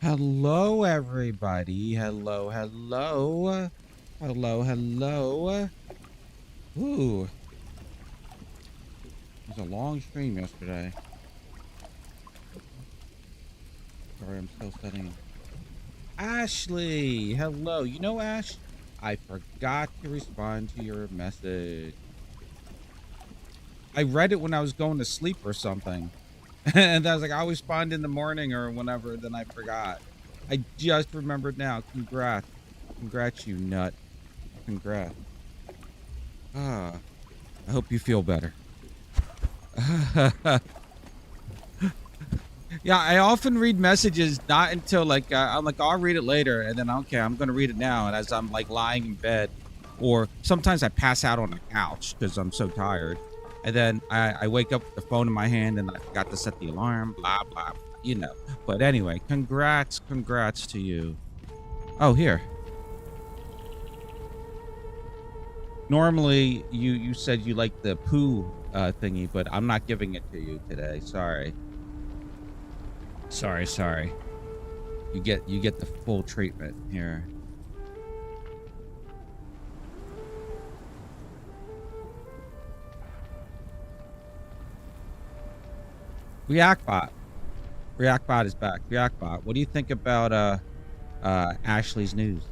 Hello, everybody. Hello, hello. Hello, hello. Ooh, it was a long stream yesterday. Sorry, I'm still studying. Ashley, hello. You know, Ash, I forgot to respond to your message. I read it when I was going to sleep or something. And I was like, I'll respond in the morning or whenever, then I forgot. I just remembered now. Congrats. Congrats, you nut. Congrats. Ah, I hope you feel better. Yeah, I often read messages not until like I'm like, I'll read it later, and then okay, I'm gonna read it now. And as I'm like lying in bed, or sometimes I pass out on the couch because I'm so tired, and then I wake up with the phone in my hand and I forgot to set the alarm. Blah blah, you know. But anyway, congrats to you. Oh, here. Normally, you said you like the poo thingy, but I'm not giving it to you today. Sorry. Sorry. You get the full treatment here. Reactbot is back. Reactbot, what do you think about Ashley's news?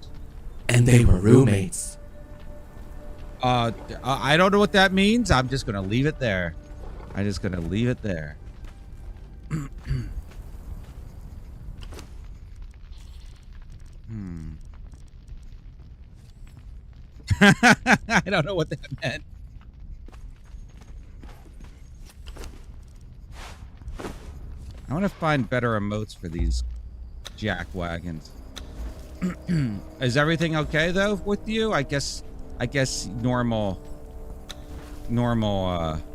And they were roommates. I don't know what that means. I'm just gonna leave it there. I'm just gonna leave it there. I don't know what that meant. I want to find better emotes for these jack wagons. Is everything okay though with you? I guess normal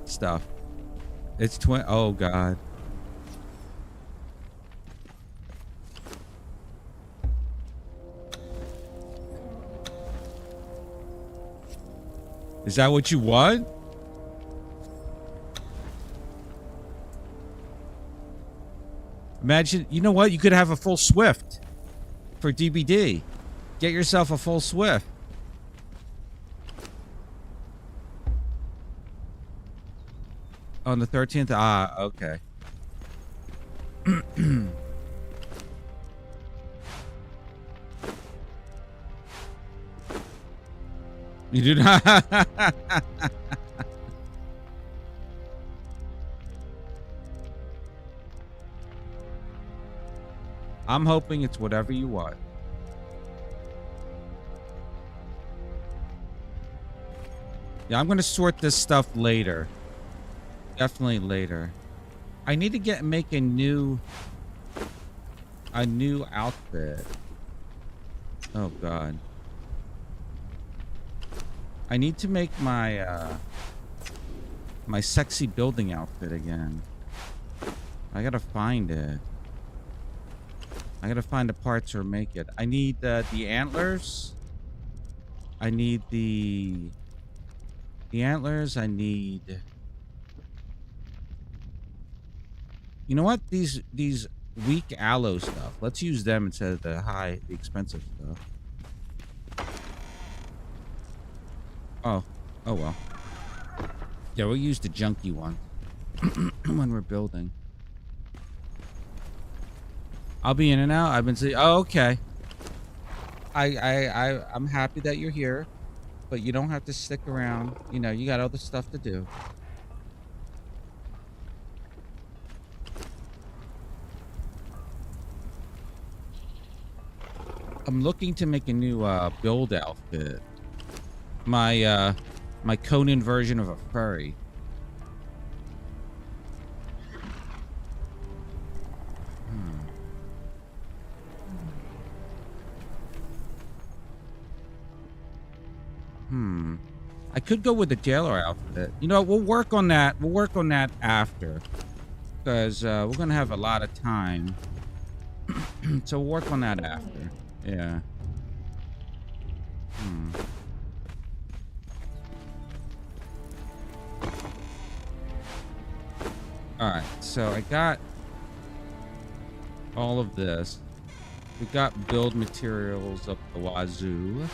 stuff. It's oh god. Is that what you want? Imagine, you know what? You could have a full Swift for DBD. Get yourself a full Swift. On the 13th? Ah, okay. You do not. I'm hoping it's whatever you want. Yeah, I'm going to sort this stuff later. Definitely later. I need to make a new outfit. Oh god. I need to make my my sexy building outfit again. I gotta find it. I gotta find the parts or make it. I need the antlers. I need the antlers. I need. You know what? These weak aloe stuff. Let's use them instead of the expensive stuff. Oh well. Yeah, we'll use the junky one when we're building. I'll be in and out. I've been saying, oh, okay. I'm happy that you're here, but you don't have to stick around. You know, you got other stuff to do. I'm looking to make a new build outfit. My my Conan version of a furry. I could go with the jailer outfit. You know, we'll work on that. We'll work on that after, because we're gonna have a lot of time. So we'll work on that after. Yeah. All right. So I got all of this. We got build materials up the wazoo.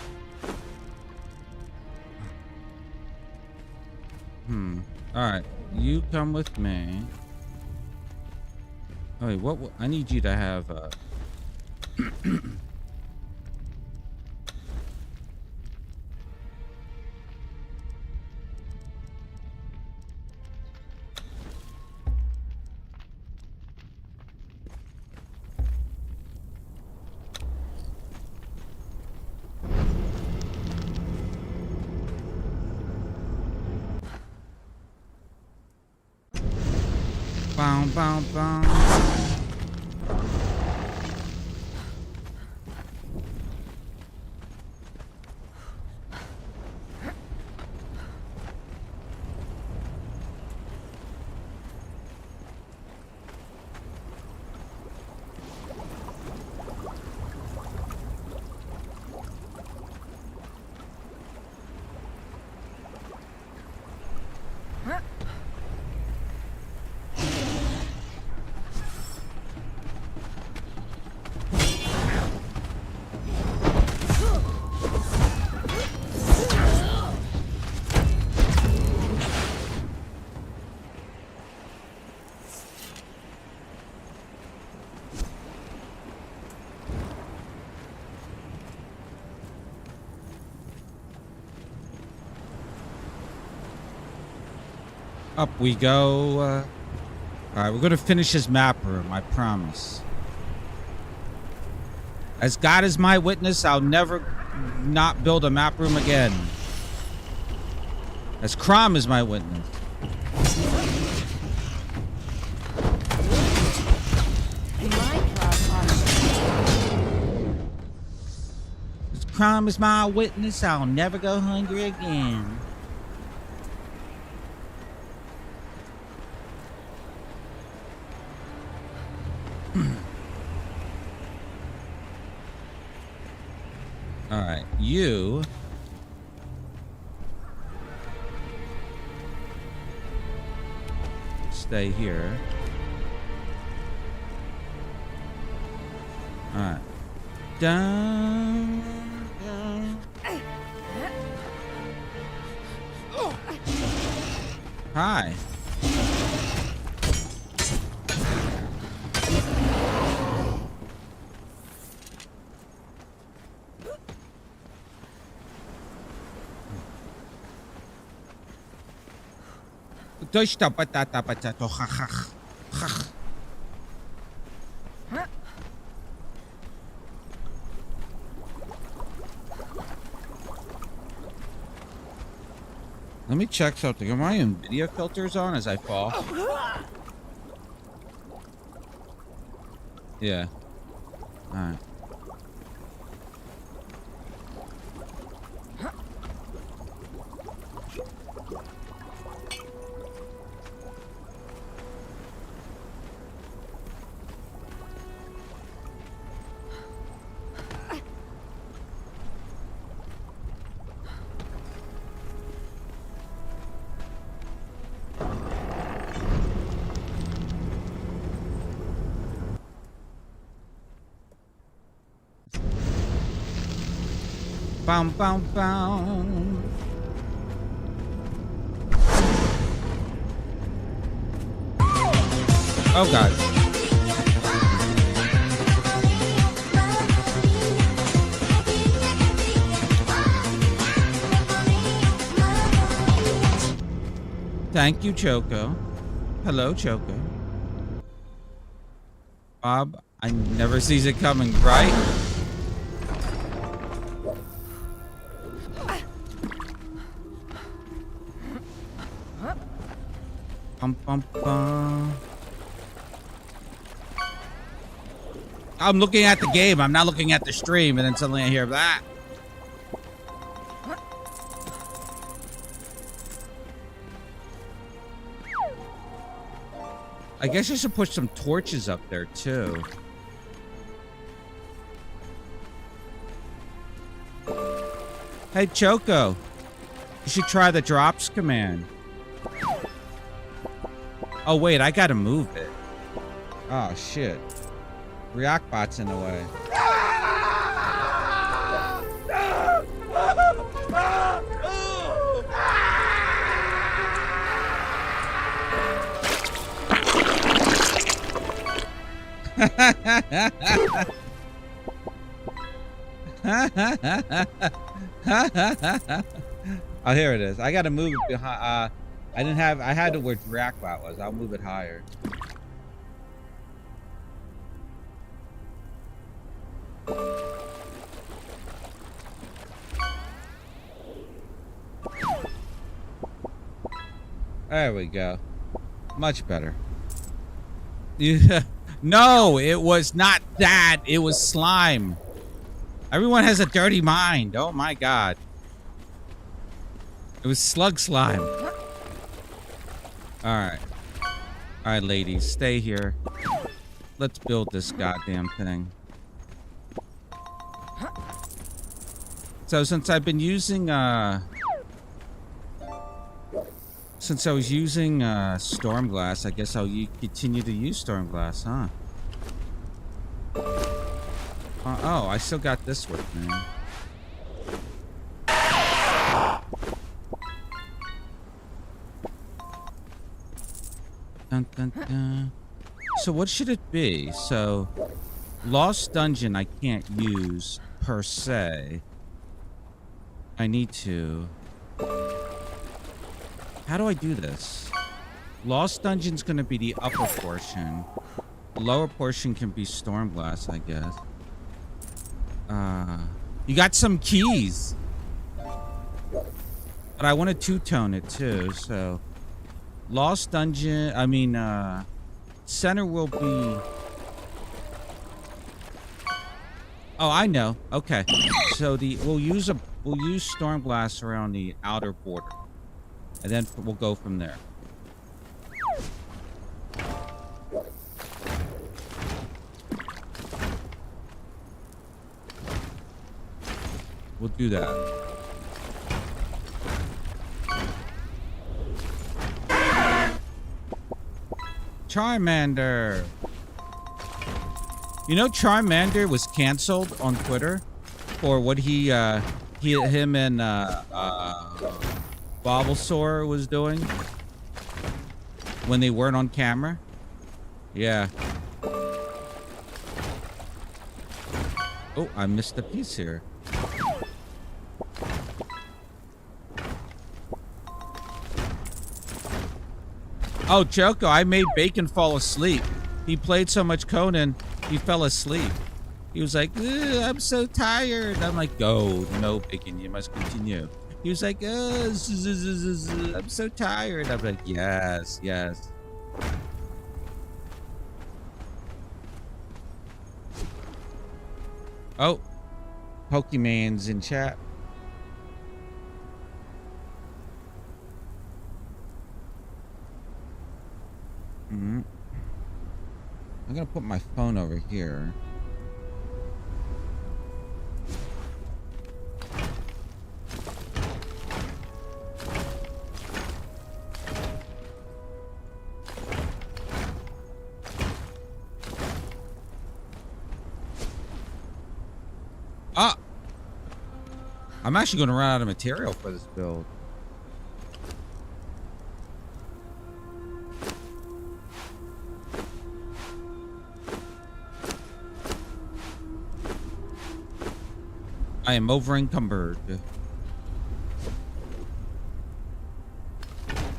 All right, you come with me. Oh wait, what? I need you to have. Bow, bow, bow. Up we go. All right, we're gonna finish this map room, I promise. As God is my witness, I'll never not build a map room again. As Crom is my witness. As Crom is my witness, I'll never go hungry again. All right, you stay here. All right. Dun, dun. Hi. Let me check something. Are my NVIDIA filters on as I fall? Yeah. Alright. Bum, bum, bum. Oh God. Thank you, Choco. Hello, Choco. Bob, I never sees it coming, right? Bum, bum, bum. I'm looking at the game. I'm not looking at the stream, and then suddenly I hear that. I guess I should put some torches up there too. Hey, Choco. You should try the drops command. Oh, wait, I gotta move it. Oh, shit. React bot's in the way. Oh, here it is. I gotta move it behind. I had to where Dracbot was. I'll move it higher. There we go. Much better. Yeah. No, it was not that. It was slime. Everyone has a dirty mind. Oh my god. It was slug slime. Alright. Alright, ladies. Stay here. Let's build this goddamn thing. So since I've been using, since I was using Stormglass, I guess I'll continue to use Stormglass, huh? Oh, I still got this with me. Dun, dun, dun. So what should it be? So, Lost Dungeon I can't use per se. I need to. How do I do this? Lost Dungeon's gonna be the upper portion. The lower portion can be Stormglass, I guess. You got some keys. But I want to two-tone it too, so... Lost Dungeon, I mean, center will be... Oh, I know. Okay. So we'll use Stormglass around the outer border. And then we'll go from there. We'll do that. Charmander. You know Charmander was canceled on Twitter for what him and Bulbasaur was doing when they weren't on camera. Yeah. Oh, I missed a piece here. Oh, Choco, I made Bacon fall asleep. He played so much Conan, he fell asleep. He was like, I'm so tired. I'm like, go. No, Bacon, you must continue. He was like, I'm so tired. I'm like, yes, yes. Oh, Pokemon's in chat. I'm gonna put my phone over here. Ah! I'm actually gonna run out of material for this build. I am over encumbered.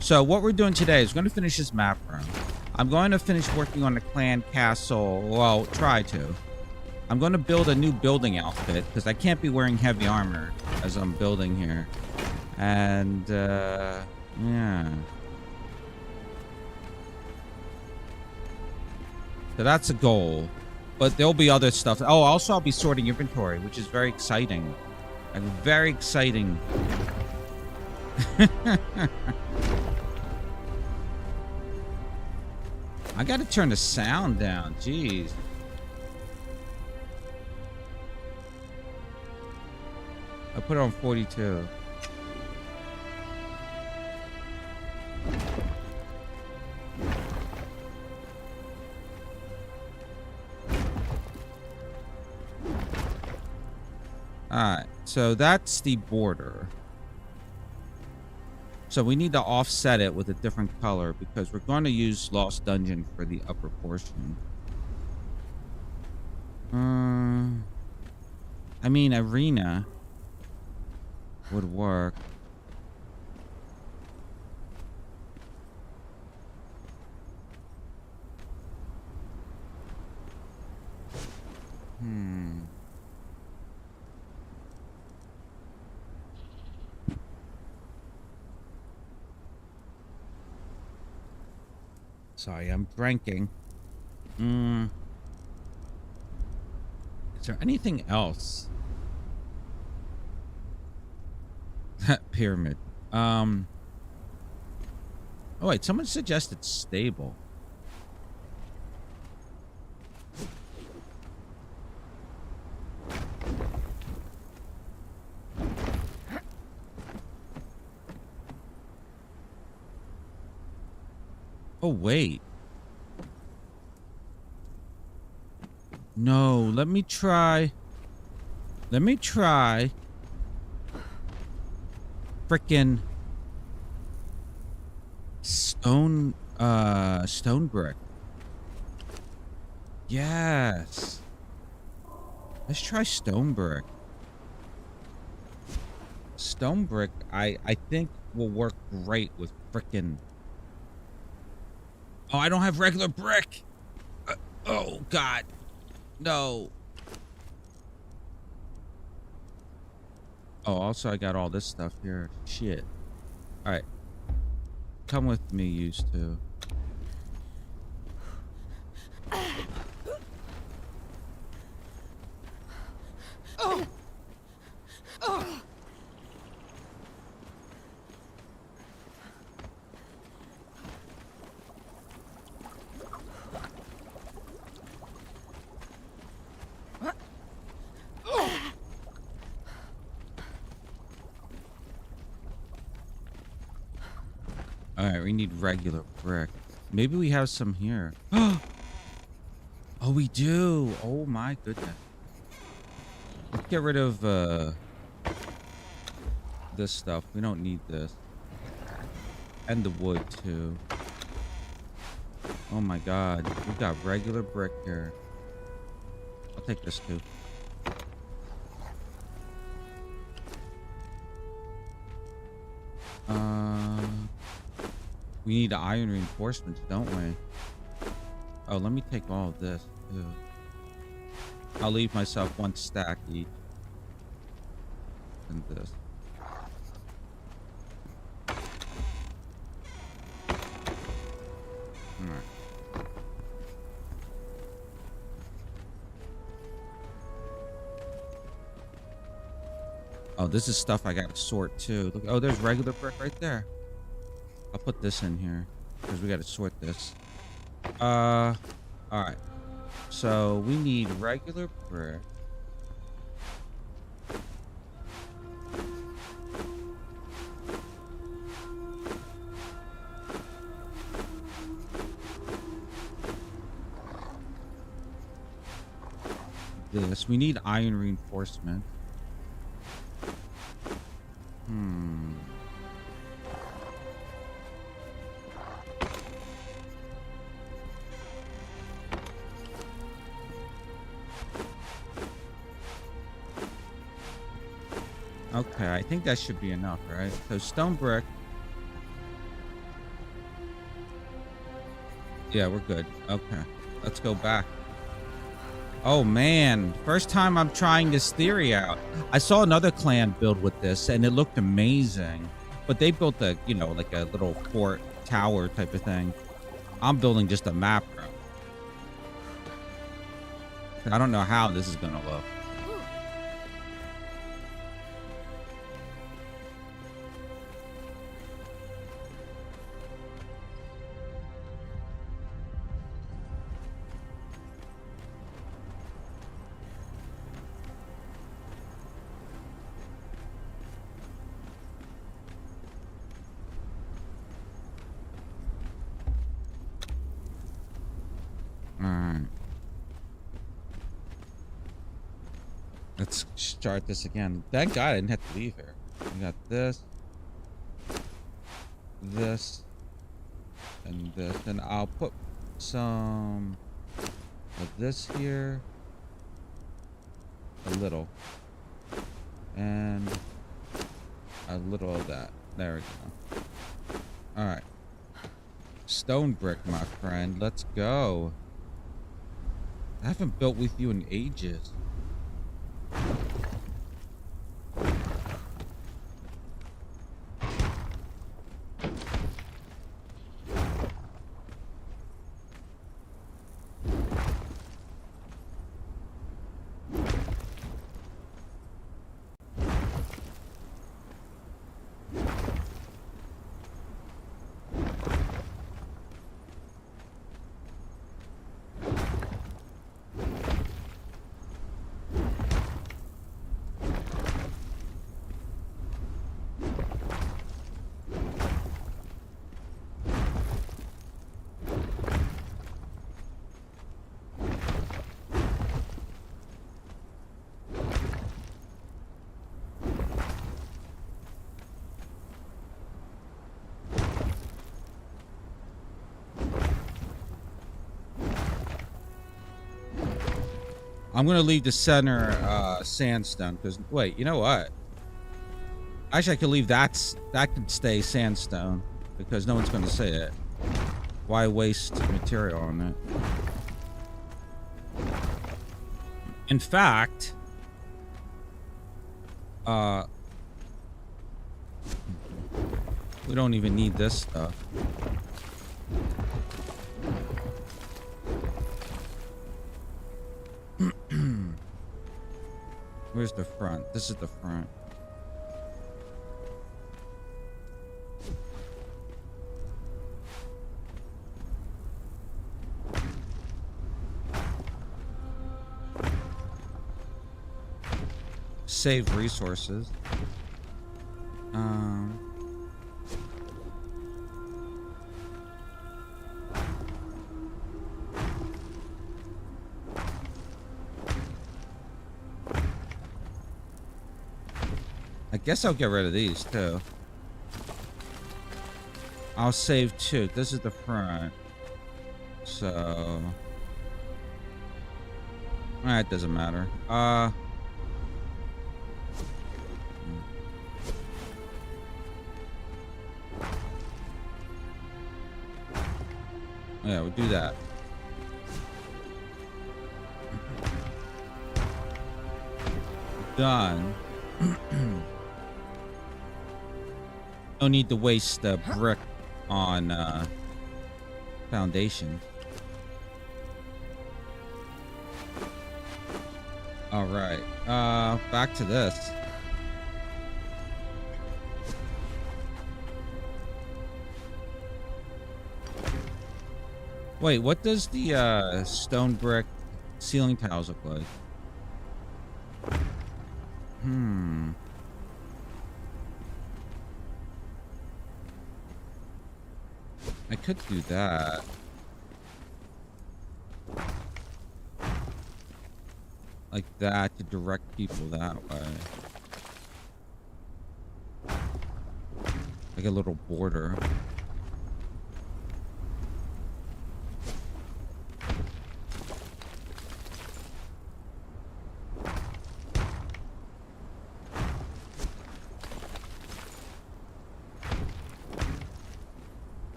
So what we're doing today is we're going to finish this map room. I'm going to finish working on the clan castle. Well, try to. I'm going to build a new building outfit because I can't be wearing heavy armor as I'm building here. And, yeah. So that's a goal. But there'll be other stuff. Oh, also I'll be sorting inventory, which is very exciting. Very exciting. I gotta turn the sound down. Jeez. I put it on 42. Alright, so that's the border. So we need to offset it with a different color because we're going to use Lost Dungeon for the upper portion. I mean, arena would work. Sorry, I'm drinking. Is there anything else? Pyramid. Oh wait, someone suggested stable. Oh wait. No, let me try. Frickin' stone brick. Yes. Let's try stone brick. Stone brick, I think will work great with frickin'. Oh, I don't have regular brick. Oh God, no. Oh, also I got all this stuff here. Shit. All right, come with me, used to. All right, we need regular brick. Maybe we have some here. Oh, we do. Oh my goodness. Let's get rid of this stuff. We don't need this. And the wood too. Oh my God, we got regular brick here. I'll take this too. We need iron reinforcements, don't we? Oh, let me take all of this too. I'll leave myself one stack each. And this. Alright. Oh, this is stuff I gotta sort too. Look, oh, there's regular brick right there. I'll put this in here because we gotta sort this. All right. So we need regular brick. This. We need iron reinforcement. Okay, I think that should be enough, right? So stone brick. Yeah, we're good. Okay, let's go back. Oh man, first time I'm trying this theory out. I saw another clan build with this and it looked amazing, but they built a, you know, like a little fort tower type of thing. I'm building just a map room. I don't know how this is gonna look. Let's start this again. Thank God I didn't have to leave here. We got this, and this, and I'll put some of this here, a little. And a little of that. There we go. Alright. Stone brick, my friend. Let's go. I haven't built with you in ages. I'm gonna leave the center sandstone because wait, you know what? Actually, I could leave that could stay sandstone because no one's gonna say it. Why waste material on it? In fact, we don't even need this stuff. Where's the front? This is the front. Save resources. I guess I'll get rid of these too. I'll save two. This is the front. So it doesn't matter. Yeah, we'll do that. Done. No need to waste the brick on foundation. All right, back to this. Wait, what does the stone brick ceiling tiles look like? I could do that. Like that to direct people that way. Like a little border.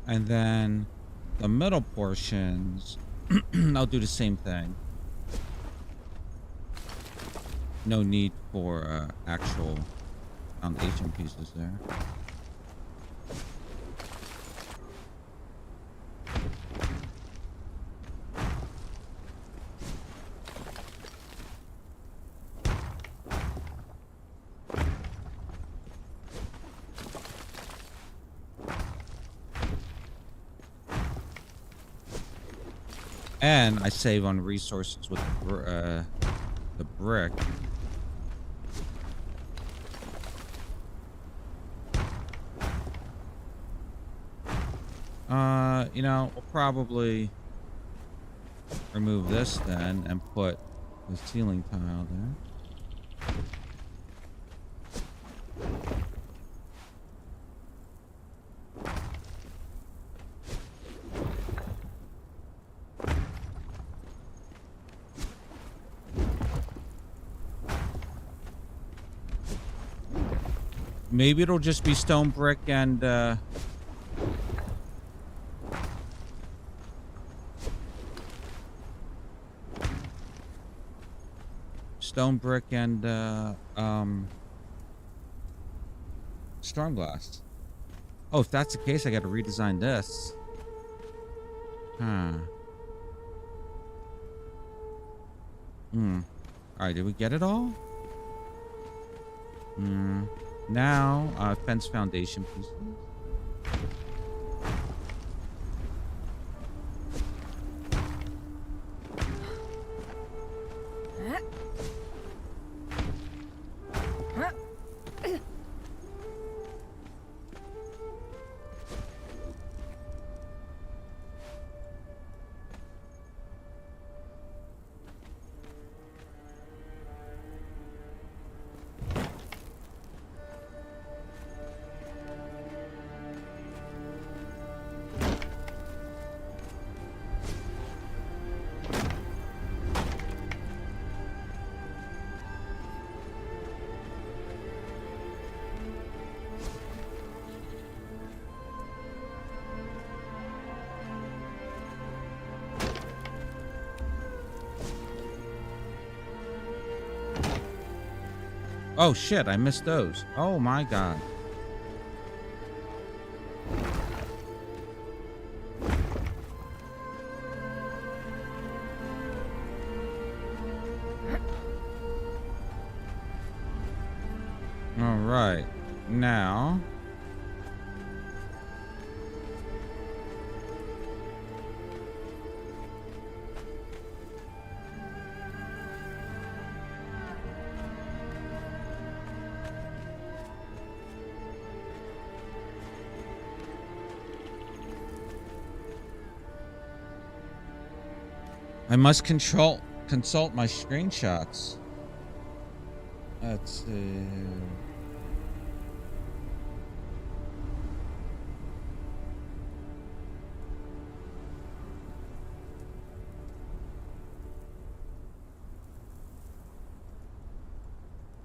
And then the middle portions, I'll do the same thing. No need for actual foundation pieces there. And I save on resources with the brick. You know, we'll probably remove this then and put The ceiling tile there. Maybe it'll just be stone brick and stone brick and storm glass. Oh, if that's the case, I got to redesign this. Huh. All right, did we get it all? Now, fence foundation pieces. Oh shit, I missed those. Oh my god. All right. Now, I must consult my screenshots. Let's see.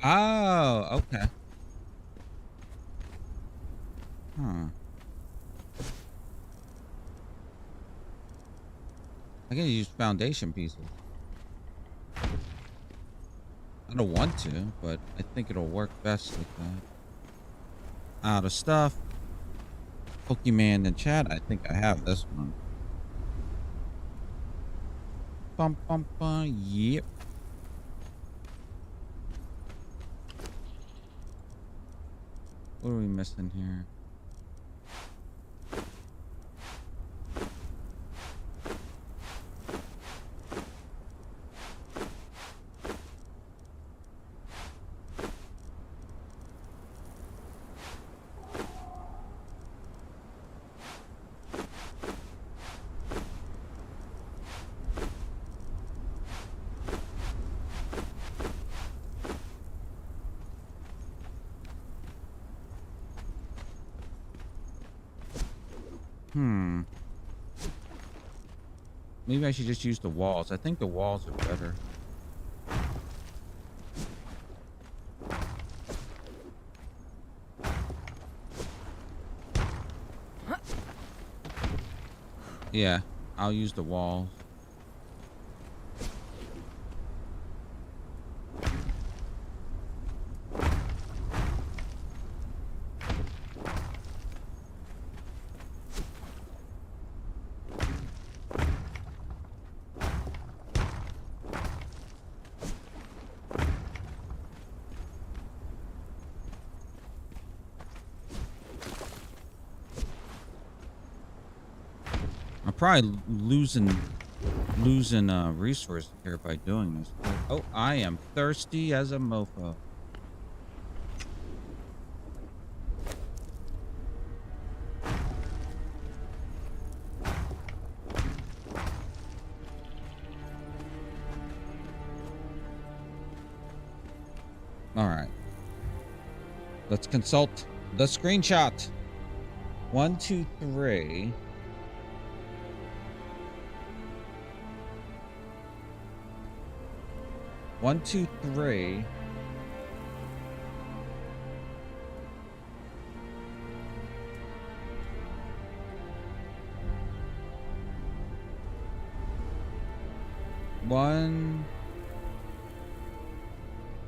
Oh, okay. Huh. I can use foundation pieces. I don't want to, but I think it'll work best like that. Out of stuff. Pokemon in chat. I think I have this one. Bum bum bum. Yep. What are we missing here? Maybe I should just use the walls. I think the walls are better. Yeah, I'll use the walls. Probably losing resources here by doing this. Oh, I am thirsty as a mofo. All right. Let's consult the screenshot. 1, 2, 3. One, two, three.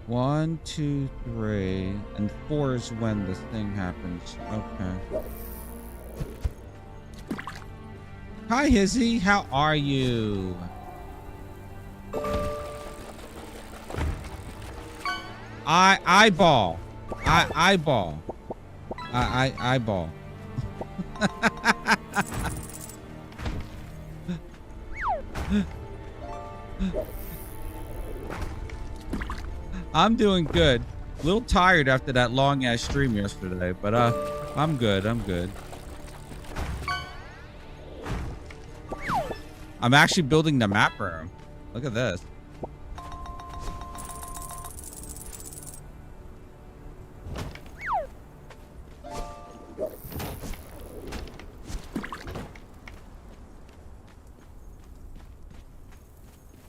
One, two, three, and 4 is when the thing happens. Okay. Hi, Hizzy. How are you? Eyeball. Eyeball. Eyeball. I'm doing good. A little tired after that long ass stream yesterday, but I'm good. I'm good. I'm actually building the map room. Look at this.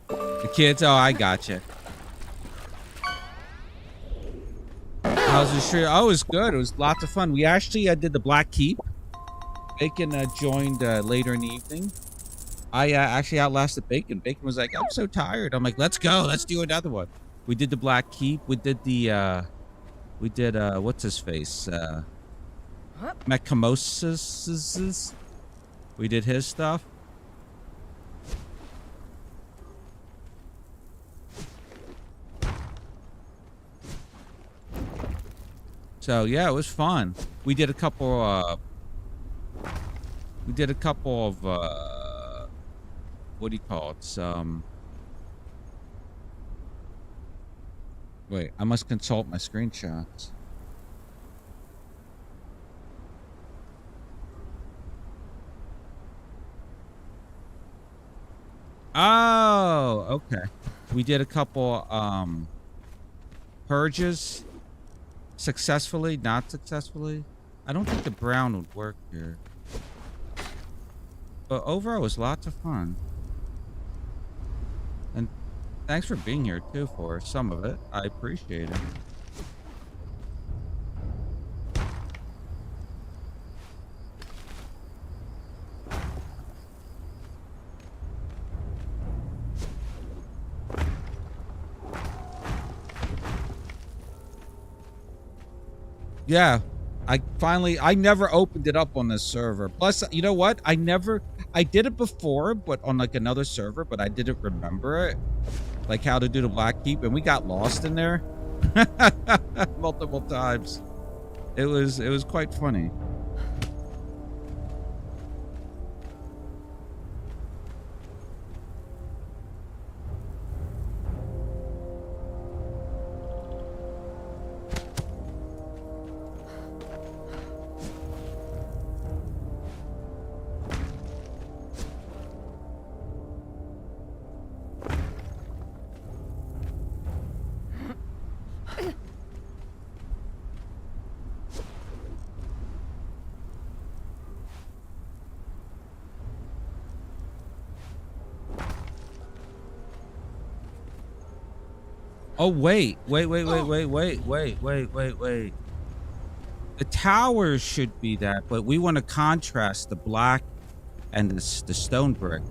The kids, oh, I gotcha. How's the stream? Oh, it was good. It was lots of fun. We actually did the Black Keep. Bacon joined later in the evening. I actually outlasted Bacon. Bacon was like, I'm so tired. I'm like, let's go. Let's do another one. We did the Black Keep. We did the, what's his face? Mechamosis. We did his stuff. So yeah, it was fun. We did a couple of what do you call it? Wait, I must consult my screenshots. Oh, okay. We did a couple purges. Successfully, not successfully. I don't think the brown would work here. But overall, it was lots of fun. And thanks for being here, too, for some of it. I appreciate it. Yeah, I never opened it up on this server. Plus, you know what? I did it before, but on like another server, but I didn't remember it. Like how to do the Black Keep, and we got lost in there multiple times. It was quite funny. Oh, wait. The towers should be that, but we want to contrast the black and the stone brick.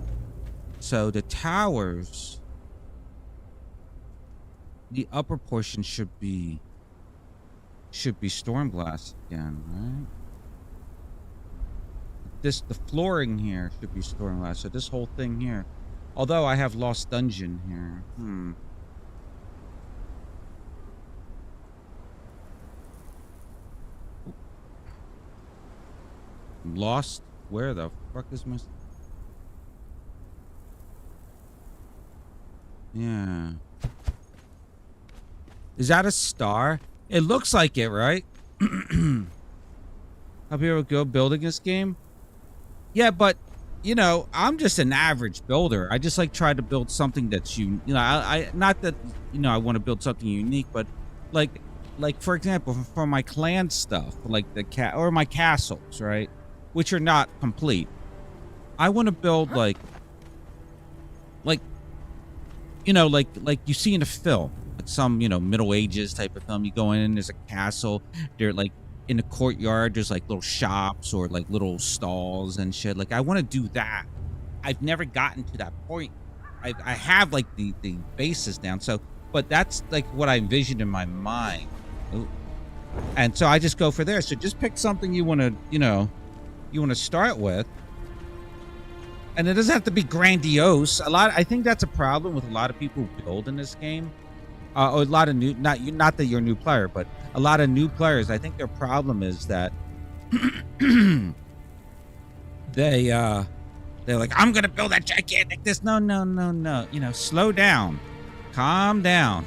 So the towers, the upper portion should be storm glass again, right? The flooring here should be storm glass. So this whole thing here, although I have Lost Dungeon here. Lost? Where the fuck is my... Yeah. Is that a star? It looks like it, right? I'll be able to go building this game. Yeah, but, you know, I'm just an average builder. I just like try to build something that's, I not that, I want to build something unique, but like for example, for my clan stuff, like or my castles, right, which are not complete. I want to build like like you see in a film, like some Middle Ages type of film. You go in, there's a castle. They're like in the courtyard. There's like little shops or like little stalls and shit. Like I want to do that. I've never gotten to that point. I have like the basis down. So, but that's like what I envisioned in my mind. Ooh. And so I just go for there. So just pick something you want to start with. And it doesn't have to be grandiose. I think that's a problem with a lot of people who build in this game. Or a lot of not that you're a new player, but a lot of new players. I think their problem is that they're like, I'm gonna build that gigantic this. No. Slow down, calm down.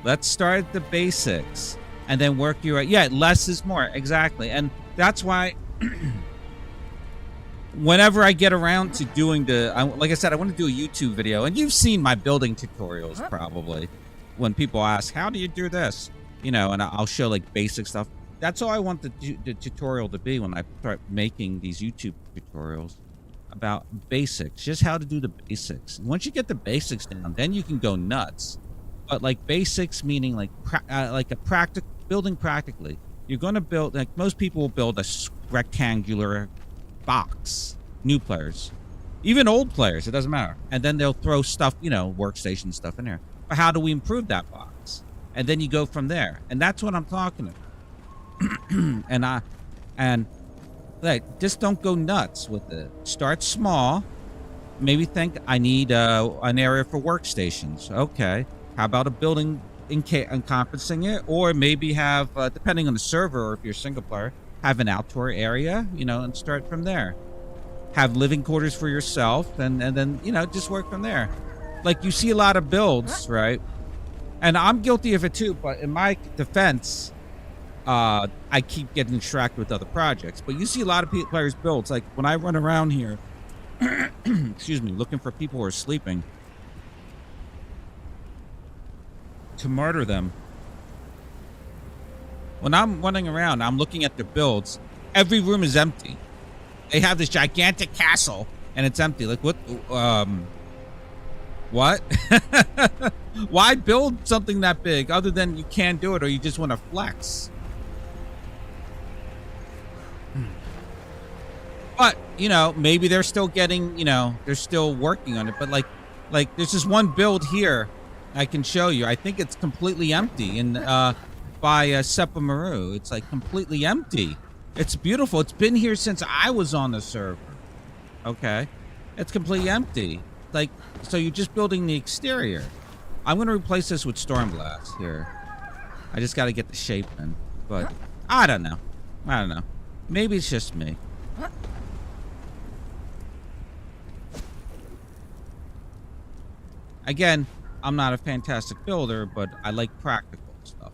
Let's start at the basics and then work your way. Yeah, less is more. Exactly, and that's why. Whenever I get around to doing like I said, I want to do a YouTube video, and you've seen my building tutorials probably. When people ask, how do you do this? And I'll show like basic stuff. That's all I want the tutorial to be when I start making these YouTube tutorials about basics, just how to do the basics. Once you get the basics down, then you can go nuts. But like basics meaning like a building practically. You're going to build, like most people will build a rectangular box. New players, even old players, it doesn't matter. And then they'll throw stuff, workstation stuff in there. But how do we improve that box? And then you go from there. And that's what I'm talking about. and like, just don't go nuts with it. Start small. Maybe think I need an area for workstations. Okay, how about a building encompassing it? Or maybe have, depending on the server, or if you're a single player, have an outdoor area, and start from there. Have living quarters for yourself, and then, just work from there. Like, you see a lot of builds, right? And I'm guilty of it too, but in my defense, I keep getting distracted with other projects. But you see a lot of players' builds. Like, when I run around here, excuse me, looking for people who are sleeping, to murder them. When I'm running around, I'm looking at their builds. Every room is empty. They have this gigantic castle, and it's empty. Like, what? What? Why build something that big other than you can't do it or you just want to flex? But, maybe they're still getting, they're still working on it. But, like there's this one build here I can show you. I think it's completely empty. And, by Sepa Maru. It's like completely empty. It's beautiful. It's been here since I was on the server. Okay. It's completely empty. Like, so you're just building the exterior. I'm going to replace this with Stormblast here. I just got to get the shape in. But I don't know. Maybe it's just me. Again, I'm not a fantastic builder, but I like practical stuff.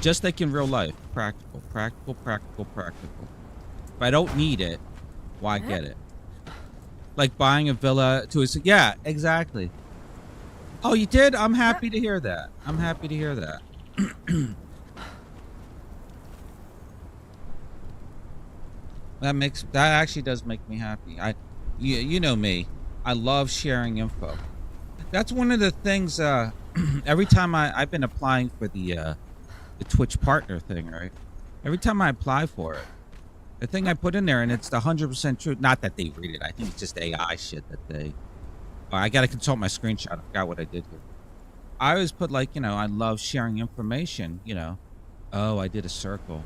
Just like in real life. Practical. If I don't need it, why get it? Like buying a villa to a... Yeah, exactly. Oh, you did? I'm happy to hear that. That actually does make me happy. You know me. I love sharing info. That's one of the things, every time I've been applying for the Twitch partner thing, right? Every time I apply for it, the thing I put in there, and it's the 100% truth. Not that they read it. I think it's just AI shit that they... I got to consult my screenshot. I forgot what I did here. I always put like, I love sharing information, Oh, I did a circle.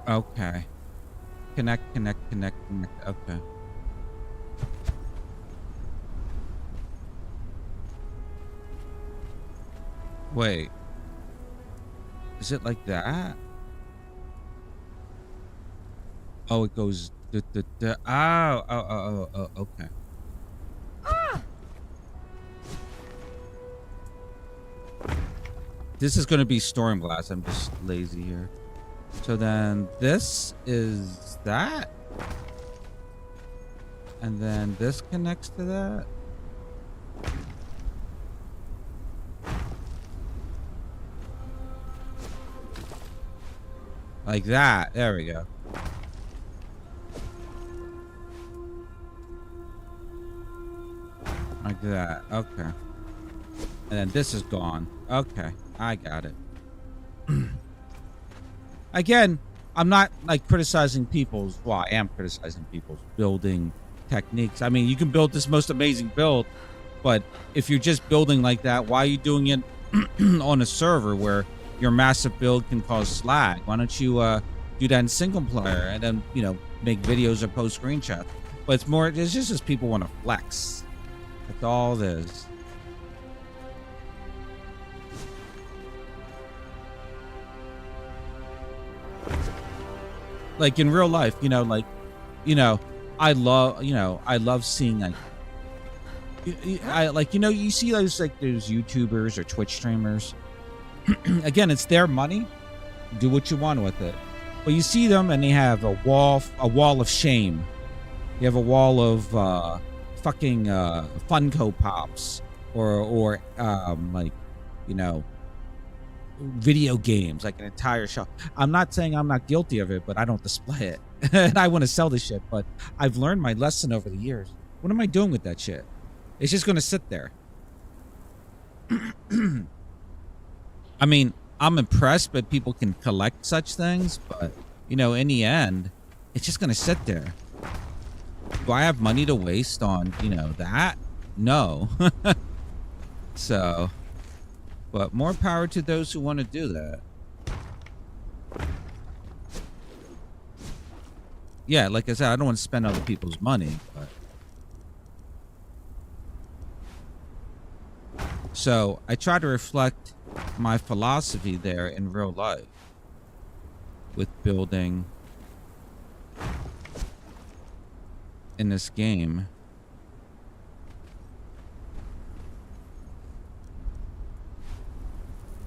Okay. Connect. Okay. Wait. Is it like that? Oh, it goes... Oh, okay. This is going to be Stormblast. I'm just lazy here. So then this is that. And then this connects to that. Like that. There we go. Like that. Okay. And then this is gone. Okay. I got it. Again, I'm not like criticizing people's, well, I am criticizing people's building techniques. I mean, you can build this most amazing build, but if you're just building like that, why are you doing it on a server where your massive build can cause lag? Why don't you do that in single player and then, you know, make videos or post screenshots? But it's more, it's just as people want to flex. That's all it is. Like in real life, you know, like, you know, I love seeing like, I like, you know, you see those like those YouTubers or Twitch streamers. Again, it's their money. Do what you want with it. But you see them and they have a wall of shame. You have a wall of fucking Funko Pops or like, you know, video games, like an entire show. I'm not saying I'm not guilty of it, but I don't display it. And I want to sell this shit, but I've learned my lesson over the years. What am I doing with that shit? It's just going to sit there. I mean, I'm impressed that people can collect such things, but, you know, in the end, it's just going to sit there. Do I have money to waste on, you know, that? No. So, but more power to those who want to do that. Yeah, like I said, I don't want to spend other people's money, but. So, I try to reflect my philosophy there in real life with building in this game.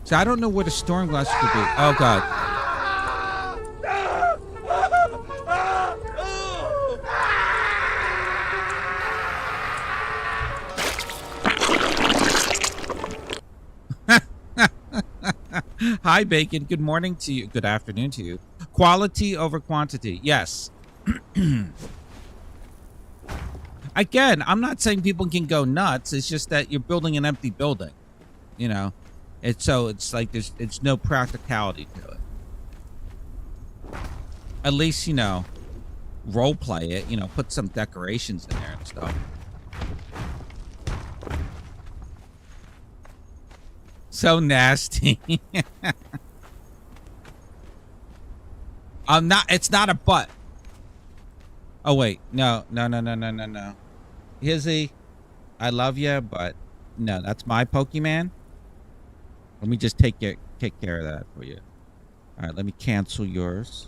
So I don't know what a storm glass could be. Oh god. Hi, Bacon. Good morning to you. Good afternoon to you. Quality over quantity. Yes. Again, I'm not saying people can go nuts. It's just that you're building an empty building. You know? It's like it's no practicality to it. At least, you know, role play it, you know, put some decorations in there and stuff. So nasty. It's not a butt. Oh wait, no. Hizzy, I love you, but no, that's my Pokemon. Let me just take care of that for you. All right, let me cancel yours.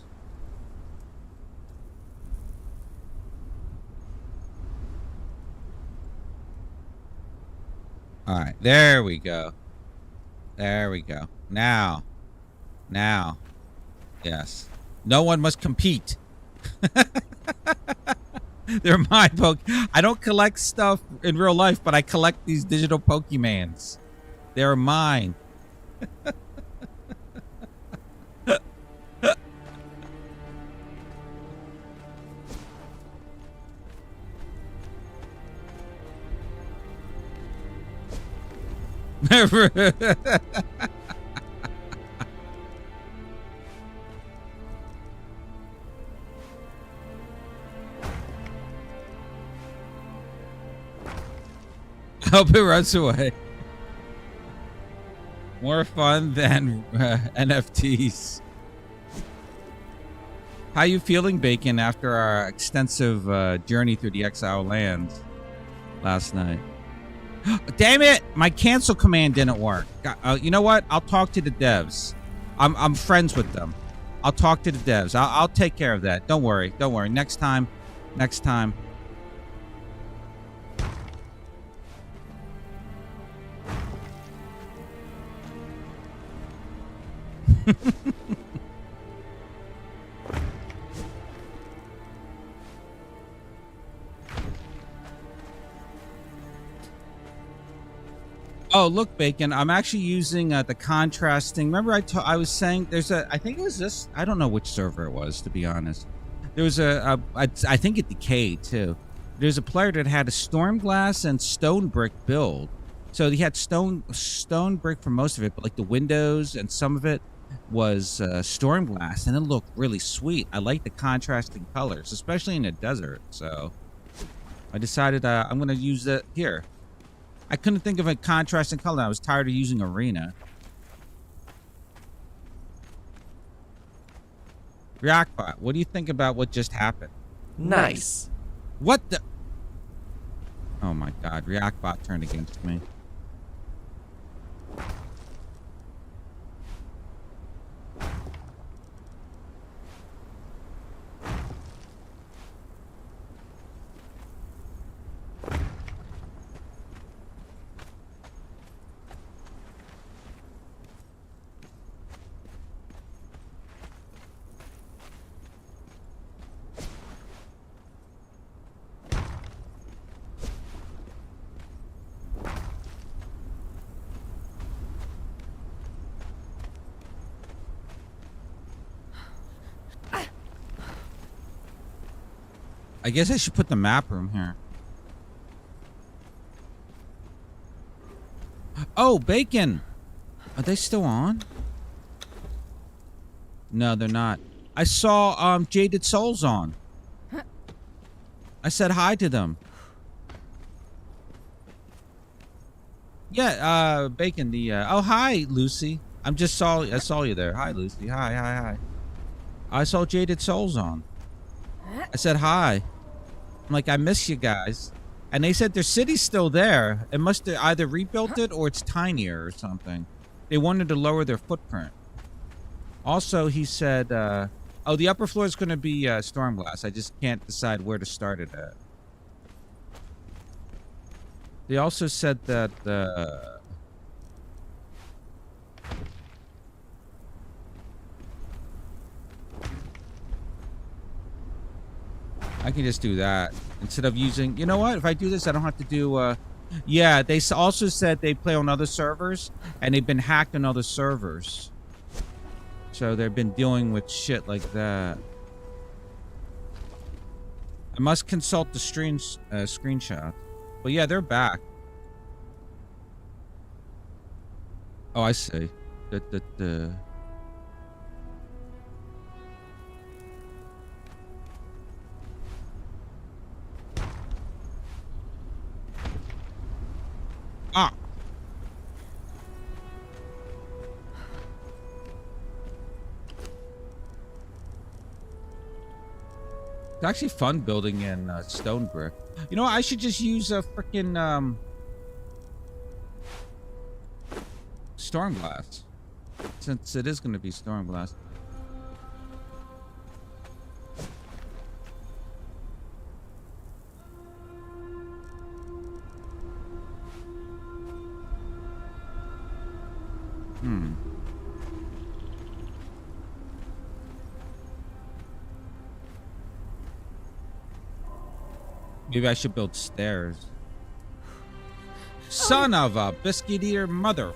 All right, there we go. There we go. Now. Yes. No one must compete. They're my I don't collect stuff in real life, but I collect these digital Pokemans. They're mine. Hope it runs away. More fun than NFTs. How you feeling, Bacon, after our extensive journey through the Exile lands last night? Damn it! My cancel command didn't work. You know what? I'll talk to the devs. I'm friends with them. I'll talk to the devs. I'll take care of that. Don't worry. Next time. Oh, look, Bacon. I'm actually using the contrasting. Remember, I was saying there's a. I think it was this. I don't know which server it was, to be honest. There was I think it decayed too. There's a player that had a storm glass and stone brick build. So he had stone brick for most of it, but like the windows and some of it was storm glass, and it looked really sweet. I like the contrasting colors, especially in the desert. So I decided I'm going to use it here. I couldn't think of a contrasting color. I was tired of using arena. Reactbot, what do you think about what just happened? Nice. What the? Oh my God, Reactbot turned against me. I guess I should put the map room here. Oh, Bacon! Are they still on? No, they're not. I saw Jaded Souls on. I said hi to them. Yeah, Bacon, the oh hi Lucy. I saw you there. Hi Lucy. Hi. I saw Jaded Souls on. I said hi. I'm like, I miss you guys. And they said their city's still there. It must have either rebuilt it or it's tinier or something. They wanted to lower their footprint. Also, he said, oh, the upper floor is going to be Stormglass. I just can't decide where to start it at. They also said that I can just do that instead of using, you know what? If I do this, I don't have to do, yeah, they also said they play on other servers and they've been hacked on other servers. So they've been dealing with shit like that. I must consult the screenshot. But yeah, they're back. Oh, I see. Ah. It's actually fun building in stone brick. You know what? I should just use a freaking storm glass, since it is going to be storm glass. Maybe I should build stairs. Son of a biscuit eater mother.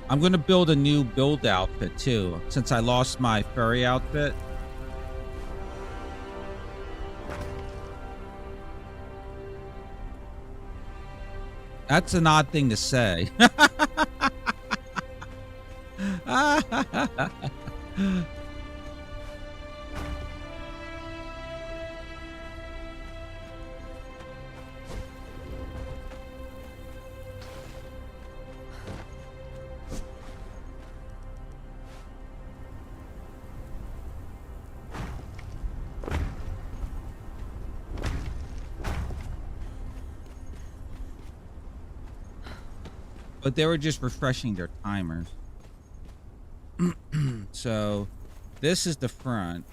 I'm gonna build a new build outfit too, since I lost my furry outfit. That's an odd thing to say. But they were just refreshing their timers. So this is the front.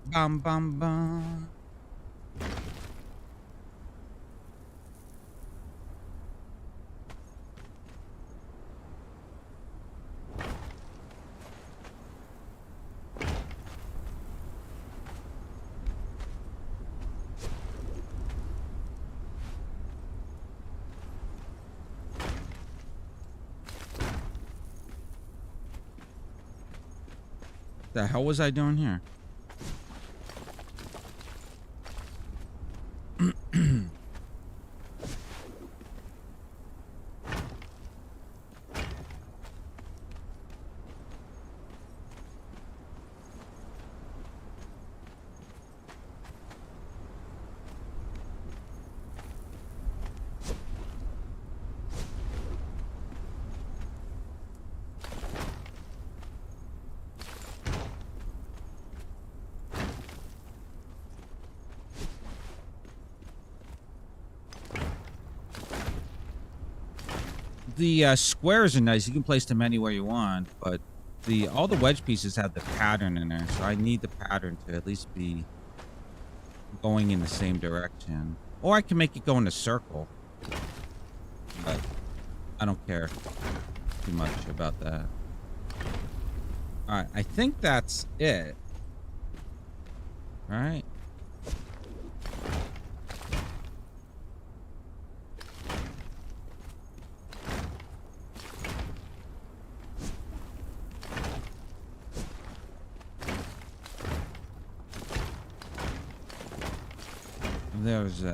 Bum bum bum. The hell was I doing here? The squares are nice. You can place them anywhere you want, but all the wedge pieces have the pattern in there, so I need the pattern to at least be going in the same direction. Or I can make it go in a circle, but I don't care too much about that. All right, I think that's it. All right. There's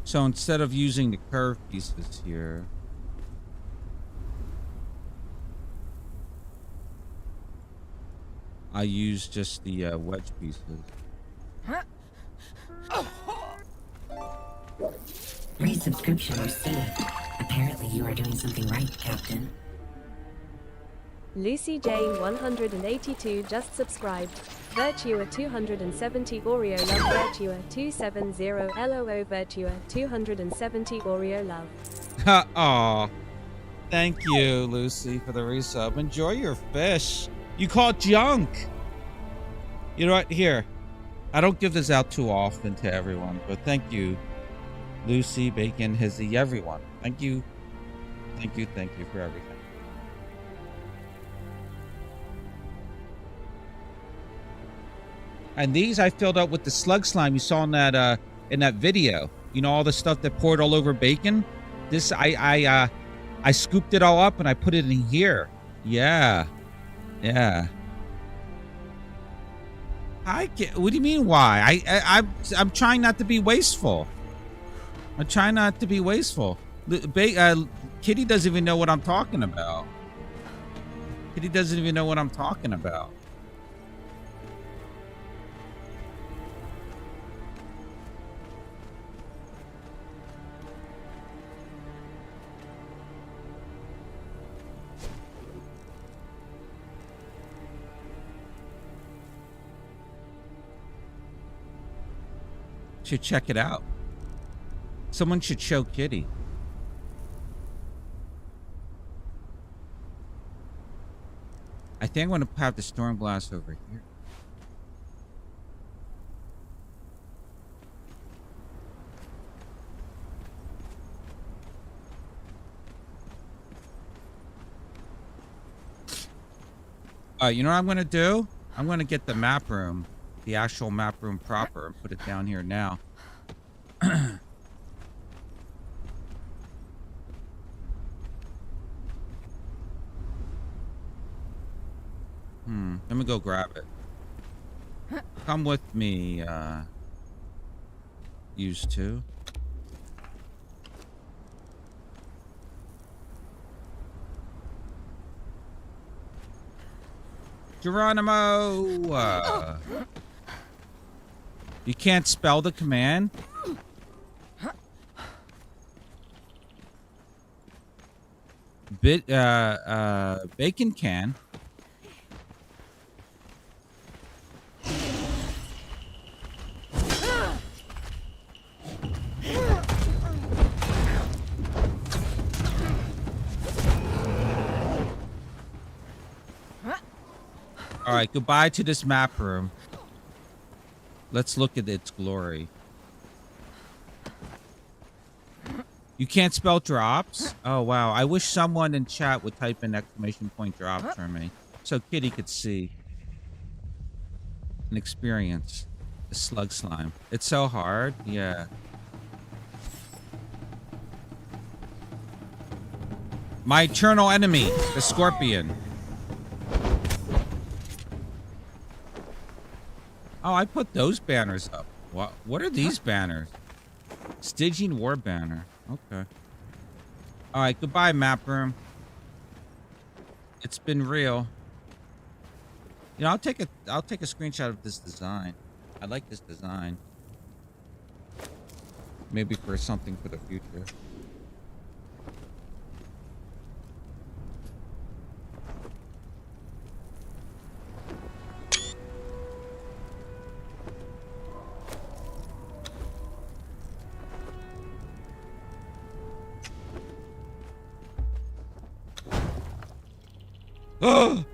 so instead of using the curved pieces here, I use just the wedge pieces. Resubscription received. Apparently you are doing something right, Captain. Lucy Jane 182 just subscribed. Virtua 270 Oreo love. Virtua 270 LOO. Virtua 270 Oreo love. Aw. Thank you, Lucy, for the resub. Enjoy your fish. You call it junk. You know what? Here. I don't give this out too often to everyone, but thank you, Lucy, Bacon, Hizzy, everyone. Thank you. Thank you for everything. And these I filled up with the slug slime you saw in that video. You know, all the stuff that poured all over Bacon. This I scooped it all up and I put it in here. Yeah. What do you mean why? I'm trying not to be wasteful. I'm trying not to be wasteful. Kitty doesn't even know what I'm talking about. Kitty doesn't even know what I'm talking about. Should check it out. Someone should show Kitty. I think I'm going to have the storm glass over here. You know what I'm going to do? I'm going to get the map room, the actual map room proper, and put it down here now. Let me go grab it. Come with me, used to. Geronimo! You can't spell the command? Bacon can. All right, goodbye to this map room. Let's look at its glory. You can't spell drops? Oh, wow. I wish someone in chat would type in exclamation point drops for me so Kitty could see and experience the slug slime. It's so hard. Yeah. My eternal enemy, the scorpion. Oh, I put those banners up. What are these banners? Stygian war banner. Okay. All right, goodbye, map room. It's been real. You know, I'll take a screenshot of this design. I like this design. Maybe for something for the future. Oh!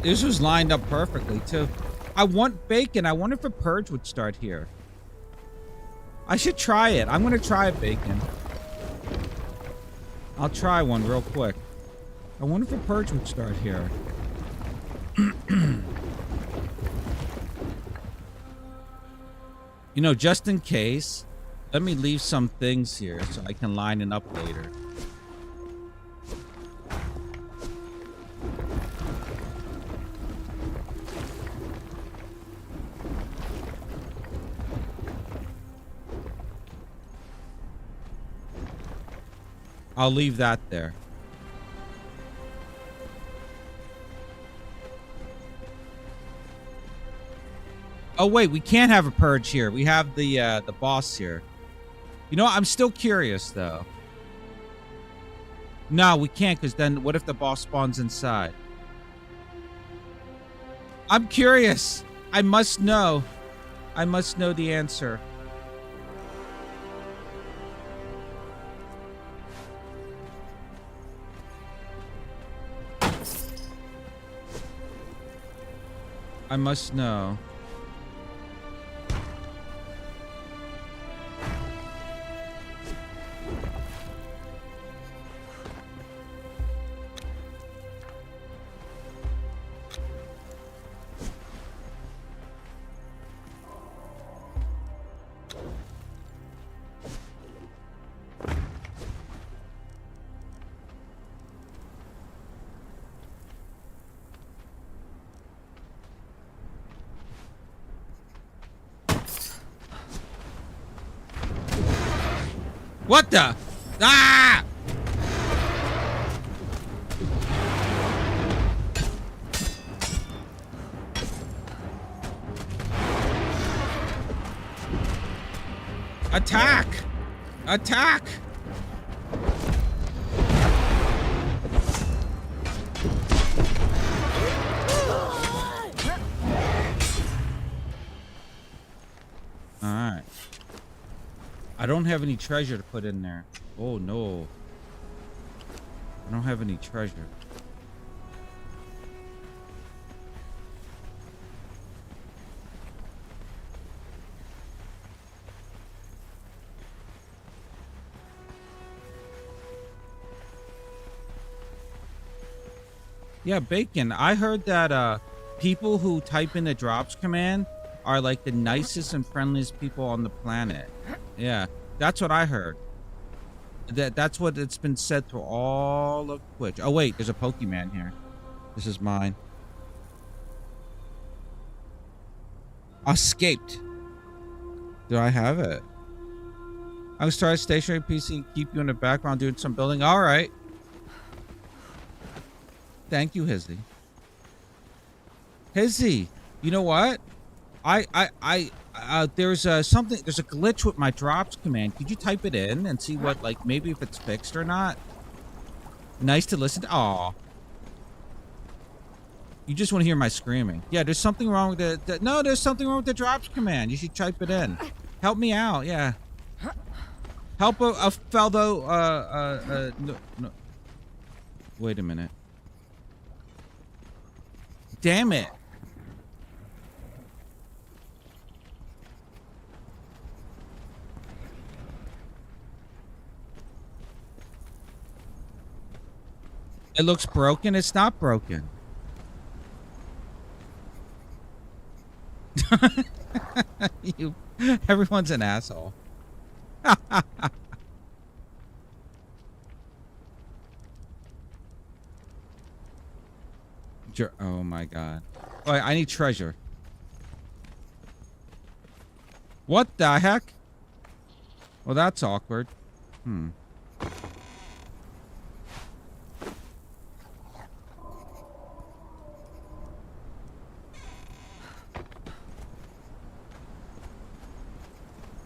This was lined up perfectly, too. I want bacon. I wonder if a purge would start here. I should try it. I'm going to try bacon. I'll try one real quick. I wonder if a purge would start here. You know, just in case, let me leave some things here so I can line it up later. I'll leave that there. Oh wait, we can't have a purge here. We have the boss here. You know what? I'm still curious though. No, we can't, because then what if the boss spawns inside? I'm curious. I must know. I must know the answer. I must know. What the? Ah! Attack! Attack! Alright. I don't have any treasure to put in there. Oh no. I don't have any treasure. Yeah, bacon. I heard that people who type in the drops command are like the nicest and friendliest people on the planet. Yeah, that's what I heard. That's what it's been said through all of Twitch. Oh wait, there's a Pokemon here. This is mine. Escaped. Do I have it? I'll start a stationary PC and keep you in the background doing some building. All right. Thank you, Hizzy. Hizzy, you know what? There's something. There's a glitch with my drops command. Could you type it in and see what, like, maybe if it's fixed or not? Nice to listen to. Aw. You just want to hear my screaming. Yeah, there's something wrong with the no, there's something wrong with the drops command. You should type it in. Help me out. Yeah. Help a fellow. No. Wait a minute. Damn it. It looks broken. It's not broken. You, everyone's an asshole. Oh my god. Oh, I need treasure. What the heck? Well, that's awkward.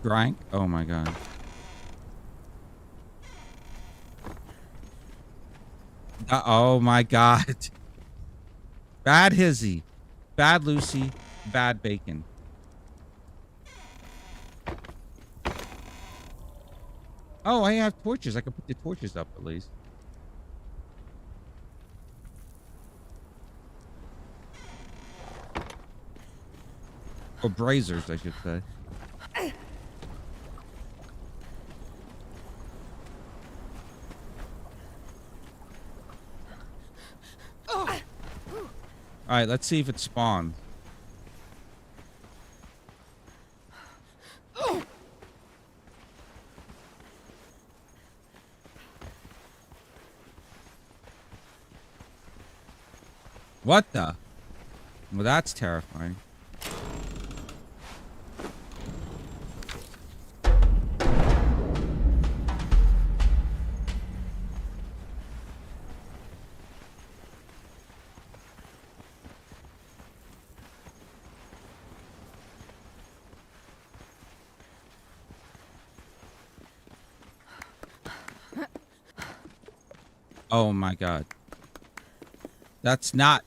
Drank? Oh my god. Oh my god. Bad Hizzy. Bad Lucy. Bad Bacon. Oh, I have torches. I can put the torches up at least. Or braziers, I should say. Alright, let's see if it spawns. What the? Well, that's terrifying. Oh my god. That's not...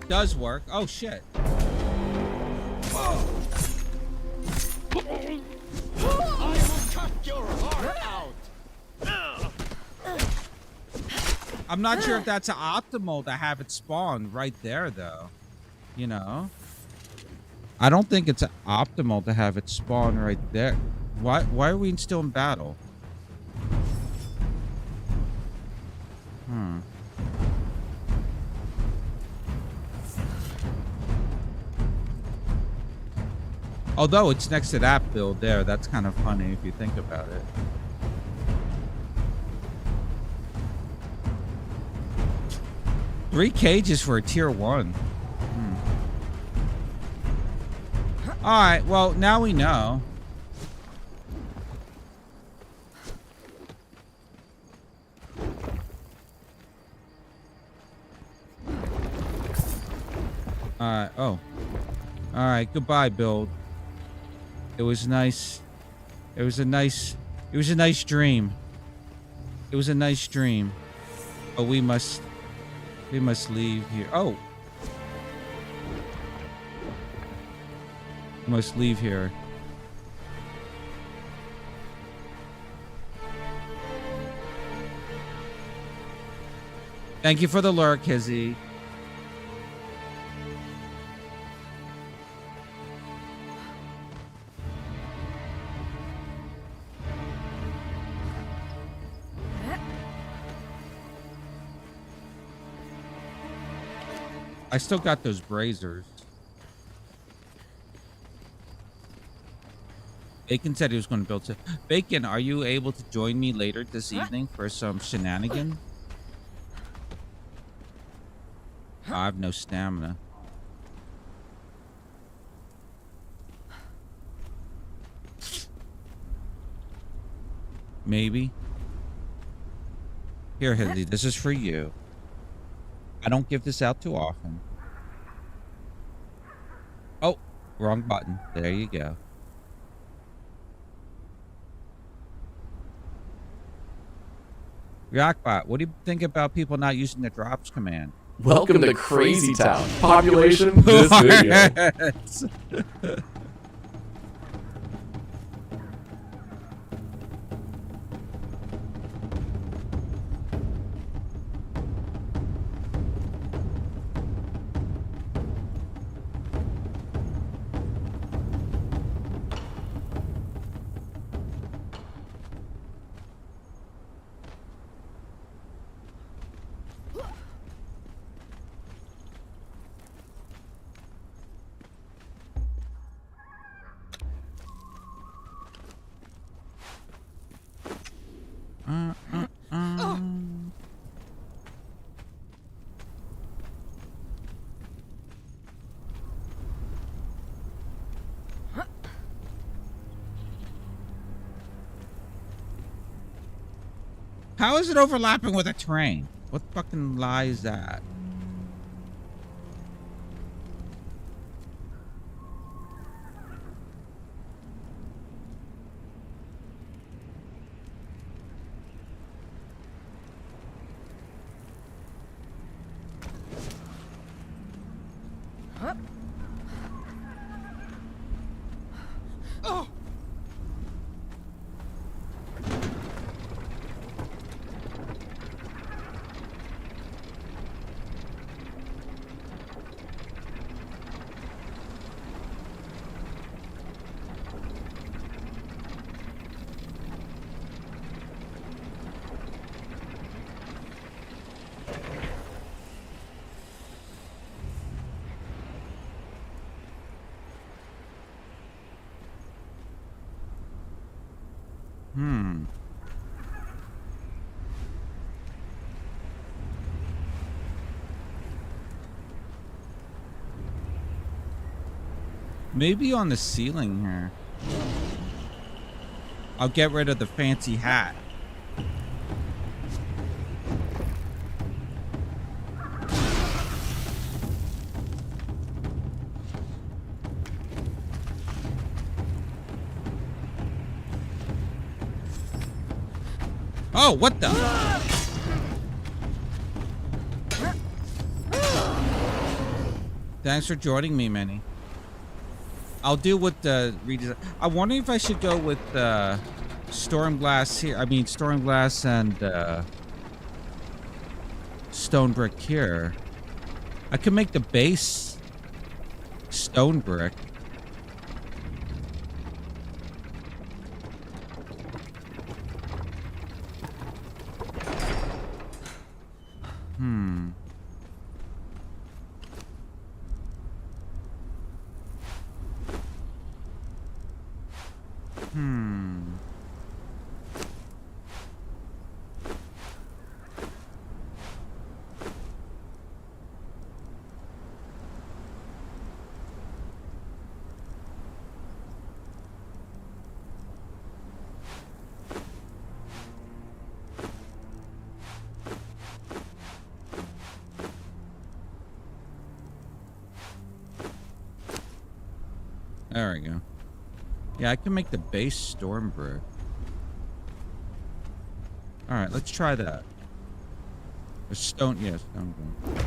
Does work. Oh shit. I will cut your heart out. I'm not sure if that's optimal to have it spawn right there though. You know? I don't think it's optimal to have it spawn right there. Why are we still in battle? Although it's next to that build there, that's kind of funny if you think about it. Three cages for a tier 1. Alright, well, now we know. Alright, oh. Alright, goodbye, build. It was nice. It was a nice dream. It was a nice dream. But we must leave here. Oh. We must leave here. Thank you for the lurk, Hizzy. I still got those braziers. Bacon said he was going to build. Bacon, are you able to join me later this evening for some shenanigans? I have no stamina. Maybe. Here, Hizzy, this is for you. I don't give this out too often. Oh, wrong button. There you go. Rockbot, what do you think about people not using the drops command? Welcome to Crazy Town. Population, this video. How is it overlapping with a train? What fucking lie is that? Maybe on the ceiling here. I'll get rid of the fancy hat. Oh, what the? Thanks for joining me, Manny. I'll deal with the redesign. I wonder if I should go with Stormglass here. I mean, Stormglass and stone brick here. I could make the base stone brick. There we go. Yeah, I can make the base storm brick. All right, let's try that. A stone, yeah, stone brick.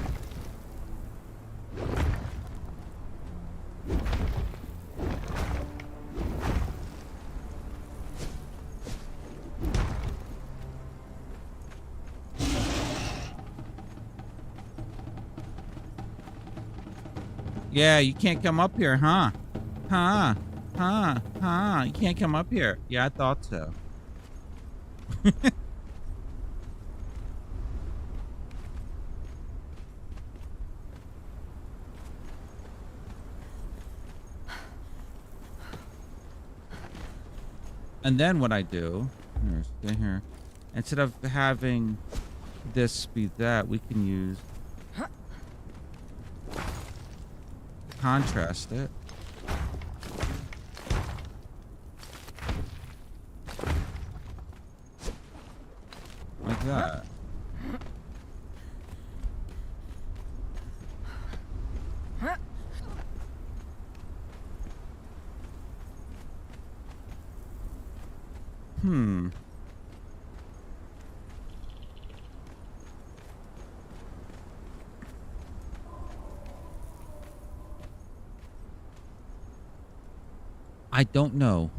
Yeah, you can't come up here, huh? You can't come up here. Yeah, I thought so. And then what I do, here, stay here. Instead of having this be that, we can use contrast it. Like that. I don't know.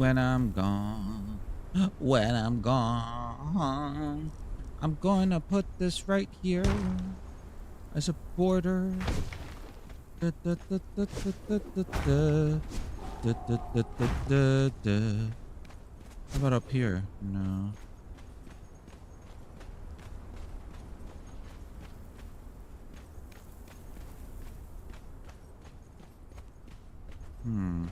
when I'm gone, when I'm gone, I'm gonna put this right here as a border. Da, da, da, da, da, da, da, da. Da, da, da, da, da, da. How about up here? No. Hmm.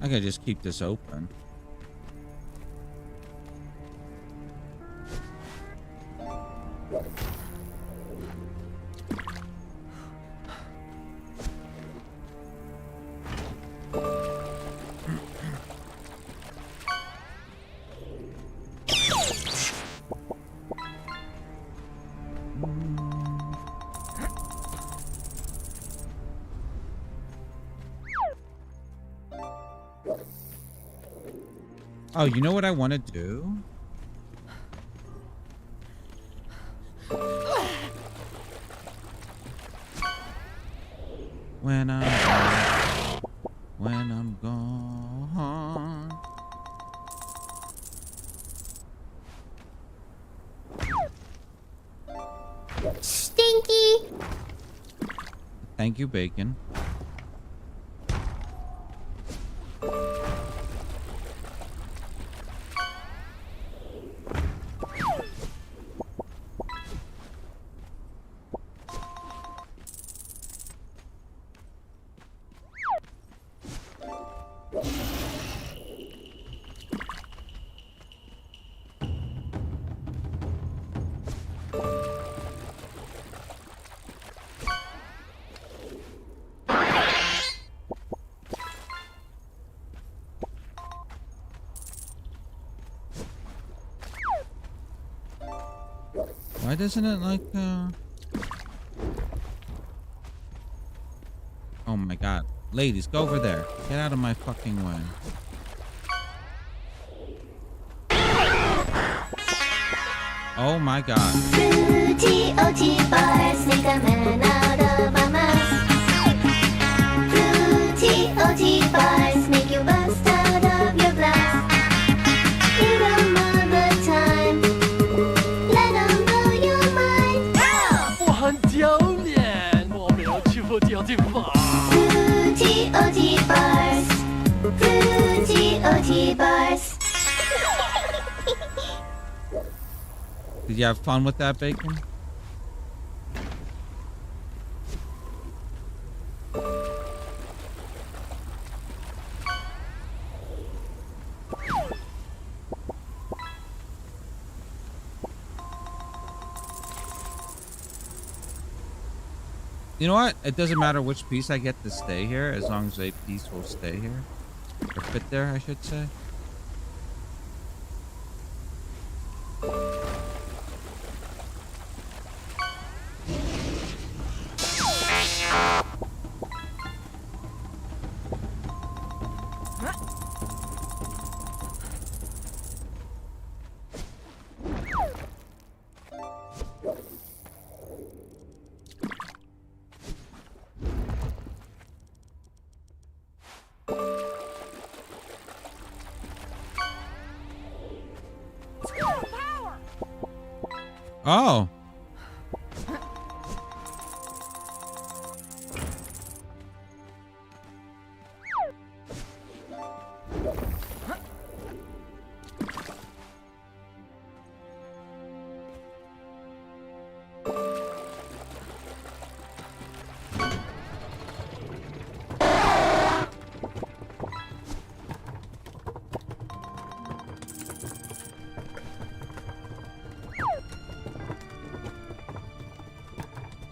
I could just keep this open. Oh, you know what I want to do? When I'm gone. Stinky! Thank you, Bacon. Why doesn't it like, Oh my god. Ladies, go over there. Get out of my fucking way. Oh my god. Fruity OT bars make a man out of a mouse. Fruity OT bars make you bust out of your blouse. Eat 'em all the time. Let 'em blow your mind. 我很丢脸，我没有去过这地方。Fruity OT bars. Fruity OT bars. Did you have fun with that, Bacon? You know what? It doesn't matter which piece I get to stay here, as long as a piece will stay here. Or fit there, I should say. Oh.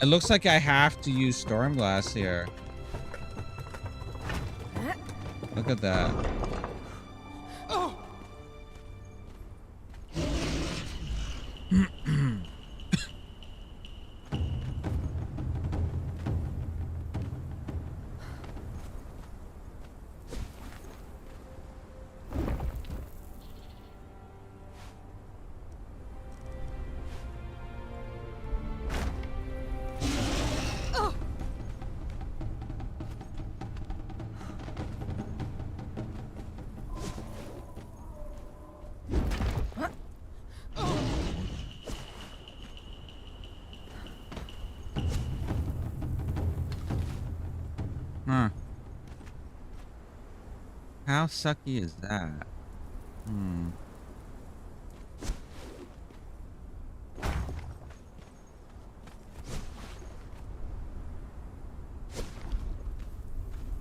It looks like I have to use storm glass here. Look at that. How sucky is that? Hmm.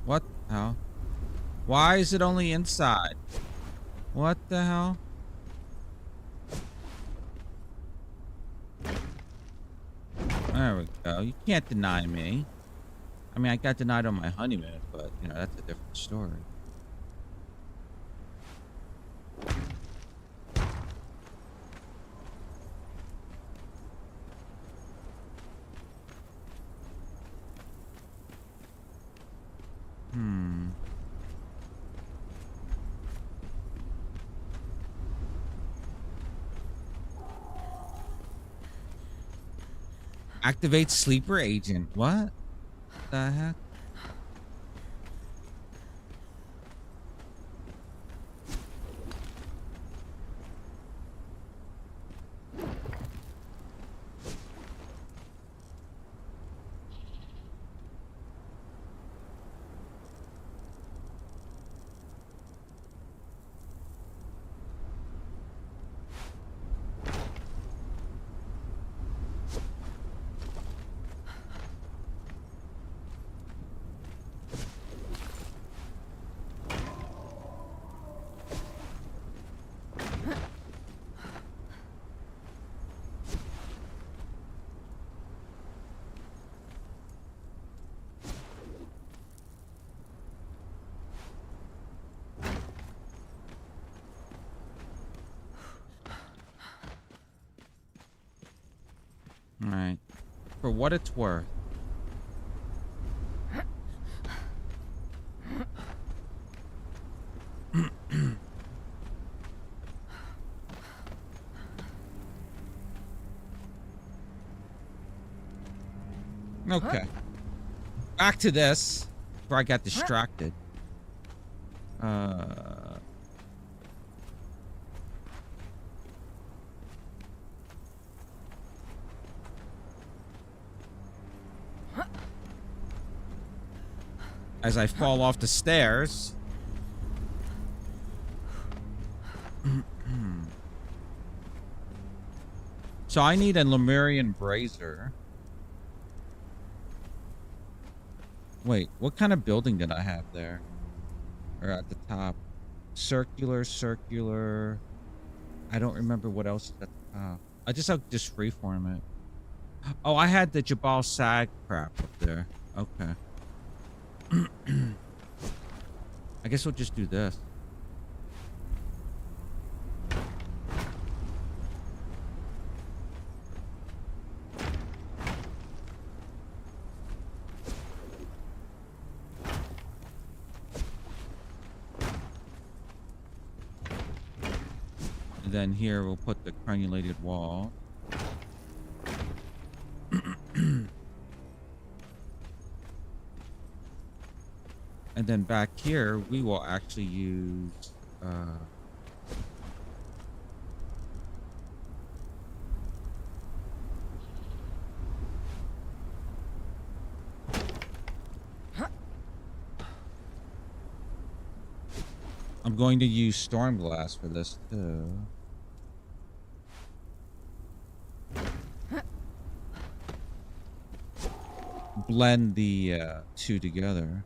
What the hell? Why is it only inside? What the hell? There we go. You can't deny me. I mean, I got denied on my honeymoon, but, you know, that's a different story. Hmm. Activate sleeper agent. What the heck? All right. For what it's worth. Okay. Back to this. Before I got distracted. As I fall off the stairs. So I need a Lemurian brazier. Wait, what kind of building did I have there? Or at the top? Circular, circular. I don't remember what else is at the top. I just have just freeform it. Oh, I had the Jabal Sag crap up there. Okay. I guess we'll just do this. And then here we'll put the crenulated wall. And then back here, we will actually use, I'm going to use storm glass for this too. Blend the two together.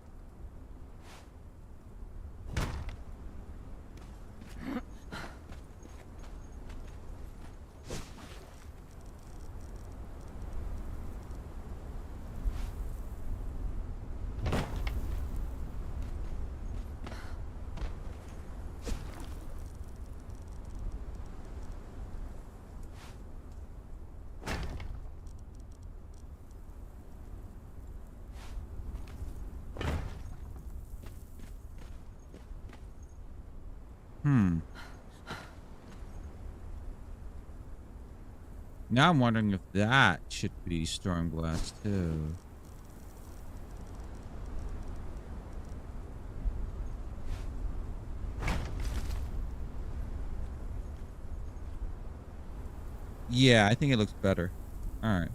Now I'm wondering if that should be storm glass too. Yeah, I think it looks better. All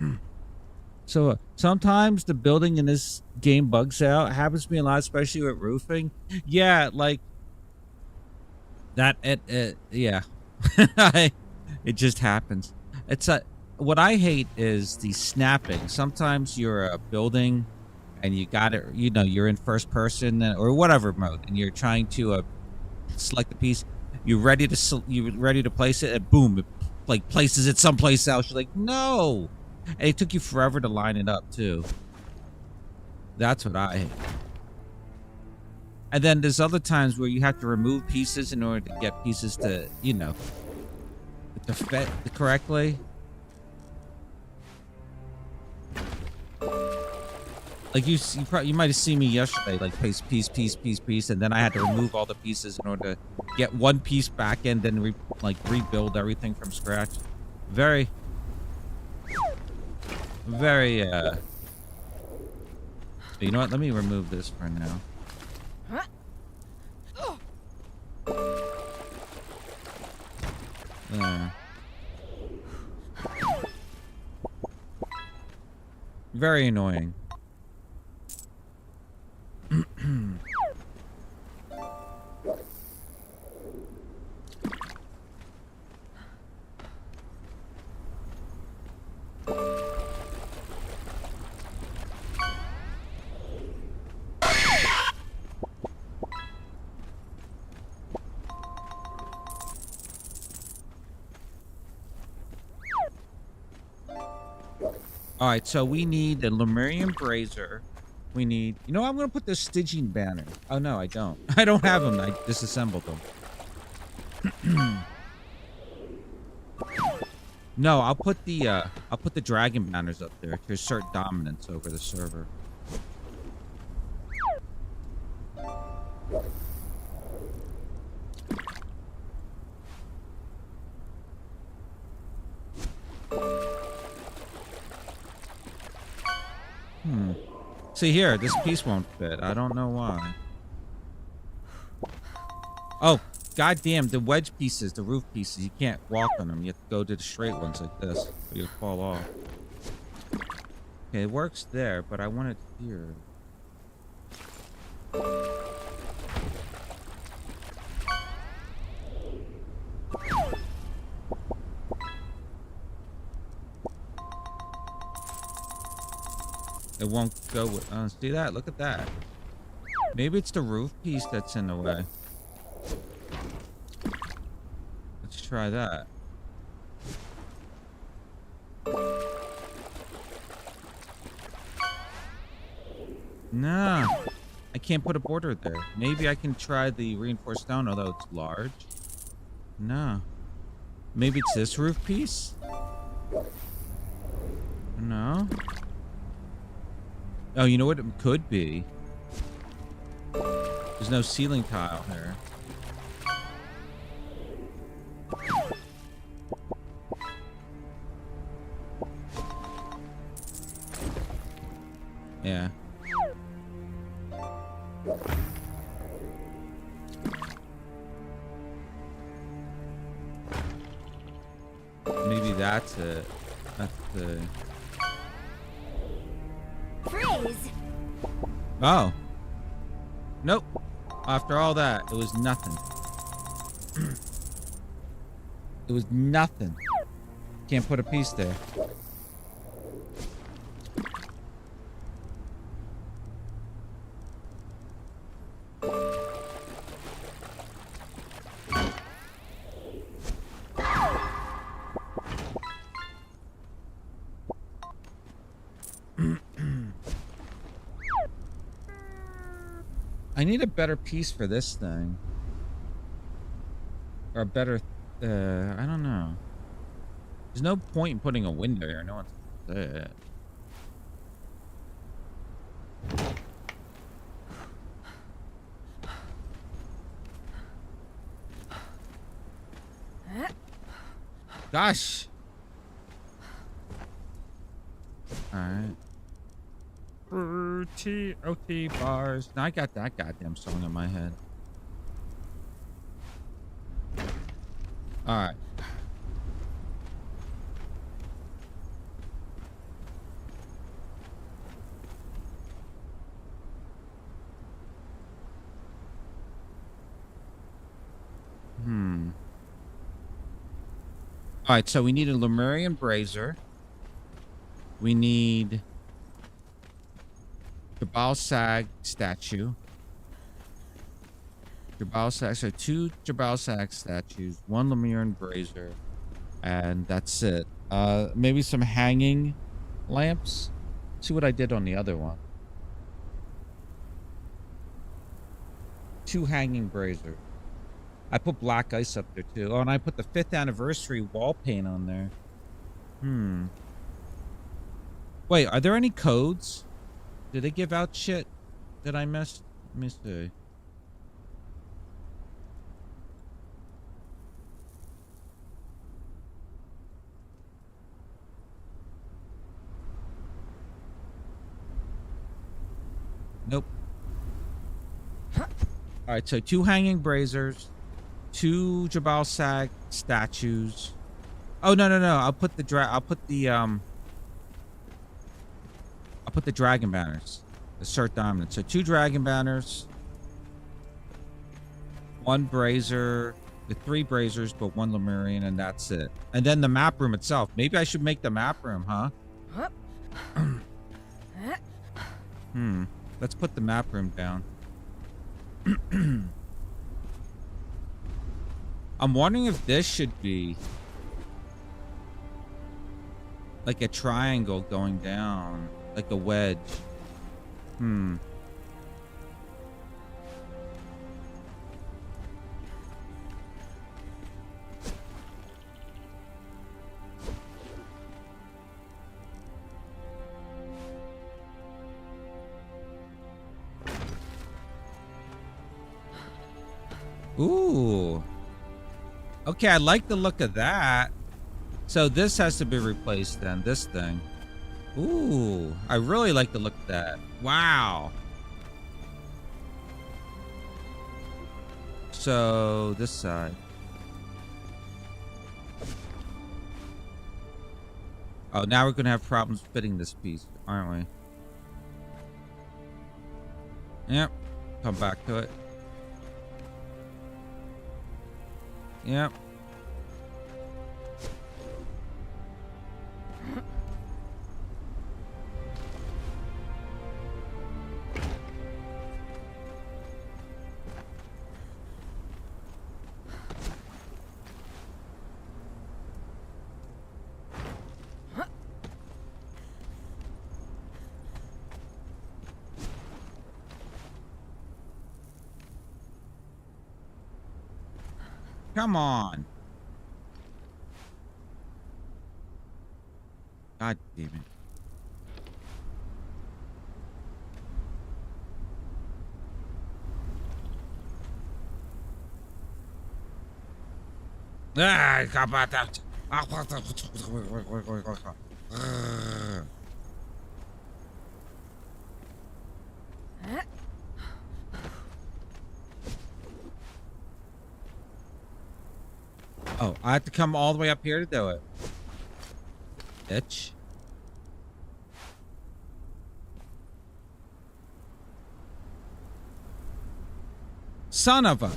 right. So Sometimes the building in this game bugs out. It happens to me a lot, especially with roofing. Yeah, like that. Yeah, it just happens. It's a. What I hate is the snapping. Sometimes you're building, and you got it. You know, you're in first person or whatever mode, and you're trying to select the piece. You're ready to place it, and boom, it like places it someplace else. You're like, no. And it took you forever to line it up, too. That's what I hate. And then there's other times where you have to remove pieces in order to get pieces to, you know, to fit correctly. Like you might have seen me yesterday, like place piece, and then I had to remove all the pieces in order to get one piece back and then rebuild everything from scratch. Very, you know what? Let me remove this for now. There. Very annoying. All right, so we need the Lemurian Brazier. We need... You know, I'm going to put the Stygian banner. Oh, no, I don't. I don't have them. I disassembled them. No, I'll put the dragon banners up there to assert dominance over the server. See here, this piece won't fit. I don't know why. Oh, goddamn, the wedge pieces, the roof pieces, you can't walk on them. You have to go to the straight ones like this, or you'll fall off. Okay, it works there, but I want it here. It won't go with... see that? Look at that. Maybe it's the roof piece that's in the way. Let's try that. Nah. I can't put a border there. Maybe I can try the reinforced stone, although it's large. No. Maybe it's this roof piece? No. Oh, you know what it could be? There's no ceiling tile here. Yeah. Maybe that's it. That's the... Freeze! Oh. Nope. After all that, it was nothing. It was nothing. Can't put a piece there. I need a better piece for this thing. Or a better, I don't know. There's no point in putting a window here. No one's there. Gosh. All right. OT bars. Now I got that goddamn song in my head. All right. All right, so we need a Lemurian brazier. We need Jabal Sag statue. Jabal Sag, so 2 Jabal Sag statues, 1 Lemurian brazier, and that's it. Maybe some hanging lamps. See what I did on the other one. 2 hanging braziers. I put black ice up there too. Oh, and I put the 5th anniversary wall paint on there. Wait, are there any codes? Did they give out shit that I missed? Let me see. Nope. All right, so 2 hanging braziers, 2 Jabal Sag statues. Oh no. I'll put the dragon banners. Assert dominance. So 2 dragon banners, 1 brazier, the 3 braziers, but 1 Lemurian, and that's it. And then the map room itself. Maybe I should make the map room, huh? Let's put the map room down. I'm wondering if this should be like a triangle going down, like a wedge. Ooh. Okay, I like the look of that. So this has to be replaced then, this thing. Ooh, I really like the look of that. Wow. So this side. Oh, now we're gonna have problems fitting this piece, aren't we? Yep. Come back to it. Yep. Come on. God damn it. Ah, how about that? Oh, I have to come all the way up here to do it. Bitch. Son of a...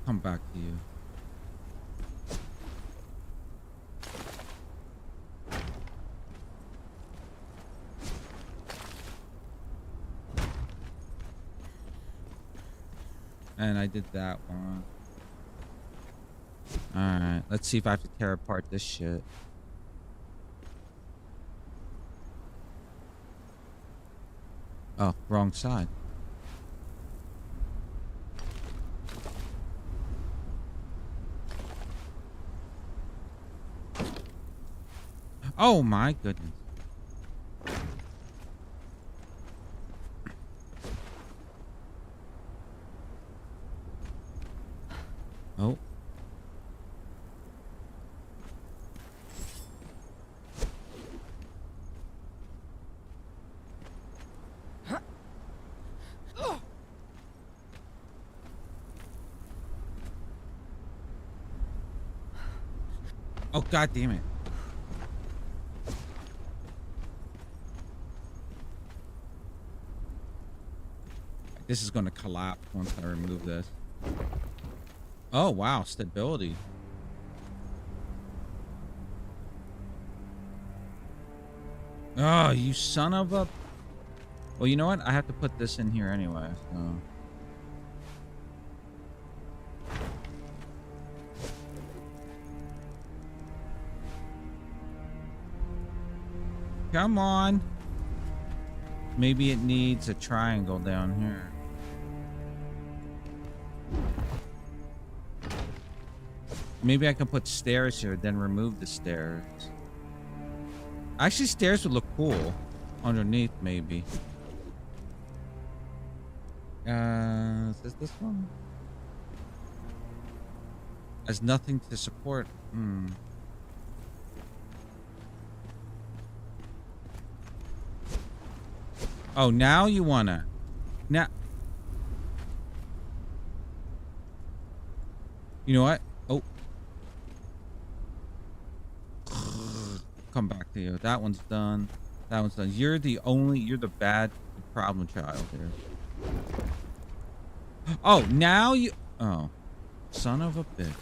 Come back to you. And I did that one. Alright, let's see if I have to tear apart this shit. Oh, wrong side. Oh my goodness. Oh. Oh, God damn it. This is going to collapse once I remove this. Oh, wow. Stability. Oh, you son of a... Well, you know what? I have to put this in here anyway, so... Come on. Maybe it needs a triangle down here. Maybe I can put stairs here, then remove the stairs. Actually, stairs would look cool underneath, maybe. Is this one? Has nothing to support. Oh, now you wanna. Now. You know what? Oh. Come back to you. That one's done. That one's done. You're the bad problem child here. Oh, now you... Oh. Son of a bitch.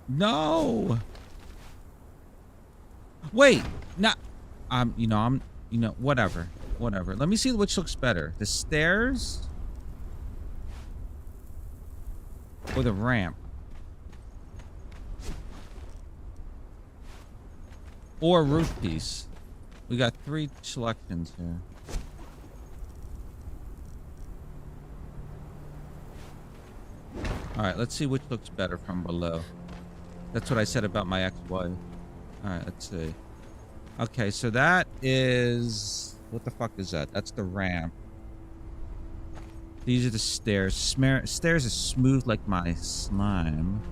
No! Wait! No! Whatever. Whatever. Let me see which looks better. The stairs? Or the ramp? Or a roof piece? We got 3 selections here. Alright, let's see which looks better from below. That's what I said about my ex-wife. Alright, let's see. Okay, so that is... What the fuck is that? That's the ramp. These are the stairs. Stairs is smooth like my slime.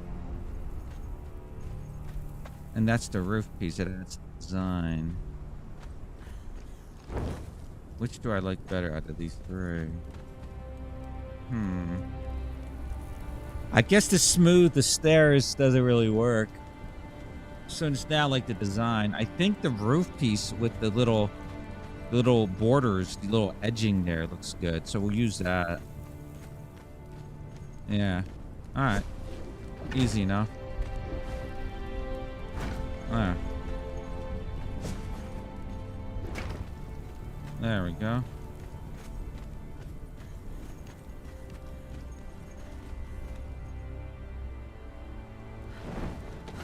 And that's the roof piece that it's design. Which do I like better out of these 3? I guess the stairs doesn't really work. So it's now like the design. I think the roof piece with the little borders, the little edging there looks good. So we'll use that. Yeah. Alright. Easy enough. There. There we go.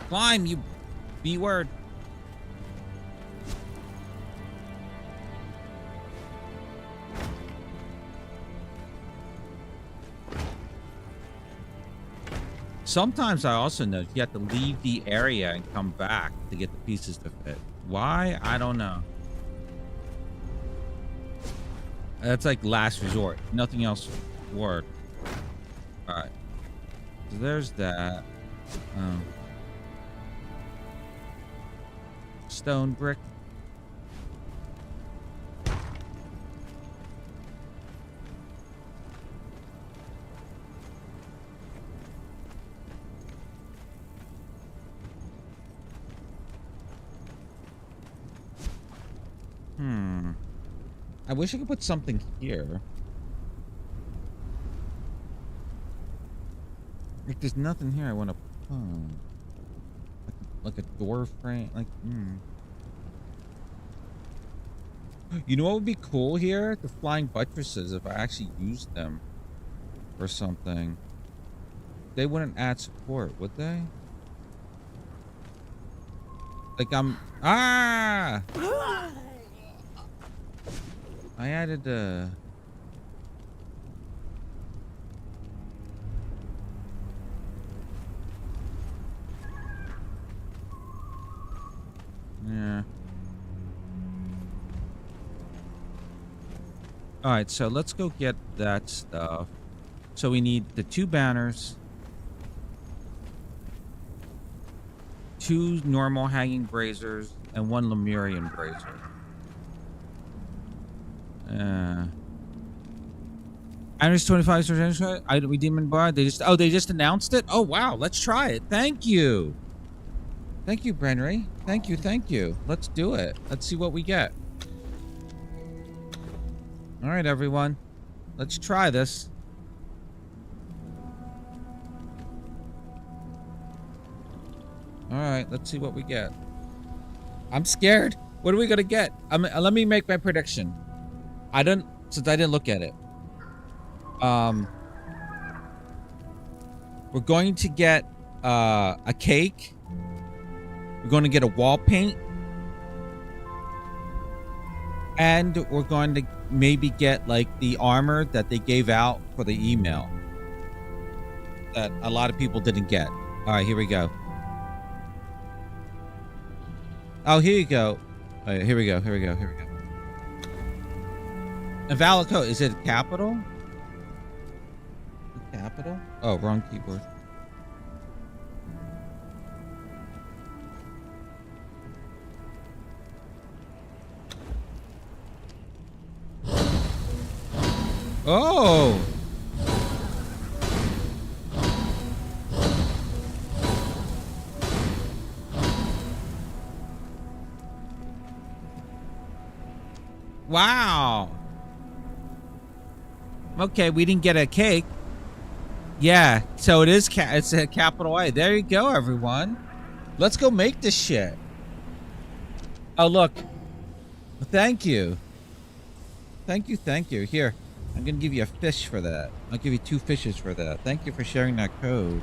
Climb, you B-word. Sometimes I also know you have to leave the area and come back to get the pieces to fit. Why? I don't know. That's like last resort. Nothing else worked. Alright. So there's that. Stone brick. I wish I could put something here. Like, there's nothing here I want to put. Like a door frame. Like, You know what would be cool here? The flying buttresses, if I actually used them or something. They wouldn't add support, would they? Like, I added yeah. Alright, so let's go get that stuff. So we need the 2 banners, 2 normal hanging braziers, and 1 Lemurian brazier. Iris 25%. Item demon bar. They just announced it. Oh wow, let's try it. Thank you. Thank you, Brenry. Thank you, thank you. Let's do it. Let's see what we get. All right, everyone. Let's try this. All right, let's see what we get. I'm scared. What are we gonna get? Let me make my prediction. Since I didn't look at it. We're going to get a cake. We're going to get a wall paint. And we're going to maybe get like the armor that they gave out for the email. That a lot of people didn't get. All right, here we go. Oh, here you go. All right, here we go. Invalico, is it capital? Capital? Oh, wrong keyboard. Oh! Wow. Okay, we didn't get a cake. Yeah, so it is it's a capital A. There you go, everyone. Let's go make this shit. Oh, look. Thank you. Thank you. Here, I'm going to give you a fish for that. I'll give you 2 fishes for that. Thank you for sharing that code.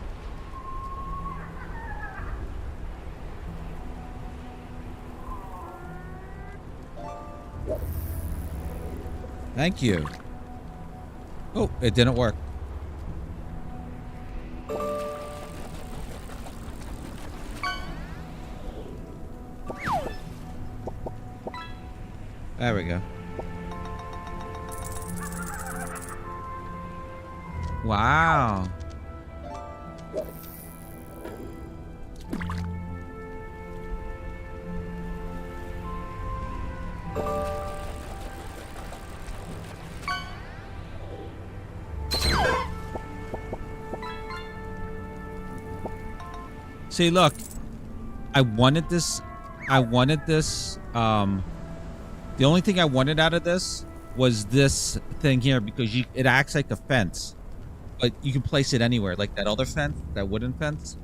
Thank you. Oh, it didn't work. There we go. Wow. See, look. I wanted this. The only thing I wanted out of this was this thing here because it acts like a fence. But you can place it anywhere, like that other fence, that wooden fence.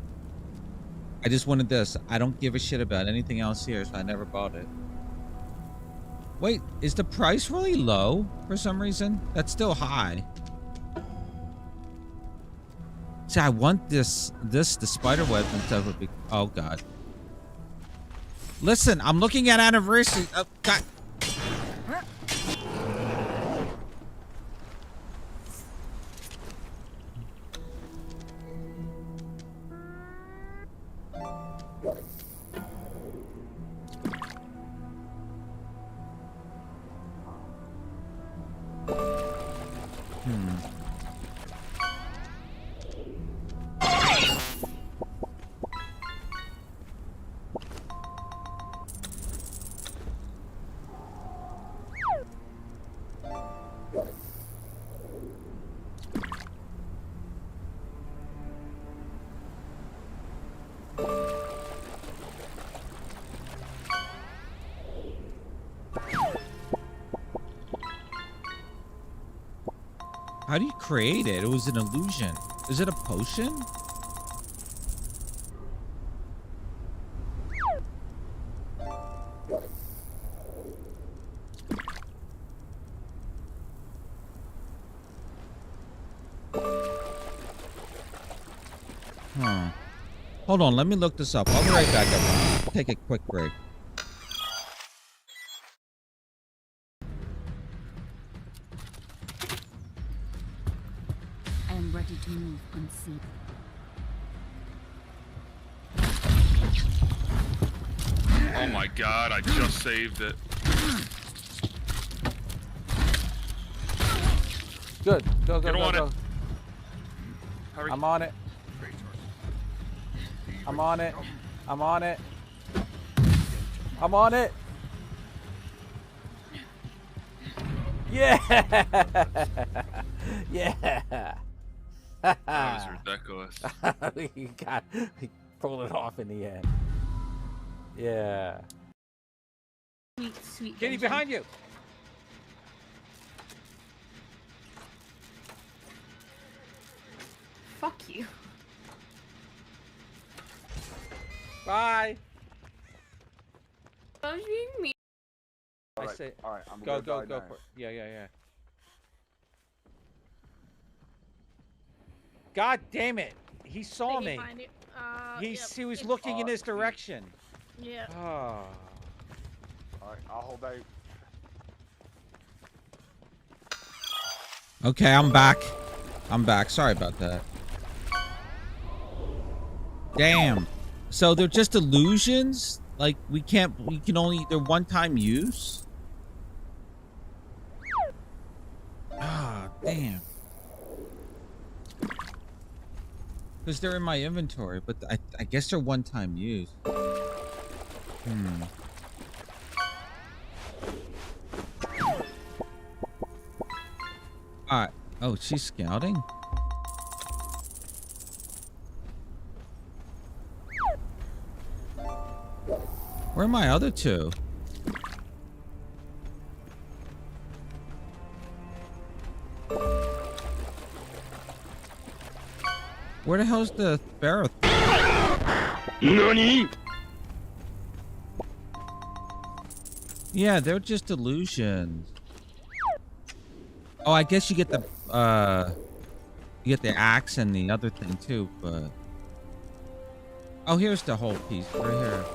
I just wanted this. I don't give a shit about anything else here, so I never bought it. Wait, is the price really low for some reason? That's still high. See, I want the spider web and stuff would be. Oh God. Listen, I'm looking at anniversary. Oh, God. How do you create it? It was an illusion. Is it a potion? Huh. Hold on, let me look this up. I'll be right back, everyone. Take a quick break. I am ready to move unseen. Oh my God, I just saved it. Good. Go. Get on it. Hurry. I'm on it. I'm on it. Yeah! Yeah! That was ridiculous. We pulled it off in the end. Yeah. Sweet, sweet. Kitty, Benjamin. behind you. Fuck you. Bye. I was being mean. I Alright, say, alright, I'm go gonna die for now. it. Yeah. God damn it! He saw Did he me. find it? He was Yep. looking in his direction. Yeah. Oh. Alright, I'll hold out. Okay, I'm back. Sorry about that. Damn. So they're just illusions? Like we can only, they're one-time use? Ah, damn. Because they're in my inventory, but I guess they're one-time use. Alright. Oh, she's scouting? Where are my other two? Where the hell's the Pharaoh? NANI?! Yeah, they're just illusions. Oh, I guess you get the axe and the other thing too, but oh, here's the whole piece right here.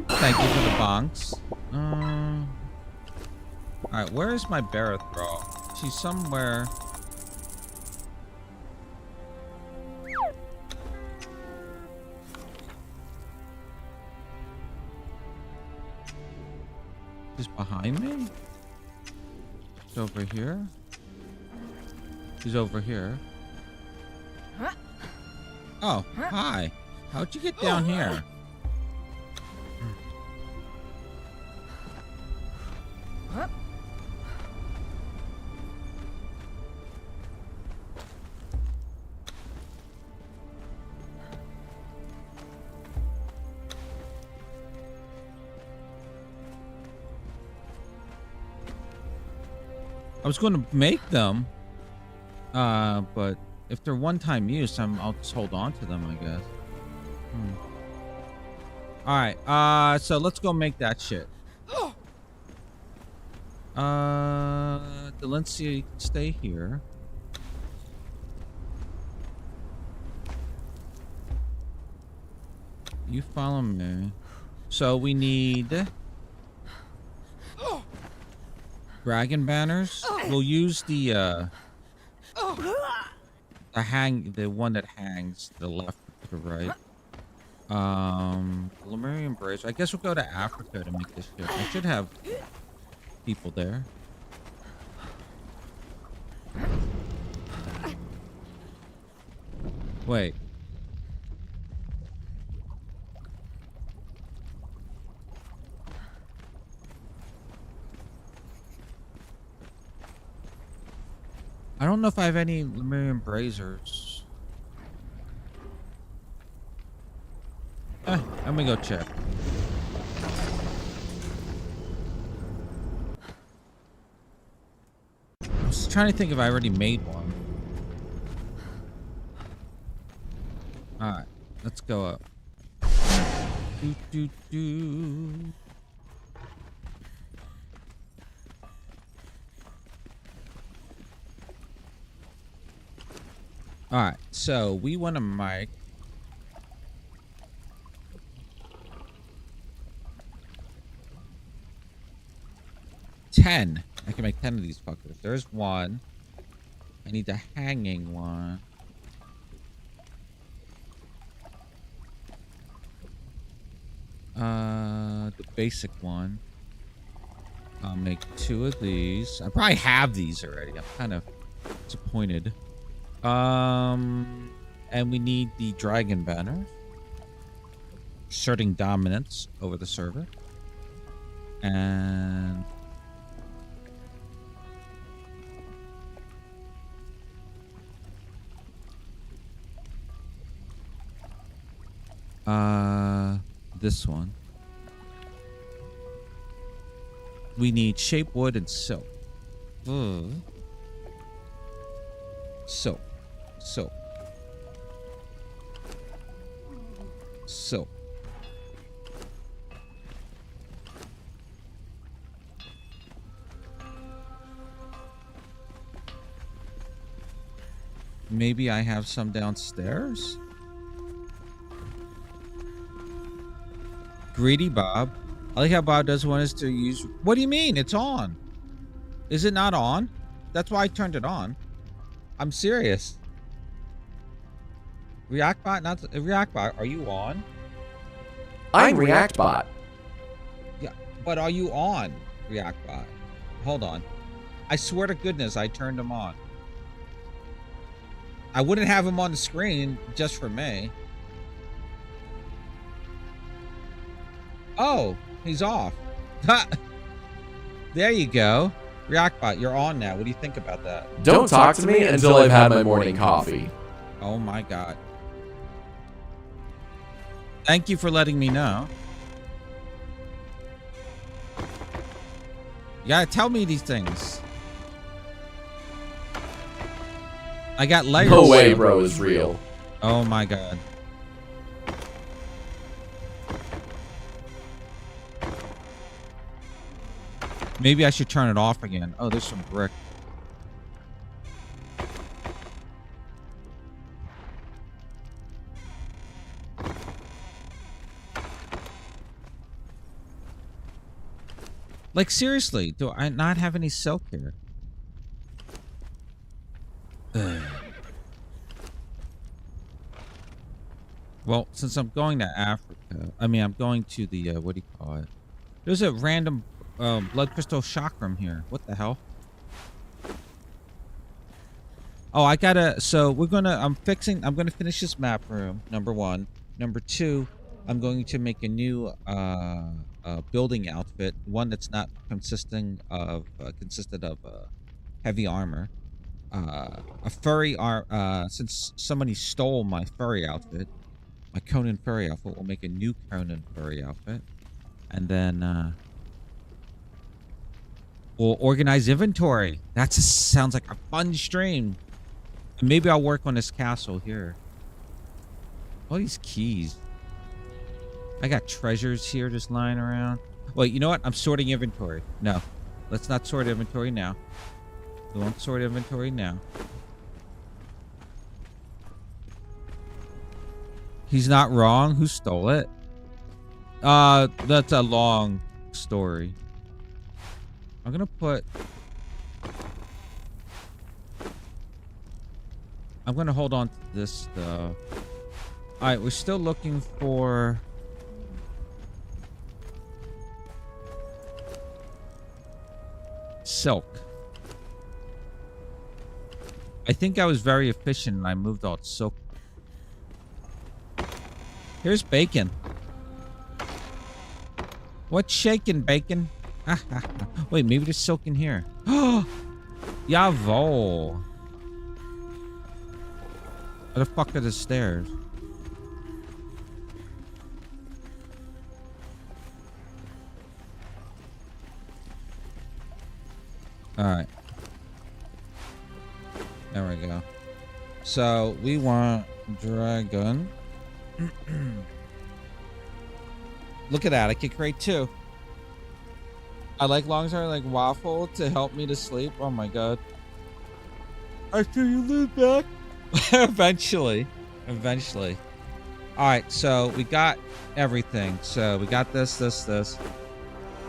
Thank you for the bonks. Alright, where is my Barathral? She's somewhere. She's behind me? She's over here? She's over here. Oh, hi. How'd you get down here? I was going to make them, but if they're one-time use, I'll just hold on to them, I guess. All right, so let's go make that shit. Delencia, stay here. You follow me. So we need dragon banners. We'll use the one that hangs to the left to the right. Lemurian Brazier. I guess we'll go to Africa to make this shit. I should have people there. Wait. I don't know if I have any Lemurian Braziers. Let me go check. I was trying to think if I already made one. Alright, let's go up. Alright, so we want to make 10. I can make 10 of these fuckers. There's one. I need the hanging one. The basic one. I'll make 2 of these. I probably have these already. I'm kind of disappointed. And we need the dragon banner. Asserting dominance over the server. And This one. We need shape wood and silk. Silk. Silk. Silk. Maybe I have some downstairs? Greedy Bob. I like how Bob does want us to use... What do you mean? It's on. Is it not on? That's why I turned it on. I'm serious. ReactBot, not... ReactBot, are you on? I'm ReactBot. Yeah, but are you on, ReactBot? Hold on. I swear to goodness I turned him on. I wouldn't have him on the screen just for me. Oh, he's off. There you go. ReactBot, you're on now. What do you think about that? Don't talk to me until I've had my morning coffee. Oh my god. Thank you for letting me know. You gotta tell me these things. I got layers. No way, bro, is real. Oh my god. Maybe I should turn it off again. Oh, there's some brick. Like, seriously, do I not have any silk here? Well, since I'm going to Africa, I mean, I'm going to the, what do you call it? There's a random blood crystal chakram here. What the hell? Oh, I gotta, so we're gonna, I'm gonna finish this map room, number 1. Number 2, I'm going to make a new building outfit, one that's not consisted of heavy armor. A furry since somebody stole my furry outfit, my Conan furry outfit, we'll make a new Conan furry outfit. And then we'll organize inventory. That sounds like a fun stream. And maybe I'll work on this castle here. All these keys. I got treasures here just lying around. Wait, you know what? I'm sorting inventory. No, let's not sort inventory now. We won't sort inventory now. He's not wrong. Who stole it? That's a long story. I'm gonna hold on to this stuff. Alright, we're still looking for silk. I think I was very efficient and I moved all silk. Here's bacon. What's shaking, bacon? Wait, maybe there's silk in here. Jawohl. Where the fuck are the stairs? Alright. There we go. So, we want dragon. Look at that. I could create 2. I like long term, like waffle to help me to sleep. Oh my god. After you live back. Eventually. Eventually. Alright, so we got everything. So we got this.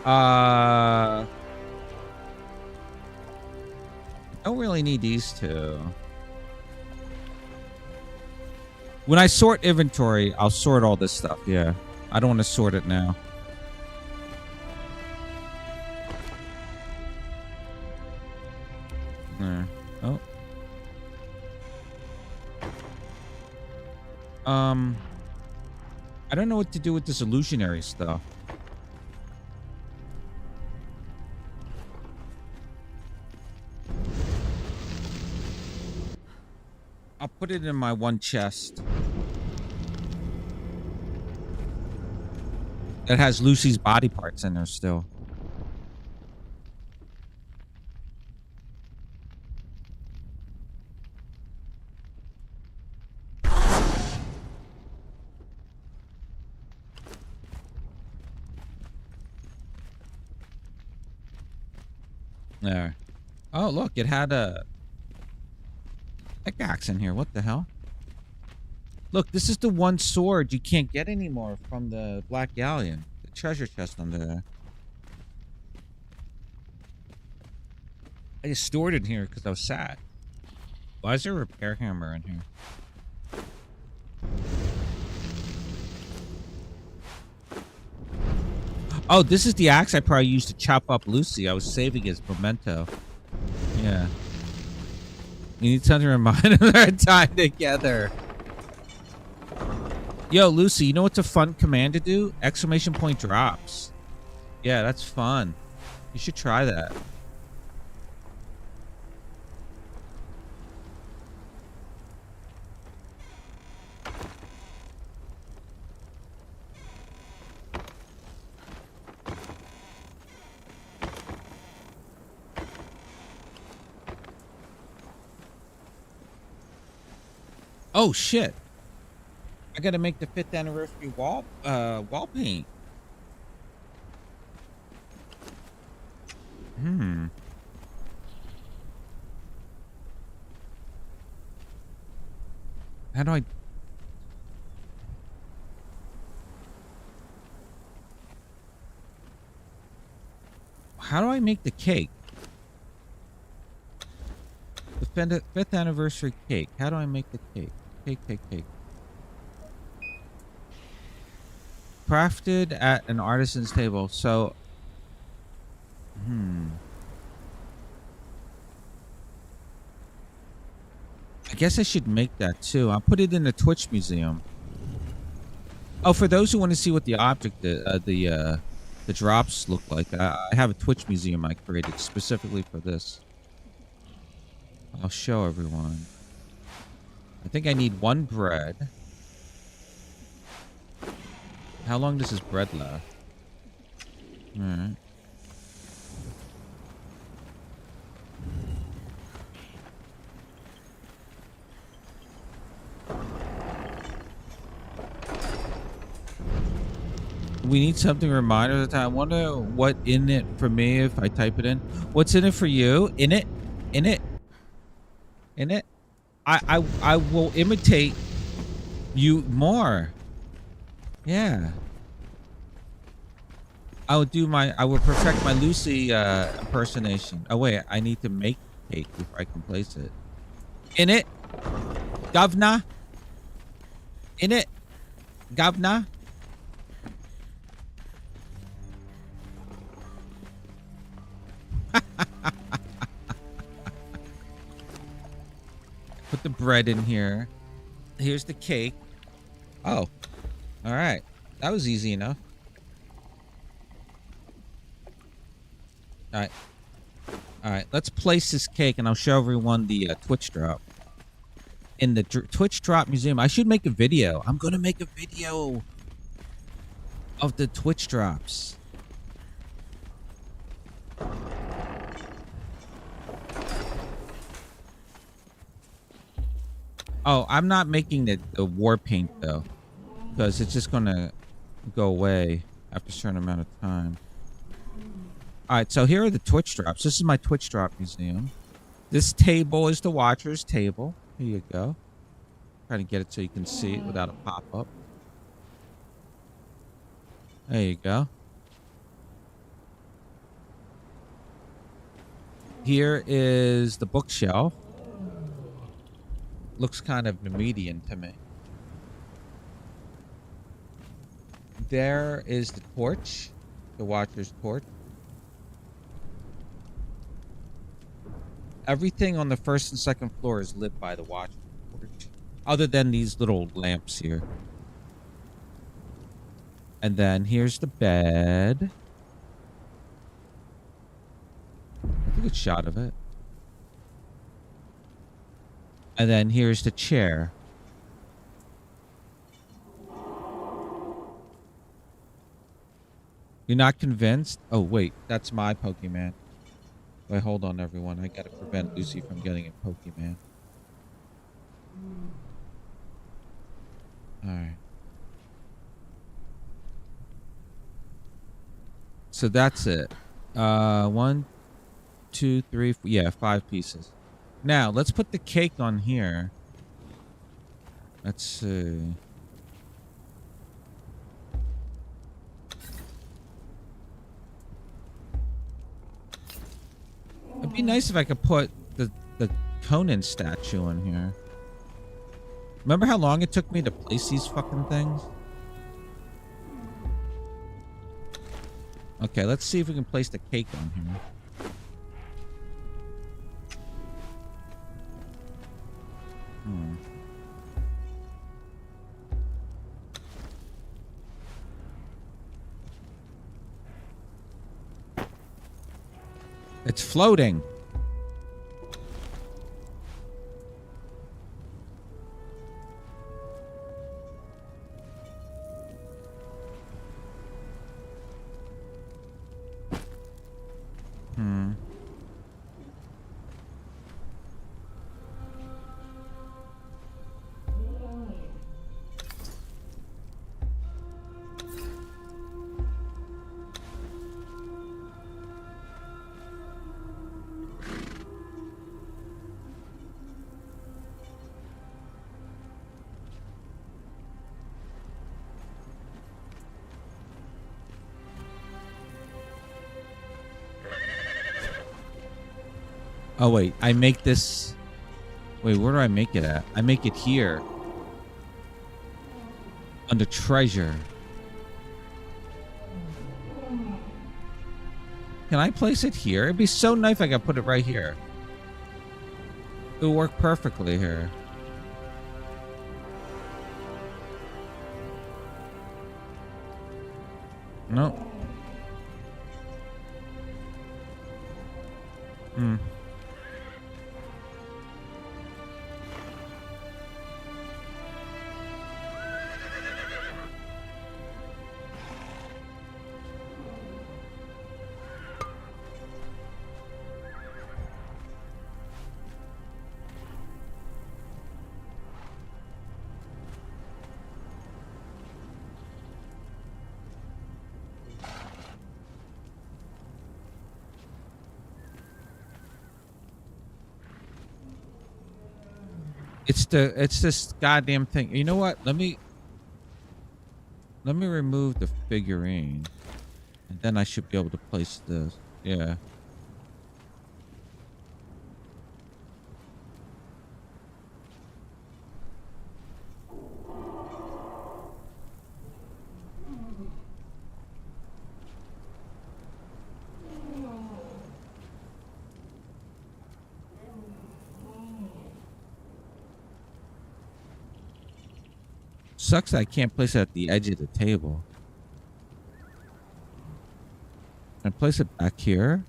I don't really need these 2. When I sort inventory, I'll sort all this stuff. Yeah. I don't want to sort it now. There. Oh. I don't know what to do with this illusionary stuff. I'll put it in my one chest. That has Lucy's body parts in there still. There. Oh, look, it had a pickaxe in here. What the hell? Look, this is the one sword you can't get anymore from the Black Galleon. The treasure chest under there. I just stored it in here because I was sad. Why is there a repair hammer in here? Oh, this is the axe I probably used to chop up Lucy. I was saving his memento. Yeah. You need something to remind us of our time together. Yo, Lucy, you know what's a fun command to do? Exclamation point drops. Yeah, that's fun. You should try that. Oh shit! I gotta make the 5th anniversary wall paint. How do I? How do I make the cake? The 5th anniversary cake. How do I make the cake? Cake. Crafted at an artisan's table. So, I guess I should make that too. I'll put it in the Twitch museum. Oh, for those who want to see what the object, the drops look like, I have a Twitch museum I created specifically for this. I'll show everyone. I think I need 1 bread. How long does this bread last? Alright. We need something to remind us of the time. I wonder what in it for me if I type it in. What's in it for you? In it? I will imitate you more. Yeah. I will perfect my Lucy impersonation. Oh wait, I need to make cake before I can place it. In it? Govna? In it? Govna? Put the bread in here. Here's the cake. Oh. All right. That was easy enough. All right. All right. Let's place this cake and I'll show everyone the Twitch drop. In the Twitch drop museum. I should make a video. I'm going to make a video of the Twitch drops. Oh, I'm not making the war paint though, because it's just gonna go away after a certain amount of time. All right, so here are the Twitch drops. This is my Twitch drop museum. This table is the watcher's table. Here you go. Trying to get it so you can see it without a pop-up. There you go. Here is the bookshelf. Looks kind of median to me. There is the torch, the watcher's torch. Everything on the 1st and 2nd floor is lit by the watcher's torch, other than these little lamps here. And then here's the bed. That's a good shot of it. And then here's the chair. You're not convinced? Oh, wait. That's my Pokemon. Wait, hold on, everyone. I gotta prevent Lucy from getting a Pokemon. Alright. So that's it. 1, 2, 3, yeah, 5 pieces. Now, let's put the cake on here. Let's see. It'd be nice if I could put the Conan statue on here. Remember how long it took me to place these fucking things? Okay, let's see if we can place the cake on here. It's floating. Oh, wait. I make this... Wait, where do I make it at? I make it here. Under treasure. Can I place it here? It'd be so nice if I could put it right here. It would work perfectly here. No. It's this goddamn thing. You know what? Let me remove the figurine, and then I should be able to place this. Yeah. Sucks that I can't place it at the edge of the table. Can I place it back here?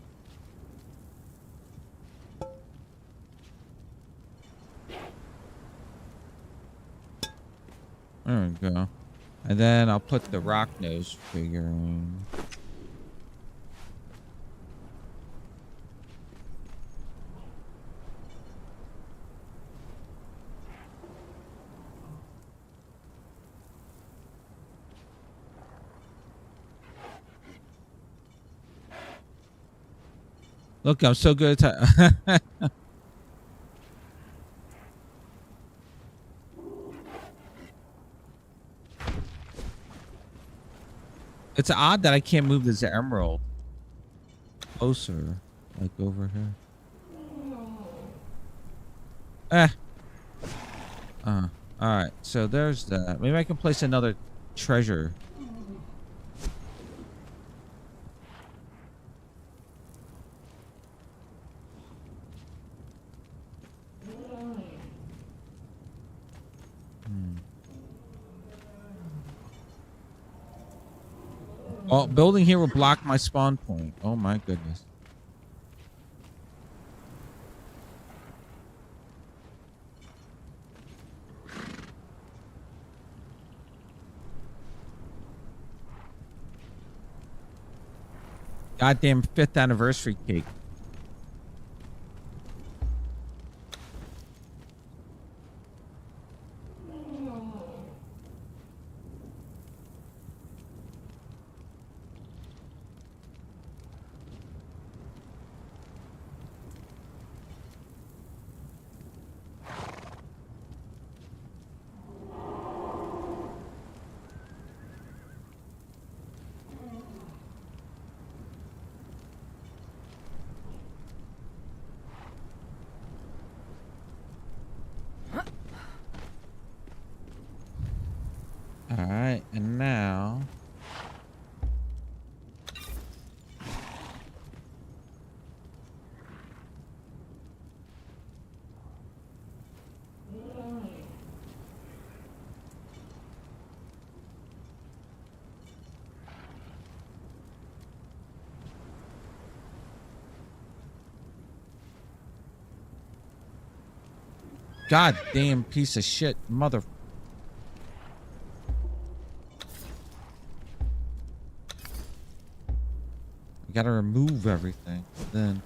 There we go. And then I'll put the rock nose figurine. Look, I'm so good at It's odd that I can't move this emerald closer, like over here. Alright, so there's that. Maybe I can place another treasure. Oh, building here will block my spawn point. Oh my goodness. Goddamn 5th anniversary cake. All right, and now goddamn piece of shit, mother. Gotta remove everything. Then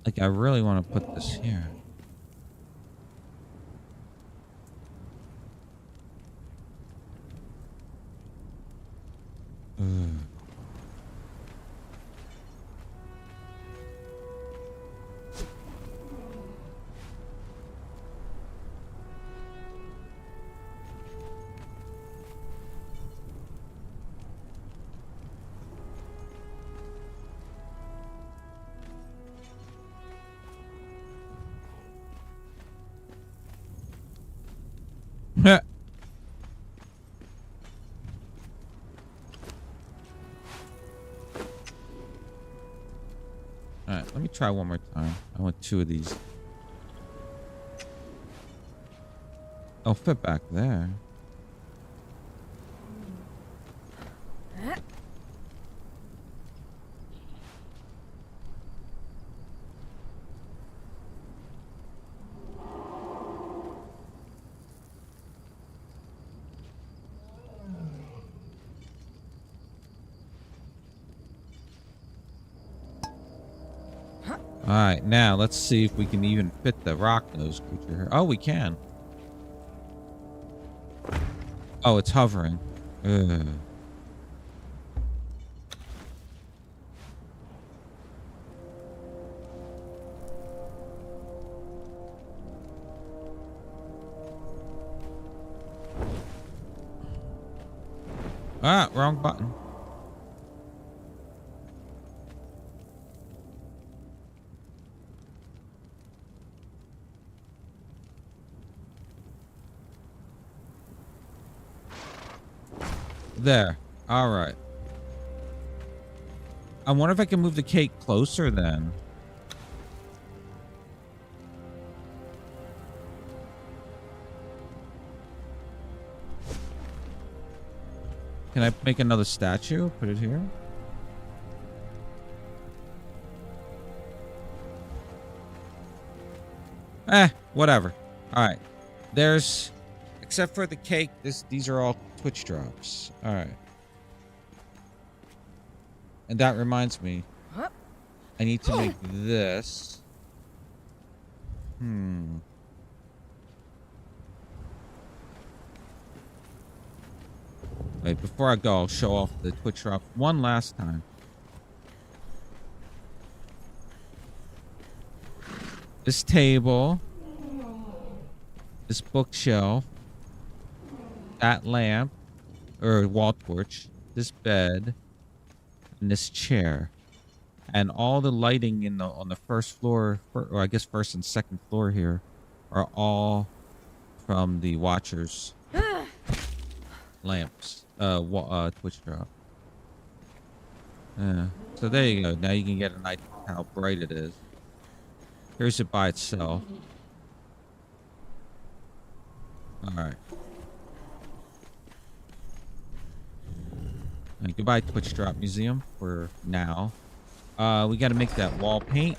like I really want to put this here. Ugh. All right, let me try one more time. I want 2 of these. I'll fit back there. All right, now let's see if we can even fit the rock nose creature here. Oh, we can. Oh, it's hovering. Ugh. Ah, wrong button. There. All right. I wonder if I can move the cake closer then. Can I make another statue? Put it here? Whatever. All right. There's, except for the cake, these are all Twitch drops. All right. And that reminds me. I need to make this. Wait, before I go, I'll show off the Twitch drop one last time. This table. This bookshelf. That lamp. Or wall torch. This bed. And this chair. And all the lighting in the on the first floor, or I guess first and second floor here, are all from the Watchers lamps. Twitch drop. Yeah. So there you go. Now you can get an idea how bright it is. Here's it by itself. All right. And goodbye, Twitch Drop Museum for now. We got to make that wall paint.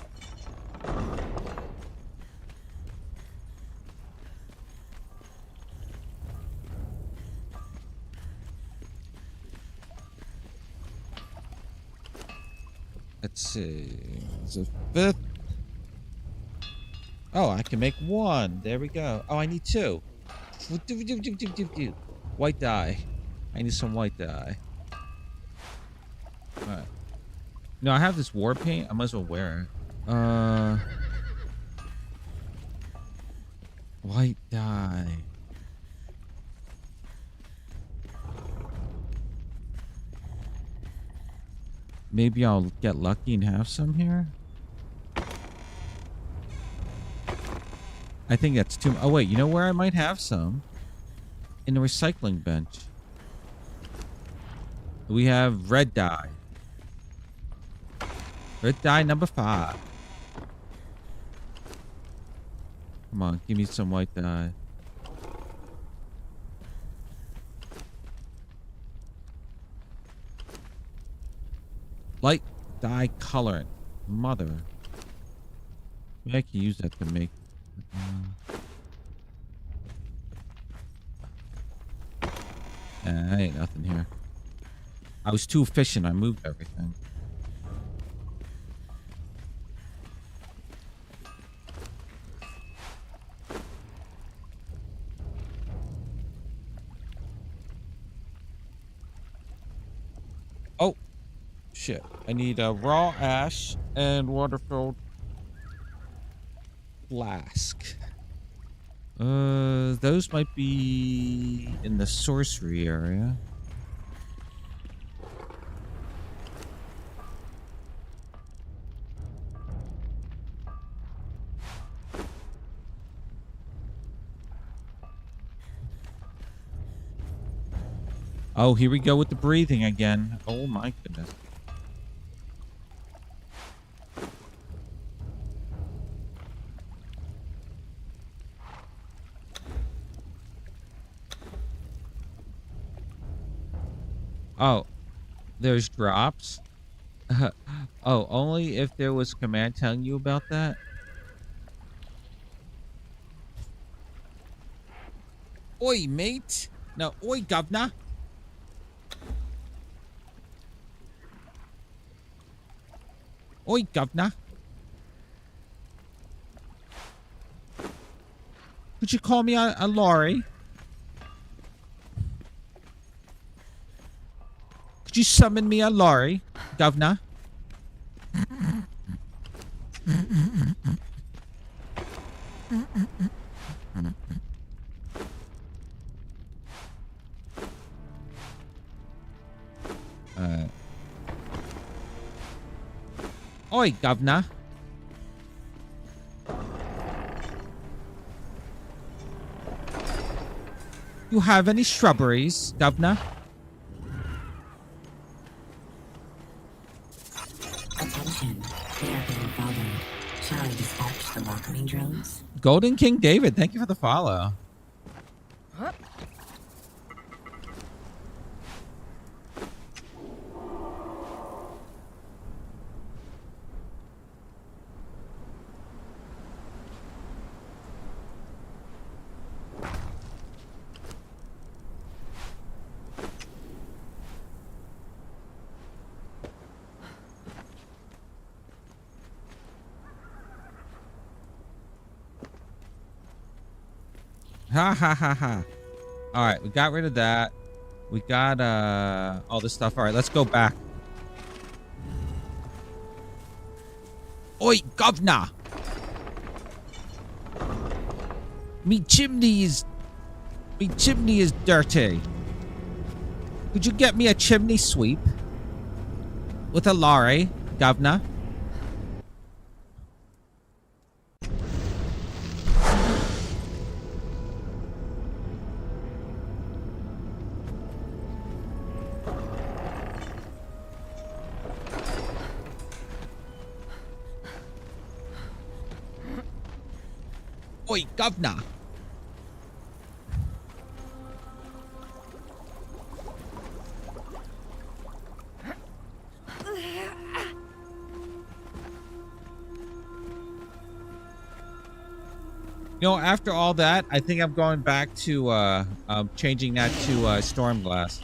Let's see. It's a 5th. Oh, I can make 1. There we go. Oh, I need 2. White dye. I need some white dye. All right. No, I have this war paint. I might as well wear it. White dye. Maybe I'll get lucky and have some here. I think that's too... Oh, wait. You know where I might have some? In the recycling bench. We have red dye. Red dye number 5. Come on, give me some white dye. Light dye colorant. Mother. Maybe I can use that to make... ain't nothing here. I was too efficient. I moved everything. Oh, shit. I need a raw ash and water-filled flask. Those might be in the sorcery area. Oh, here we go with the breathing again. Oh my goodness. Oh, there's drops. Oh, only if there was a command telling you about that? Oi, mate. No, oi, governor. Oi, governor. Could you call me a lorry? Could you summon me a lorry, governor? Oi, governor. You have any shrubberies, governor? Attention, they are being followed. Shall I dispatch the welcoming drones? Golden King David, thank you for the follow. Ha ha ha ha. All right, we got rid of that. We got all this stuff. All right, let's go back. Oi, governor. Me chimney is dirty. Could you get me a chimney sweep with a lorry, governor? Oi, governor. You know, after all that, I think I'm going back to changing that to storm glass.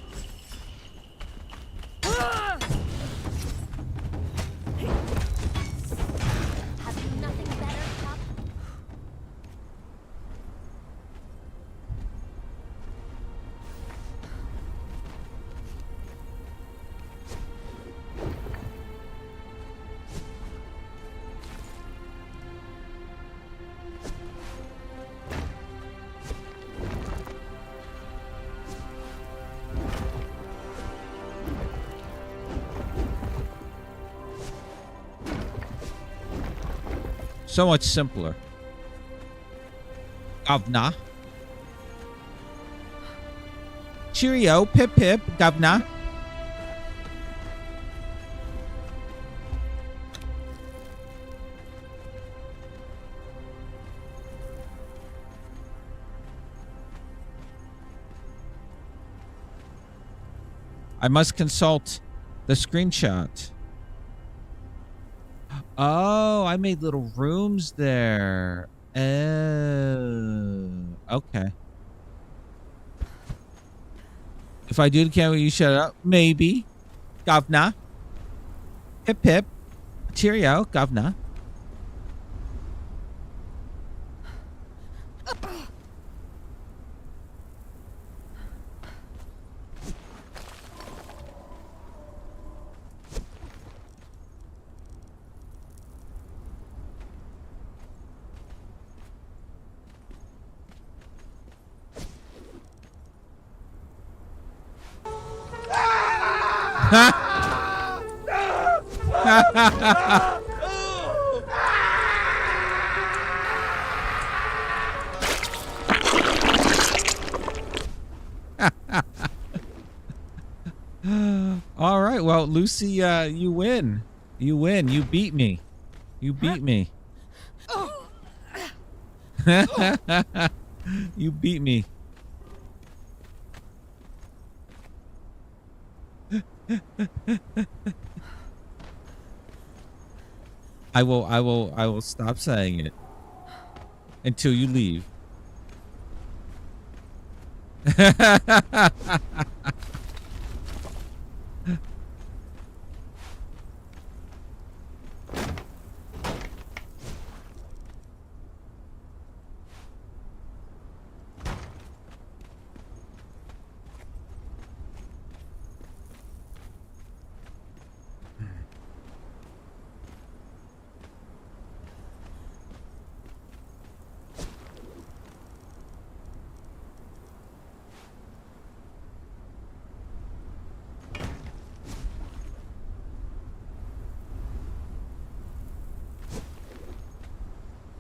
So much simpler. Governor. Cheerio, pip pip, governor. I must consult the screenshot. Oh, I made little rooms there. Oh, okay. If I do, can you shut up? Maybe. Governor. Hip hip. Cheerio, governor. All right, well, Lucy, you win. You win. You beat me. You beat me. You beat me. I will stop saying it until you leave.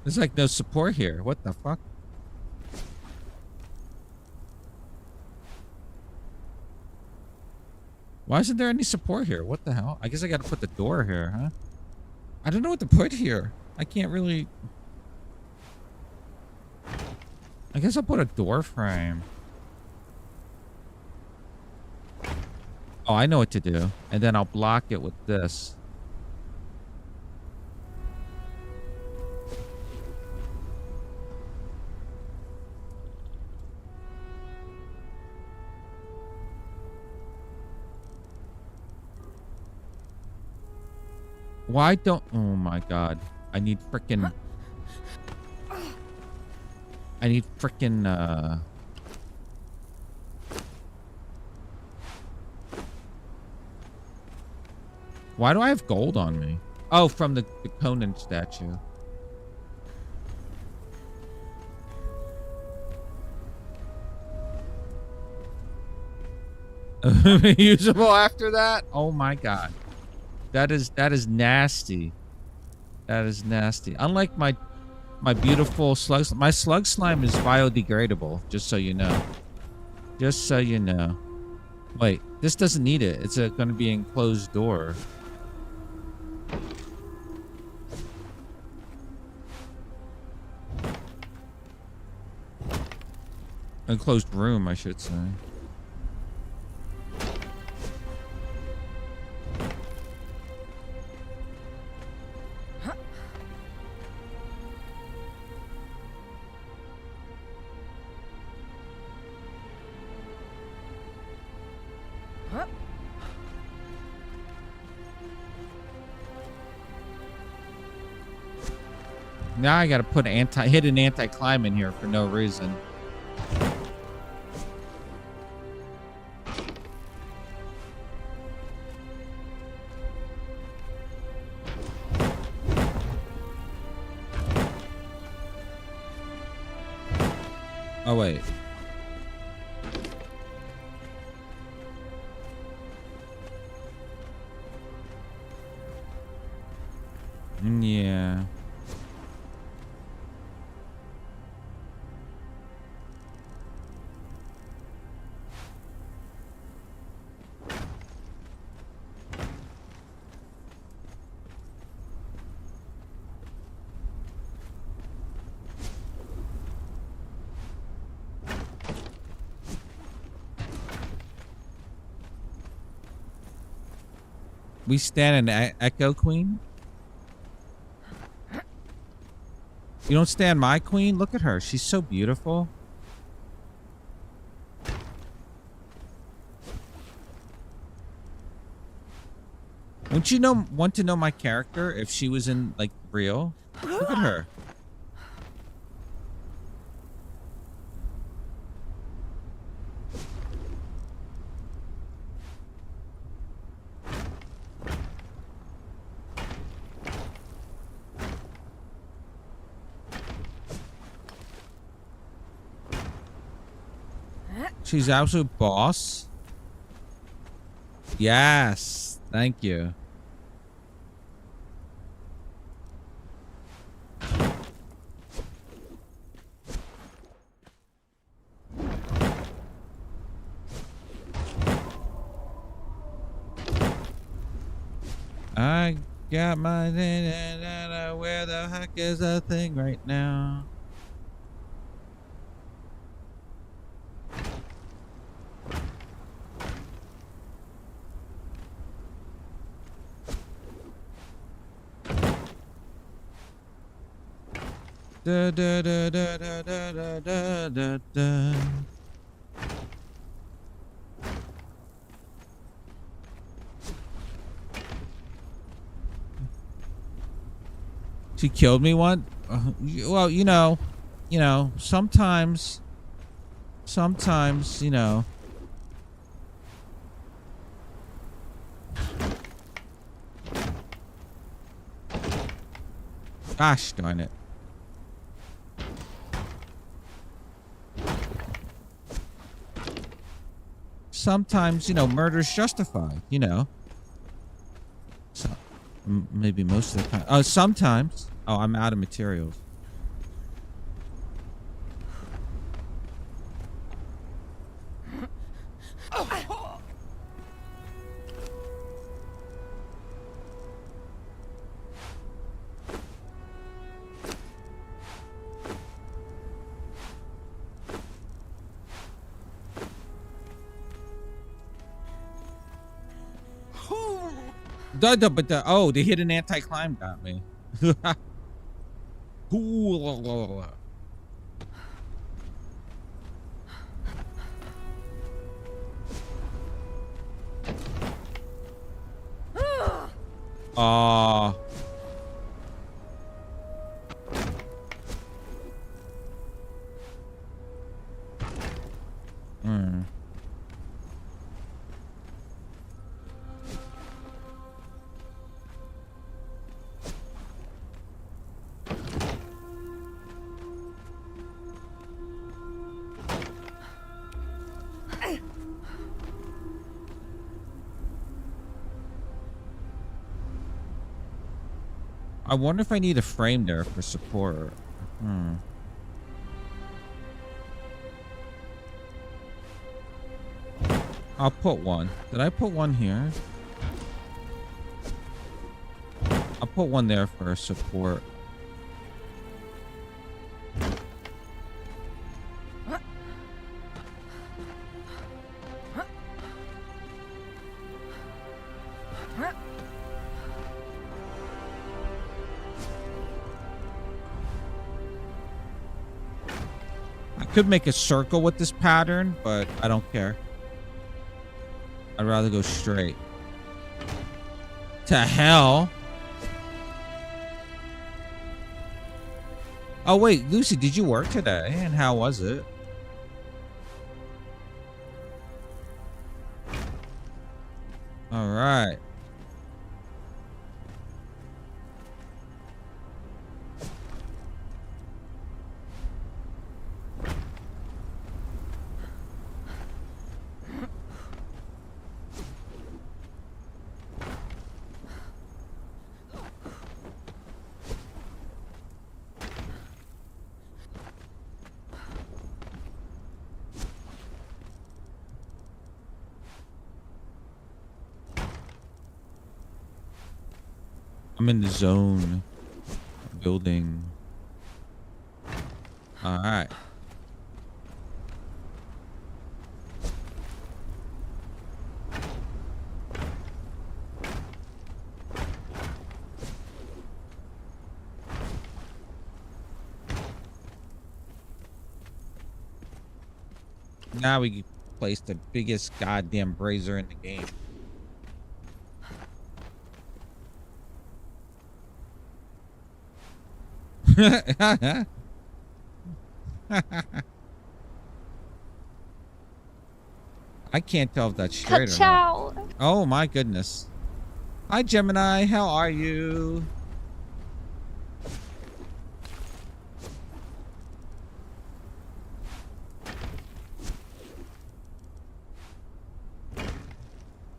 There's like no support here. What the fuck? Why isn't there any support here? What the hell? I guess I gotta put the door here, huh? I don't know what to put here. I can't really... I guess I'll put a door frame. Oh, I know what to do. And then I'll block it with this. Why don't... Oh my god. I need frickin'... I need frickin', Why do I have gold on me? Oh, from the Conan statue. Usable after that? Oh my god. That is nasty. That is nasty. Unlike my beautiful slug, my slug slime is biodegradable, just so you know. Just so you know. Wait, this doesn't need it. It's going to be an enclosed door. Enclosed room, I should say. Now I gotta put hidden anti-climb in here for no reason. Oh wait. Yeah. We stand an Echo Queen? You don't stand my queen? Look at her. She's so beautiful. Wouldn't you want to know my character if she was in, like, real? Look at her. She's absolute boss. Yes. Thank you. I got my where the heck is the thing right now? Da, da, da, da, da, da, da, da, da. She killed me one. Well, you know, sometimes, you know. Gosh darn it. Sometimes, you know, murder's justified, you know. So, maybe most of the time. Sometimes. Oh, I'm out of materials. Oh, the hidden anti-climb got me. Cool. I wonder if I need a frame there for support. I'll put one. Did I put one here? I'll put one there for support. could make a circle with this pattern, but I don't care. I'd rather go straight. To hell. Oh, wait, Lucy, did you work today? And how was it? All right. I'm in the zone. Building. All right. Now we can place the biggest goddamn brazier in the game. I can't tell if that's straight or not. Oh my goodness. Hi Gemini, how are you?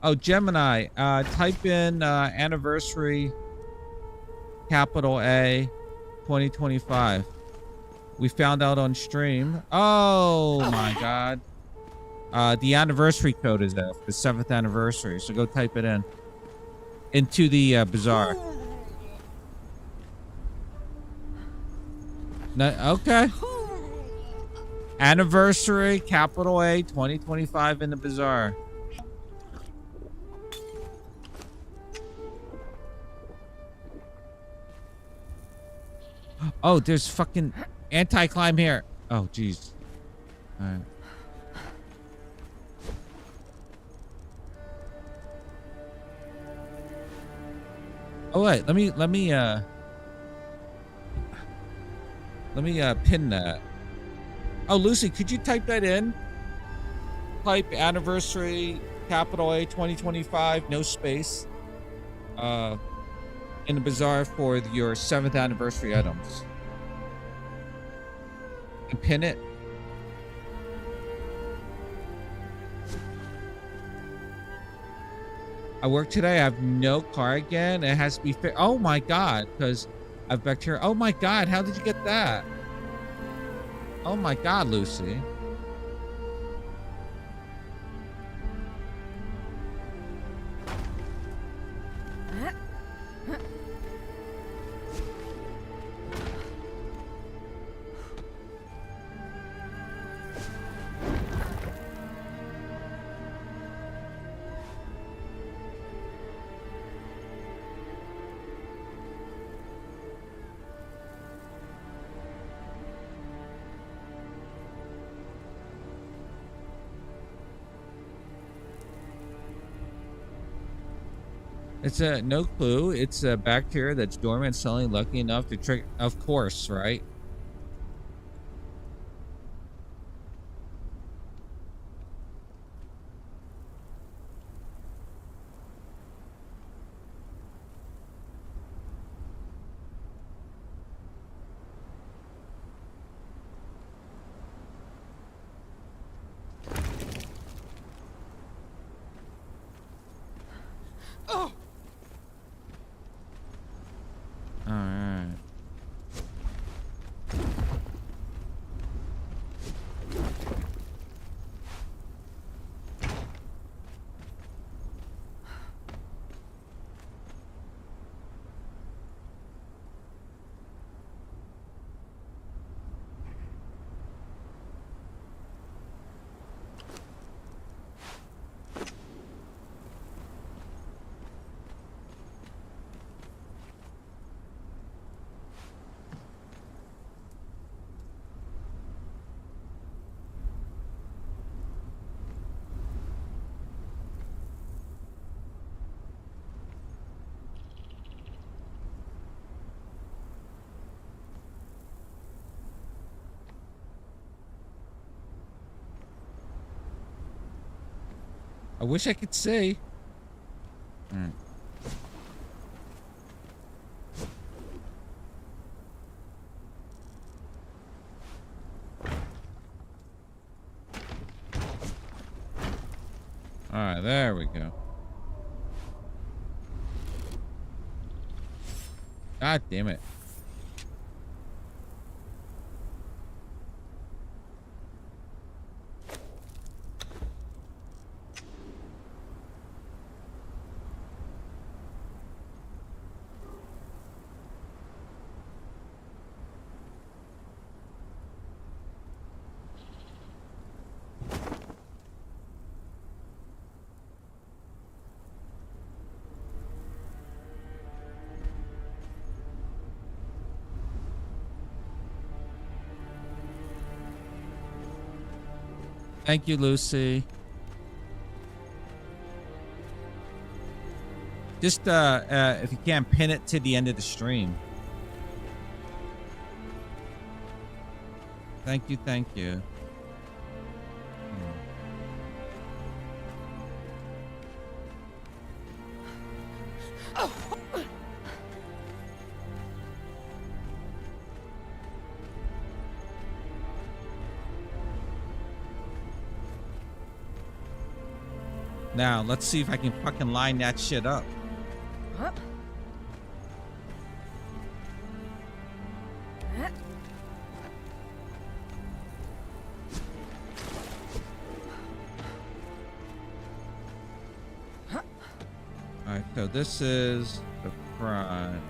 Oh, Gemini, type in anniversary capital A 2025. We found out on stream. Oh my god. The anniversary code is there for the 7th anniversary. So go type it in. Into the bazaar. No, okay. Anniversary capital A 2025 in the bazaar. Oh, there's fucking anti-climb here. Oh, jeez. All right. Oh wait, let me pin that. Oh, Lucy, could you type that in? Type anniversary capital A 2025, no space. In the bazaar for your 7th anniversary items. And pin it. I work today. I have no car again. It has to be fit. Oh my god, because I have bacteria. Oh my god, how did you get that? Oh my god, Lucy. It's a no clue. It's a bacteria that's dormant, suddenly lucky enough to trick. Of course, right? Oh! All right. I wish I could see. All right, there we go. God damn it. Thank you, Lucy. Just if you can, pin it to the end of the stream. Thank you, thank you. Now, let's see if I can fucking line that shit up. Huh? Alright, so this is the front.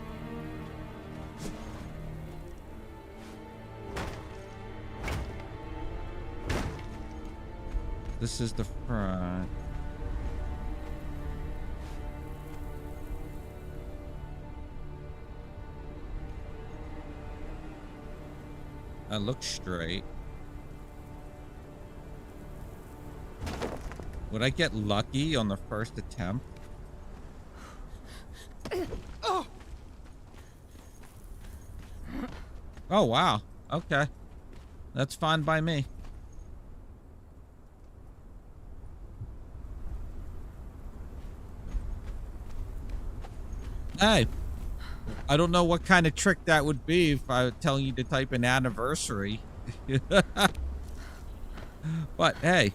This is the front. That looks straight. Would I get lucky on the first attempt? Oh, wow. Okay. That's fine by me. Hey. I don't know what kind of trick that would be if I were telling you to type an anniversary. But hey,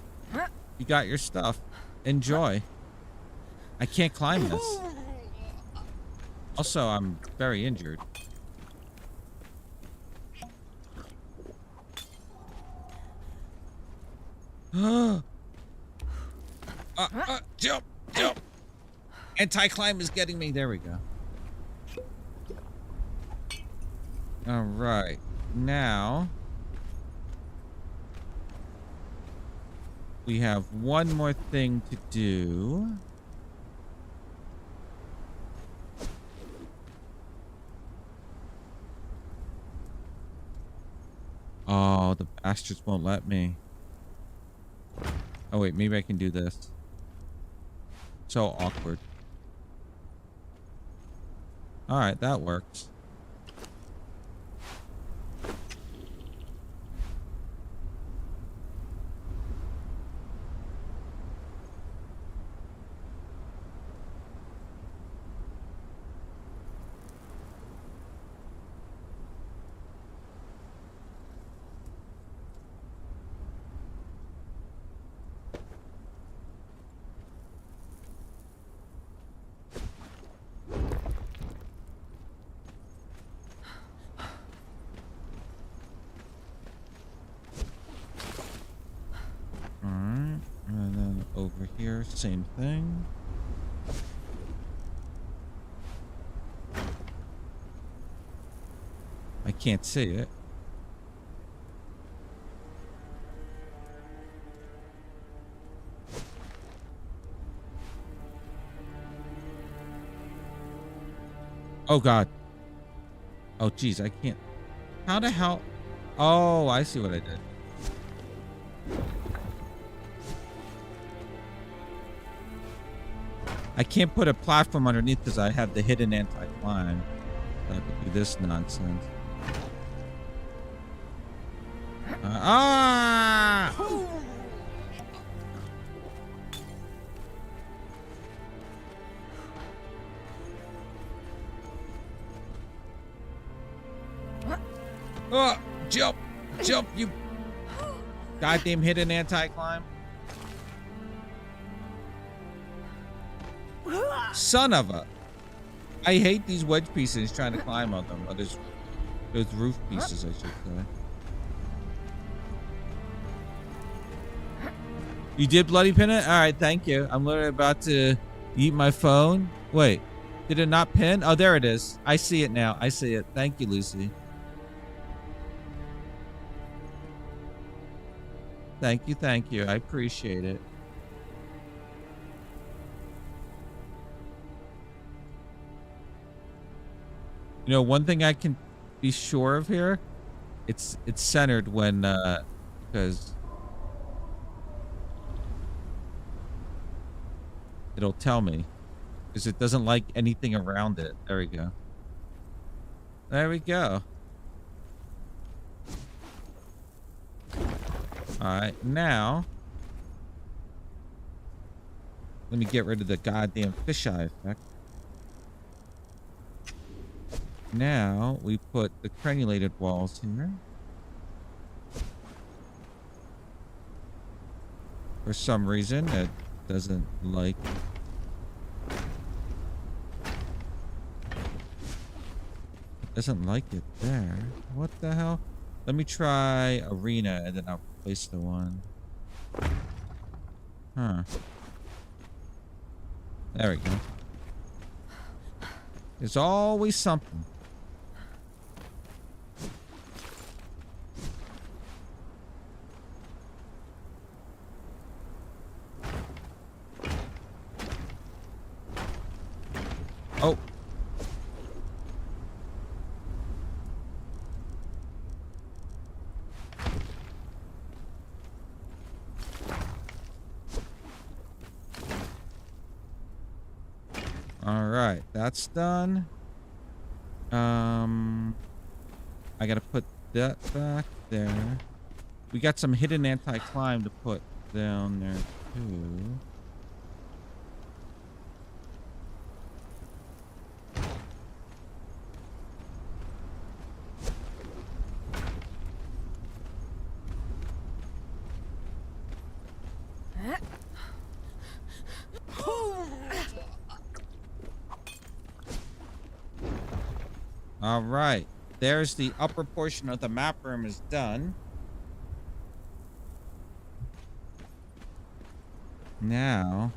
you got your stuff. Enjoy. I can't climb this. Also, I'm very injured. Jump, jump. Anti-climb is getting me. There we go. All right, now we have one more thing to do. Oh, the bastards won't let me. Oh wait, maybe I can do this. So awkward. All right, that works. Over here, same thing. I can't see it. Oh God. Oh geez, I can't. How the hell? Oh, I see what I did. I can't put a platform underneath because I have the hidden anti-climb. I could do this nonsense. Oh, jump, jump, you goddamn hidden anti-climb. Son of a. I hate these wedge pieces trying to climb on them. Or those roof pieces, I should say. You did bloody pin it? All right, thank you. I'm literally about to eat my phone. Wait, did it not pin? Oh, there it is. I see it now. I see it. Thank you, Lucy. Thank you, thank you. I appreciate it. You know, one thing I can be sure of here, it's centered when because it'll tell me, because it doesn't like anything around it. There we go. There we go. All right, now let me get rid of the goddamn fisheye effect. Now we put the crenulated walls here. For some reason, it doesn't like. Doesn't like it there. What the hell? Let me try arena and then I'll place the one. Huh. There we go. There's always something. Oh. All right, that's done. I gotta put that back there. We got some hidden anti-climb to put down there too. All right, there's the upper portion of the map room is done. Now,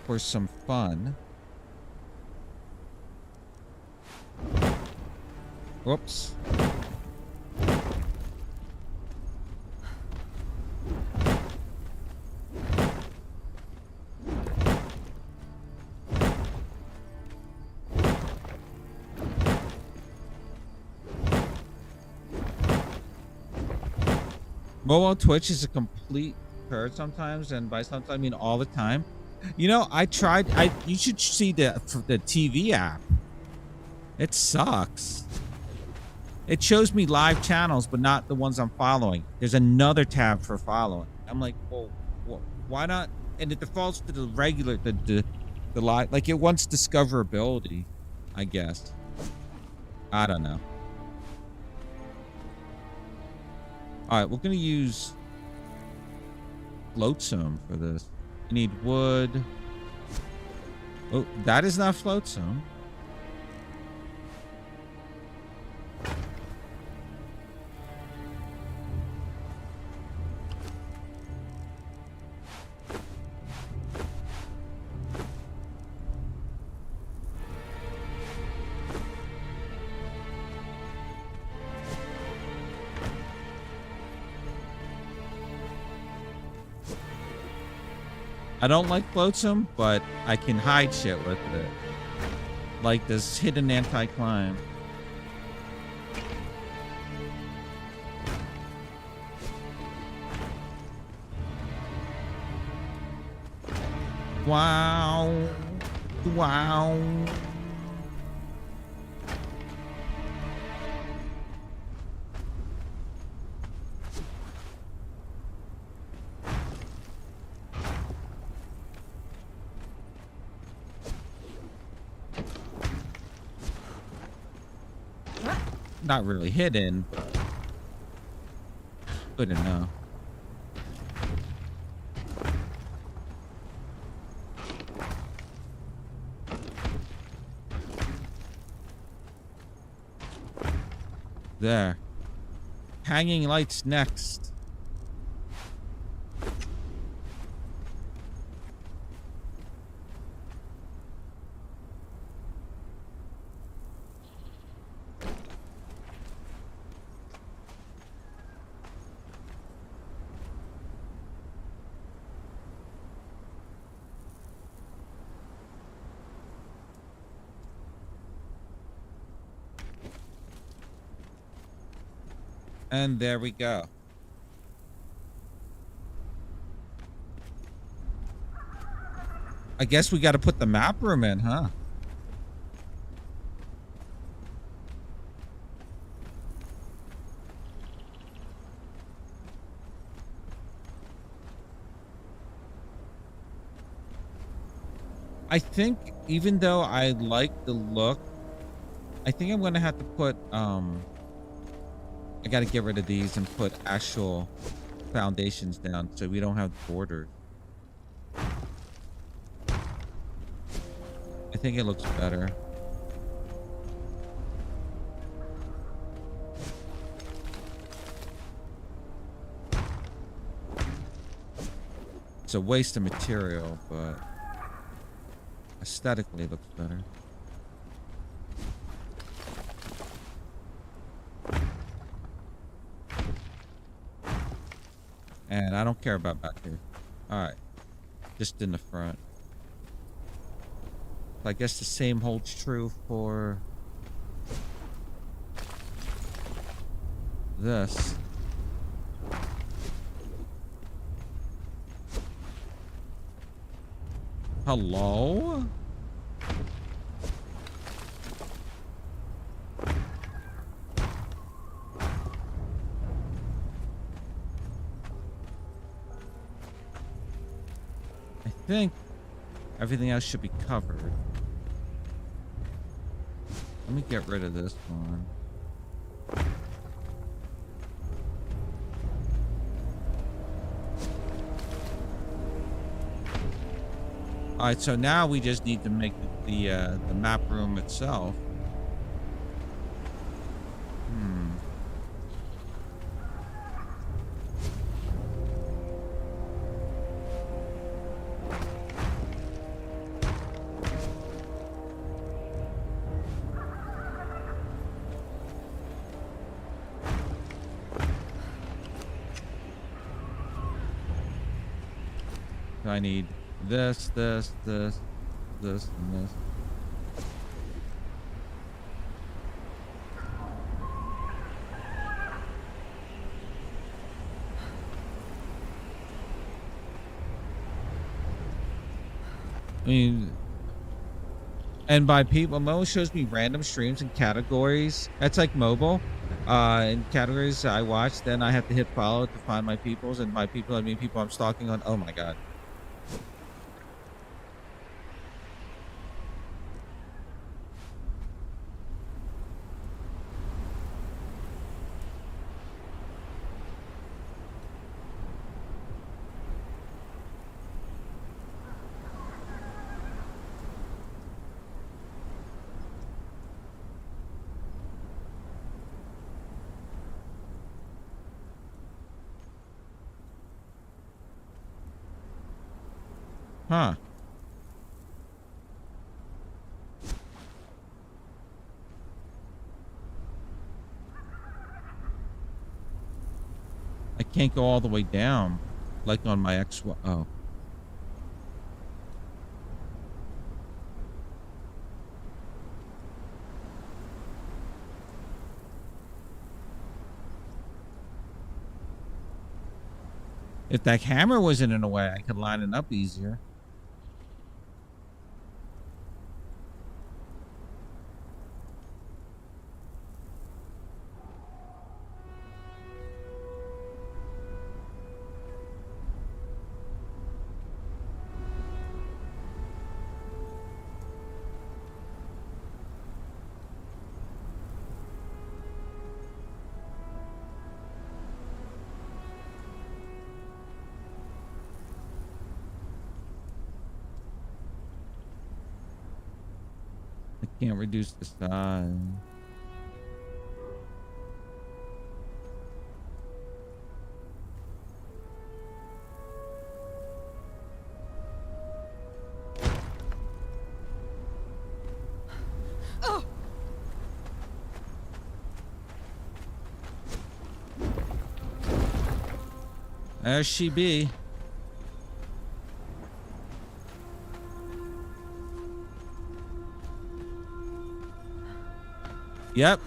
for some fun. Whoops. Mobile Twitch is a complete turd sometimes, and by sometimes I mean all the time. You know, I tried. You should see the TV app. It sucks. It shows me live channels, but not the ones I'm following. There's another tab for following. I'm like, well, why not? And it defaults to the regular, the live. Like it wants discoverability, I guess. I don't know. All right, we're gonna use floatsome for this. I need wood. Oh, that is not floatsome. I don't like floatsome, but I can hide shit with it. Like this hidden anti-climb. Wow. Wow. not really hidden, but good to know. There. Hanging lights next. And there we go. I guess we got to put the map room in, huh? I think even though I like the look, I think I'm going to have to put, I got to get rid of these and put actual foundations down so we don't have borders. I think it looks better. It's a waste of material, but aesthetically it looks better. And I don't care about back here. Alright. Just in the front. I guess the same holds true for this. Hello? I think everything else should be covered. Let me get rid of this one. All right, so now we just need to make the map room itself. I need this, this, this, this, and this. I mean, and by people, Mo shows me random streams and categories. That's like mobile. In categories I watch, then I have to hit follow to find my peoples, and by people I mean people I'm stalking on. Oh my god. Huh. I can't go all the way down like on my X. Oh. If that hammer wasn't in a way, I could line it up easier. Can't reduce the size. There she be. Yep.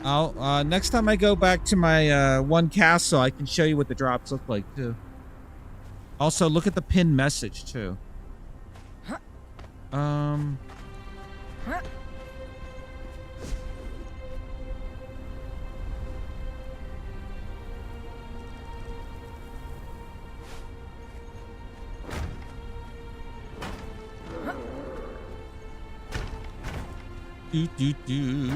I'll next time I go back to my one castle, I can show you what the drops look like too. Also, look at the pinned message too. Do do do.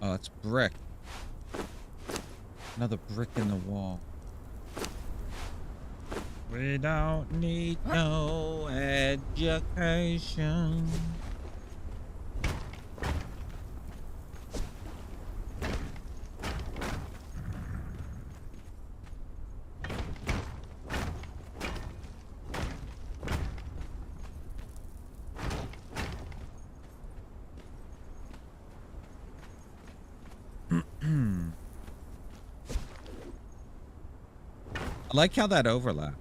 Oh, it's brick. Another brick in the wall. We don't need no education. I like how that overlap.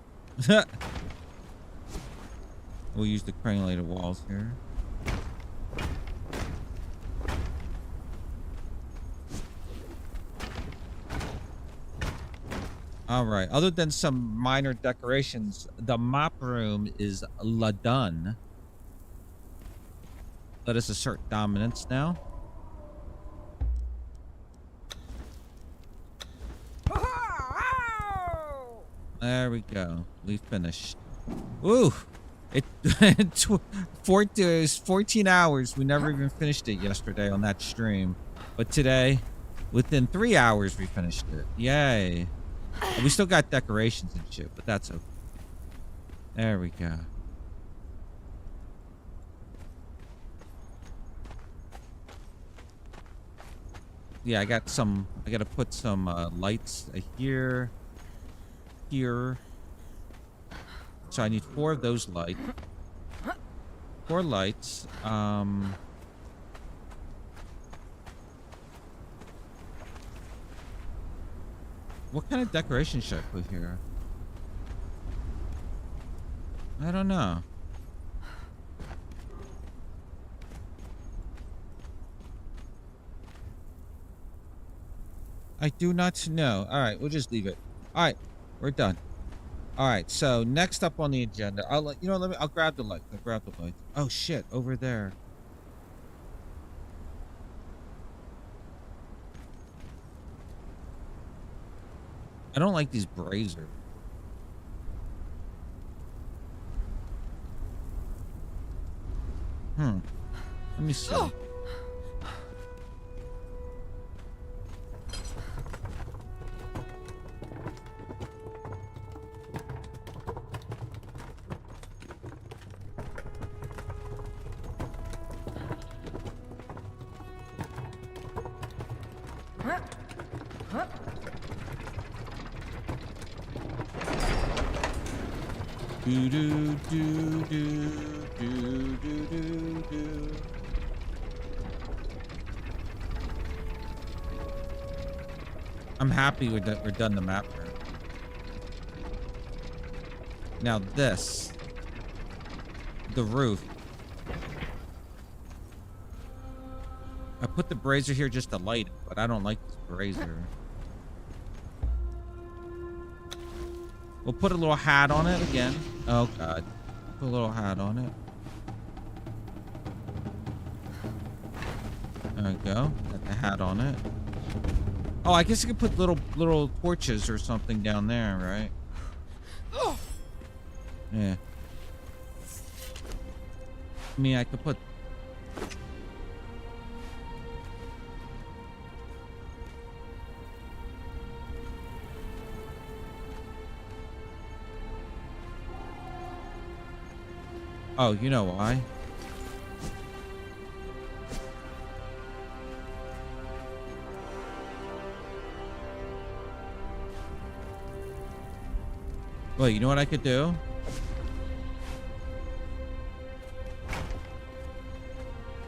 We'll use the crenulated walls here. All right. Other than some minor decorations, the mop room is done. Let us assert dominance now. There we go. We finished. Ooh, it 14 hours. We never even finished it yesterday on that stream, but today, within 3 hours, we finished it. Yay! We still got decorations and shit, but that's okay. There we go. Yeah, I got some. I got to put some lights here. Here. So I need 4 of those lights. 4 lights. What kind of decoration should I put here? I don't know. I do not know. All right, we'll just leave it. All right. We're done. All right. So next up on the agenda, I'll let you know. I'll grab the light. Oh shit! Over there. I don't like these braziers. Let me see. Do do do do do do do do. I'm happy we're done the map here. Now this, the roof. I put the brazier here just to light it, but I don't like this brazier. We'll put a little hat on it again. Oh god. Put a little hat on it. There we go. Got the hat on it. Oh, I guess you could put little torches or something down there, right? Yeah. I mean, I could put... Oh, you know why? Wait, you know what I could do?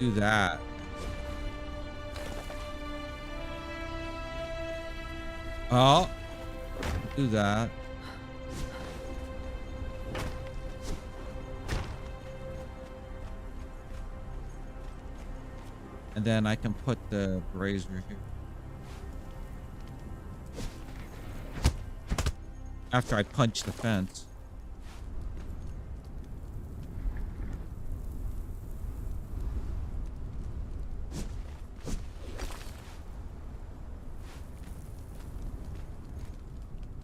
Do that. Oh. Do that. And then I can put the brazier here. After I punch the fence.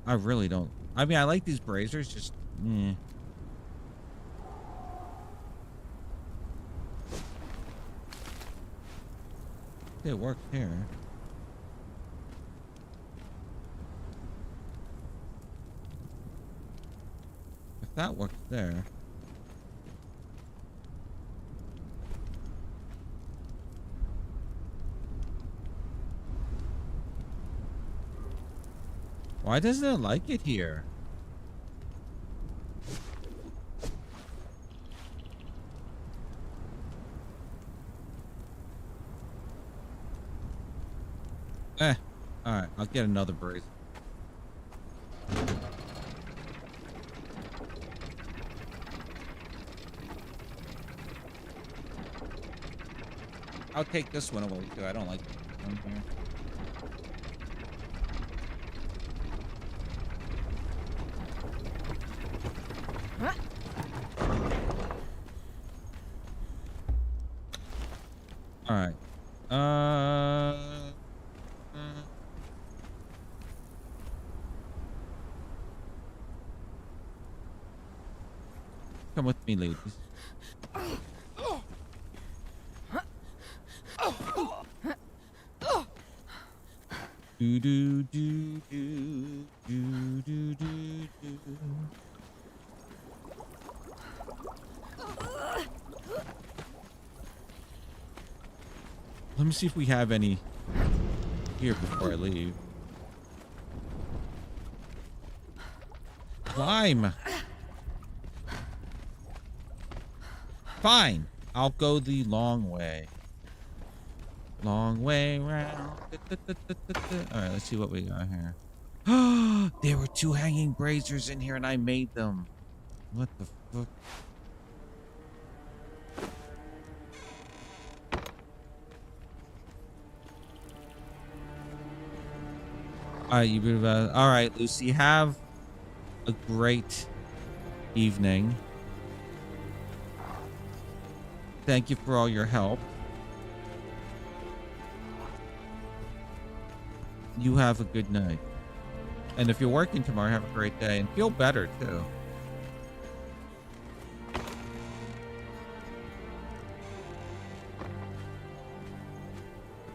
I really don't. I mean, I like these braziers, just... It worked here. If that worked there. Why doesn't it like it here? Alright, I'll get another brazier. I'll take this one away too. I don't like this one here. All right. Come with me, ladies. Do do do do do do do do. Let me see if we have any here before I leave. Climb. Fine. I'll go the long way. Long way round. All right, let's see what we got here. There were 2 hanging braziers in here and I made them. What the fuck? All right, Lucy, have a great evening. Thank you for all your help. You have a good night. And if you're working tomorrow, have a great day and feel better too.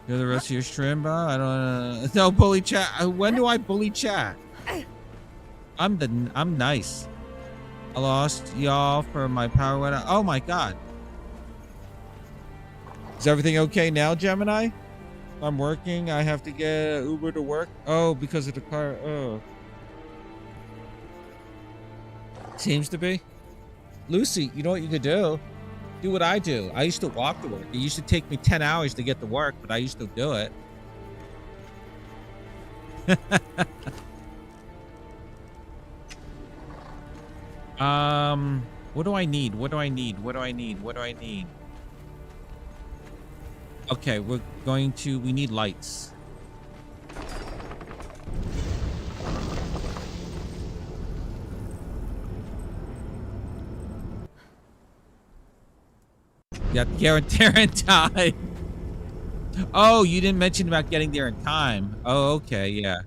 You're the rest of your stream, bro? I don't no bully chat. When do I bully chat? I'm nice. I lost y'all for my power went out. Oh my god. Is everything okay now, Gemini? I'm working. I have to get Uber to work. Oh, because of the car. Oh. Seems to be. Lucy, you know what you could do? Do what I do. I used to walk to work. It used to take me 10 hours to get to work, but I used to do it. What do I need? What do I need? What do I need? What do I need? Okay, we need lights. You have to get there in time. Oh, you didn't mention about getting there in time. Oh, okay, yeah.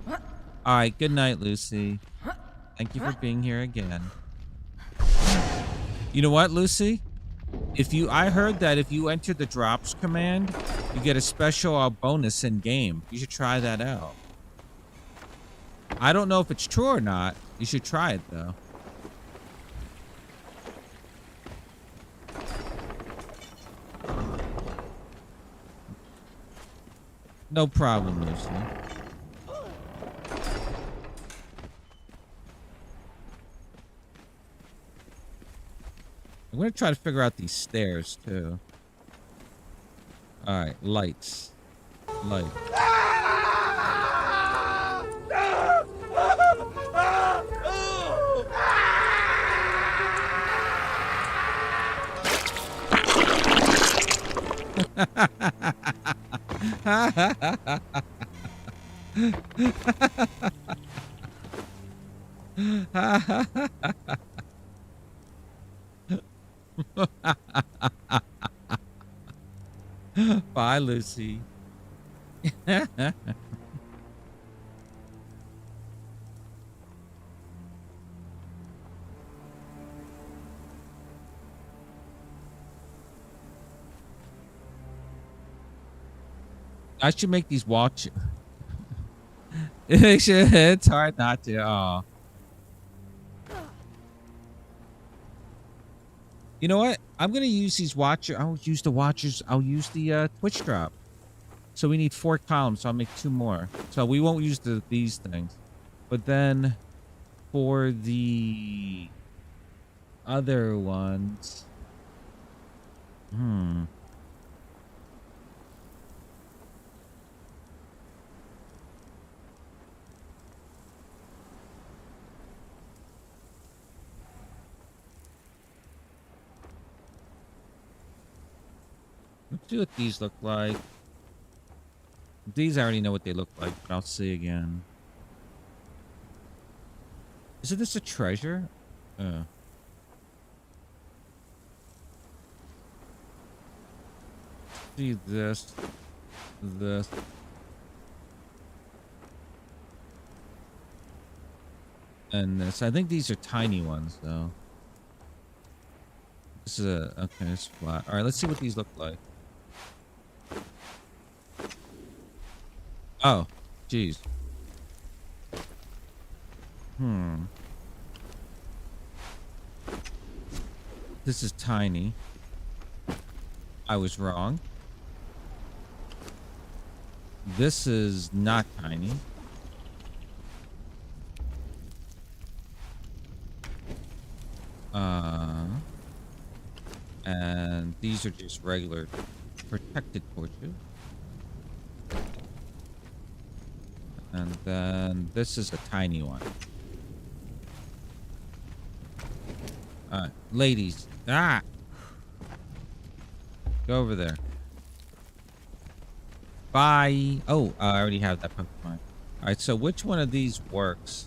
All right, good night, Lucy. Thank you for being here again. You know what, Lucy? I heard that if you enter the drops command, you get a special bonus in game. You should try that out. I don't know if it's true or not. You should try it though. No problem, Lucy. I'm gonna try to figure out these stairs too. All right, lights. Light. Bye, Lucy. I should make these watch. It's hard not to. Oh. You know what? I'm gonna use these watchers. I'll use the watchers. I'll use the Twitch drop. So we need 4 columns. So I'll make 2 more. So we won't use these things. But then for the other ones, let's see what these look like. These I already know what they look like, but I'll see again. Isn't this a treasure? See this. And this. I think these are tiny ones, though. This is okay, it's flat. Alright, let's see what these look like. Oh, jeez. This is tiny. I was wrong. This is not tiny. And these are just regular protected torches. And then this is a tiny one. Alright, ladies. Ah! Go over there. Bye. Oh, I already have that Pokemon. Alright, so which one of these works?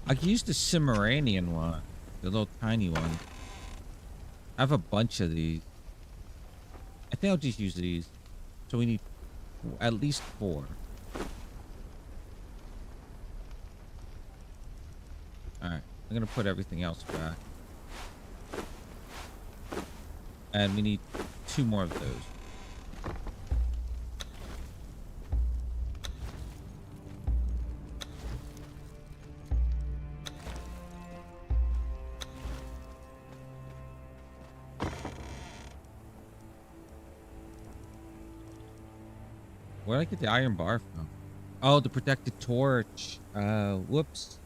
I could use the Cimmerian one. The little tiny one. I have a bunch of these. I think I'll just use these. So we need at least 4. Alright. I'm going to put everything else back. And we need 2 more of those. Where did I get the iron bar from? Oh, the protected torch. Whoops.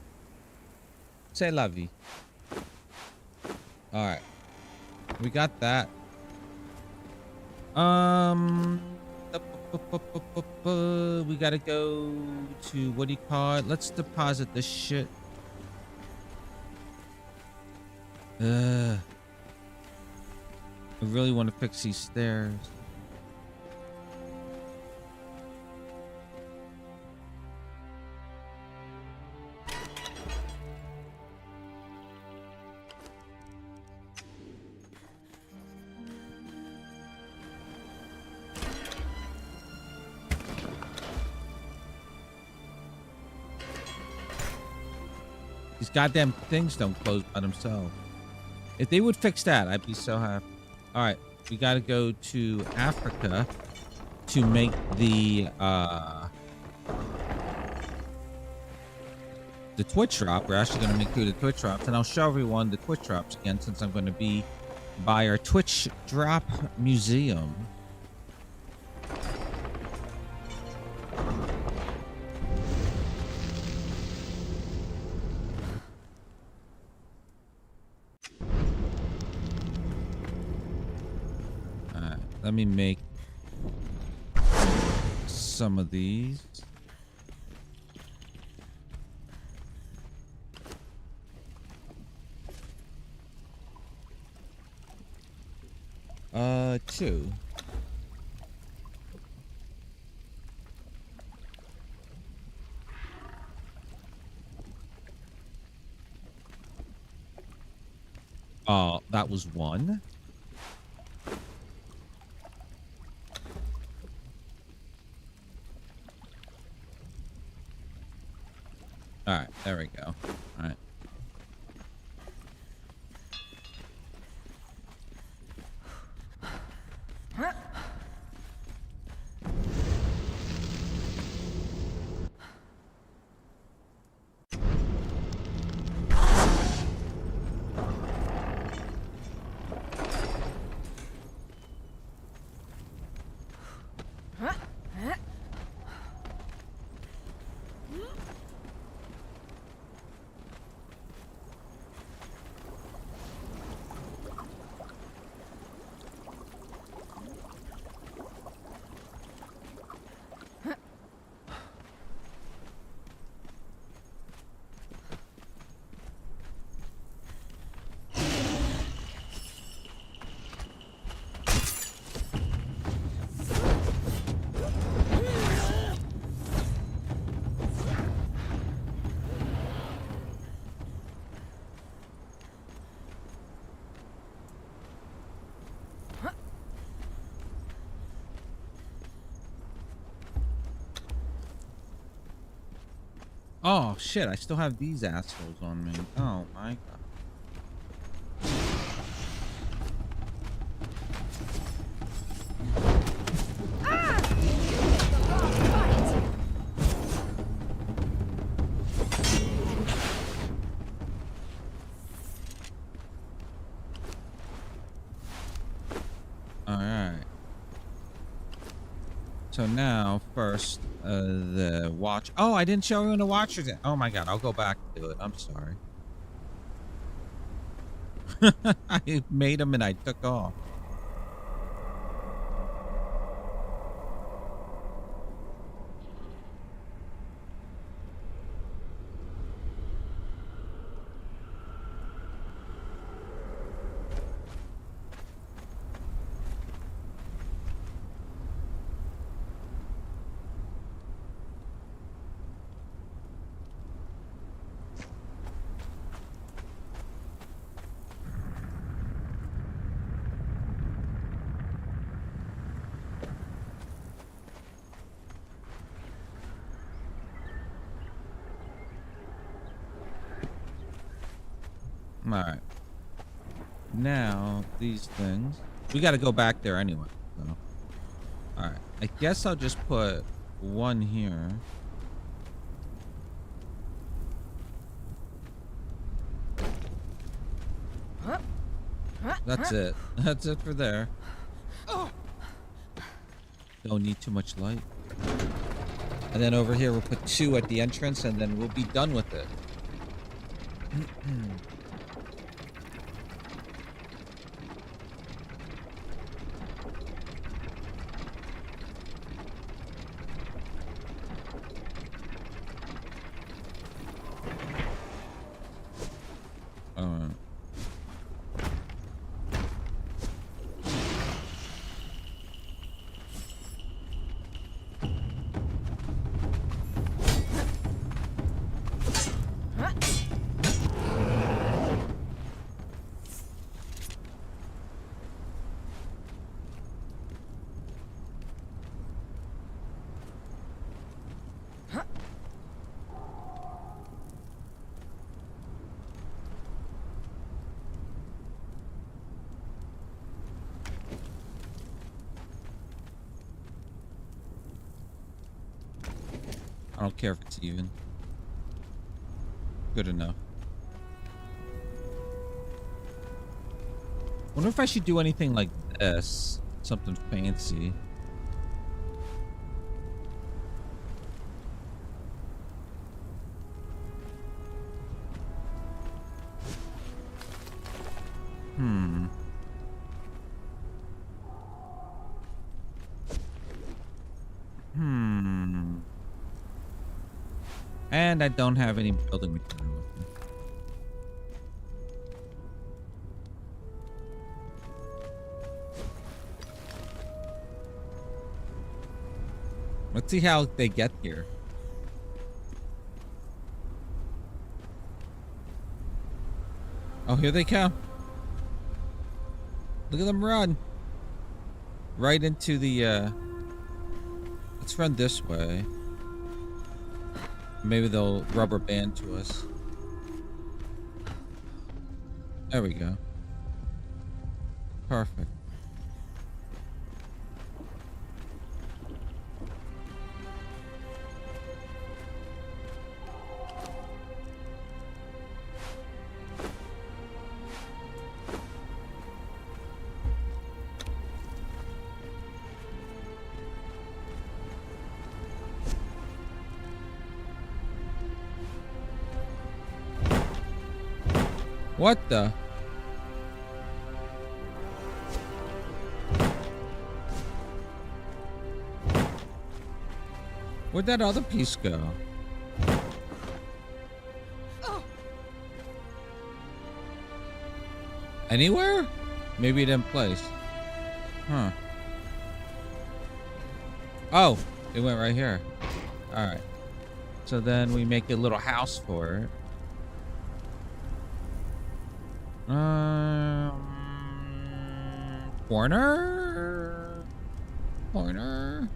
C'est la vie. Alright. We got that. We gotta go to, what do you call it? Let's deposit this shit. I really want to fix these stairs. These goddamn things don't close by themselves. If they would fix that, I'd be so happy. All right, we got to go to Africa to make the Twitch drop. We're actually going to make 2 of the Twitch drops, and I'll show everyone the Twitch drops again since I'm going to be by our Twitch drop museum. Let me make some of these. 2. That was 1. All right, there we go. All right. Oh shit, I still have these assholes on me. Oh my god. So now, first, the watch. Oh, I didn't show everyone the watchers yet. Oh my god, I'll go back to it. I'm sorry. I made them and I took off. All right. Now, these things. We got to go back there anyway. So. All right. I guess I'll just put one here. That's it. That's it for there. Don't need too much light. And then over here, we'll put 2 at the entrance, and then we'll be done with it. don't care if it's even. Good enough. Wonder if I should do anything like this. Something fancy. And I don't have any building material with me. Let's see how they get here. Oh, here they come. Look at them run. Right into the, let's run this way. Maybe they'll rubber band to us. There we go. Perfect. What the? Where'd that other piece go? Anywhere? Maybe it didn't place. Huh. Oh, it went right here. All right. So then we make a little house for it. Corner? Corner?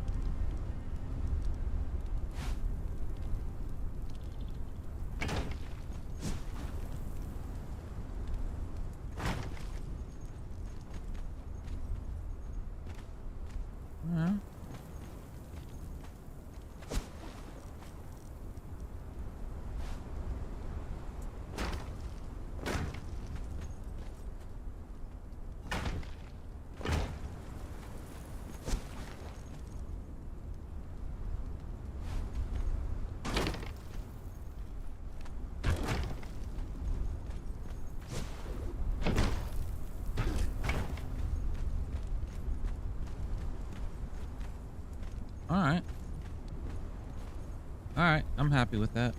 Alright, I'm happy with that.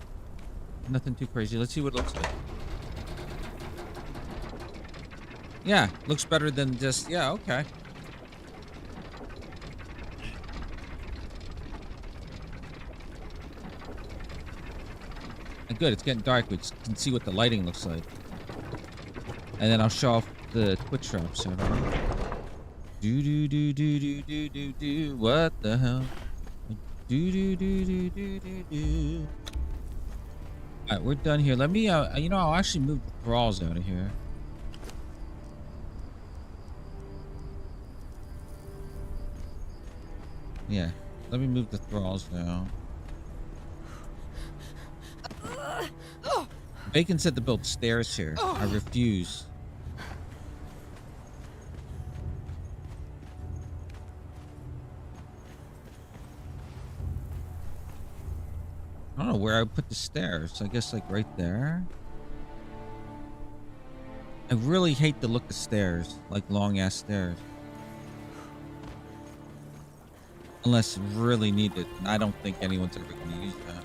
Nothing too crazy. Let's see what it looks like. Yeah, looks better than just... Yeah, okay. And good, it's getting dark. We can see what the lighting looks like. And then I'll show off the Twitch drop. So. Do do do do do do do do. What the hell? Do do do do do do do. All right, we're done here. Let me, you know, I'll actually move the thralls out of here. Yeah, let me move the thralls now. Bacon said to build stairs here. I refuse. I don't know where I would put the stairs. I guess like right there. I really hate the look of stairs, like long ass stairs. Unless really needed. I don't think anyone's ever going to use that.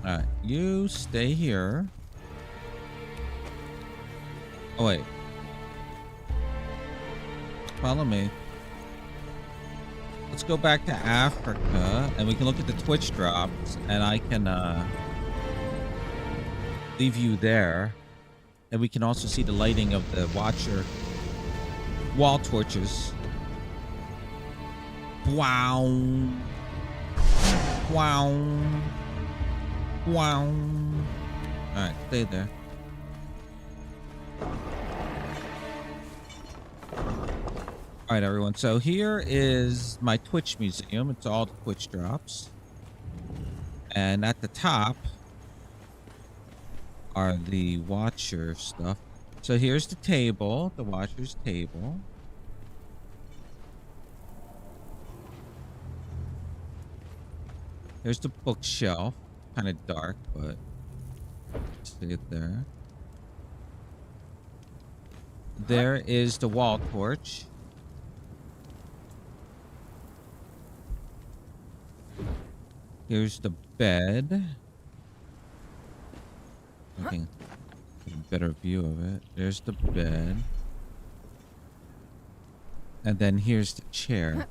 Alright, you stay here. Oh, wait. Follow me. Let's go back to Africa, and we can look at the Twitch drops, and I can leave you there. And we can also see the lighting of the Watcher wall torches. Wow. Wow. Wow. Alright, stay there. Alright, everyone. So here is my Twitch museum. It's all the Twitch drops. And at the top are the Watcher stuff. So here's the table, the Watcher's table. Here's the bookshelf. Kind of dark, but see it there. There is the wall torch. Here's the bed. Looking a better view of it. There's the bed. And then here's the chair.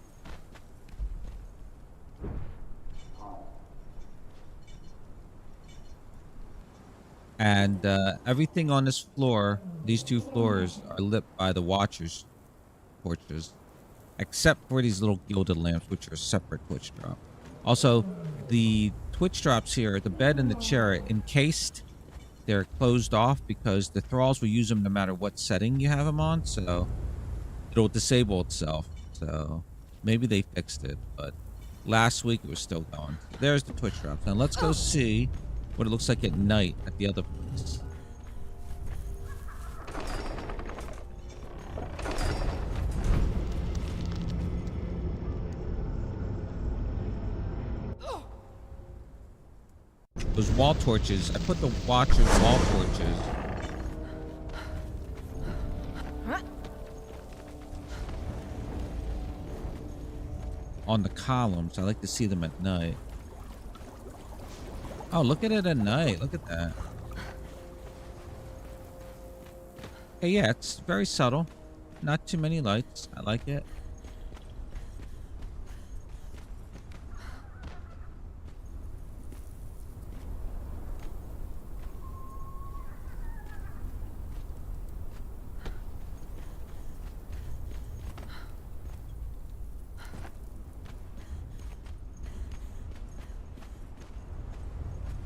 And everything on this floor, these two floors, are lit by the Watcher's torches. Except for these little gilded lamps, which are a separate Twitch drop. Also, the Twitch drops here, the bed and the chair, are encased. They're closed off because the thralls will use them no matter what setting you have them on. So it'll disable itself. So maybe they fixed it, but last week it was still going. There's the Twitch drops. Now let's go see what it looks like at night at the other place. Those wall torches, I put the Watcher's wall torches on the columns. I like to see them at night. Oh, look at it at night. Look at that. Hey, yeah, it's very subtle. Not too many lights. I like it.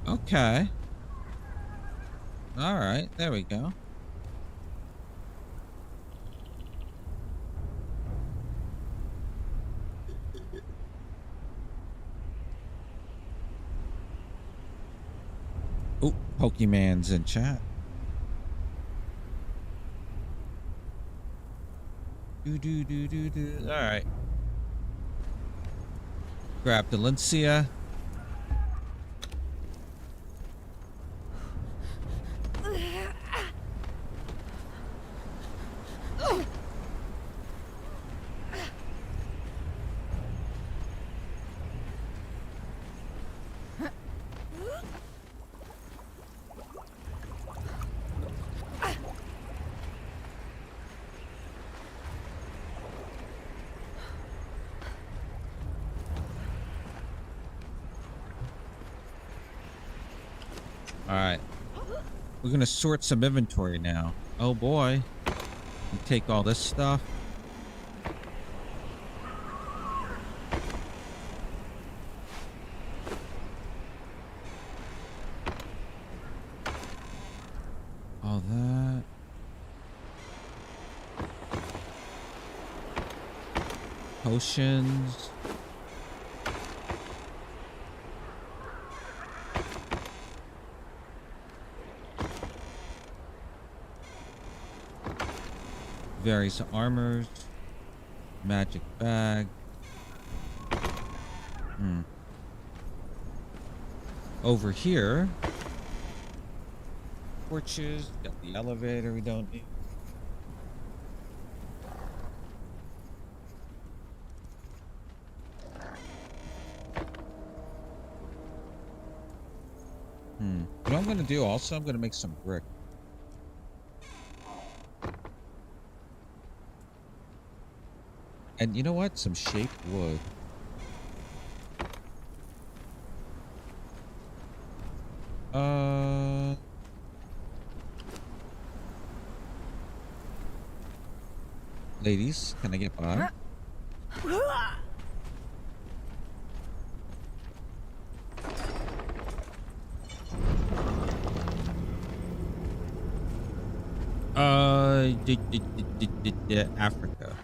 Okay. All right, there we go. Oh, Pokemon's in chat. All right. Grab the Lincia. Alright. We're gonna sort some inventory now. Oh boy. We take all this stuff. All that. Potions. Various armors, magic bag. Over here, torches. Got the elevator we don't need. What I'm gonna do also, I'm gonna make some brick. And you know what? Some shaped wood. Ladies, can I get by? Africa.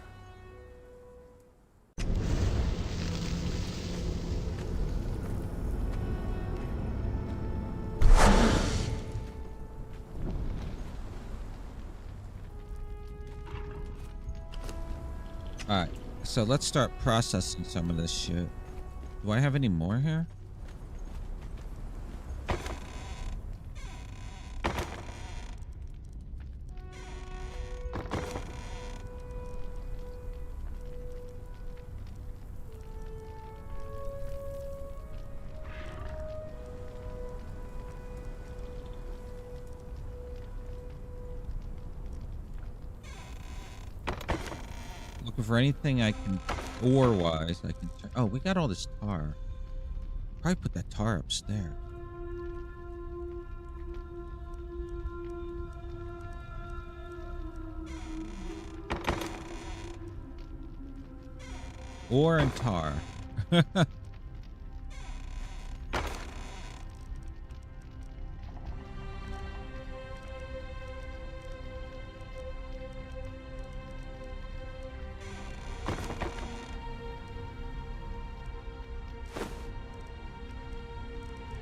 All right, so let's start processing some of this shit. Do I have any more here? Looking for anything I can, ore-wise, I can. Oh, we got all this tar. Probably put that tar upstairs. Ore and tar.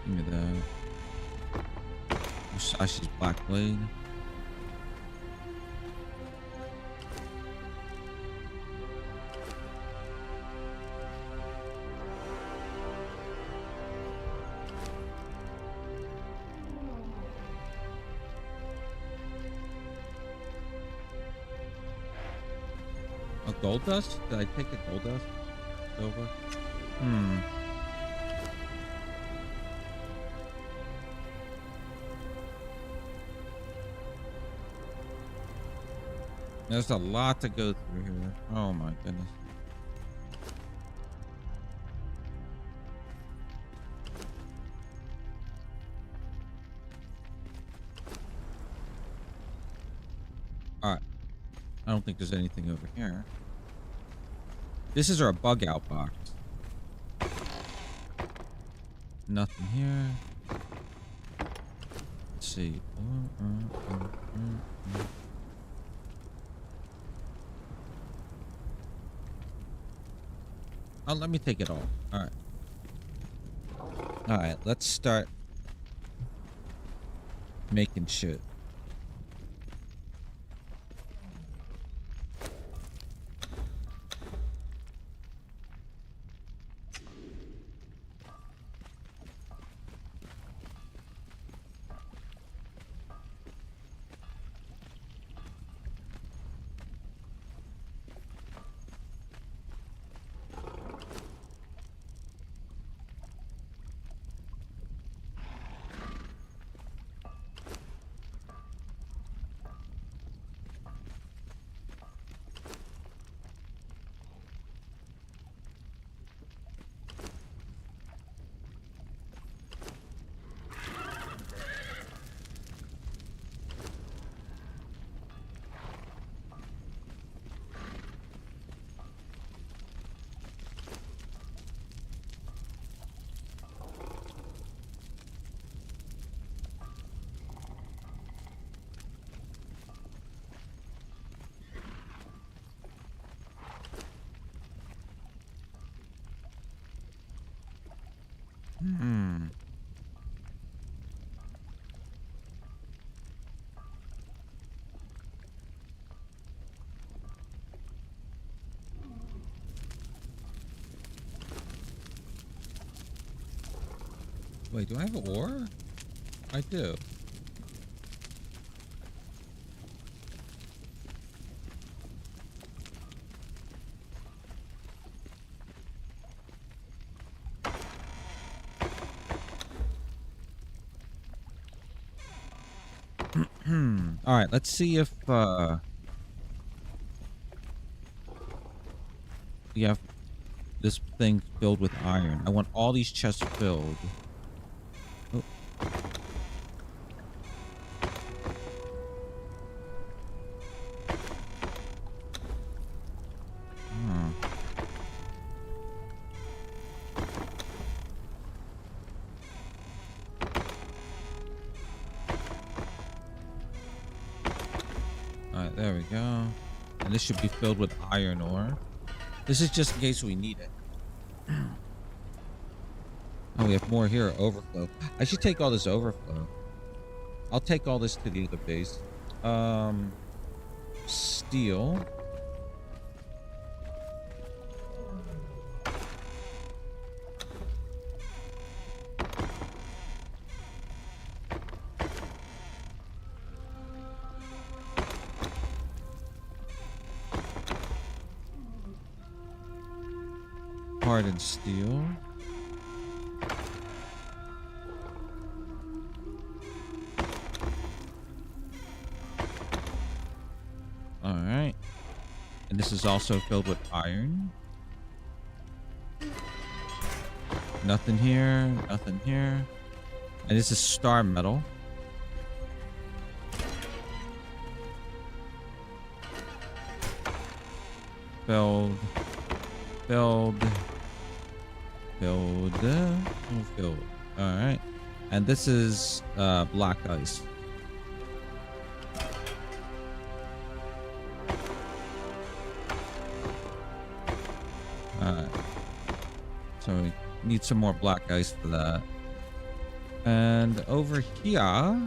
Give me that. Musashi's Black Blade. A gold dust? Did I take a gold dust? Silver? There's a lot to go through here. Oh my goodness. Alright. I don't think there's anything over here. This is our bug out box. Nothing here. Let's see. Oh, let me take it all. All right. All right, let's start making shit. Wait, do I have an ore? I do. All right, let's see if we have this thing filled with iron. I want all these chests filled. Oh. There we go. And this should be filled with iron ore. This is just in case we need it. Oh, we have more here. Overflow. I should take all this overflow. I'll take all this to the other base. Steel. Hardened steel. All right. And this is also filled with iron. Nothing here, nothing here. And this is star metal. Filled. Filled. Filled. All right. And this is black ice. So we need some more black ice for that. And over here,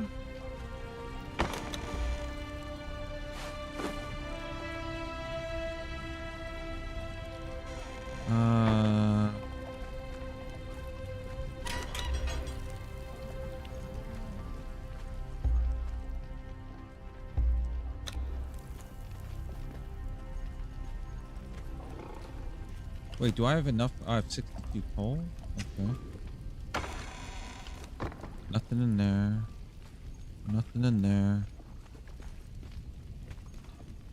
wait, do I have enough? I have 62 coal. Okay. Nothing in there. Nothing in there.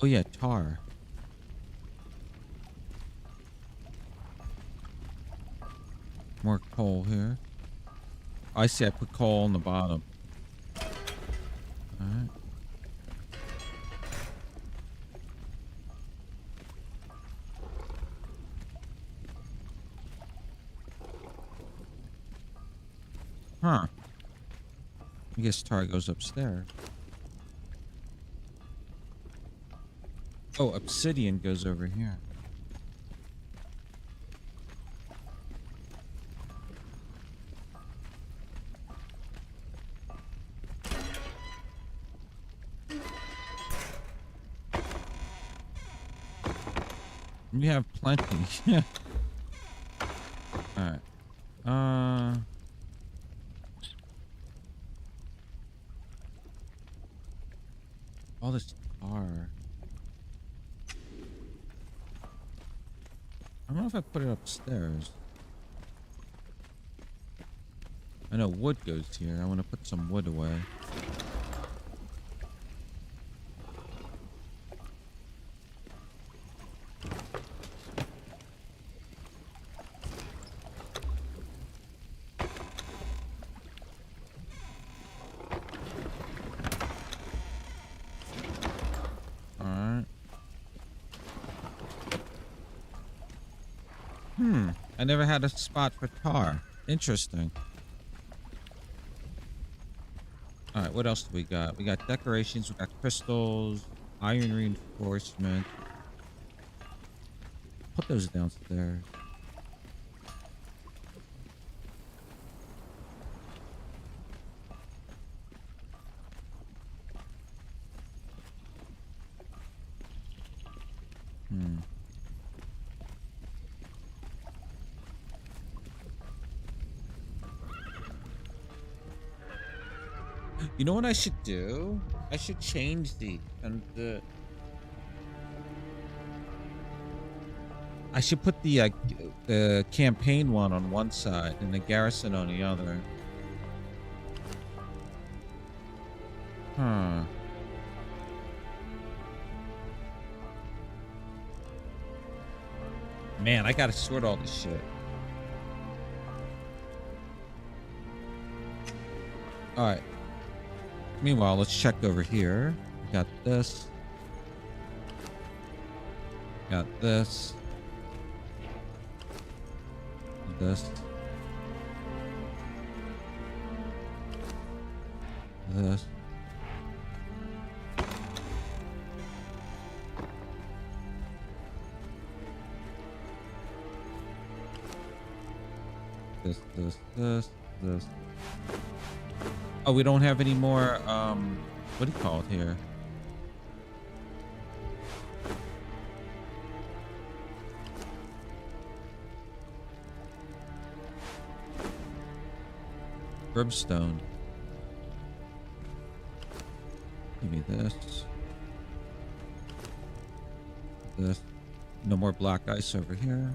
Oh yeah, tar. More coal here. I see I put coal on the bottom. Alright. Huh. I guess tar goes upstairs. Oh, obsidian goes over here. We have plenty. Alright. All this tar. I don't know if I put it upstairs. I know wood goes here. I want to put some wood away. I never had a spot for tar. Interesting. All right, what else do we got? We got decorations, we got crystals, iron reinforcement. Put those downstairs. You know what I should do? I should change the I should put the campaign one on one side and the garrison on the other. Huh. Man, I gotta sort all this shit. All right. Meanwhile, let's check over here. We got this. Got this. This. This. this. Oh, we don't have any more, what do you call it here? Brimstone. Give me this. This. No more black ice over here.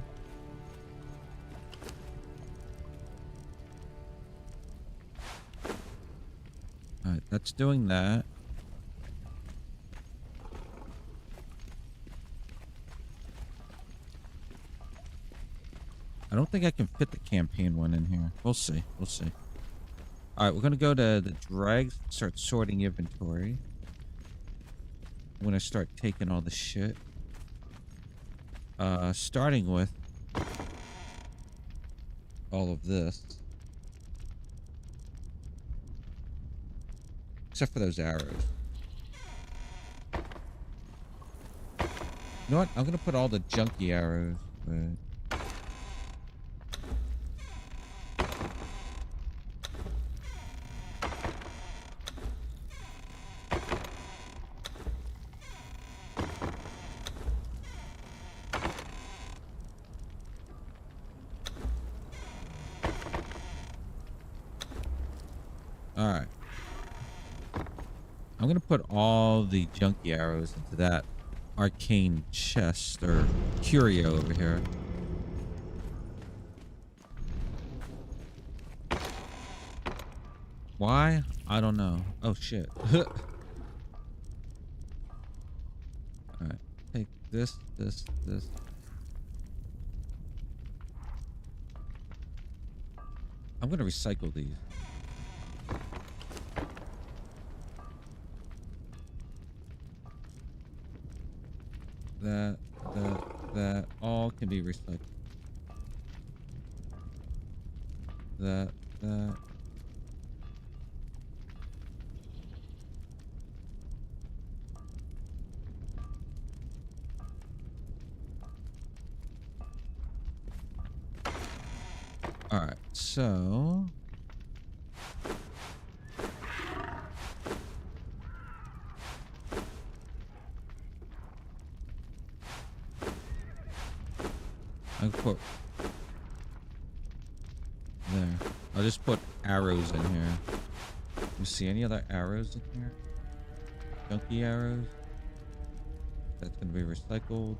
Alright, that's doing that. I don't think I can fit the campaign one in here. We'll see. We'll see. Alright, we're gonna go to the dregs, start sorting inventory. I'm gonna start taking all the shit. Starting with all of this. Except for those arrows. You know what? I'm gonna put all the junky arrows. But... Alright. I'm gonna put all the junky arrows into that arcane chest or curio over here. Why? I don't know. Oh shit. Alright. Take this. I'm gonna recycle these. That all can be recycled. That. Alright, so... I'll put there. I'll just put arrows in here. You see any other arrows in here? Junky arrows? That's gonna be recycled.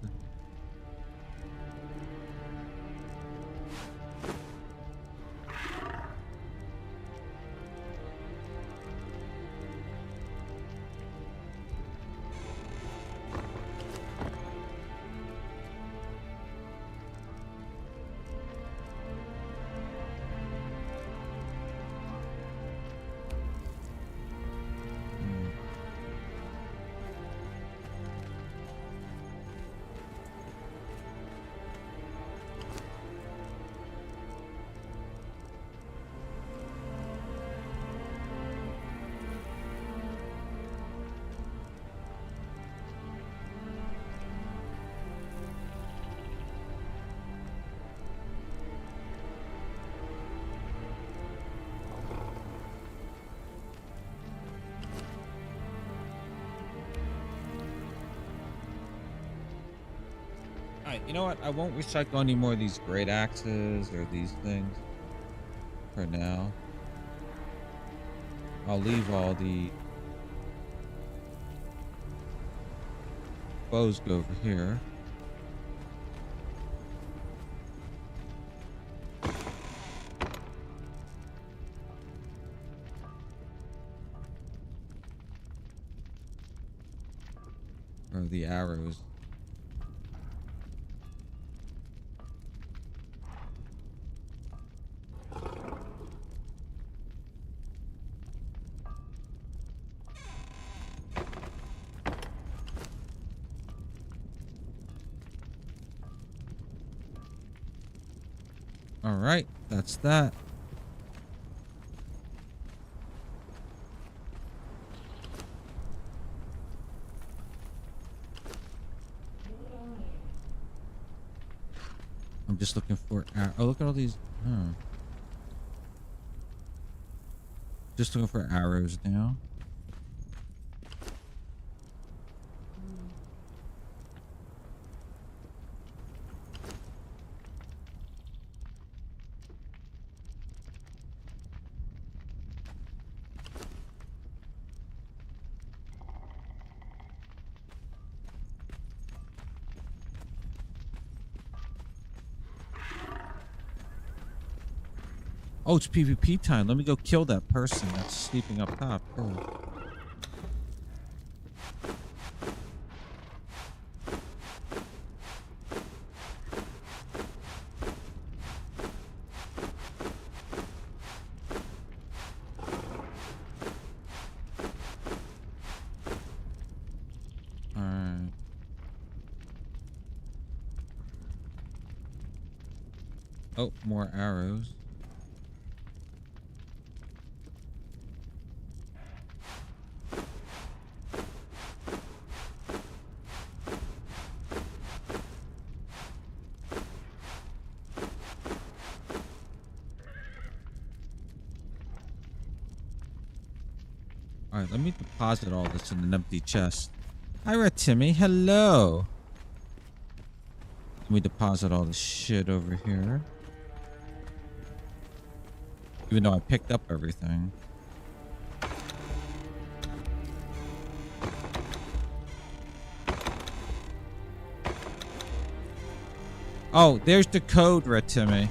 Alright, you know what? I won't recycle any more of these great axes or these things for now. I'll leave all the bows go over here. Or the arrows. All right, that's that. I'm just looking for... Oh, look at all these... Huh. Just looking for arrows now. Oh, it's PvP time. Let me go kill that person that's sleeping up top. Oh. Alright. Oh, more arrows. Alright, let me deposit all this in an empty chest. Hi, Red Timmy. Hello. Let me deposit all this shit over here. Even though I picked up everything. Oh, there's the code, Red Timmy.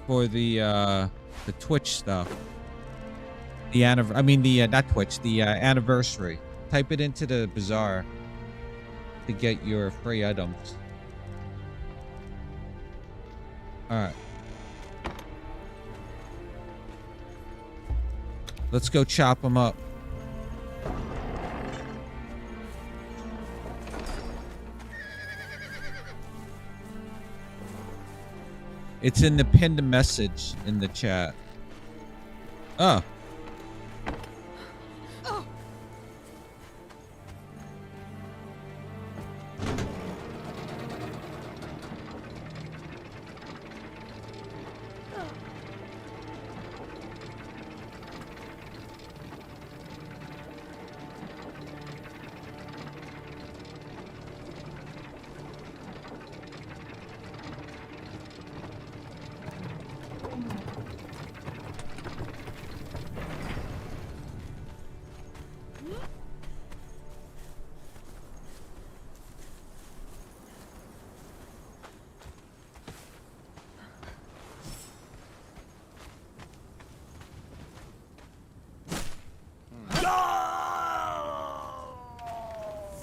For the Twitch stuff. The not Twitch, the anniversary. Type it into the bazaar to get your free items. Alright. Let's go chop them up. It's in the pinned message in the chat. Oh.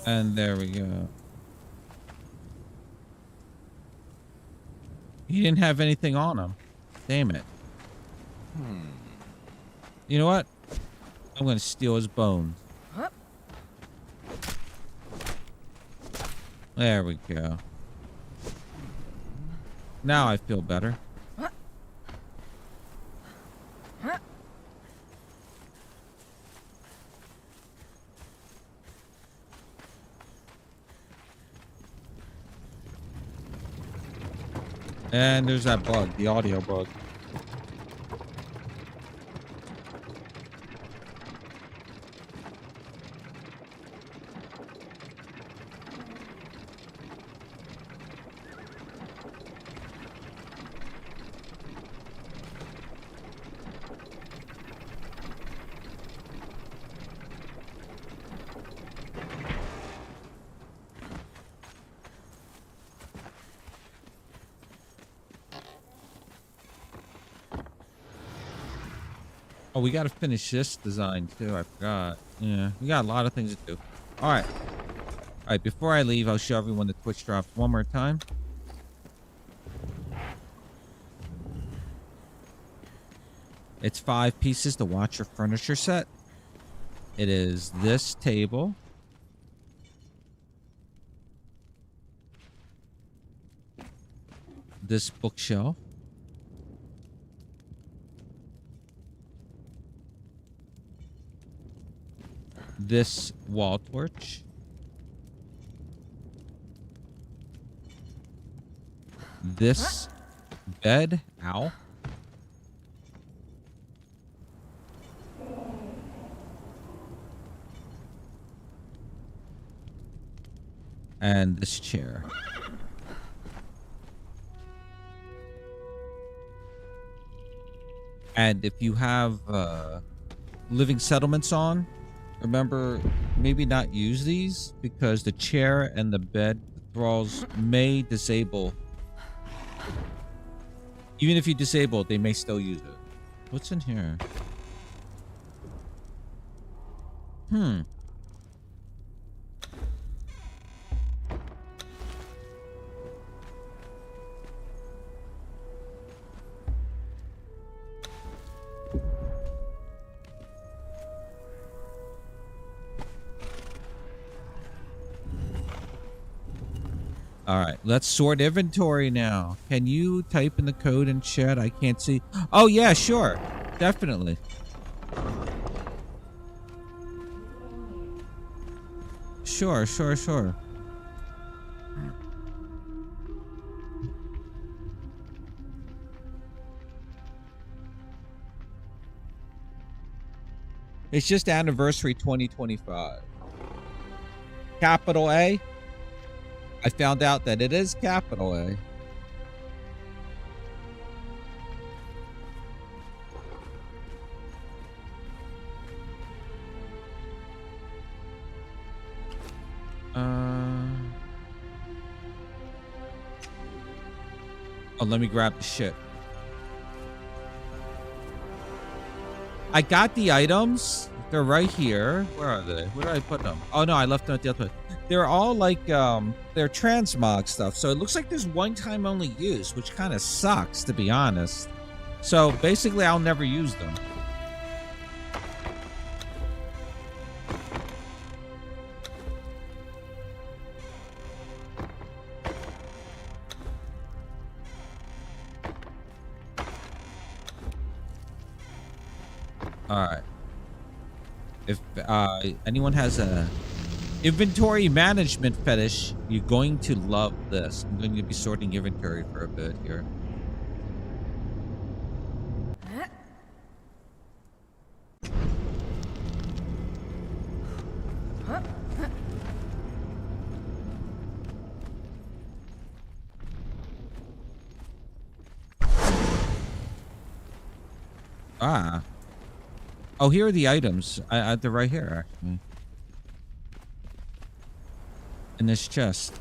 And there we go. He didn't have anything on him. Damn it. You know what? I'm gonna steal his bones. There we go. Now I feel better. And there's that bug, the audio bug. Oh, we got to finish this design too. I forgot. Yeah, we got a lot of things to do. All right. All right, before I leave, I'll show everyone the Twitch drops one more time. It's 5 pieces to watch your furniture set. It is this table. This bookshelf. This wall torch. This bed. Ow. And this chair. And if you have living settlements on, remember, maybe not use these because the chair and the bed thralls may disable. Even if you disable it, they may still use it. What's in here? All right, let's sort inventory now. Can you type in the code in chat? I can't see. Oh, yeah, sure. Definitely. Sure. It's just anniversary 2025. Capital A. I found out that it is capital A. Oh, let me grab the shit. I got the items. They're right here. Where are they? Where did I put them? Oh, no, I left them at the other place. They're all like, they're transmog stuff. So it looks like there's one time only use, which kind of sucks, to be honest. So basically, I'll never use them. All right. If anyone has a inventory management fetish, you're going to love this. I'm going to be sorting inventory for a bit here. Ah. Oh, here are the items. They're right here, actually. In this chest.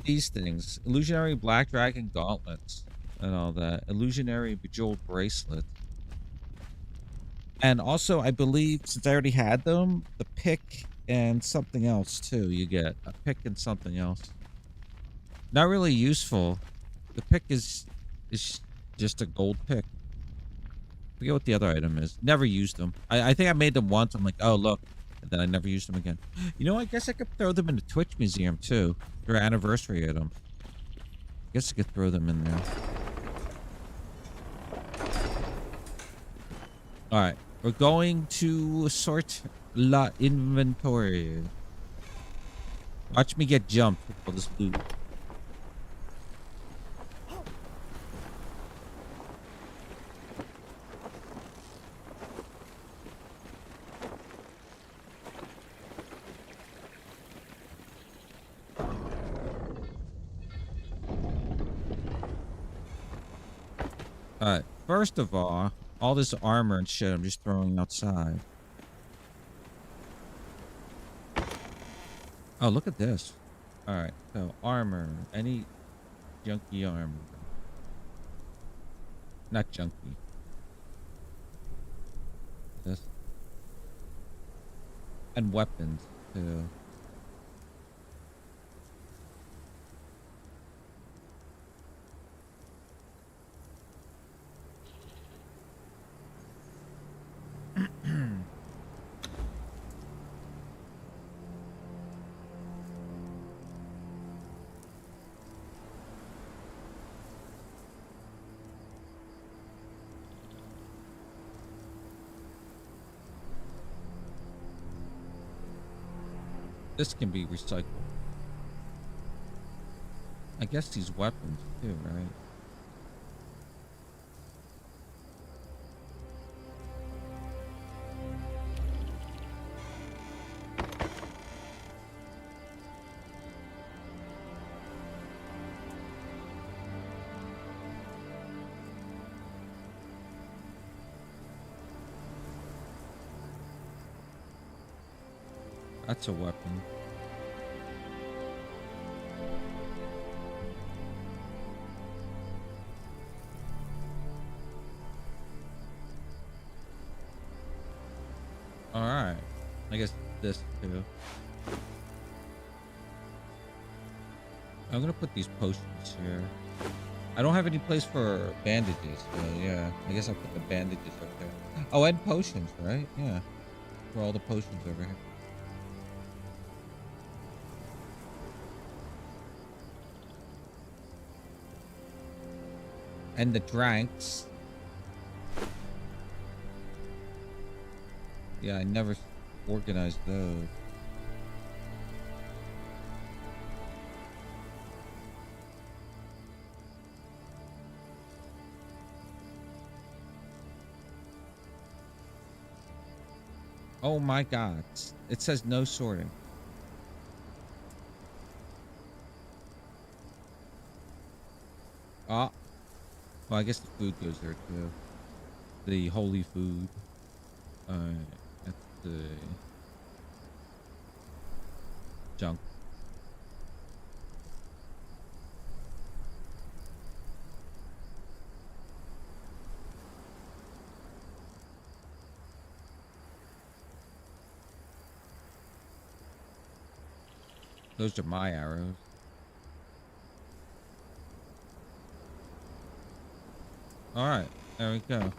These things. Illusionary Black Dragon Gauntlets. And all that. Illusionary Bejeweled Bracelet. And also, I believe, since I already had them, the pick and something else, too, you get. A pick and something else. Not really useful. The pick is just a gold pick. Forget what the other item is. Never used them. I think I made them once. I'm like, oh, look. And then I never used them again. You know, I guess I could throw them in the Twitch Museum, too. They're anniversary items. I guess I could throw them in there. Alright. We're going to sort la inventory. Watch me get jumped with all this loot. Alright, first of all this armor and shit I'm just throwing outside. Oh, look at this. Alright, so armor. Any junky armor. Not junky. This. And weapons, too. This can be recycled. I guess these weapons too, right? That's a weapon. All right. I guess this too. I'm gonna put these potions here. I don't have any place for bandages, so yeah. I guess I'll put the bandages up there. Oh, and potions, right? Yeah. For all the potions over here. And the drinks. Yeah, I never organized those. Oh my God. It says no sorting. Ah. Well, I guess the food goes there too. The holy food. That's the junk. Those are my arrows. All right, there we go.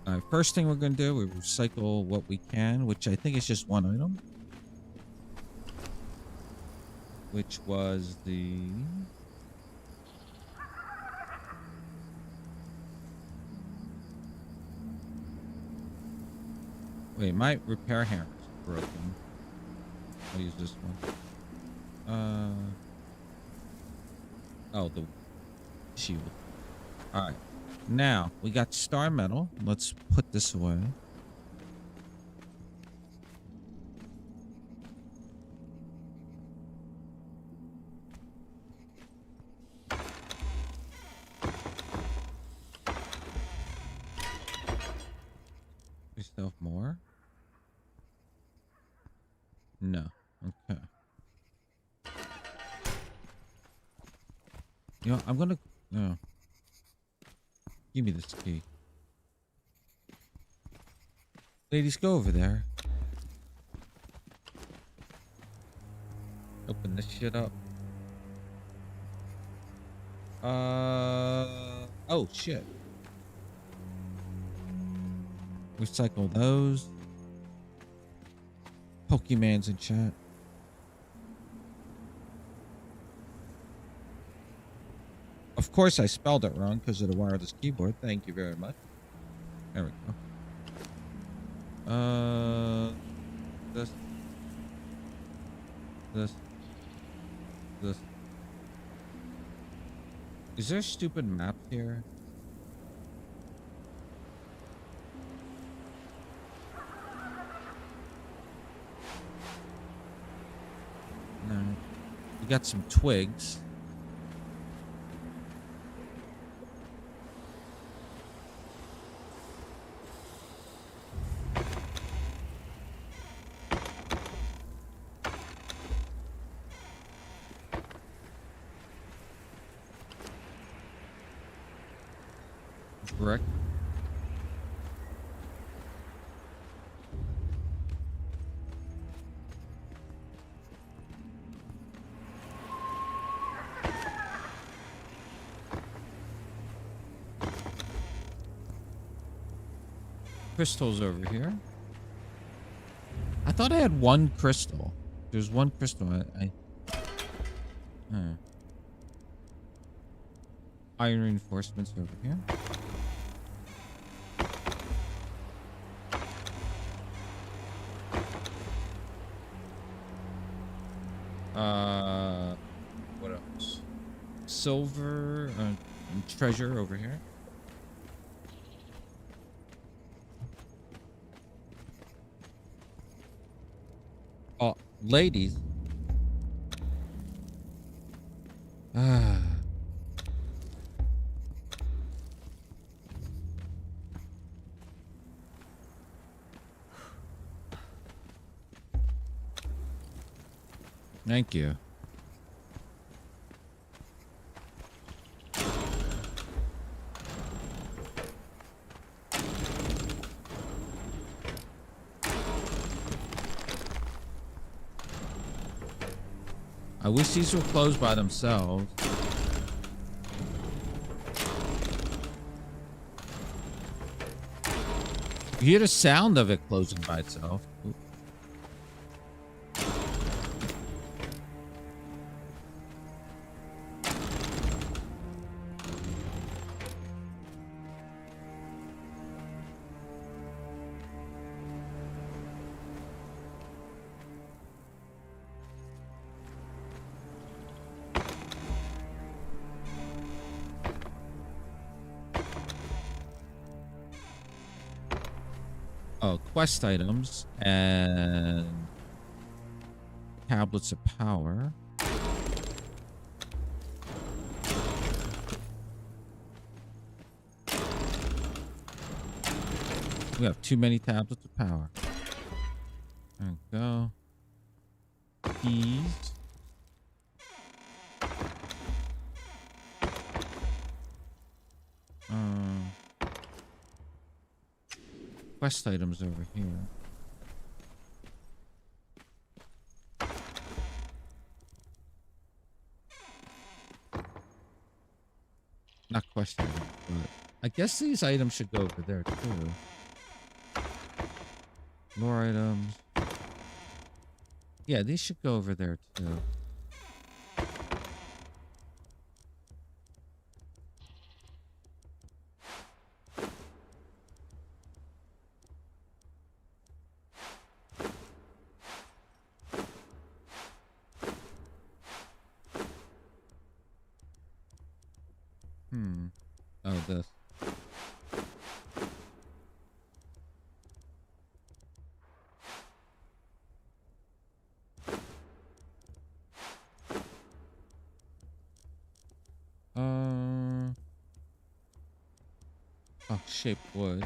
All right, first thing we're gonna do, we recycle what we can, which I think is just one item. Which was the... Wait, my repair hammer is broken. I'll use this one. Oh, the shield. Alright. Now, we got star metal. Let's put this away. We still have more? No. Okay. You know, I'm gonna... Oh. Give me this key. Ladies, go over there. Open this shit up. Oh, shit. Recycle those. Pokemon's in chat. Of course, I spelled it wrong because of the wireless keyboard. Thank you very much. There we go. This. Is there a stupid map here? No. We got some twigs. Brick. Crystals over here. I thought I had one crystal. There's one crystal. Iron reinforcements over here. What else? Silver and treasure over here. Oh, ladies. Ah. Thank you. I wish these were closed by themselves. You hear the sound of it closing by itself. Ooh. Oh, quest items and tablets of power. We have too many tablets of power. There we go. Keys. Quest items over here. Not quest items, but I guess these items should go over there too. More items. Yeah, these should go over there too. Oh, this. Oh, shaped wood.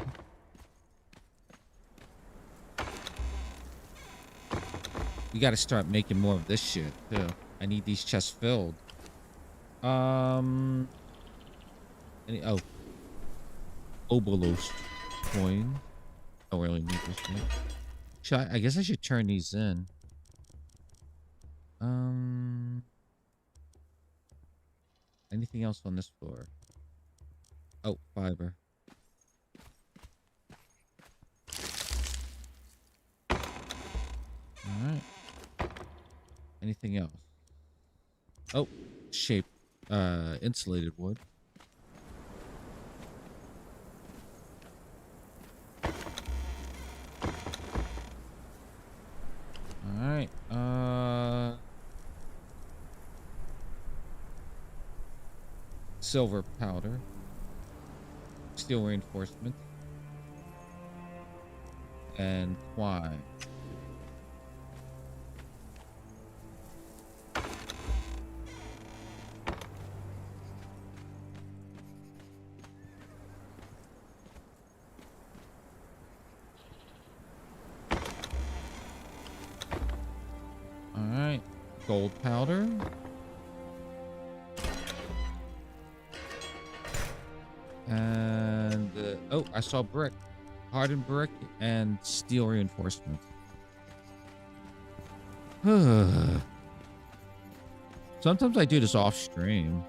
We got to start making more of this shit too. I need these chests filled. Oh, Obolos coin. Don't really need this yet. I guess I should turn these in. Anything else on this floor? Oh, fiber. All right. Anything else? Oh, shaped, insulated wood. All right. Silver powder. Steel reinforcement. And twine. Alright. Gold powder. And oh, I saw brick. Hardened brick and steel reinforcement. Sometimes I do this off stream.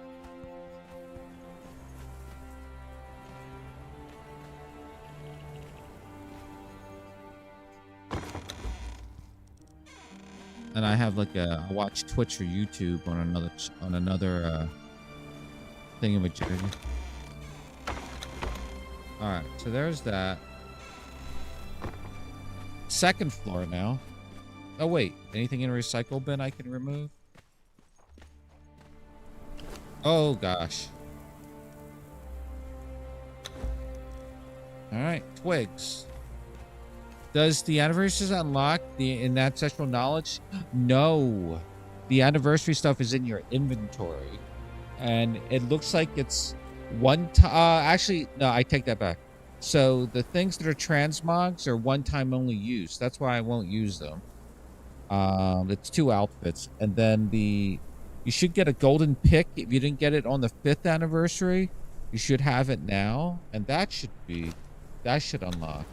And I have like I watch Twitch or YouTube on another thingamajig. All right, so there's that. Second floor now. Oh wait, anything in a recycle bin I can remove? Oh gosh. All right, twigs. Does the anniversaries unlock the in that sexual knowledge? No, the anniversary stuff is in your inventory, and it looks like it's one time. Actually, no, I take that back. So the things that are transmogs are one-time only use. That's why I won't use them. It's 2 outfits, and then you should get a golden pick if you didn't get it on the 5th anniversary. You should have it now, and that should unlock.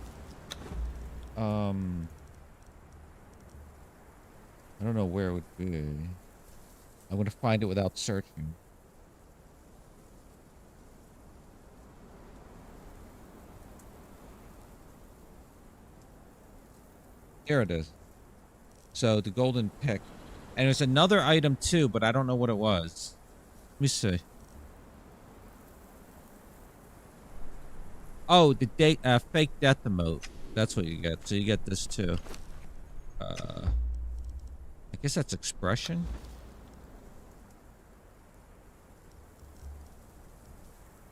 I don't know where it would be. I'm gonna find it without searching. Here it is. So the golden pick, and there's another item too, but I don't know what it was. Let me see. Oh, the fake death emote. That's what you get. So you get this too. I guess that's expression.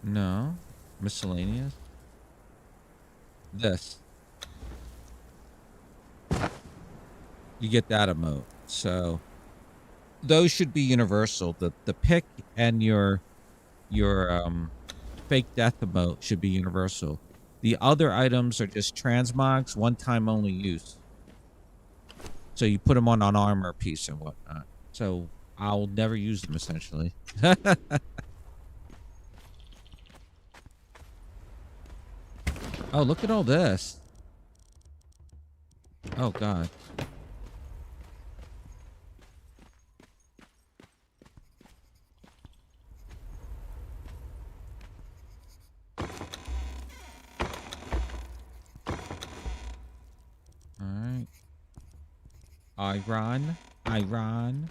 No, miscellaneous. This. You get that emote. So those should be universal. The pick and your fake death emote should be universal. The other items are just transmogs, one-time only use. So you put them on an armor piece and whatnot. So I'll never use them essentially. Oh, look at all this. Oh God. Alright. Iron.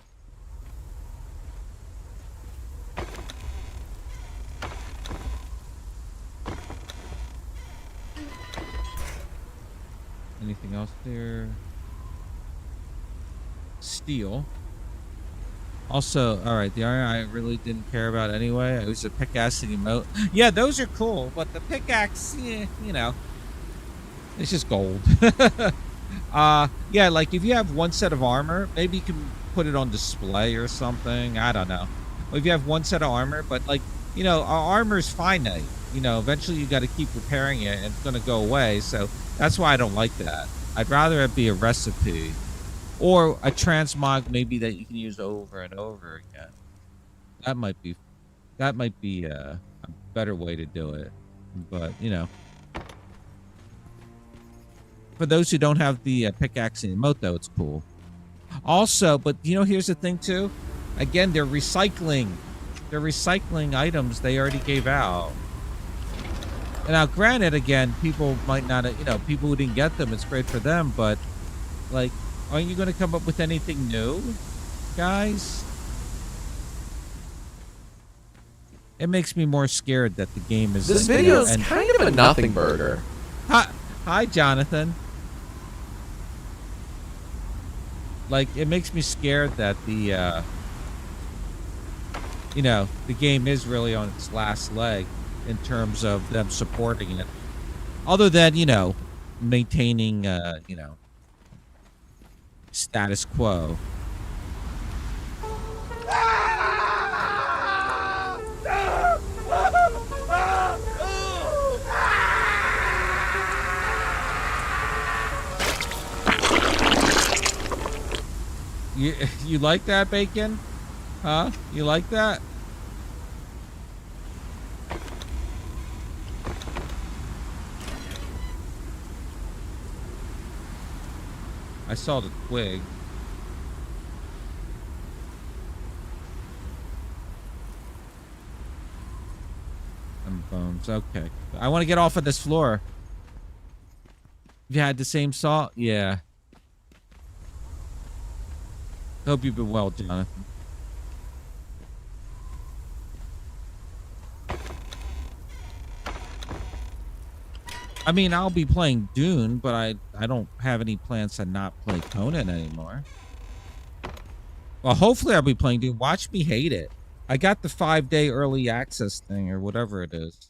Anything else there? Steel. Also, alright, the iron I really didn't care about anyway. It was a pickaxe and emote. Yeah, those are cool, but the pickaxe, you know, it's just gold. Yeah, like if you have one set of armor, maybe you can put it on display or something. I don't know. Or if you have one set of armor, but like, you know, our armor is finite. You know, eventually you got to keep repairing it and it's going to go away. So that's why I don't like that. I'd rather it be a recipe or a transmog maybe that you can use over and over again. That might be a better way to do it. But, you know, for those who don't have the pickaxe and emote, though, it's cool. Also, but you know, here's the thing too. Again, they're recycling items they already gave out. And now, granted, again, people might not, you know, people who didn't get them, it's great for them. But like, aren't you going to come up with anything new, guys? It makes me more scared that the game is. This video is kind of a nothing burger. Hi, Jonathan. Like, it makes me scared that the, you know, the game is really on its last leg in terms of them supporting it. Other than, you know, maintaining, you know, status quo. You like that, Bacon? Huh? You like that? I saw the twig. And bones. Okay. I want to get off of this floor. You had the same saw? Yeah. Hope you've been well, Jonathan. I mean, I'll be playing Dune, but I don't have any plans to not play Conan anymore. Well, hopefully I'll be playing Dune. Watch me hate it. I got the 5-day early access thing or whatever it is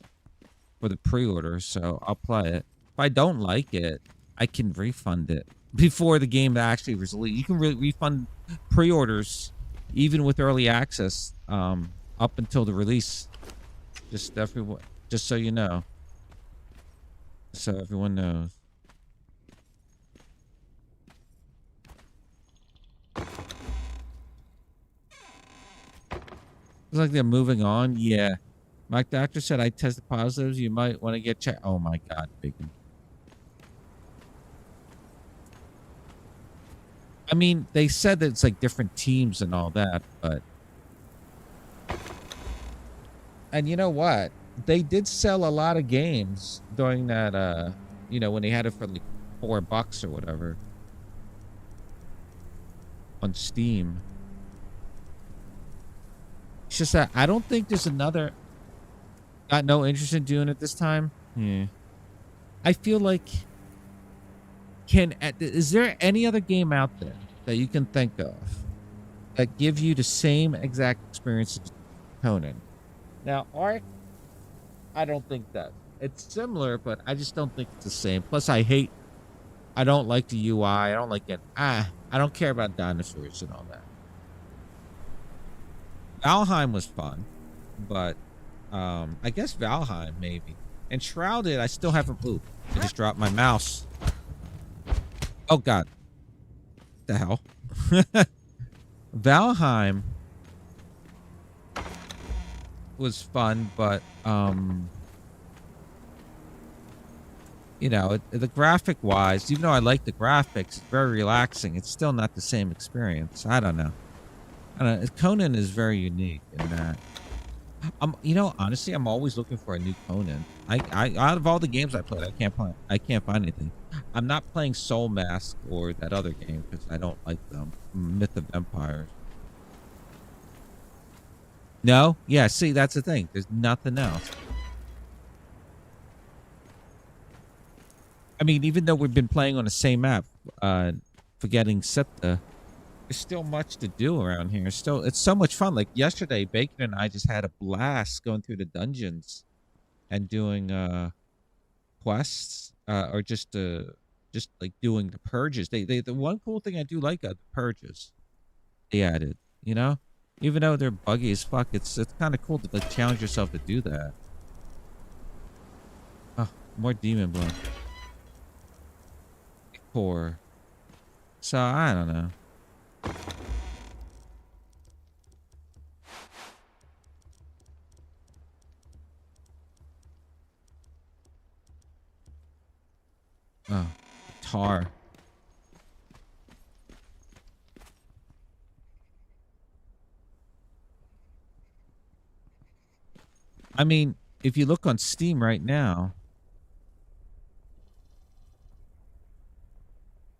for the pre-order, so I'll play it. If I don't like it, I can refund it before the game actually was released. You can refund pre-orders even with early access up until the release. Just so you know. So everyone knows. It's like they're moving on. Yeah. My doctor said I tested positive. You might want to get checked. Oh my God, Bacon. I mean, they said that it's like different teams and all that, but... And you know what? They did sell a lot of games during that, you know, when they had it for like $4 or whatever. On Steam. It's just that I don't think there's another... Got no interest in doing it this time? Yeah. I feel like... Is there any other game out there that you can think of that give you the same exact experience as Conan? Now, Ark, I don't think that. It's similar, but I just don't think it's the same. Plus, I don't like the UI. I don't like it. I don't care about dinosaurs and all that. Valheim was fun, but I guess Valheim maybe. And Shrouded, I still haven't. Ooh, I just dropped my mouse. Oh God, what the hell? Valheim was fun, but you know, the graphic wise, even though I like the graphics, it's very relaxing. It's still not the same experience. I don't know. Conan is very unique in that. You know, honestly, I'm always looking for a new Conan. I out of all the games I played, I can't find anything. I'm not playing Soul Mask or that other game because I don't like them. Myth of Empires. No? Yeah, see, that's the thing. There's nothing else. I mean, even though we've been playing on the same map, forgetting Septa, there's still much to do around here. It's so much fun. Like yesterday, Bacon and I just had a blast going through the dungeons and doing quests, or just like doing the purges. The one cool thing I do like are the purges they added. You know, even though they're buggy as fuck, it's kind of cool to like challenge yourself to do that. Oh, more demon blood. Poor. So I don't know. Oh, tar. I mean, if you look on Steam right now,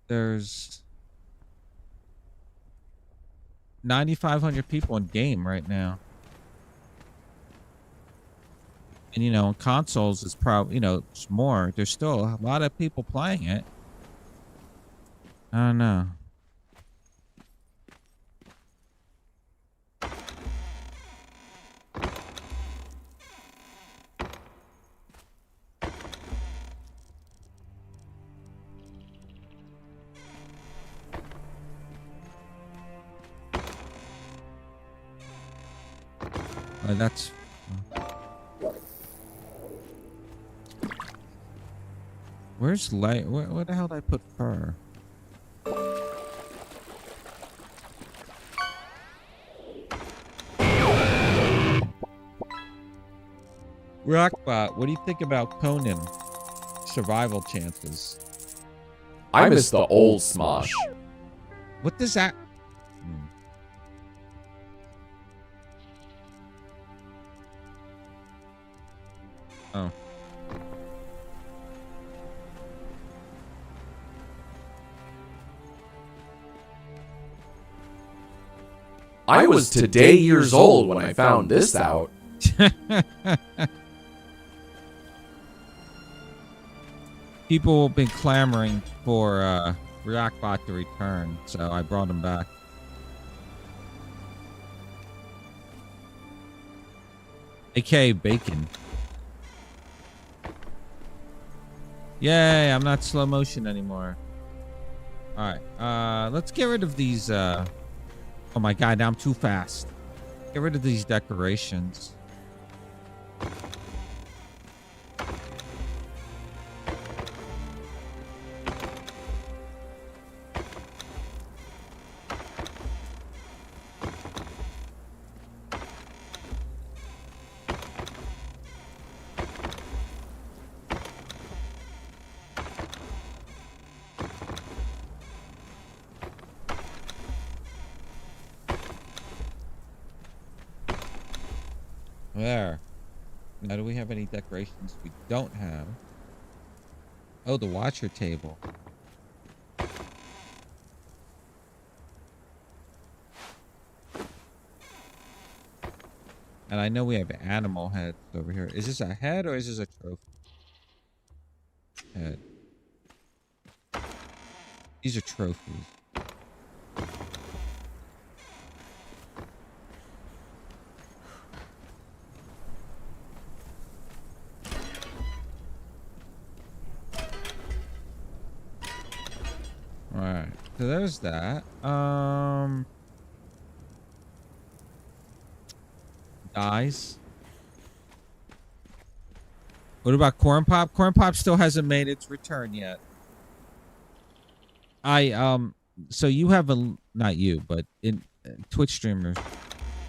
there's 9,500 people in game right now. And, you know, on consoles, it's probably, you know, it's more. There's still a lot of people playing it. I don't know. That's... Where's light? Where the hell did I put fur? Rockbot, what do you think about Conan? Survival chances. I miss the old Smosh. What does that... Oh. I was today years old when I found this out. People have been clamoring for Reactbot to return, so I brought him back. AKA Bacon. Yay, I'm not slow motion anymore. Alright, let's get rid of these, oh my god, now I'm too fast. Get rid of these decorations. There. Now, do we have any decorations we don't have? Oh, the watcher table. And I know we have animal heads over here. Is this a head or is this a trophy? Head. These are trophies. Alright, so there's that. Dies. What about Corn Pop? Corn Pop still hasn't made its return yet. So you have not you, but in Twitch streamers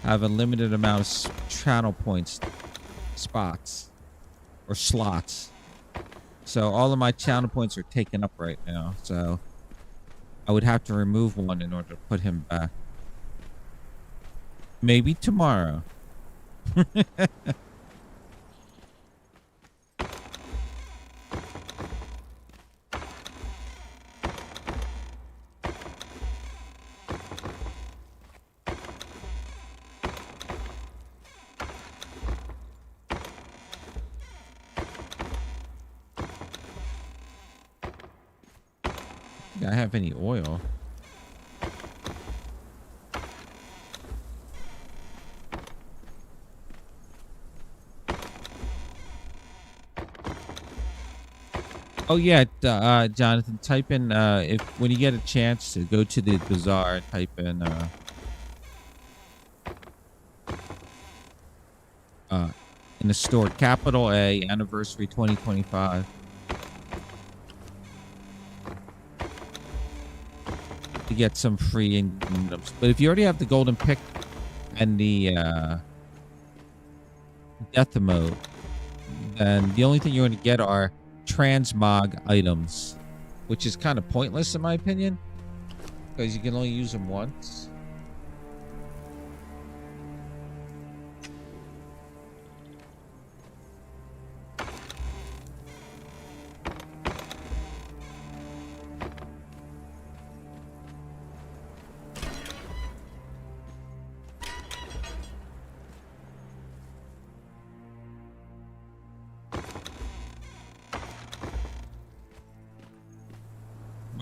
have a limited amount of channel points, spots, or slots. So all of my channel points are taken up right now. So I would have to remove one in order to put him back. Maybe tomorrow. Do I have any oil? Oh yeah, Jonathan, type in if when you get a chance to go to the bazaar, type in the store, capital A, anniversary 2025. To get some free items. But if you already have the golden pick and the death emote, then the only thing you're going to get are transmog items, which is kind of pointless in my opinion, because you can only use them once.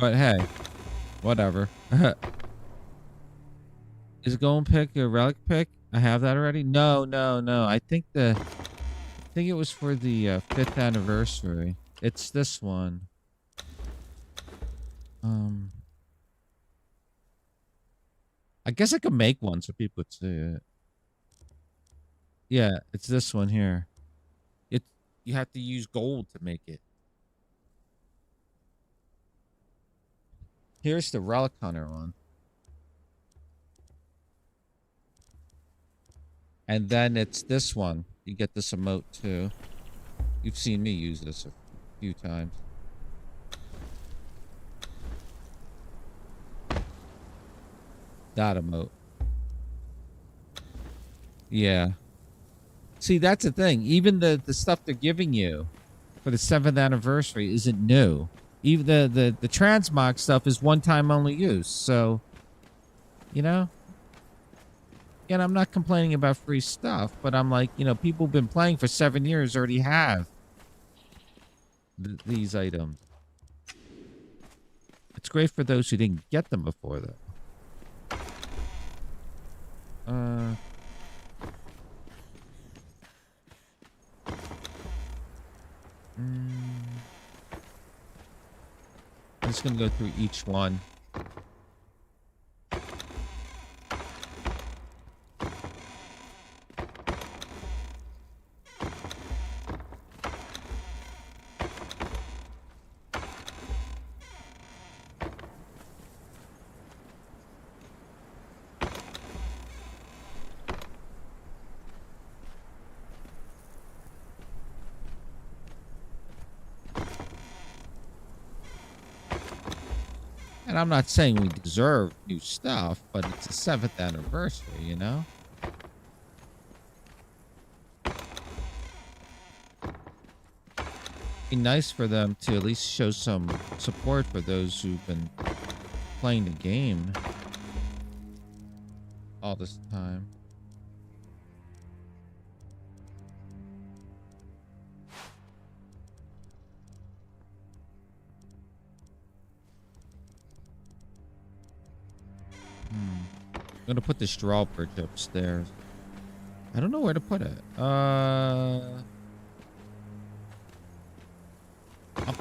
But hey, whatever. Is golden pick a relic pick? I have that already. No. I think it was for the 5th anniversary. It's this one. I guess I could make one so people would see it. Yeah, it's this one here. You have to use gold to make it. Here's the relic hunter one. And then it's this one. You get this emote too. You've seen me use this a few times. That emote. Yeah. See, that's the thing. Even the stuff they're giving you for the 7th anniversary isn't new. Even the transmog stuff is one-time only use. So, you know, again, I'm not complaining about free stuff, but I'm like, you know, people who've been playing for 7 years already have these items. It's great for those who didn't get them before, though. I'm just gonna go through each one. And I'm not saying we deserve new stuff, but it's the 7th anniversary, you know? Be nice for them to at least show some support for those who've been playing the game all this time. I'm gonna put this drawbridge upstairs. I don't know where to put it. I'll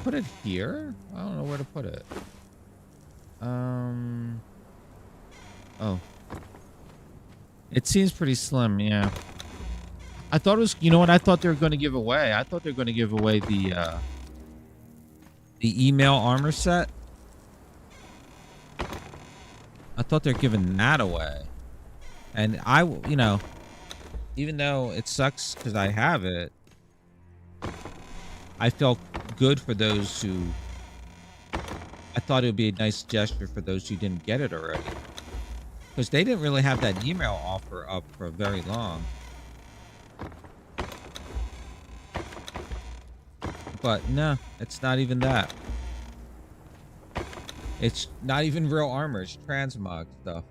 put it here. I don't know where to put it. Oh. It seems pretty slim, yeah. I thought it was, you know what I thought they were going to give away? I thought they were going to give away the email armor set. I thought they're giving that away. And I, you know, even though it sucks because I have it, I felt good for those who, I thought it would be a nice gesture for those who didn't get it already. Because they didn't really have that email offer up for very long. But no, it's not even that. It's not even real armor. It's transmog stuff.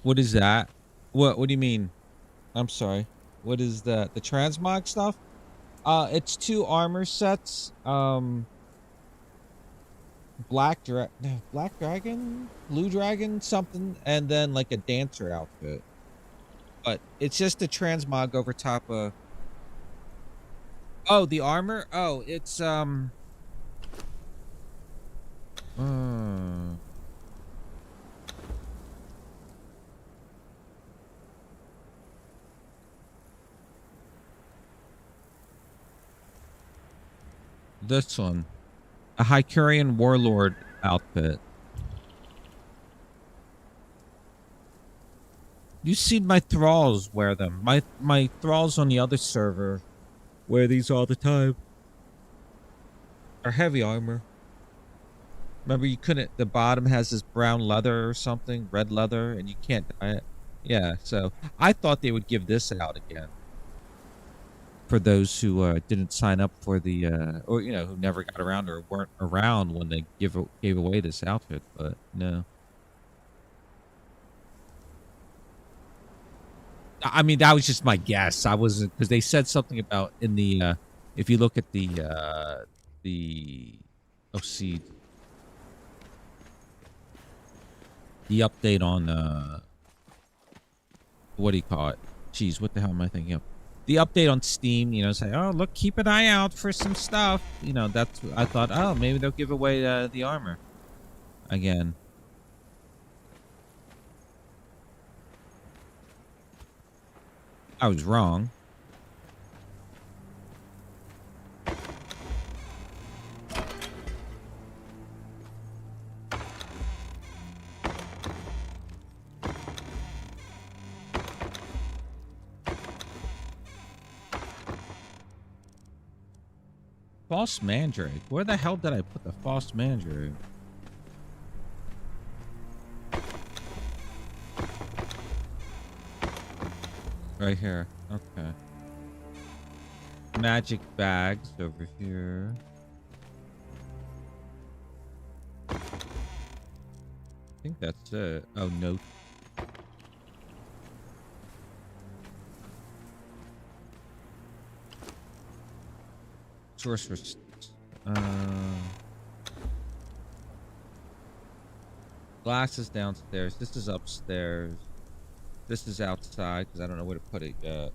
What is that? What do you mean? I'm sorry. What is that? The transmog stuff? It's 2 armor sets. Black dragon, blue dragon, something, and then like a dancer outfit. But it's just a transmog over top of. Oh, the armor? Oh, it's this one. A Hycurian warlord outfit. You seen my thralls wear them. My thralls on the other server wear these all the time. They're heavy armor. Remember, you couldn't, the bottom has this brown leather or something, red leather, and you can't dye it. Yeah, so I thought they would give this out again. For those who didn't sign up for the, or, you know, who never got around or weren't around when they gave away this outfit, but no. I mean, that was just my guess. I wasn't, because they said something about in the, if you look at the update on, what do you call it? Jeez, what the hell am I thinking of? The update on Steam, you know, say, oh, look, keep an eye out for some stuff. You know, that's, I thought, oh, maybe they'll give away the armor again. I was wrong. False Mandrake. Where the hell did I put the False Mandrake? Right here. Okay. Magic bags over here. I think that's it. Oh, no. Sorcerer's. Glass is downstairs. This is upstairs. This is outside because I don't know where to put it yet.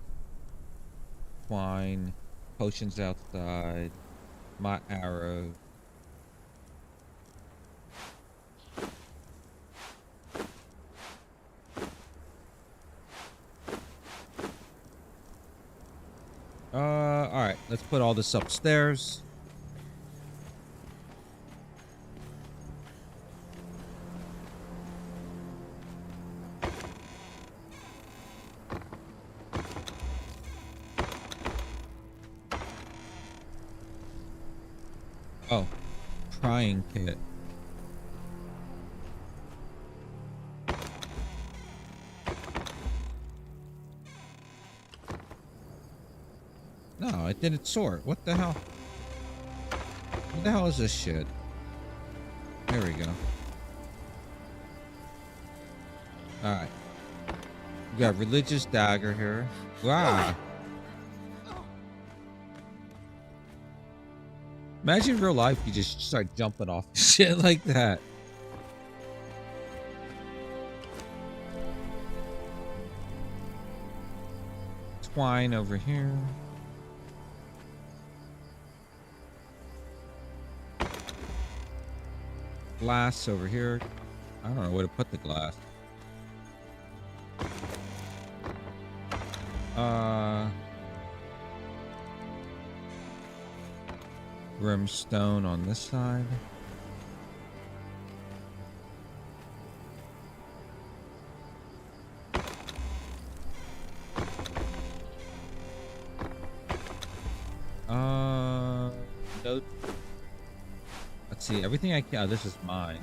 Twine. Potions outside. My arrow. Alright. Let's put all this upstairs. Oh, prying kit. No, it didn't sort. What the hell? What the hell is this shit? There we go. Alright. We got religious dagger here. Wow. Imagine in real life you just start jumping off shit like that. Twine over here. Glass over here. I don't know where to put the glass. Brimstone on this side. No. Let's see. Everything I can. Oh, this is mine.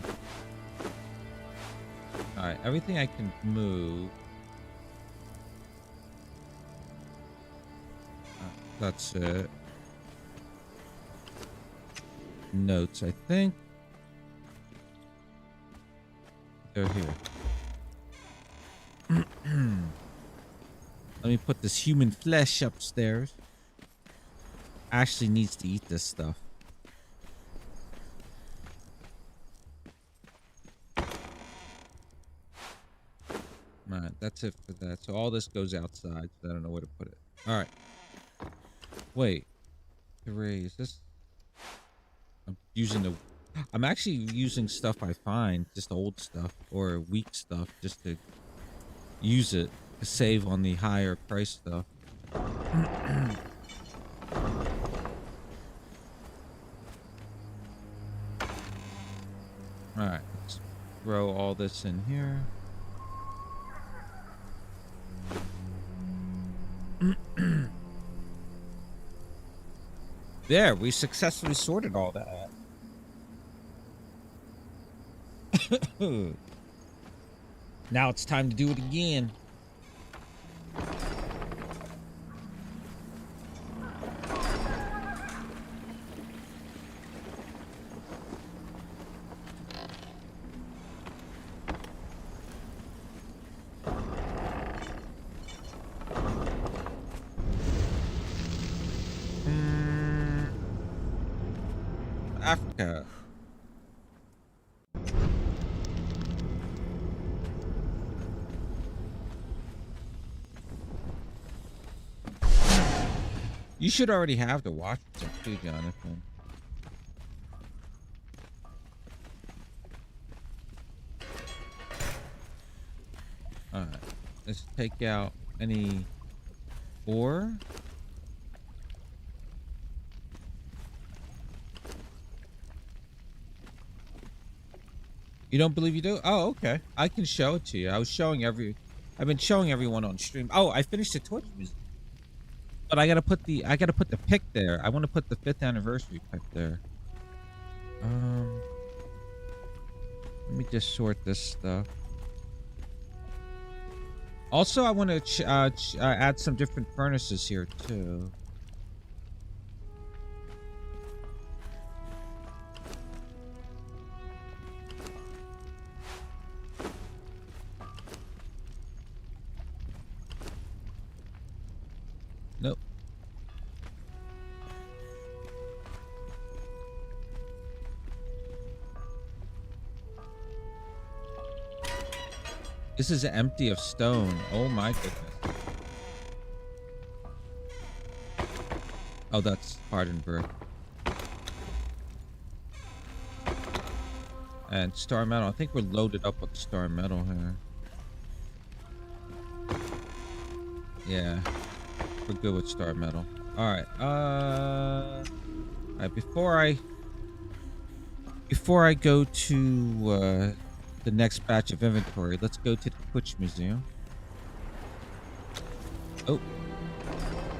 All right. Everything I can move. That's it. Notes, I think. They're here. Let me put this human flesh upstairs. Ashley needs to eat this stuff. Alright, that's it for that. So all this goes outside, so I don't know where to put it. Alright. Wait. 3, is this... I'm actually using stuff I find, just old stuff or weak stuff, just to use it to save on the higher price stuff. Alright, let's throw all this in here. There, we successfully sorted all that. Now it's time to do it again. Africa. You should already have the Washington too, Jonathan. Alright. Let's take out any ore. You don't believe you do? Oh, okay. I can show it to you. I've been showing everyone on stream. Oh, I finished the Twitch music. But I gotta put the pic there. I want to put the 5th anniversary pic there. Let me just sort this stuff. Also, I want to add some different furnaces here too. This is empty of stone. Oh my goodness. Oh, that's hardened brick. And star metal. I think we're loaded up with star metal here. Yeah. We're good with star metal. Alright. Alright, before I go to the next batch of inventory, let's go to the Twitch Museum. Oh.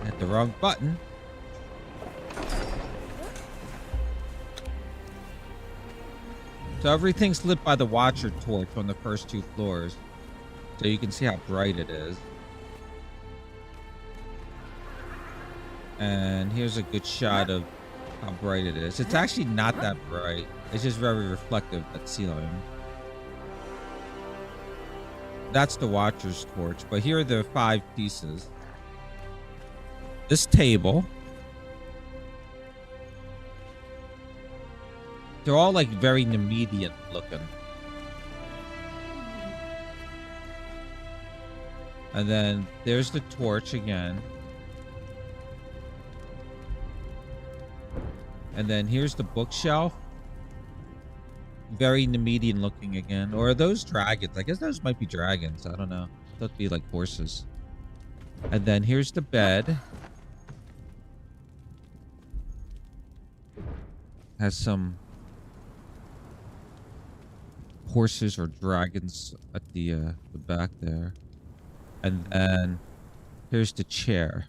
I hit the wrong button. So everything's lit by the Watcher torch on the first 2 floors. So you can see how bright it is. And here's a good shot of how bright it is. It's actually not that bright. It's just very reflective, that ceiling. That's the Watcher's torch. But here are the 5 pieces. This table. They're all like very Nemedian looking. And then there's the torch again. And then here's the bookshelf. Very Nemedian looking again. Or are those dragons? I guess those might be dragons. I don't know. They'd be like horses. And then here's the bed. Has some horses or dragons at the back there. And then here's the chair.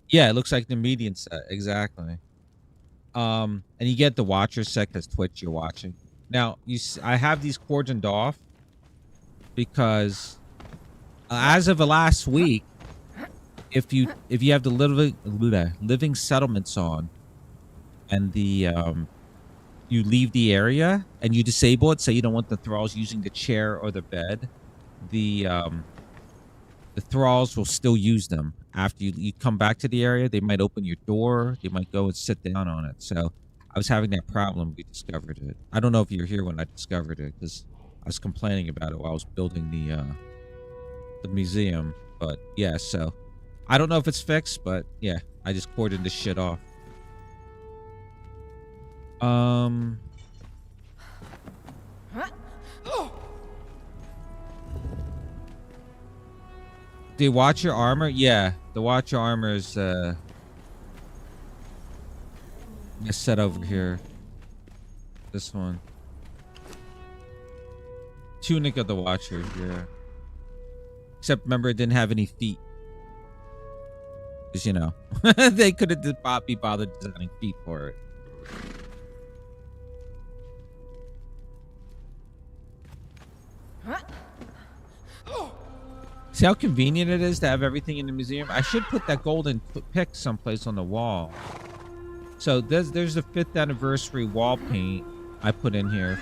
Yeah, it looks like the median set. Exactly. And you get the Watcher set because Twitch you're watching. Now, I have these cordoned off because as of the last week, if you have the living settlements on and the you leave the area and you disable it, say you don't want the thralls using the chair or the bed, the thralls will still use them. After you come back to the area, they might open your door. They might go and sit down on it. So I was having that problem. We discovered it. I don't know if you were here when I discovered it because I was complaining about it while I was building the museum. But yeah, so I don't know if it's fixed, but yeah, I just cordoned this shit off. The Watcher armor? Yeah, the Watcher armor is set over here. This one. Tunic of the Watcher, yeah. Except remember it didn't have any feet. Because, you know, they could have be bothered designing feet for it. See how convenient it is to have everything in the museum? I should put that golden pick someplace on the wall. So there's the 5th anniversary wall paint I put in here.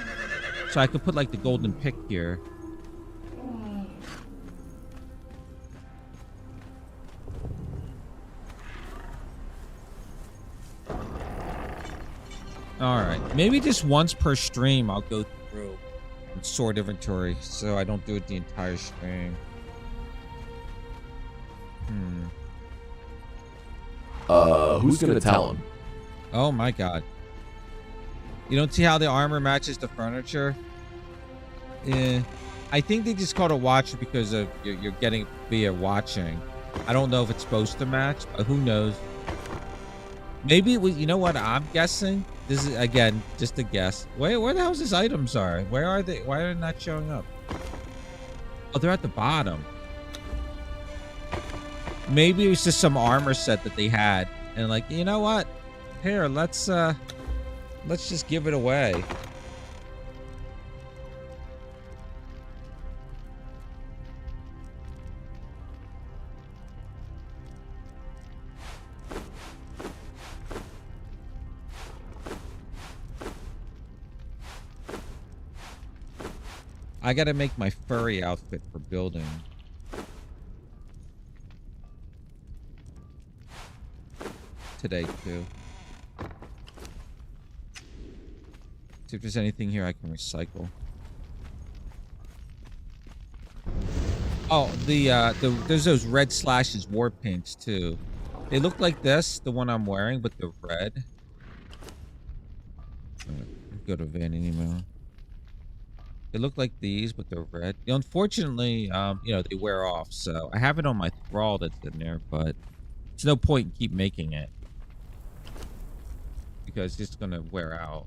So I could put like the golden pick here. Alright, maybe just once per stream I'll go through and sort inventory so I don't do it the entire stream. Who's gonna tell him? Oh my god. You don't see how the armor matches the furniture? Yeah. I think they just called it Watcher because of you're getting via watching. I don't know if it's supposed to match, but who knows? Maybe it was, you know what I'm guessing? This is, again, just a guess. Where the hell's his items are? Where are they? Why are they not showing up? Oh, they're at the bottom. Maybe it was just some armor set that they had. And like, you know what? Here, let's just give it away. I gotta make my furry outfit for building. Today too. See if there's anything here I can recycle. Oh, there's those red slashes war paints too. They look like this, the one I'm wearing, but they're red. Go to vanity mail. They look like these, but they're red. Unfortunately, you know, they wear off. So I have it on my thrall that's in there, but it's no point in keep making it because it's gonna wear out.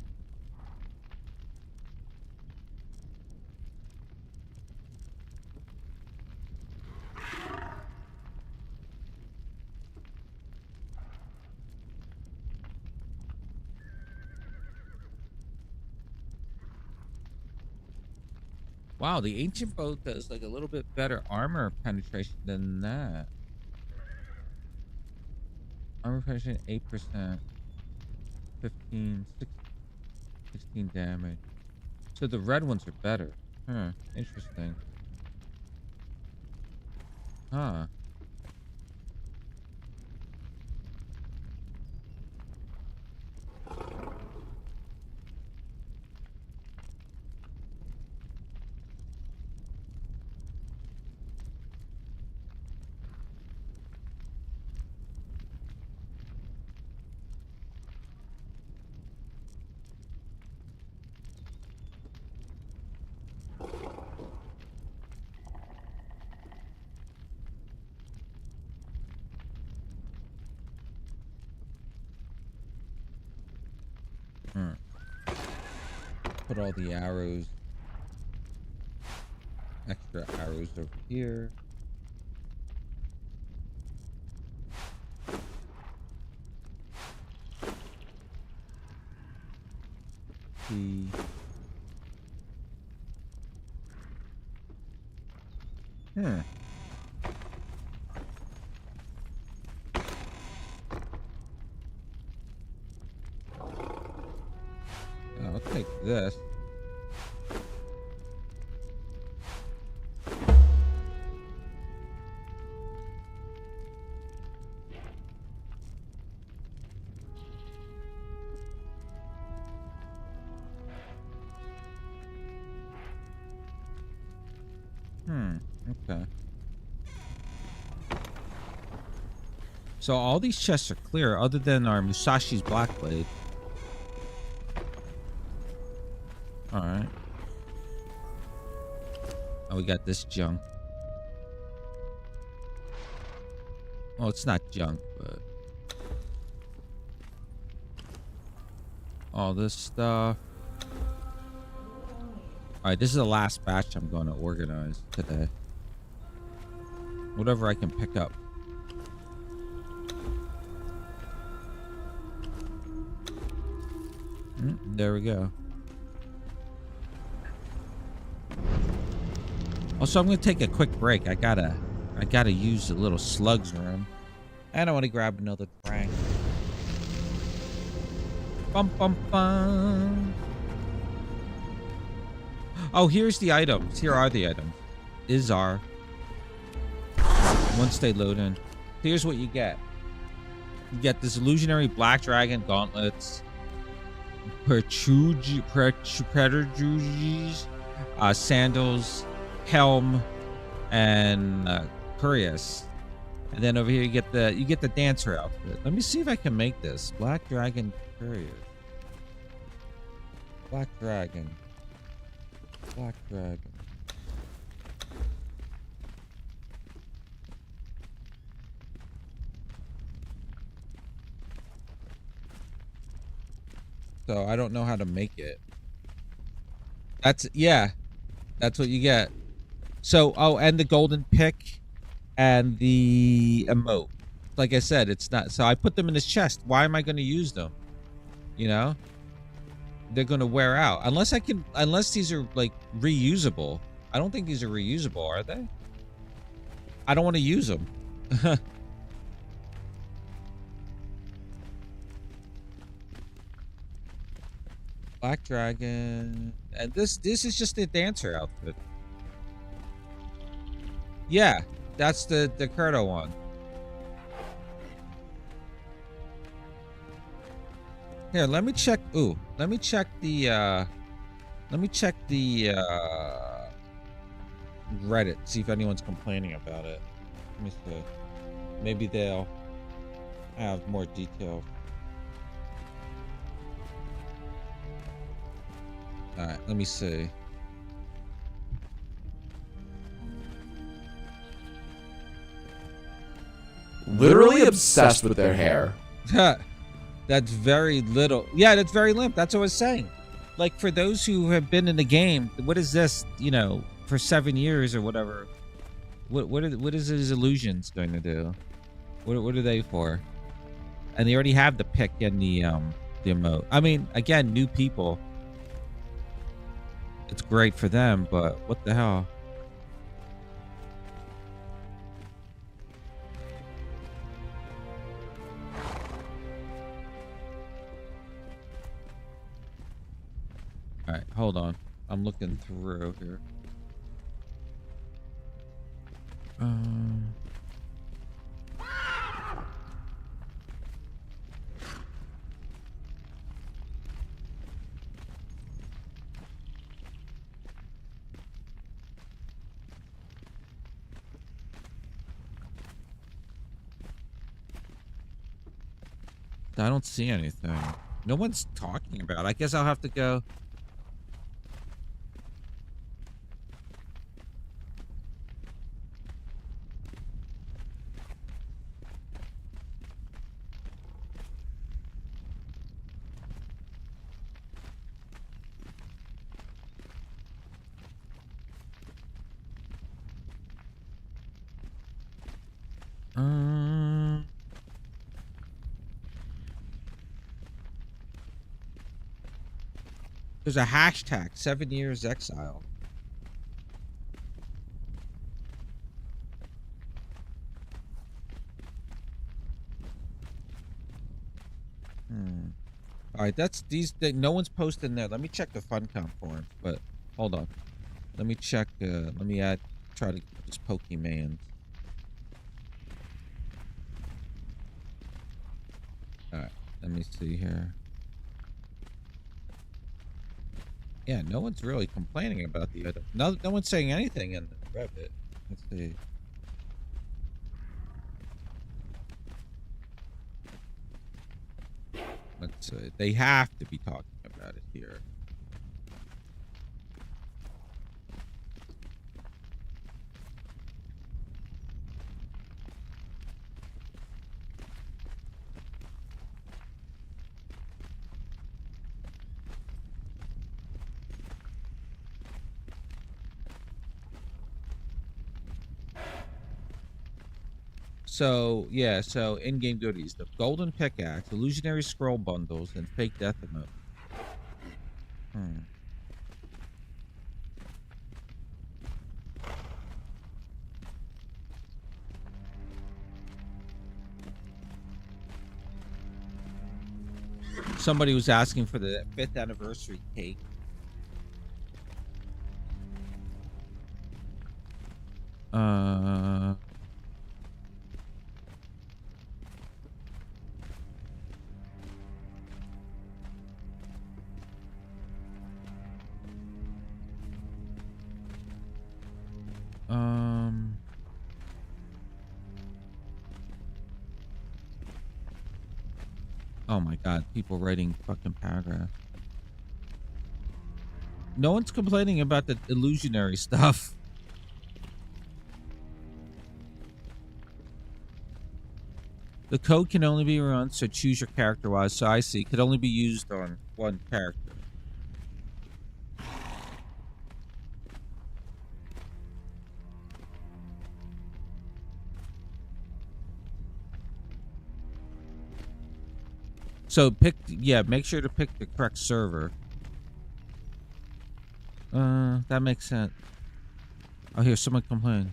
Wow, the ancient bow does like a little bit better armor penetration than that. Armor penetration 8%, 16 damage. So the red ones are better. Huh, interesting. Huh. Put all the arrows, extra arrows over here. The I'll take this. Okay. So all these chests are clear other than our Musashi's Blackblade. Alright. Oh, we got this junk. Well, it's not junk, but... all this stuff. Alright, this is the last batch I'm going to organize today. Whatever I can pick up. There we go. Also, I'm going to take a quick break. I gotta use the little slugs room. And I want to grab another drink. Bum, bum, bum. Oh, here's the items. Here are the items. Izar. Once they load in. Here's what you get. You get this illusionary black dragon gauntlets. Predajuges. Sandals. Helm. And Curious. And then over here you get the dancer outfit. Let me see if I can make this. Black dragon Curious. Black dragon. Black dragon. So I don't know how to make it. That's what you get. So and the golden pick and the emote. Like I said, it's not, so I put them in this chest. Why am I going to use them? You know? They're going to wear out unless these are like reusable. I don't think these are reusable, are they? I don't want to use them. Black dragon, and this is just the dancer outfit. Yeah, that's the Kurdo one. Here, let me check. Ooh, let me check the Reddit. See if anyone's complaining about it. Let me see. Maybe they'll have more detail. All right, let me see. Literally obsessed with their hair. That's very little. Yeah, that's very limp. That's what I was saying. Like, for those who have been in the game, what is this, you know, for 7 years or whatever? What is his illusions going to do? What are they for? And they already have the pick and the emote. I mean, again, new people. It's great for them, but what the hell? All right, hold on. I'm looking through here. I don't see anything. No one's talking about it. I guess I'll have to go. There's a hashtag, 7 years exile. All right, that's these. No one's posting there. Let me check the Funcom forum. But hold on. Let me check. Let me add. Try to just Pokemon. All right. Let me see here. Yeah, no one's really complaining about the other. No one's saying anything in the Reddit. Let's see. Let's see. They have to be talking about it here. So, yeah, so in-game goodies. The Golden Pickaxe, Illusionary Scroll Bundles, and Fake Death Emote. Somebody was asking for the 5th anniversary cake. Oh my god, people writing fucking paragraphs. No one's complaining about the illusionary stuff. The code can only be run, so choose your character wise. So I see, could only be used on one character. So pick, yeah, make sure to pick the correct server. That makes sense. Oh, here, someone complained.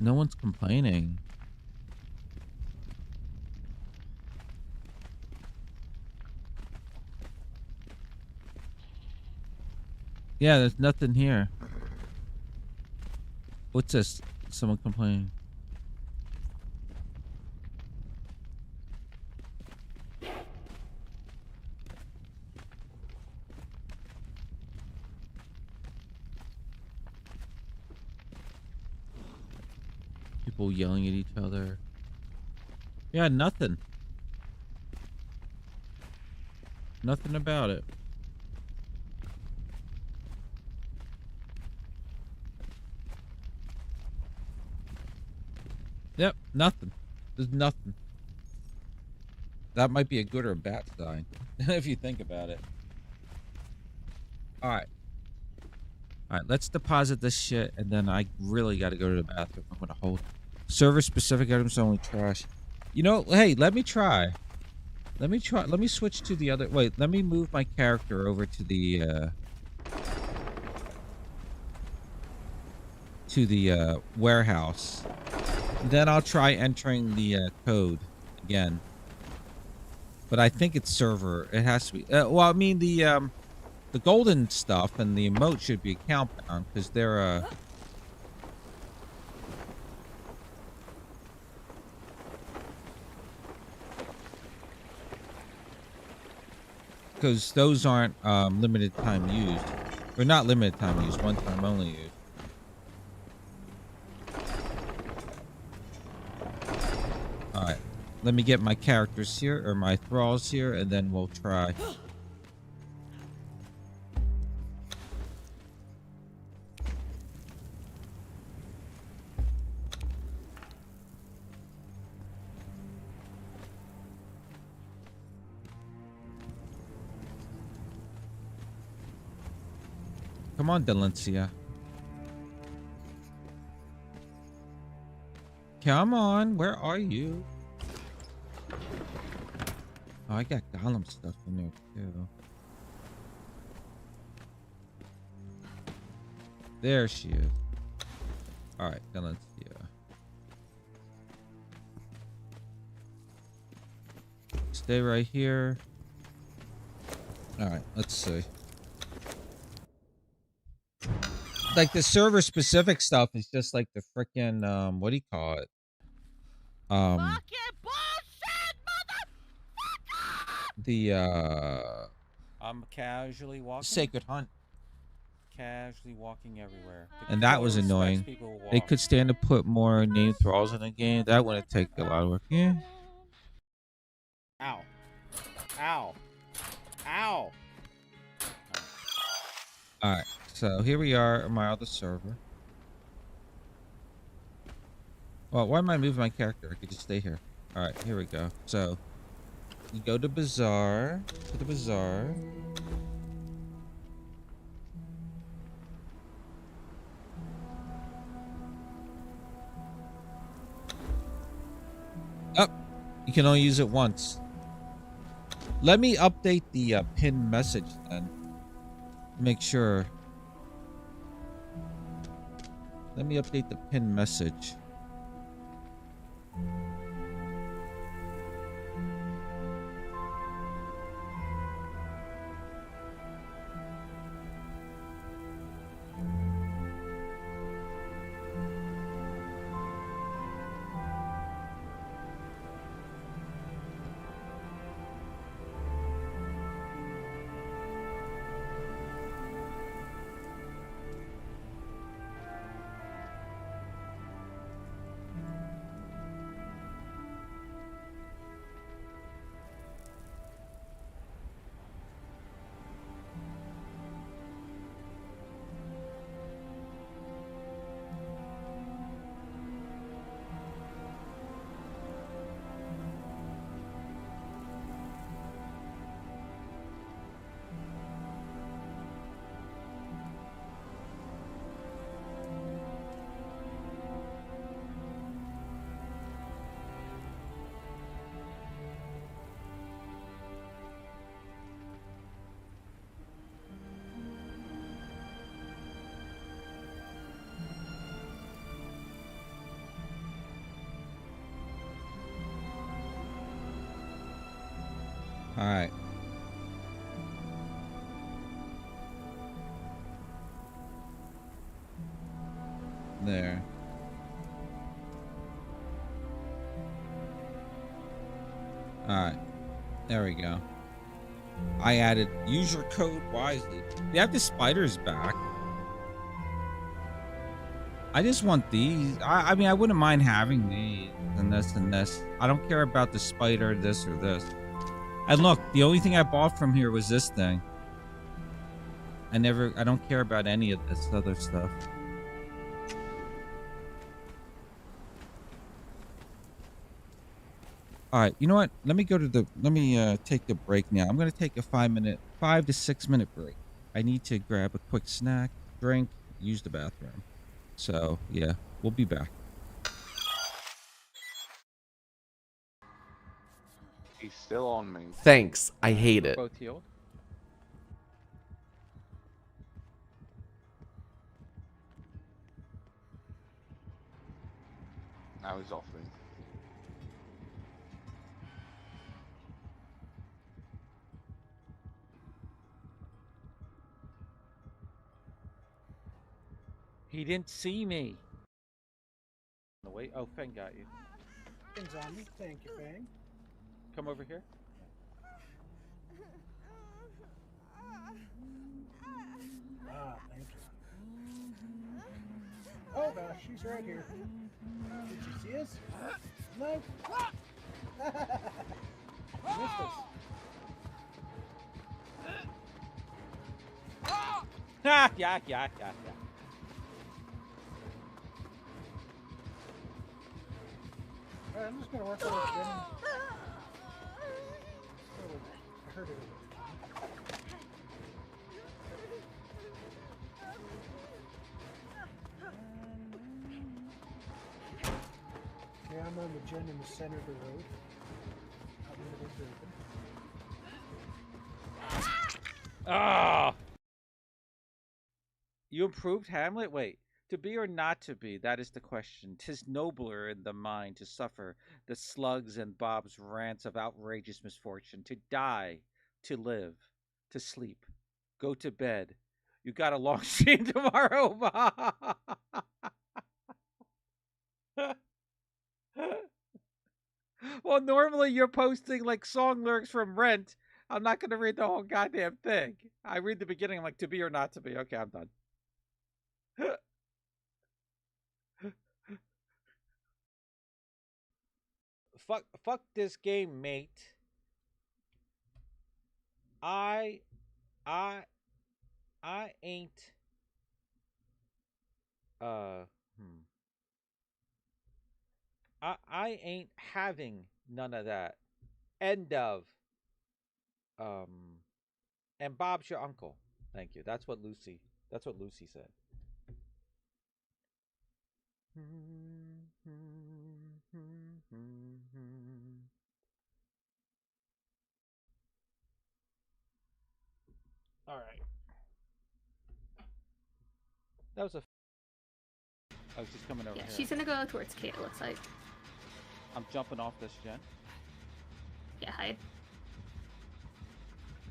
No one's complaining. Yeah, there's nothing here. What's this? Someone complaining. People yelling at each other. Yeah, nothing. Nothing about it. Yep, nothing. There's nothing. That might be a good or a bad sign, if you think about it. All right. All right, let's deposit this shit, and then I really got to go to the bathroom. I'm going to hold. Server-specific items only trash. You know, hey, let me try. Let me try. Let me switch to the other. Wait, let me move my character over to the warehouse. Then I'll try entering the code again. But I think it's server. It has to be. Well, I mean the golden stuff and the emote should be account bound because they're because those aren't limited time used. Or not limited time used, one time only used. Alright. Let me get my characters here, or my thralls here, and then we'll try. Come on, Delencia. Come on, where are you? Oh, I got Gollum stuff in there too. There she is. Alright, Delencia. Stay right here. Alright, let's see. Like the server specific stuff is just like the freaking what do you call it? Fucking bullshit, motherfucker! The I'm casually walking. Sacred Hunt. Casually walking everywhere. And that was annoying. They could stand to put more named thralls in the game. That wouldn't take a lot of work. Yeah. Ow. Ow. Ow. Alright. So here we are on my other server. Well, why am I moving my character? I could just stay here. Alright, here we go. So you go to Bazaar. To the Bazaar. Oh, you can only use it once. Let me update the pinned message then. Make sure. Let me update the pinned message. All right. There. All right. There we go. I added use your code wisely. They have the spiders back. I just want these. I mean, I wouldn't mind having these and this and this. I don't care about the spider, this or this. And look, the only thing I bought from here was this thing. I don't care about any of this other stuff. All right, you know what? Let me take a break now. I'm going to take a 5 to 6 minute break. I need to grab a quick snack, drink, use the bathroom. So, yeah, we'll be back. He's still on me. Thanks. I hate it. Both healed. Now he's off me. He didn't see me. No wait. Oh, Fang got you. Things on me. Thank you, Fang. Come over here. Ah, thank you. Oh gosh, she's right here. Did you see us? No. Missed us. Ah, yeah. Alright, I'm just gonna work on it again. I heard it. Okay, I'm on the gen in the center of the road. Out in the big building. Ah! You improved Hamlet? Wait. To be or not to be, that is the question. 'Tis nobler in the mind to suffer the slugs and Bob's rants of outrageous misfortune, to die, to live, to sleep, go to bed. You got a long stream tomorrow, Bob. Well, normally you're posting like song lyrics from Rent. I'm not going to read the whole goddamn thing. I read the beginning. I'm like, to be or not to be. Okay, I'm done. Fuck this game, mate. I ain't I ain't having none of that. End of. And Bob's your uncle. Thank you. That's what Lucy said. All right. That was a. I was just coming over Yeah, here. she's gonna go towards Kate, it looks like. I'm jumping off this gen. Yeah, hide.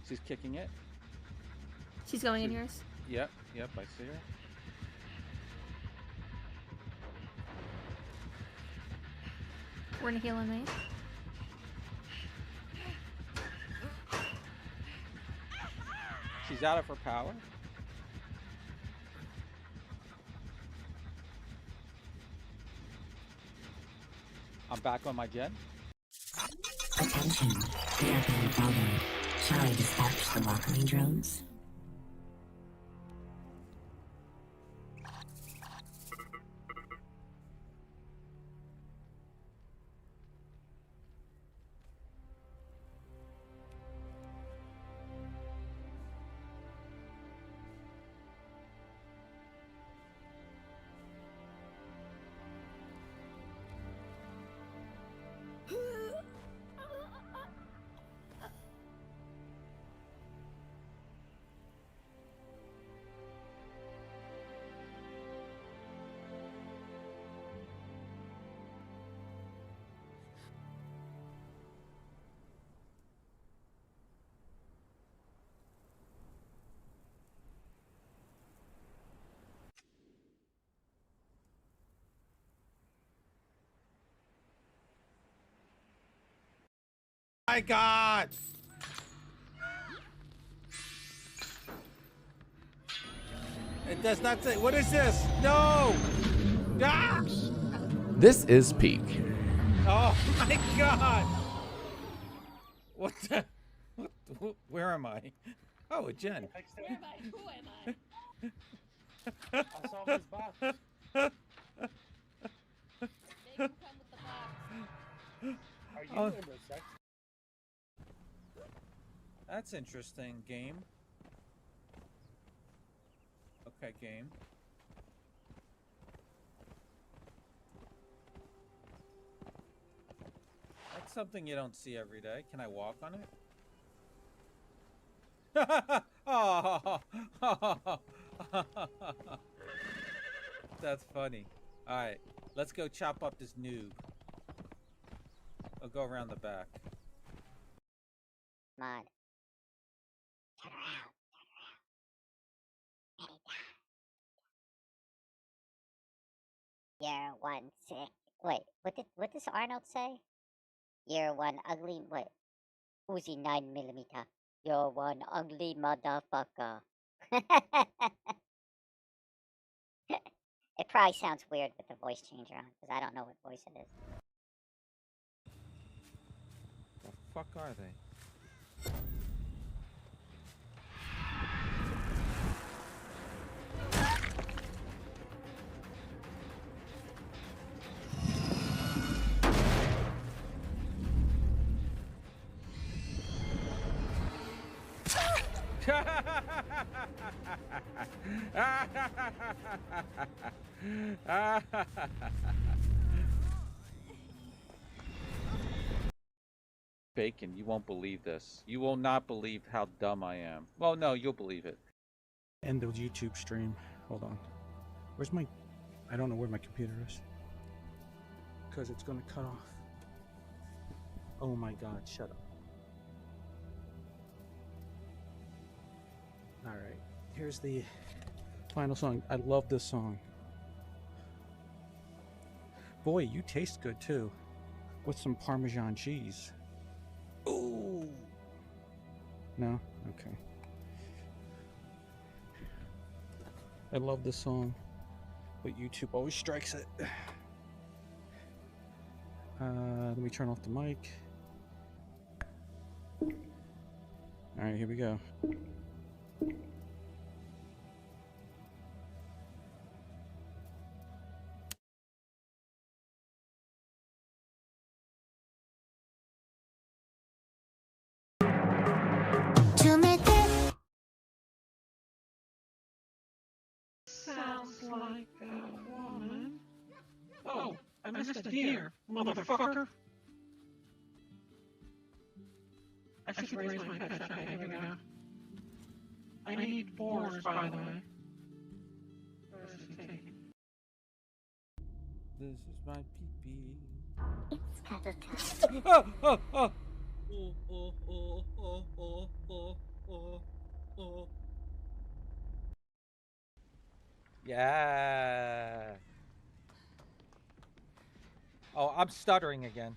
She's kicking it. She's going in yours. Yep, I see her. We're gonna heal him, eh? She's out of her power. I'm back on my gen. Attention, we are being followed. Shall I dispatch the welcoming drones? My God! It does not say. What is this? No! Ah! This is peak. Oh my God! What the? Where am I? Oh, a Jen. Where am I? Who am I? I solved this box. Make him come with the box. Are you Oh. in the sex? That's interesting. Game. Okay, game. That's something you don't see every day. Can I walk on it? Oh, that's funny. All right, let's go chop up this noob. I'll go around the back. Mod. Turn around. You're one sick. Wait, what does Arnold say? You're one ugly. Wait. Uzi 9mm. You're one ugly motherfucker. It probably sounds weird with the voice changer on, because I don't know what voice it is. The fuck are they? Bacon, you won't believe this. You will not believe how dumb I am. Well, no, you'll believe it. End the YouTube stream. Hold on. Where's my... I don't know where my computer is. Because it's going to cut off. Oh my God, shut up. Alright, here's the final song. I love this song. Boy, you taste good too. With some Parmesan cheese. Ooh. No? Okay. I love this song, but YouTube always strikes it. Let me turn off the mic. Alright, here we go. Sounds like a woman. Oh, I missed it here, motherfucker. I should raise my pet behavior now. I need boars, by the way. This is my pee-pee. It's cuddle time. Oh, oh, oh. Oh, oh, oh, oh, oh, oh, oh, oh. Yeah. Oh, I'm stuttering again.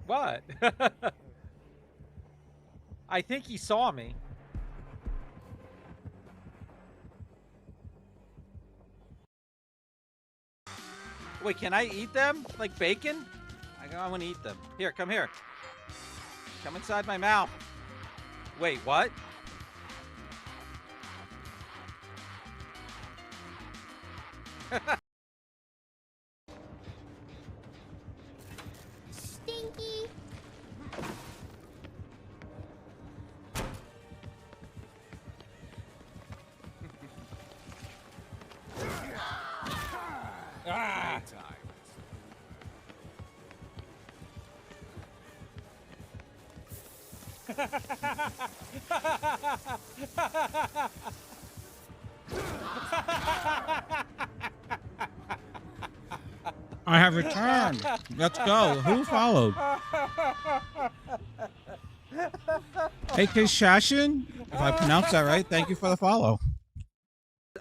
What? I think he saw me. Wait, can I eat them? Like bacon? I want to eat them. Here, come here. Come inside my mouth. Wait, what? Stinky. Ah! I have returned. Let's go. Who followed? AK Shashin? If I pronounced that right, thank you for the follow.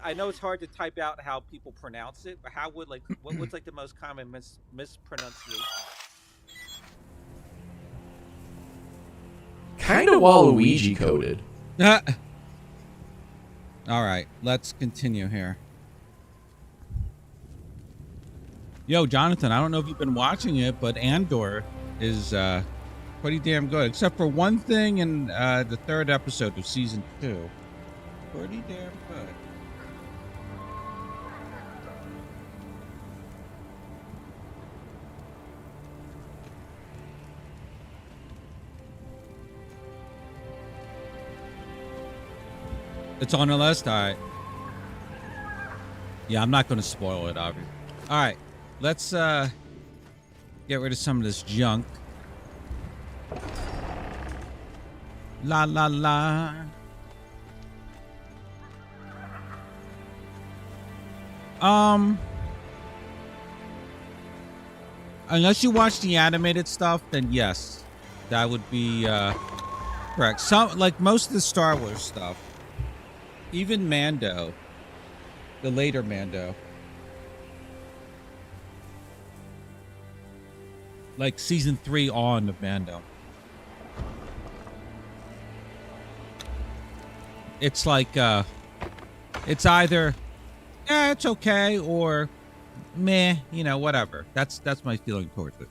I know it's hard to type out how people pronounce it, but how would what's like the most common mispronunciation? Kind of Waluigi coded. All right, let's continue here. Yo, Jonathan, I don't know if you've been watching it, but Andor is pretty damn good, except for one thing in the 3rd episode of season 2. Pretty damn good. It's on the list? All right. Yeah, I'm not going to spoil it, obviously. All right. Let's get rid of some of this junk. La la la. Unless you watch the animated stuff, then yes, that would be correct. Some, like most of the Star Wars stuff, even Mando, the later Mando, like season 3 on of Mando, it's like it's either it's okay or meh, you know, whatever. That's my feeling towards it.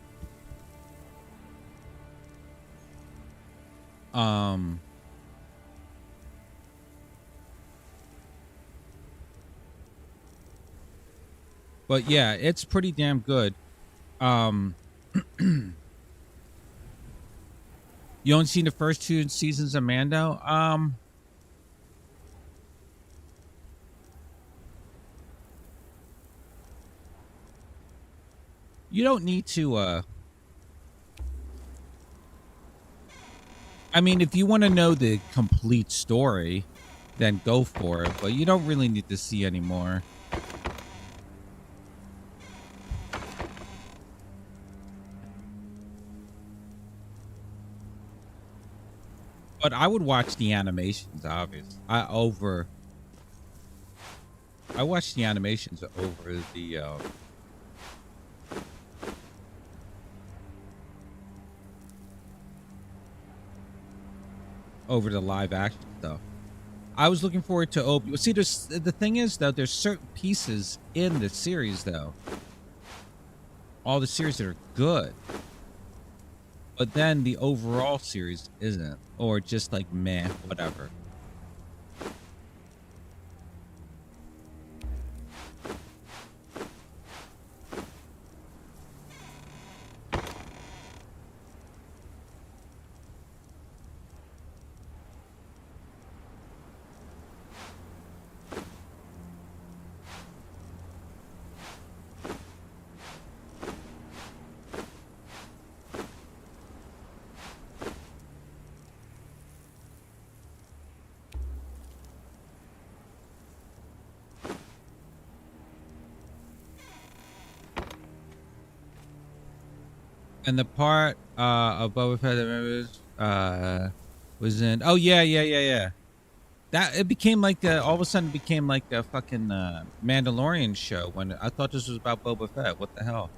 But yeah, it's pretty damn good. You only seen the first 2 seasons of Mando? You don't need to, I mean, if you want to know the complete story, then go for it. But you don't really need to see any more. But I would watch the animations, obviously. I watch the animations over the live action stuff. I was looking forward to Obi. See, the thing is though, there's certain pieces in the series though. All the series that are good. But then the overall series isn't, or just like meh, whatever. And the part of Boba Fett that was in. Oh yeah. That it became like all of a sudden it became like a fucking Mandalorian show when I thought this was about Boba Fett. What the hell?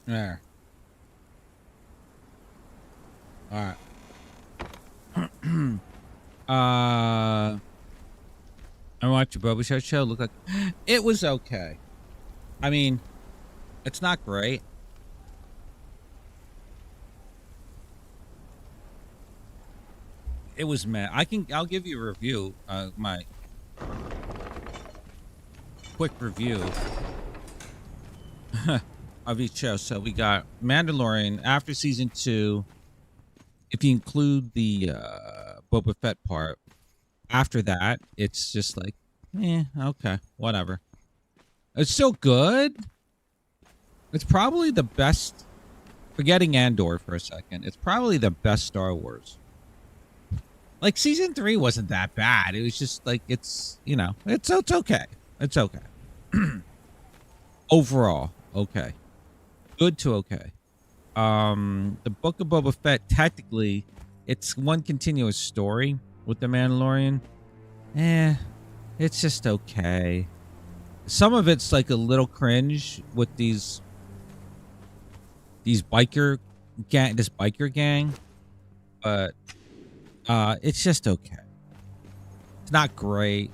There. All right. I watched your Boba Fett show. Look like it was okay. I mean, it's not great. It was meh. I'll give you a review. My quick review of each show. So we got Mandalorian after season 2. If you include the Boba Fett part, after that, it's just like, okay, whatever. It's still good. It's probably the best. Forgetting Andor for a second, it's probably the best Star Wars. Like season 3 wasn't that bad. It was just like it's okay. It's okay. Overall, okay. Good to okay. The Book of Boba Fett, technically, it's one continuous story with the Mandalorian. It's just okay. Some of it's like a little cringe with these biker gang, but it's just okay. It's not great.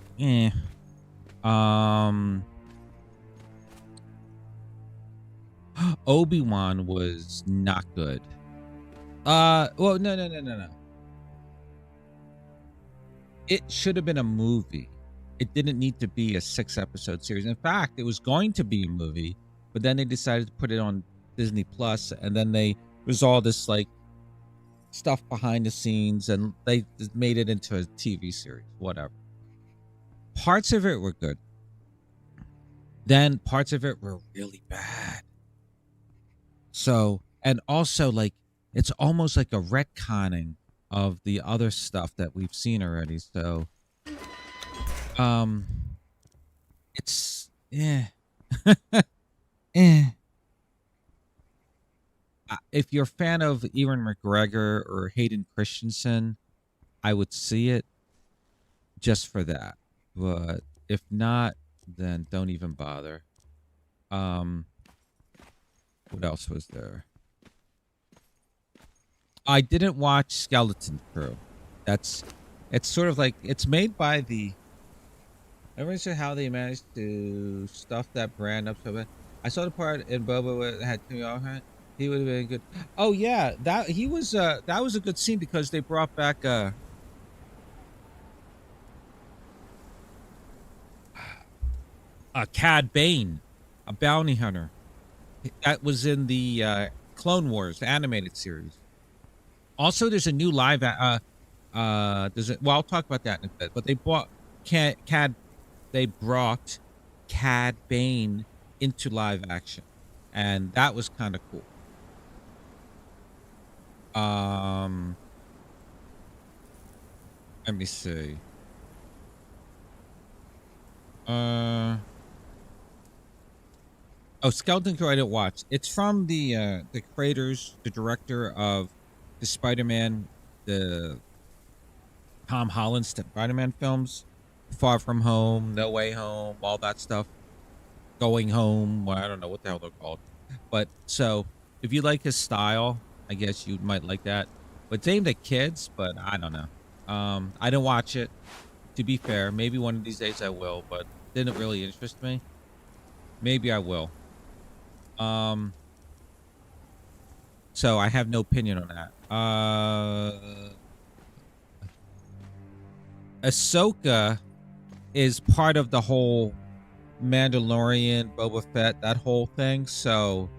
Obi-Wan was not good. Well, no. It should have been a movie. It didn't need to be a 6-episode series. In fact, it was going to be a movie, but then they decided to put it on Disney Plus, and then there was all this like stuff behind the scenes, and they made it into a TV series. Whatever. Parts of it were good. Then parts of it were really bad. So, and also like it's almost like a retconning of the other stuff that we've seen already. So, it's If you're a fan of Ewan McGregor or Hayden Christensen, I would see it just for that. But if not, then don't even bother. What else was there? I didn't watch Skeleton Crew. It's sort of like, it's made by the... Everyone said how they managed to stuff that brand up so bad. I saw the part in Boba where it had Timmy Oldham. He would have been good. Oh yeah, that was a good scene because they brought back Cad Bane, a bounty hunter. That was in the Clone Wars, the animated series. Also, there's a new live. Well, I'll talk about that in a bit. But they brought Cad Bane into live action, and that was kind of cool. Let me see. Skeleton Crew I didn't watch. It's from the creators, the director of the Spider-Man, the Tom Holland Spider-Man films, Far From Home, No Way Home, all that stuff. Going Home, well, I don't know what the hell they're called. But so if you like his style, I guess you might like that. But it's aimed at kids, but I don't know. I didn't watch it, to be fair. Maybe one of these days I will, but it didn't really interest me. Maybe I will. So I have no opinion on that. Ahsoka is part of the whole Mandalorian, Boba Fett, that whole thing. So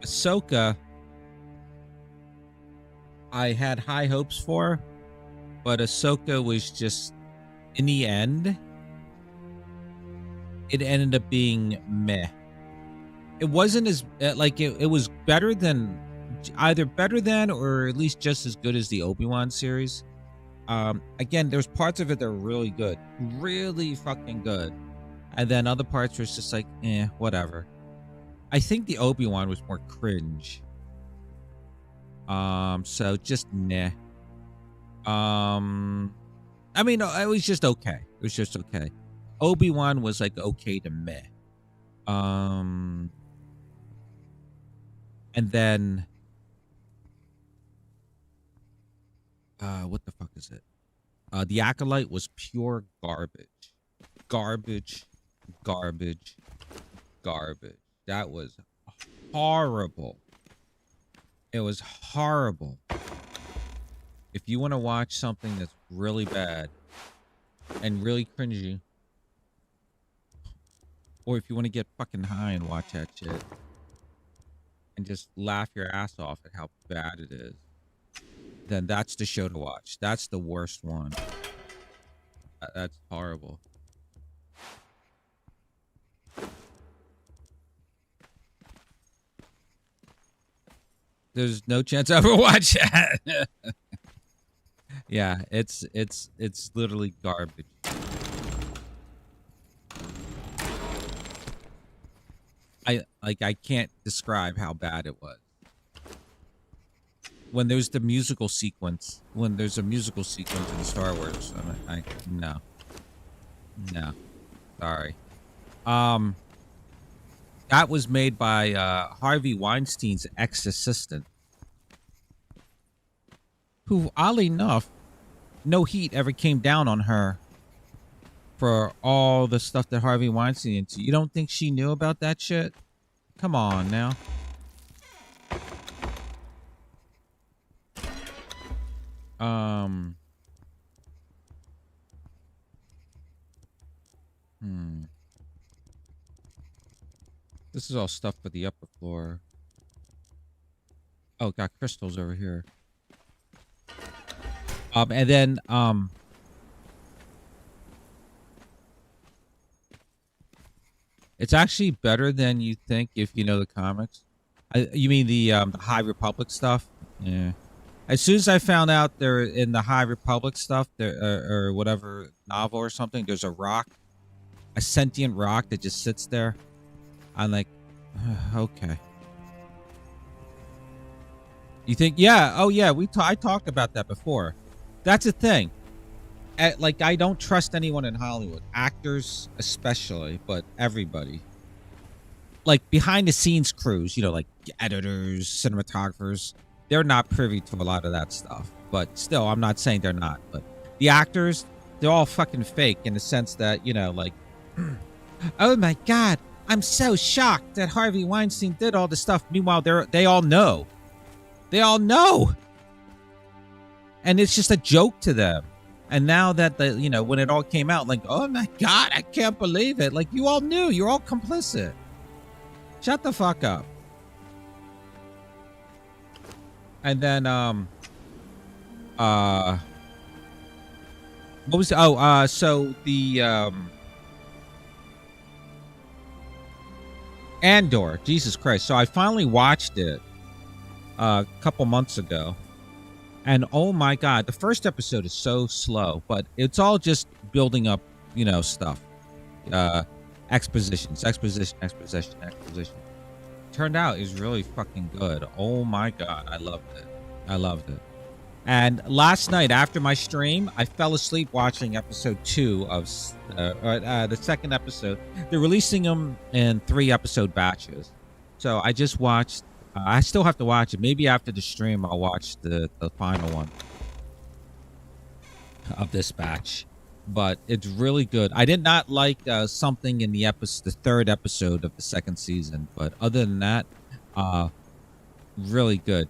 Ahsoka, I had high hopes for, but Ahsoka was just, in the end, it ended up being meh. It wasn't as like it was better than, either better than or at least just as good as the Obi-Wan series. Again, there's parts of it that are really good, really fucking good, and then other parts were just like, whatever. I think the Obi-Wan was more cringe. So just nah. I mean, it was just okay. It was just okay. Obi-Wan was like okay to meh. And then, what the fuck is it? The Acolyte was pure garbage. Garbage. That was horrible. It was horrible. If you want to watch something that's really bad and really cringy, or if you want to get fucking high and watch that shit and just laugh your ass off at how bad it is, then that's the show to watch. That's the worst one. That's horrible. There's no chance I ever watch that. Yeah, it's literally garbage. I can't describe how bad it was. When there's the musical sequence, when there's a musical sequence in Star Wars, no, sorry. That was made by Harvey Weinstein's ex-assistant, who, oddly enough, no heat ever came down on her for all the stuff that Harvey Weinstein into. You don't think she knew about that shit? Come on now. This is all stuff for the upper floor. Oh, got crystals over here. And then, it's actually better than you think if you know the comics. You mean the High Republic stuff? Yeah. As soon as I found out they're in the High Republic stuff, or whatever novel or something, there's a rock, a sentient rock that just sits there. I'm like, okay. You think? Yeah. Oh, yeah. I talked about that before. That's the thing. Like, I don't trust anyone in Hollywood, actors especially, but everybody. Like behind the scenes crews, like editors, cinematographers, they're not privy to a lot of that stuff. But still, I'm not saying they're not. But the actors, they're all fucking fake in the sense that, like, oh my God, I'm so shocked that Harvey Weinstein did all this stuff. Meanwhile, they all know. They all know. And it's just a joke to them. And now that when it all came out, like, oh my God, I can't believe it. Like, you all knew. You're all complicit. Shut the fuck up. And then, what was, so the, Andor, Jesus Christ. So I finally watched it a couple months ago. And oh my God, the first episode is so slow, but it's all just building up, stuff. Exposition. Turned out is really fucking good. Oh my God, I loved it. And last night after my stream, I fell asleep watching episode 2 of the second episode. They're releasing them in 3-episode batches. So I just watched. I still have to watch it. Maybe after the stream, I'll watch the final one of this batch. But it's really good. I did not like something in the 3rd episode of the 2nd season. But other than that, really good.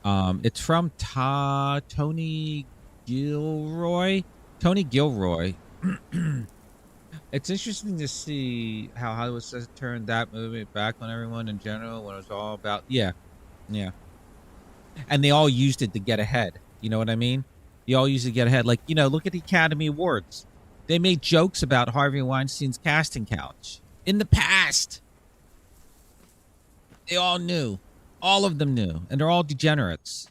It's from Tony Gilroy. It's interesting to see how Hollywood says turned that movie back on everyone in general when it was all about yeah. And they all used it to get ahead. You know what I mean? They all used it to get ahead. Like, look at the Academy Awards. They made jokes about Harvey Weinstein's casting couch in the past. They all knew. All of them knew. And they're all degenerates.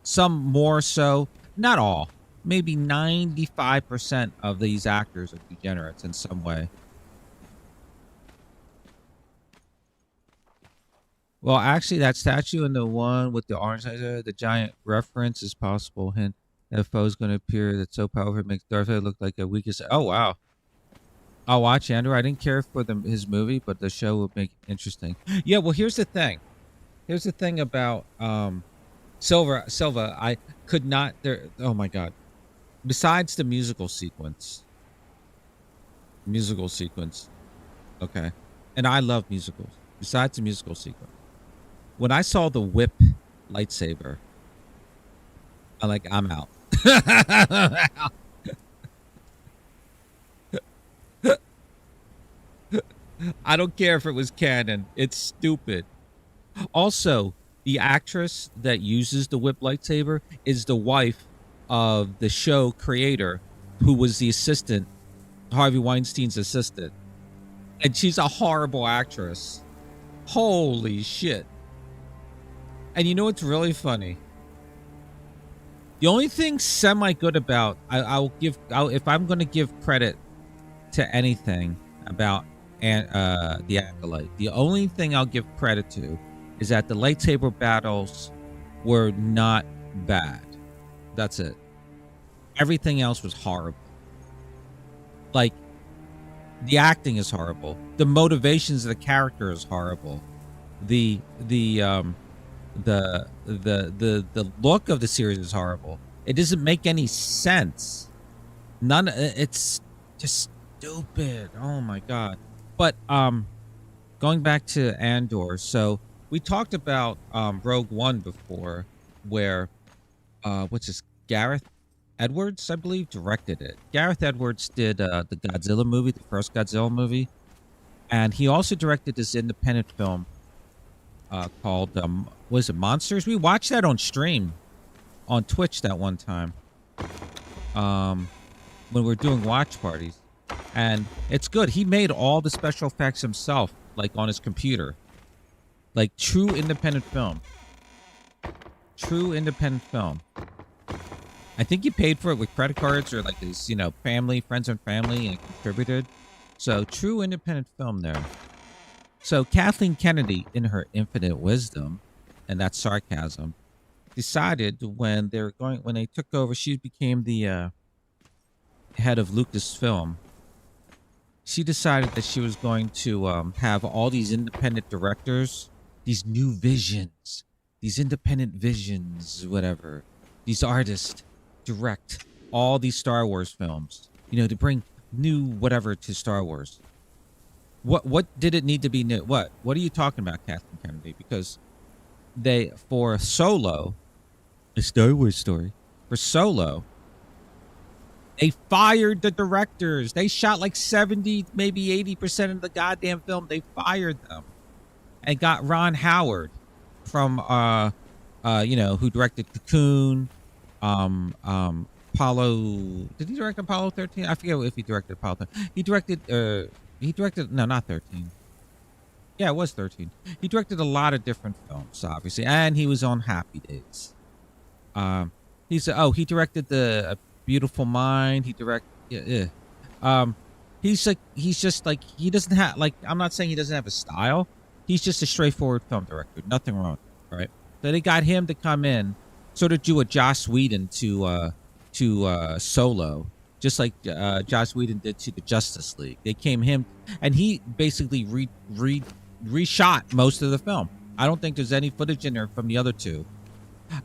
Some more so. Not all. Maybe 95% of these actors are degenerates in some way. Well, actually, that statue and the one with the orange, the giant reference is possible hint that a foe's going to appear that's so powerful it makes Darth Vader look like a weakest. Oh, wow. I'll watch Andrew. I didn't care for his movie, but the show would make it interesting. Yeah, well, here's the thing. Here's the thing about Silva. I could not. There. Oh my god. Besides the musical sequence. Okay. And I love musicals. Besides the musical sequence, when I saw the whip lightsaber, I'm out. I don't care if it was canon. It's stupid. Also, the actress that uses the whip lightsaber is the wife of the show creator, who was the assistant, Harvey Weinstein's assistant. And she's a horrible actress. Holy shit. And you know what's really funny? The only thing semi-good about, if I'm going to give credit to anything about the Acolyte, the only thing I'll give credit to is that the lightsaber battles were not bad. That's it. Everything else was horrible. Like, the acting is horrible. The motivations of the character is horrible. The look of the series is horrible. It doesn't make any sense. It's just stupid. Oh my god. But going back to Andor, so we talked about Rogue One before, where what's this, Gareth Edwards, I believe, directed it. Gareth Edwards did the Godzilla movie, the first Godzilla movie, and he also directed this independent film called was it Monsters? We watched that on stream on Twitch that one time when we were doing watch parties, and it's good. He made all the special effects himself, like on his computer, like true independent film. I think he paid for it with credit cards or like his, family, friends and family, and contributed. So true independent film there. So Kathleen Kennedy, in her infinite wisdom, and that's sarcasm, decided when they took over, she became the head of Lucasfilm. She decided that she was going to have all these independent directors, these new visions, these independent visions, whatever, these artists direct all these Star Wars films, to bring new whatever to Star Wars. What did it need to be new? What are you talking about, Kathleen Kennedy? Because for Solo, a Star Wars story, for Solo, they fired the directors. They shot like 70, maybe 80% of the goddamn film. They fired them and got Ron Howard from who directed Cocoon, Apollo. Did he direct Apollo 13? I forget if he directed Apollo 13. He directed no, not 13. Yeah, it was 13. He directed a lot of different films, obviously, and he was on Happy Days. He directed the A Beautiful Mind. He directed he's just like, he doesn't have, like, I'm not saying he doesn't have a style. He's just a straightforward film director. Nothing wrong, right? So they got him to come in, sort of do a Joss Whedon to Solo, just like Joss Whedon did to the Justice League. They came him, and he basically reshot most of the film. I don't think there's any footage in there from the other two.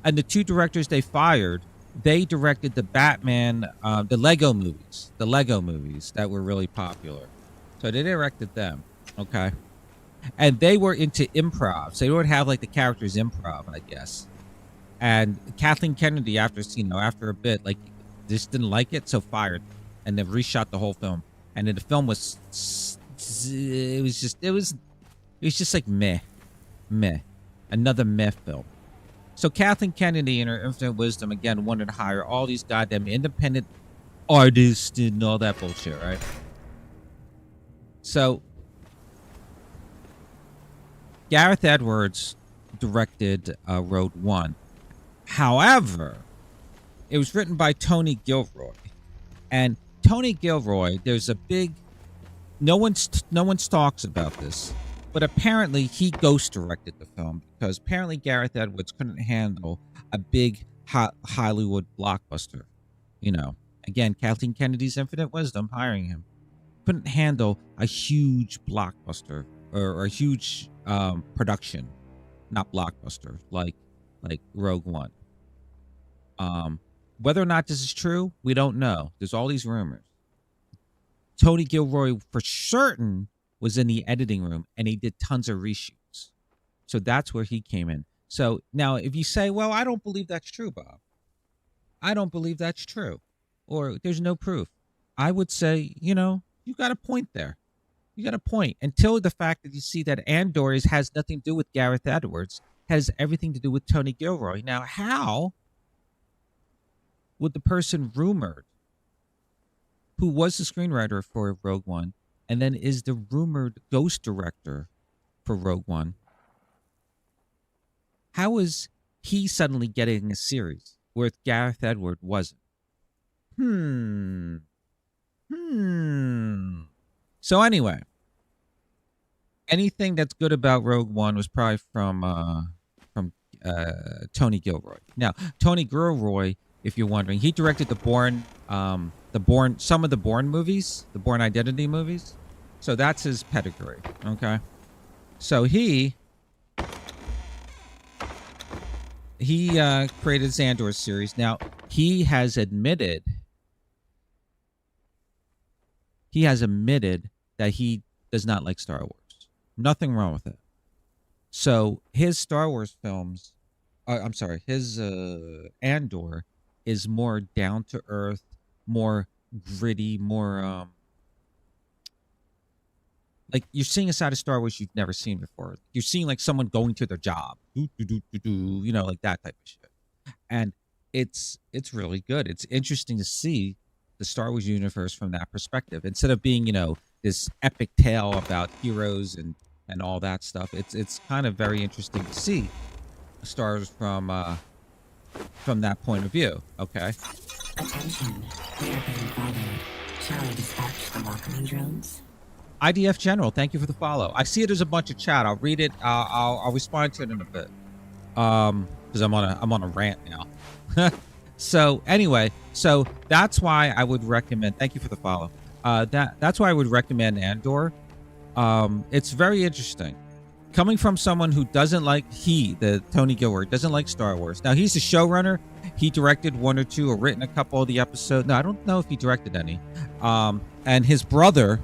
And the two directors they fired, they directed the Batman, the Lego movies that were really popular. So they directed them, okay? And they were into improv, so they would have like the characters improv, I guess. And Kathleen Kennedy, after a bit, like, just didn't like it, so fired, and then reshot the whole film. And then the film was just like meh, another meh film. So Kathleen Kennedy, in her infinite wisdom, again wanted to hire all these goddamn independent artists and all that bullshit, right? So Gareth Edwards directed Rogue One. However, it was written by Tony Gilroy, and Tony Gilroy, there's a big, no one's talks about this, but apparently he ghost directed the film because apparently Gareth Edwards couldn't handle a big Hollywood blockbuster. Again, Kathleen Kennedy's infinite wisdom hiring him, couldn't handle a huge blockbuster or a huge production. not blockbuster, like Rogue One. Whether or not this is true, we don't know. There's all these rumors. Tony Gilroy for certain was in the editing room and he did tons of reshoots. So that's where he came in. So now if you say, well, I don't believe that's true, Bob. I don't believe that's true. Or there's no proof. I would say, you got a point there. You got a point. Until the fact that you see that Andor has nothing to do with Gareth Edwards, has everything to do with Tony Gilroy. Now, how would the person rumored, who was the screenwriter for Rogue One, and then is the rumored ghost director for Rogue One, how is he suddenly getting a series where Gareth Edwards wasn't? So anyway, anything that's good about Rogue One was probably from Tony Gilroy. Now, Tony Gilroy, if you're wondering, he directed some of the Bourne movies, the Bourne Identity movies. So that's his pedigree. Okay, so he created Xandor's series. Now he has admitted that he does not like Star Wars. Nothing wrong with it. So his Star Wars films, his Andor is more down to earth, more gritty, more like you're seeing a side of Star Wars you've never seen before. You're seeing like someone going to their job, like that type of shit. And it's really good. It's interesting to see the Star Wars universe from that perspective, instead of being this epic tale about heroes and all that stuff. It's kind of very interesting to see Star Wars from that point of view. Okay. Attention, we are being followed. Shall I dispatch the welcoming drones? IDF General, thank you for the follow. I see there's a bunch of chat. I'll read it. I'll respond to it in a bit. Because I'm on a rant now. So anyway, so that's why I would recommend. Thank you for the follow. That's why I would recommend Andor. It's very interesting, coming from someone who doesn't like Tony Gilroy doesn't like Star Wars. Now he's the showrunner. He directed one or two or written a couple of the episodes. No, I don't know if he directed any. And his brother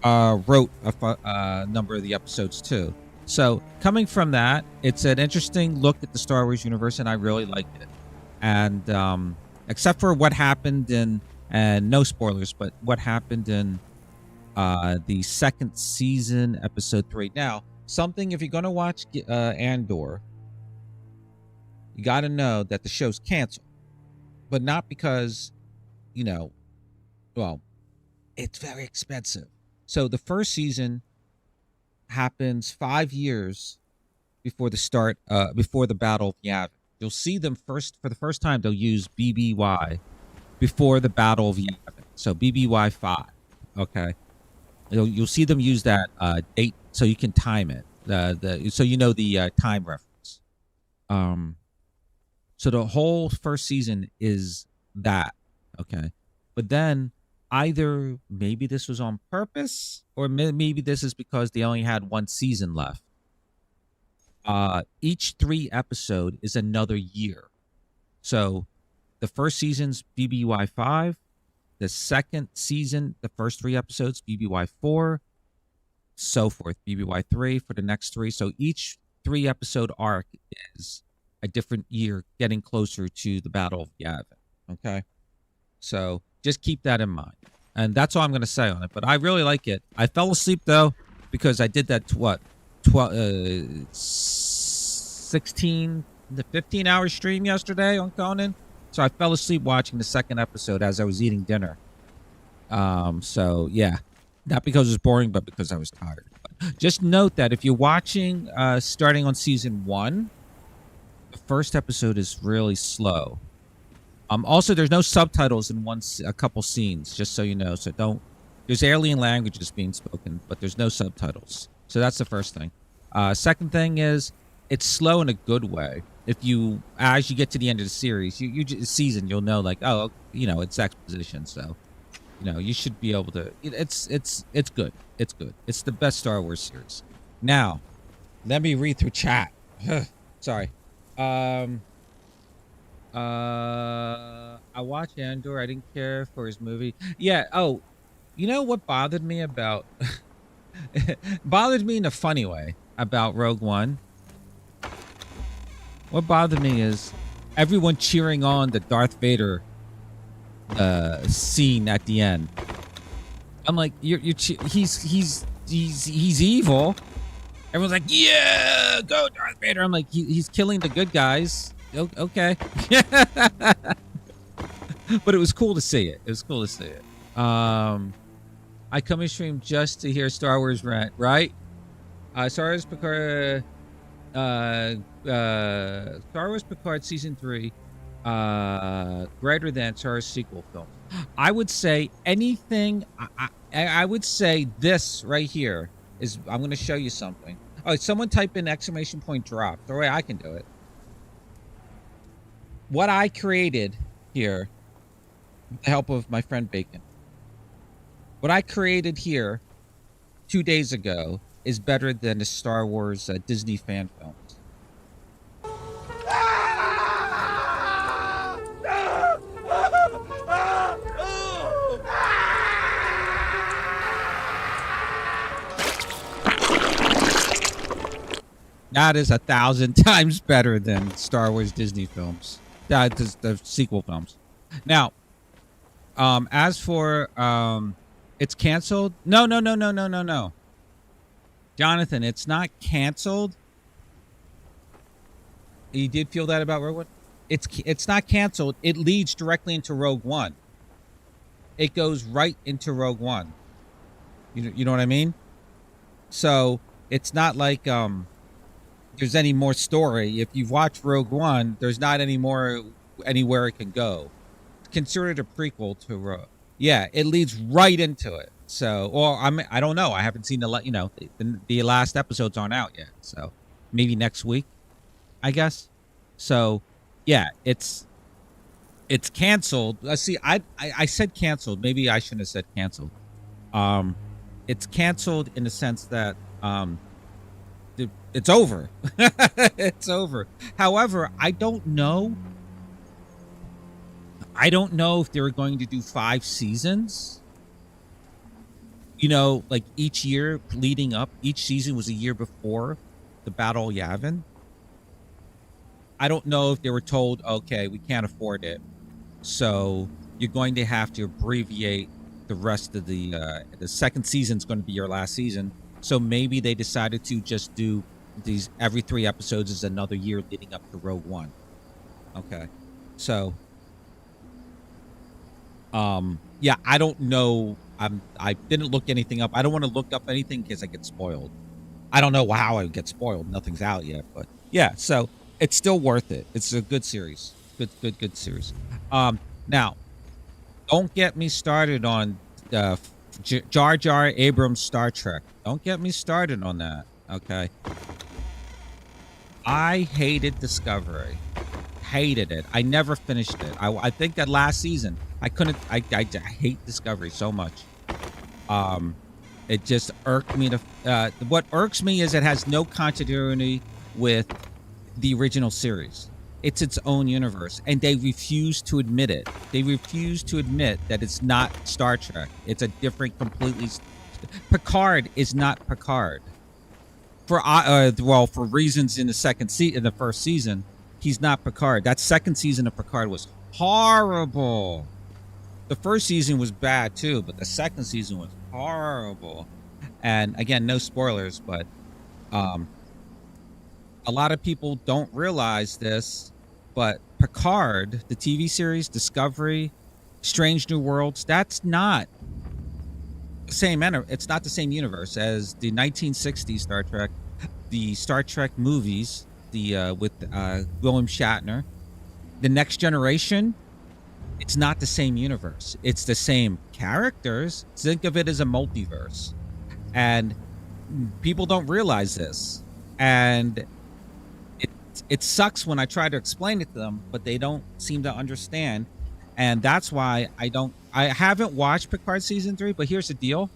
wrote a number of the episodes too. So coming from that, it's an interesting look at the Star Wars universe, and I really liked it. And except for what happened and no spoilers, but what happened in the second season, episode 3. Now, something, if you're going to watch Andor, you got to know that the show's canceled, but not because, well, it's very expensive. So the first season happens 5 years before the Battle of Yavin. You'll see them for the first time. They'll use BBY before the Battle of Yavin. So BBY 5. Okay. You'll see them use that date so you can time it. So the time reference. So the whole first season is that. Okay. But then either maybe this was on purpose, or maybe this is because they only had one season left. Each 3 episode is another year. So the first season's BBY 5. The second season, the first 3 episodes, BBY 4, so forth, BBY 3 for the next 3. So each 3 episode arc is a different year, getting closer to the Battle of Yavin. Okay, so just keep that in mind, and that's all I'm going to say on it. But I really like it. I fell asleep though because I did that 16 to 15 hour stream yesterday on Conan. So I fell asleep watching the second episode as I was eating dinner. So yeah, not because it was boring, but because I was tired. But just note that if you're watching, starting on season 1, the first episode is really slow. Also, there's no subtitles in a couple scenes, just so you know. So there's alien languages being spoken, but there's no subtitles. So that's the first thing. Second thing is, it's slow in a good way. As you get to the end of the series, season, you'll know, like, oh, it's exposition, so you should be able to. It's good. It's good. It's the best Star Wars series. Now, Let me read through chat. Sorry. I watched Andor. I didn't care for his movie. Yeah. Oh, you know what bothered me about? Bothered me in a funny way about Rogue One. What bothered me is everyone cheering on the Darth Vader scene at the end. I'm like, he's evil. Everyone's like, yeah, go Darth Vader. I'm like, he's killing the good guys. Okay. But it was cool to see it. It was cool to see it. I come and stream just to hear Star Wars rant, right? Star Wars Picard, Star Wars Picard season 3, greater than Star Wars sequel films. I would say anything. I would say this right here is. I'm going to show you something. Oh, someone type in exclamation point drop. The way I can do it. What I created here, with the help of my friend Bacon. What I created here 2 days ago is better than the Star Wars Disney fan films. That is 1,000 times better than Star Wars Disney films. That is the sequel films. Now, as for it's canceled. No. Jonathan, it's not canceled. You did feel that about Rogue One? It's not canceled. It leads directly into Rogue One. It goes right into Rogue One. You know what I mean? So it's not like there's any more story. If you've watched Rogue One, there's not any more anywhere it can go. It's considered a prequel to Rogue. Yeah, it leads right into it. So, or I don't know. I haven't seen the last episodes aren't out yet. So maybe next week, I guess. So, yeah, it's canceled. See, I said canceled. Maybe I shouldn't have said canceled. It's canceled in the sense that it's over. It's over. However, I don't know if they were going to do 5 seasons. Like each year leading up, each season was a year before the Battle of Yavin. I don't know if they were told, okay, we can't afford it, so you're going to have to abbreviate the rest of the second season's going to be your last season. So maybe they decided to just do these every 3 episodes is another year leading up to Rogue One. Okay, so yeah, I don't know. I didn't look anything up. I don't want to look up anything because I get spoiled. I don't know how I would get spoiled. Nothing's out yet, but yeah. So it's still worth it. It's a good series. Good series. Now, don't get me started on Jar Jar Abrams' Star Trek. Don't get me started on that. Okay. I hated Discovery. Hated it. I never finished it. I think that last season I couldn't. I hate Discovery so much. It just irked me to. What irks me is it has no continuity with the original series. It's its own universe, and they refuse to admit it. They refuse to admit that it's not Star Trek. It's a different, completely. Picard is not Picard. For reasons in the first season, he's not Picard. That second season of Picard was horrible. The first season was bad too, but the second season was horrible. And again, no spoilers, but a lot of people don't realize this, but Picard, the TV series, Discovery, Strange New Worlds, that's not the same. It's not the same universe as the 1960s Star Trek, the Star Trek movies, with William Shatner, the Next Generation. It's not the same universe. It's the same characters. Think of it as a multiverse, and people don't realize this. And it sucks when I try to explain it to them, but they don't seem to understand. And that's why I haven't watched Picard season 3, but here's the deal.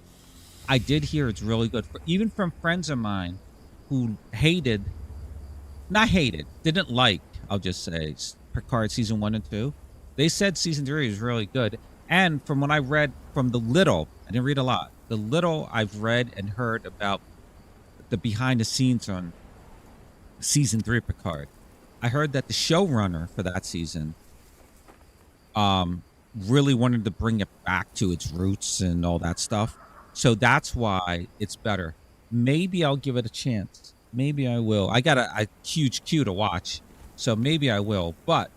I did hear it's really good. Even from friends of mine who didn't like, I'll just say, Picard season 1 and 2. They said season 3 is really good. And from what I read, from the little, I didn't read a lot, the little I've read and heard about the behind the scenes on season 3 of Picard, I heard that the showrunner for that season really wanted to bring it back to its roots and all that stuff. So that's why it's better. Maybe I'll give it a chance. Maybe I will. I got a huge queue to watch, so maybe I will. But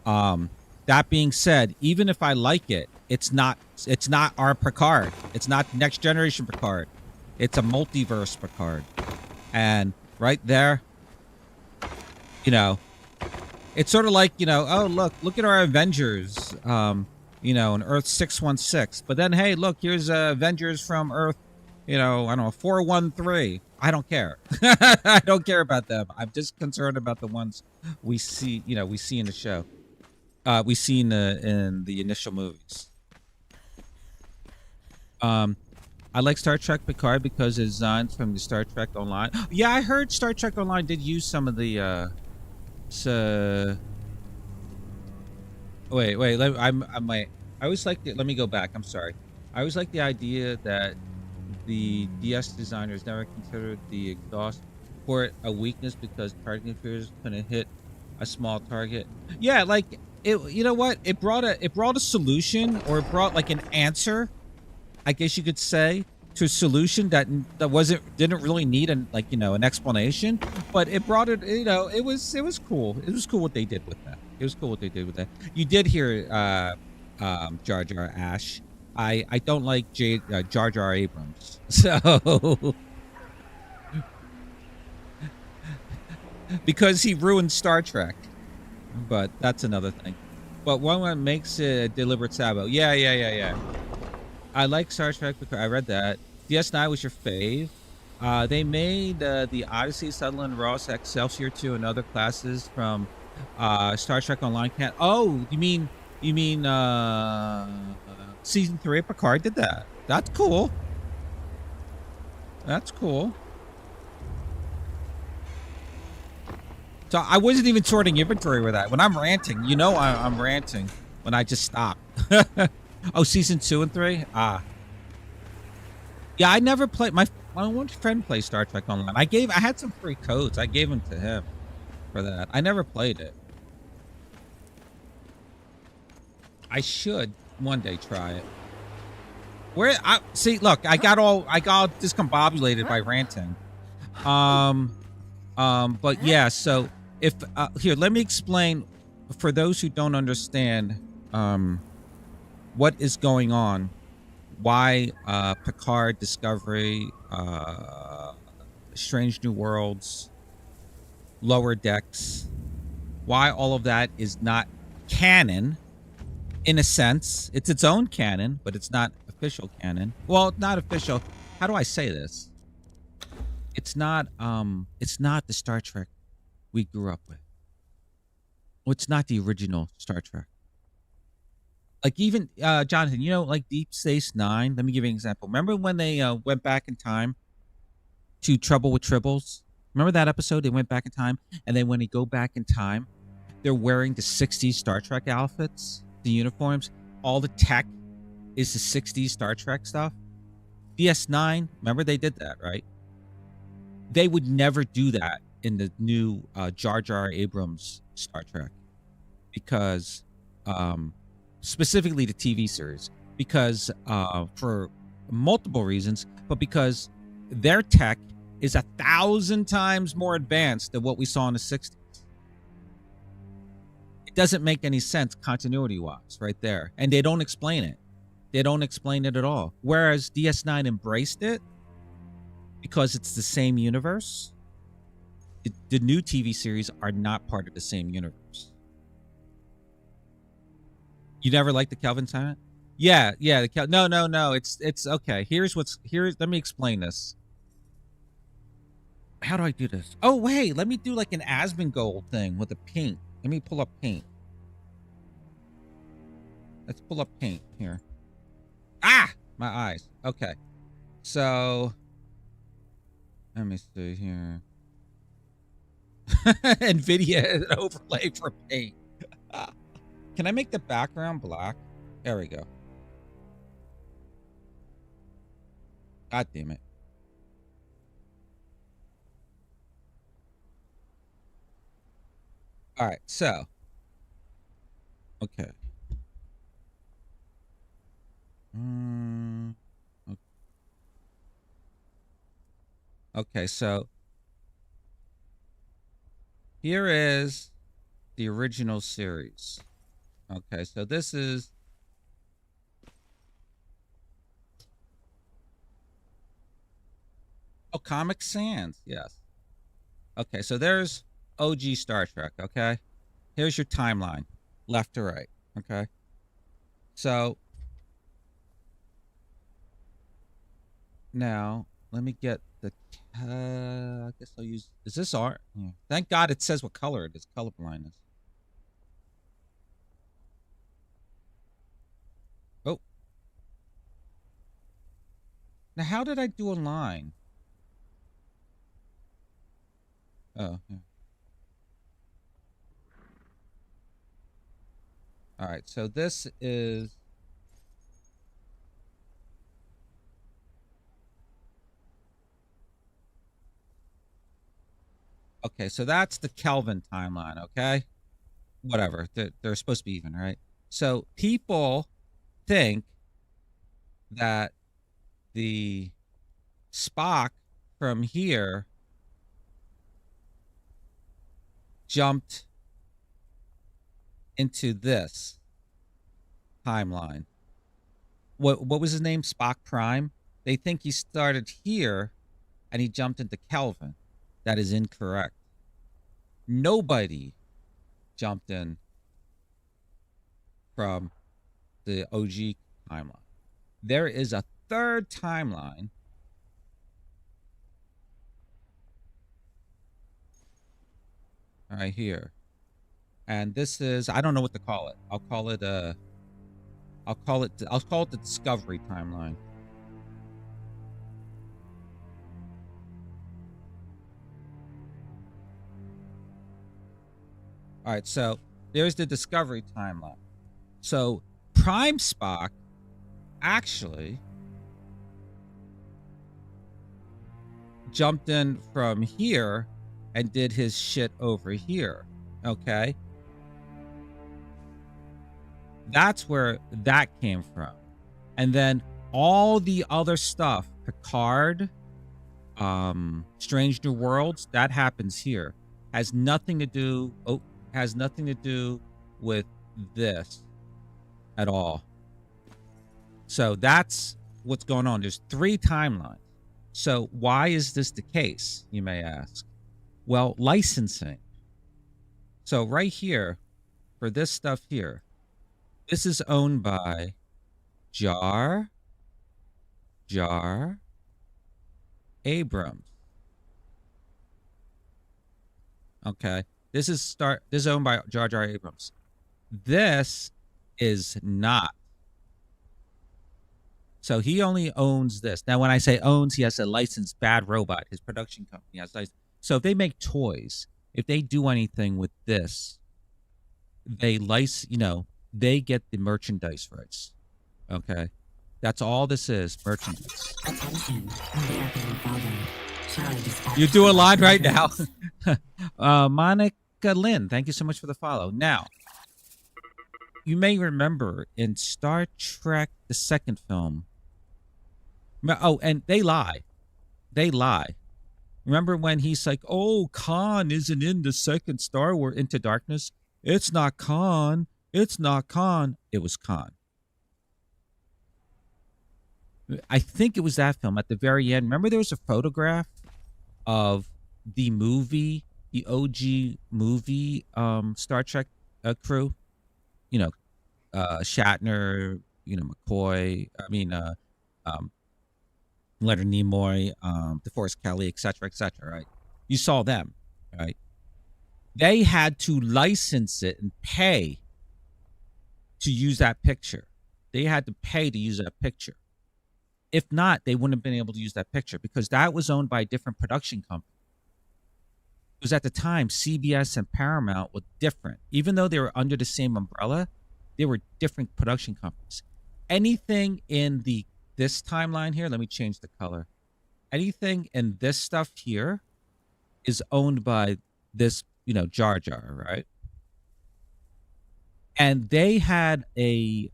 that being said, even if I like it, it's not our Picard. It's not Next Generation Picard. It's a multiverse Picard. And right there, you know, it's sort of like, you know, oh, look at our Avengers, you know, in Earth 616. But then, hey, look, here's Avengers from Earth, you know, I don't know, 413. I don't care. I don't care about them. I'm just concerned about the ones we see, you know, we see in the show. We see in the initial movies. I like Star Trek Picard because it's designed from the Star Trek Online. Yeah, I heard Star Trek Online did use some of the wait, I always like let me go back. I'm sorry. I always like the idea that the DS designers never considered the exhaust port a weakness because targeting fears couldn't hit a small target. Yeah, like it. You know what? It brought a solution, or it brought like an answer, I guess you could say, to a solution that didn't really need an explanation, but it brought it. You know, it was cool. It was cool what they did with that. It was cool what they did with that. You did hear Jar Jar Ash. I don't like Jar Jar Abrams, so because he ruined Star Trek. But that's another thing. But one makes it a deliberate sabo. Yeah. I like Star Trek because I read that. DS9 was your fave. They made the Odyssey, Sutherland, Ross, Excelsior 2, and other classes from Star Trek Online. Oh, you mean season 3 of Picard did that? That's cool. That's cool. So I wasn't even sorting inventory with that. When I'm ranting, you know I'm ranting when I just stop. Oh, season 2 and 3? Yeah, I never played. My one friend plays Star Trek Online. I had some free codes. I gave them to him for that. I never played it. I should one day try it. Look, I got all discombobulated by ranting. But yeah, so if here, let me explain for those who don't understand what is going on, why Picard, Discovery, Strange New Worlds, Lower Decks, why all of that is not canon. In a sense, it's its own canon, but it's not official canon. Well, not official. How do I say this? It's not the Star Trek we grew up with. Well, it's not the original Star Trek. Like even Jonathan, you know, like Deep Space Nine. Let me give you an example. Remember when they went back in time to Trouble with Tribbles? Remember that episode? They went back in time, and then when they go back in time, they're wearing the 60s Star Trek outfits, the uniforms. All the tech is the 60s Star Trek stuff. DS9, remember they did that, right? They would never do that in the new Jar Jar Abrams Star Trek, because specifically the TV series, because for multiple reasons, but because their tech is 1,000 times more advanced than what we saw in the 60s. It doesn't make any sense continuity-wise right there, and they don't explain it. They don't explain it at all. Whereas DS9 embraced it because it's the same universe. The new TV series are not part of the same universe. You never liked the Kelvin Planet? Yeah. No. It's okay. Here's. Let me explain this. How do I do this? Oh wait, let me do like an Asmongold thing with a paint. Let me pull up paint. Let's pull up paint here. Ah, my eyes. Okay, so Let me see here. NVIDIA overlay for paint. Can I make the background black? There we go. God damn it. All right, so. Okay. Okay, so here is the original series. Okay, so this is Comic Sans, yes. Okay, so there's OG Star Trek, okay? Here's your timeline, left to right, okay? So now let me get the I guess I'll use, is this art? Yeah. Thank God it says what color it is, color blindness. Oh. Now how did I do a line? Oh, yeah. All right, so this is okay, so that's the Kelvin timeline, okay? Whatever, they're supposed to be even, right? So people think that the Spock from here jumped into this timeline. What was his name? Spock Prime? They think he started here and he jumped into Kelvin. That is incorrect. Nobody jumped in from the OG timeline. There is a third timeline right here. And this is, I don't know what to call it. I'll call it the Discovery timeline. All right, so there's the Discovery timeline. So Prime Spock actually jumped in from here and did his shit over here. Okay. That's where that came from. And then all the other stuff, Picard, Strange New Worlds, that happens here. Has nothing to do with this at all. So that's what's going on. There's 3 timelines. So why is this the case, you may ask? Well, licensing. So right here, for this stuff here, this is owned by Jar Abrams. Okay. This is owned by Jar Abrams. This is not. So he only owns this. Now, when I say owns, he has a licensed Bad Robot. His production company has license. So if they make toys, if they do anything with this, they they get the merchandise rights. Okay. That's all this is, merchandise. Attention, they are being followed. Charlie dispatched. You do a line right now. Monica Lynn, thank you so much for the follow. Now, you may remember in Star Trek, the second film. Oh, and they lie. Remember when he's like, oh, Khan isn't in the second Star Wars Into Darkness? It's not Khan. It's not Khan. It was Khan. I think it was that film at the very end. Remember there was a photograph of the movie, the OG movie Star Trek crew? Shatner, McCoy, Leonard Nimoy, DeForest Kelly, etc., right? You saw them, right? They had to license it and pay to use that picture. They had to pay to use that picture. If not, they wouldn't have been able to use that picture because that was owned by a different production company. Because at the time, CBS and Paramount were different. Even though they were under the same umbrella, they were different production companies. Anything in this timeline here, let me change the color. Anything in this stuff here is owned by this, Jar Jar, right? And they had a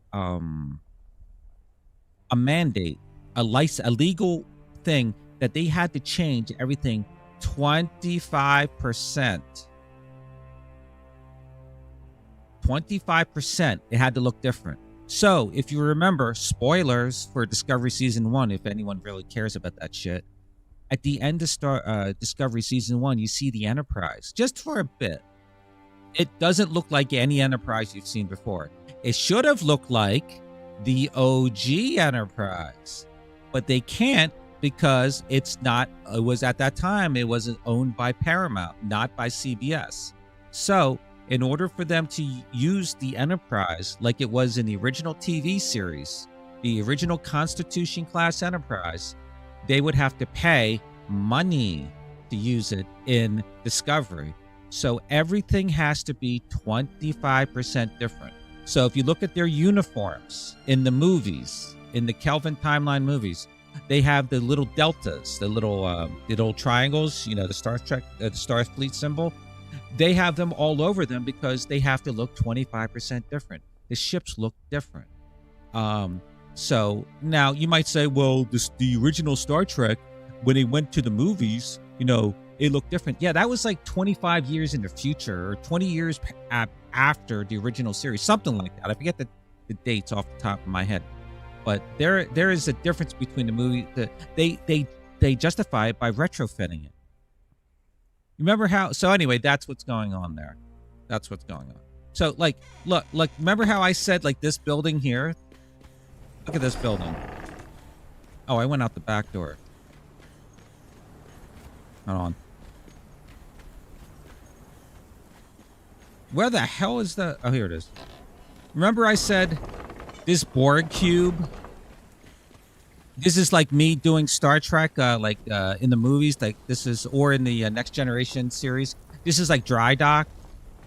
mandate, a legal thing that they had to change everything 25%. 25%. It had to look different. So if you remember, spoilers for Discovery Season 1, if anyone really cares about that shit, at the end of Discovery Season 1, you see the Enterprise, just for a bit. It doesn't look like any Enterprise you've seen before. It should have looked like the OG Enterprise, but they can't because it was at that time, it wasn't owned by Paramount, not by CBS. So in order for them to use the Enterprise like it was in the original TV series, the original Constitution class Enterprise, they would have to pay money to use it in Discovery. So everything has to be 25% different. So if you look at their uniforms in the movies, in the Kelvin timeline movies, they have the little deltas, the little triangles, the Star Trek, the Starfleet symbol. They have them all over them because they have to look 25% different. The ships look different. So now you might say, well, the original Star Trek, when they went to the movies, it looked different. Yeah, that was like 25 years in the future or 20 years after the original series, something like that. I forget the dates off the top of my head. But there is a difference between the movie. They justify it by retrofitting it. Remember how? So anyway, that's what's going on there. That's what's going on. So look, remember how I said this building here? Look at this building. Oh, I went out the back door. Hold on. Where the hell is the... Oh, here it is. Remember I said this Borg cube? This is like me doing Star Trek, in the movies, or in the Next Generation series. This is like dry dock.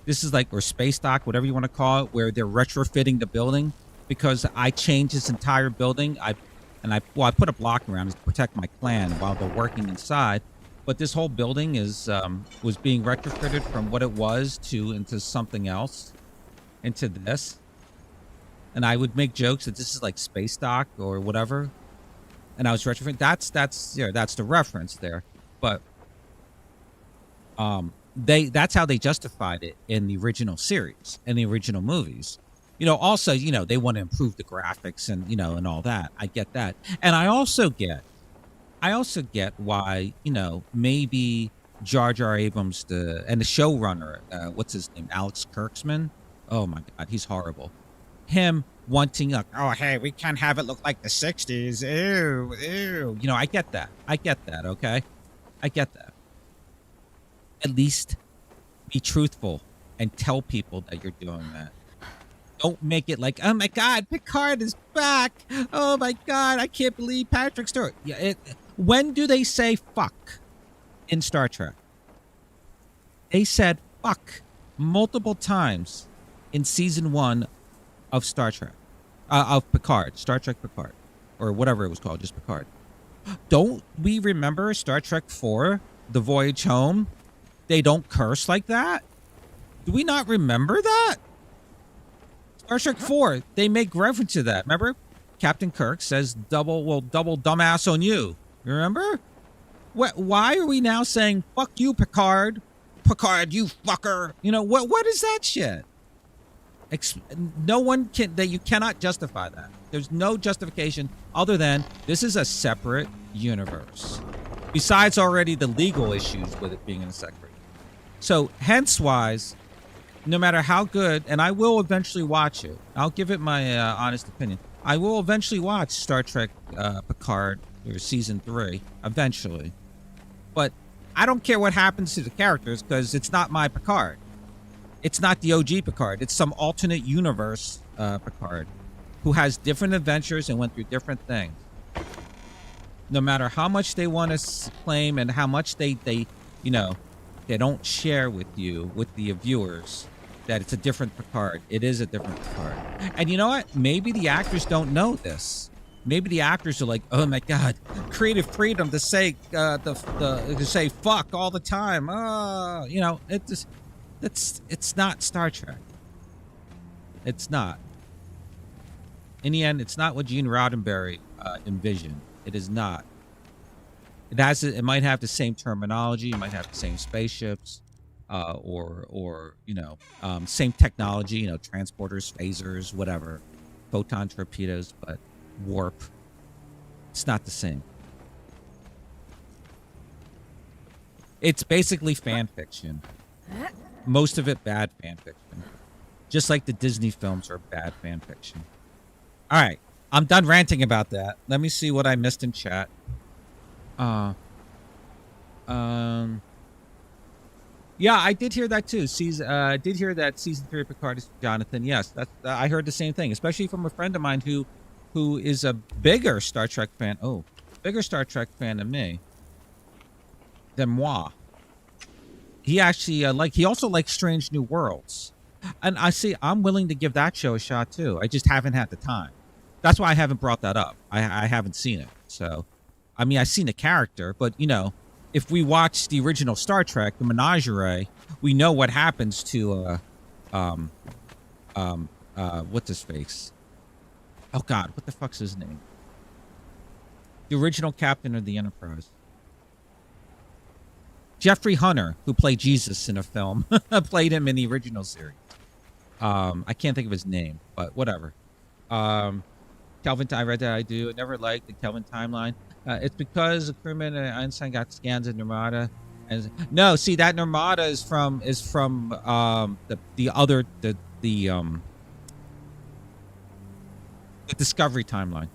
This is or space dock, whatever you want to call it, where they're retrofitting the building because I changed this entire building. I put a block around it to protect my clan while they're working inside. But this whole building was being retrofitted from what it was into something else, into this. And I would make jokes that this is like space dock or whatever. And I was retrofitting. That's the reference there. But that's how they justified it in the original series and the original movies. Also, they want to improve the graphics and and all that. I get that. And I also get why, maybe Jar Jar Abrams and the showrunner, what's his name? Alex Kurtzman. Oh my God, he's horrible. Him wanting hey, we can't have it look like the 60s. Ew. I get that. Okay. I get that. At least be truthful and tell people that you're doing that. Don't make it like, oh my God, Picard is back. Oh my God, I can't believe Patrick Stewart. Yeah, when do they say fuck in Star Trek? They said fuck multiple times in season 1 of Star Trek, of Picard, Star Trek Picard, or whatever it was called, just Picard. Don't we remember Star Trek 4, The Voyage Home? They don't curse like that? Do we not remember that? Star Trek 4, they make reference to that. Remember? Captain Kirk says double dumbass on you. You remember? Why are we now saying, fuck you, Picard? Picard, you fucker. What is that shit? No one you cannot justify that. There's no justification other than this is a separate universe. Besides already the legal issues with it being in a separate. So hence wise, no matter how good, and I will eventually watch it. I'll give it my honest opinion. I will eventually watch Star Trek Picard or season 3 eventually. But I don't care what happens to the characters because it's not my Picard. It's not the OG Picard. It's some alternate universe Picard who has different adventures and went through different things. No matter how much they want to claim and how much they you know, they don't share with you, with the viewers, that it's a different Picard. It is a different Picard. And you know what? Maybe the actors don't know this. Maybe the actors are like, oh my God, creative freedom to say to say fuck all the time. You know, it's not Star Trek. It's not. In the end, it's not what Gene Roddenberry envisioned. It is not. It might have the same terminology. It might have the same spaceships, or you know, same technology. You know, transporters, phasers, whatever, photon torpedoes, but warp. It's not the same. It's basically fan fiction. Most of it bad fan fiction. Just like the Disney films are bad fan fiction. All right, I'm done ranting about that. Let me see what I missed in chat. Yeah, I did hear that too. I did hear that season 3 of Picard is Jonathan. Yes, that's I heard the same thing, especially from a friend of mine who is a bigger Star Trek fan. Oh, bigger Star Trek fan than moi. He actually he also likes Strange New Worlds, and I'm willing to give that show a shot too. I just haven't had the time. That's why I haven't brought that up. I haven't seen it. So, I mean, I've seen the character, but you know, if we watch the original Star Trek, the Menagerie, we know what happens to what's his face? Oh God, what the fuck's his name? The original captain of the Enterprise. Jeffrey Hunter, who played Jesus in a film, played him in the original series. I can't think of his name, but whatever. Kelvin, I read that I do. I never liked the Kelvin timeline. It's because the crewman and Einstein got scans of Nirmata. And no, see, that Nirmata is from the Discovery timeline.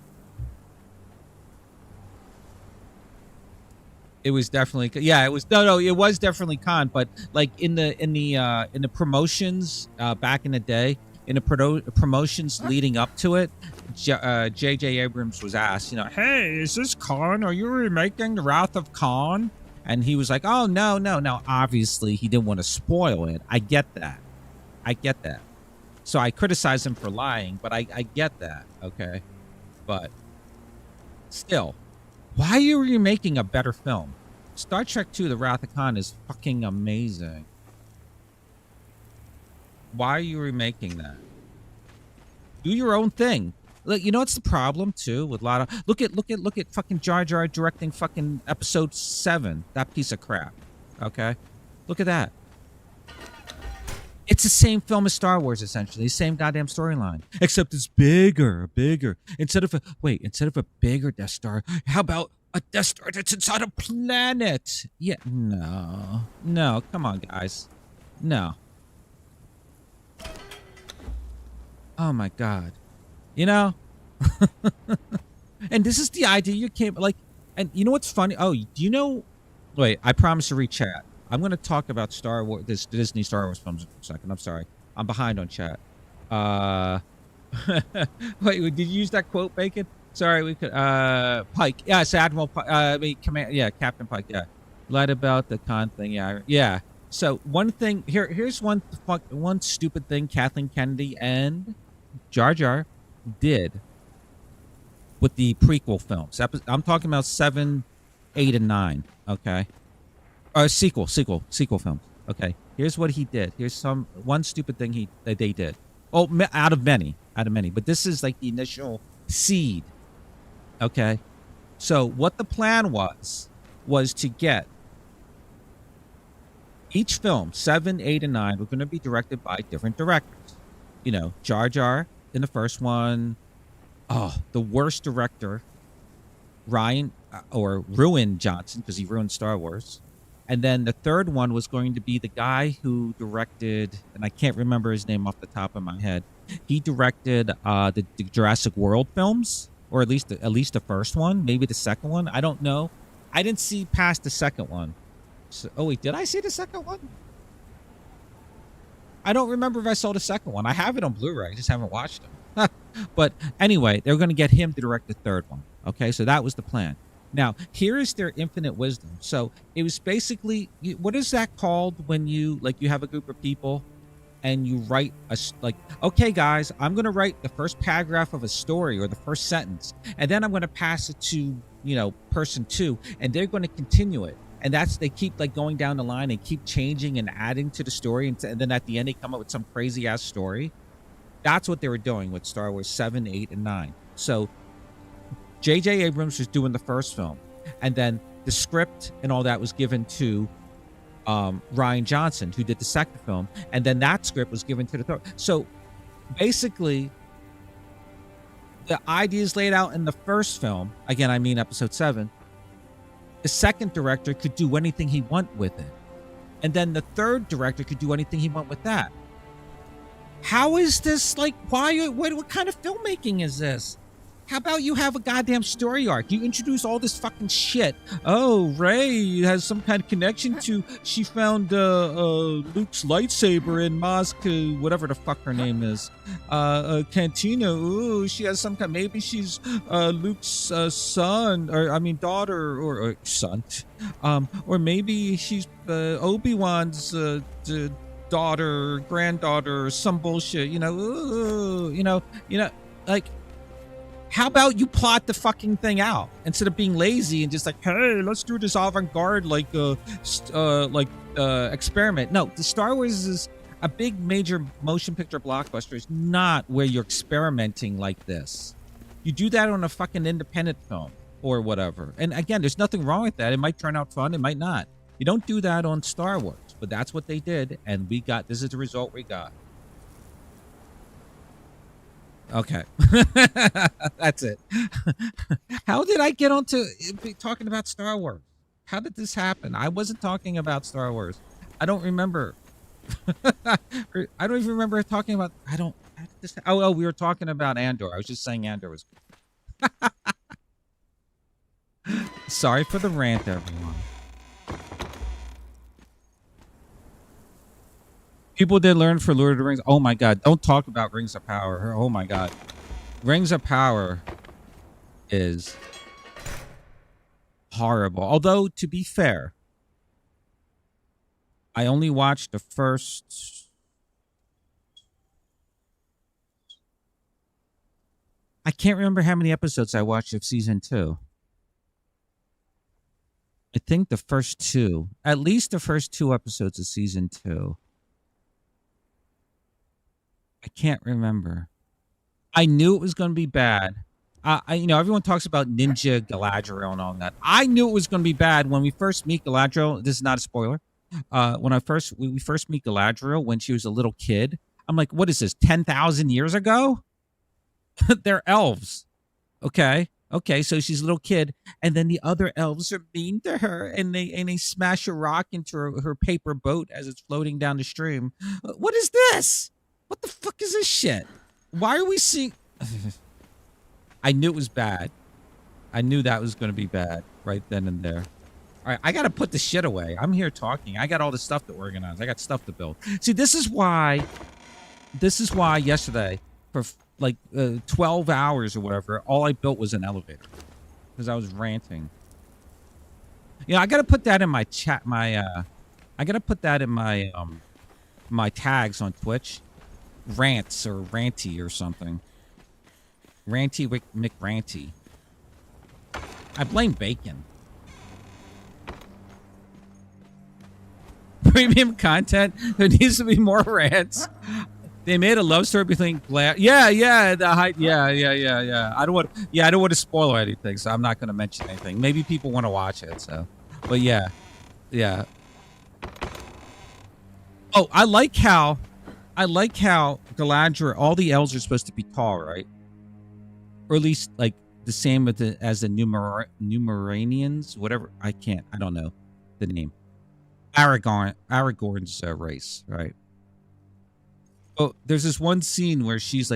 It was definitely, yeah, it was it was definitely Khan, but like in the promotions back in the day, in the promotions leading up to it, J.J. Abrams was asked, you know, hey, is this Khan? Are you remaking The Wrath of Khan? And he was like, oh, no. Now, obviously, he didn't want to spoil it. I get that. So I criticize him for lying, but I get that, okay? But still, why are you remaking a better film? Star Trek II, The Wrath of Khan is fucking amazing. Why are you remaking that? Do your own thing. Look, you know what's the problem too with a lot of look at fucking Jar Jar directing fucking episode 7. That piece of crap. Okay? Look at that. It's the same film as Star Wars, essentially. Same goddamn storyline. Except it's bigger. Instead of a bigger Death Star, how about a Death Star that's inside a planet? Yeah, no, come on, guys. No. Oh my God. You know? And this is the idea you came like, and you know what's funny? Oh, do you know? Wait, I promise to read chat. I'm going to talk about Star Wars, this Disney Star Wars films in a second. I'm sorry. I'm behind on chat. Wait, did you use that quote, Bacon? Sorry, we could, Pike. Yes, Admiral Pike. Captain Pike. Yeah. Lied about the Khan thing. Yeah. So one thing, here's one stupid thing Kathleen Kennedy and Jar Jar did with the prequel films. I'm talking about 7, 8, and 9. Okay. Sequel films. Okay. Here's what he did. Here's one stupid thing they did. Oh, out of many. But this is like the initial seed. Okay. So what the plan was to get each film, 7, 8, and 9, were going to be directed by different directors. You know, Jar Jar in the first one. Oh, the worst director, Rian Johnson, because he ruined Star Wars. And then the third one was going to be the guy who directed, and I can't remember his name off the top of my head. He directed the Jurassic World films, or at least the first one, maybe the second one. I don't know. I didn't see past the second one. So, oh wait, did I see the second one? I don't remember if I saw the second one. I have it on Blu-ray. I just haven't watched it. But anyway, they're going to get him to direct the third one. Okay, so that was the plan. Now, here is their infinite wisdom. So it was basically, what is that called when you have a group of people and you write okay, guys, I'm going to write the first paragraph of a story or the first sentence, and then I'm going to pass it to, person 2, and they're going to continue it. And they keep going down the line and keep changing and adding to the story. And then at the end, they come up with some crazy ass story. That's what they were doing with Star Wars 7, 8, and 9. So J.J. Abrams was doing the first film, and then the script and all that was given to Rian Johnson, who did the second film, and then that script was given to the third. So basically, the ideas laid out in the first film, again, I mean episode 7, the second director could do anything he want with it. And then the third director could do anything he want with that. How is this why? What kind of filmmaking is this? How about you have a goddamn story arc? You introduce all this fucking shit. Oh, Rey has some kind of connection to, she found Luke's lightsaber in Maz, whatever the fuck her name is. Cantina. Ooh, she has some kind, maybe she's Luke's son, daughter, or son. Or maybe she's Obi-Wan's daughter, granddaughter, some bullshit, how about you plot the fucking thing out instead of being lazy and just hey, let's do this avant-garde experiment. No, the Star Wars is a big major motion picture blockbuster. Is not where you're experimenting like this. You do that on a fucking independent film or whatever. And again, there's nothing wrong with that. It might turn out fun. It might not. You don't do that on Star Wars, but that's what they did. And this is the result we got. Okay. That's it. How did I get onto talking about Star Wars? How did this happen? I wasn't talking about Star Wars. I don't remember. I don't even remember talking about, we were talking about Andor. I was just saying Andor was sorry for the rant, everyone. People did learn for Lord of the Rings. Oh my God. Don't talk about Rings of Power. Oh my God. Rings of Power is horrible. Although, to be fair, I only watched the first... I can't remember how many episodes I watched of season 2. I think the first 2. At least the first 2 episodes of season 2. I can't remember. I knew it was going to be bad. Everyone talks about Ninja Galadriel and all that. I knew it was going to be bad when we first meet Galadriel. This is not a spoiler. When we first meet Galadriel when she was a little kid, I'm like, what is this? 10,000 years ago? They're elves. Okay, so she's a little kid, and then the other elves are mean to her, and they smash a rock into her paper boat as it's floating down the stream. What is this? What the fuck is this shit? Why are we seeing... I knew it was bad. I knew that was going to be bad right then and there. All right, I got to put the shit away. I'm here talking. I got all the stuff to organize. I got stuff to build. See, this is why yesterday, for 12 hours or whatever, all I built was an elevator. Because I was ranting. I got to put that in my chat, I got to put that in my, my tags on Twitch. Rants or ranty or something. Ranty McRanty. I blame bacon. Premium content. There needs to be more rants. They made a love story between Yeah. I don't want to spoil anything, so I'm not going to mention anything. Maybe people want to watch it, so. But yeah. Oh, I like how Galadriel, all the elves are supposed to be tall, right? Or at least the same as the Numeranians, whatever. I don't know the name. Aragorn's race, right? Oh, there's this one scene where she's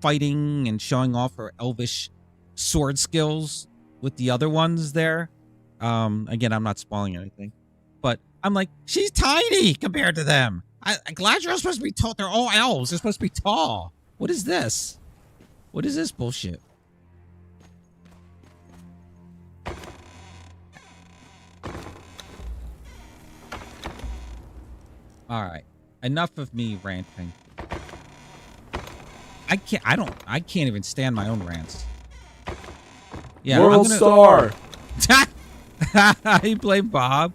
fighting and showing off her elvish sword skills with the other ones there. Again, I'm not spoiling anything, but I'm like, she's tiny compared to them. Galadriel's supposed to be tall. They're all elves. They're supposed to be tall. What is this? What is this bullshit? All right. Enough of me ranting. I can't even stand my own rants. Yeah, World Star. You blame Bob.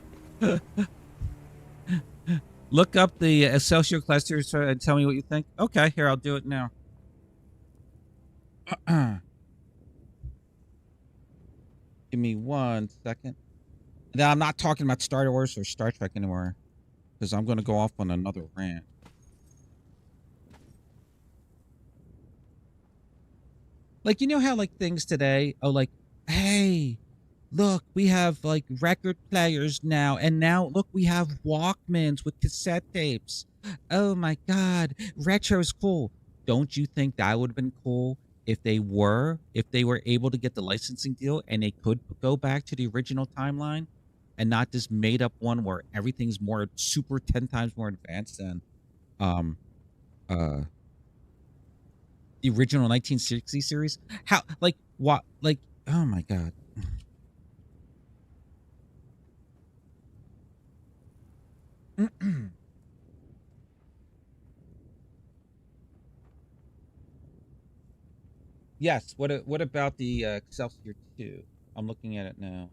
Look up the social clusters and tell me what you think. Okay, here, I'll do it now. Give me 1 second. Now, I'm not talking about Star Wars or Star Trek anymore, because I'm going to go off on another rant. Like, you know how, like, things today are like, hey, look, we have, like, record players now, and now, look, we have Walkmans with cassette tapes. Oh, my God, retro is cool. Don't you think that would have been cool if they were able to get the licensing deal and they could go back to the original timeline and not this made up one where everything's more super 10 times more advanced than the original 1960 series? How, like, what, like, oh my God. Yes. What about the Excelsior 2? I'm looking at it now.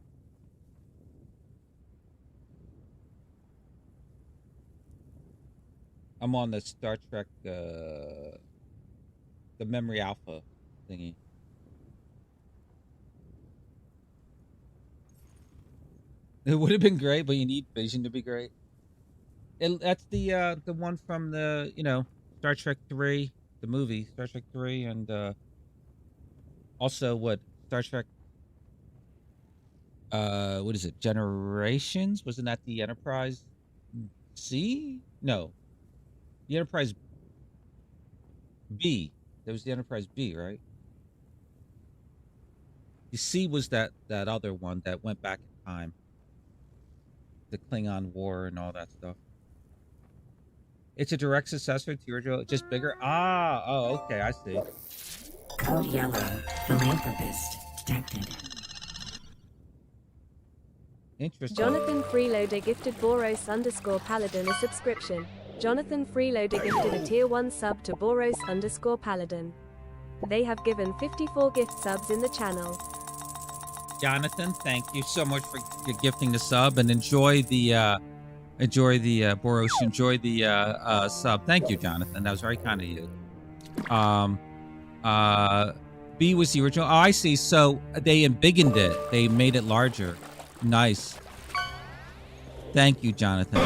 I'm on the Star Trek, the Memory Alpha thingy. It would have been great, but you need vision to be great. That's the one from the, you know, Star Trek 3, the movie Star Trek 3, and also what Star Trek what is it, Generations? Wasn't that the Enterprise C? No, the Enterprise B. There was the Enterprise B, right? The C was that other one that went back in time, the Klingon War and all that stuff. It's a direct successor to your original, just bigger. Ah, oh, okay, I see. Code yellow. Philanthropist detected. Interesting. Jonathan Freeloader gifted Boros_Paladin a subscription. Jonathan Freeloader gifted a tier 1 sub to Boros_Paladin. They have given 54 gift subs in the channel. Jonathan, thank you so much for gifting the sub, and enjoy the Boros, enjoy the sub. Thank you, Jonathan. That was very kind of you. B was the original. Oh, I see. So they embiggened it. They made it larger. Nice. Thank you, Jonathan.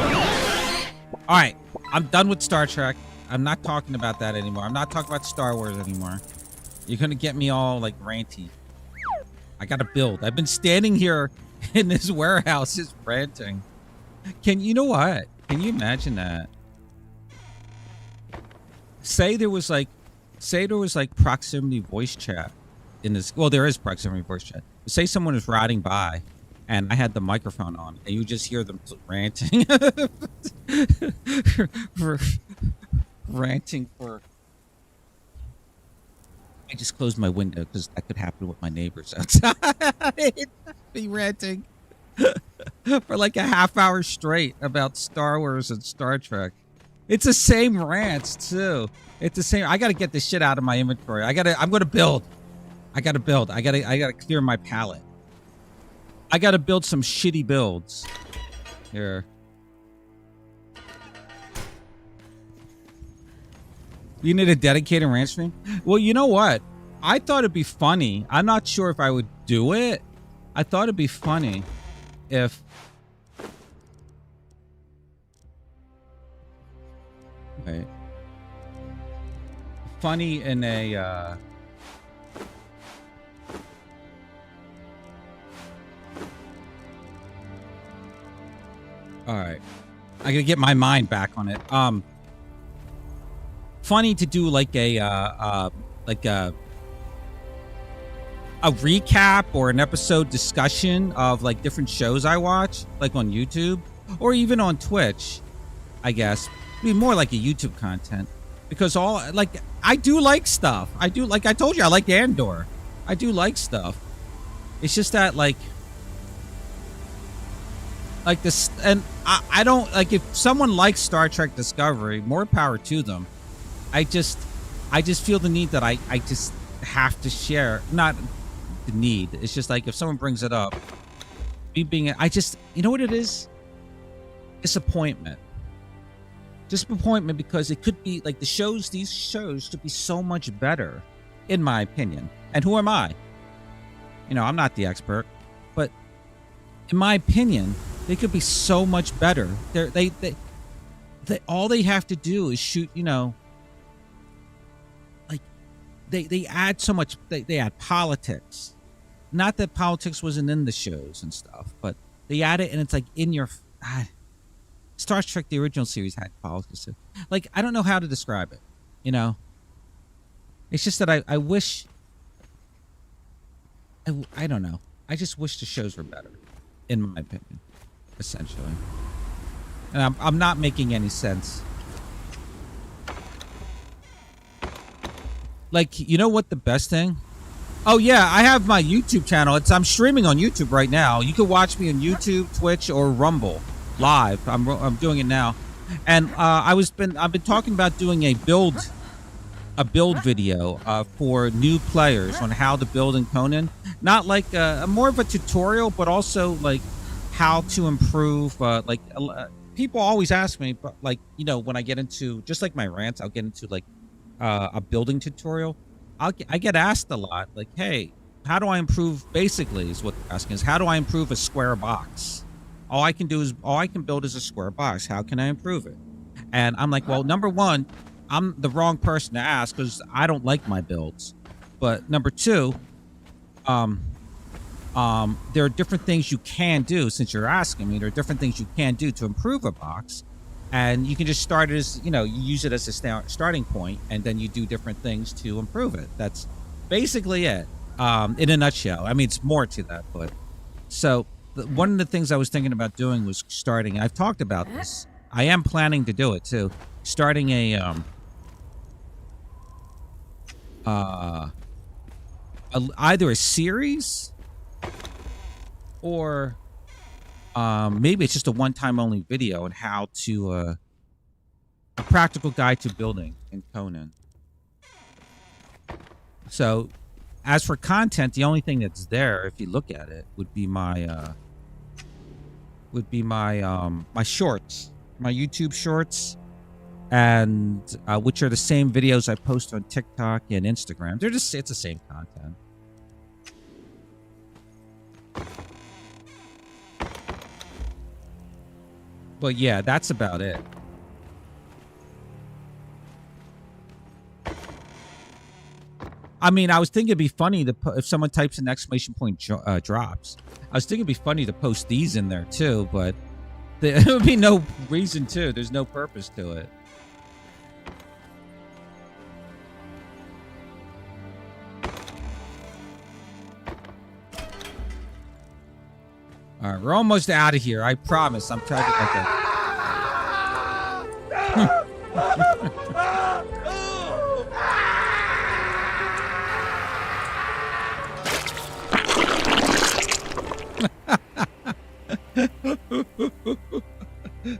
All right, I'm done with Star Trek. I'm not talking about that anymore. I'm not talking about Star Wars anymore. You're gonna get me all like ranty. I gotta build. I've been standing here in this warehouse just ranting. You know what? Can you imagine that? Say there was like proximity voice chat in this. Well, there is proximity voice chat. Say someone was riding by and I had the microphone on and you just hear them ranting. Ranting for. I just closed my window because that could happen with my neighbors outside. Be ranting for like a half hour straight about Star Wars and Star Trek. It's the same rants too. It's the same. I got to get this shit out of my inventory. I'm going to build. I got to clear my palette. I got to build some shitty builds. Here. You need a dedicated rant stream? Well, you know what? I thought it'd be funny. I'm not sure if I would do it. I thought it'd be funny if... Wait. Funny in a... All right. I gotta get my mind back on it. Funny to do like a recap or an episode discussion of like different shows I watch, like on YouTube or even on Twitch, I guess. I mean, more like a YouTube content, because I do like stuff. I do, like I told you, I like Andor. I do like stuff. It's just that, like, like this, and I don't like if someone likes Star Trek Discovery, more power to them. I just feel the need that I just have to share, not the need. It's just like if someone brings it up, me being, I just, you know what it is? Disappointment. Disappointment because it could be like these shows could be so much better, in my opinion. And who am I? You know, I'm not the expert, but in my opinion, they could be so much better. They all they have to do is shoot, you know, like they add so much, they add politics. Not that politics wasn't in the shows and stuff, but they add it and it's like in your Star Trek, the original series had politics. Like, I don't know how to describe it, you know? It's just that I wish, I don't know. I just wish the shows were better, in my opinion, essentially. And I'm not making any sense. Like, you know what the best thing? Oh yeah, I have my YouTube channel. I'm streaming on YouTube right now. You can watch me on YouTube, Twitch, or Rumble live. I'm doing it now, and I've been talking about doing a build video for new players on how to build in Conan. Not like more of a tutorial, but also like how to improve. People always ask me, but like, you know, when I get into just like my rants, I'll get into like a building tutorial. I get asked a lot, like, hey, how do I improve? Basically, is what they're asking is, how do I improve a square box? All I can build is a square box. How can I improve it? And I'm like, well, number one, I'm the wrong person to ask because I don't like my builds. But number two, there are different things you can do. Since you're asking me, there are different things you can do to improve a box. And you can just start it as, you know, you use it as a starting point, and then you do different things to improve it. That's basically it, in a nutshell. I mean, it's more to that, but so one of the things I was thinking about doing was starting. I've talked about this. I am planning to do it too. Starting a either a series or maybe it's just a one-time only video on how to a practical guide to building in Conan. So as for content, the only thing that's there, if you look at it, would be my my shorts, my YouTube shorts, and which are the same videos I post on TikTok and Instagram. It's the same content. But yeah, that's about it. I mean, I was thinking it'd be funny to if someone types an exclamation point drops. I was thinking it'd be funny to post these in there too, but there would be no reason to. There's no purpose to it. All right, we're almost out of here. I promise. I'm trying to get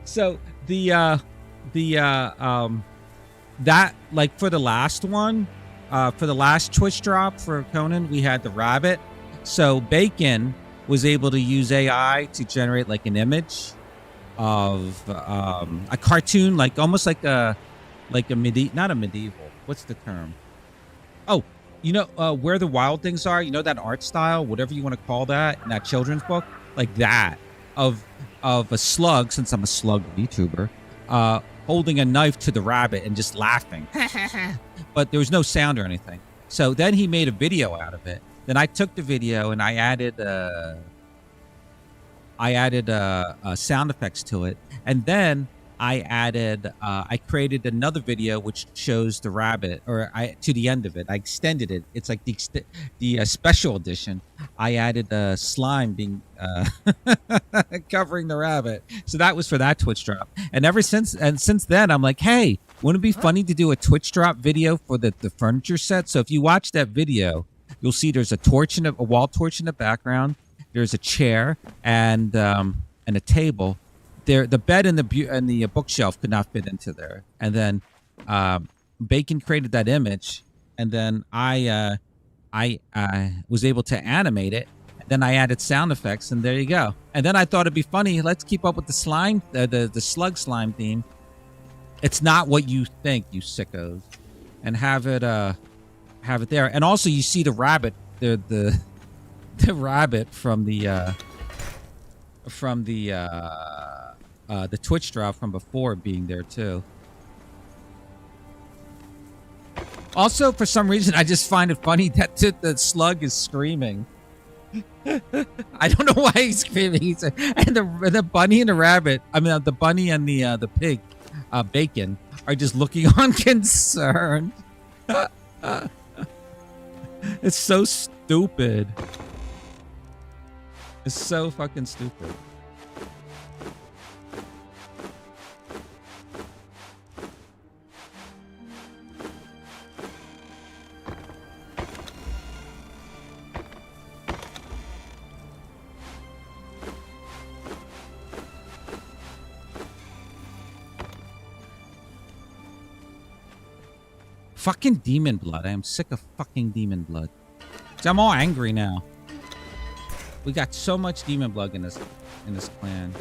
So that, like, for the last one, for the last Twitch drop for Conan, we had the rabbit. So Bacon was able to use AI to generate like an image of a cartoon, like almost like a not a medieval. What's the term? Oh, you know, Where the Wild Things Are. You know that art style, whatever you want to call that, in that children's book, like that of a slug. Since I'm a slug YouTuber, holding a knife to the rabbit and just laughing, but there was no sound or anything. So then he made a video out of it. Then I took the video and I added sound effects to it, and then I created another video which shows the rabbit, to the end of it. I extended it. It's like the special edition. I added slime being covering the rabbit. So that was for that Twitch drop. And since then, I'm like, hey, wouldn't it be funny to do a Twitch drop video for the furniture set? So if you watch that video, you'll see there's a wall torch in the background. There's a chair, and and a table. There, the bed and the bookshelf could not fit into there. And then Bacon created that image, and then I was able to animate it. And then I added sound effects, and there you go. And then I thought it'd be funny. Let's keep up with the slime, the slug slime theme. It's not what you think, you sickos, and have it there. And also, you see the rabbit, the rabbit from the Twitch drop from before being there too. Also, for some reason, I just find it funny that the slug is screaming. I don't know why he's screaming. And the bunny and the rabbit, I mean, the bunny and the pig, Bacon, are just looking on concerned. It's so stupid. It's so fucking stupid. Fucking demon blood. I am sick of fucking demon blood. See, I'm all angry now. We got so much demon blood in this clan.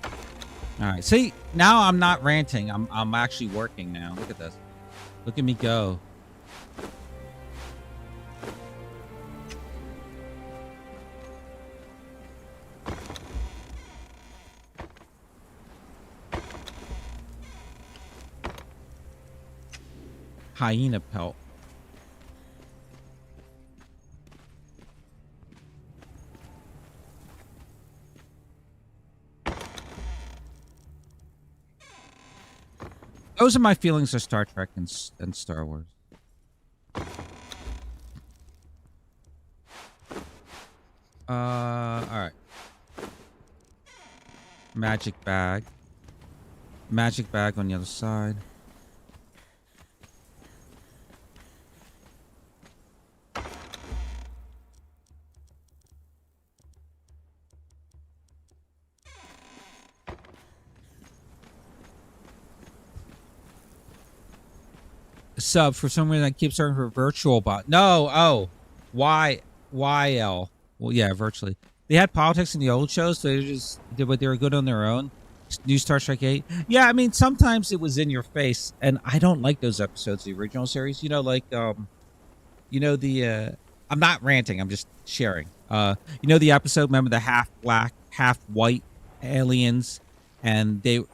All right. See, now I'm not ranting. I'm actually working now. Look at this. Look at me go. Hyena pelt. Those are my feelings of Star Trek and Star Wars. All right. Magic bag. Magic bag on the other side. Sub for some reason I keep searching for virtual bot. No, oh, YL. Well, yeah, virtually. They had politics in the old shows, so they just did what they were good on their own. New Star Trek 8. Yeah, I mean sometimes it was in your face, and I don't like those episodes, the original series. You know, like you know the I'm not ranting, I'm just sharing. You know the episode, remember the half black, half white aliens, and the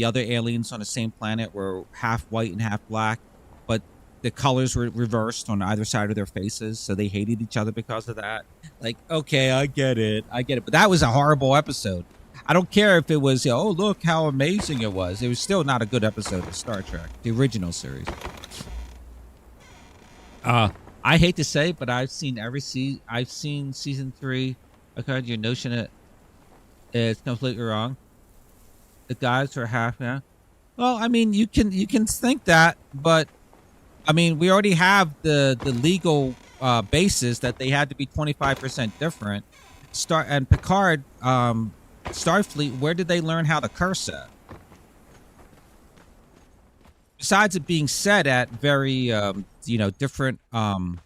other aliens on the same planet were half white and half black. But the colors were reversed on either side of their faces, so they hated each other because of that. Like, okay, I get it. But that was a horrible episode. I don't care if it was, oh, look how amazing it was. It was still not a good episode of Star Trek, the original series. I hate to say it, but I've seen I've seen season 3. Okay, your notion that it's completely wrong. The guys are half, yeah. Well, I mean, you can think that, but I mean, we already have the legal basis that they had to be 25% different. And Picard, Starfleet, where did they learn how to curse at? Besides it being said at very, different. Oh,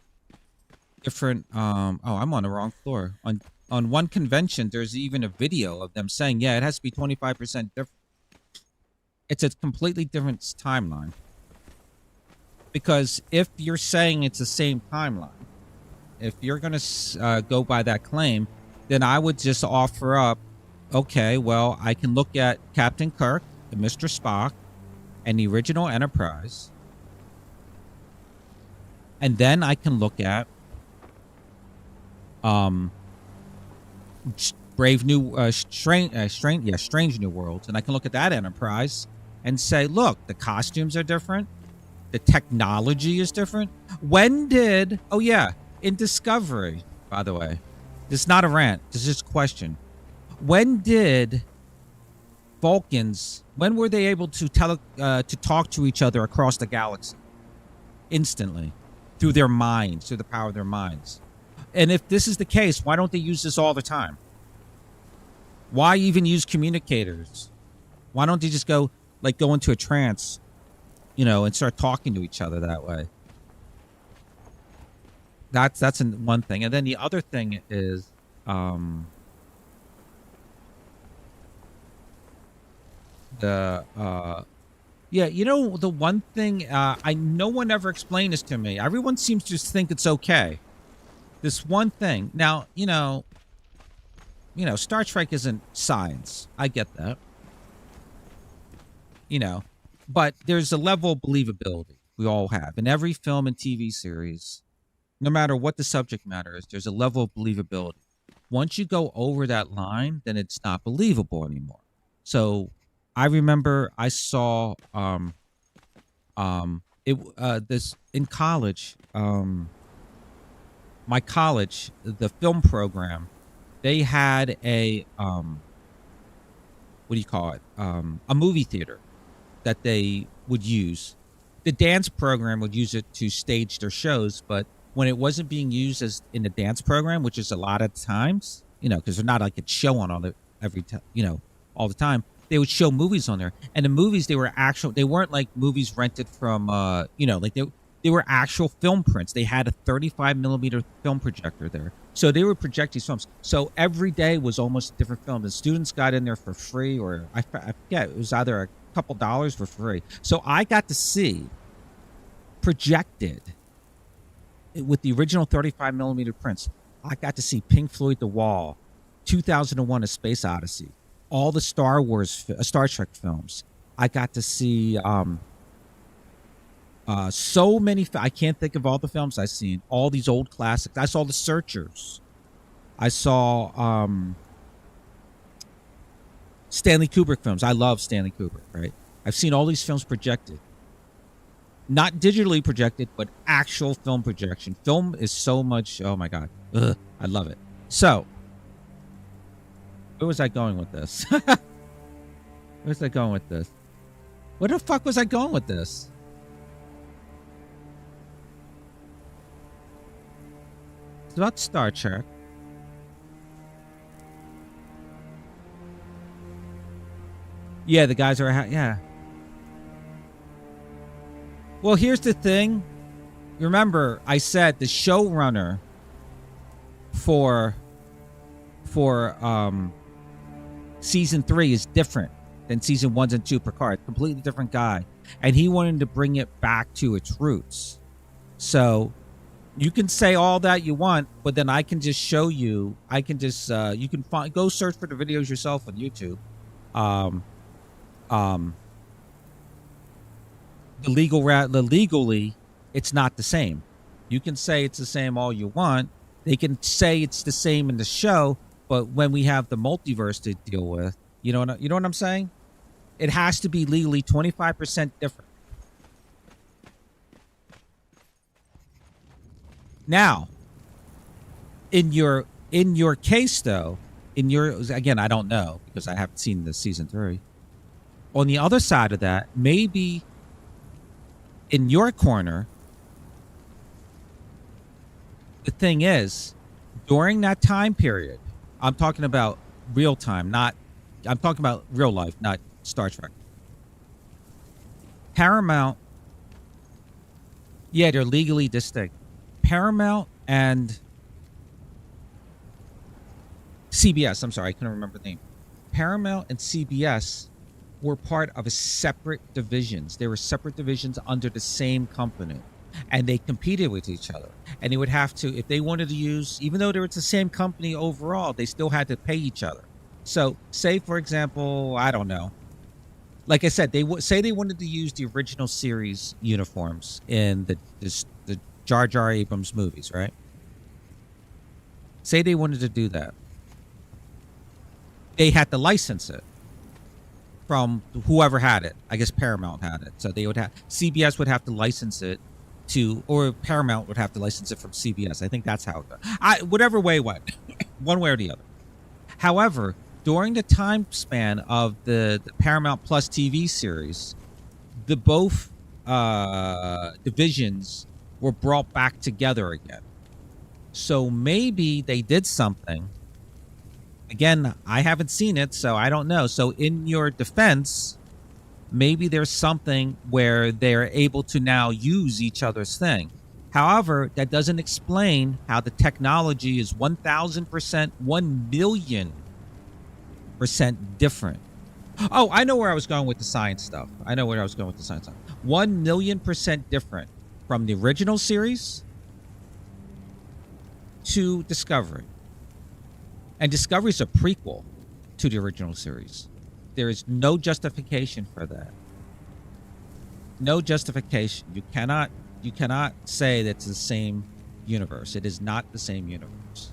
I'm on the wrong floor. On one convention, there's even a video of them saying, yeah, it has to be 25% different. It's a completely different timeline. Because if you're saying it's the same timeline, if you're going to go by that claim, then I would just offer up, okay, well, I can look at Captain Kirk and Mr. Spock and the original Enterprise. And then I can look at Strange New Worlds. And I can look at that Enterprise and say, look, the costumes are different. The technology is different. When did... Oh, yeah. In Discovery, by the way. This is not a rant. This is just a question. When did Vulcans... When were they able to talk to each other across the galaxy? Instantly. Through their minds. Through the power of their minds. And if this is the case, why don't they use this all the time? Why even use communicators? Why don't you just go into a trance, and start talking to each other that way? That's one thing. And then the other thing is, the one thing no one ever explained this to me. Everyone seems to just think it's okay. This one thing. Now, Star Trek isn't science. I get that. But there's a level of believability we all have. In every film and TV series, no matter what the subject matter is, there's a level of believability. Once you go over that line, then it's not believable anymore. So I remember I saw this in college. My college, the film program, they had a a movie theater that they would use. The dance program would use it to stage their shows, but when it wasn't being used as in the dance program, which is a lot of times, because they're not like a show on all the all the time, they would show movies on there. And the movies, they weren't like movies rented from they were actual film prints. They had a 35 millimeter film projector there. So they would project these films. So every day was almost a different film. The students got in there for free, or I forget, it was either a couple dollars for free. So I got to see projected with the original 35 millimeter prints. I got to see Pink Floyd The Wall, 2001: A Space Odyssey, all the Star Trek films. I got to see so many. I can't think of all the films I've seen. All these old classics. I saw The Searchers. I saw Stanley Kubrick films. I love Stanley Kubrick, right? I've seen all these films projected. Not digitally projected, but actual film projection. Film is so much, oh my God. Ugh, I love it. So, where was I going with this? Where the fuck was I going with this? It's about Star Trek. Yeah, the guys are, yeah. Well, here's the thing. Remember, I said the showrunner for season 3 is different than season 1 and 2 Picard. Completely different guy. And he wanted to bring it back to its roots. So you can say all that you want, but then I can just show you. I can just you can go search for the videos yourself on YouTube. Legally, it's not the same. You can say it's the same all you want. They can say it's the same in the show, but when we have the multiverse to deal with, you know what I'm saying? It has to be legally 25% different. Now, in your case though, again, I don't know because I haven't seen the season 3. On the other side of that, maybe in your corner, the thing is, during that time period, I'm talking about real time, I'm talking about real life, not Star Trek. Paramount, yeah, they're legally distinct. Paramount and CBS, I'm sorry, I couldn't remember the name. Paramount and CBS were part of separate divisions. They were separate divisions under the same company. And they competed with each other. And they would have to, if they wanted to use, even though they were the same company overall, they still had to pay each other. So, say, for example, I don't know. Like I said, they wanted to use the original series uniforms in the Jar Jar Abrams movies, right? Say they wanted to do that. They had to license it from whoever had it. I guess Paramount had it. So they would have, CBS would have to license it to, or Paramount would have to license it from CBS. I think that's how it goes. Whatever way it went, one way or the other. However, during the time span of the Paramount Plus TV series, the both divisions were brought back together again. So maybe they did something Again, I haven't seen it, so I don't know. So in your defense, maybe there's something where they're able to now use each other's thing. However, that doesn't explain how the technology is 1,000%, 1,000,000% different. Oh, I know where I was going with the science stuff. 1,000,000% different from the original series to Discovery. And Discovery is a prequel to the original series. There is no justification for that. No justification. You cannot say that it's the same universe. It is not the same universe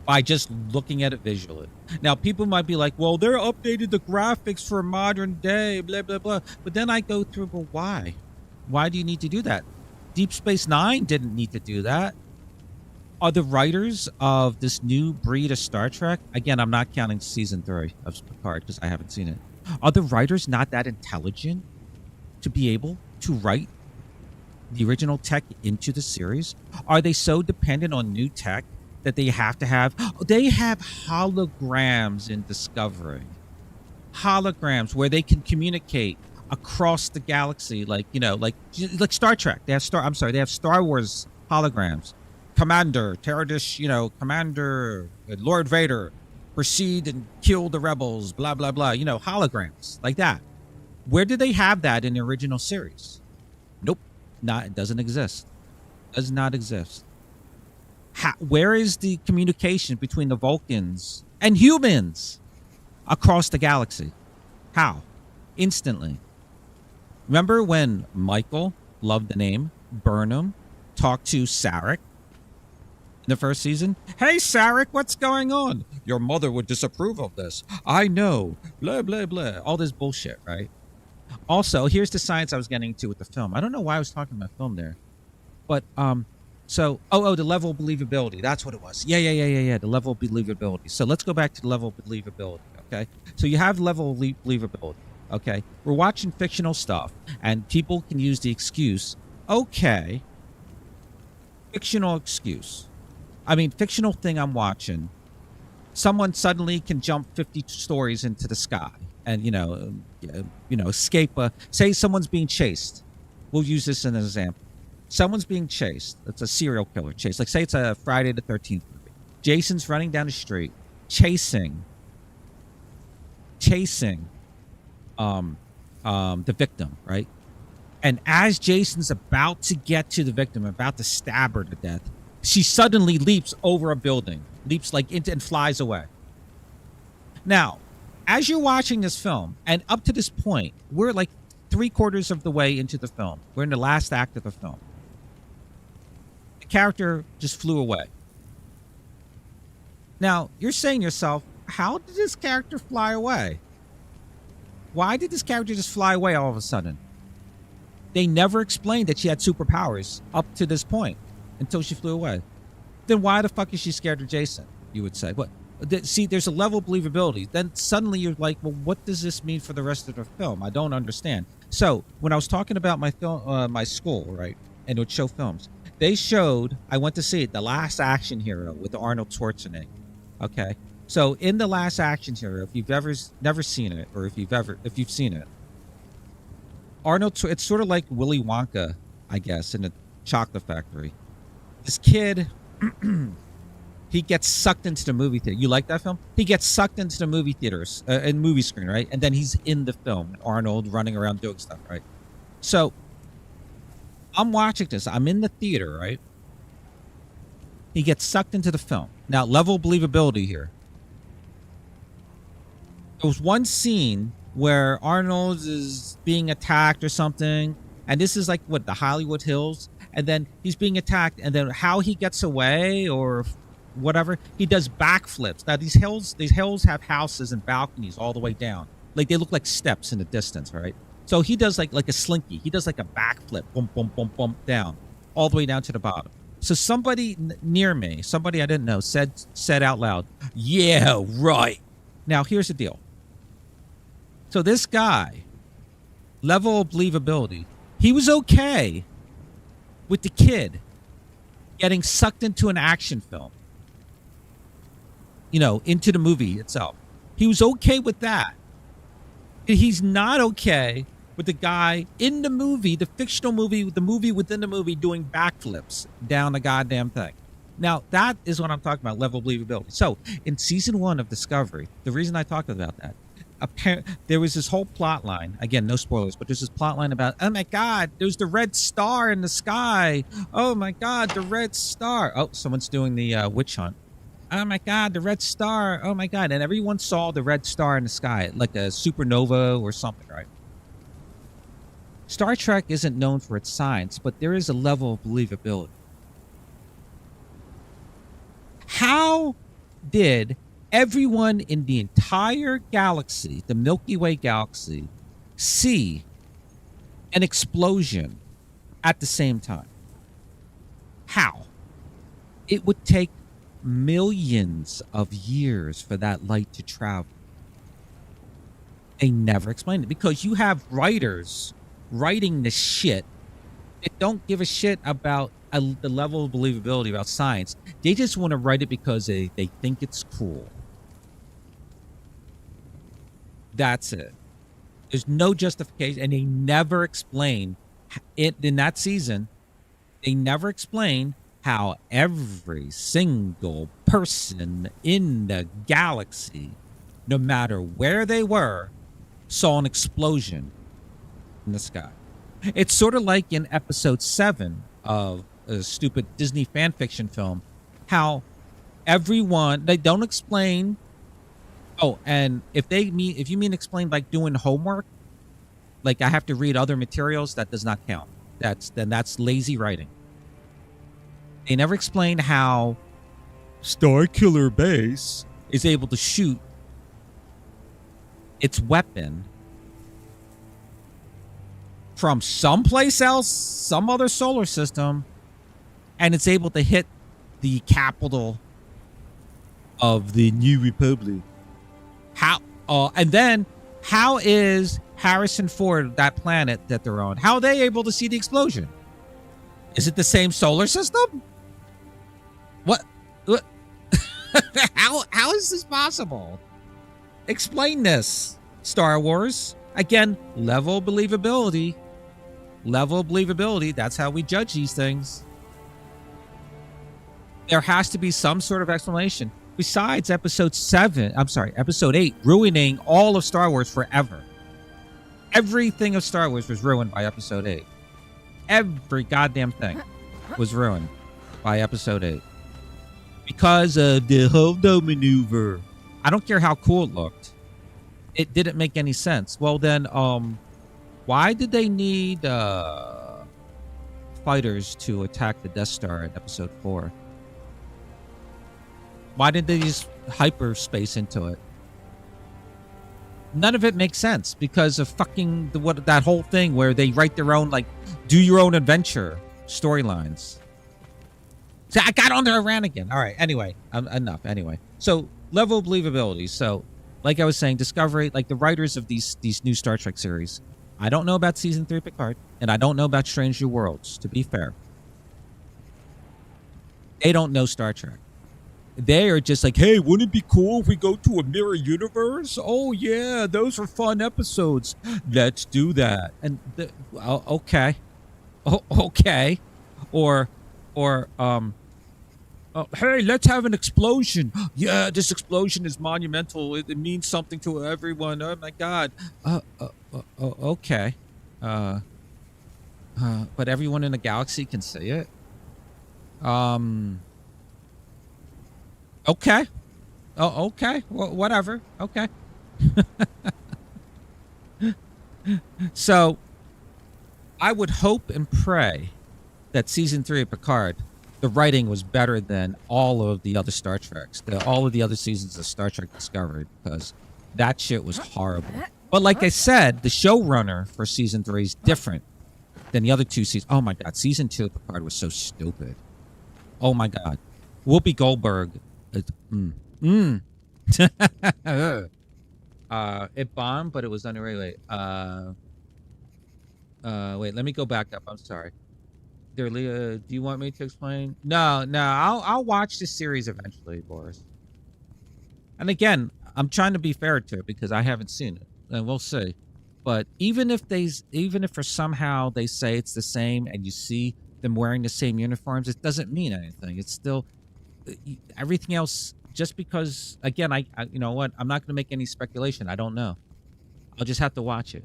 by just looking at it visually. Now, people might be like, well, they're updated the graphics for modern day, blah, blah, blah. But then I go through, well, why? Why do you need to do that? Deep Space Nine didn't need to do that. Are the writers of this new breed of Star Trek, again, I'm not counting season 3 of Picard because I haven't seen it. Are the writers not that intelligent to be able to write the original tech into the series? Are they so dependent on new tech that they have holograms in Discovery? Holograms where they can communicate across the galaxy, like Star Trek. They have Star Wars holograms. Commander, Commander, Lord Vader, proceed and kill the rebels, blah, blah, blah. Holograms like that. Where did they have that in the original series? Nope. It doesn't exist. Does not exist. Where is the communication between the Vulcans and humans across the galaxy? How? Instantly. Remember when Michael, loved the name, Burnham, talked to Sarek in the first season? Hey, Sarek, what's going on? Your mother would disapprove of this. I know. Blah, blah, blah. All this bullshit, right? Also, here's the science I was getting to with the film. I don't know why I was talking about film there. But, the level of believability. That's what it was. Yeah. The level of believability. So let's go back to the level of believability, okay? So you have level of believability, okay? We're watching fictional stuff, and people can use the excuse, okay, fictional excuse. Fictional thing I'm watching. Someone suddenly can jump 50 stories into the sky and, escape. Say someone's being chased. We'll use this as an example. Someone's being chased. It's a serial killer chase. Like, say it's a Friday the 13th movie. Jason's running down the street, chasing the victim, right? And as Jason's about to get to the victim, about to stab her to death, she suddenly leaps over a building, leaps into and flies away. Now, as you're watching this film, and up to this point, we're like 3/4 of the way into the film. We're in the last act of the film. The character just flew away. Now, you're saying to yourself, how did this character fly away? Why did this character just fly away all of a sudden? They never explained that she had superpowers up to this point until she flew away. Then why the fuck is she scared of Jason? You would say. What? See, there's a level of believability. Then suddenly you're like, well, what does this mean for the rest of the film? I don't understand. So when I was talking about my film, my school, right, and it would show films, they showed. I went to see it, The Last Action Hero with Arnold Schwarzenegger. Okay, so in The Last Action Hero, if you've never seen it, or if you've seen it, Arnold, it's sort of like Willy Wonka, I guess, in a chocolate factory. This kid, he gets sucked into the movie theater. You like that film? He gets sucked into the movie theaters, and movie screen, right? And then he's in the film, Arnold running around doing stuff, right? So I'm watching this. I'm in the theater, right? He gets sucked into the film. Now, level of believability here. There was one scene where Arnold is being attacked or something, and this is like the Hollywood Hills, and then he's being attacked, and then how he gets away or whatever, he does backflips. Now these hills have houses and balconies all the way down, like they look like steps in the distance, right? So he does like a slinky. He does like a backflip, boom, boom, boom, boom, down, all the way down to the bottom. So somebody near me, somebody I didn't know, said out loud, "Yeah, right." Now here's the deal. So this guy, level of believability, he was okay with the kid getting sucked into an action film. into the movie itself. He was okay with that. He's not okay with the guy in the movie, the fictional movie, the movie within the movie, doing backflips down the goddamn thing. Now, that is what I'm talking about, level of believability. So, in season 1 of Discovery, the reason I talked about that, there was this whole plot line. Again, no spoilers, but there's this plot line about, oh my God, there's the red star in the sky. Oh my God, the red star. Oh, someone's doing the witch hunt. Oh my God, the red star. Oh my God. And everyone saw the red star in the sky, like a supernova or something, right? Star Trek isn't known for its science, but there is a level of believability. How did everyone in the entire galaxy, the Milky Way galaxy, see an explosion at the same time? How? It would take millions of years for that light to travel. They never explained it because you have writers writing the shit that don't give a shit about the level of believability about science. They just want to write it because they think it's cool. That's it. There's no justification, and they never explain it in that season. They never explain how every single person in the galaxy, no matter where they were, saw an explosion in the sky. It's sort of like in episode 7 of a stupid Disney fan fiction film, how everyone, they don't explain. Oh, and if you mean explain like doing homework, like I have to read other materials, that does not count. That's lazy writing. They never explain how Starkiller Base is able to shoot its weapon from someplace else, some other solar system, and it's able to hit the capital of the New Republic. How? And then how is Harrison Ford, that planet that they're on, how are they able to see the explosion? Is it the same solar system? What? How is this possible? Explain this, Star Wars. Again, level of believability. Level of believability. That's how we judge these things. There has to be some sort of explanation. Besides episode 8 ruining all of Star Wars forever. Everything of Star Wars was ruined by episode 8. Every goddamn thing was ruined by episode 8. Because of the Holdo maneuver. I don't care how cool it looked. It didn't make any sense. Well then, why did they need fighters to attack the Death Star in episode 4? Why did they use hyperspace into it? None of it makes sense because of fucking that whole thing where they write their own, like, do your own adventure storylines. So I got on there and ran again. All right. Anyway, enough. Anyway, so level of believability. So, like I was saying, Discovery, like the writers of these new Star Trek series, I don't know about season 3 Picard, and I don't know about Strange New Worlds. To be fair, they don't know Star Trek. They are just like, hey, wouldn't it be cool if we go to a mirror universe? Oh yeah, those are fun episodes. Let's do that. And okay, okay, or hey, let's have an explosion. Yeah, this explosion is monumental. It means something to everyone. Oh my God. Okay. But everyone in the galaxy can see it. Okay. Oh, okay. Well, whatever. Okay. So, I would hope and pray that season 3 of Picard, the writing was better than all of the other Star Treks, all of the other seasons of Star Trek Discovery, because that shit was horrible. But like I said, the showrunner for season 3 is different than the other 2 seasons. Oh my God, season 2 of Picard was so stupid. Oh my God. Whoopi Goldberg. It bombed, but it was unregulated. Wait, let me go back up. I'm sorry. There, Leah, do you want me to explain? No, I'll watch this series eventually, Boris. And again, I'm trying to be fair to it because I haven't seen it, and we'll see. But even if for somehow they say it's the same and you see them wearing the same uniforms, it doesn't mean anything. It's still everything else. Just because, again, I you know what? I'm not going to make any speculation. I don't know. I'll just have to watch it.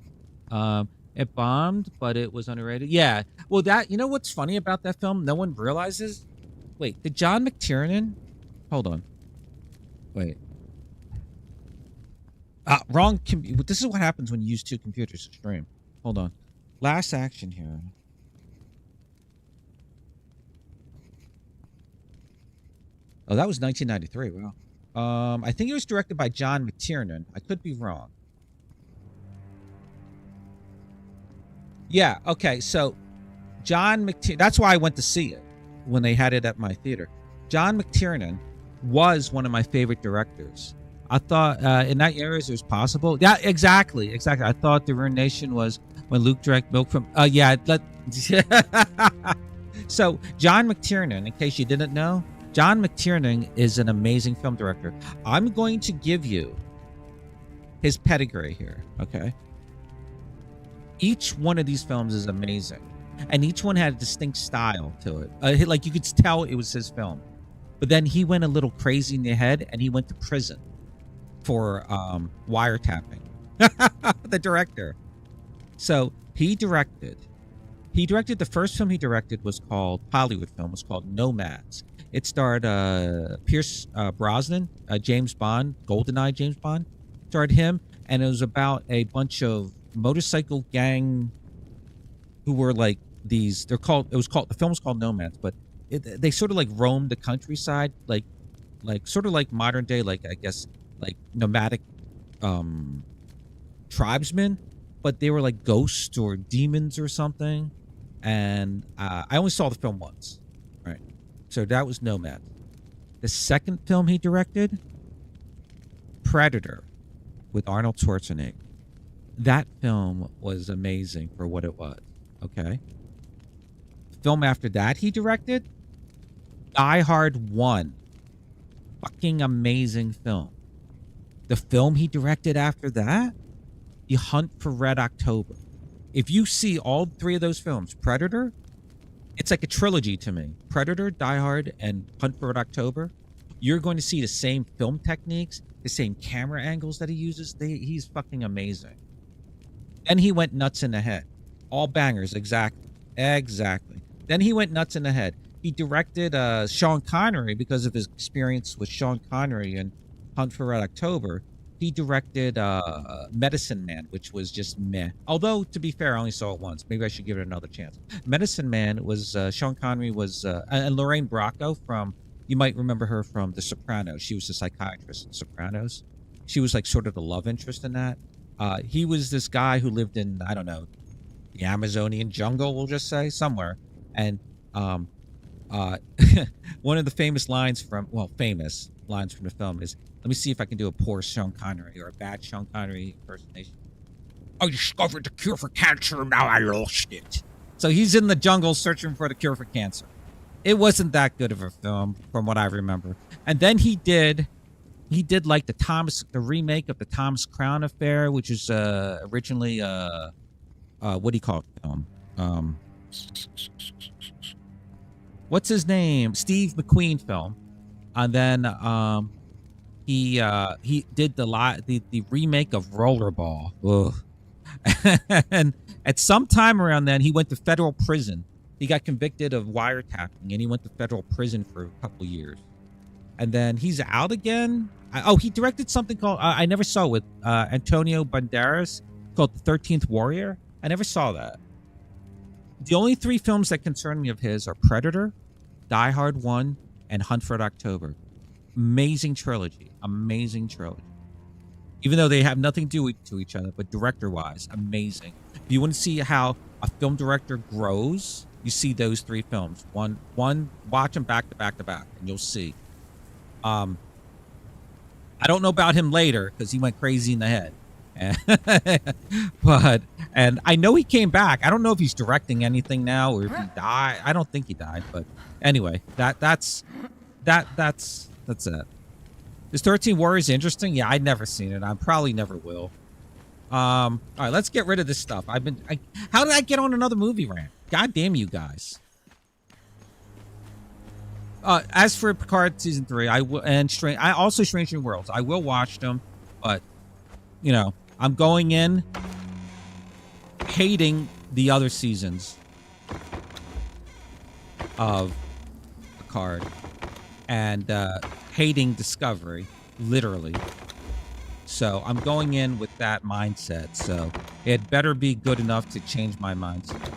It bombed, but it was underrated. Yeah. Well, you know what's funny about that film? No one realizes. Wait, did John McTiernan? Hold on. Wait. Wrong. This is what happens when you use two computers to stream. Hold on. Last action here. Oh, that was 1993. Wow. I think it was directed by John McTiernan. I could be wrong. Yeah. Okay. So, John McTiernan. That's why I went to see it when they had it at my theater. John McTiernan was one of my favorite directors. I thought in that era it was possible. Yeah, exactly. I thought the Ruination was when Luke drank milk from. Yeah. So John McTiernan, in case you didn't know, John McTiernan is an amazing film director. I'm going to give you his pedigree here. Okay. Each one of these films is amazing, and each one had a distinct style to it. Like you could tell it was his film, but then he went a little crazy in the head, and he went to prison for wiretapping. The director. So he directed the first film he directed was called Hollywood film was called Nomads. It starred Pierce Brosnan, James Bond, GoldenEye James Bond, starred him, and it was about a bunch of motorcycle gang who were like these. The film was called Nomads, but they sort of like roamed the countryside, like sort of like modern day, like I guess like nomadic tribesmen, but they were like ghosts or demons or something. And I only saw the film once, right? So that was Nomad. The second film he directed, Predator, with Arnold Schwarzenegger. That film was amazing for what it was. Okay. Film after that he directed, Die Hard 1. Fucking amazing film. The film he directed after that, The Hunt for Red October. If you see all three of those films, Predator, it's like a trilogy to me. Predator, Die Hard, and Hunt for Red October. You're going to see the same film techniques, the same camera angles that he uses. He's fucking amazing. Then he went nuts in the head. All bangers, exactly. Then he went nuts in the head. He directed Sean Connery because of his experience with Sean Connery in Hunt for Red October. He directed Medicine Man, which was just meh. Although, to be fair, I only saw it once. Maybe I should give it another chance. Medicine Man was, Sean Connery was, and Lorraine Bracco from, you might remember her from The Sopranos. She was the psychiatrist in Sopranos. She was like sort of the love interest in that. He was this guy who lived in, I don't know, the Amazonian jungle, we'll just say, somewhere. And one of the famous lines from the film is, let me see if I can do a poor Sean Connery or a bad Sean Connery impersonation. I discovered the cure for cancer, now I lost it. So he's in the jungle searching for the cure for cancer. It wasn't that good of a film from what I remember. And then he did like the remake of the Thomas Crown Affair, which is originally what do you call it? What's his name? Steve McQueen film. And then he did the remake of Rollerball. Ugh. And at some time around then, he went to federal prison. He got convicted of wiretapping, and he went to federal prison for a couple years. And then he's out again. He directed something called I never saw with Antonio Banderas called The 13th Warrior. I never saw that. The only three films that concern me of his are Predator, Die Hard 1, and Hunt for Red October. Amazing trilogy. Even though they have nothing to do to each other, but director-wise, amazing. If you want to see how a film director grows, you see those three films. One, watch them back to back to back, and you'll see. I don't know about him later because he went crazy in the head. And I know he came back. I don't know if he's directing anything now or if he died. I don't think he died, but anyway, that's it. Is 13 Warriors interesting? Yeah, I'd never seen it. I probably never will. All right, let's get rid of this stuff. How did I get on another movie rant? God damn you guys. As for Picard season 3, I also Strange New Worlds. I will watch them, but you know, I'm going in hating the other seasons of Picard and hating Discovery, literally. So I'm going in with that mindset. So it better be good enough to change my mindset.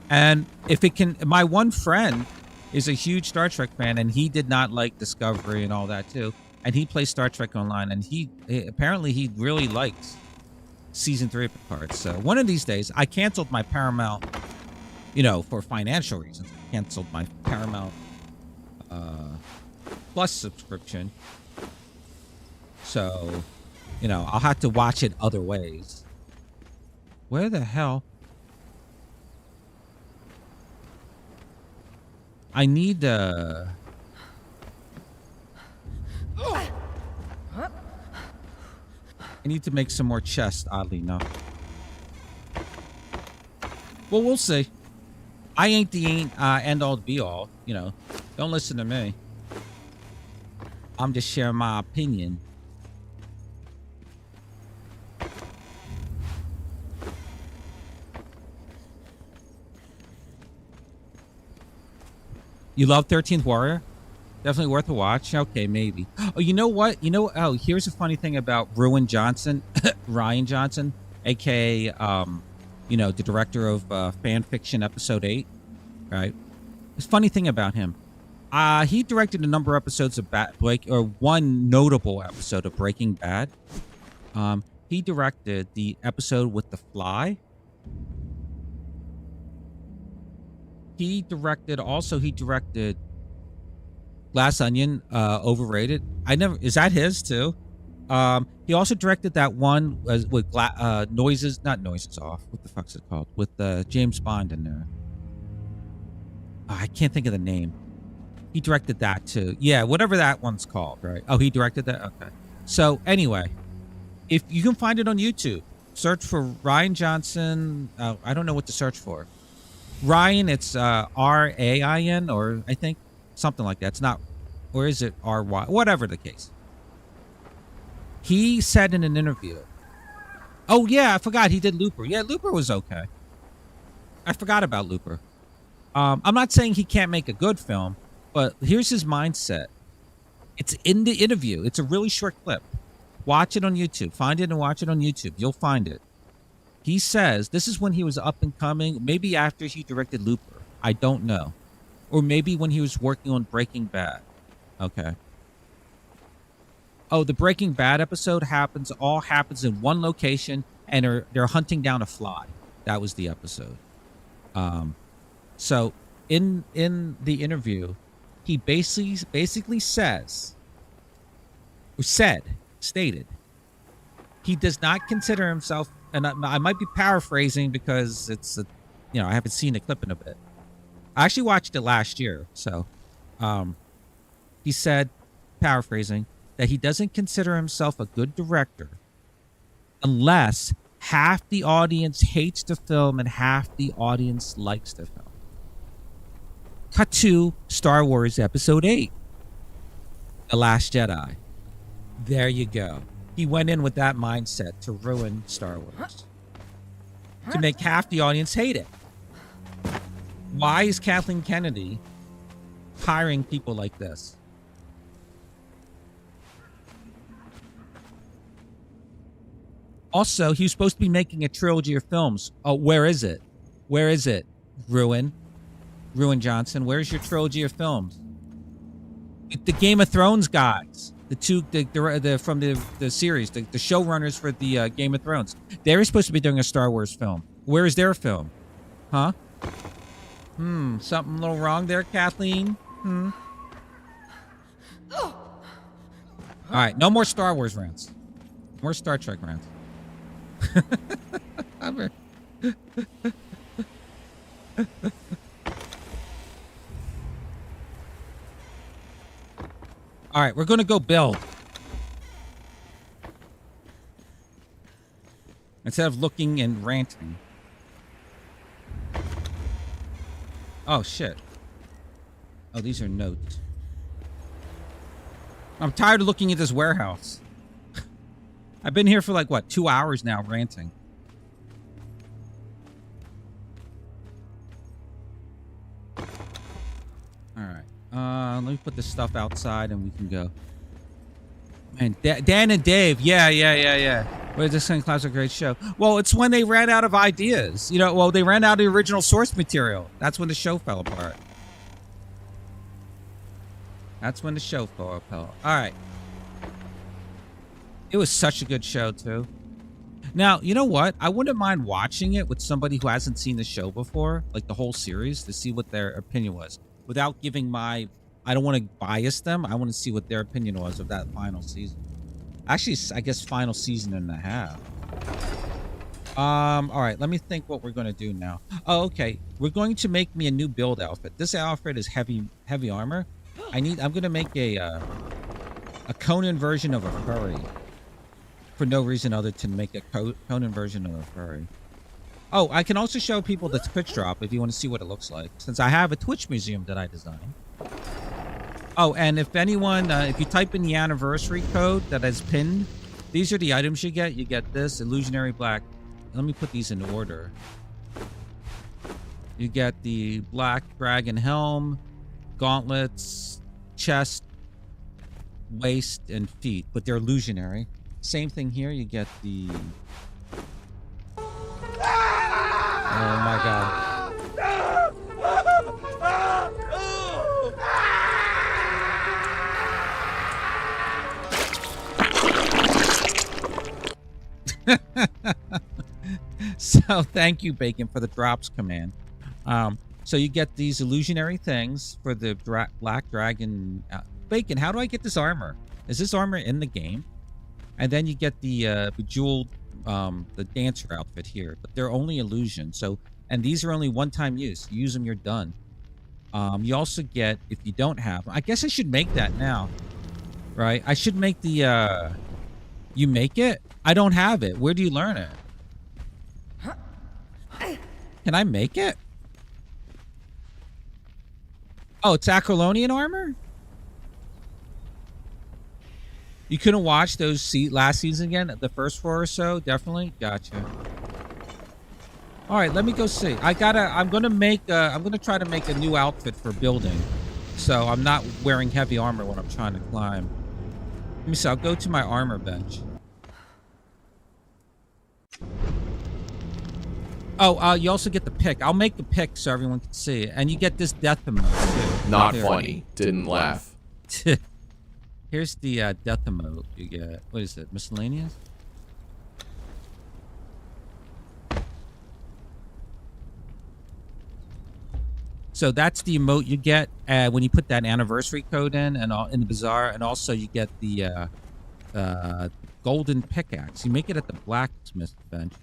And if it can, my one friend is a huge Star Trek fan, and he did not like Discovery and all that too. And he plays Star Trek Online, and he apparently he really likes season 3 of Picard. So one of these days, I canceled my Paramount, you know, for financial reasons. I canceled my Paramount Plus subscription. So, you know, I'll have to watch it other ways. Where the hell? I need I need to make some more chests, oddly enough. Well, we'll see. I ain't the end all be all, you know. Don't listen to me. I'm just sharing my opinion. You love 13th Warrior? Definitely worth a watch. Okay, maybe. Oh, you know what? Oh, here's a funny thing about Ruin Johnson, Ryan Johnson, aka, you know, the director of Fan Fiction Episode 8, right? There's a funny thing about him. He directed a number of episodes of one notable episode of Breaking Bad. He directed the episode with the fly. He directed Glass Onion, overrated. Is that his too? He also directed that one with not Noises Off. What the fuck's it called? With James Bond in there. I can't think of the name. He directed that too. Yeah, whatever that one's called, right? Oh, he directed that? Okay. So anyway, if you can find it on YouTube, search for Ryan Johnson. I don't know what to search for. Ryan, it's R-A-I-N, or I think something like that. It's not, or is it R-Y? Whatever the case. He said in an interview, oh yeah, I forgot he did Looper. Yeah, Looper was okay. I forgot about Looper. I'm not saying he can't make a good film, but here's his mindset. It's in the interview. It's a really short clip. Watch it on YouTube. Find it and watch it on YouTube. You'll find it. He says this is when he was up and coming, maybe after he directed Looper. I don't know. Or maybe when he was working on Breaking Bad. Okay. Oh, the Breaking Bad episode happens in one location, and they're hunting down a fly. That was the episode. So in the interview, he basically stated he does not consider himself, and I might be paraphrasing because it's I haven't seen the clip in a bit. I actually watched it last year, so he said, paraphrasing, that he doesn't consider himself a good director unless half the audience hates the film and half the audience likes the film. Cut to Star Wars Episode 8, The Last Jedi. There you go. He went in with that mindset to ruin Star Wars, to make half the audience hate it. Why is Kathleen Kennedy hiring people like this? Also, he was supposed to be making a trilogy of films. Oh, where is it? Where is it? Ruin Johnson. Where's your trilogy of films? The Game of Thrones guys, from the series, the showrunners for the Game of Thrones. They're supposed to be doing a Star Wars film. Where is their film? Huh? Something a little wrong there, Kathleen? All right, no more Star Wars rants. More Star Trek rants. All right, we're gonna go build. Instead of looking and ranting. Oh, shit. Oh, these are notes. I'm tired of looking at this warehouse. I've been here for like, what, 2 hours now ranting. Alright. Let me put this stuff outside and we can go. Man, Dan and Dave. Yeah. Well, this kind of class a great show. Well, it's when they ran out of ideas. You know, well, they ran out of the original source material. That's when the show fell apart. That's when the show fell apart. All right. It was such a good show, too. Now, you know what? I wouldn't mind watching it with somebody who hasn't seen the show before, like the whole series, to see what their opinion was. Without giving my... I don't want to bias them. I want to see what their opinion was of that final season. Actually, I guess final season and a half. All right, let me think what we're going to do now. Oh, okay. We're going to make me a new build outfit. This outfit is heavy armor. I'm going to make a Conan version of a furry. For no reason other than make a Conan version of a furry. Oh, I can also show people the Twitch drop if you want to see what it looks like, since I have a Twitch museum that I designed. Oh, and if anyone, if you type in the anniversary code that is pinned, these are the items you get. You get this illusionary black. Let me put these in order. You get the black dragon helm, gauntlets, chest, waist, and feet, but they're illusionary. Same thing here. You get the... Oh my god. So thank you, Bacon, for the drops command. So you get these illusionary things for the black dragon. Bacon, how do I get this armor? Is this armor in the game? And then you get the bejeweled the dancer outfit here, but they're only illusion. So, and these are only one-time use. You use them, you're done. You also get, if you don't have, I guess I should make that now, right? I should make the you make it? I don't have it. Where do you learn it? Can I make it? Oh, it's Acrolonian armor? You couldn't watch those last season again? The first 4 or so? Definitely? Gotcha. All right, let me go see. I'm going to try to make a new outfit for building. So I'm not wearing heavy armor when I'm trying to climb. Let me see. I'll go to my armor bench. Oh, you also get the pick. I'll make the pick so everyone can see it. And you get this death emote, too. Not funny. Didn't laugh. Here's the death emote you get. What is it? Miscellaneous? So that's the emote you get when you put that anniversary code in and in the bazaar, and also you get the golden pickaxe. You make it at the blacksmith bench.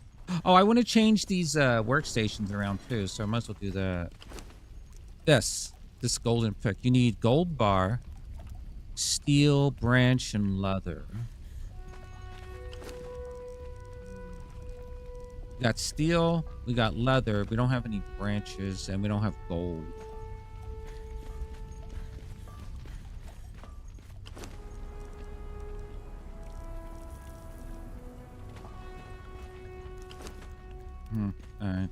Oh, I want to change these workstations around too, so I might as well do that. This golden pick. You need gold bar, steel, branch, and leather. We got steel, we got leather, we don't have any branches, and we don't have gold. All right.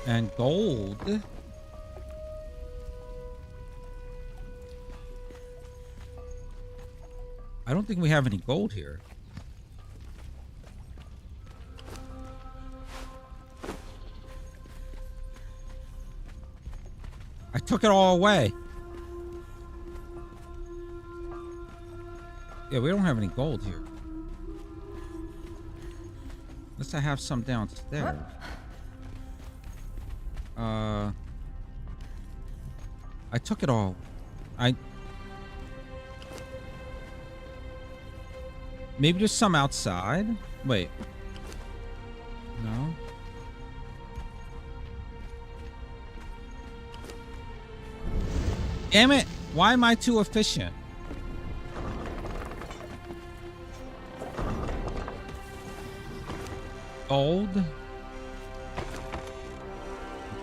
And gold. I don't think we have any gold here. I took it all away. Yeah, we don't have any gold here. Unless I have some downstairs. I took it all. Maybe there's some outside. Wait. No. Damn it! Why am I too efficient? Gold.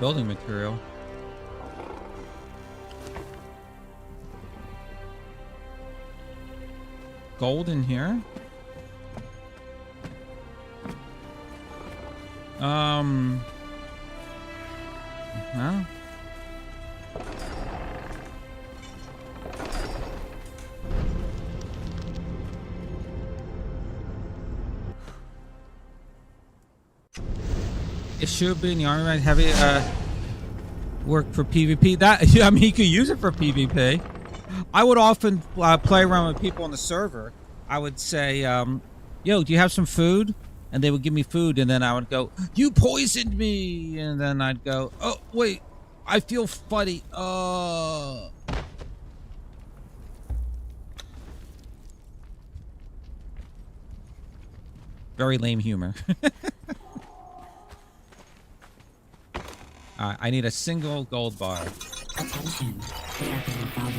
Building material. Gold in here. Huh? It should be in the army. Might have it work for PvP. That I mean, you could use it for PvP. I would often play around with people on the server. I would say, "Yo, do you have some food?" And they would give me food, and then I would go, "You poisoned me!" And then I'd go, "Oh, wait, I feel funny." Very lame humor. I need a single gold bar. Attention, they are being followed.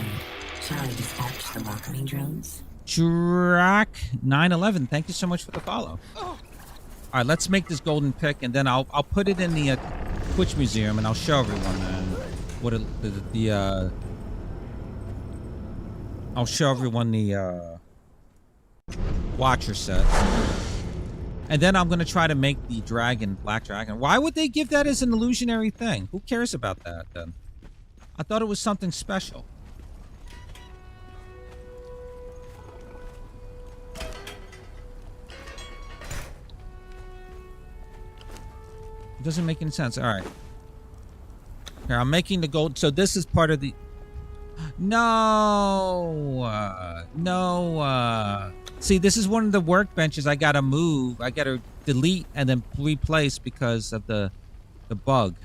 Shall I dispatch the welcoming drones? Drac 911, thank you so much for the follow. All right, let's make this golden pick, and then I'll put it in the Twitch museum, and I'll show everyone what I'll show everyone the watcher set. And then I'm going to try to make the dragon, black dragon. Why would they give that as an illusionary thing? Who cares about that, then? I thought it was something special. It doesn't make any sense. All right. Here, I'm making the gold. So this is part of the... No. No. See, this is one of the workbenches I gotta move. I gotta delete and then replace because of the bug.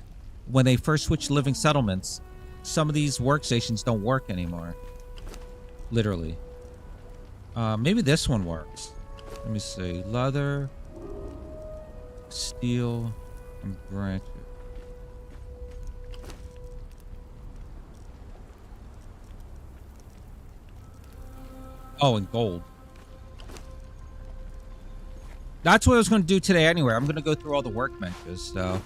When they first switched to living settlements, some of these workstations don't work anymore. Literally. Maybe this one works. Let me see. Leather, steel, and branches. Oh, and gold. That's what I was going to do today anyway. I'm going to go through all the workbenches, so...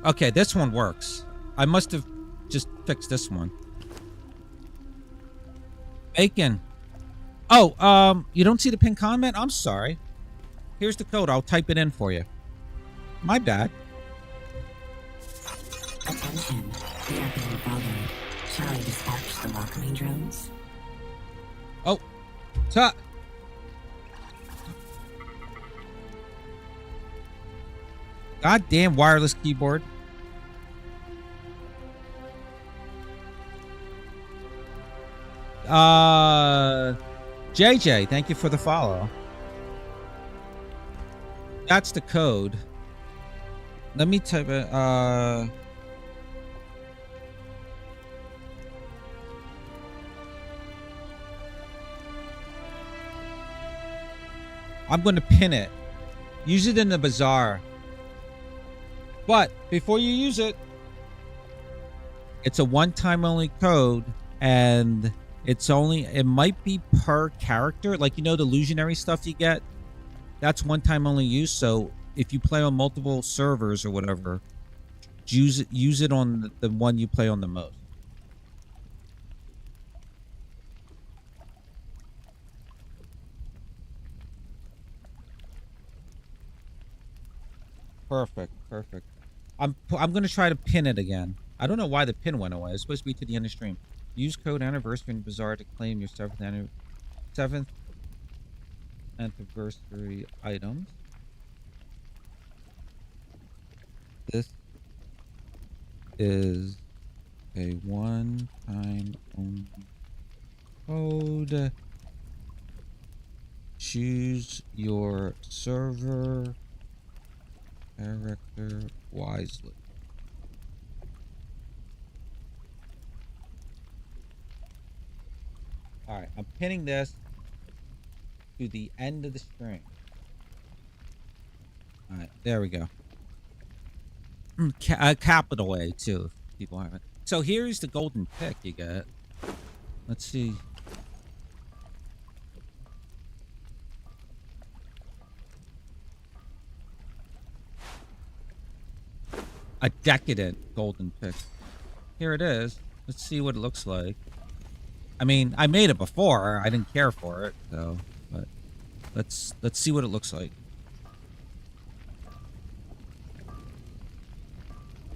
Okay, this one works. I must have just fixed this one. Bacon. Oh, you don't see the pinned comment? I'm sorry. Here's the code. I'll type it in for you. My bad. Attention, we are being followed. Shall I dispatch the welcoming drones? Oh. Goddamn wireless keyboard. JJ, thank you for the follow. That's the code. Let me type it. I'm going to pin it. Use it in the bazaar. But before you use it, it's a one-time only code, and it might be per character. Like, you know, the illusionary stuff you get, that's one-time only use. So if you play on multiple servers or whatever, use it on the one you play on the most. Perfect. I'm going to try to pin it again. I don't know why the pin went away. It's supposed to be to the end of stream. Use code anniversary in Bazaar to claim your 7th anniversary items. This is a one-time only code. Choose your server character wisely. All right, I'm pinning this. to the end of the string. All right, there we go. Capital A too, if people have it. So here's the golden pick you get. Let's see. A decadent golden pick. Here it is. Let's see what it looks like. I mean, I made it before. I didn't care for it, so, but let's see what it looks like.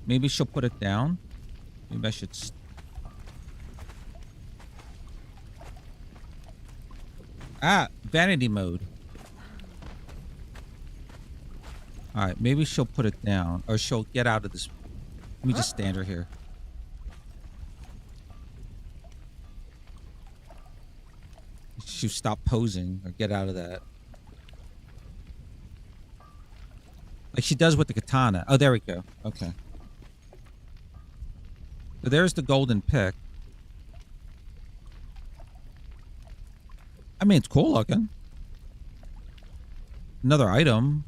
Maybe she'll put it down. Maybe I should. Vanity mode. All right, maybe she'll put it down, or she'll get out of this. Let me just stand her here. She'll stop posing or get out of that. Like she does with the katana. Oh, there we go. Okay. So there's the golden pick. I mean, it's cool looking. Another item.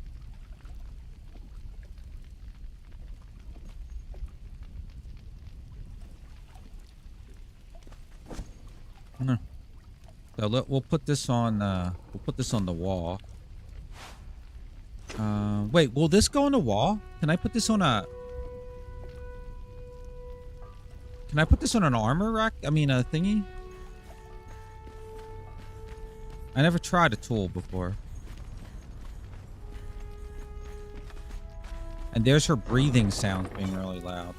So we'll put this on. We'll put this on the wall. Wait, will this go on the wall? Can I put this on a? Can I put this on an armor rack? I mean, a thingy. I never tried a tool before. And there's her breathing sounds being really loud.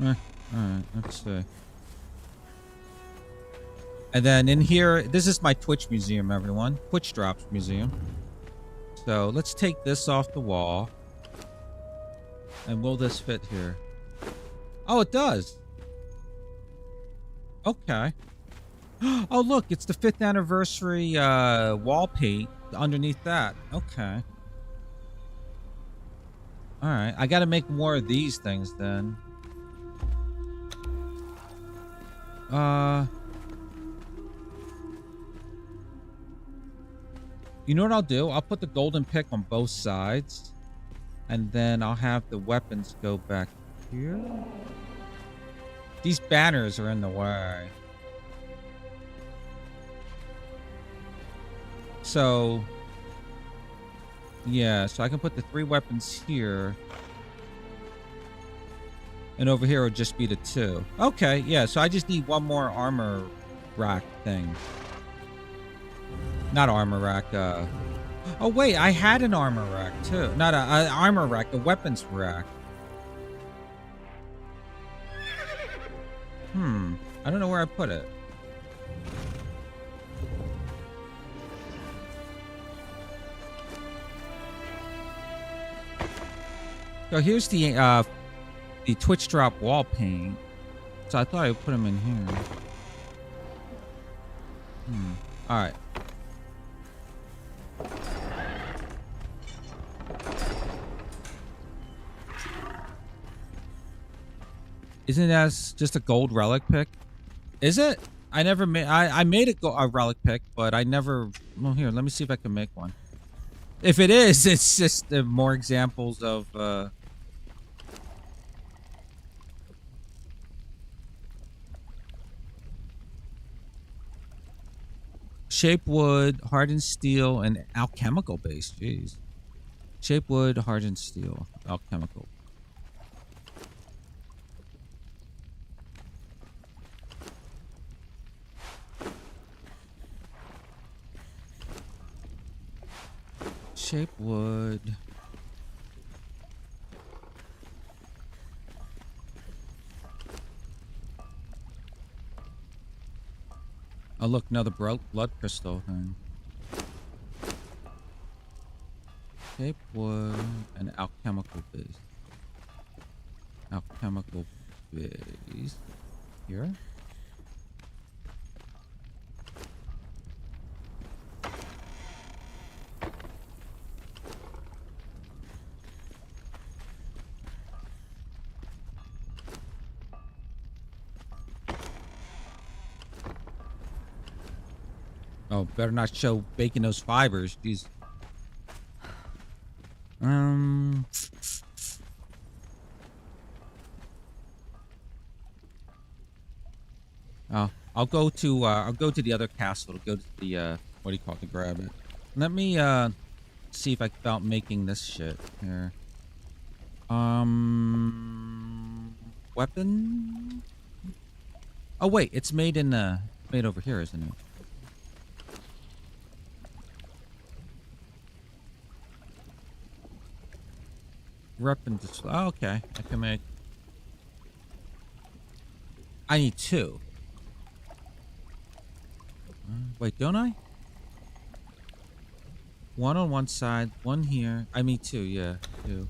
Alright, let's see. And then in here, this is my Twitch museum, everyone. Twitch Drops museum. So let's take this off the wall. And will this fit here? Oh, it does. Okay. Oh, look, it's the 5th anniversary wall paint underneath that. Okay. Alright, I gotta make more of these things then. You know what I'll do? I'll put the golden pick on both sides. And then I'll have the weapons go back here. These banners are in the way. So, yeah, so I can put the 3 weapons here. And over here will just be the 2. Okay, yeah, so I just need one more armor rack thing. Not armor rack, oh wait, I had an armor rack too. Not an armor rack, a weapons rack. I don't know where I put it. So here's the Twitch Drop wall paint. So I thought I would put them in here. Alright. Isn't that just a gold relic pick? Is it? I never made. I made a relic pick, but I never. Well, here, let me see if I can make one. If it is, it's just more examples of. Shape wood, hardened steel, and alchemical base. Jeez. Shape wood, hardened steel, alchemical. Shape wood. Oh look, another blood crystal thing. Shape wood and alchemical base. Alchemical base. Here? Oh, better not show baking those fibers. Jeez. Oh, I'll go to the other castle to go to the what do you call it, to grab it. Let me see if I can about making this shit here. Weapon. Oh wait, it's made in made over here, isn't it? Weapon display. Oh, okay, I can make. I need 2. Wait, don't I? 1 on one side, 1 here. I mean 2, yeah, 2.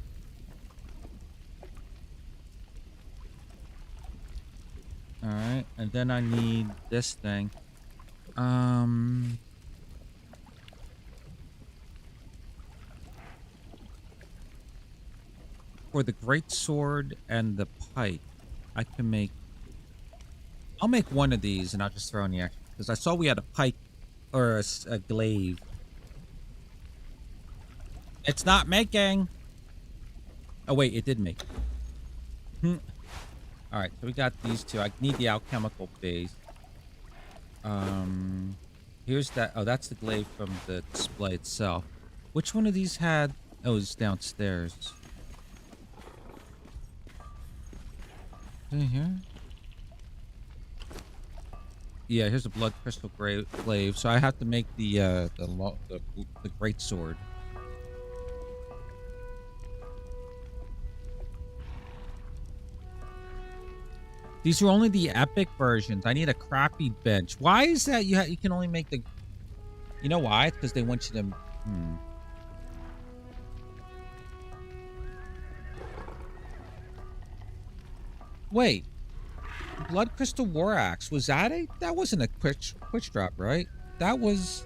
All right, and then I need this thing. For the great sword and the pike, I can make. I'll make one of these, and I'll just throw in the extra because I saw we had a pike or a glaive. It's not making. Oh wait, it did make. All right, so we got these 2. I need the alchemical base. Here's that. Oh, that's the glaive from the display itself. Which one of these had? Oh, it's downstairs. Here. Yeah, here's a blood crystal glaive. So I have to make the great sword. These are only the epic versions. I need a crappy bench. Why is that? You can only make the. You know why? It's because they want you to. Wait. Blood Crystal War Axe, was that that wasn't a quick drop, right? That was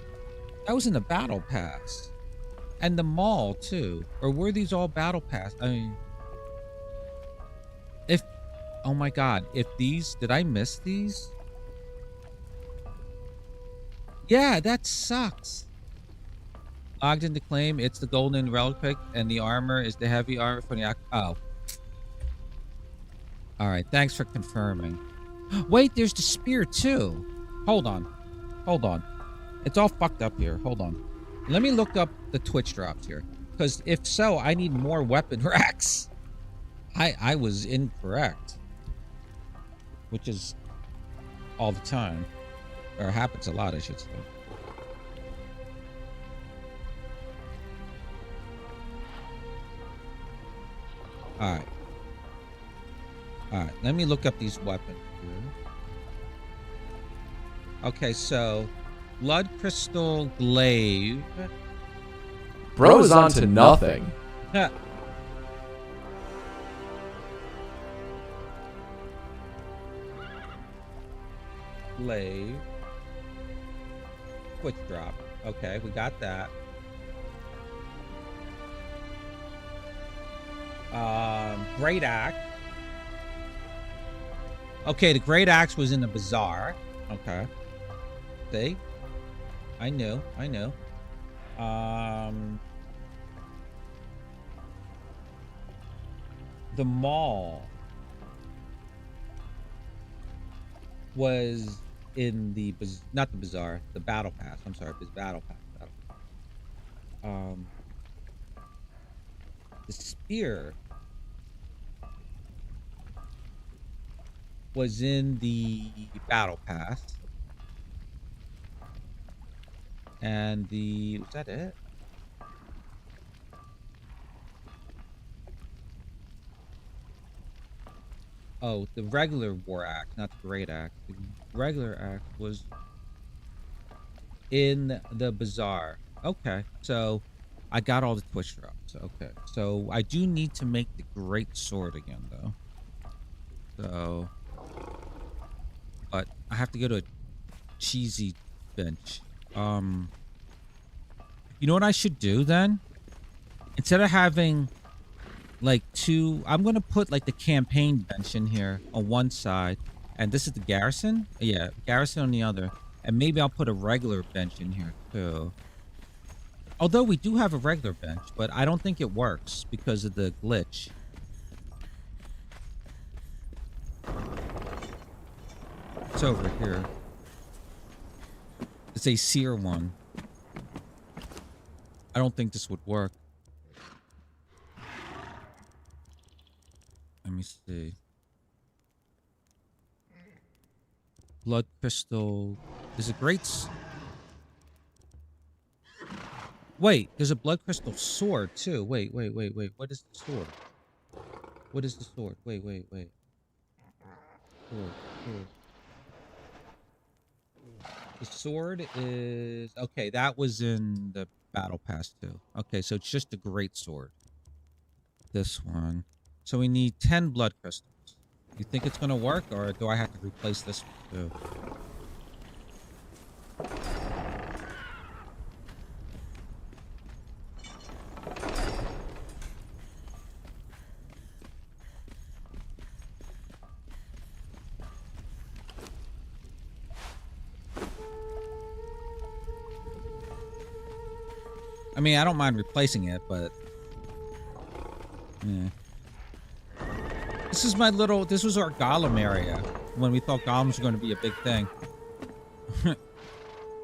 in the battle pass. And the mall too. Or were these all battle pass? I mean, oh my god, if these, did I miss these? Yeah, that sucks. Logged into claim, it's the golden relic and the armor is the heavy armor from the oh. All right, thanks for confirming. Wait, there's the spear too. Hold on. It's all fucked up here. Hold on. Let me look up the Twitch drops here. Because if so, I need more weapon racks. I was incorrect. Which is all the time. Or happens a lot, I should say. Alright. Alright, let me look up these weapons here. Okay, so Blood Crystal Glaive. Bro's onto nothing. Glaive. Quick drop. Okay, we got that. Great Axe. Okay, the Great Axe was in the bazaar. Okay. See? I knew. The mall was in the not the bazaar, the battle pass. I'm sorry, this battle pass. The spear was in the battle pass. And was that it? Oh, the regular war axe, not the great axe. The regular axe was in the bazaar. Okay, so I got all the Twitch drops. Okay, so I do need to make the great sword again, though. So, but I have to go to a cheesy bench. You know what I should do then? Instead of having like I'm gonna put like the campaign bench in here on one side, and this is the garrison. Yeah, garrison on the other, And maybe I'll put a regular bench in here too. Although we do have a regular bench, but I don't think it works because of the glitch. It's over here. It's a sear one. I don't think this would work. Let me see. Blood crystal. There's a wait, there's a blood crystal sword too. Wait. What is the sword? What is the sword? Wait. Sword. The sword is... Okay, that was in the battle pass too. Okay, so it's just a great sword. This one. So we need 10 blood crystals. You think it's gonna work, or do I have to replace this one too? I mean, I don't mind replacing it, but... Yeah. This is my little... This was our golem area when we thought golems were going to be a big thing.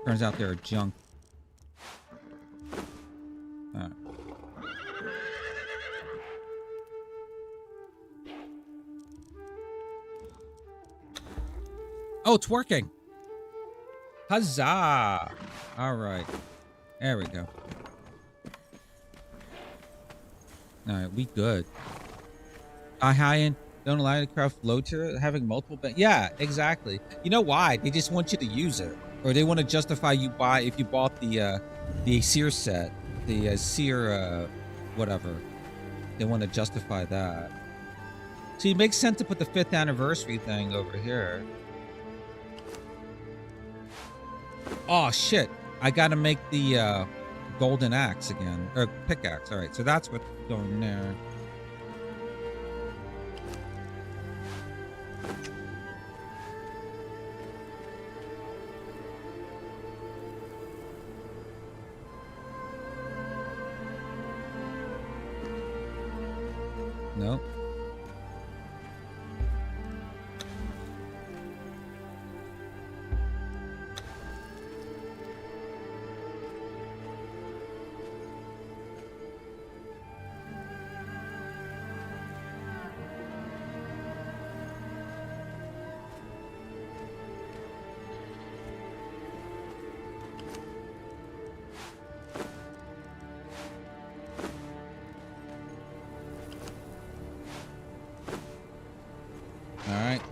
Turns out they're junk. Alright. Oh, it's working! Huzzah! Alright. There we go. Alright, we good. High-end don't allow you to craft low tier, having multiple yeah, exactly. You know why? They just want you to use it. Or they want to justify you if you bought the seer set. The seer, whatever. They want to justify that. So it makes sense to put the 5th anniversary thing over here. Oh, shit. I gotta make the, golden axe again, or pickaxe. All right, so that's what's going there. Nope.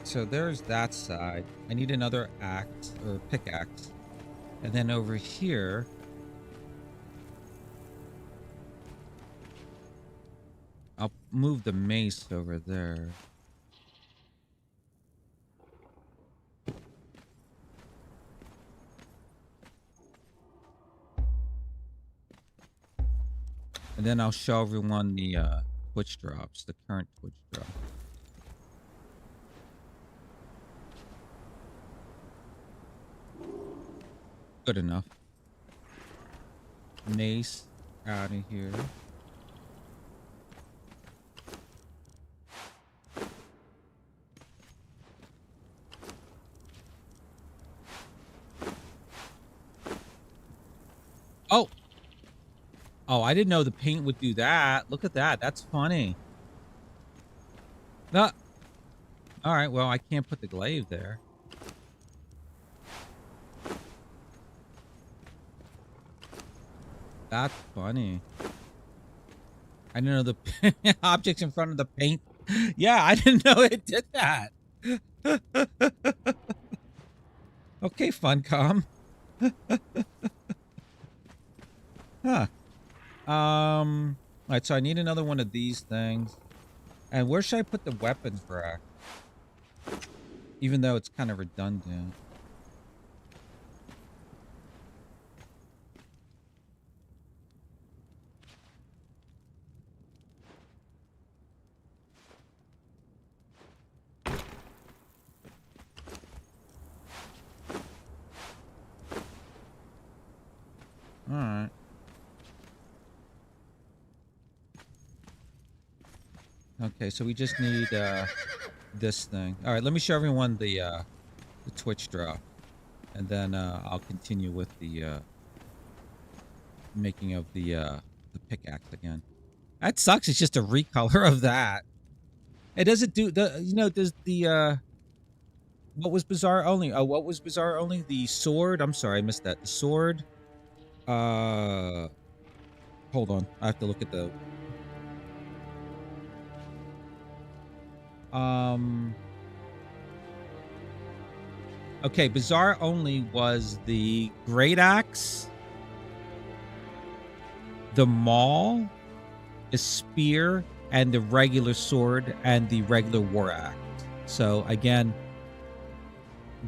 So there's that side. I need another axe or pickaxe. And then over here, I'll move the mace over there. And then I'll show everyone the Twitch drops, the current Twitch drop. Good enough. Mace out of here. Oh! Oh, I didn't know the paint would do that. Look at that. That's funny. No. All right, well, I can't put the glaive there. That's funny. I didn't know the objects in front of the paint. Yeah, I didn't know it did that. Okay, Funcom. Huh. Alright, so I need another one of these things. And where should I put the weapons rack? Even though it's kind of redundant. Okay, so we just need this thing. All right, let me show everyone the Twitch drop, and then I'll continue with the making of the pickaxe again. That sucks. It's just a recolor of that. It doesn't do the. You know, does the what was bizarre only? Oh, what was bizarre only? The sword. I'm sorry, I missed that. The sword. Hold on. I have to look at the. Okay, bizarre only was the great axe, the maul, the spear, and the regular sword and the regular war axe. So again,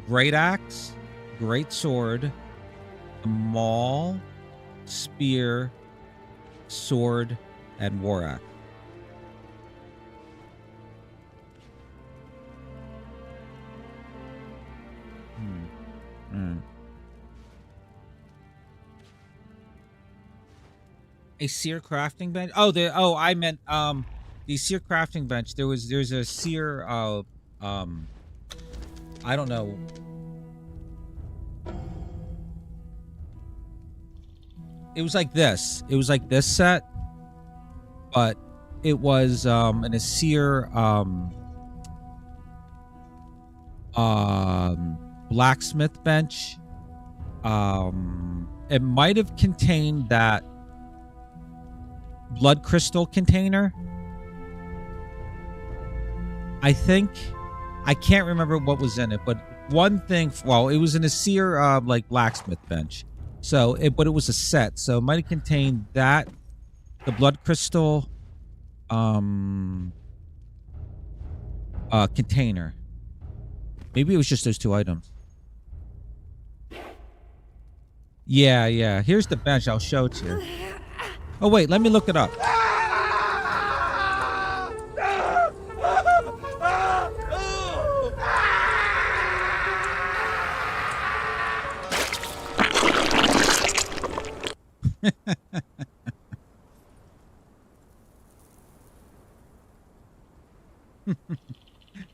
great axe, great sword, maul, spear, sword, and war axe. A seer crafting bench. Oh, I meant the seer crafting bench. There's a seer I don't know. It was like this. It was like this set, but it was in a seer blacksmith bench. It might have contained that blood crystal container. I think. I can't remember what was in it, but one thing, well, it was in a seer like blacksmith bench. So but it was a set, so it might have contained that, the blood crystal container. Maybe it was just those two items. Yeah. Here's the bench. I'll show it to you. Oh wait, let me look it up.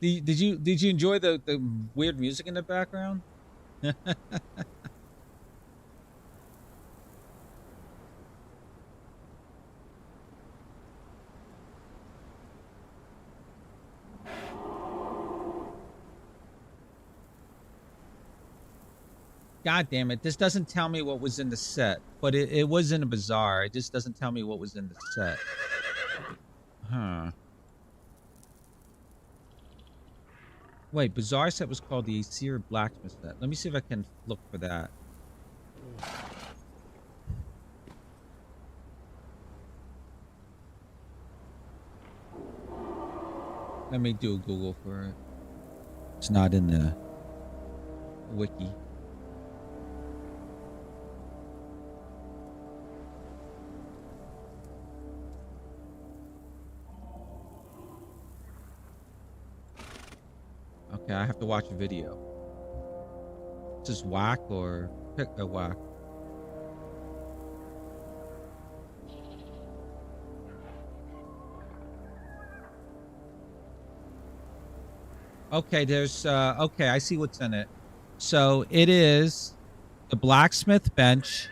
Did you enjoy the weird music in the background? God damn it. This doesn't tell me what was in the set, but it was in a bazaar. It just doesn't tell me what was in the set. Huh. Wait, bazaar set was called the Seer Blacksmith set. Let me see if I can look for that. Let me do a Google for it. It's not in the wiki. Okay, I have to watch a video. Is this whack or pick a whack? Okay, there's okay, I see what's in it. So it is the blacksmith bench.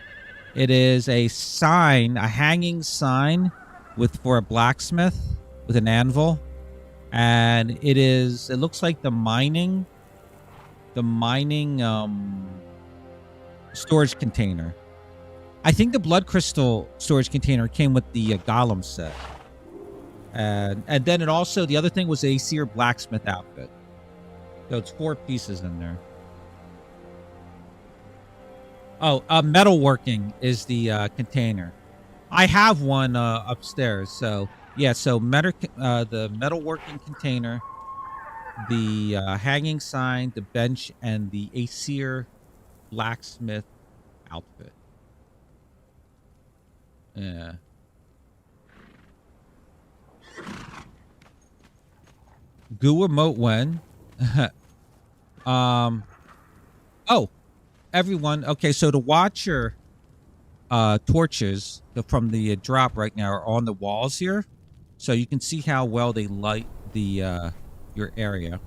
It is a sign, a hanging sign for a blacksmith with an anvil. And it looks like the mining storage container. I think the blood crystal storage container came with the golem set. And then it also, the other thing was a seer blacksmith outfit. So it's 4 pieces in there. Oh, metalworking is the container. I have one upstairs, so yeah. So the metalworking container, the hanging sign, the bench, and the Aesir blacksmith outfit. Yeah. Goo emote when. Oh, everyone. Okay, so the watcher torches from the drop right now are on the walls here. So you can see how well they light the your area.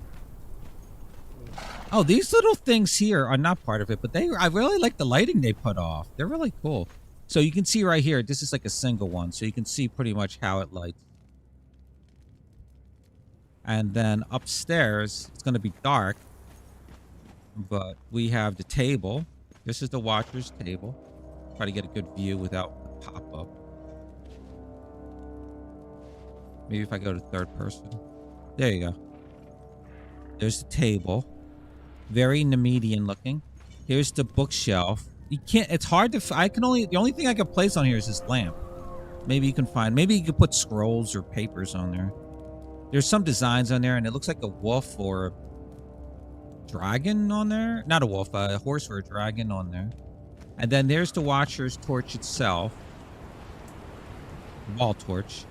Oh, these little things here are not part of it, but I really like the lighting they put off. They're really cool. So you can see right here, this is like a single one, so you can see pretty much how it lights. And then upstairs, it's going to be dark, but we have the table. This is the watcher's table. Try to get a good view without the pop-up. Maybe if I go to third person. There you go. There's the table. Very Nemedian looking. Here's the bookshelf. You can't, it's hard to, the only thing I can place on here is this lamp. Maybe you can put scrolls or papers on there. There's some designs on there, and it looks like a wolf or a dragon on there. Not a wolf, a horse or a dragon on there. And then there's the Watcher's torch itself. Wall torch.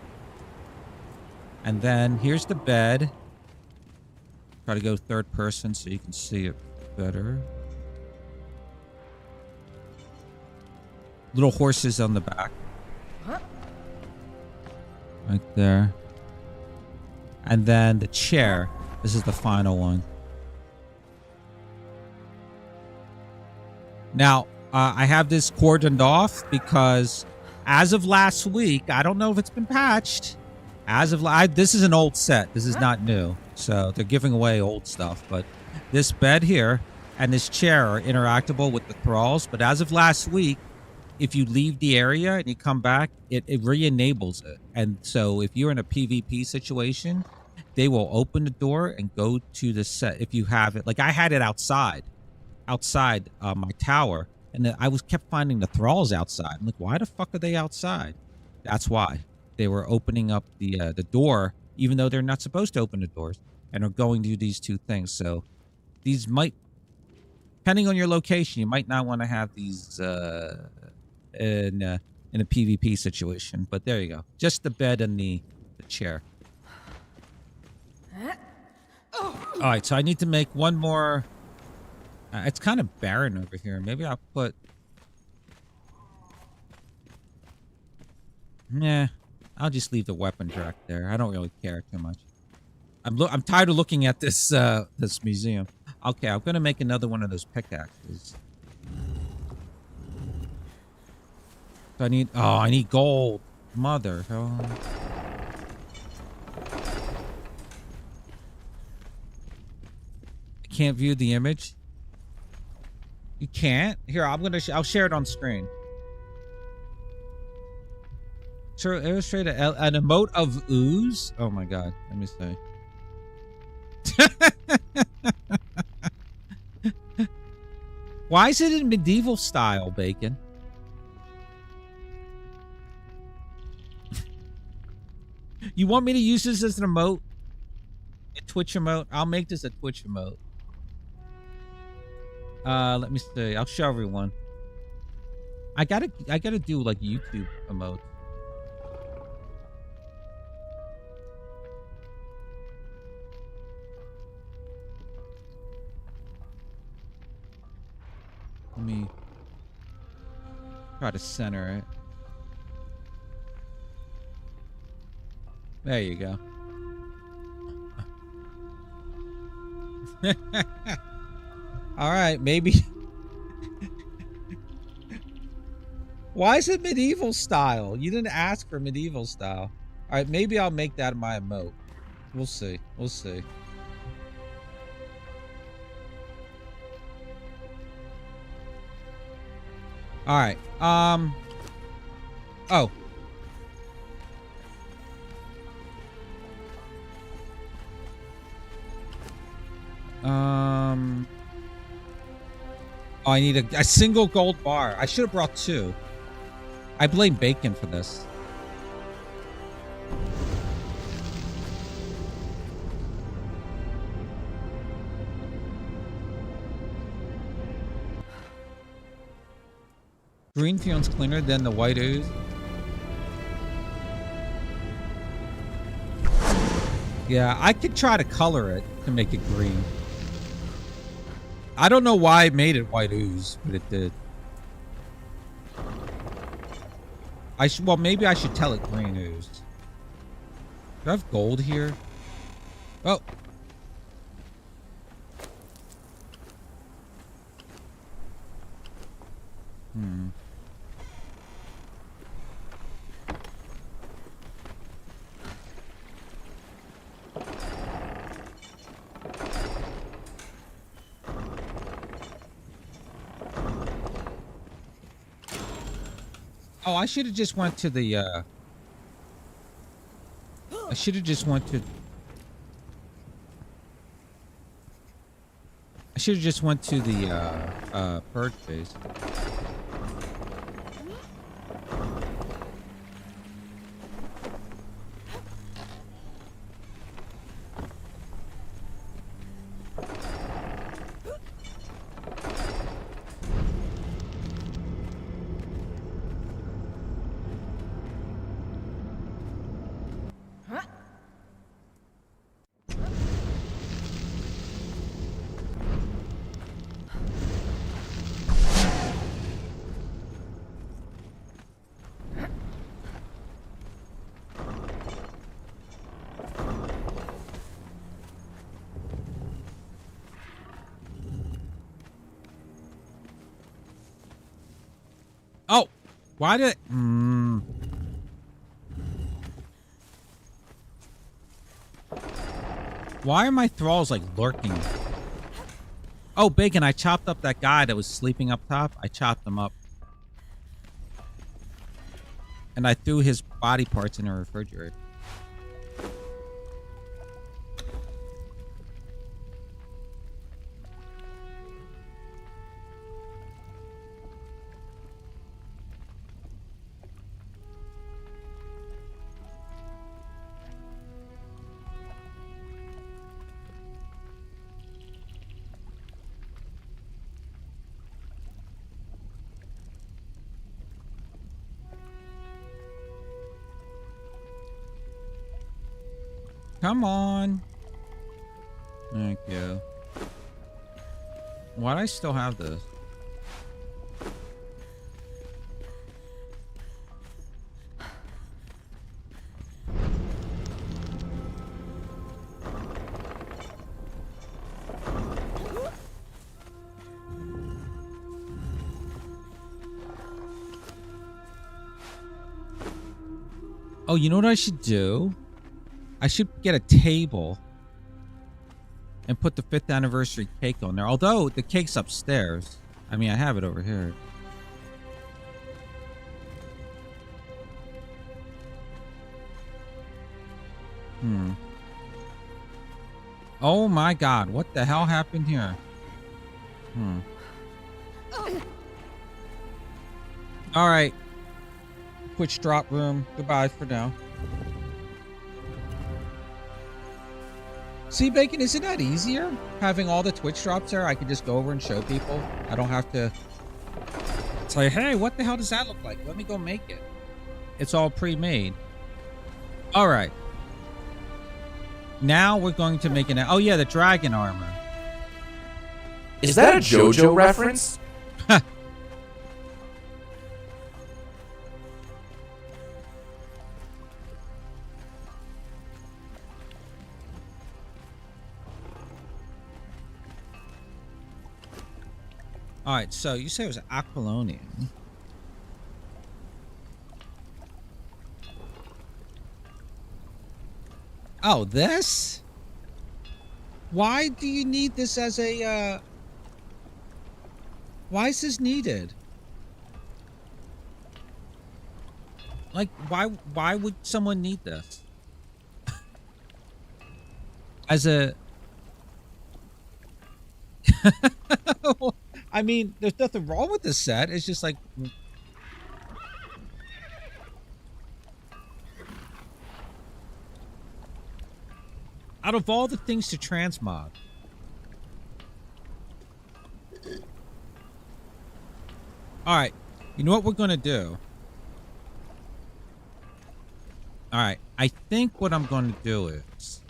And then here's the bed. Try to go third person so you can see it better. Little horses on the back. Right there. And then the chair. This is the final one. Now, I have this cordoned off because as of last week, I don't know if it's been patched. As of this is an old set. This is not new. So they're giving away old stuff. But this bed here and this chair are interactable with the thralls. But as of last week, if you leave the area and you come back, it re-enables it. And so if you're in a PvP situation, they will open the door and go to the set if you have it. Like I had it outside my tower. And then I kept finding the thralls outside. I'm like, why the fuck are they outside? That's why. They were opening up the door, even though they're not supposed to open the doors, and are going to do these two things. So these might, depending on your location, you might not want to have these in a PvP situation. But there you go. Just the bed and the chair. All right, so I need to make one more. It's kind of barren over here. Maybe I'll put. Nah. I'll just leave the weapon rack there. I don't really care too much. I'm tired of looking at this this museum. Okay, I'm gonna make another one of those pickaxes. So I need gold. Mother. Oh. I can't view the image. You can't? Here, I'll share it on screen. Sure, illustrate an emote of ooze. Oh my god, let me see. Why is it in medieval style, Bacon? You want me to use this as an emote? A Twitch emote? I'll make this a Twitch emote. Let me see. I'll show everyone. I gotta do like YouTube emotes. Let me try to center it. There you go. All right, maybe. Why is it medieval style? You didn't ask for medieval style. All right, maybe I'll make that my emote. We'll see. We'll see. All right. Oh. Oh, I need a single gold bar. I should have brought two. I blame Bacon for this. Green feels cleaner than the white ooze. Yeah, I could try to color it to make it green. I don't know why it made it white ooze, but it did. Well, maybe I should tell it green ooze. Do I have gold here? Oh. Oh, I should have just went to the, I should have just went to... I should have just went to the, purge base. Oh, why did... Why are my thralls, like, lurking? Oh, Bacon, I chopped up that guy that was sleeping up top. I chopped him up. And I threw his body parts in a refrigerator. Come on. Thank you. Why do I still have this? Oh, you know what I should do? I should get a table and put the 5th anniversary cake on there. Although the cake's upstairs. I mean, I have it over here. Oh my God. What the hell happened here? All right. Twitch drop room. Goodbye for now. See, Bacon, isn't that easier? Having all the Twitch drops there, I can just go over and show people. I don't have to say, hey, what the hell does that look like? Let me go make it. It's all pre-made. All right. Now we're going to make an... Oh, yeah, the dragon armor. Is that a JoJo reference? All right, so you say it was Aquilonian. Oh, this? Why do you need this as a, Why is this needed? Like, why would someone need this? As a... I mean, there's nothing wrong with this set. It's just like... Out of all the things to transmog... Alright, you know what we're going to do? Alright, I think what I'm going to do is...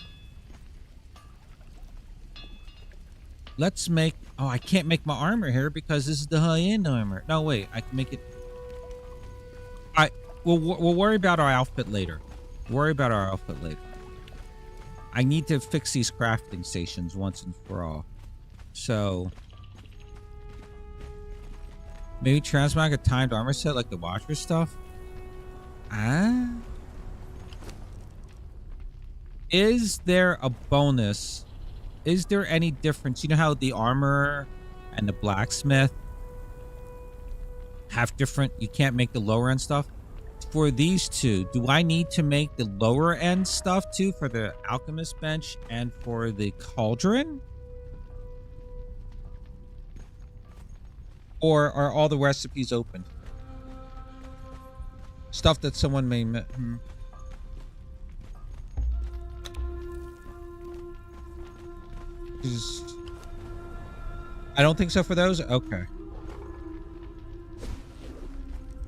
Let's make... Oh, I can't make my armor here because this is the high-end armor. No, wait. I can make it... All right. We'll worry about our outfit later. Worry about our outfit later. I need to fix these crafting stations once and for all. So maybe transmog a timed armor set like the Watcher stuff. Ah. Is there a bonus? Is there any difference? You know how the armor and the blacksmith have different, you can't make the lower end stuff? For these two, do I need to make the lower end stuff too for the alchemist bench and for the cauldron? Or are all the recipes open? Stuff that someone may... I don't think so for those? Okay.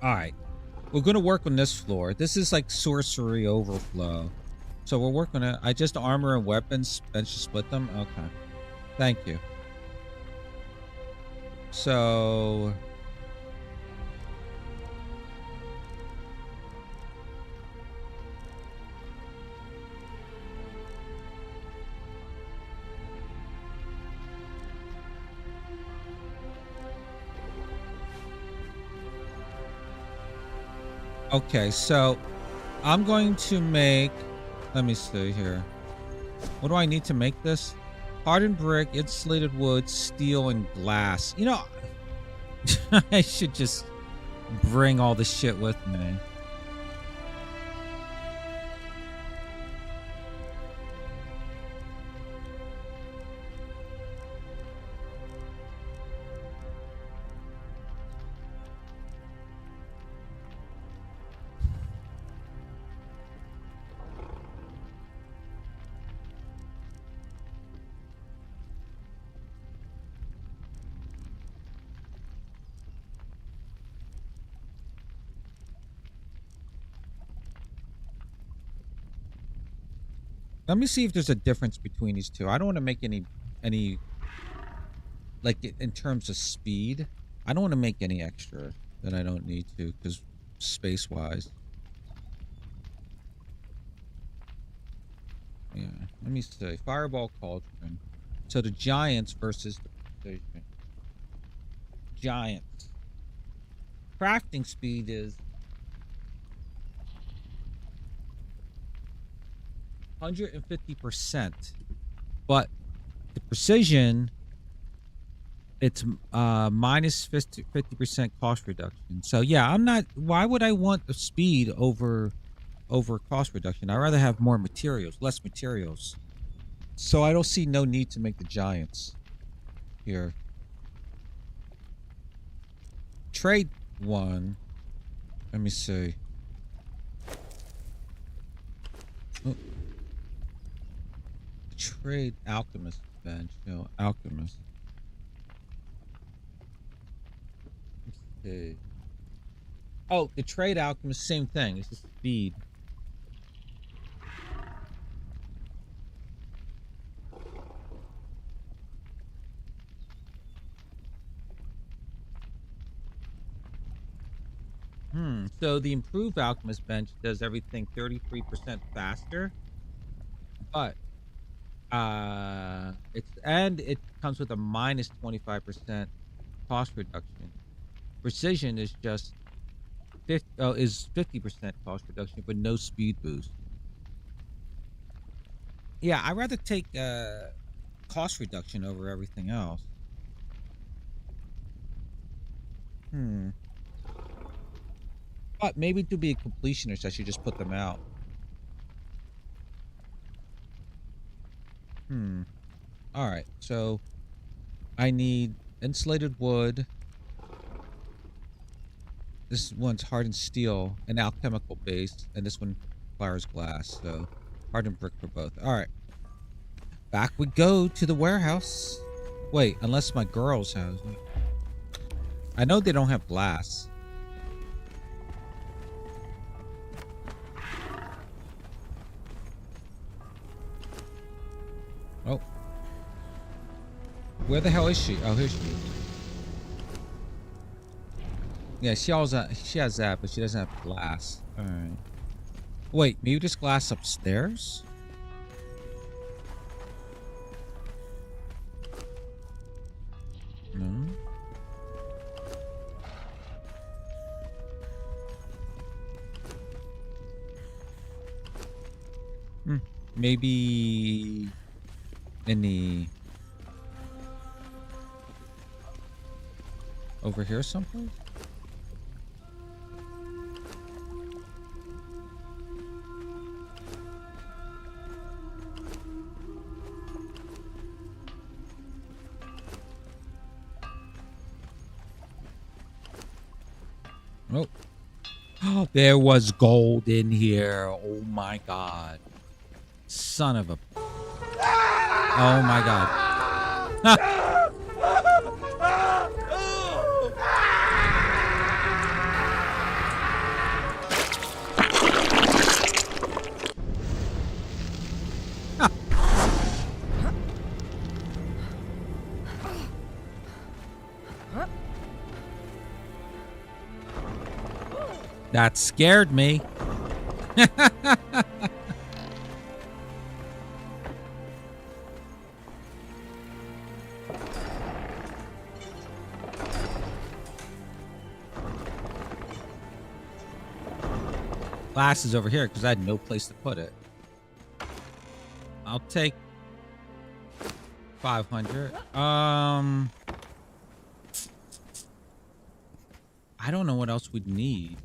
Alright. We're going to work on this floor. This is like sorcery overflow. So we're working on it. I just armor and weapons bench split them? Okay. Thank you. So... Okay, so I'm going to make, let me see here. What do I need to make this? Hardened brick, insulated wood, steel, and glass. You know, I should just bring all this shit with me. Let me see if there's a difference between these two. I don't want to make any like in terms of speed. I don't want to make any extra that I don't need to because space wise. Yeah, let me see. Fireball cauldron. So the giants versus the precision. Giants. Crafting speed is 150%, but the precision, it's minus 50% cost reduction. So yeah, I'm not, why would I want the speed over cost reduction? I'd rather have more materials, less materials. So I don't see no need to make the giants here. Trade one. Let me see. Oh. Trade alchemist bench. No, alchemist. Let's see. Oh, the trade alchemist, same thing. It's just speed. So the improved alchemist bench does everything 33% faster, but it comes with a minus 25% cost reduction. Precision is just 50% cost reduction, but no speed boost. Yeah, I'd rather take cost reduction over everything else. But maybe to be a completionist, I should just put them out. Alright, so I need insulated wood. This one's hardened steel and alchemical base, and this one requires glass, so hardened brick for both. Alright. Back we go to the warehouse. Wait, unless my girls have it. I know they don't have glass. Oh. Where the hell is she? Oh, here she is. Yeah, she has that, but she doesn't have glass. Alright. Wait, maybe there's glass upstairs? Maybe any over here someplace? Oh. Oh, there was gold in here. Oh my god. Son of a... Oh my god. That scared me. Glass is over here because I had no place to put it. I'll take 500. I don't know what else we'd need.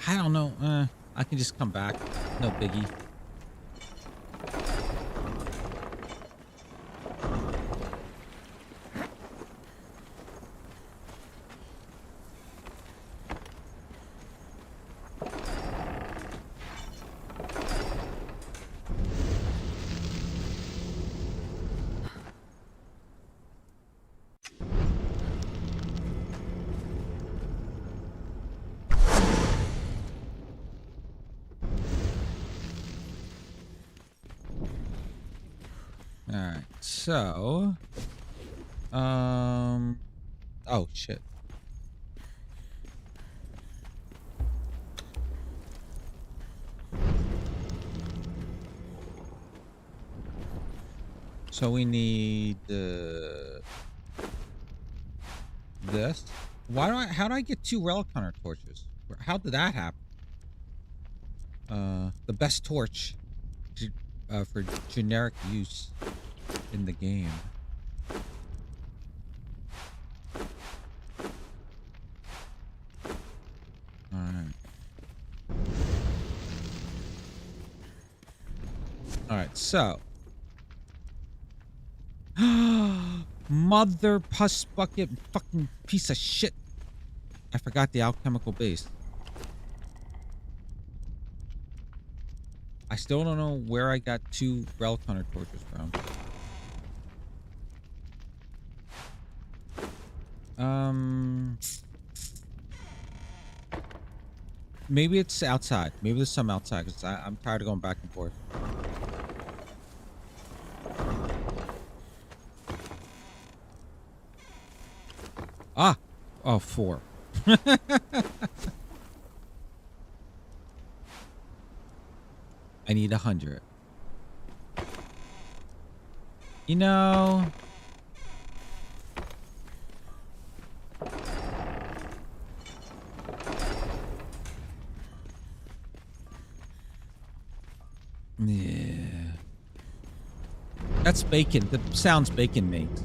I don't know. I can just come back. No biggie. Alright, so... Oh, shit. So we need... this. How do I get 2 relic hunter torches? How did that happen? The best torch for generic use in the game. Alright, so. Mother pus bucket fucking piece of shit. I forgot the alchemical base. I still don't know where I got 2 relic hunter torches from. Maybe it's outside. Maybe there's some outside because I'm tired of going back and forth. Ah! Oh, 4. I need 100. You know... Yeah. That's bacon. The sounds bacon makes.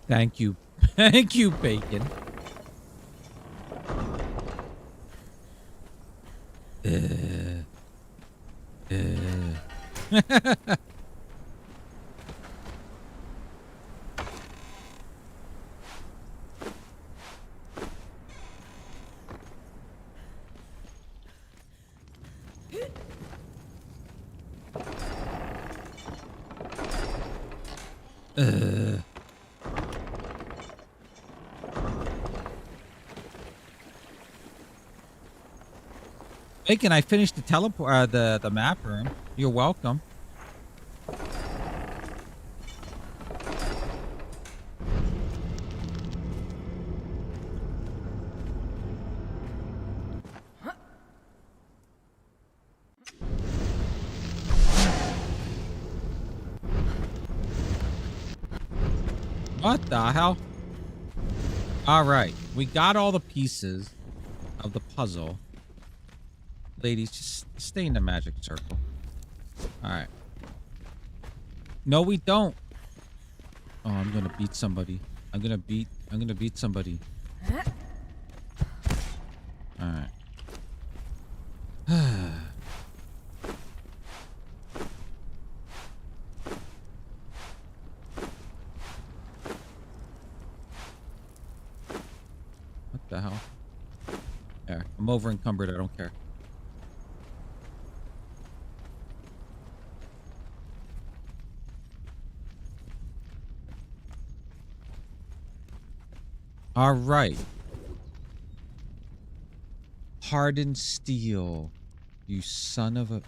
Thank you. Thank you, bacon. Hey, can I finish the teleport? The map room. You're welcome. What the hell? All right, we got all the pieces of the puzzle. Ladies, just stay in the magic circle. All right. No, we don't. Oh, I'm gonna beat somebody. I'm gonna beat somebody. All right. What the hell? There, I'm over encumbered. I don't care. All right. Hardened steel. You son of a...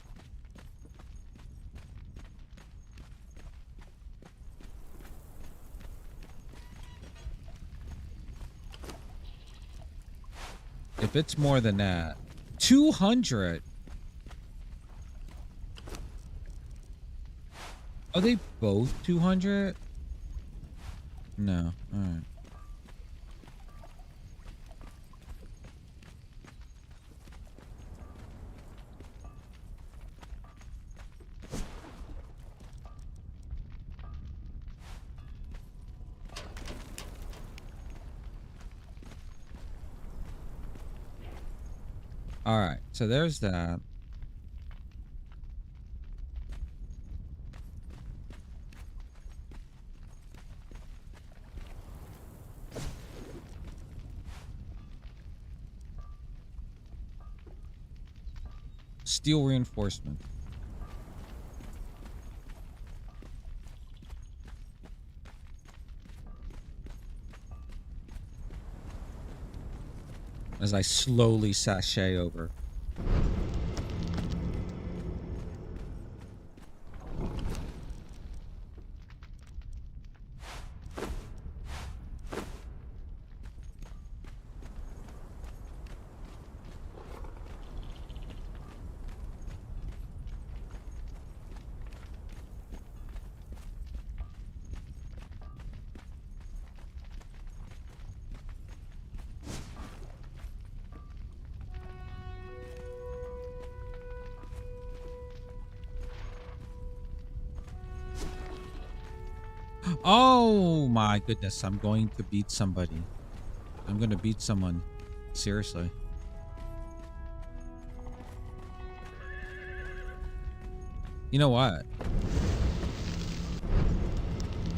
If it's more than that. 200. Are they both 200? No. All right. All right, so there's that. Steel reinforcement. As I slowly sashay over. Oh my goodness, I'm going to beat somebody. I'm going to beat someone. Seriously. You know what?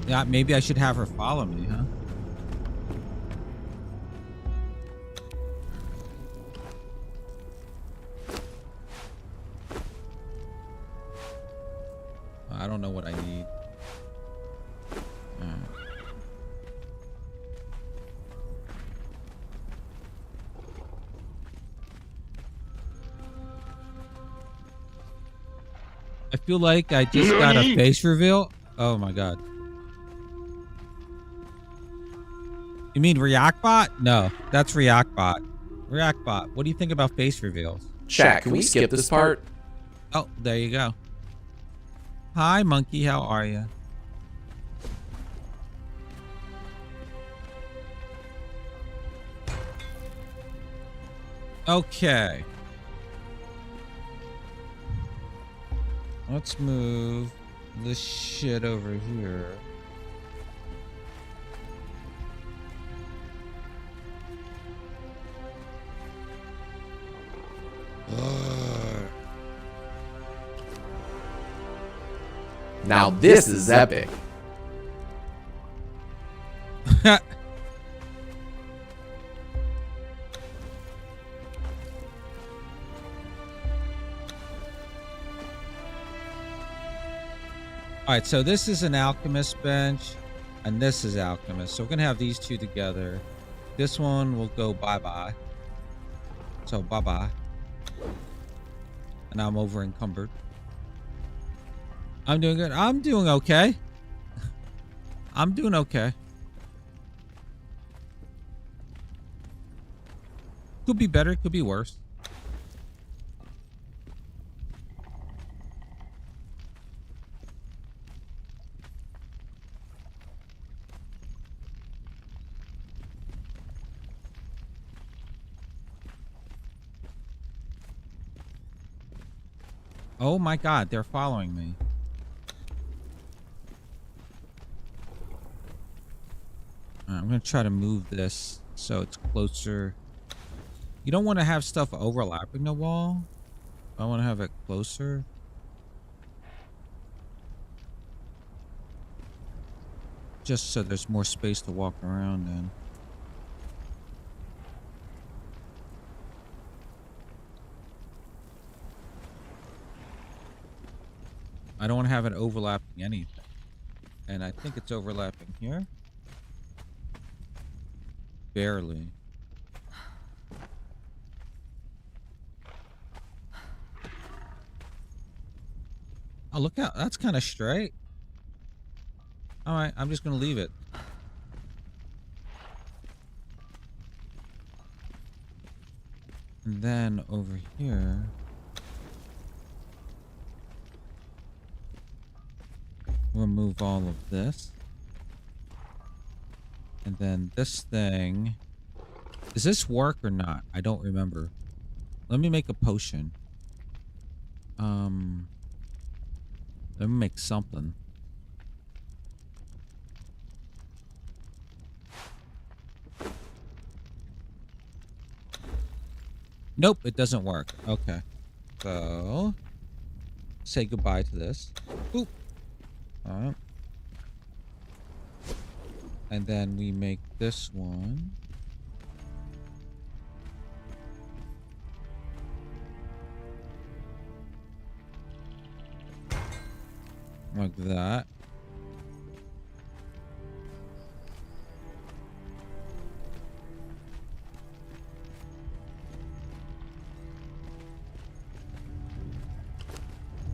Yeah, maybe I should have her follow me, huh? I don't know what I need. I feel like I just got a face reveal. Oh my god. You mean Reactbot? No, that's Reactbot. Reactbot, what do you think about face reveals? Chat, can we skip this part? Oh, there you go. Hi, monkey. How are you? Okay. Let's move this shit over here. Now this is epic. All right, so this is an alchemist bench. And this is alchemist. So we're gonna have these two together. This one will go bye-bye. So bye-bye. And I'm over encumbered. I'm doing good. I'm doing okay. I'm doing okay. Could be better, could be worse. Oh my god, they're following me. I'm gonna try to move this so it's closer. You don't want to have stuff overlapping the wall. I want to have it closer. Just so there's more space to walk around in. I don't want to have it overlapping anything. And I think it's overlapping here. Barely. Oh, look out. That's kind of straight. All right, I'm just going to leave it. And then over here. We'll remove all of this. And then this thing. Does this work or not? I don't remember. Let me make a potion. Let me make something. Nope, it doesn't work. Okay. So, say goodbye to this. Oop. Alright. And then we make this one. Like that.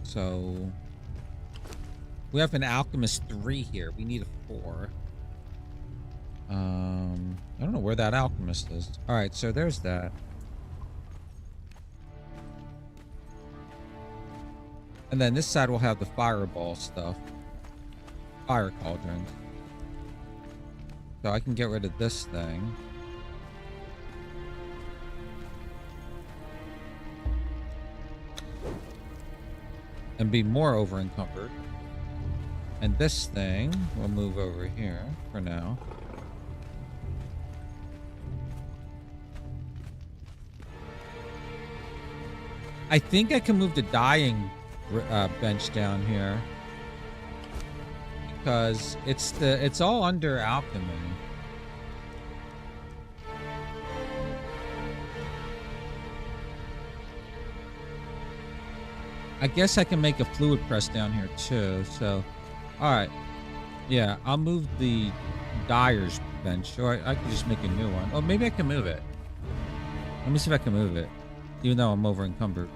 So we have an alchemist 3 here. We need a 4. I don't know where that alchemist is. All right, so there's that. And then this side will have the fireball stuff. Fire cauldrons. So I can get rid of this thing. And be more over encumbered. And this thing will move over here for now. I think I can move the dyeing bench down here because it's all under alchemy. I guess I can make a fluid press down here too. So, all right, yeah, I'll move the dyer's bench, or I can just make a new one. Oh, maybe I can move it. Let me see if I can move it, even though I'm over encumbered.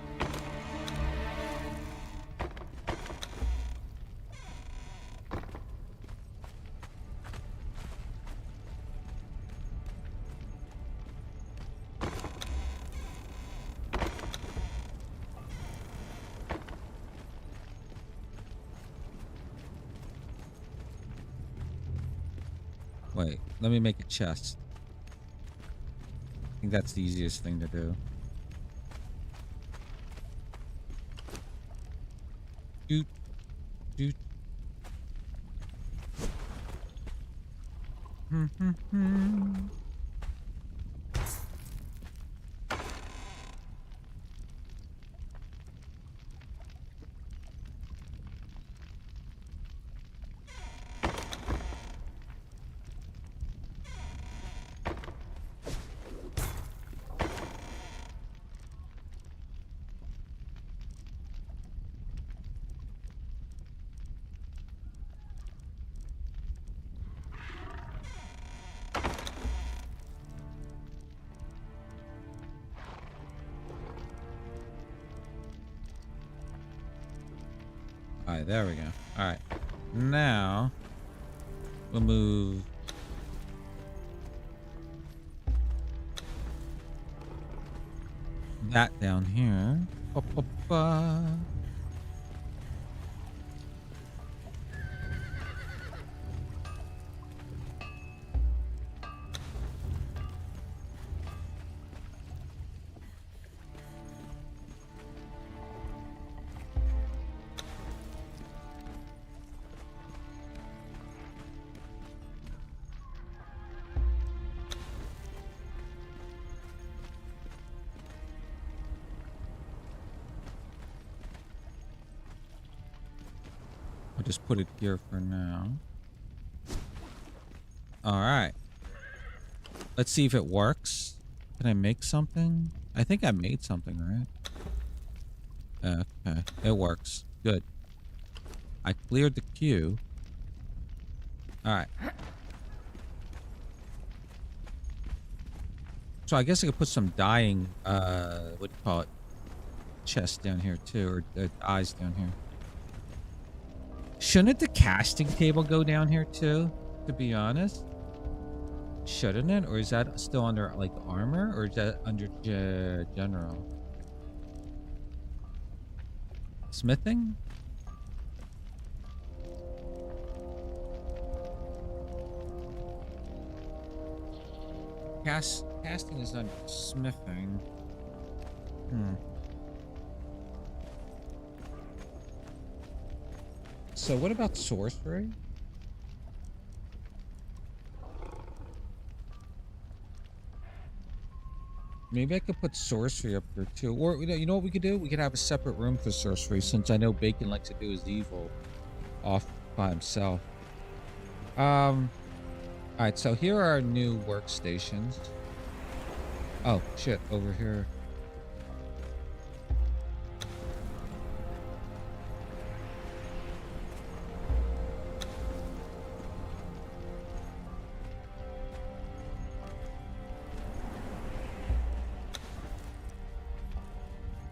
Wait, let me make a chest. I think that's the easiest thing to do. Doot, doot. Alright, there we go. Alright. Now, we'll move... that down here. Ba-ba-ba. I'll just put it here for now. All right. Let's see if it works. Can I make something? I think I made something, right? Okay, it works. Good. I cleared the queue. All right. So I guess I could put some dyeing, what do you call it? Chest down here too, or eyes down here. Shouldn't the casting table go down here too, to be honest? Shouldn't it? Or is that still under like armor, or is that under general? Smithing? Casting is under smithing. So what about sorcery? Maybe I could put sorcery up here too. Or you know what we could do? We could have a separate room for sorcery, since I know Bacon likes to do his evil off by himself. Alright, so here are our new workstations. Oh shit, over here.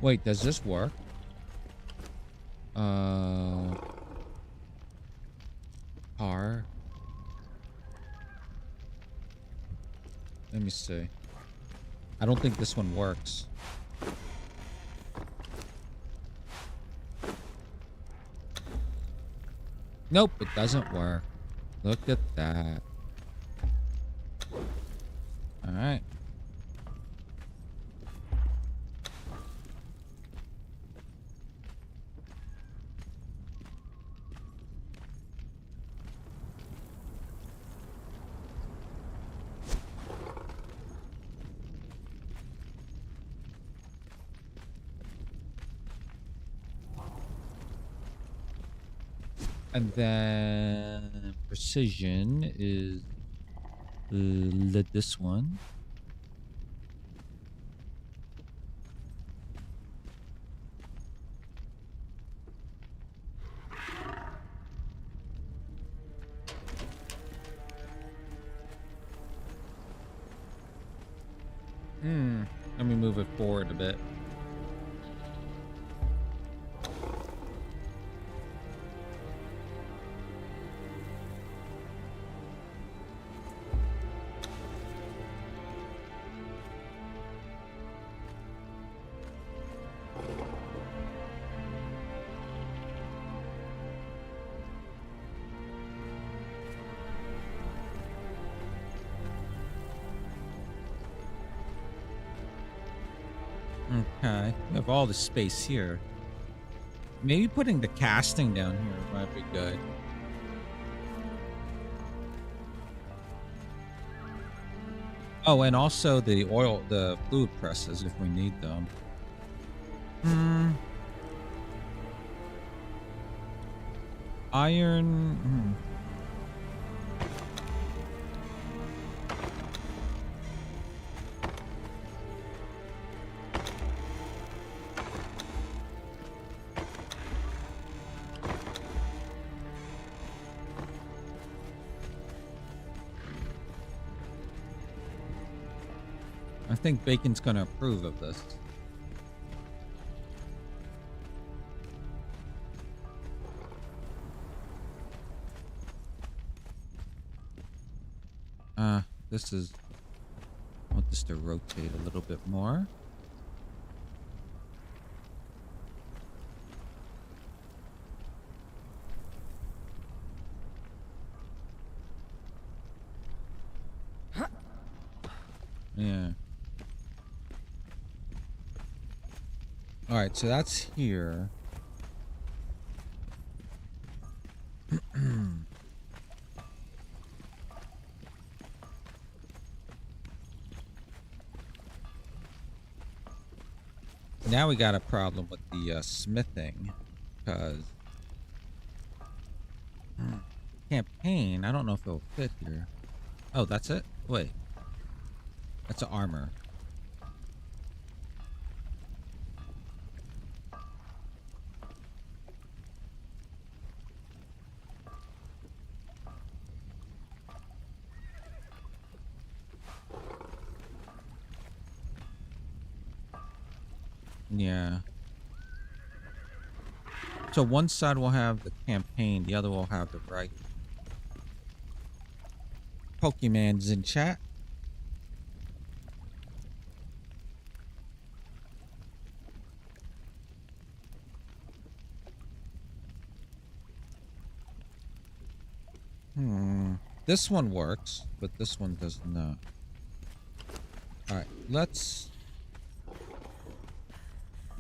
Wait, does this work? Car. Let me see. I don't think this one works. Nope, it doesn't work. Look at that. All right. And then precision is this one. Let me move it forward a bit. Okay, we have all the space here. Maybe putting the casting down here might be good. Oh, and also the fluid presses if we need them. Iron. I think Bacon's gonna approve of this. This is... I want this to rotate a little bit more. Yeah. Alright, so that's here. Now we got a problem with the smithing, because campaign, I don't know if it'll fit here. Oh, that's it? Wait. That's an armor. Yeah. So one side will have the campaign, the other will have the right. Pokemon's in chat. This one works, but this one does not. Alright, let's...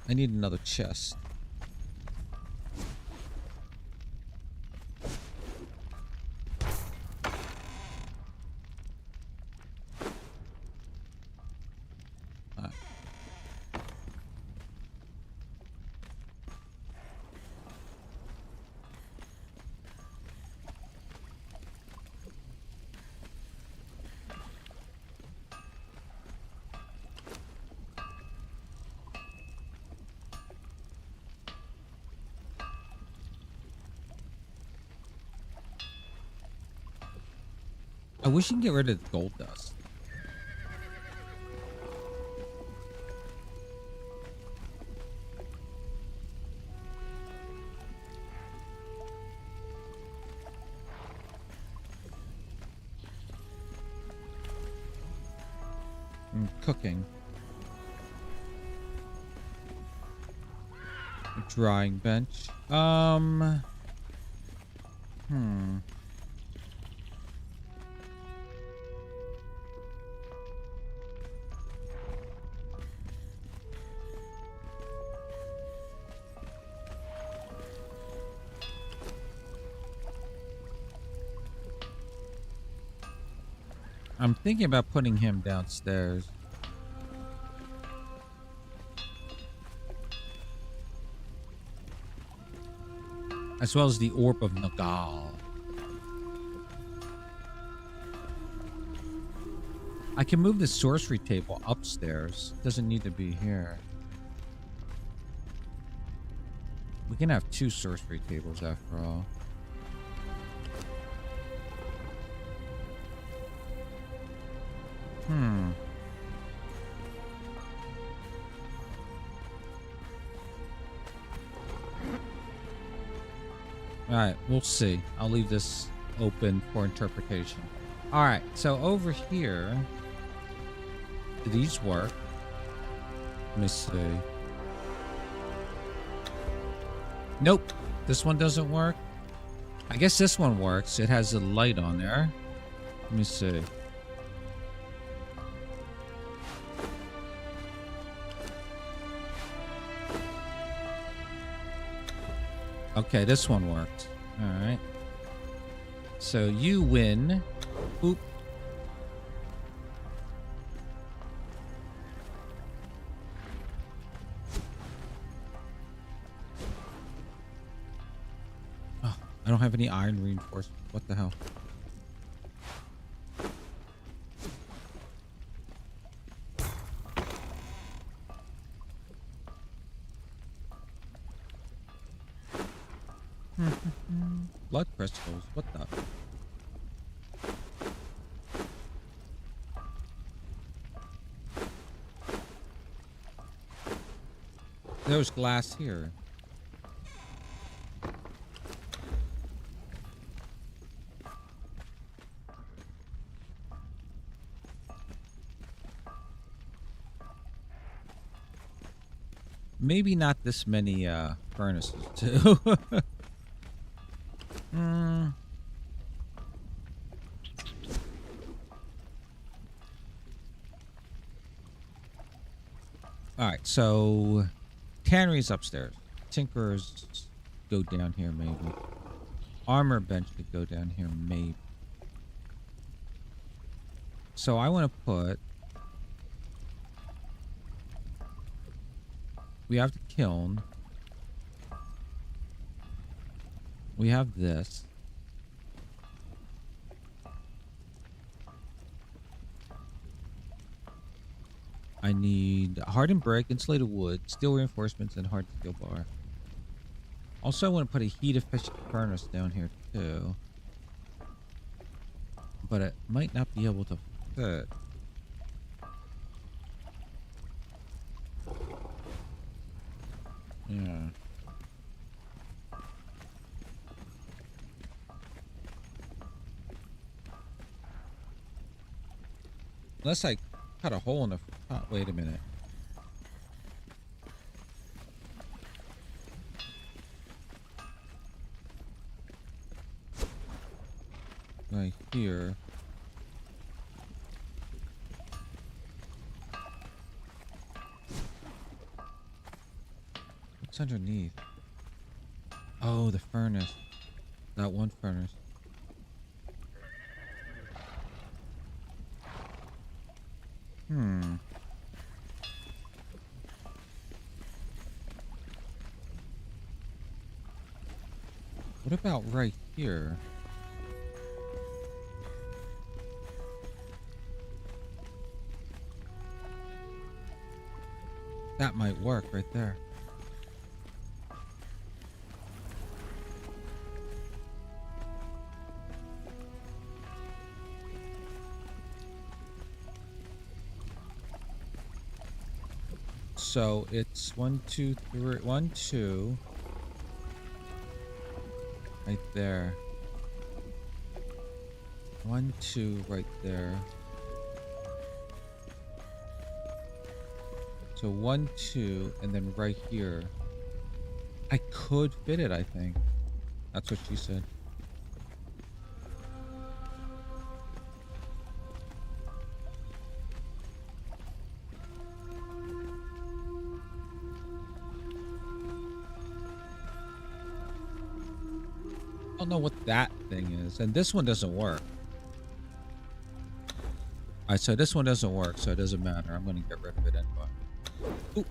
I need another chest. Alright. I wish you can get rid of the gold dust. Cooking. Drying bench. I'm thinking about putting him downstairs. As well as the Orb of Nagal. I can move the sorcery table upstairs. Doesn't need to be here. We can have 2 sorcery tables after all. Alright, we'll see. I'll leave this open for interpretation. Alright, so over here... Do these work? Let me see. Nope. This one doesn't work. I guess this one works. It has a light on there. Let me see. Okay, this one worked. Alright. So you win. Oop. Oh, I don't have any iron reinforcement. What the hell? Blood crystals. What the? There's glass here. Maybe not this many furnaces too. Alright, so tannery's upstairs. Tinkers go down here maybe. Armor bench could go down here maybe. So I want to put... We have the kiln. We have this. I need hardened brick, insulated wood, steel reinforcements, and hard steel bar. Also, I want to put a heat efficient furnace down here too. But it might not be able to fit. Yeah. Unless I cut a hole in the front. Wait a minute. Right here. What's underneath? Oh, the furnace. That one furnace. What about right here? That might work right there. So it's 1, 2, 3, 1, 2. Right there. 1, 2 right there. So 1, 2, and then right here. I could fit it, I think. That's what she said. I don't know what that thing is, and this one doesn't work. Alright, so this one doesn't work, so it doesn't matter. I'm gonna get rid of it anyway. Ooh.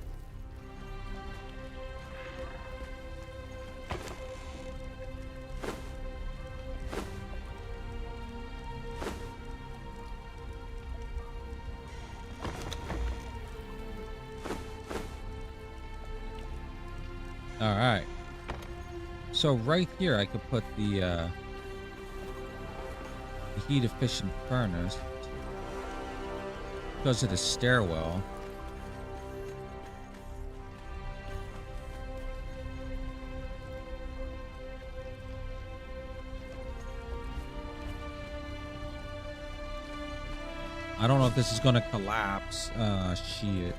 Alright. So right here I could put the heat efficient furnace because of the stairwell. I don't know if this is gonna collapse. Shit.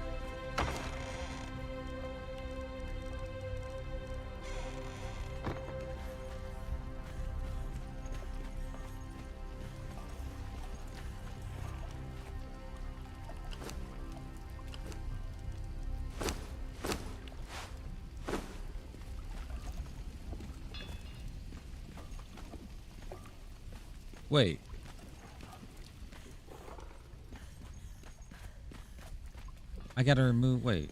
Wait. I gotta remove, wait.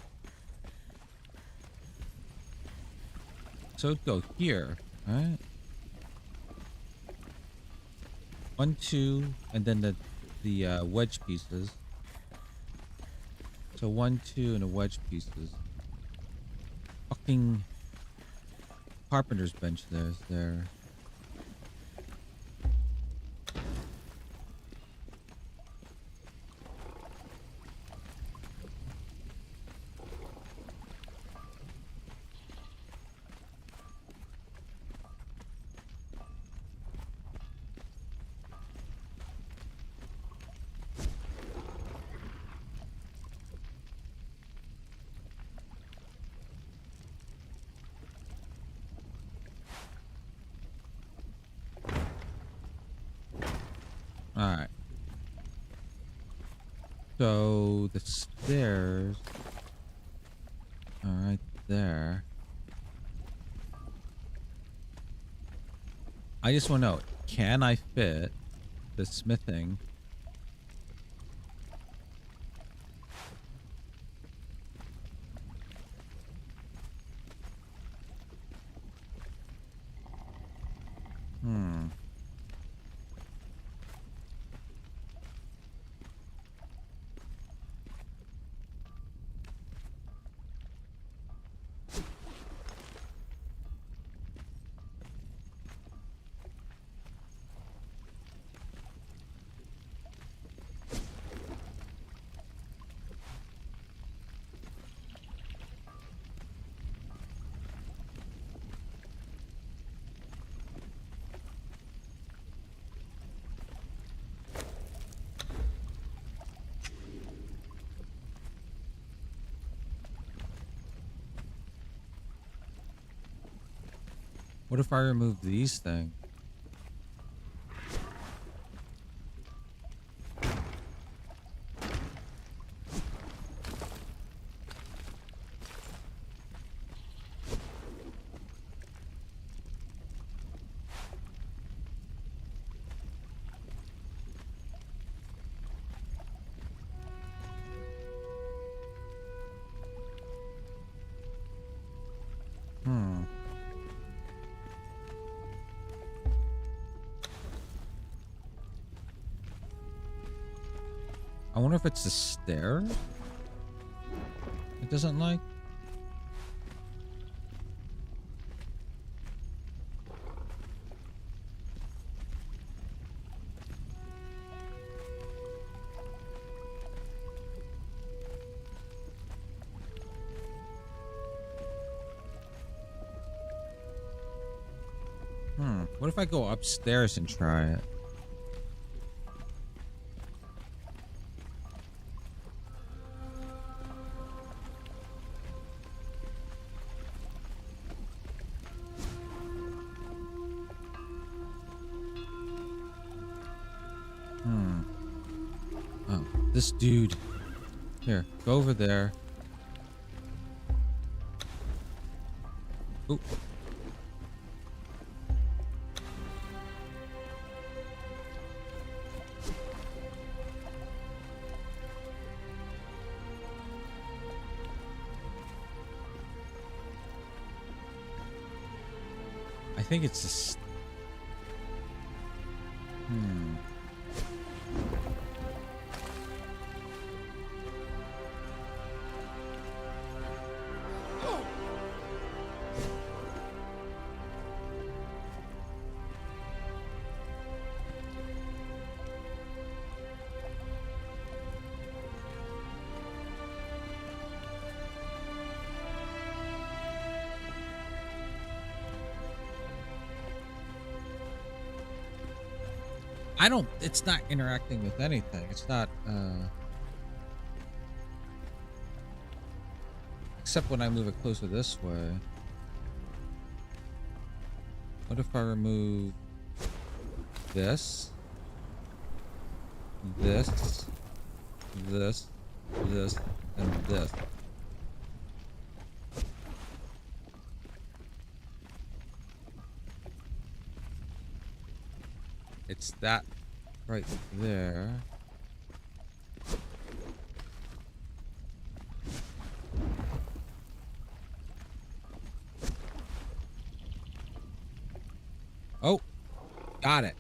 So it'd go here, right? 1, 2, and then the wedge pieces. So 1, 2, and the wedge pieces. Fucking carpenter's bench there's there. Alright. So the stairs are right there. I just want to know, can I fit the smithing? What if I remove these things? I wonder if it's the stair it doesn't like. What if I go upstairs and try it? Oh, this dude. Here, go over there. Ooh. I think it's just... I don't, it's not interacting with anything. It's not, except when I move it closer this way. What if I remove this, this, this, this, and this? It's that right there. Oh, got it.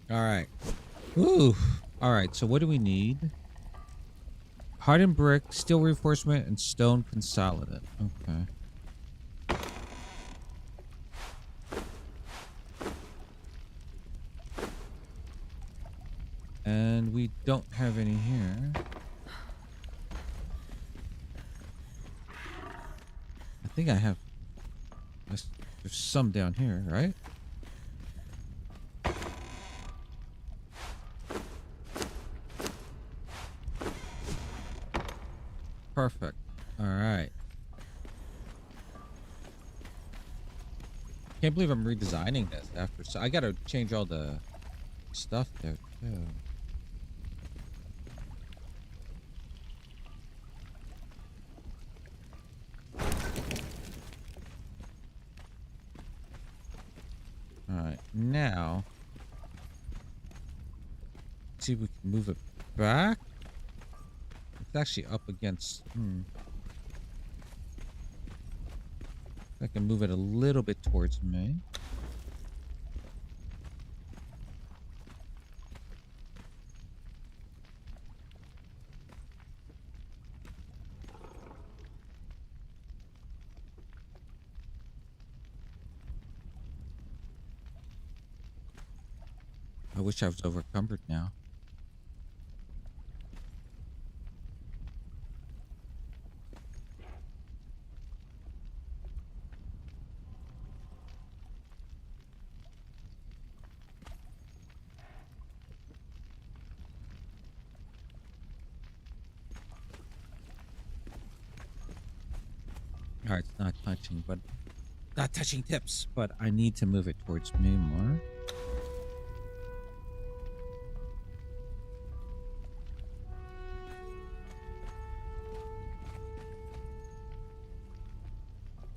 All right. Ooh. All right. So what do we need? Hardened brick, steel reinforcement, and stone consolidate. Okay. And we don't have any here. I think I have... There's some down here, right? Perfect. All right. Can't believe I'm redesigning this after... So I gotta change all the stuff there too. Alright, now let's see if we can move it back. It's actually up against I can move it a little bit towards me. I wish I was overcumbered now. Alright, it's not touching tips, but I need to move it towards me more.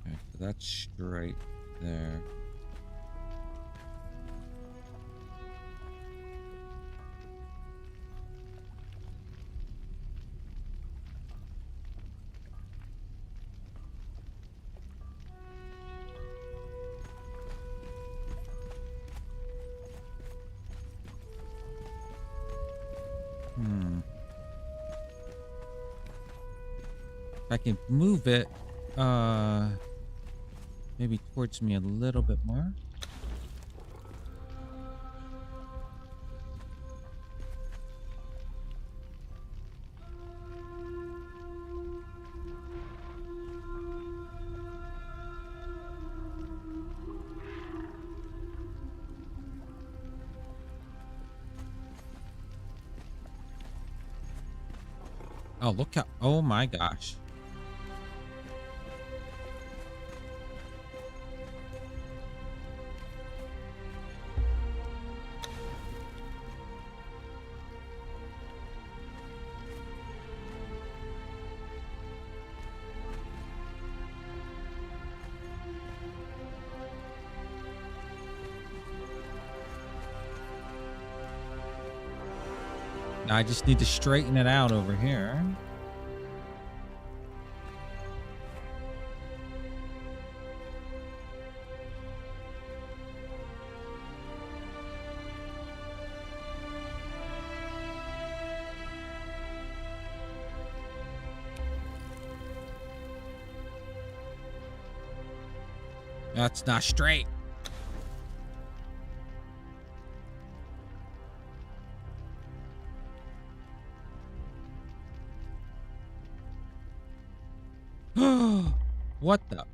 Okay, so that's straight there. If I can move it, maybe towards me a little bit more. Oh, look how, oh my gosh. Now I just need to straighten it out over here. That's not straight. What the?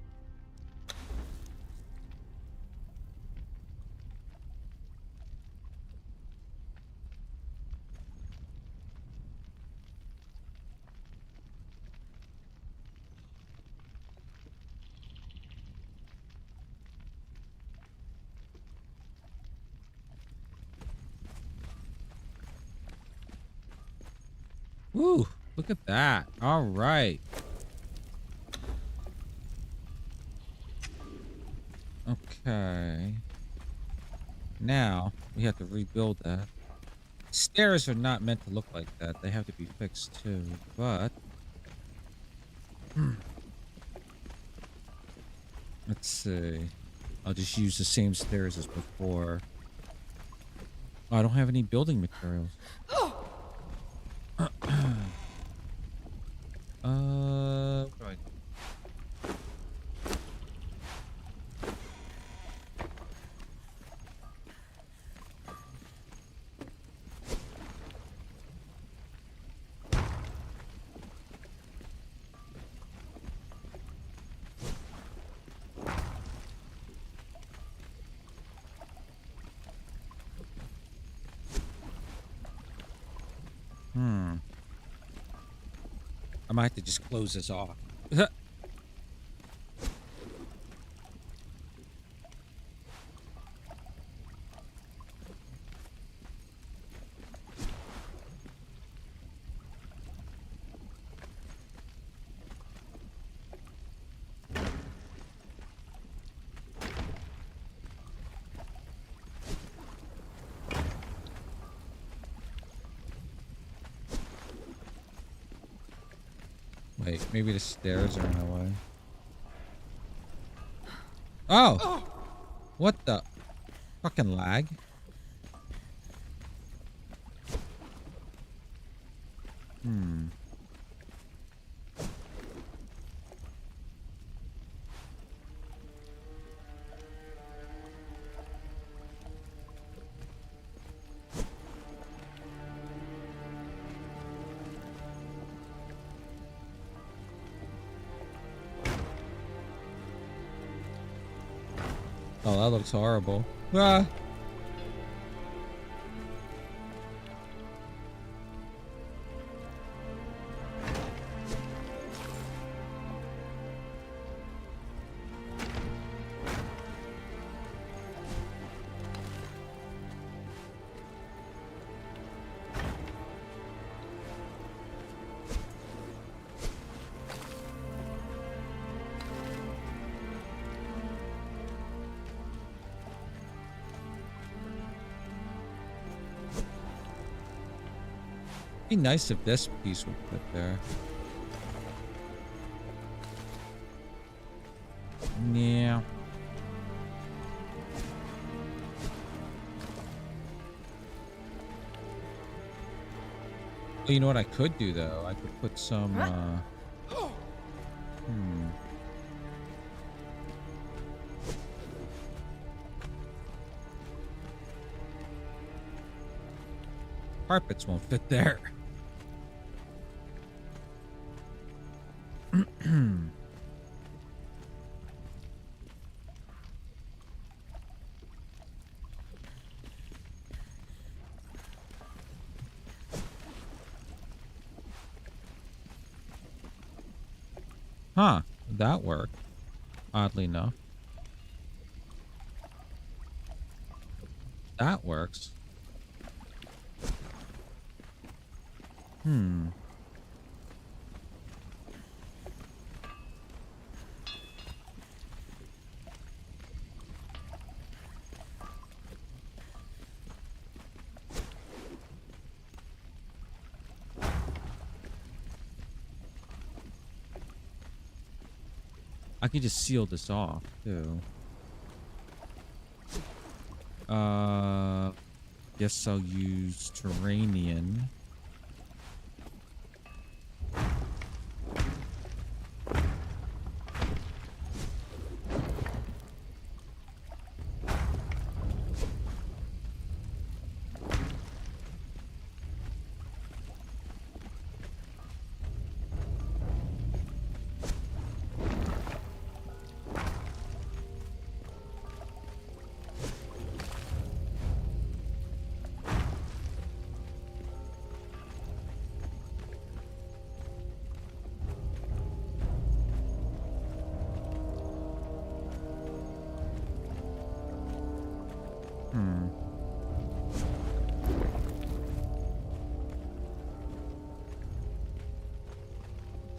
Woo, look at that. All right. Okay. Now we have to rebuild that. Stairs are not meant to look like that. They have to be fixed too, but let's see. I'll just use the same stairs as before. Oh, I don't have any building materials. What do I do? I might have to just close this off. Wait, maybe the stairs are in the way. Oh! What the? Fucking lag. Hmm. Oh, that looks horrible. Ah! Be nice if this piece would fit there. Yeah. Well, you know what I could do though? I could put some carpets won't fit there. Huh, that worked, oddly enough. That works. Hmm. I could just seal this off, too. Guess I'll use Terranian.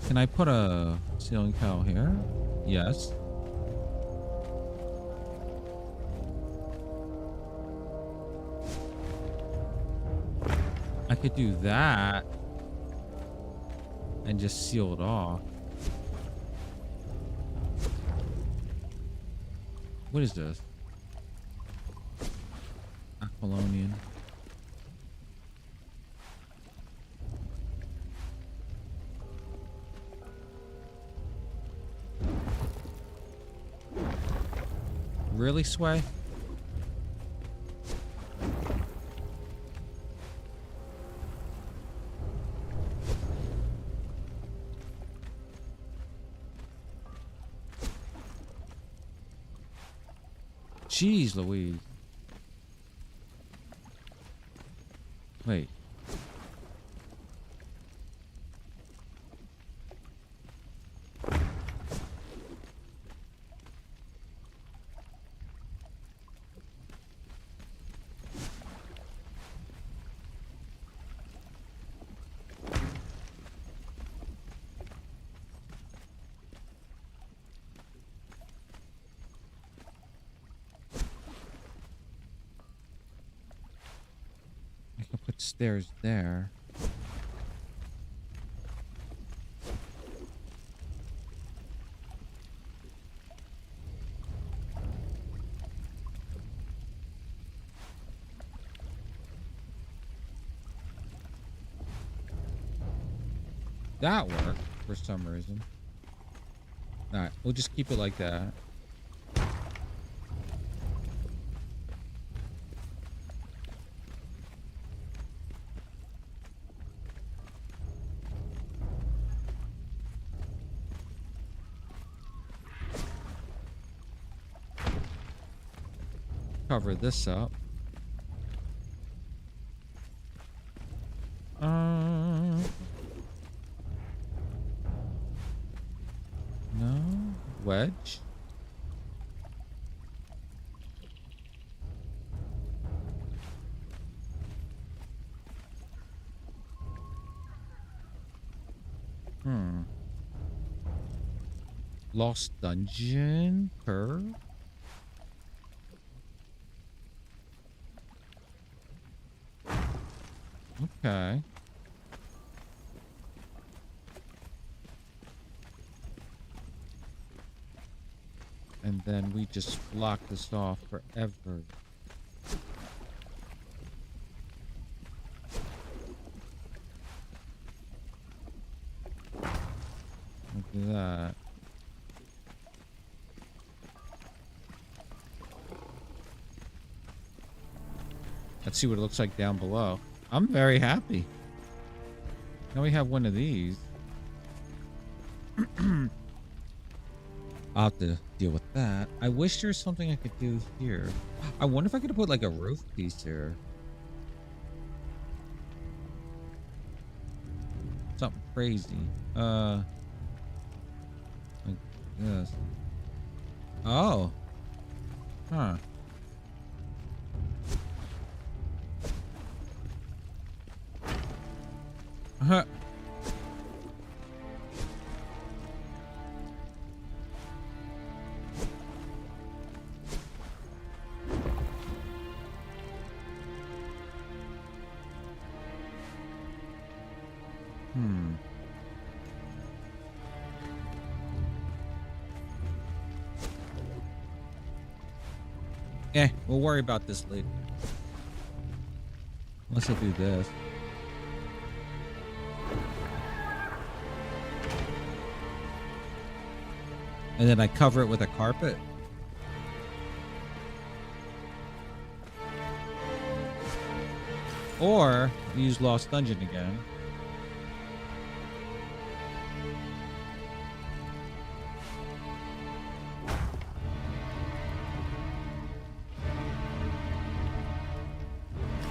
Can I put a ceiling tile here? Yes. I could do that and just seal it off. What is this? Aquilonian. Really, Sway? Jeez Louise. Wait. Stairs there. That worked for some reason. Alright, we'll just keep it like that. Cover this up. No wedge. Lost dungeon curve. Okay. And then we just block this off forever. Look at that. Let's see what it looks like down below. I'm very happy. Now we have one of these. I'll have to deal with that. I wish there was something I could do here. I wonder if I could put like a roof piece here. Something crazy. Like this. Oh. Huh. Huh. We'll worry about this later. Let's do this. And then I cover it with a carpet. Or use Lost Dungeon again.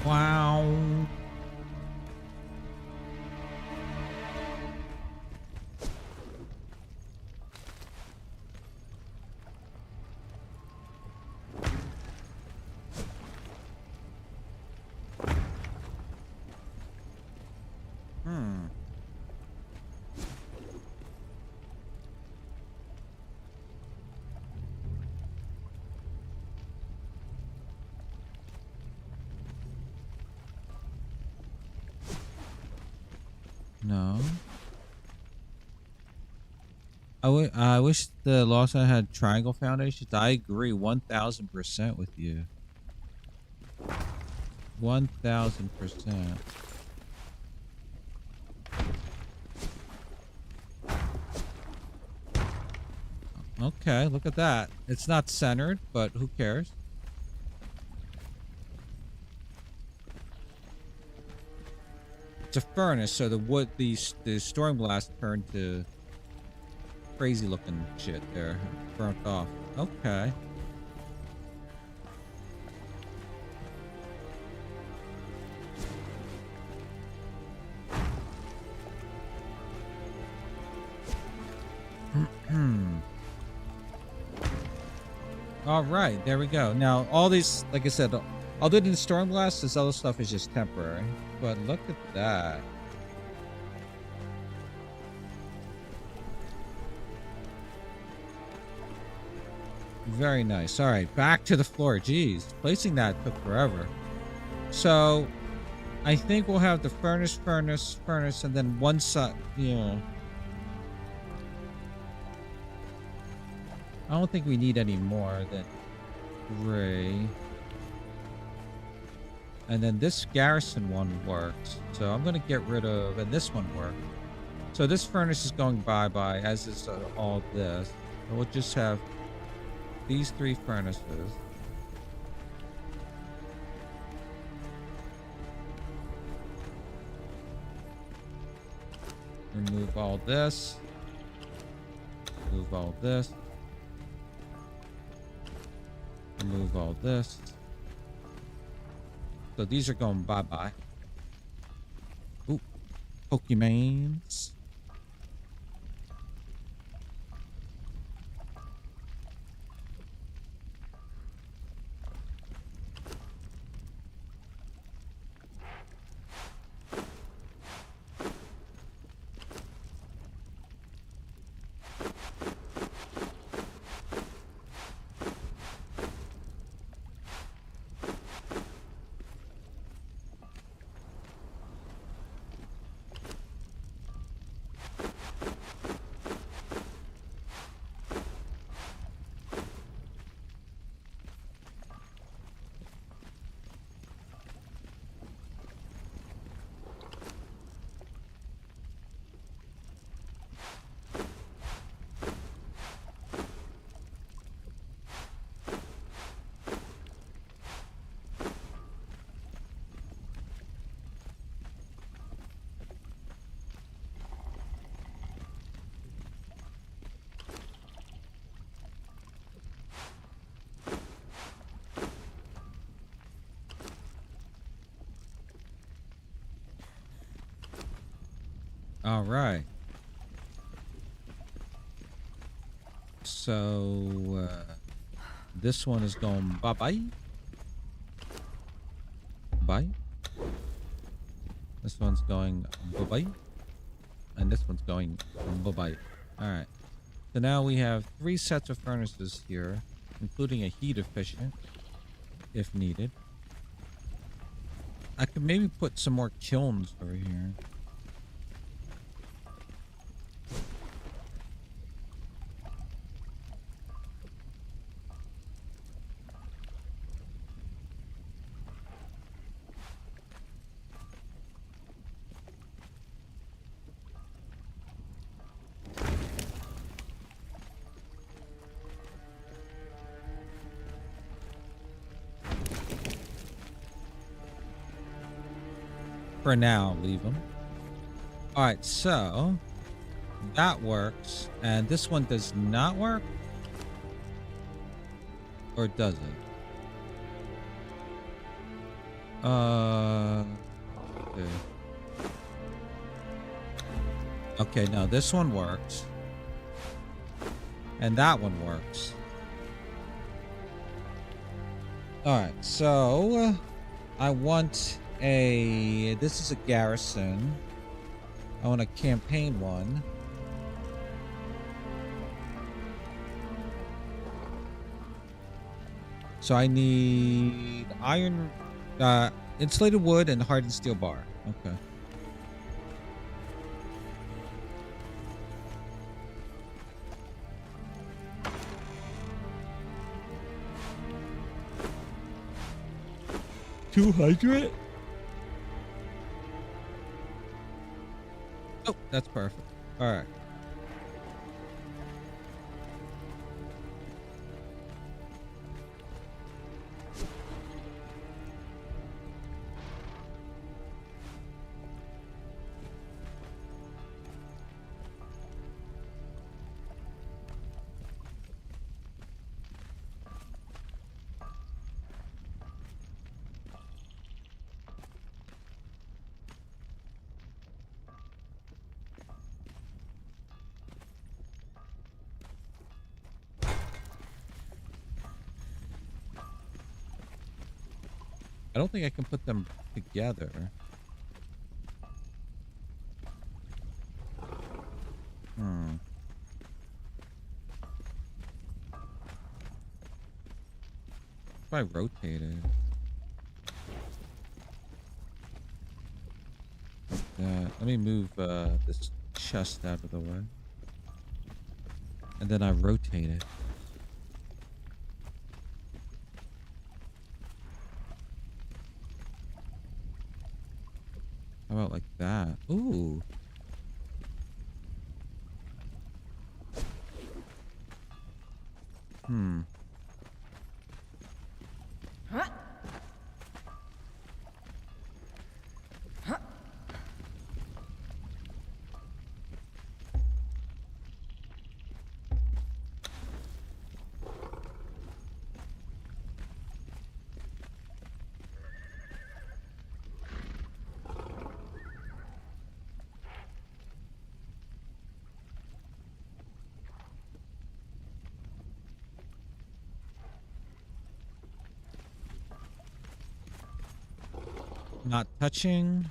Wow. No. I wish the Lost Island had triangle foundations. I agree 1000% with you. 1000%. Okay, look at that. It's not centered, but who cares? It's a furnace, so the wood, the storm blast turned to crazy looking shit there, burnt off. Okay. All right, there we go. Now, all these, like I said, other than storm blast, this other stuff is just temporary. But look at that. Very nice. All right, back to the floor. Jeez, placing that took forever. So, I think we'll have the furnace, and then one side. Yeah. I don't think we need any more than 3. And then this garrison one works. So I'm going to get rid of... And this one worked. So this furnace is going bye-bye, as is all this. So we'll just have these 3 furnaces. Remove all this. Remove all this. Remove all this. So these are going bye-bye. Ooh, Pokemans. All right. So this one is going bye-bye. Bye. This one's going bye-bye. And this one's going bye-bye. All right. So now we have 3 sets of furnaces here, including a heat efficient, if needed. I could maybe put some more kilns over here. For now, leave them. All right, so that works, and this one does not work, or does it? Okay. Okay, no, this one works, and that one works. All right, so I want this is a garrison. I want a campaign one. So I need iron, insulated wood and hardened steel bar. Okay. $200? Oh, that's perfect. All right. I don't think I can put them together. If I rotate it. Let me move this chest out of the way. And then I rotate it. How about like that? Ooh. Not touching.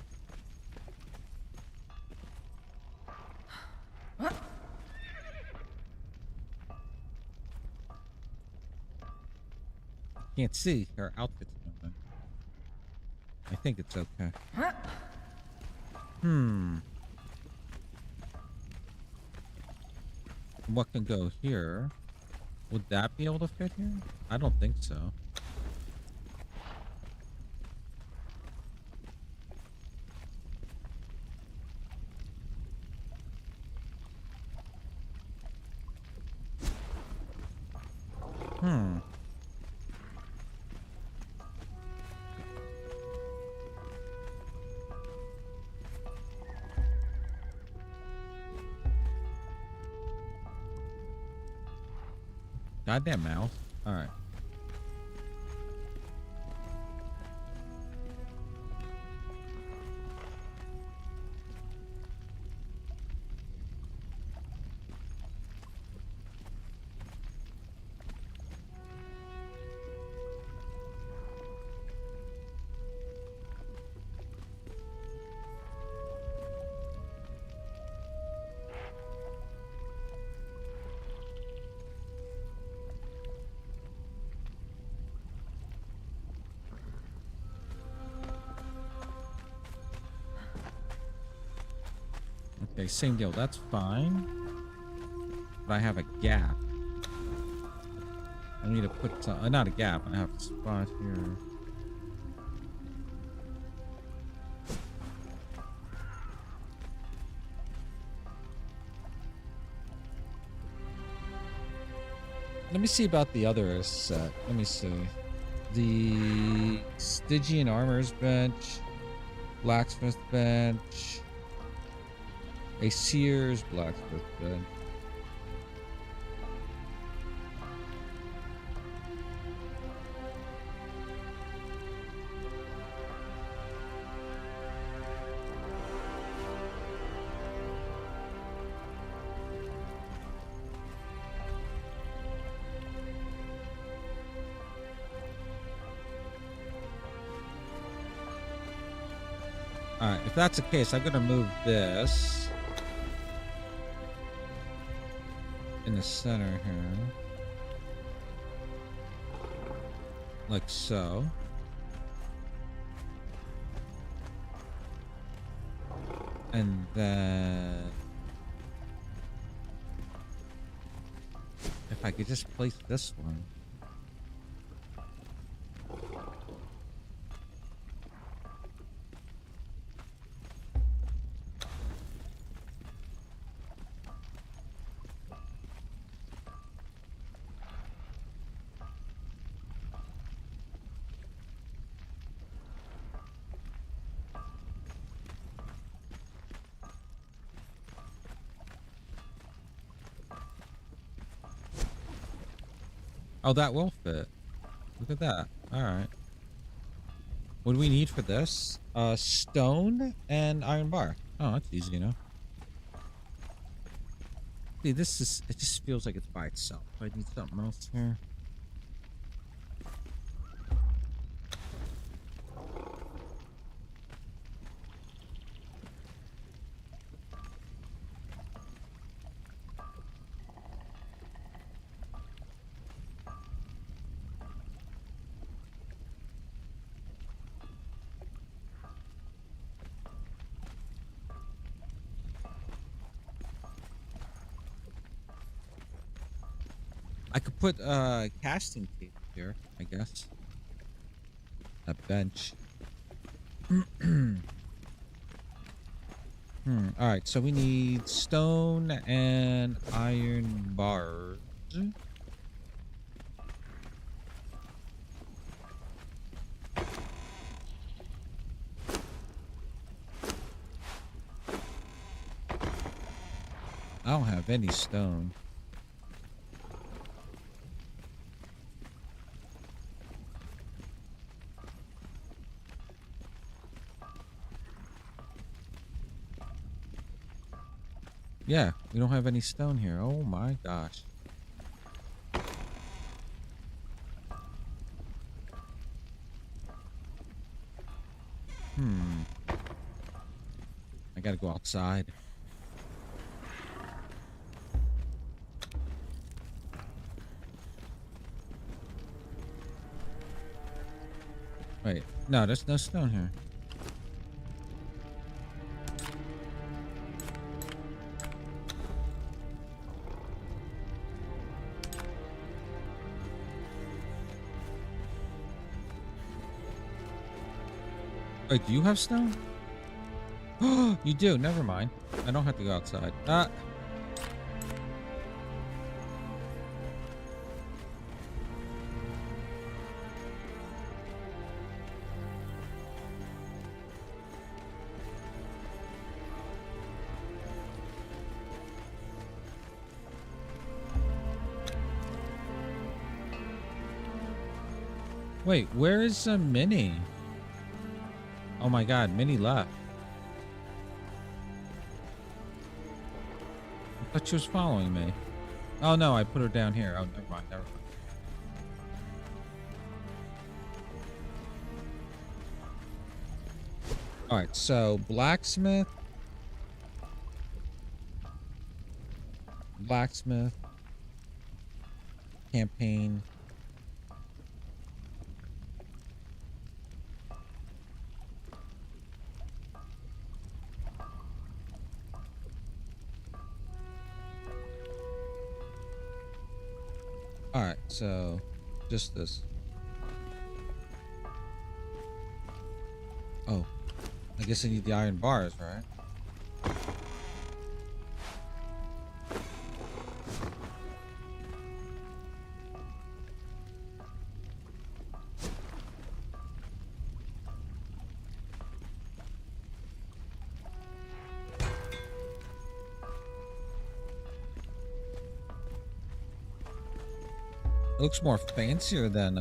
Can't see her outfit's moving. I think it's okay. What can go here? Would that be able to fit here? I don't think so. Goddamn mouse. All right. Okay, same deal. That's fine. But I have a gap. I need to put some, not a gap. I have a spot here. Let me see about the other set. Let me see. The Stygian Armor's bench, Blacksmith bench, a Sears Blacksmith bench. Alright, if that's the case, I'm gonna move this in the center here. Like so. And then if I could just place this one. Oh, that will fit. Look at that. All right. What do we need for this? Stone and iron bar. Oh, that's easy enough. See, this is, it just feels like it's by itself. I need something else here. I could put casting tape here, I guess. A bench. Alright, so we need stone and iron bars. don't have any stone. Yeah, we don't have any stone here. Oh my gosh. I gotta go outside. Wait, no, there's no stone here. Wait, do you have stone? Oh, you do. Never mind. I don't have to go outside. Wait, where is Minnie? Oh my god, Minnie left. I thought she was following me. Oh no, I put her down here. Oh, never mind, never mind. Alright, so blacksmith. Blacksmith. Campaign. Alright, so just this. Oh, I guess I need the iron bars, right? It looks more fancier than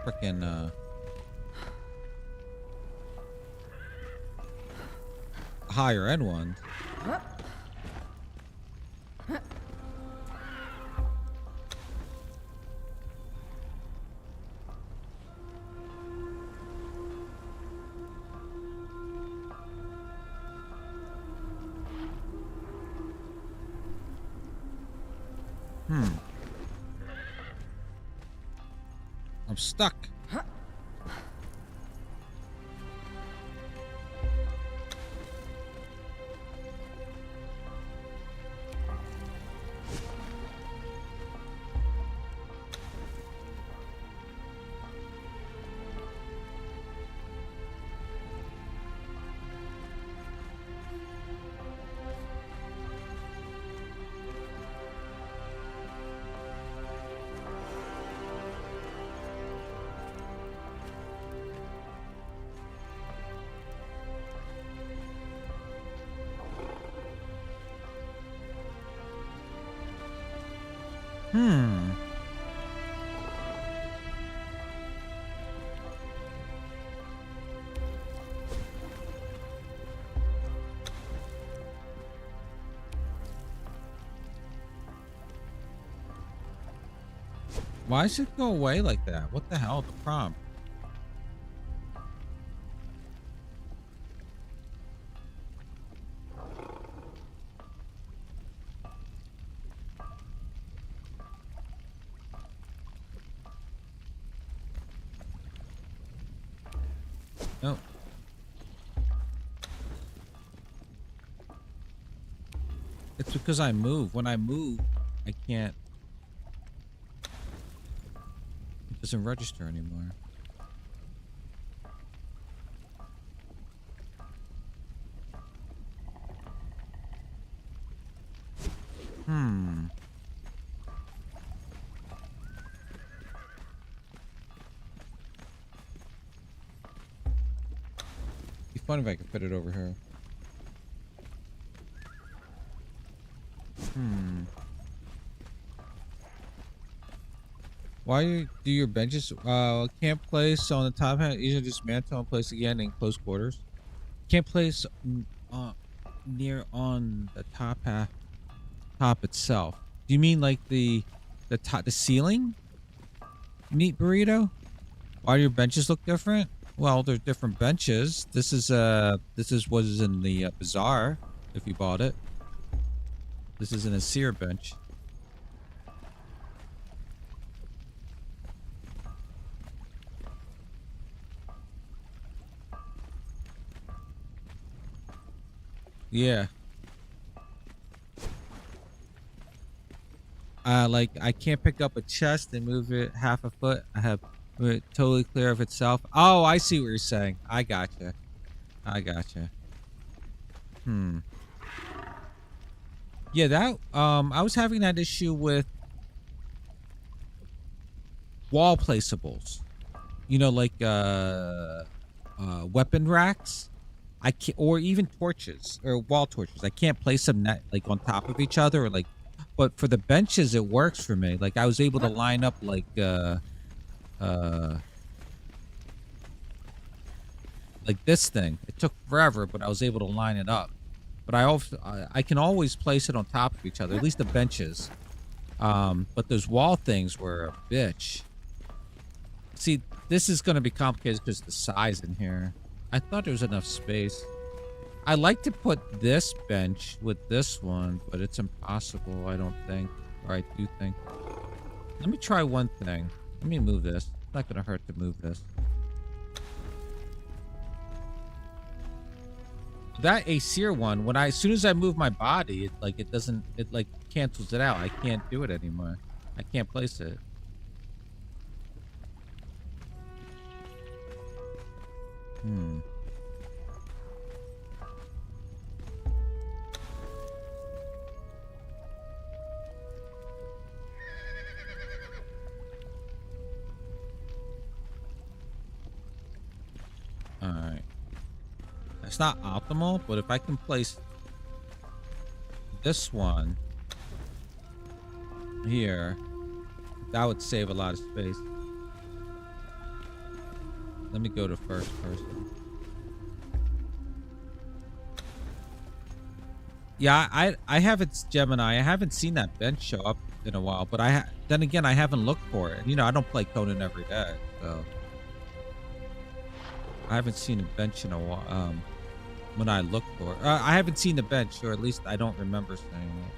frickin' higher end one. I'm stuck. Why does it go away like that? What the hell? The prompt. No. It's because I move. When I move, I can't. It doesn't register anymore. Be fun if I could fit it over here. do your benches can't place on the top hat? Easier to dismantle and place again in close quarters. Can't place near on the top itself. Do you mean like the ceiling? Meat burrito? Why do your benches look different? Well, they're different benches. This is what is in the bazaar if you bought it. This isn't a sear bench. Yeah. Like I can't pick up a chest and move it half a foot. I have it totally clear of itself. Oh, I see what you're saying. I gotcha. Yeah, that I was having that issue with wall placeables. You know, like weapon racks. I can't, or even torches or wall torches. I can't place them like on top of each other or like. But for the benches, it works for me. Like I was able to line up like this thing. It took forever, but I was able to line it up. But I can always place it on top of each other. At least the benches. But those wall things were a bitch. See, this is going to be complicated because the size in here. I thought there was enough space. I like to put this bench with this one, but it's impossible, I don't think. Or I do think. Let me try one thing. Let me move this. It's not going to hurt to move this. That Aesir one, as soon as I move my body, it like cancels it out. I can't do it anymore. I can't place it. Alright. It's not optimal, but if I can place this one here, that would save a lot of space. Let me go to first person. Yeah, I haven't, Gemini, I haven't seen that bench show up in a while, but then again, I haven't looked for it. You know, I don't play Conan every day, so I haven't seen a bench in a while. When I look for it. I haven't seen the bench, or at least I don't remember seeing it.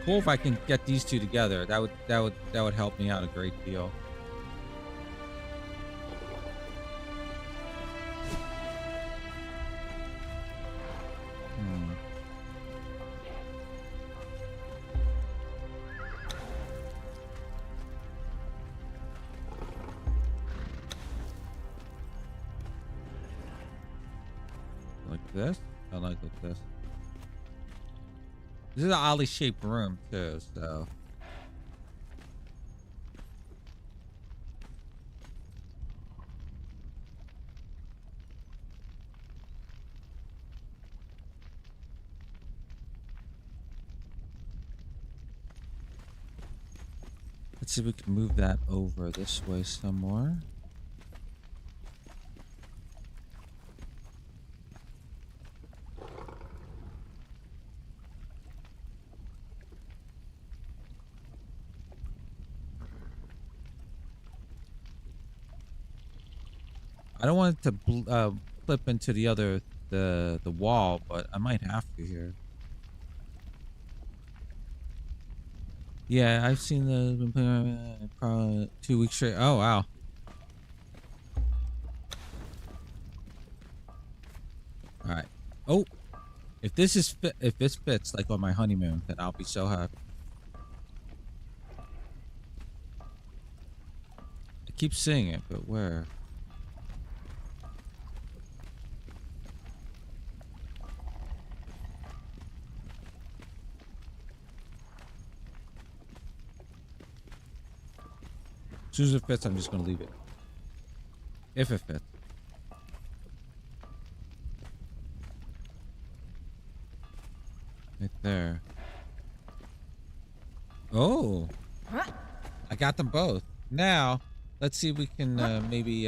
Cool if I can get these two together. That would help me out a great deal. Like this? I like this. This is an oddly shaped room too, so. Let's see if we can move that over this way somewhere. I don't want it to flip into the wall, but I might have to here. Yeah, I've seen the probably 2 weeks straight. Oh wow. All right. Oh, if this fits like on my honeymoon, then I'll be so happy. I keep seeing it, but where? soon as it fits, I'm just gonna leave it. If it fits. Right there. Oh! I got them both. Now, let's see if we can maybe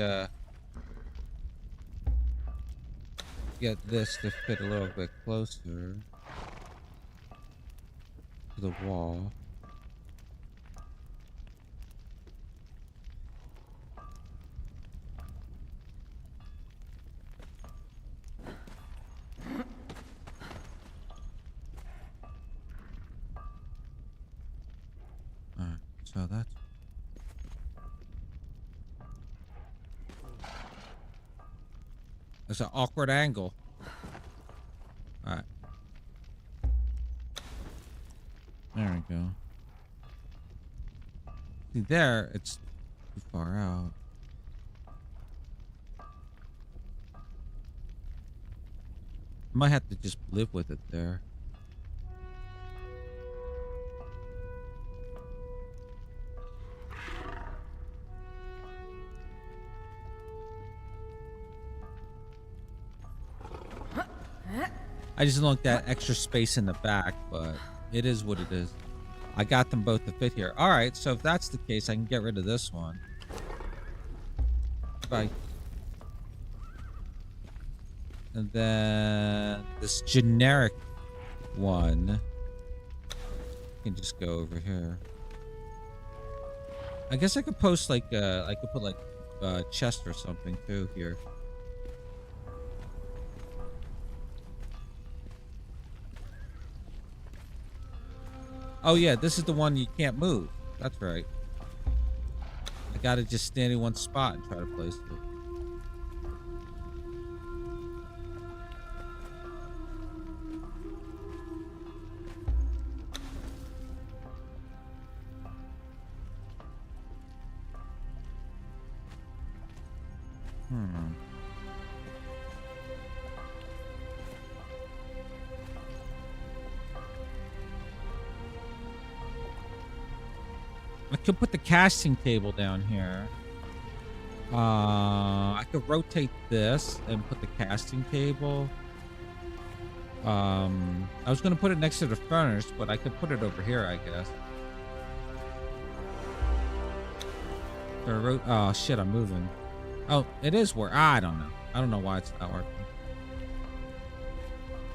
get this to fit a little bit closer to the wall. Alright, so that's an awkward angle. Alright. There we go. See there, it's too far out. I might have to just live with it there. I just don't like that extra space in the back, but it is what it is. I got them both to fit here. All right, so if that's the case, I can get rid of this one. Bye. And then this generic one can just go over here. I guess I could post like I could put like a chest or something too here. Oh yeah, this is the one you can't move. That's right. I gotta just stand in one spot and try to place it. I could put the casting table down here. I could rotate this and put the casting table. I was gonna put it next to the furnace, but I could put it over here, I guess. Oh shit, I'm moving. Oh, it is where I don't know. I don't know why it's not working.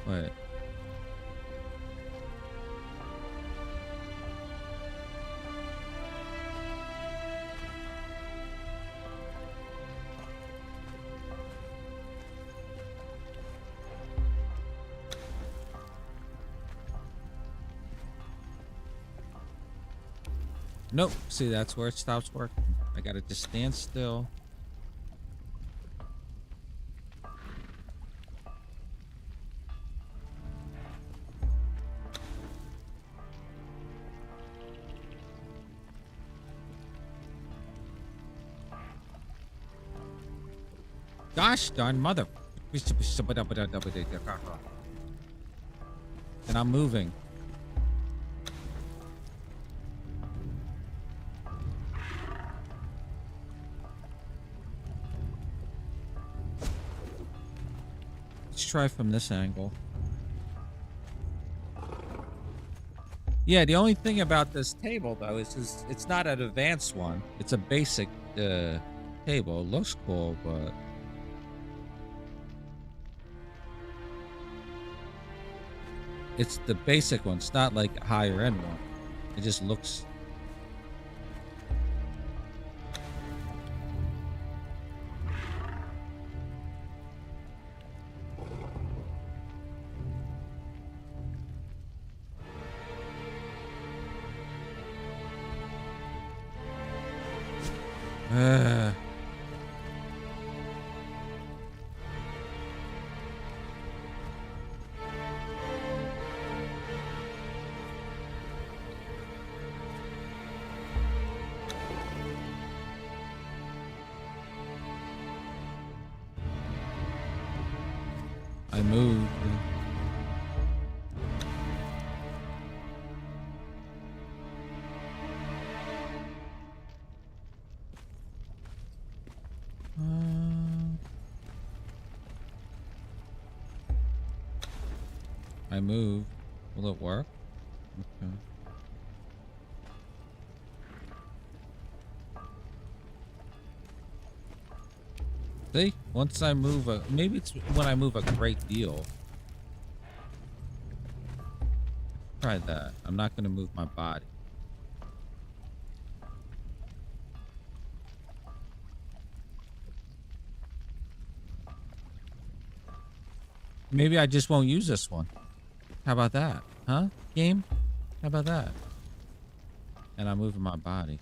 Wait. Nope. See, that's where it stops working. I gotta just stand still. Gosh darn mother. And I'm moving. Let's try from this angle. Yeah, the only thing about this table though is it's not an advanced one. It's a basic table. It looks cool, but it's the basic one. It's not like a higher end one. It just looks. I moved. I move. Will it work? Okay. See? Once I move maybe it's when I move a great deal. Try that. I'm not gonna move my body. Maybe I just won't use this one. How about that? Huh? Game? How about that? And I'm moving my body.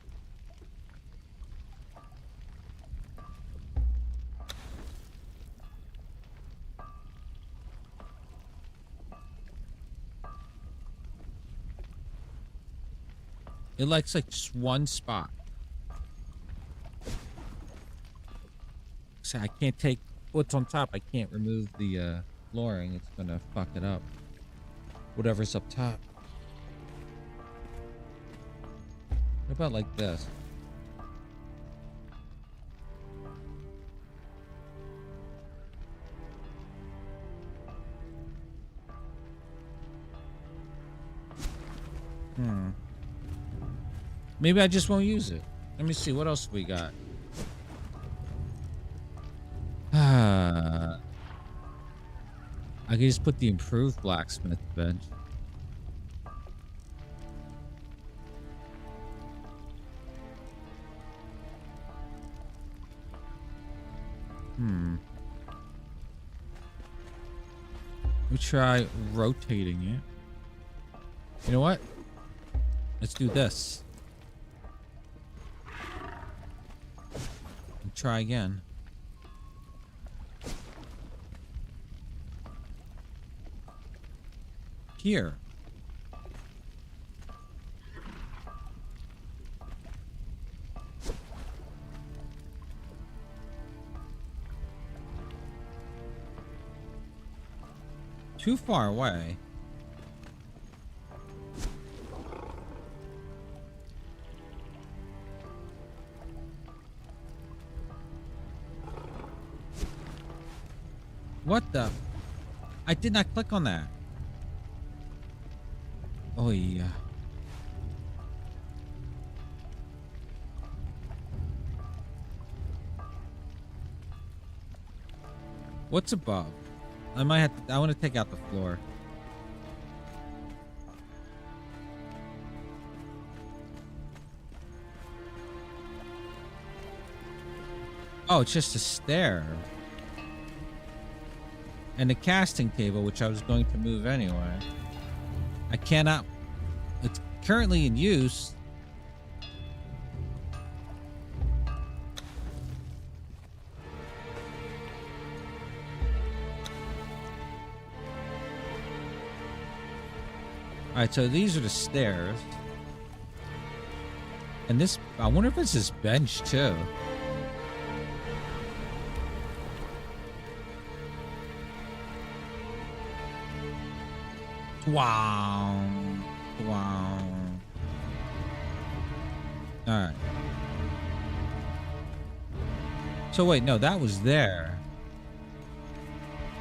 It likes like just one spot. So I can't take what's on top. I can't remove the flooring. It's gonna fuck it up. Whatever's up top. What about like this? Maybe I just won't use it. Let me see. What else we got? I can just put the improved blacksmith bench. Let me try rotating it. You know what? Let's do this. And try again. Here. Too far away. What the? I did not click on that. Oh yeah. What's above? I might have to, I want to take out the floor. Oh, it's just a stair. And the casting table, which I was going to move anyway. I cannot. It's currently in use. All right, so these are the stairs. And this, I wonder if it's this bench too. Wow. Wow. All right. So wait, no, that was there.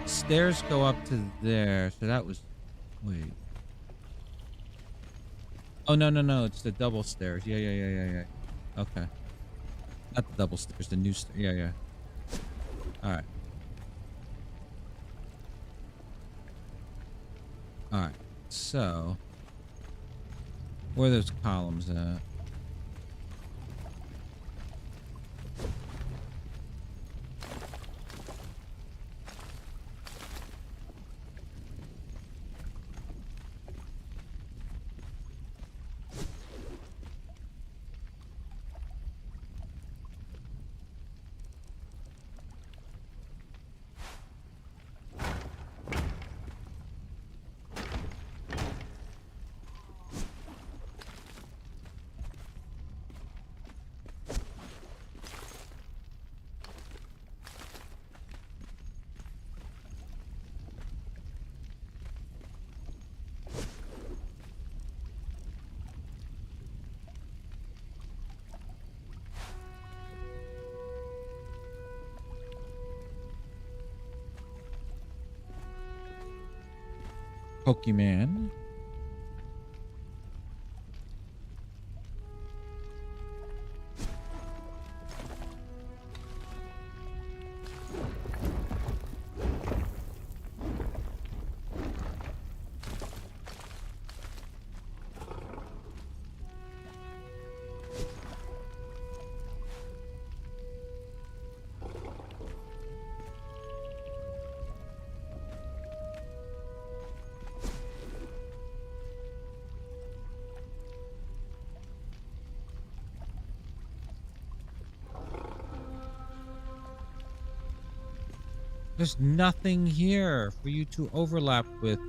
Stairs go up to there. So that was, wait. Oh, no, no, no. It's the double stairs. Yeah. Okay. Not the double stairs, the new stairs. Yeah. All right. All right. So, where are those columns at? Pokemon. There's nothing here for you to overlap with.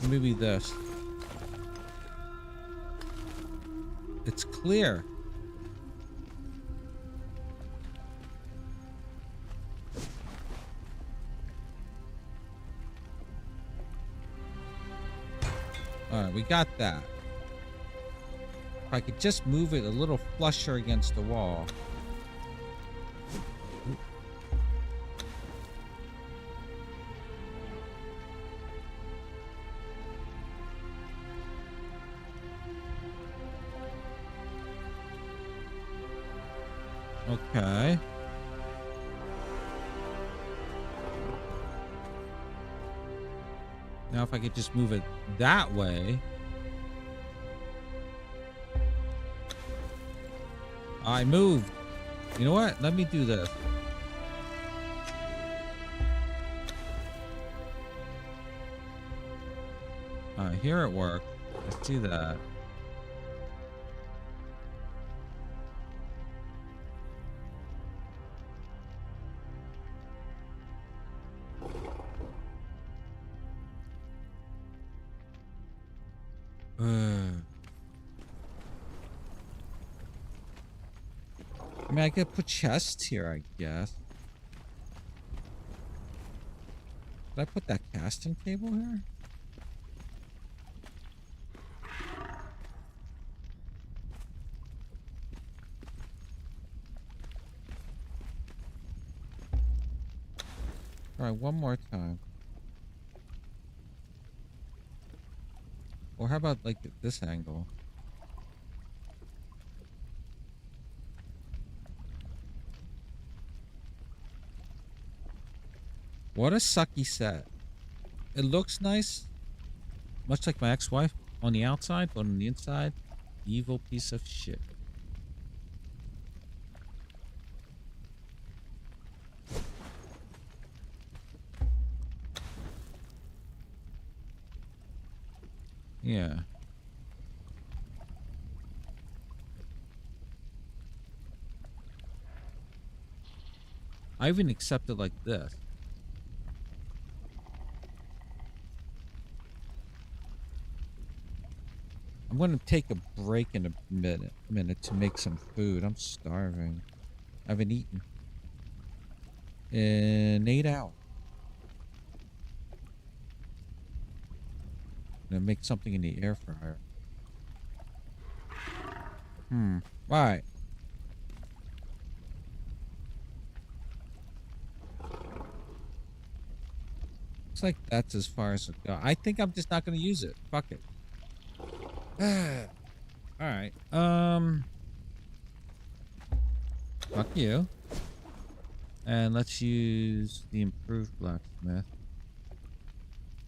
Maybe this. It's clear. All right, we got that. If I could just move it a little flusher against the wall. Okay. Now if I could just move it that way. I moved. You know what? Let me do this. Here it worked. I see that. I mean, I could put chests here, I guess. Did I put that casting table here? All right, one more time. Or how about like this angle? What a sucky set. It looks nice, much like my ex-wife on the outside, but on the inside, evil piece of shit. Yeah. I even accept it like this. I'm going to take a break in a minute to make some food. I'm starving. I haven't eaten in 8 hours. I'm going to make something in the air fryer. All right. Looks like that's as far as it goes. I think I'm just not going to use it. Fuck it. All right. Fuck you. And let's use the improved blacksmith.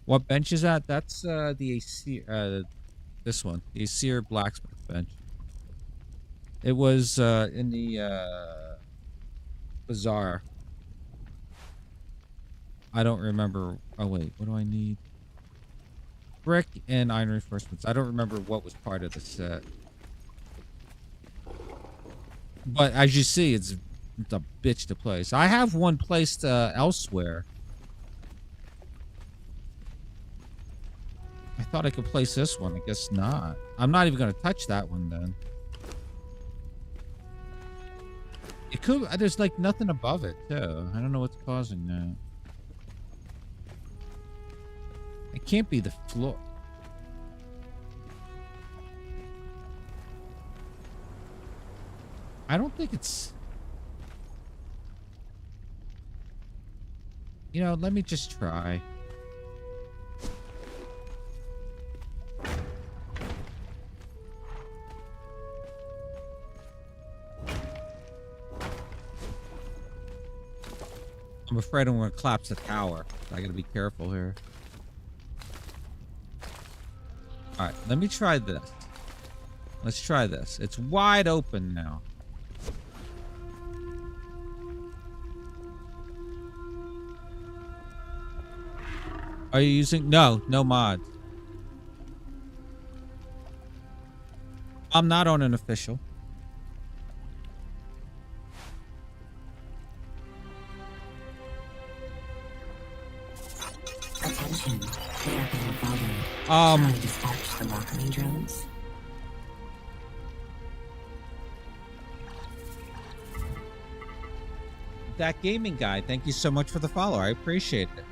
What bench is that? That's the Aesir, this one, the Aesir blacksmith bench. It was in the bazaar. I don't remember. Oh wait, what do I need? Brick and iron reinforcements. I don't remember what was part of the set. But as you see, it's a bitch to place. I have one placed elsewhere. I thought I could place this one. I guess not. I'm not even going to touch that one then. It could. There's like nothing above it too. I don't know what's causing that. It can't be the floor. I don't think it's... You know, let me just try. I'm afraid I'm going to collapse the tower. I got to be careful here. All right, let me try this. Let's try this. It's wide open now. Are you using... No mods. I'm not on an official. Attention, they are being followed. Shall I dispatch the welcoming drones? That gaming guy, thank you so much for the follow. I appreciate it.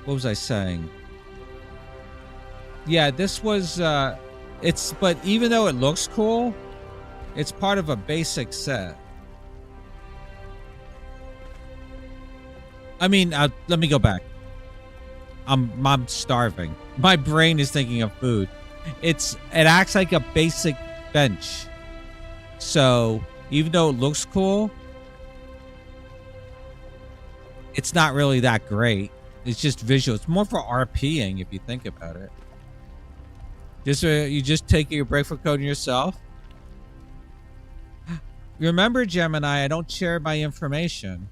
What was I saying? Yeah, this was but even though it looks cool, it's part of a basic set. I mean, let me go back. I'm starving. My brain is thinking of food. It acts like a basic bench. So even though it looks cool, it's not really that great. It's just visual. It's more for RPing if you think about it. You just taking a break from coding yourself. Remember, Gemini, I don't share my information.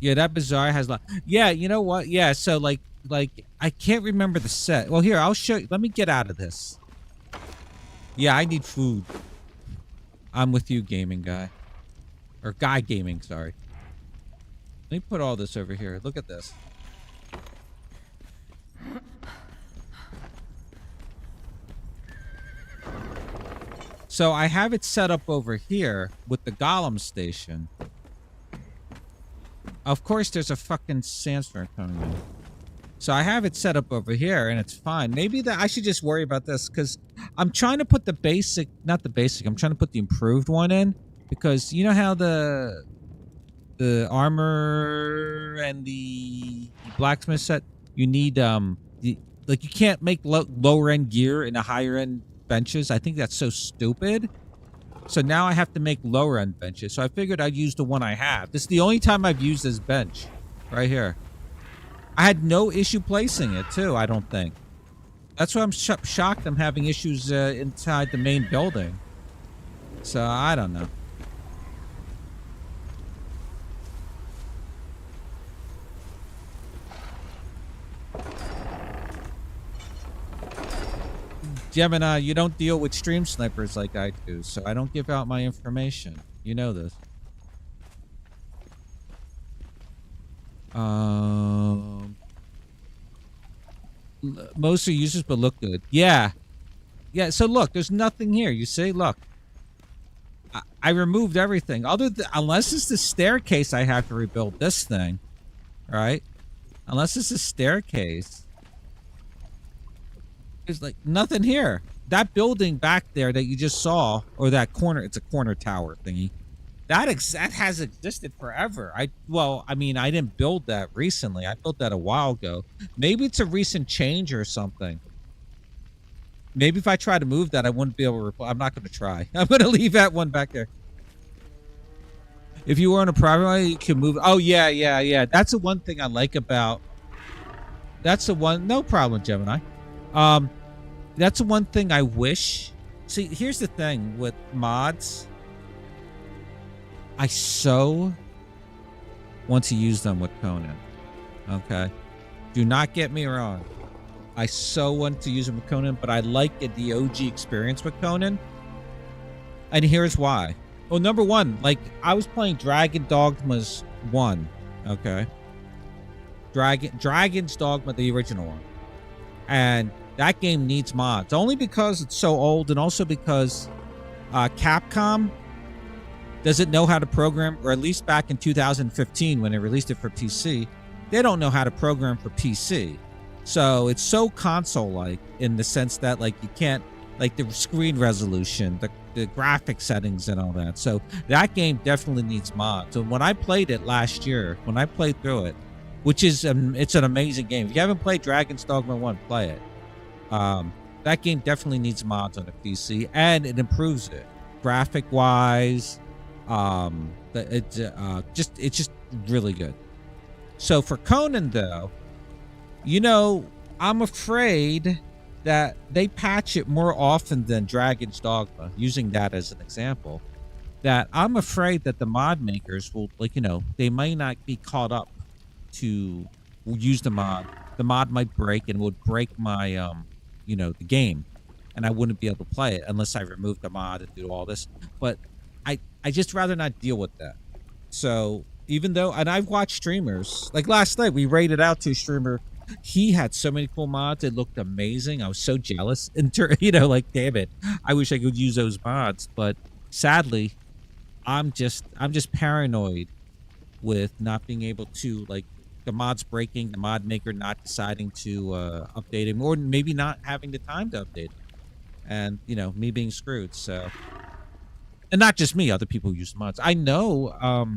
Yeah, that Bazaar has a lot. Yeah, you know what? Yeah, so like I can't remember the set. Well, here, I'll show you. Let me get out of this. Yeah, I need food. I'm with you, gaming guy. Or guy gaming, sorry. Let me put all this over here. Look at this. So I have it set up over here with the golem station. Of course, there's a fucking sandstorm coming in. So I have it set up over here, and it's fine. Maybe I should just worry about this, because I'm trying to put the basic... Not the basic. I'm trying to put the improved one in. Because you know how the armor and the blacksmith set, you need... you can't make lower-end gear in a higher-end benches. I think that's so stupid. So now I have to make lower end benches. So I figured I'd use the one I have. This is the only time I've used this bench. Right here. I had no issue placing it too, I don't think. That's why I'm shocked I'm having issues inside the main building. So I don't know. Gemini, you don't deal with stream snipers like I do, so I don't give out my information. You know this. Most are users, but look good. Yeah. Yeah, so look, there's nothing here. You see? Look. I removed everything. Unless it's the staircase I have to rebuild this thing. Right? Unless it's a staircase. There's like nothing here. That building back there that you just saw, or that corner, it's a corner tower thingy. That has existed forever. I mean, I didn't build that recently. I built that a while ago. Maybe it's a recent change or something. Maybe if I try to move that, I wouldn't be able to. I'm not going to try. I'm going to leave that one back there. If you were on a private line, you can move. Oh, yeah. That's the one thing I like about... That's the one... No problem, Gemini. That's the one thing I wish... See, here's the thing with mods. I so want to use them with Conan. Okay? Do not get me wrong. I so want to use them with Conan, but I like the OG experience with Conan. And here's why. Well, number one, like, I was playing Dragon Dogmas 1. Okay? Dragon's Dogma, the original one. And that game needs mods. Only because it's so old, and also because Capcom doesn't know how to program, or at least back in 2015 when they released it for PC, they don't know how to program for PC. So it's so console-like in the sense that, like, you can't, like, the screen resolution, the graphic settings and all that. So that game definitely needs mods. So when I played it last year, when I played through it, which is, it's an amazing game. If you haven't played Dragon's Dogma 1, play it. That game definitely needs mods on the PC, and it improves it. graphic wise. It's just really good. So for Conan though, you know, I'm afraid that they patch it more often than Dragon's Dogma, using that as an example. That I'm afraid that the mod makers will, like, you know, they might not be caught up to use the mod. The mod might break and would break my, you know, the game, and I wouldn't be able to play it unless I remove the mod and do all this. But I just rather not deal with that. So even though, and I've watched streamers, like last night we raided out to a streamer. He had so many cool mods. It looked amazing. I was so jealous. You know, like, damn it, I wish I could use those mods. But sadly, I'm just paranoid with not being able to, like, the mods breaking, the mod maker not deciding to update him, or maybe not having the time to update him, and, you know, me being screwed. So, and not just me, other people use mods. I know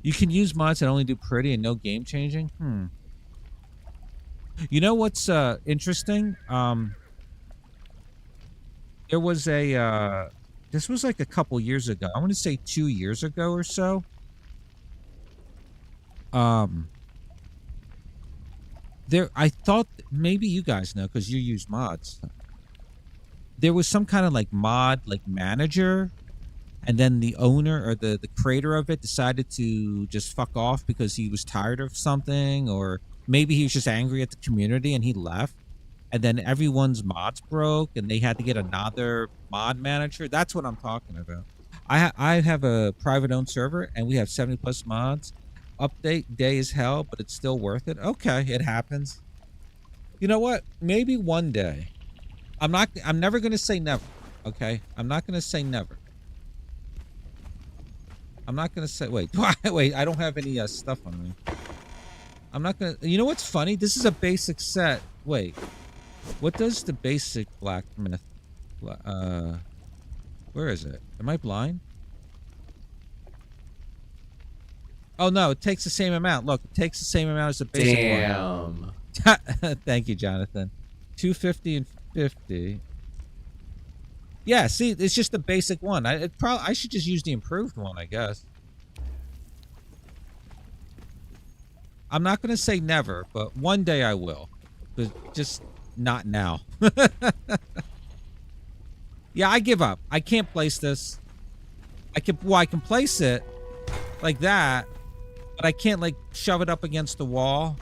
you can use mods that only do pretty and no game changing. You know what's interesting? There was a this was like a couple years ago. I want to say 2 years ago or so. There, I thought maybe you guys know because you use mods. There was some kind of like mod, like manager, and then the owner or the creator of it decided to just fuck off because he was tired of something, or maybe he was just angry at the community and he left. And then everyone's mods broke and they had to get another mod manager. That's what I'm talking about. I have a private owned server and we have 70+ mods. Update day is hell, but it's still worth it. Okay, it happens. You know what? Maybe one day. I'm never gonna say never. Okay? I'm not gonna say never. I'm not gonna say wait, I don't have any stuff on me. I'm not gonna, you know what's funny? This is a basic set. Wait. What does the basic blacksmith where is it? Am I blind? Oh no, it takes the same amount. Look, it takes the same amount as the basic one. Thank you, Jonathan. 250 and 50. Yeah, see, it's just the basic one. I should just use the improved one, I guess. I'm not going to say never, but one day I will. But just not now. Yeah, I give up. I can't place this. I can place it like that, but I can't, like, shove it up against the wall.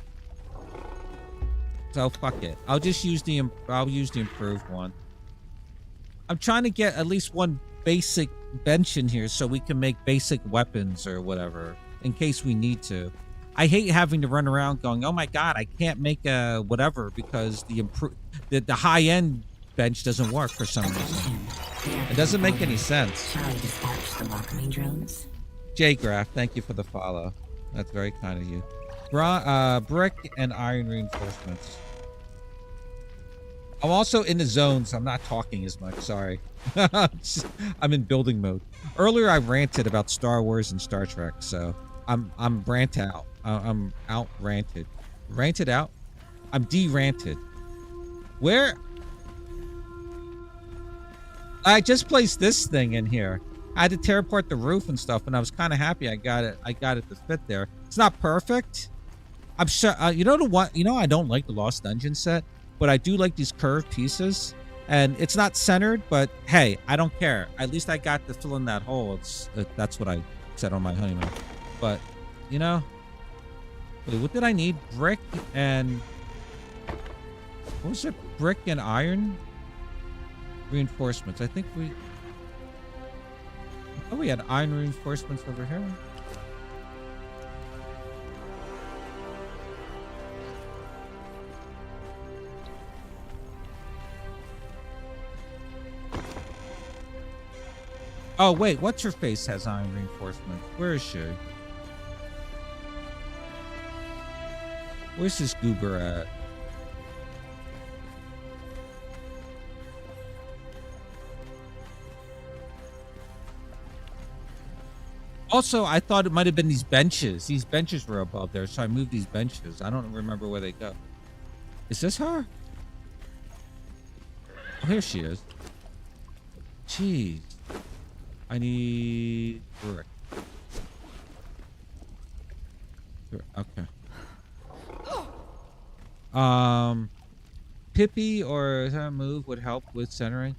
So fuck it. I'll just use the improved one. I'm trying to get at least one basic bench in here so we can make basic weapons or whatever in case we need to. I hate having to run around going, oh my god, I can't make a whatever because the high end bench doesn't work for some reason. It doesn't make any sense. Shall I dispatch the welcoming drones? J-Graph, thank you for the follow. That's very kind of you. Brick and iron reinforcements. I'm also in the zone, so I'm not talking as much. Sorry. I'm in building mode. Earlier, I ranted about Star Wars and Star Trek, so I'm rant out. I'm out ranted. Ranted out? I'm de-ranted. Where? I just placed this thing in here. I had to tear apart the roof and stuff, and I was kind of happy I got it to fit there. It's not perfect. I'm sure. You know what? You know, I don't like the Lost Dungeon set, but I do like these curved pieces. And it's not centered, but hey, I don't care. At least I got to fill in that hole. That's what I said on my honeymoon. But, you know, wait, what did I need? Brick and what was it? Brick and iron reinforcements. I think we had iron reinforcements over here. Oh, wait, what's her face has iron reinforcement? Where is she? Where's this goober at? Also, I thought it might have been these benches. These benches were above there, so I moved these benches. I don't remember where they go. Is this her? Oh, here she is. Jeez. I need brick. Okay. Pippi or her move would help with centering.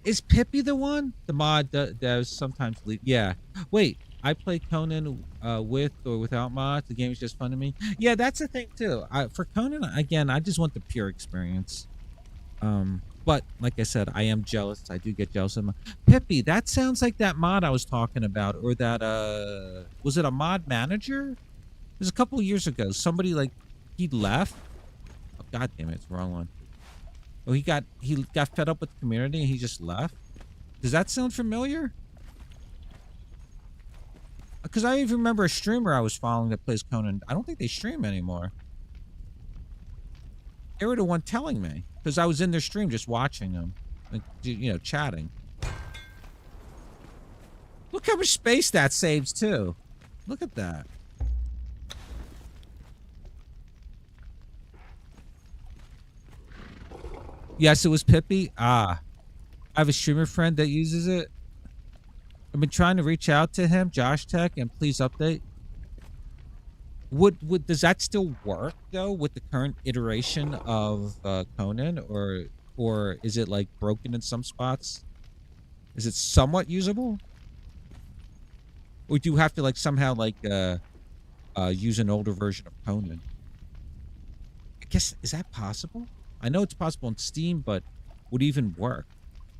Is Pippi the one? The mod devs sometimes leave. Yeah. Wait, I play Conan with or without mods. The game is just fun to me. Yeah, that's the thing too. For Conan, again, I just want the pure experience. But like I said, I am jealous. I do get jealous of my Pippi. That sounds like that mod I was talking about, or that was it a mod manager? It was a couple years ago. Somebody like he left. Oh, God damn it, it's the wrong one. Oh, he got fed up with the community and he just left. Does that sound familiar? Because I even remember a streamer I was following that plays Conan. I don't think they stream anymore. They were the one telling me because I was in their stream just watching them, like, you know, chatting. Look how much space that saves too. Look at that. Yes, it was Pippi. Ah, I have a streamer friend that uses it. I've been trying to reach out to him, Josh Tech, and please update. Does that still work though with the current iteration of Conan, or is it like broken in some spots? Is it somewhat usable, or do you have to like somehow like use an older version of Conan? I guess, is that possible? I know it's possible in Steam, but would it even work?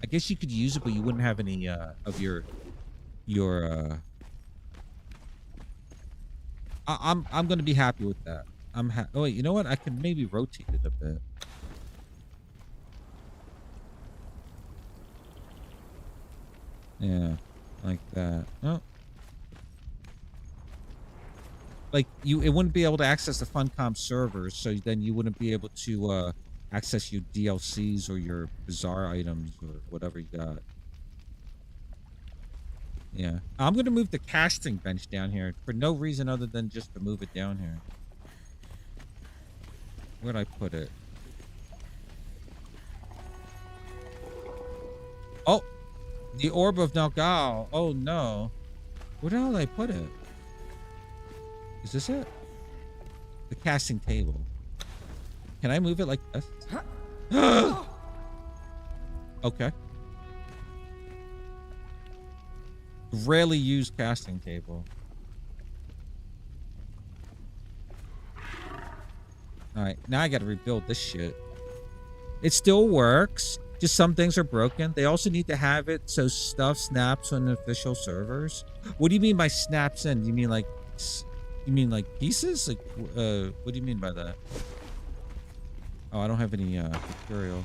I guess you could use it, but you wouldn't have any of your I'm gonna be happy with that. Oh wait, you know what? I can maybe rotate it a bit. Yeah, like that. Oh. Like it wouldn't be able to access the Funcom servers, so then you wouldn't be able to access your DLCs or your bizarre items or whatever you got. Yeah, I'm gonna move the casting bench down here for no reason other than just to move it down here. Where'd I put it? Oh, the Orb of Nalgal. Oh no, where the hell did I put it? Is this it? The casting table. Can I move it like this? Okay. Rarely used casting table. Alright, now I gotta rebuild this shit. It still works, just some things are broken. They also need to have it so stuff snaps on official servers. What do you mean by snaps in? You mean like pieces? Like what do you mean by that? Oh, I don't have any material.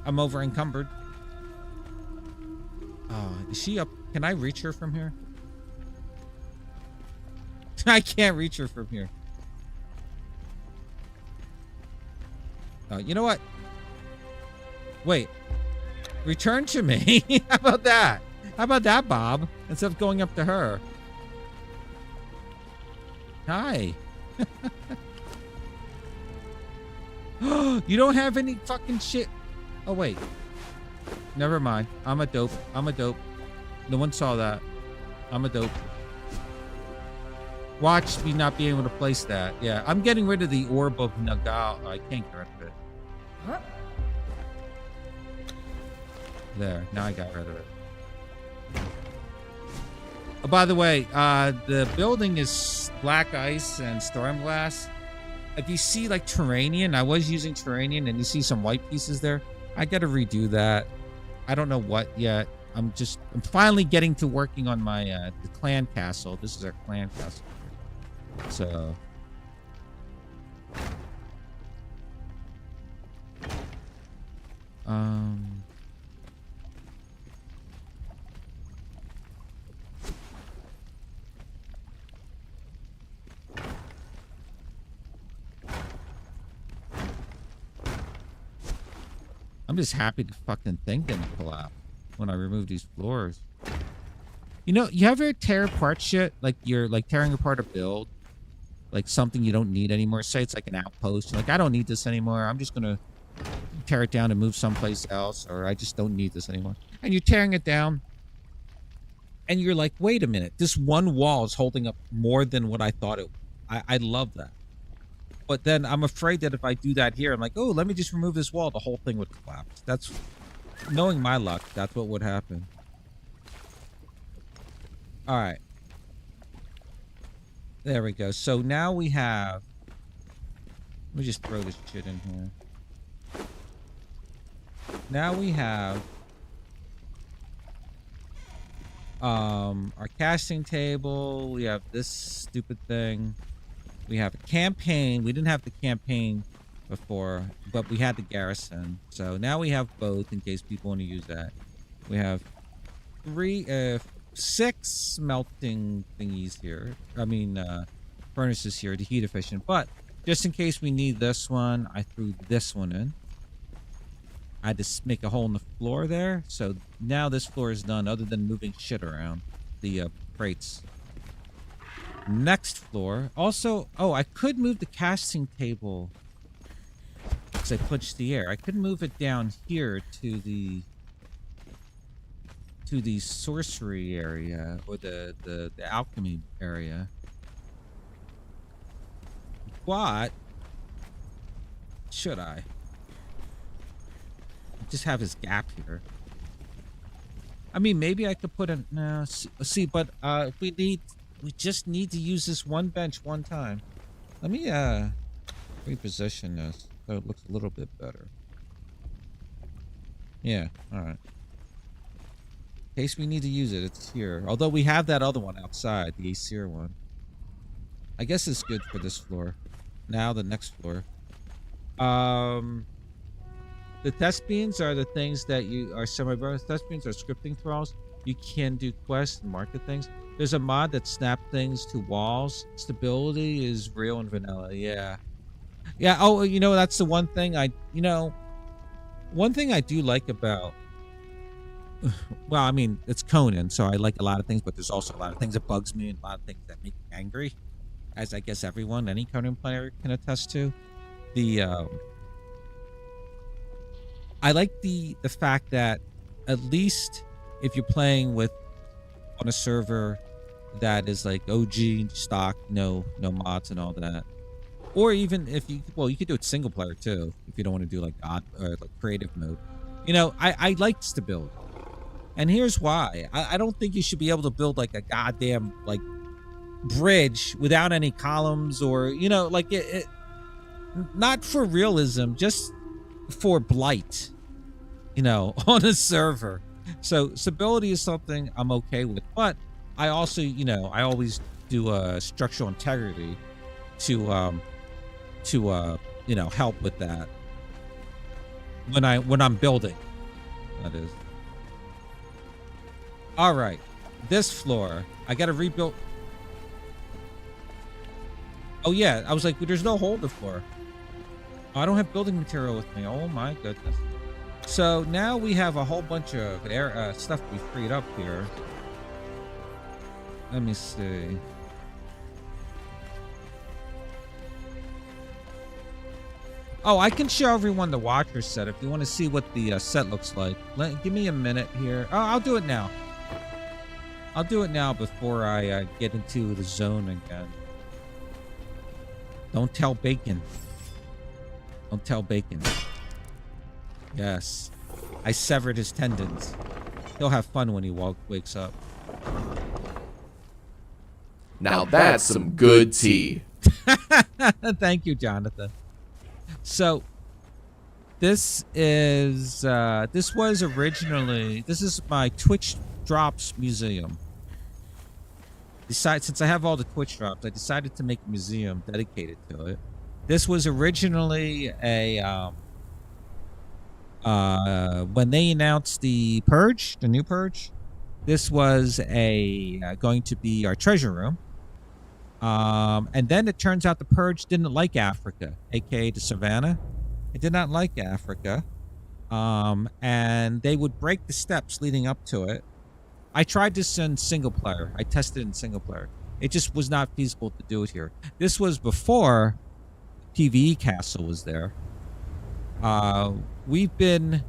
I'm over encumbered. Is she up? Can I reach her from here? I can't reach her from here. You know what? Wait. Return to me. How about that? How about that, Bob? Instead of going up to her. Hi. You don't have any fucking shit. Oh, wait. Never mind. I'm a dope. I'm a dope. No one saw that. I'm a dope. Watch me not being able to place that. Yeah, I'm getting rid of the Orb of Nalgal. I can't get rid of it. Huh? There. Now I got rid of it. Oh, by the way, the building is black ice and storm glass. If you see like Terranian, I was using Terranian, and you see some white pieces there. I gotta redo that. I don't know what yet. I'm finally getting to working on my the clan castle. This is our clan castle. So I'm just happy the fucking thing didn't collapse when I removed these floors. You know, you ever tear apart shit? Like you're like tearing apart a build like something you don't need anymore. Say it's like an outpost. Like, I don't need this anymore. I'm just gonna tear it down and move someplace else, or I just don't need this anymore. And you're tearing it down, and you're like, wait a minute, this one wall is holding up more than what I thought it. I love that. But then I'm afraid that if I do that here, I'm like, oh, let me just remove this wall, the whole thing would collapse. That's, knowing my luck, that's what would happen. All right. There we go. So now we have, let me just throw this shit in here. Now we have our casting table. We have this stupid thing. We have a campaign. We didn't have the campaign before, but we had the garrison. So now we have both in case people want to use that. We have 6 smelting thingies here. I mean, furnaces here to heat efficient. But just in case we need this one, I threw this one in. I had to make a hole in the floor there. So now this floor is done other than moving shit around. The crates. Next floor. Also, oh, I could move the casting table because I punched the air. I could move it down here to the sorcery area or the alchemy area. But should I just have this gap here? I mean, maybe I could put in see, but we just need to use this one bench one time. Let me reposition this so it looks a little bit better. Yeah, all right. In case we need to use it, it's here. Although we have that other one outside, the Aesir one. I guess it's good for this floor. Now the next floor. The thespians are the things that you are semi-bonus. Thespians are scripting thralls. You can do quests and market things. There's a mod that snaps things to walls. Stability is real and vanilla. Yeah. Yeah. Oh, you know, that's the one thing one thing I do like about, well, I mean, it's Conan, so I like a lot of things, but there's also a lot of things that bugs me and a lot of things that make me angry, as I guess any Conan player can attest to. I like the fact that at least if you're playing on a server that is like OG stock, no mods and all that, or even if you could do it single player too if you don't want to do like creative mode. You know, I like stability, and here's why. I don't think you should be able to build like a goddamn like bridge without any columns, or like it not for realism, just for blight, on a server. So stability is something I'm okay with, but I also, I always do structural integrity to help with that when I'm building. That is. All right, this floor I got to rebuild. Oh yeah, I was like, there's no hole in the floor. I don't have building material with me. Oh my goodness. So now we have a whole bunch of stuff we freed up here. Let me see. Oh, I can show everyone the Watcher set if you want to see what the set looks like. Give me a minute here. Oh, I'll do it now. I'll do it now before I get into the zone again. Don't tell Bacon. Don't tell Bacon. Yes. I severed his tendons. He'll have fun when he wakes up. Now that's some good tea. Thank you, Jonathan. So, this is my Twitch Drops museum. Since I have all the Twitch drops, I decided to make a museum dedicated to it. This was originally when they announced the Purge, the new Purge, this was going to be our treasure room. And then it turns out the Purge didn't like Africa, aka the Savannah. It did not like Africa. And they would break the steps leading up to it. I tried this in single player. I tested it in single player. It just was not feasible to do it here. This was before PvE Castle was there. We've been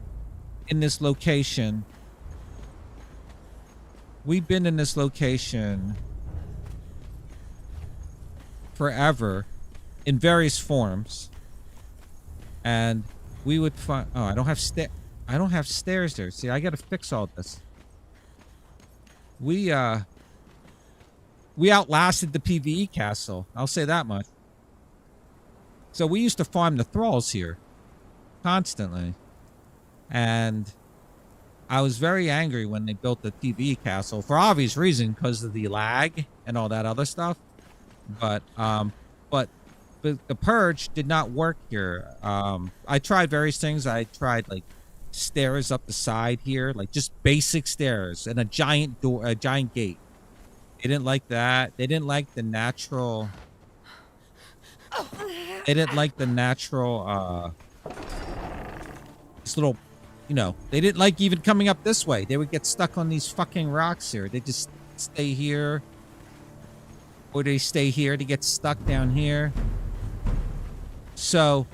in this location. We've been in this location forever in various forms. And we would find... Oh, I don't have stairs there. See, I got to fix all this. We outlasted the PvE Castle. I'll say that much. So we used to farm the thralls here constantly. And I was very angry when they built the PvE Castle for obvious reason, because of the lag and all that other stuff. But the purge did not work here. I tried various things. I tried like stairs up the side here, like just basic stairs and a giant door, a giant gate. They didn't like that. They didn't like the natural. They didn't like the natural. This little, you know, they didn't like even coming up this way. They would get stuck on these fucking rocks here. They just stay here, or they stay here to get stuck down here. So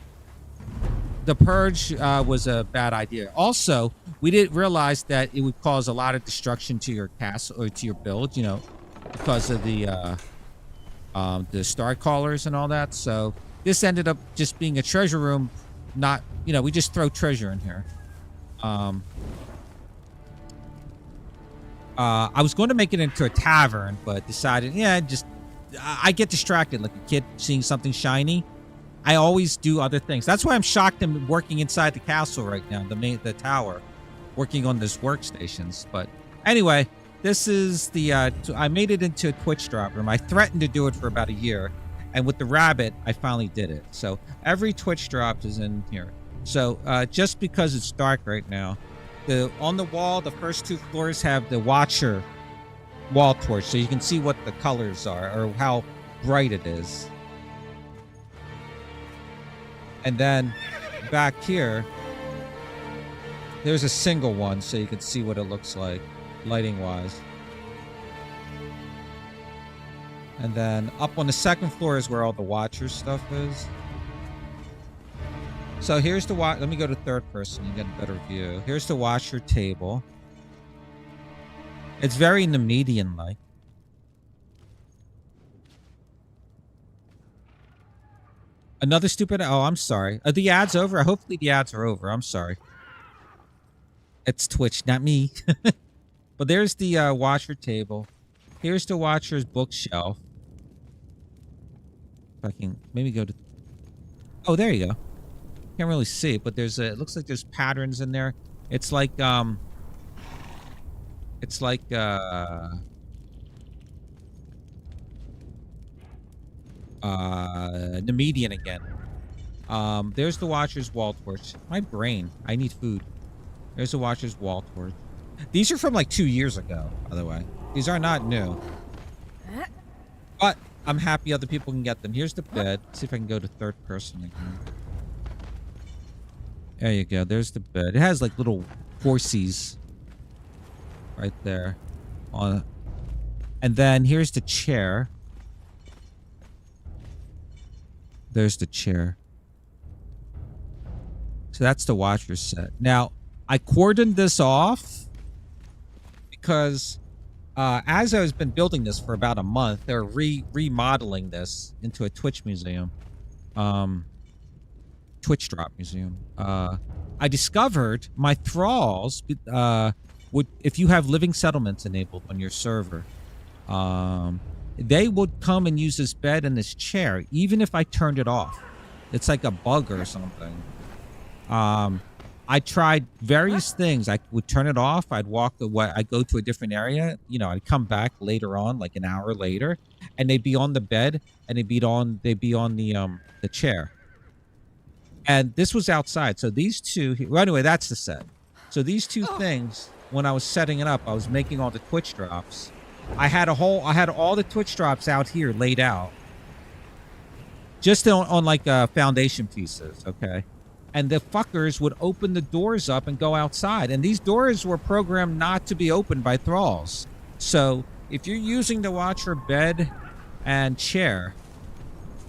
the purge was a bad idea. Also, we didn't realize that it would cause a lot of destruction to your castle or to your build, you know, because of the star callers and all that. So this ended up just being a treasure room. Not, you know, we just throw treasure in here. I was going to make it into a tavern, but decided, yeah, just I get distracted like a kid seeing something shiny. I always do other things. That's why I'm shocked I'm working inside the castle right now, the tower, working on this workstations. But anyway, this is the I made it into a Twitch drop room. I threatened to do it for about a year, and with the rabbit, I finally did it. So every Twitch drop is in here. So just because it's dark right now, on the wall, the first 2 floors have the Watcher wall torch, so you can see what the colors are or how bright it is. And then back here, there's a single one, so you can see what it looks like, lighting-wise. And then up on the 2nd floor is where all the Watcher stuff is. So here's the Let me go to 3rd person, you get a better view. Here's the Watcher table. It's very Nemedian-like. Another stupid... Oh, I'm sorry. Are the ads over? Hopefully the ads are over. I'm sorry. It's Twitch, not me. But there's the Watcher table. Here's the Watcher's bookshelf. If I can maybe go to... Oh, there you go. Can't really see it, but there's a... It looks like there's patterns in there. It's like... It's like... Nemedian again. There's the Watcher's wall torch. My brain. I need food. There's the Watcher's wall torch. These are from like 2 years ago, by the way. These are not new. But I'm happy other people can get them. Here's the bed. Let's see if I can go to 3rd person again. There you go. There's the bed. It has like little horsies right there. And then here's the chair. There's the chair. So that's the Watcher set. Now, I cordoned this off because as I was been building this for about a month, they're remodeling this into a Twitch museum. Twitch drop museum. I discovered my thralls would, if you have living settlements enabled on your server, they would come and use this bed and this chair, even if I turned it off. It's like a bug or something. I tried various things. I would turn it off. I'd walk away. I'd go to a different area. You know, I'd come back later on, like an hour later, and they'd be on the bed and they'd be on the chair. And this was outside. So these two, well, anyway, that's the set. So these two things, when I was setting it up, I was making all the Twitch drops. I had all the Twitch drops out here laid out. Just on like foundation pieces, okay? And the fuckers would open the doors up and go outside. And these doors were programmed not to be opened by thralls. So if you're using the Watcher bed and chair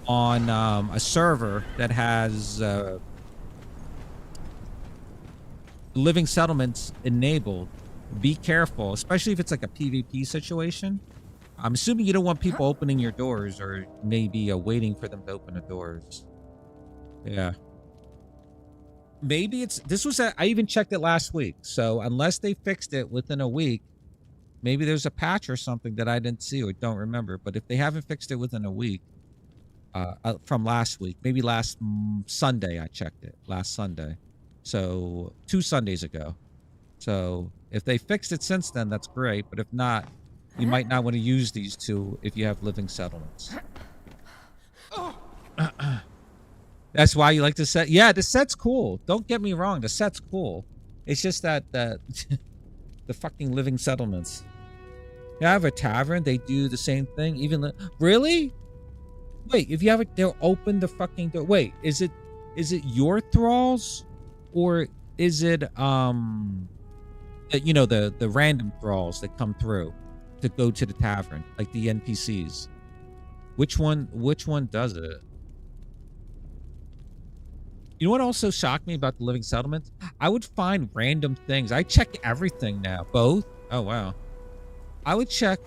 on a server that has living settlements enabled. Be careful, especially if it's like a PvP situation. I'm assuming you don't want people opening your doors or maybe waiting for them to open the doors. Yeah. Maybe I even checked it last week. So unless they fixed it within a week, maybe there's a patch or something that I didn't see or don't remember. But if they haven't fixed it within a week, from last week, maybe last Sunday, I checked it last Sunday. So 2 Sundays ago. So if they fixed it since then, that's great. But if not, you might not want to use these two if you have living settlements. That's why you like the set. Yeah, the set's cool. Don't get me wrong. The set's cool. It's just that the fucking living settlements. You have a tavern. They do the same thing. Even really? Wait, if you have it, they'll open the fucking door. Wait, is it your thralls, or is it you know, the random thralls that come through to go to the tavern, like the NPCs? Which one does it? You know what also shocked me about the living settlements? I would find random things. I check everything now. Both? Oh wow. I would check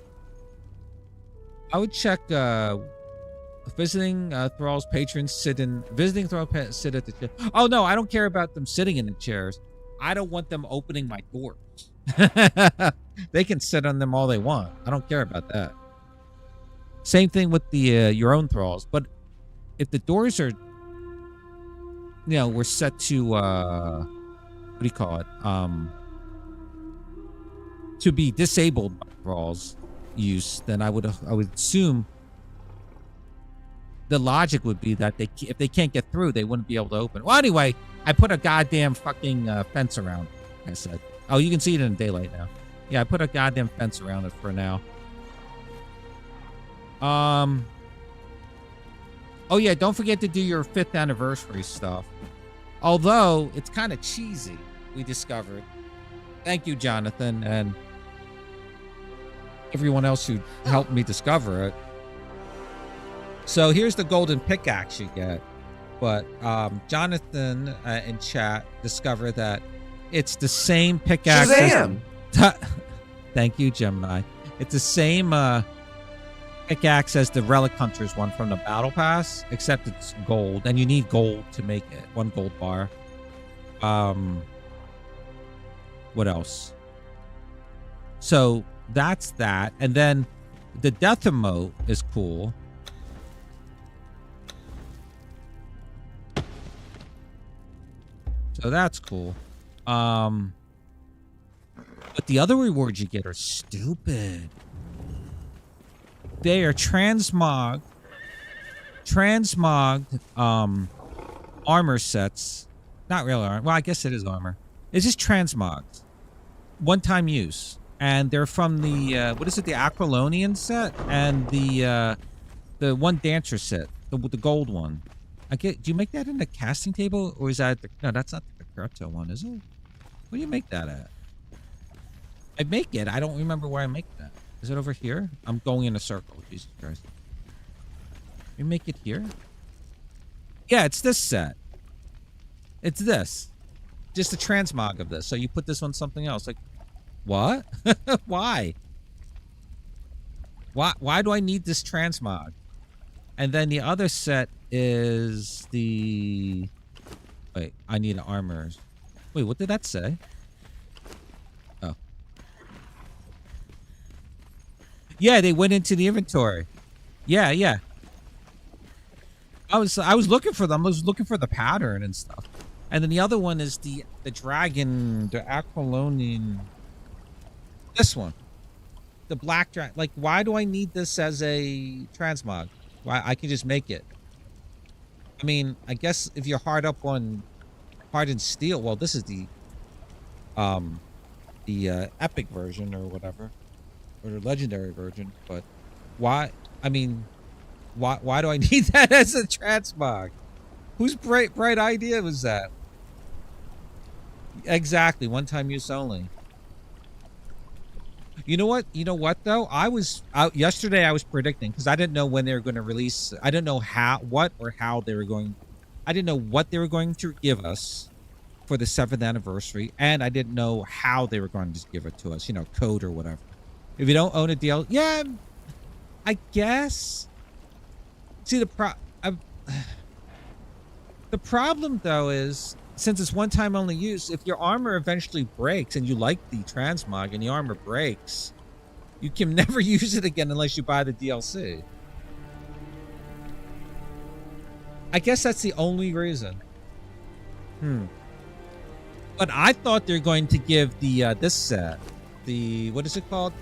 visiting thralls patrons visiting thralls sit at the chair. Oh no, I don't care about them sitting in the chairs. I don't want them opening my doors. They can sit on them all they want. I don't care about that. Same thing with the your own thralls. But if the doors are, you know, we're set to what do you call it? To be disabled by thralls use, then I would assume the logic would be that if they can't get through, they wouldn't be able to open. Well, anyway, I put a goddamn fucking fence around it, I said. Oh, you can see it in daylight now. Yeah, I put a goddamn fence around it for now. Oh yeah, don't forget to do your 5th anniversary stuff. Although it's kind of cheesy, we discovered. Thank you, Jonathan, and everyone else who helped me discover it. So here's the golden pickaxe you get. But Jonathan in chat discovered that it's the same pickaxe. Shazam! Thank you, Gemini. It's the same pickaxe as the Relic Hunters one from the Battle Pass, except it's gold, and you need gold to make it. 1 gold bar. What else? So that's that. And then the death emote is cool. So that's cool. But the other rewards you get are stupid. They are transmogged armor sets. Not real armor. Well, I guess it is armor. It's just transmogged. One-time use. And they're from the what is it? The Aquilonian set and the one dancer set, the gold one. Do you make that in the casting table, or is that no? That's not the Karato one, is it? Where do you make that at? I make it. I don't remember where I make that. Is it over here? I'm going in a circle. Jesus Christ. You make it here? Yeah, it's this set. It's this. Just a transmog of this. So you put this on something else. Like, what? Why? Why do I need this transmog? And then the other set is the... Wait, I need an armor. Wait, what did that say? Oh. Yeah, they went into the inventory. Yeah, yeah. I was looking for them. I was looking for the pattern and stuff. And then the other one is the dragon, the Aquilonian. This one. The black dragon. Like, why do I need this as a transmog? Why I can just make it. I mean, I guess if you're hard up on hardened steel, well, this is the epic version or whatever, or the legendary version. But why? I mean, why do I need that as a transmog? Whose bright idea was that? Exactly, one-time use only. You know what? You know what though? I was out yesterday. I was predicting because I didn't know when they were going to release. I didn't know how they were going. I didn't know what they were going to give us for the 7th anniversary, and I didn't know how they were going to just give it to us. You know, code or whatever. If you don't own a deal, yeah, I guess. See the problem though is, since it's one-time only use, if your armor eventually breaks and you like the transmog and the armor breaks, you can never use it again unless you buy the DLC. I guess that's the only reason. But I thought they're going to give the this set, the what is it called?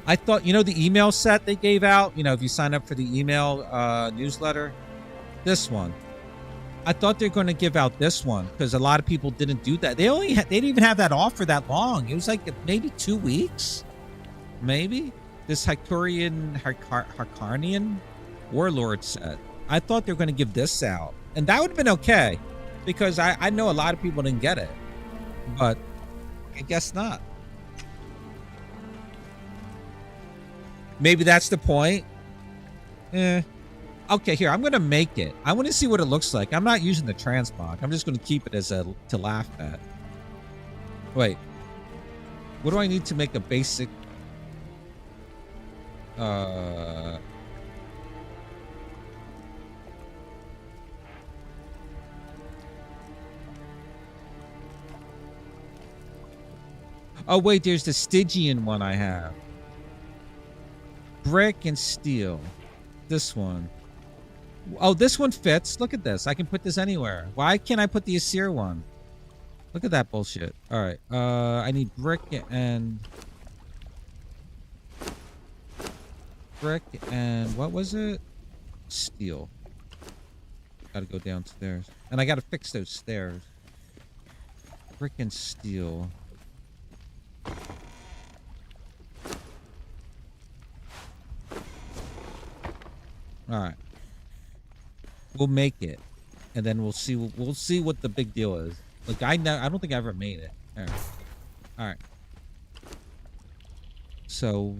I thought, you know, the email set they gave out, you know, if you sign up for the email newsletter, this one. I thought they were going to give out this one because a lot of people didn't do that. They didn't even have that offer that long. It was like maybe 2 weeks, maybe. This Harkarnian Warlord set. I thought they were going to give this out, and that would have been okay because I know a lot of people didn't get it, but I guess not. Maybe that's the point. Okay, here, I'm going to make it. I want to see what it looks like. I'm not using the transmog. I'm just going to keep it as to laugh at. Wait. What do I need to make a basic... Oh, wait, there's the Stygian one I have. Brick and steel. This one. Oh, this one fits. Look at this. I can put this anywhere. Why can't I put the Asir one? Look at that bullshit. All right. I need brick and what was it? Steel. Gotta go downstairs. And I gotta fix those stairs. Brick and steel. All right. We'll make it, and then we'll see what the big deal is. Like I don't think I ever made it. All right. So,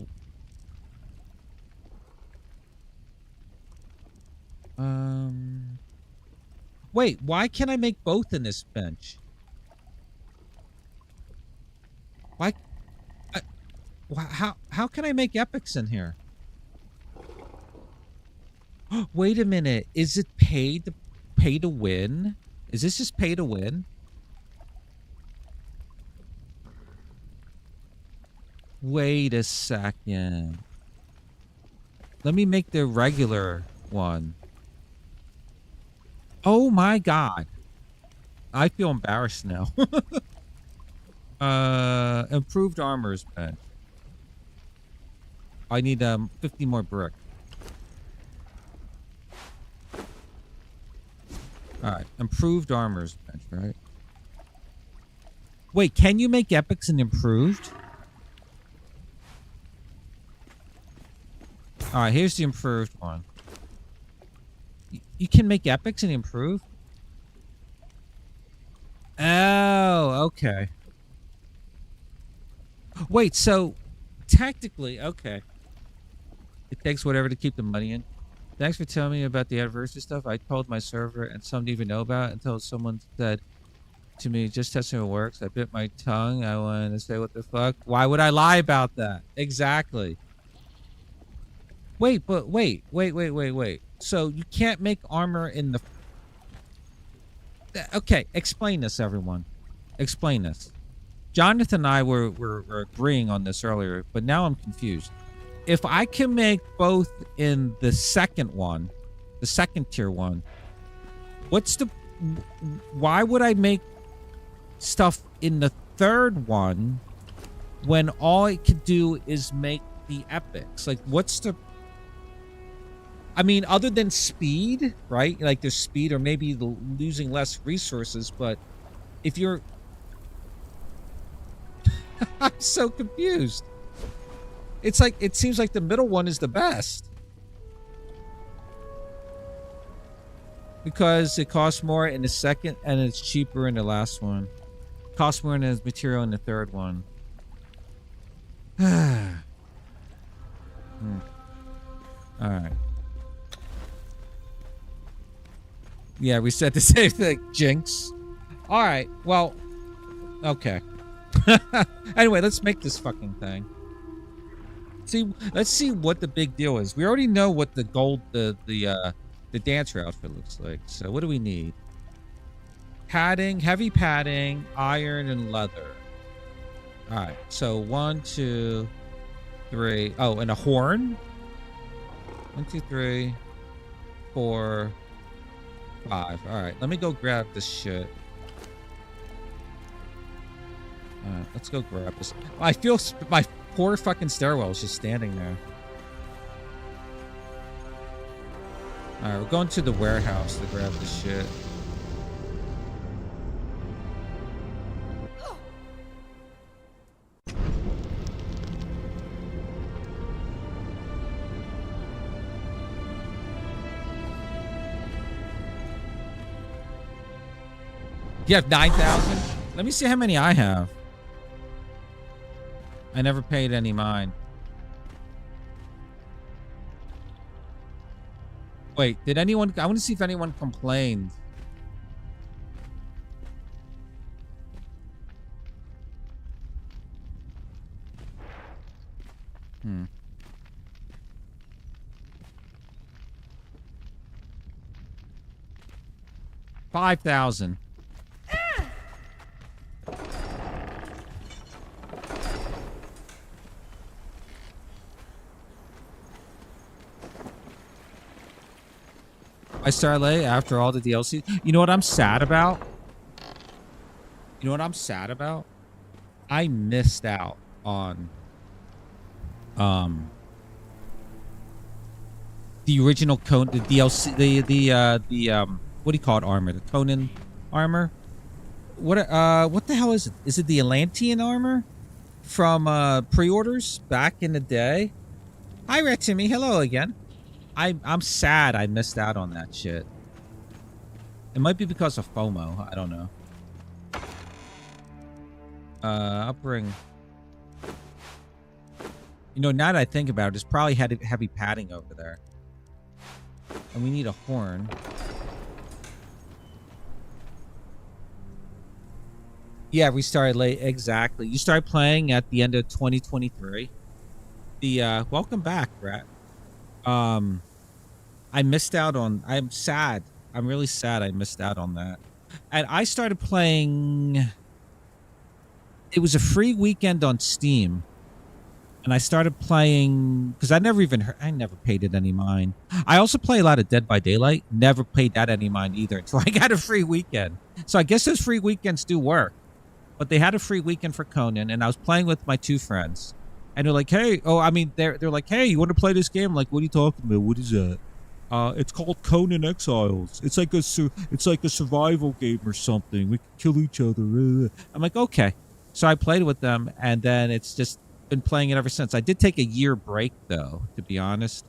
wait. Why can't I make both in this bench? Why? How can I make epics in here? Wait a minute. Is it pay to win? Is this just pay to win? Wait a second. Let me make the regular one. Oh my god. I feel embarrassed now. Improved armors bench. I need 50 more brick. All right, improved armors bench, right? Wait, can you make epics and improved? All right, here's the improved one. You can make epics and improved? Oh, okay. Wait, so technically, okay. It takes whatever to keep the money in. Thanks for telling me about the anniversary stuff. I told my server and some didn't even know about it until someone said to me, just testing it works. I bit my tongue. I wanted to say, what the fuck? Why would I lie about that? Exactly. Wait. So you can't make armor in the... Okay, explain this, everyone. Explain this. Jonathan and I were agreeing on this earlier, but now I'm confused. If I can make both in the second one, the second tier one, why would I make stuff in the third one when all I could do is make the epics? Like, I mean, other than speed, right? Like there's speed or maybe losing less resources, but if you're... I'm so confused. It's like, it seems like the middle one is the best. Because it costs more in the second and it's cheaper in the last one. It costs more in the material in the third one. All right. Yeah, we said the same thing. Jinx. All right. Well, okay. Anyway, let's make this fucking thing. Let's see what the big deal is. We already know what the dancer outfit looks like. So what do we need? Padding, heavy padding, iron, and leather. All right. So 1, 2, 3. Oh, and a horn. 1, 2, 3, 4, 5. All right. Let me go grab this shit. All right. Let's go grab this. I feel my poor fucking stairwell is just standing there. All right. We're going to the warehouse to grab this shit. You have 9,000? Let me see how many I have. I never paid any mine. Wait, did anyone... I want to see if anyone complained. Hmm. $5,000. I Starlay after all the DLC. You know what I'm sad about? You know what I'm sad about? I missed out on the original Conan, the DLC, the what do you call it, armor? The Conan armor? What the hell is it? Is it the Atlantean armor from pre-orders back in the day? Hi, Red Timmy. Hello again. I'm sad I missed out on that shit. It might be because of FOMO. I don't know. I'll bring... You know, now that I think about it, there's probably heavy padding over there. And we need a horn. Yeah, we started late. Exactly. You started playing at the end of 2023. Welcome back, Rat. I missed out on... I'm sad. I'm really sad I missed out on that. And I started playing... It was a free weekend on Steam. And I started playing... Because I never paid it any mind. I also play a lot of Dead by Daylight. Never paid that any mind either until I got a free weekend. So I guess those free weekends do work. But they had a free weekend for Conan. And I was playing with my 2 friends. And they're like, hey... Oh, I mean, they're like, hey, you want to play this game? I'm like, what are you talking about? What is that? It's called Conan Exiles. It's like a survival game or something. We can kill each other. I'm like, okay. So I played with them, and then it's just been playing it ever since. I did take a year break, though, to be honest,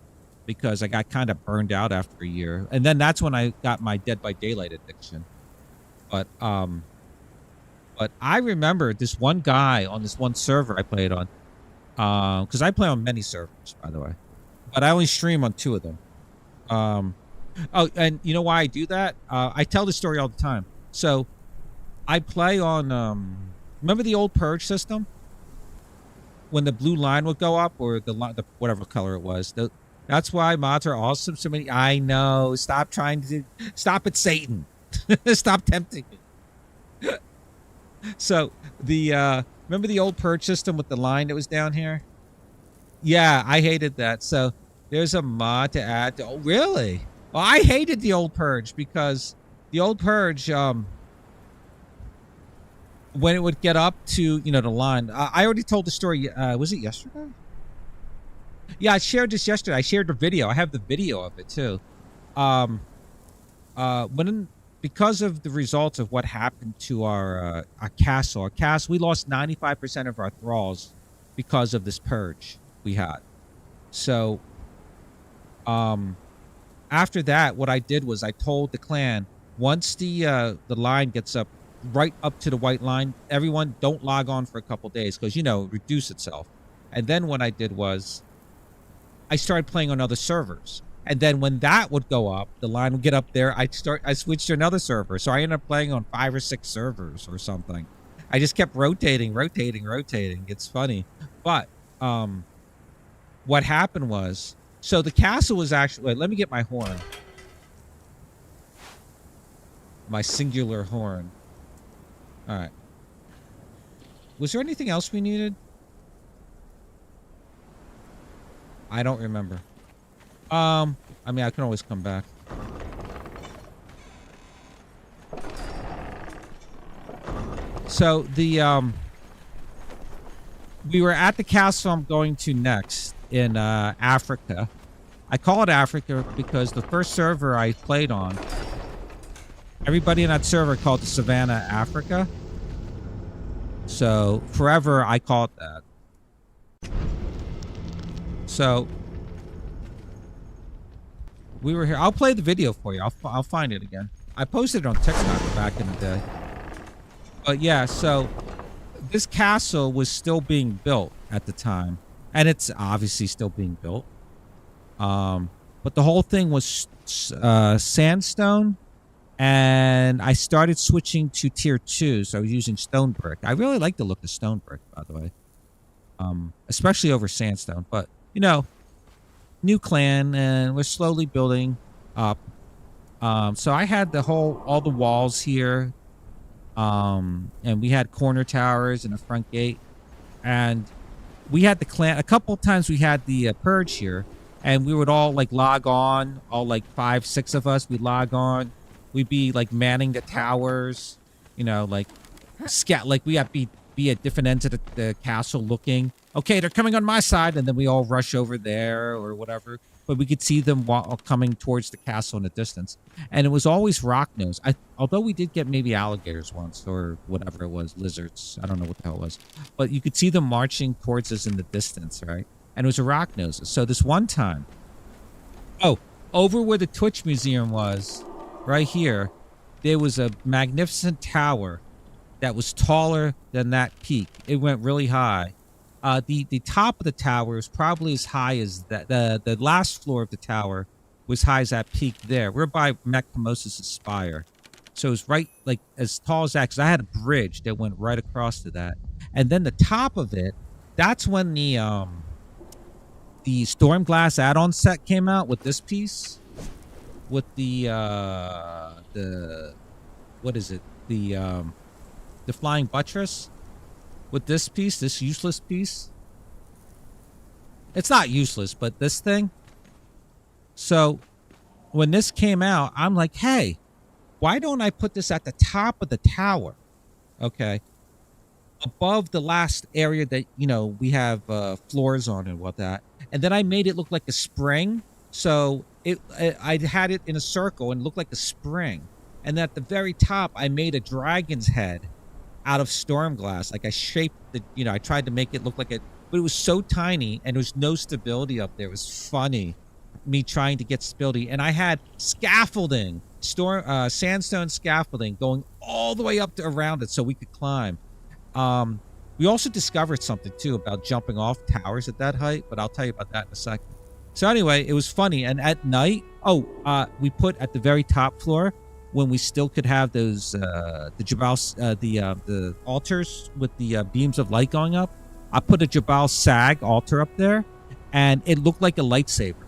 because I got kind of burned out after a year. And then that's when I got my Dead by Daylight addiction. But I remember this one guy on this one server I played on, because I play on many servers, by the way, but I only stream on 2 of them. Oh, and you know why I do that? I tell this story all the time. So I play on, remember the old Purge system? When the blue line would go up, or the whatever color it was. That's why mods are awesome. So many. I know. Stop it, Satan. Stop tempting me. So remember the old Purge system with the line that was down here? Yeah, I hated that. So there's a mod to add. Oh, really? Well, I hated the old Purge because the old Purge, when it would get up to, the line, I already told the story. Was it yesterday? Yeah, I shared this yesterday. I shared the video. I have the video of it too. Because of the results of what happened to our castle, we lost 95% of our thralls because of this purge we had. So, after that, what I did was I told the clan, once the line gets up, right up to the white line, everyone don't log on for a couple days because, reduce itself. And then what I did was I started playing on other servers. And then when that would go up, the line would get up there. I switched to another server. So I ended up playing on 5 or 6 servers or something. I just kept rotating. It's funny. But what happened was, so the castle was actually, wait, let me get my horn. My singular horn. All right. Was there anything else we needed? I don't remember. I mean, I can always come back. So the we were at the castle I'm going to next in Africa. I call it Africa because the first server I played on, everybody in that server called the Savannah Africa. So forever I call it that. So we were here. I'll play the video for you. I'll find it again. I posted it on TikTok back in the day. But yeah, so this castle was still being built at the time, and it's obviously still being built. But the whole thing was sandstone, and I started switching to tier 2, so I was using stone brick. I really like the look of stone brick, by the way, especially over sandstone. But you know, new clan, and we're slowly building up. So I had all the walls here, and we had corner towers and a front gate, and we had the clan. A couple of times we had the purge here, and we would all like log on, all like 5, 6 of us. We'd log on. We'd be like manning the towers, you know, like like we have be at different ends of the castle looking. Okay, they're coming on my side, and then we all rush over there or whatever. But we could see them coming towards the castle in the distance. And it was always rock nose. Although we did get maybe alligators once or whatever it was, lizards. I don't know what the hell it was. But you could see them marching towards us in the distance, right? And it was a rock nose. So this one time, over where the Twitch Museum was, right here, there was a magnificent tower that was taller than that peak. It went really high. The top of the tower was probably as high as that. The last floor of the tower was high as that peak there. We're by Mechamoses' spire. So it was right like as tall as that, because I had a bridge that went right across to that. And then the top of it, that's when the Stormglass add-on set came out with this piece. With the what is it? The flying buttress. With this piece, this useless piece. It's not useless, but this thing. So when this came out, I'm like, hey, why don't I put this at the top of the tower? Okay. Above the last area that, you know, we have floors on and whatnot. And then I made it look like a spring. So I had it in a circle and looked like a spring. And at the very top, I made a dragon's head out of Stormglass. Like I shaped the, you know, I tried to make it look like it, but it was so tiny and there was no stability up there. It was funny, me trying to get stability. And I had scaffolding, sandstone scaffolding going all the way up to around it so we could climb. We also discovered something too about jumping off towers at that height, but I'll tell you about that in a second. So anyway, it was funny. And at night, we put at the very top floor, when we still could have those the Jabal the altars with the beams of light going up, I put a Jabal Sag altar up there, and it looked like a lightsaber,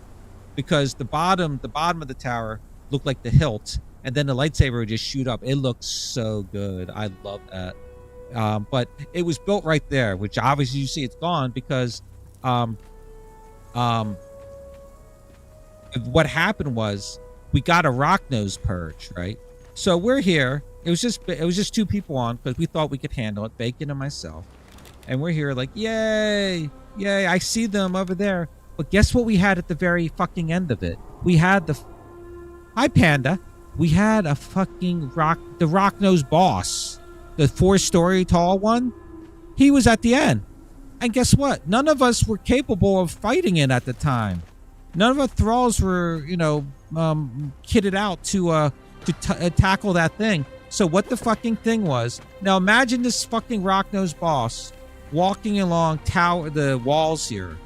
because the bottom of the tower looked like the hilt, and then the lightsaber would just shoot up. It looked so good. I love that. But it was built right there, which obviously you see it's gone because what happened was, we got a rock nose purge, right? So we're here. It was just 2 people on because we thought we could handle it, Bacon and myself. And we're here like, yay, yay, I see them over there. But guess what we had at the very fucking end of it? We had Hi Panda. We had a fucking the rock nose boss, the 4-story tall one. He was at the end. And guess what? None of us were capable of fighting it at the time. None of our thralls were, you know, kitted out to tackle that thing. So what the fucking thing was, now imagine this fucking rock nose boss walking along the walls here.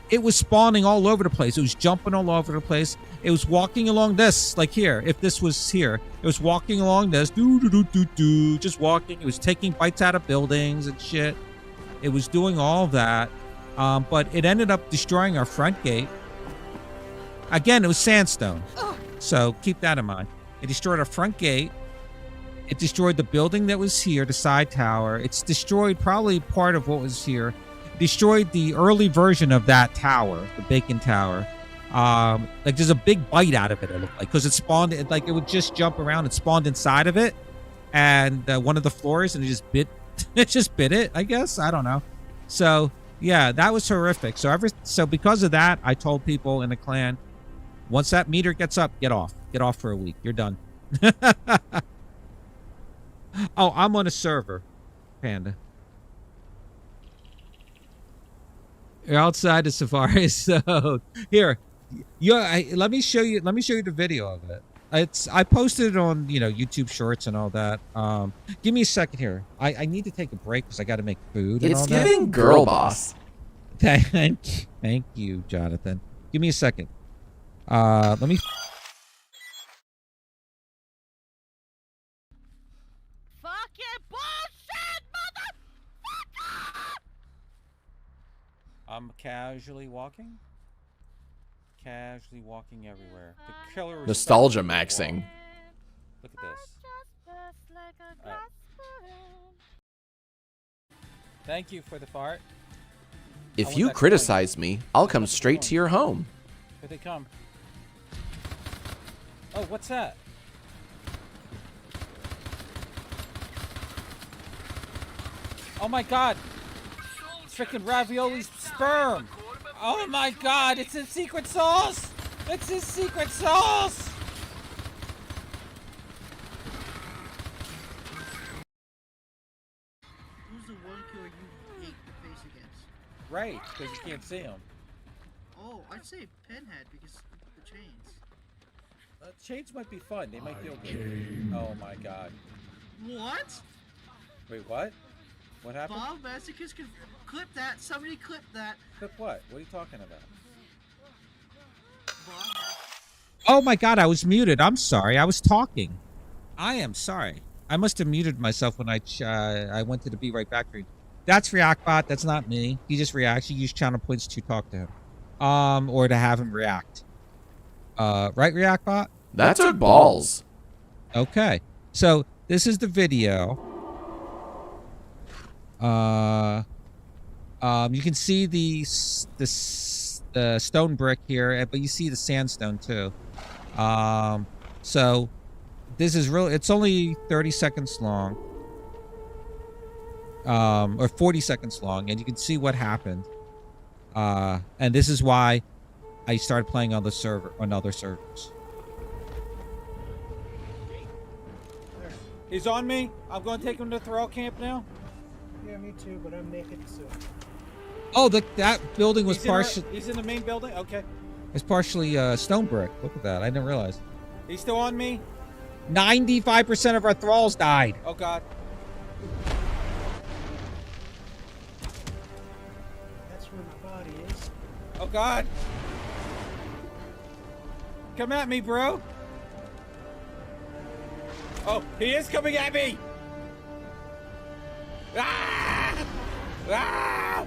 It was spawning all over the place. It was jumping all over the place. It was walking along this, like here. If this was here, it was walking along this, just walking. It was taking bites out of buildings and shit. It was doing all that, but it ended up destroying our front gate. Again, it was sandstone, so keep that in mind. It destroyed our front gate. It destroyed the building that was here, the side tower. It's destroyed probably part of what was here. Destroyed the early version of that tower, the bacon tower. Like there's a big bite out of it looked like, because it spawned, it would just jump around. It spawned inside of it, and one of the floors, and it just bit it, I guess. I don't know. So yeah, that was horrific. So because of that, I told people in the clan, once that meter gets up, get off for a week. You're done. Oh, I'm on a server, Panda. You're outside the Safari, so here, let me show you the video of it. I posted it on YouTube Shorts and all that. Give me a second here. I need to take a break because I got to make food. And It's all giving that. girl boss. Thank you, Jonathan. Give me a second. Let me. Fucking bullshit, motherfucker! I'm casually walking everywhere. The killer was Nostalgia maxing. Look at this. Alright. Thank you for the fart. If you criticize me, I'll come straight to your home. Here they come. Oh, what's that? Oh my god! It's freaking Ravioli's sperm! Oh my god, it's his secret sauce! It's his secret sauce! Who's the one killer you hate to face against? Right, because you can't see him. Oh, I'd say Pinhead because the chains. Chains might be fun, they might feel good. Oh my god. What? Wait, what? What happened? Bob Masochist can clip that. Somebody clip that. Clip what? What are you talking about? Oh my god, I was muted. I'm sorry. I was talking. I am sorry. I must have muted myself when I went to the Be Right Back screen. That's ReactBot. That's not me. He just reacts. You use channel points to talk to him, or to have him react. Right, ReactBot? That took balls. Okay, so this is the video. You can see the stone brick here, but you see the sandstone too. So this is real. It's only 30 seconds long, or 40 seconds long, and you can see what happened. And this is why I started playing on other servers. He's on me. I'm going to take him to Thrall Camp now. Yeah, me too, but I'm naked, so. Oh, that building was partially. He's in the main building? Okay. It's partially stone brick. Look at that. I didn't realize. He's still on me? 95% of our thralls died. Oh, God. That's where my body is. Oh, God. Come at me, bro. Oh, he is coming at me. Ah! Ah!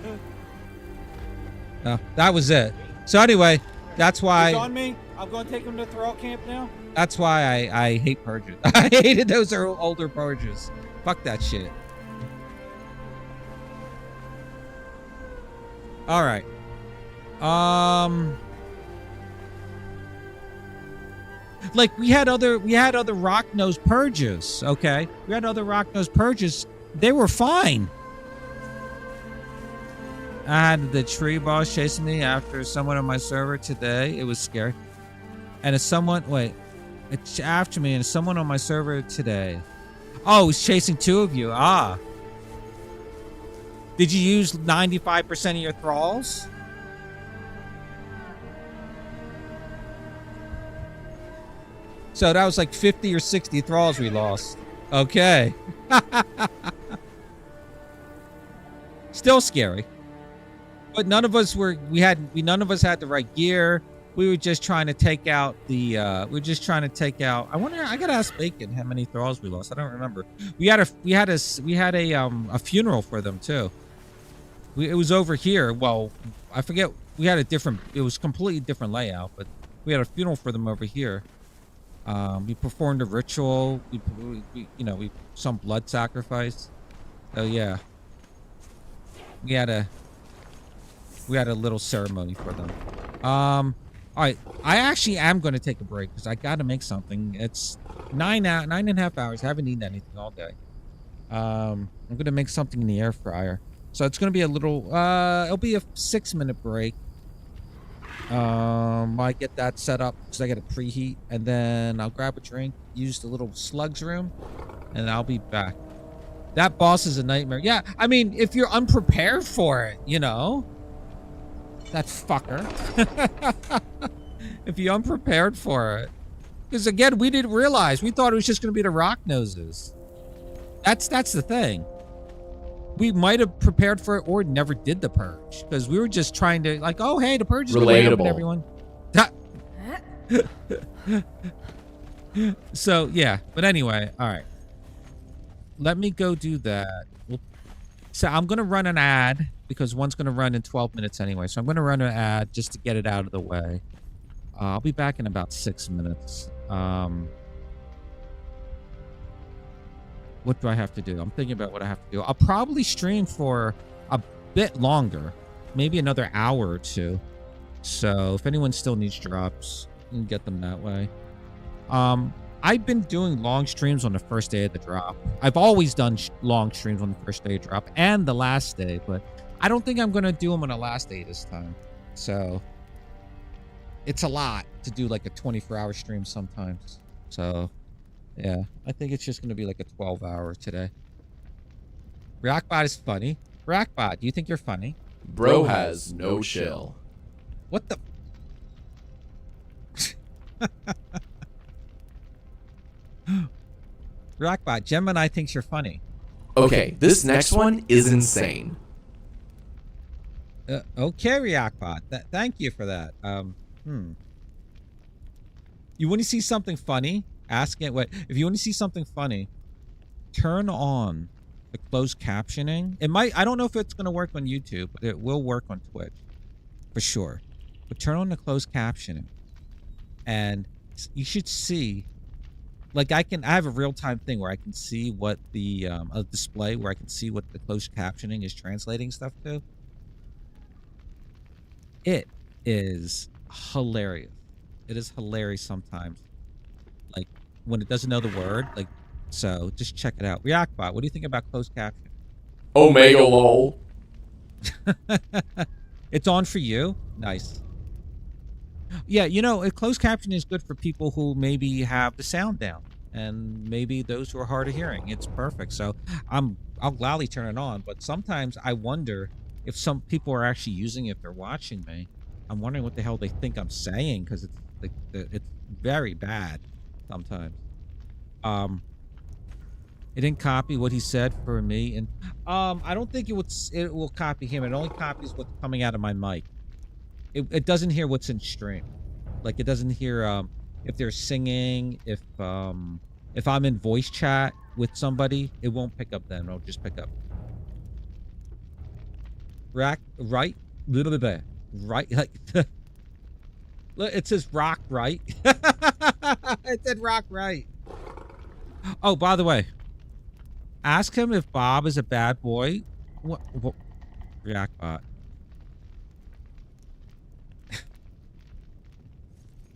No, that was it. So anyway, that's why. He's on me. I'm going to take him to Thrall Camp now. That's why I hate purges. I hated those older purges. Fuck that shit. All right. Like we had other rock nose purges. Okay, we had other rock nose purges. They were fine. I had the tree boss chasing me after someone on my server today. It was scary. And it's someone, wait, it's after me and someone on my server today. Oh, he's chasing two of you. Ah. Did you use 95% of your thralls? So that was like 50 or 60 thralls we lost. Okay. Still scary. But none of us were. None of us had the right gear. We were just trying to take out the. I wonder. I gotta ask Bacon how many thralls we lost. I don't remember. We had a funeral for them too. It was over here. Well, I forget. We had a different. It was completely different layout, but we had a funeral for them over here. We performed a ritual. We some blood sacrifice. Oh yeah. We had a little ceremony for them. All right. I actually am going to take a break because I got to make something. It's 9.5 hours. I haven't eaten anything all day. I'm going to make something in the air fryer. So it's going to be a little, it'll be a 6-minute break. I get that set up because I got to preheat, and then I'll grab a drink, use the little slugs room, and I'll be back. That boss is a nightmare. Yeah, I mean, if you're unprepared for it, that fucker. If you're unprepared for it. Because again, we didn't realize. We thought it was just going to be the rock noses. That's the thing. We might have prepared for it or never did the purge. Because we were just trying to, like, oh, hey, the purge is going to happen, everyone. So, yeah. But anyway, all right. Let me go do that. So I'm going to run an ad because one's going to run in 12 minutes anyway. So I'm going to run an ad just to get it out of the way. I'll be back in about 6 minutes. What do I have to do? I'm thinking about what I have to do. I'll probably stream for a bit longer, maybe another hour or two. So if anyone still needs drops, you can get them that way. I've been doing long streams on the first day of the drop. I've always done long streams on the first day of drop and the last day, but I don't think I'm going to do them on the last day this time. So it's a lot to do like a 24-hour stream sometimes. So yeah, I think it's just going to be like a 12-hour today. Rockbot is funny. Rockbot, do you think you're funny? Bro has no chill. What the? Rockbot, Gemini thinks you're funny. Okay, this next one is insane. Okay, Rockbot. Thank you for that. You want to see something funny? Ask it. What if you want to see something funny? Turn on the closed captioning. It might. I don't know if it's going to work on YouTube, but it will work on Twitch for sure. But turn on the closed captioning, and you should see. Like I have a real-time thing where I can see what the a display where I can see what the closed captioning is translating stuff to. It is hilarious. It is hilarious sometimes. Like when it doesn't know the word, like so just check it out. Reactbot, what do you think about closed captioning? Omega lol. It's on for you? Nice. Yeah, closed captioning is good for people who maybe have the sound down, and maybe those who are hard of hearing. It's perfect. So I'll gladly turn it on. But sometimes I wonder if some people are actually using it if they're watching me. I'm wondering what the hell they think I'm saying because it's very bad sometimes. It didn't copy what he said for me, and I don't think it will copy him. It only copies what's coming out of my mic. It doesn't hear what's in stream. Like it doesn't hear if they're singing, if I'm in voice chat with somebody, it won't pick up them. It'll just pick up. Right, little bit, right, like it says rock right. It said rock right. Oh, by the way, ask him if Bob is a bad boy. What Reactbot.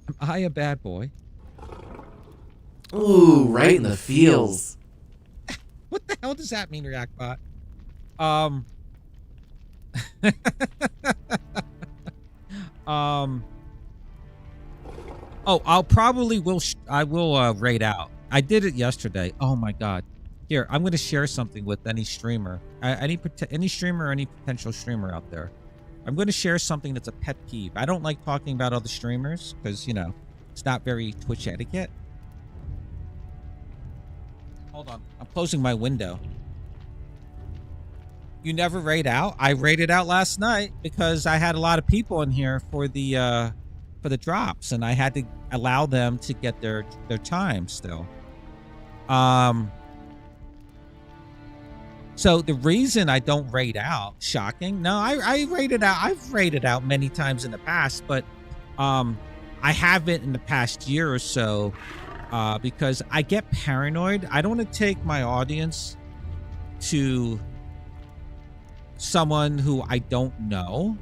Am I a bad boy? Ooh, right in the feels. What the hell does that mean, Reactbot? Oh, I will raid out. I did it yesterday. Oh my god. Here, I'm going to share something with any streamer, any streamer, any potential streamer out there. I'm going to share something that's a pet peeve. I don't like talking about other streamers because, it's not very Twitch etiquette. Hold on. I'm closing my window. You never raid out? I raided out last night because I had a lot of people in here for the drops, and I had to allow them to get their time still. So the reason I don't raid out, shocking. No, I raided out. I've raided out many times in the past, but I haven't in the past year or so because I get paranoid. I don't want to take my audience to someone who I don't know.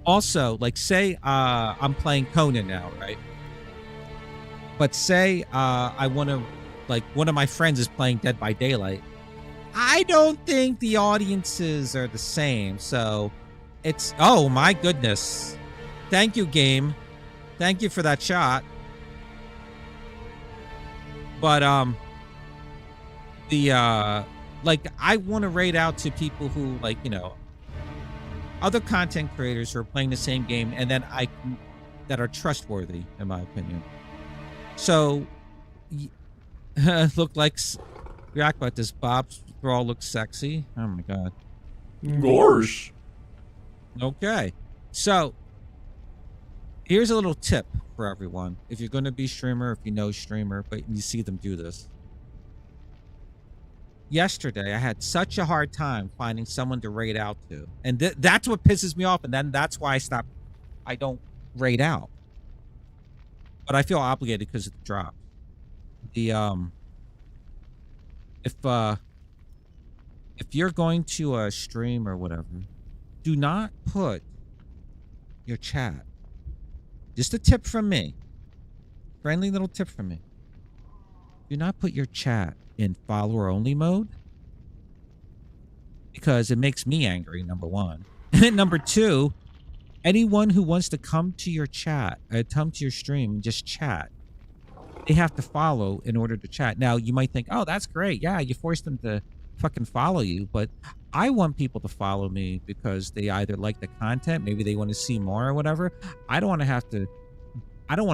Also, like say I'm playing Conan now, right? But say I want to, like one of my friends is playing Dead by Daylight. I don't think the audiences are the same. So it's, oh my goodness. Thank you, game. Thank you for that shot. But like I want to raid out to people who, like, you know, other content creators who are playing the same game, and then that are trustworthy, in my opinion. So look like react about this. Bob's thrall looks sexy. Oh my god. Gosh. Okay, so here's a little tip for everyone. If you're going to be streamer, if you know streamer, but you see them do this. Yesterday, I had such a hard time finding someone to raid out to. And that's what pisses me off. And then that's why I don't raid out. But I feel obligated because of the drop. If you're going to stream or whatever, do not put your chat. Just a tip from me. Friendly little tip from me. Do not put your chat in follower only mode, because it makes me angry, number one. And number two, anyone who wants to come to your chat, come to your stream and just chat, they have to follow in order to chat. Now, you might think, oh, that's great. Yeah, you force them to fucking follow you. But I want people to follow me because they either like the content, maybe they want to see more or whatever. I don't want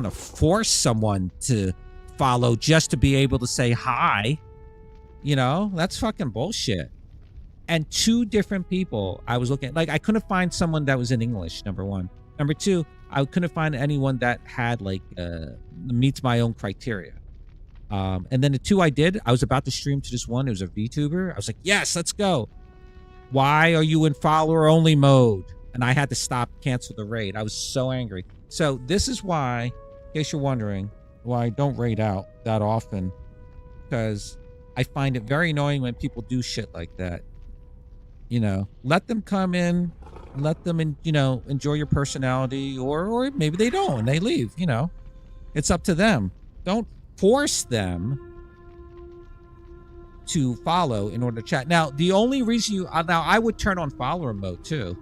to force someone to follow just to be able to say hi. You know, that's fucking bullshit. And two different people I was looking at, like, I couldn't find someone that was in English, number one. Number two, I couldn't find anyone that had like meets my own criteria. And then the two I did, I was about to stream to this one. It was a VTuber. I was like, yes, let's go. Why are you in follower only mode? And I had to stop, cancel the raid. I was so angry. So this is why, in case you're wondering, why I don't raid out that often, because I find it very annoying when people do shit like that. You know, let them come in, let them, you know, enjoy your personality, or maybe they don't and they leave. You know, it's up to them. Don't force them to follow in order to chat. Now, the only reason now I would turn on follower mode too,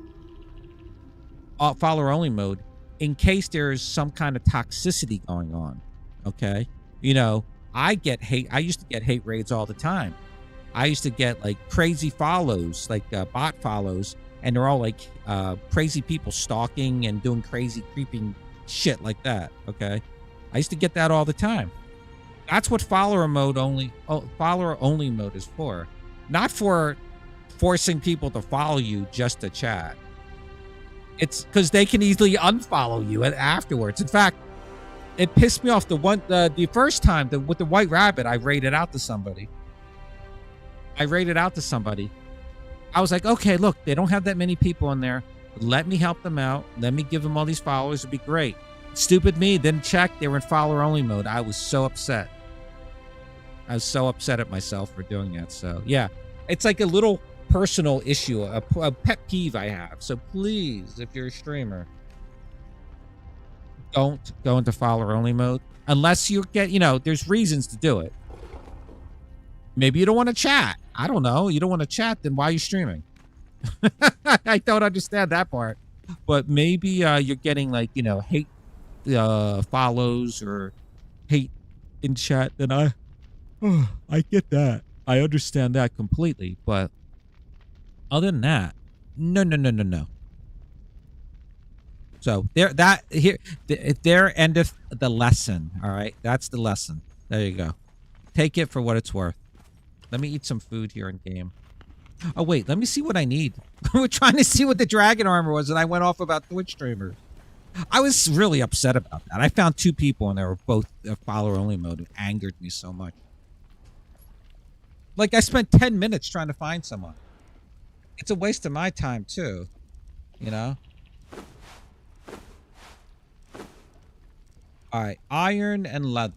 follower only mode, in case there's some kind of toxicity going on. Okay, you know, I used to get hate raids all the time. I used to get like crazy follows, like bot follows, and they're all like crazy people stalking and doing crazy creeping shit like that. Okay, I used to get that all the time. That's what follower only mode is for, not for forcing people to follow you just to chat. It's because they can easily unfollow you afterwards. In fact, it pissed me off the first time with the white rabbit. I raided out to somebody. I was like, okay, look, they don't have that many people in there. Let me help them out. Let me give them all these followers. It'd be great. Stupid me didn't check. They were in follower only mode. I was so upset. I was so upset at myself for doing that. So yeah, it's like a little personal issue, a pet peeve I have. So please, if you're a streamer, don't go into follower only mode unless you get, you know, there's reasons to do it. Maybe you don't want to chat. I don't know. You don't want to chat, then why are you streaming? I don't understand that part. But maybe you're getting like, you know, hate follows or hate in chat. Then I get that. I understand that completely. But other than that, no. So there endeth the lesson. All right, that's the lesson. There you go. Take it for what it's worth. Let me eat some food here in game. Oh, wait. Let me see what I need. We're trying to see what the dragon armor was, and I went off about Twitch streamers. I was really upset about that. I found 2 people, and they were both follower-only mode. It angered me so much. Like, I spent 10 minutes trying to find someone. It's a waste of my time, too. You know? All right. Iron and leather.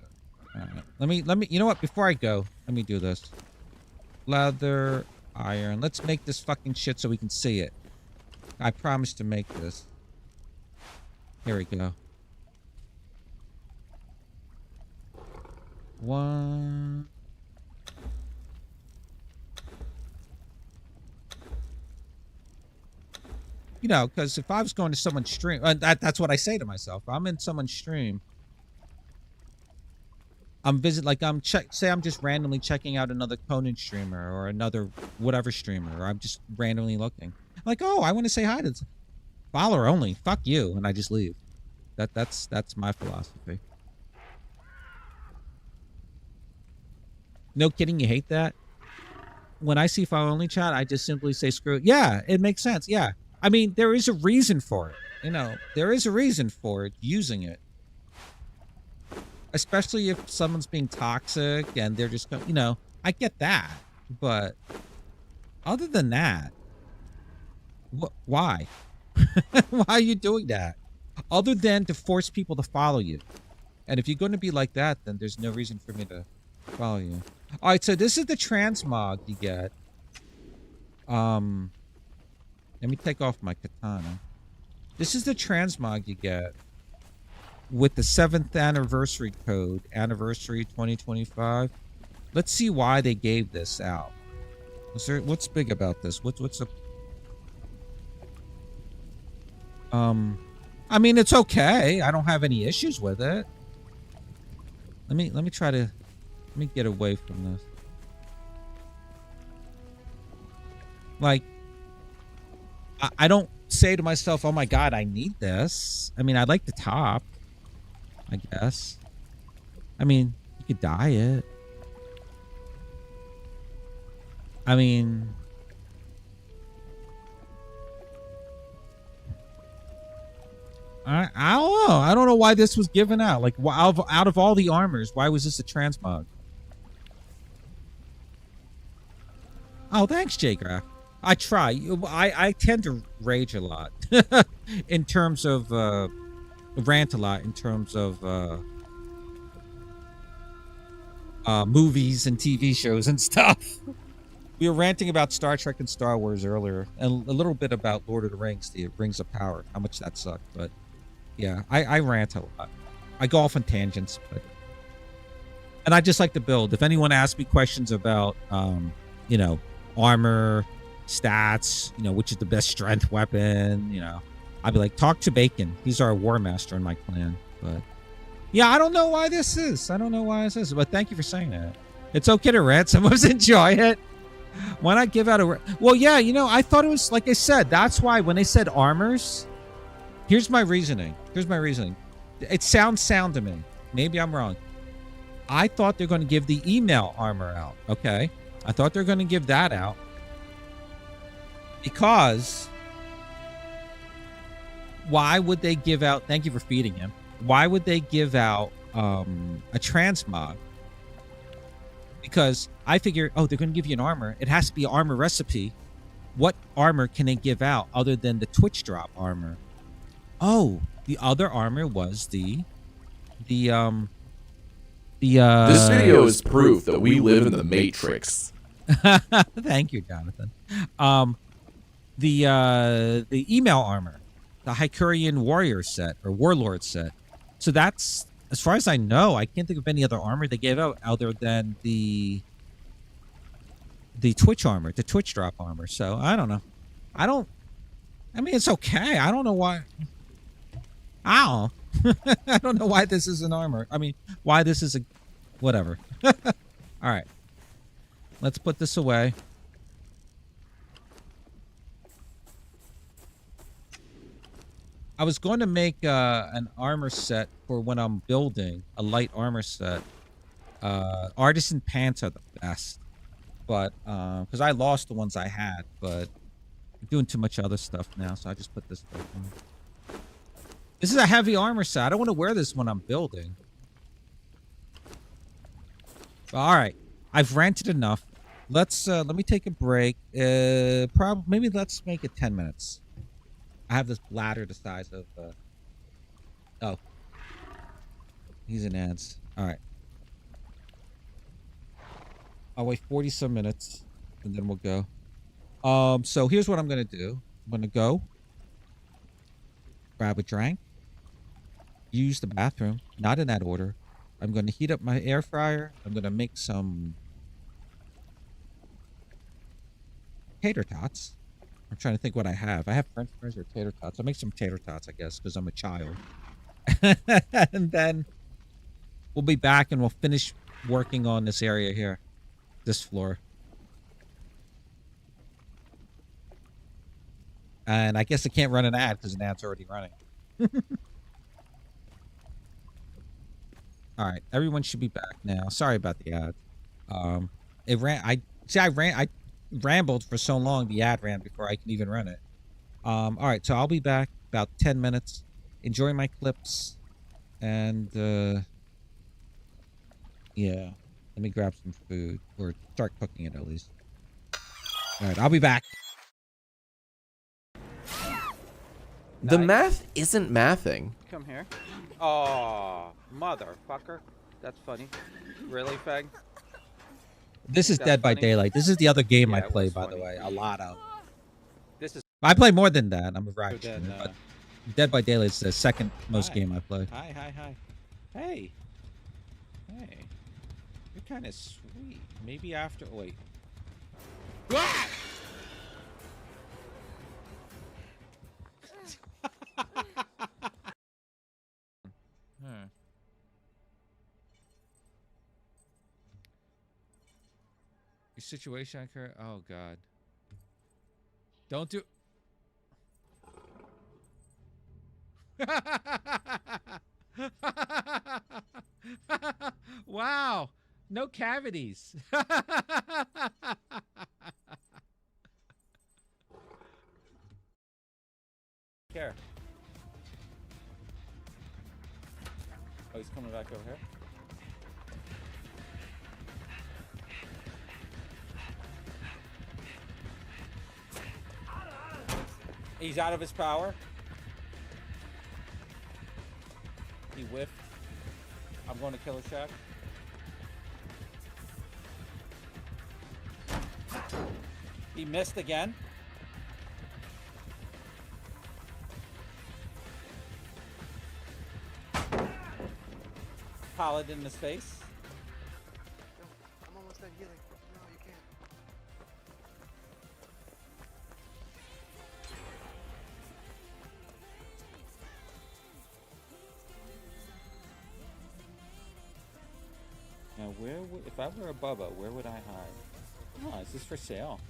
All right. Let me, you know what? Before I go, let me do this. Leather, iron. Let's make this fucking shit so we can see it. I promised to make this. Here we go. 1. You know, because if I was going to someone's stream, that's what I say to myself. I'm in someone's stream. I'm say I'm just randomly checking out another Conan streamer or another whatever streamer, or I'm just randomly looking. Like, oh, I want to say hi to follower only. Fuck you, and I just leave. That's my philosophy. No kidding, you hate that? When I see follower only chat, I just simply say screw it. Yeah, it makes sense. Yeah. I mean, there is a reason for it. You know, there is a reason for it, using it. Especially if someone's being toxic and they're just, you know, I get that. But other than that, why? Why are you doing that? Other than to force people to follow you. And if you're going to be like that, then there's no reason for me to follow you. All right, so this is the transmog you get. Let me take off my katana. This is the transmog you get with the 7th anniversary code, anniversary 2025. Let's see why they gave this out. What's big about this? What's the... I mean, it's okay. I don't have any issues with it. Let me try to... Let me get away from this. Like, I don't say to myself, oh my god, I need this. I mean, I like the top, I guess. I mean, you could dye it. I mean... I don't know. I don't know why this was given out. Like, out of all the armors, why was this a transmog? Oh, thanks, J-Graph. I try. I tend to rage a lot in terms of rant a lot in terms of movies and TV shows and stuff. We were ranting about Star Trek and Star Wars earlier, and a little bit about Lord of the Rings, the Rings of Power, how much that sucked. But yeah, I rant a lot. I go off on tangents, and I just like to build. If anyone asks me questions about, you know, armor, stats, you know, which is the best strength weapon, you know, I'd be like, talk to Bacon. He's our war master in my clan. But yeah, I don't know why this is. I don't know why this is. But thank you for saying that. It's okay to rant. Some of us enjoy it. Why not give out a... Well, yeah, you know, I thought it was, like I said, that's why when they said armors, here's my reasoning. Here's my reasoning. It sounds sound to me. Maybe I'm wrong. I thought they're going to give the email armor out. Okay. I thought they're going to give that out. Because why would they give out... Thank you for feeding him. Why would they give out a transmog? Because I figure, oh, they're going to give you an armor. It has to be an armor recipe. What armor can they give out other than the Twitch drop armor? Oh, the other armor was the This video is proof that we live in the Matrix. Thank you, Jonathan. The email armor, the Hycurian warrior set or warlord set. So that's, as far as I know, I can't think of any other armor they gave out other than the Twitch armor, the Twitch drop armor. So I don't know. I mean, it's okay. I don't know why. Ow. I don't know why this is an armor. I mean, why this is a, whatever. All right. Let's put this away. I was going to make an armor set for when I'm building, a light armor set. Artisan pants are the best. but because I lost the ones I had, but I'm doing too much other stuff now, so I just put this back on. This is a heavy armor set. I don't want to wear this when I'm building. All right, I've ranted enough. Let's let me take a break. Maybe let's make it 10 minutes. I have this bladder the size of. Oh, he's in ads. All right. I'll wait 40 some minutes, and then we'll go. So here's what I'm gonna do. I'm gonna go grab a drink, use the bathroom, not in that order. I'm gonna heat up my air fryer. I'm gonna make some tater tots. I'm trying to think what I have. I have French fries or tater tots. I'll make some tater tots, I guess, because I'm a child. And then we'll be back and we'll finish working on this area here, this floor. And I guess I can't run an ad because an ad's already running. All right, everyone should be back now. Sorry about the ad. I rambled for so long the ad ran before I can even run it. All right, so I'll be back about 10 minutes. Enjoy my clips, and yeah, let me grab some food or start cooking it at least. All right, I'll be back. The math isn't mathing. Come here. Oh, motherfucker. That's funny. Really, Fag? This is That's Dead by funny. Daylight. This is the other game I Yeah, it play, was by the funny. way. A lot of. This is. I play more than that. I'm a right. Then, But Dead by Daylight is the second most Hi. game I play. Hi, hi, hi. Hey. Hey. You're kind of sweet. Maybe after. Wait. Your situation occur. Oh God. Don't do. Wow. No cavities. Care. Oh, he's coming back over here. He's out of his power. He whiffed. I'm going to kill a shack. He missed again. Paladin in his face. I'm almost done healing. No, you can't. Now, where would, if I were a Bubba, where would I hide? Oh, is this for sale?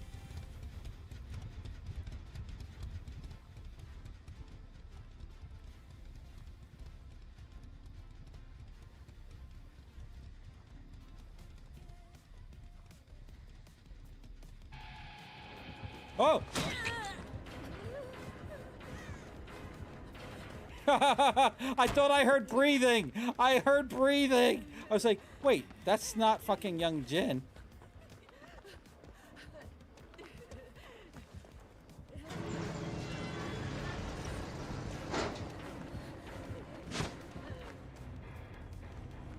Oh! I thought I heard breathing. I heard breathing. I was like, wait, that's not fucking young Jin.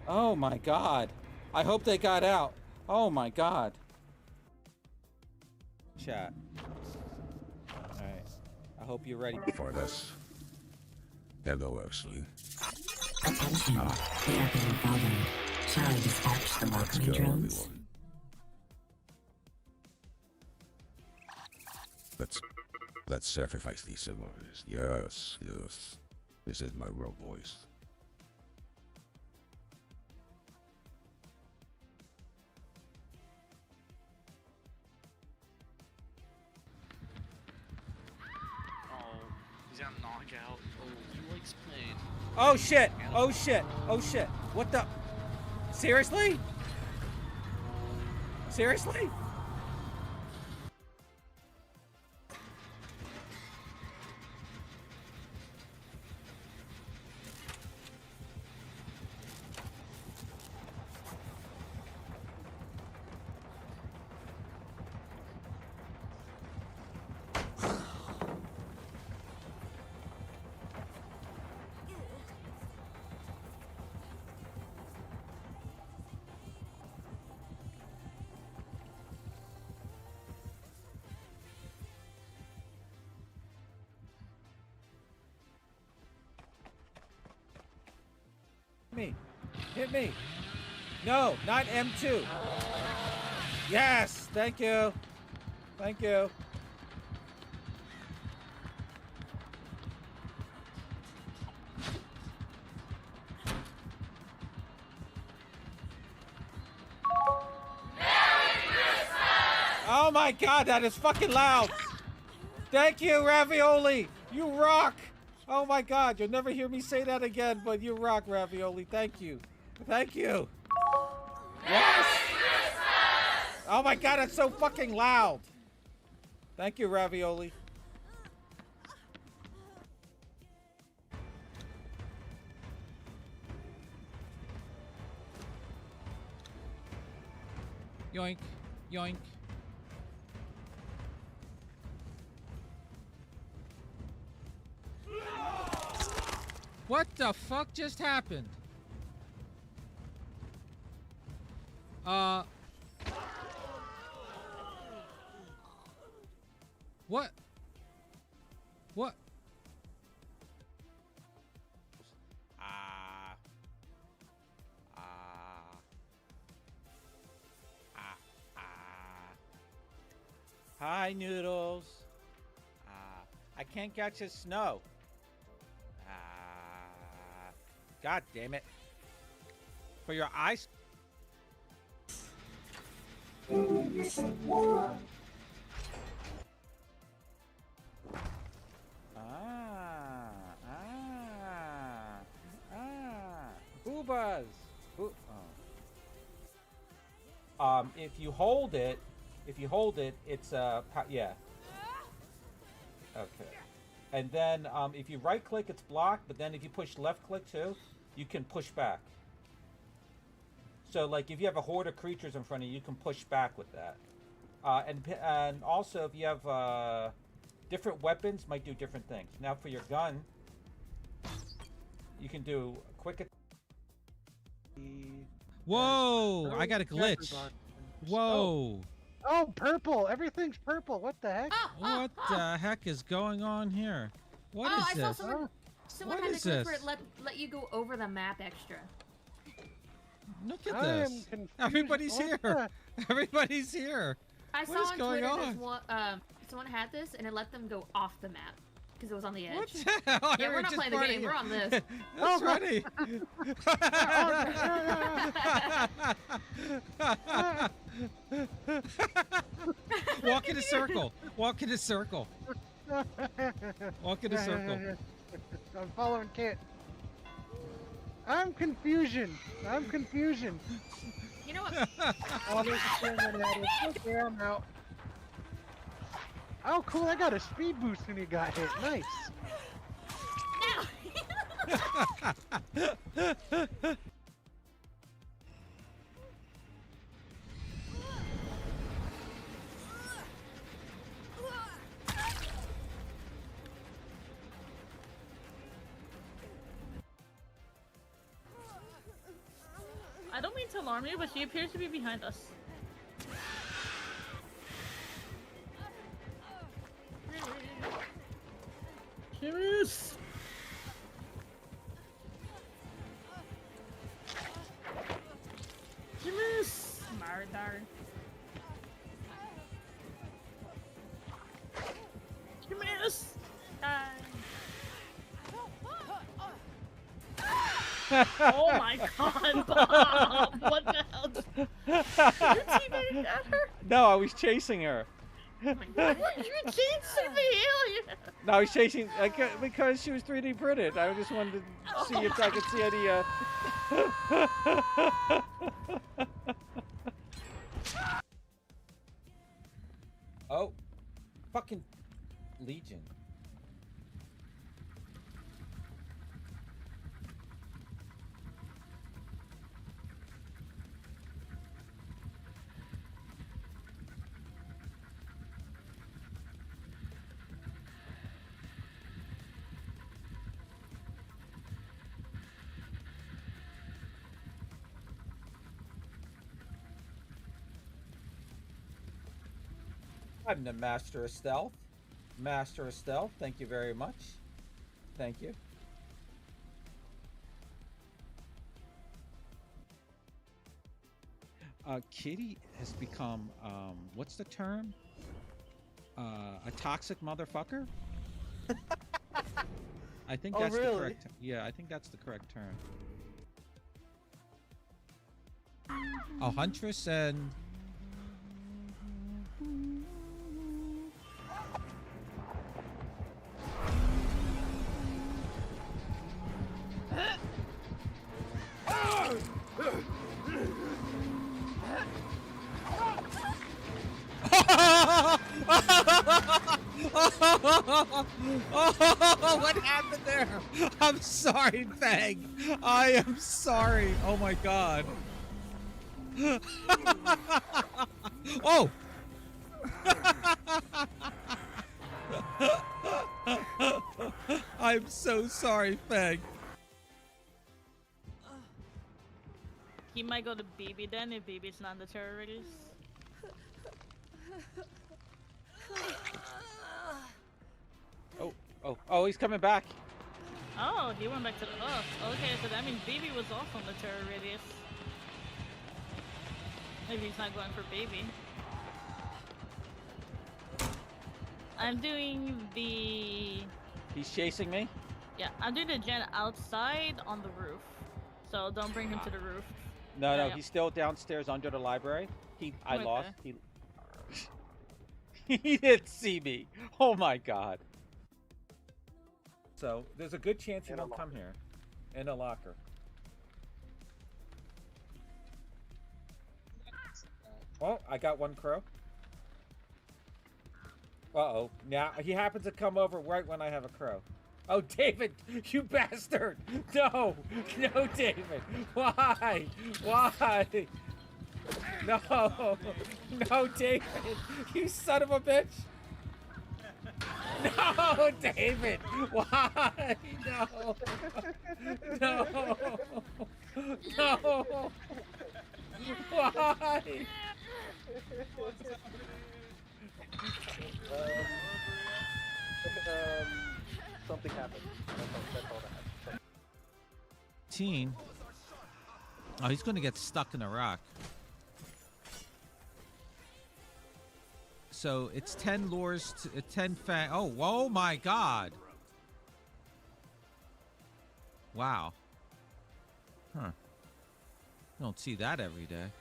Oh my God. I hope they got out. Oh my God. Chat. Alright. I hope you're ready for this. Hello, Ashley. Attention, they are being followed. Shall I dispatch the welcoming drones? Let's sacrifice these civilians. Yes, yes. This is my real voice. He's got knockout. Oh, he likes pain. Oh shit! Oh shit! Oh shit! What the? Seriously? Seriously? me. Hit me. No, not M2. Yes, thank you. Thank you. Oh my god, that is fucking loud. Thank you, Ravioli. You rock. Oh my god, you'll never hear me say that again, but you rock, Ravioli. Thank you. Thank you. Yes. Oh my god, that's so fucking loud. Thank you, Ravioli. Yoink. Yoink. What the fuck just happened? What? What? Hi, Noodles. I can't catch his snow. God damn it. For your eyes. Boobas. If you hold it, it's yeah. Okay. And then if you right click, it's blocked, but then if you push left click too, you can push back. So like if you have a horde of creatures in front of you, you can push back with that. And also if you have different weapons, might do different things. Now for your gun, you can do quick attack. Whoa! I got a glitch. Whoa! Oh, purple! Everything's purple. What the heck? What the heck is going on here? What is I saw this? someone What had is to click this? for it let you go over the map extra. Look at this. Everybody's What here. Everybody's here. I What saw is on going Twitter on? someone had this and it let them go off the map because it was on the edge. What the hell? Yeah, we're not Just playing the running. game. We're on this. That's funny. Walk in a circle. Walk in a circle. Walk in a circle. I'm following Kit. I'm confusion. I'm confusion. You know what? Oh, there's a chairman at it. Okay, I'm out. Oh, cool. I got a speed boost when you got hit. Nice. I don't mean to alarm you, but she appears to be behind us. Cheers! Cheers! Murder. Cheers! Oh my god, Bob! What the hell? Did you teabag at her? No, I was chasing her. Oh my god, you're chasing me! No, I was chasing because she was 3D printed. I just wanted to see if I could see any. Oh, fucking Legion. I'm the Master of Stealth. Master of Stealth, thank you very much. Thank you. Kitty has become, what's the term? A toxic motherfucker? I think Oh, that's the really? correct yeah, I think that's the correct term. A huntress and... Oh, what happened there? I'm sorry, Fang. I am sorry. Oh my god. Oh. I'm so sorry, Fang. He might go to BB then if BB's not the terrorist. Oh, he's coming back. Oh, he went back to the okay, so that means BB was off on the terror radius. Maybe he's not going for baby. I'm doing the... He's chasing me? Yeah, I'm doing the gen outside on the roof. So don't bring him to the roof. No, Yeah. he's still downstairs under the library. I Okay. lost. He didn't see me. Oh my god. So there's a good chance he won't come here. In a locker. Well, I got one crow. Uh-oh. Now, he happens to come over right when I have a crow. Oh, David, you bastard! No! No, David! Why? Why? No! No, David! You son of a bitch! No, David! Why? No! No! No! Why? Something happened. That's all that happened. Teen. Oh, he's gonna get stuck in a rock. So it's 10 lures to 10 fang. Oh my god. Wow. Huh. Don't see that every day.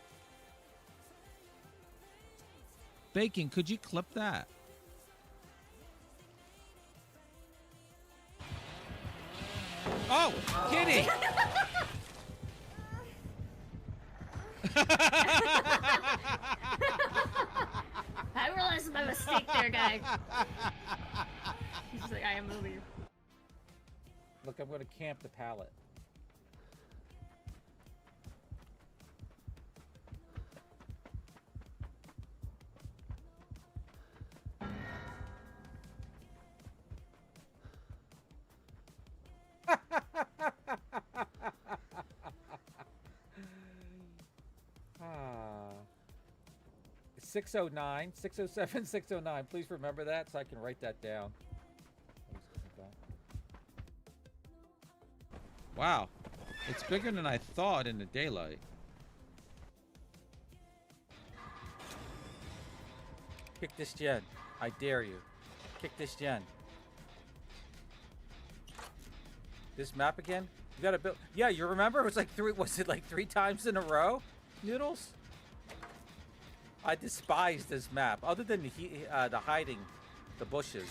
Bacon, could you clip that? Oh, Kitty! I realized my mistake there, guy. He's just like, I am moving. Look, I'm going to camp the pallet. Ah. 609, 607, 609. Please remember that so I can write that down. Wow. It's bigger than I thought in the daylight. Kick this gen. I dare you. Kick this gen. This map again? You gotta build. Yeah, you remember? It was like was it like 3 times in a row? Noodles? I despise this map. Other than the hiding, the bushes.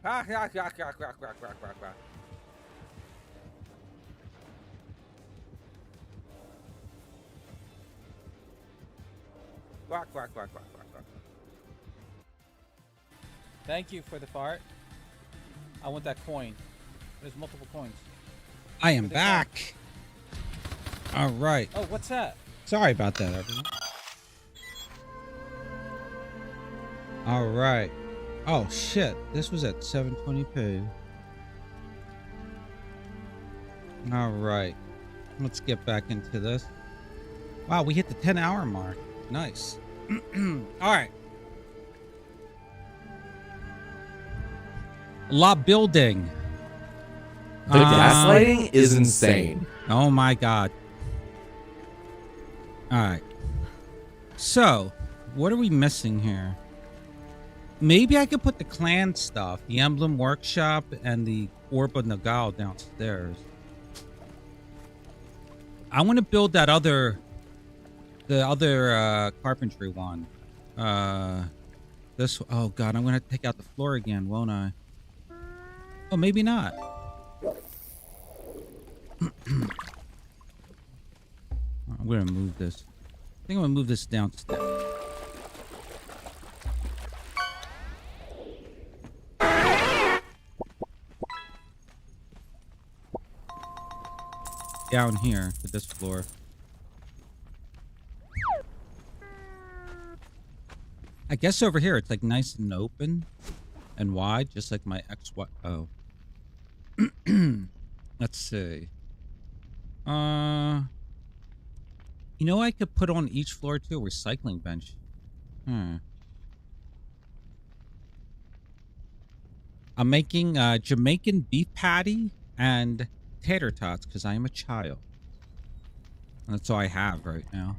Quack, quack, quack, quack, quack, quack. Thank you for the fart. I want that coin. There's multiple coins. I am back. All right. Oh, what's that? Sorry about that, everyone. All right. Oh shit! This was at 720p. All right. Let's get back into this. Wow, we hit the 10-hour mark. Nice. All right. lot building. The gaslighting is insane. Oh my god. Alright. So, what are we missing here? Maybe I could put the clan stuff, the Emblem Workshop, and the Orb of Nagal downstairs. I want to build that the other carpentry one. This, oh god, I'm going to take out the floor again, won't I? Oh, maybe not. I'm going to move this. I think I'm going to move this downstairs. Down here to this floor. I guess over here it's like nice and open and wide, just like my ex-wife. Oh. Let's see. You know, I could put on each floor too a recycling bench. I'm making Jamaican beef patty and tater tots because I am a child. And that's all I have right now.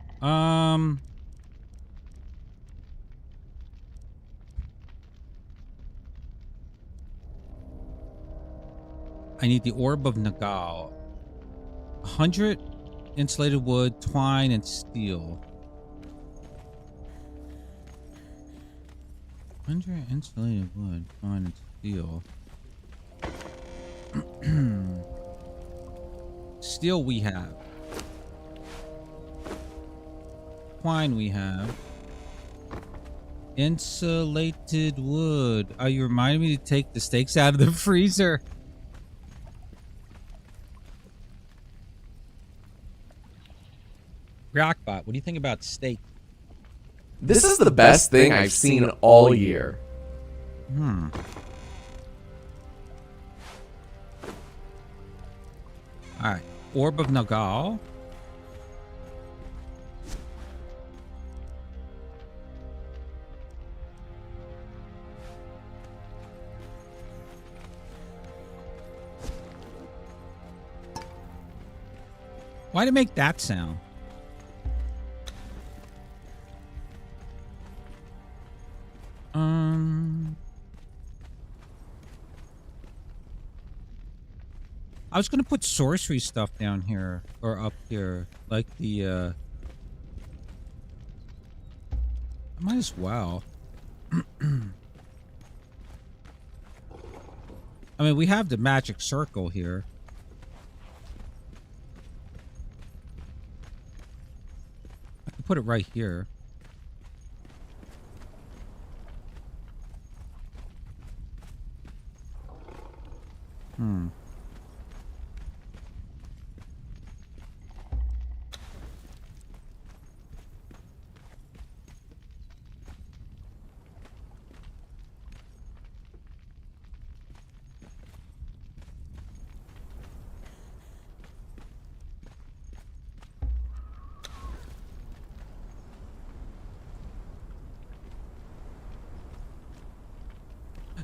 I need the Orb of Nagal. 100 insulated wood, twine, and steel. 100 insulated wood, twine, and steel. Steel we have. Twine we have. Insulated wood. Oh, you reminded me to take the steaks out of the freezer. Rockbot, what do you think about steak? This is the best thing I've seen all year. Alright. Orb of Nagal. Why'd it make that sound? I was gonna put sorcery stuff down here or up here, like the I might as well. I mean, we have the magic circle here. I can put it right here.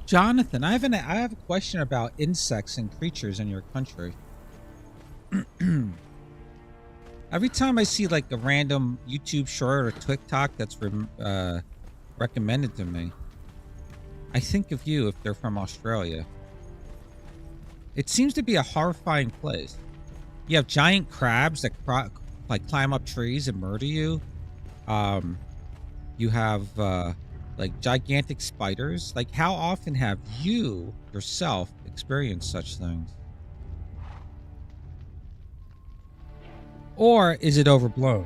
Jonathan, I have a question about insects and creatures in your country. Every time I see like a random YouTube short or TikTok that's recommended to me, I think of you if they're from Australia. It seems to be a horrifying place. You have giant crabs that climb up trees and murder you. You have like gigantic spiders. Like, how often have you yourself experienced such things? Or is it overblown?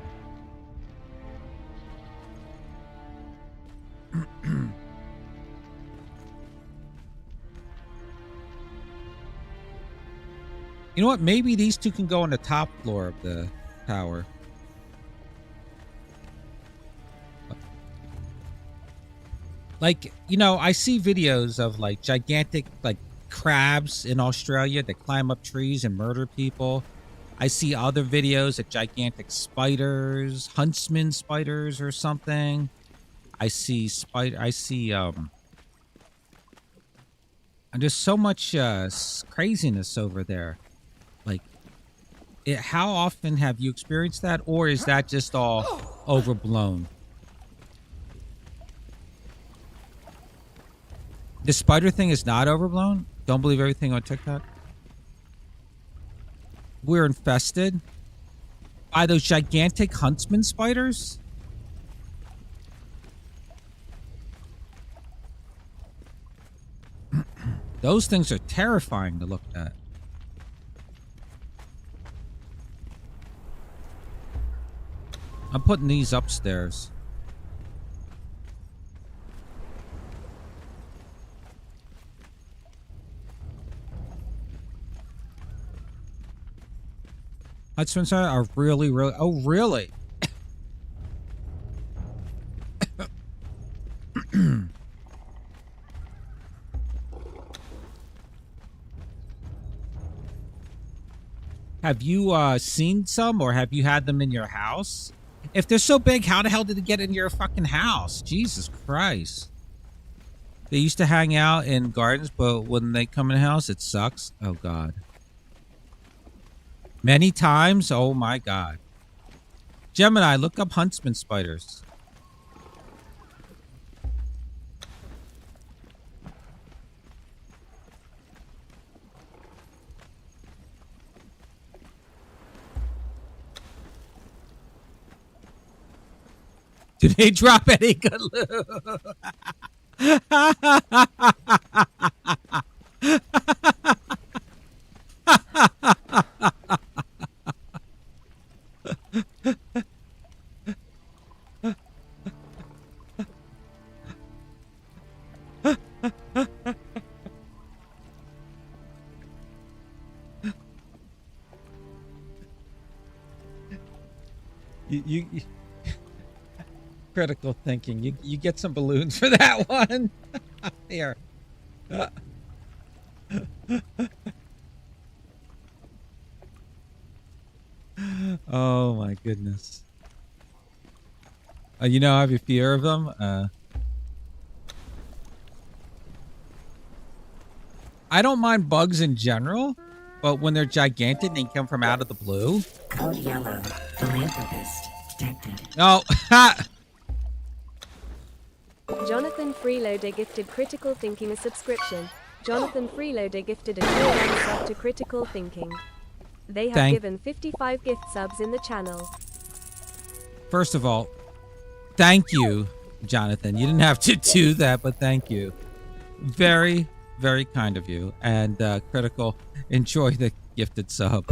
You know what? Maybe these two can go on the top floor of the tower. Like, you know, I see videos of like gigantic like crabs in Australia that climb up trees and murder people. I see other videos of gigantic spiders, huntsman spiders or something. I see And there's so much craziness over there. Like, how often have you experienced that? Or is that just all overblown? The spider thing is not overblown? Don't believe everything on TikTok? We're infested by those gigantic huntsman spiders? Those things are terrifying to look at. I'm putting these upstairs. Huntsmen are really, really... Oh, really? Have you seen some, or have you had them in your house? If they're so big, how the hell did they get in your fucking house? Jesus Christ. They used to hang out in gardens, but when they come in the house, it sucks. Oh, God. Many times? Oh, my God. Gemini, look up huntsman spiders. Do they drop any good loot? you critical thinking. You get some balloons for that one. Here. Oh my goodness. You know, I have a fear of them. I don't mind bugs in general, but when they're gigantic and they come from out of the blue. Code yellow. Philanthropist detected. No. Jonathan Freeloader gifted Critical Thinking a subscription. Jonathan Freeloader gifted a tier 1 sub to Critical Thinking. They have given 55 gift subs in the channel. First of all, thank you, Jonathan. You didn't have to do that, but thank you. Very, very kind of you. And Critical, enjoy the gifted sub.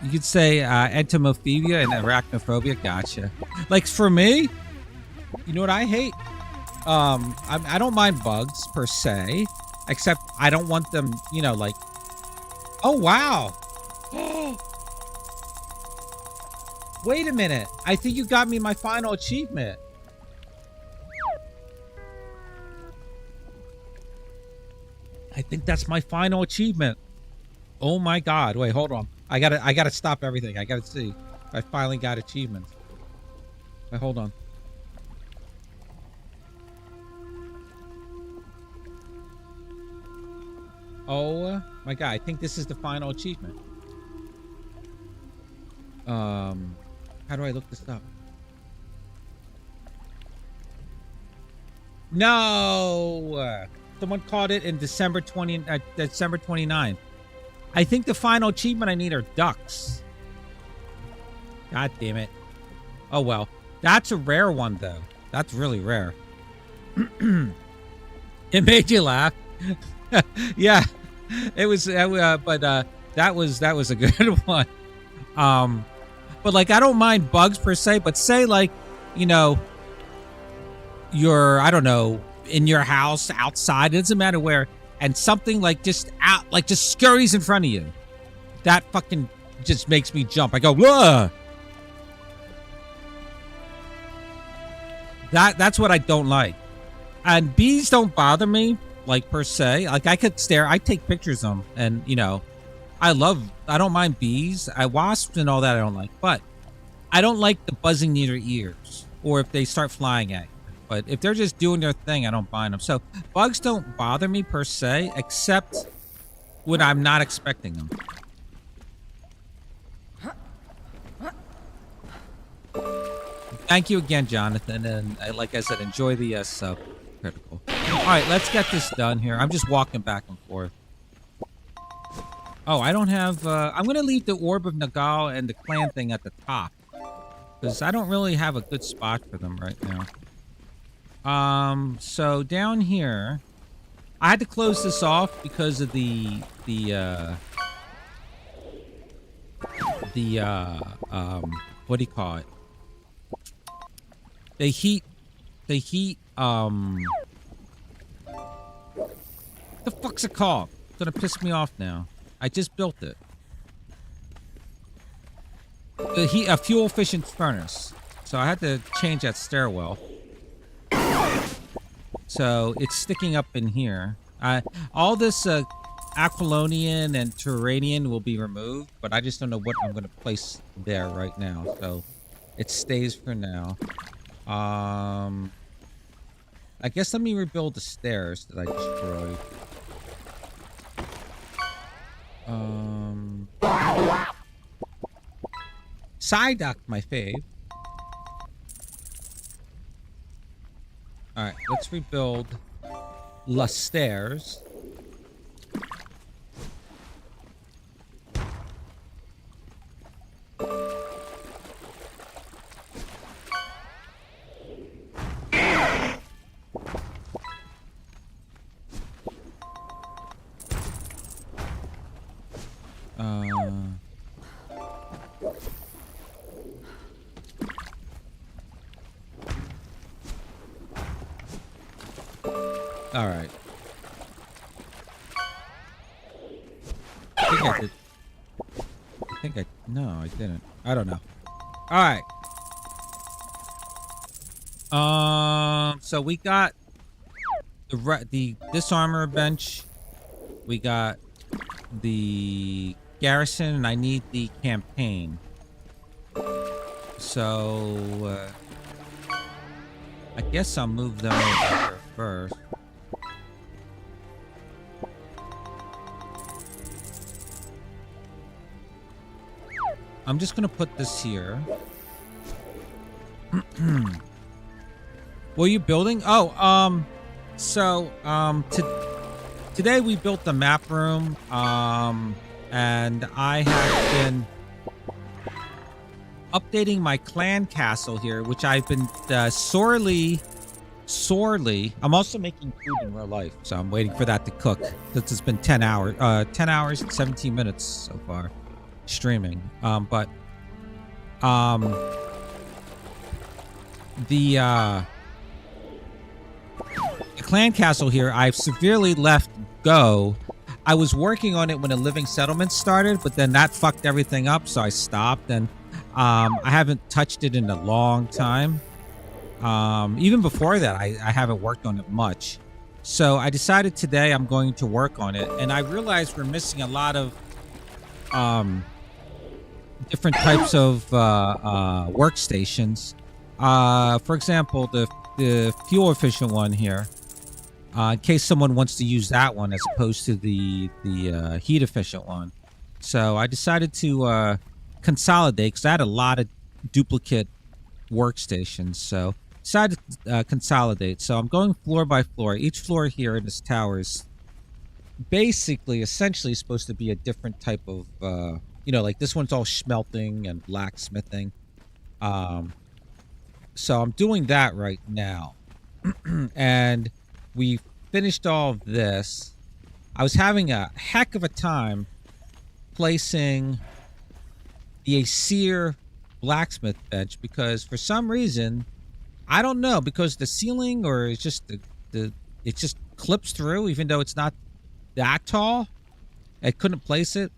You could say entomophobia and arachnophobia. Gotcha. Like for me, you know what I hate? I don't mind bugs per se, except I don't want them, you know, like, oh, wow. Wait a minute. I think you got me my final achievement. I think that's my final achievement. Oh my God. Wait, hold on. I gotta stop everything. I gotta see. I finally got achievements. Wait, hold on. Oh my God. I think this is the final achievement. How do I look this up? No! Someone caught it in December 29th. I think the final achievement I need are ducks. God damn it. Oh, well. That's a rare one, though. That's really rare. It made you laugh. Yeah. It was, but that was a good one. But, like, I don't mind bugs per se, but say, like, you know, you're, I don't know, in your house, outside, it doesn't matter where, and something like just scurries in front of you. That fucking just makes me jump. I go, whoa! That's what I don't like. And bees don't bother me, like, per se. Like, I could stare, I take pictures of them, and, you know, I don't mind bees. Wasps and all that I don't like, but I don't like the buzzing near your ears, or if they start flying at you. But if they're just doing their thing, I don't mind them. So bugs don't bother me per se, except when I'm not expecting them. Thank you again, Jonathan. And like I said, enjoy the sub critical. All right, let's get this done here. I'm just walking back and forth. Oh, I don't have... I'm going to leave the Orb of Nagal and the clan thing at the top. Because I don't really have a good spot for them right now. So down here... I had to close this off because of what do you call it? The heat, what the fuck's it called? It's gonna piss me off now. I just built it. A fuel efficient furnace. So I had to change that stairwell. So it's sticking up in here. All this Aquilonian and Turanian will be removed, but I just don't know what I'm going to place there right now. So it stays for now. I guess let me rebuild the stairs that I destroyed. Psyduck, my fave. Alright, let's rebuild the stairs. All right. No, I didn't. I don't know. All right. So we got the disarmor bench. We got the garrison, and I need the campaign. So I guess I'll move them over first. I'm just gonna put this here. What are you building? Oh, today we built the map room, and I have been updating my clan castle here, which I've been sorely. I'm also making food in real life, so I'm waiting for that to cook. Since it's been 10 hours and 17 minutes so far streaming. The clan castle here, I've severely left go. I was working on it when a living settlement started, but then that fucked everything up, so I stopped, and I haven't touched it in a long time. Even before that, I haven't worked on it much. So I decided today I'm going to work on it, and I realized we're missing a lot of different types of workstations. For example, the fuel efficient one here, in case someone wants to use that one as opposed to the heat efficient one. So I decided to consolidate, because I had a lot of duplicate workstations. So decided to consolidate. So I'm going floor by floor. Each floor here in this tower is basically, essentially supposed to be a different type of, like this one's all smelting and blacksmithing. So I'm doing that right now. And we finished all of this. I was having a heck of a time placing the Aesir blacksmith bench, because for some reason, I don't know, because the ceiling, or it's just it just clips through, even though it's not that tall. I couldn't place it.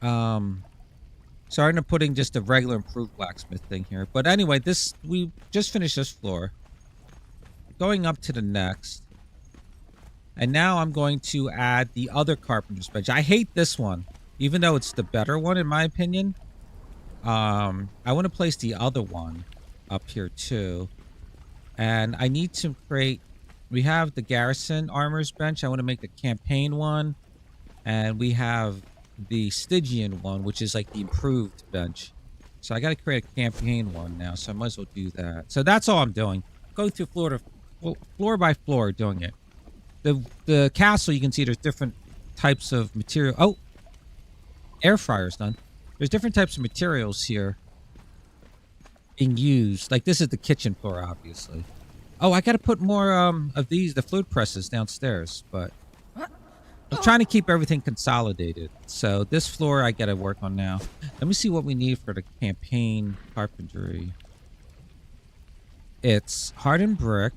So I ended up putting just a regular improved blacksmith thing here. But anyway, we just finished this floor. Going up to the next. And now I'm going to add the other carpenter's bench. I hate this one, even though it's the better one in my opinion. I want to place the other one up here too. And I need to create... We have the Garrison Armors bench. I want to make the campaign one. And we have the Stygian one, which is like the improved bench. So I got to create a campaign one now, so I might as well do that. So that's all I'm doing. Going through floor by floor doing it. The castle, you can see there's different types of material. Oh, air fryer's done. There's different types of materials here being used. Like this is the kitchen floor, obviously. Oh, I got to put more of these, the fluid presses downstairs, but I'm trying to keep everything consolidated. So this floor I got to work on now. Let me see what we need for the campaign carpentry. It's hardened brick,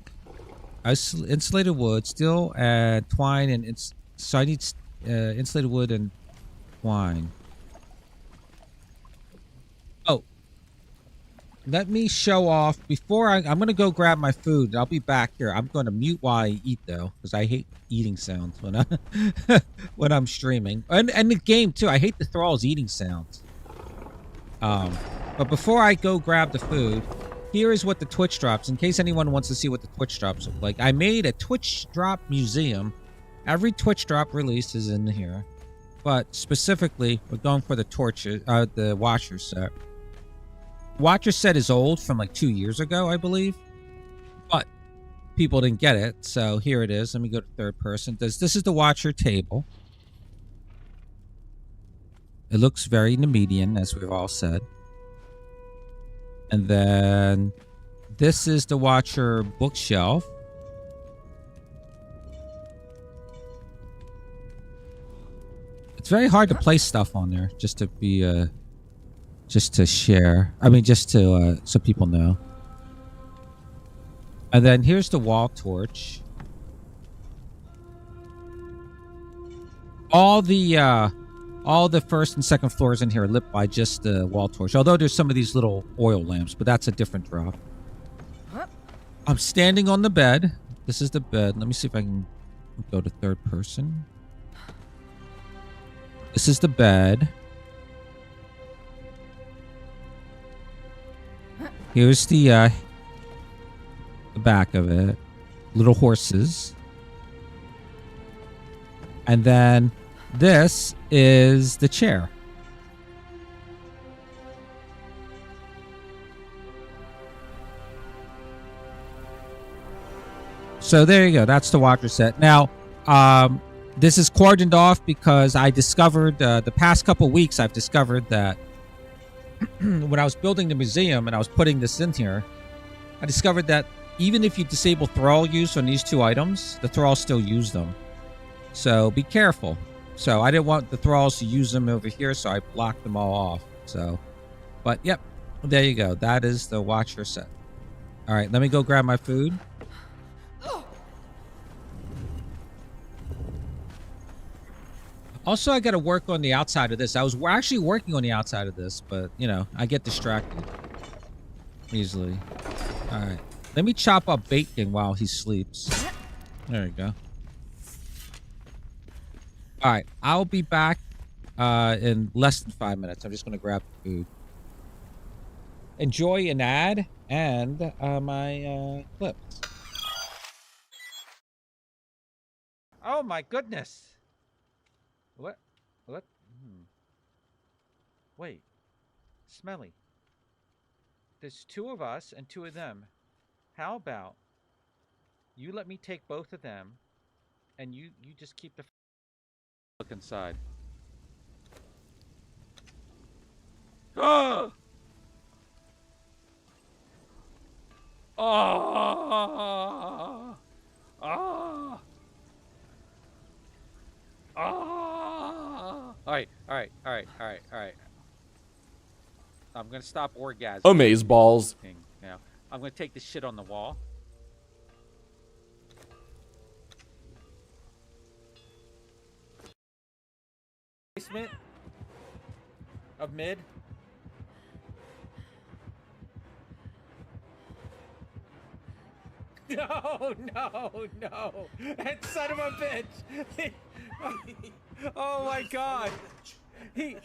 insulated wood, steel, and twine, and so I need insulated wood and twine. Oh, let me show off before I'm going to go grab my food. I'll be back here. I'm going to mute while I eat though, because I hate eating sounds when I when I'm streaming, and the game too. I hate the thralls eating sounds. But before I go grab the food, here is what the Twitch drops, in case anyone wants to see what the Twitch drops look like. I made a Twitch drop museum. Every Twitch drop release is in here, but specifically we're going for the the Watcher set. Watcher set is old, from like 2 years ago, I believe, but people didn't get it, so here it is. Let me go to third person. This is the Watcher table. It looks very Nemedian, as we've all said. And then this is the Watcher bookshelf. It's very hard to place stuff on there, just to be just to share. I mean, just to so people know. And then here's the wall torch. All the first and second floors in here are lit by just the wall torch. Although there's some of these little oil lamps, but that's a different drop. I'm standing on the bed. This is the bed. Let me see if I can go to third person. This is the bed. Here's the back of it. Little horses. And then this is the chair. So there you go. That's the Watcher set. Now, this is cordoned off because I discovered the past couple weeks, I've discovered that when I was building the museum and I was putting this in here, I discovered that even if you disable thrall use on these two items, the thralls still use them. So be careful. So I didn't want the thralls to use them over here, so I blocked them all off. So, but yep, there you go. That is the Watcher set. All right, let me go grab my food. Also, I got to work on the outside of this. I was actually working on the outside of this, but, you know, I get distracted easily. All right. Let me chop up bacon while he sleeps. There we go. All right. I'll be back in less than 5 minutes. I'm just going to grab the food. Enjoy an ad and my clips. Oh, my goodness. What? Wait. Smelly. There's two of us and two of them. How about you let me take both of them and you just keep the look inside. Oh! Oh! Oh! Oh! All right. I'm gonna stop orgasming. Amaze balls. Now, I'm gonna take this shit on the wall. Basement of mid. No! That son of a bitch! Oh my god! He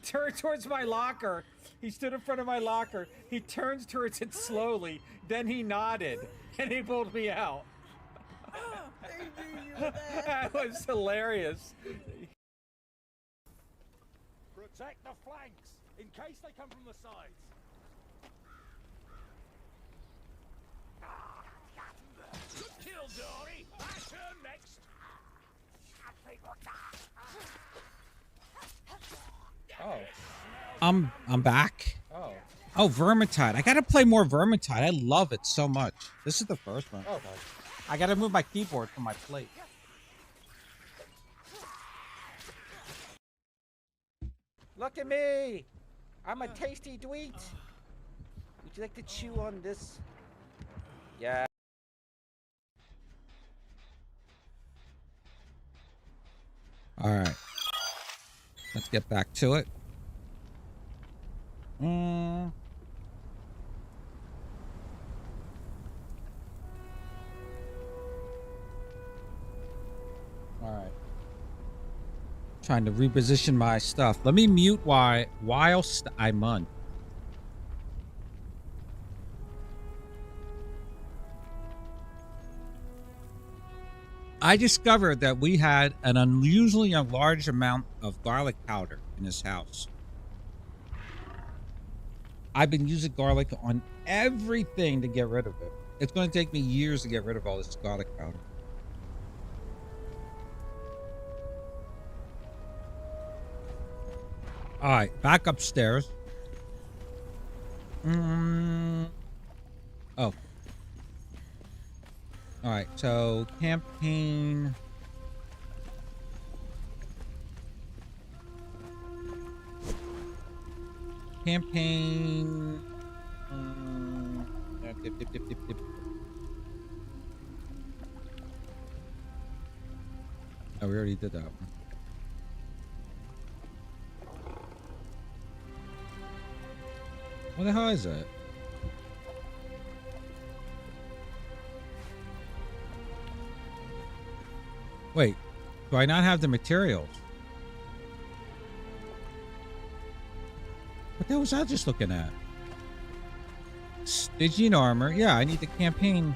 turned towards my locker. He stood in front of my locker. He turns towards it slowly. Then he nodded, and he pulled me out. That was hilarious. Protect the flanks, in case they come from the sides. Good kill, Dory. My turn next. Oh. I'm back. Oh. Oh, Vermintide. I gotta play more Vermintide. I love it so much. This is the first one. Oh. I gotta move my keyboard from my plate. Look at me! I'm a tasty dweet. Would you like to chew on this? Yeah. All right. Let's get back to it. All right. Trying to reposition my stuff. Let me mute whilst I'm on. I discovered that we had an unusually large amount of garlic powder in this house. I've been using garlic on everything to get rid of it. It's going to take me years to get rid of all this garlic powder. All right, back upstairs. Oh. All right, so campaign. Campaign. Dip. Oh, we already did that one. What the hell is it? Wait, do I not have the materials? What the hell was I just looking at? Stygian armor. Yeah, I need the campaign.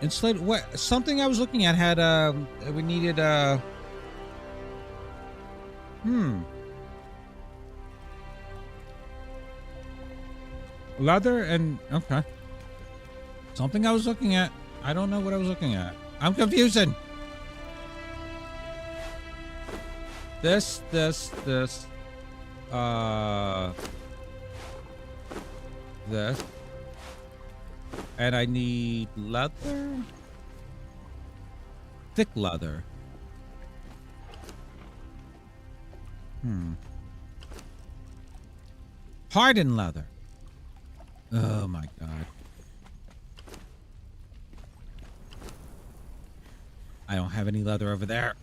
Insulated. What? Something I was looking at had we needed leather and okay. Something I was looking at. I don't know what I was looking at. I'm confusing. This. This. And I need leather. Thick leather. Hardened leather. Oh my god. I don't have any leather over there.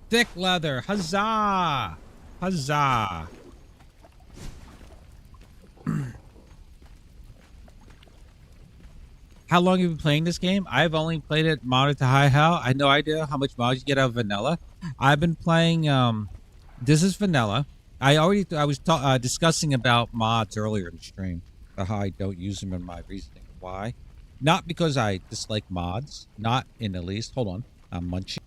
Thick leather. Huzzah! Huzzah! How long have you been playing this game? I've only played it modded to high hell. I have no idea how much mods you get out of vanilla. I've been playing, this is vanilla. I was discussing about mods earlier in the stream. How I don't use them in my reasoning. Why? Not because I dislike mods. Not in the least. Hold on. I'm munching.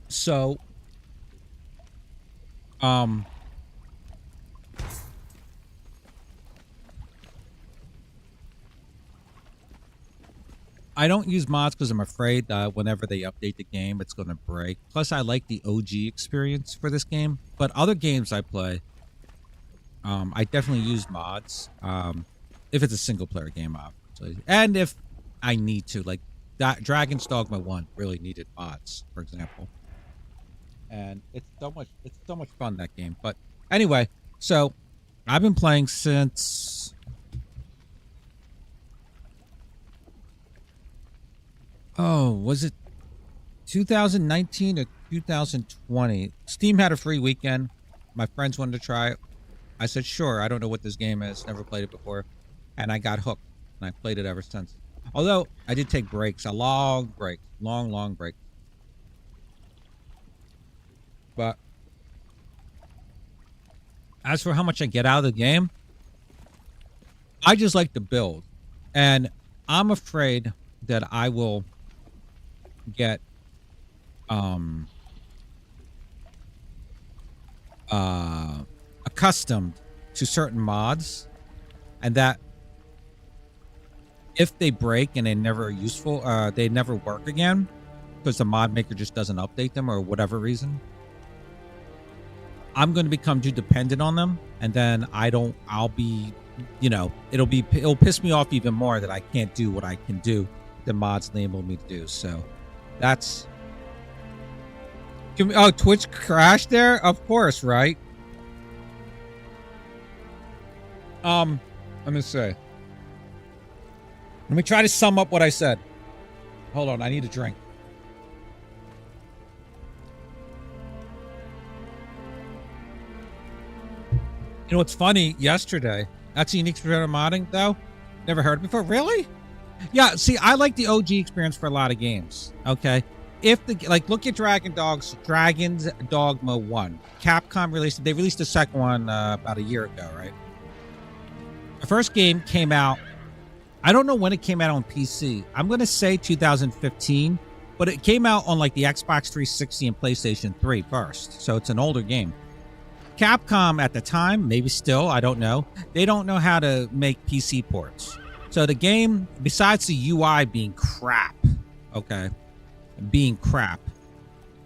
So, I don't use mods because I'm afraid that whenever they update the game, it's going to break. Plus, I like the OG experience for this game. But other games I play, I definitely use mods. If it's a single-player game, obviously. And if I need to. Like, that Dragon's Dogma 1 really needed mods, for example. And it's so much fun, that game. But anyway, so I've been playing since was it 2019 or 2020. Steam had a free weekend. My friends wanted to try it. I said, sure. I don't know what this game is. Never played it before. And I got hooked. And I played it ever since. Although, I did take breaks. A long break. Long break. But as for how much I get out of the game, I just like to build. And I'm afraid that I will get accustomed to certain mods, and that if they break and they never are useful, they never work again because the mod maker just doesn't update them or whatever reason, I'm going to become too dependent on them, and then I'll be, you know, it'll piss me off even more that I can't do what I can do the mods enable me to do. So that's Twitch crashed there, of course, right? Let me say. Let me try to sum up what I said. Hold on, I need a drink. You know what's funny? Yesterday, that's a unique spirit of modding, though. Never heard it before. Really? Yeah. See, I like the OG experience for a lot of games. Okay. If look at Dragon's Dogma 1. Capcom released it. They released the second one about a year ago, right? The first game came out. I don't know when it came out on PC. I'm going to say 2015, but it came out on like the Xbox 360 and PlayStation 3 first. So it's an older game. Capcom at the time, maybe still, I don't know. They don't know how to make PC ports. So the game, besides the UI being crap, okay, being crap,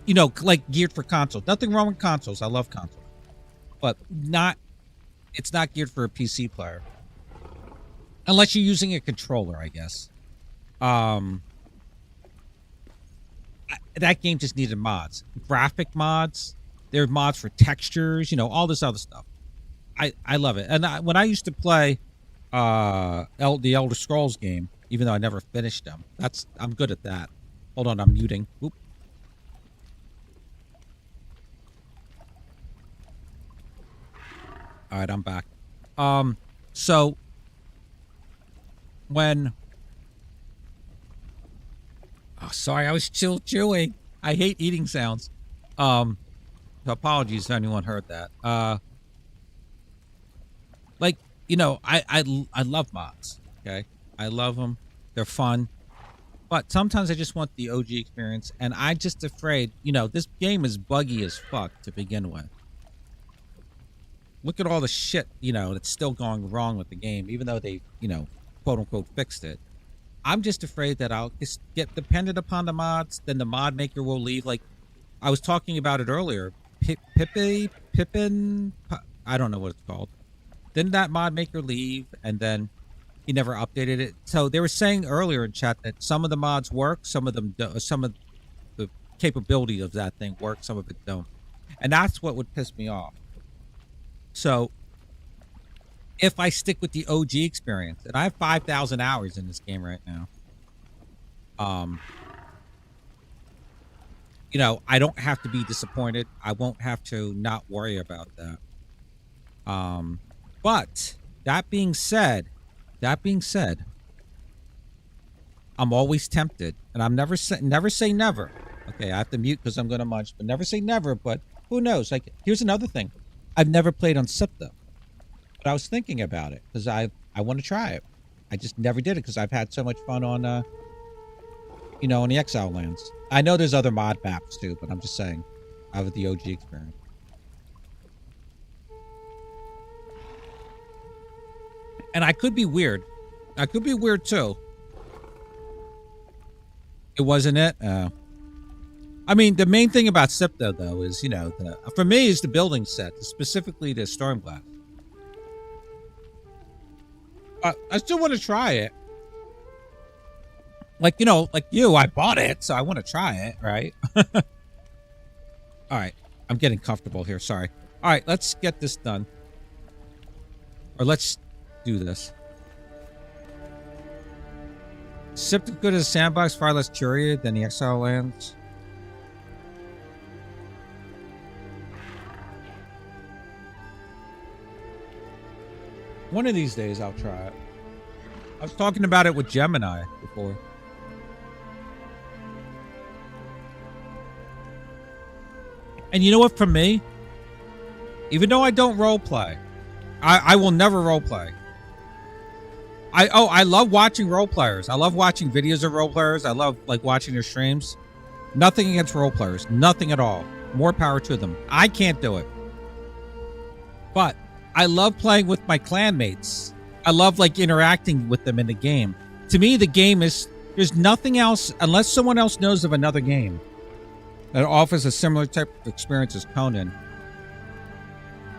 you know, like geared for consoles. Nothing wrong with consoles. I love consoles. But it's not geared for a PC player. Unless you're using a controller, I guess. That game just needed mods. Graphic mods. There are mods for textures, you know, all this other stuff. I love it. And when I used to play the Elder Scrolls game, even though I never finished them, I'm good at that. Hold on, I'm muting. Oop. All right, I'm back. So when sorry, I was still chewing. I hate eating sounds. So apologies if anyone heard that. Like, you know, I love mods. Okay, I love them. They're fun. But sometimes I just want the OG experience, and I'm just afraid, you know, this game is buggy as fuck to begin with. Look at all the shit, you know, that's still going wrong with the game, even though they, you know, quote unquote fixed it. I'm just afraid that I'll just get dependent upon the mods, then the mod maker will leave. Like, I was talking about it earlier. Pippin, I don't know what it's called. Didn't that mod maker leave, and then he never updated it? So they were saying earlier in chat that some of the mods work, some of them don't, some of the capability of that thing work, some of it don't. And that's what would piss me off. So if I stick with the OG experience, and I have 5,000 hours in this game right now, you know, I don't have to be disappointed. I won't have to not worry about that. But that being said, I'm always tempted, and I'm never say never. Okay, I have to mute because I'm going to munch, but never say never. But who knows? Like, here's another thing. I've never played on SIPTA, but I was thinking about it because I want to try it. I just never did it because I've had so much fun on, you know, on the Exile lands. I know there's other mod maps too, but I'm just saying, out of the OG experience. And I could be weird. I could be weird too. It wasn't it? I mean, the main thing about SIPTA though is, you know, for me is the building set, specifically the Stormglass. I still want to try it. Like, you know, like you, I bought it, so I want to try it, right? All right, I'm getting comfortable here. Sorry. All right, let's get this done. Or let's do this. SIPTA good as a sandbox, far less curated than the Exile lands. One of these days I'll try it. I was talking about it with Gemini before. And you know what, for me, even though I don't role play, I will never role play. I love watching role players. I love watching videos of role players. I love like watching their streams. Nothing against role players. Nothing at all. More power to them. I can't do it. But I love playing with my clanmates. I love like interacting with them in the game. To me, the game is, there's nothing else, unless someone else knows of another game that offers a similar type of experience as Conan.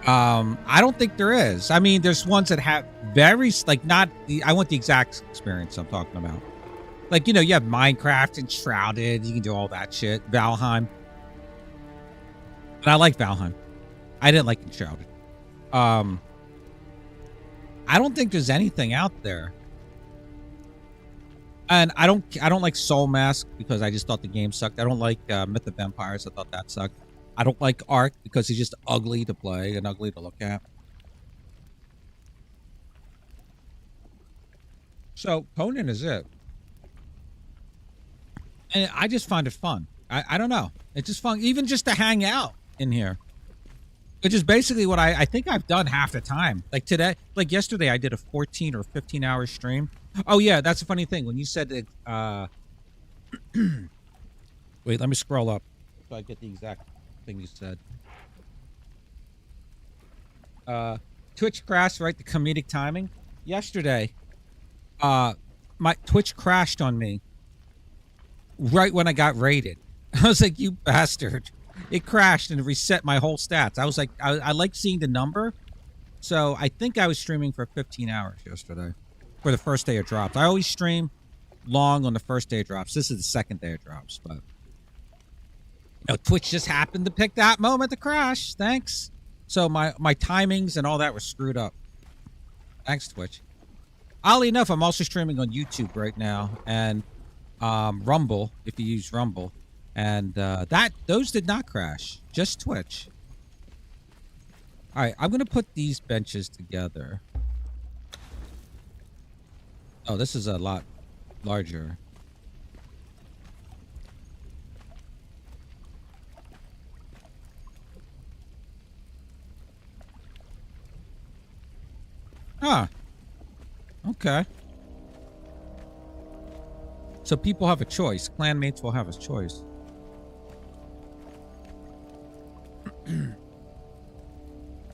I don't think there is. I mean, there's ones that have very, like, not the, I want the exact experience I'm talking about. Like, you know, you have Minecraft and Shrouded. You can do all that shit. Valheim. And I like Valheim. I didn't like Shrouded. I don't think there's anything out there. And I don't like Soul Mask because I just thought the game sucked. I don't like Myth of Vampires. I thought that sucked. I don't like Ark because he's just ugly to play and ugly to look at. So Conan is it. And I just find it fun. I don't know. It's just fun, even just to hang out in here. Which is basically what I think I've done half the time. Like today, like yesterday, I did a 14 or 15 hour stream. Oh yeah, that's a funny thing. When you said that, wait, let me scroll up so I get the exact thing you said. Twitch crashed, right? The comedic timing. Yesterday, my Twitch crashed on me right when I got raided. I was like, you bastard. It crashed and reset my whole stats. I was like, I like seeing the number. So I think I was streaming for 15 hours yesterday for the first day of drops. I always stream long on the first day of drops. This is the second day of drops, but you know, Twitch just happened to pick that moment to crash. Thanks. So my timings and all that were screwed up. Thanks, Twitch. Oddly enough, I'm also streaming on YouTube right now and Rumble, if you use Rumble. And those did not crash, just Twitch. All right, I'm going to put these benches together. Oh, this is a lot larger. Huh. Okay. So people have a choice. Clanmates will have a choice.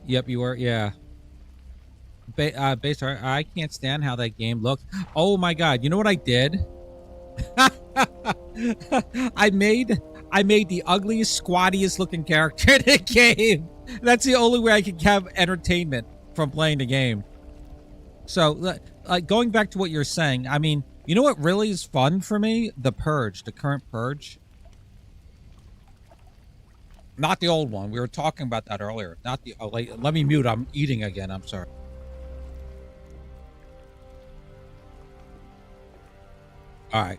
Yep, you are. Yeah. Base art. I can't stand how that game looked. Oh my god! You know what I did? I made the ugliest, squattiest looking character in the game. That's the only way I can have entertainment from playing the game. So, going back to what you're saying, I mean, you know what really is fun for me? The Purge, the current Purge. Not the old one. We were talking about that earlier. Not the. Oh, let me mute. I'm eating again. I'm sorry. All right.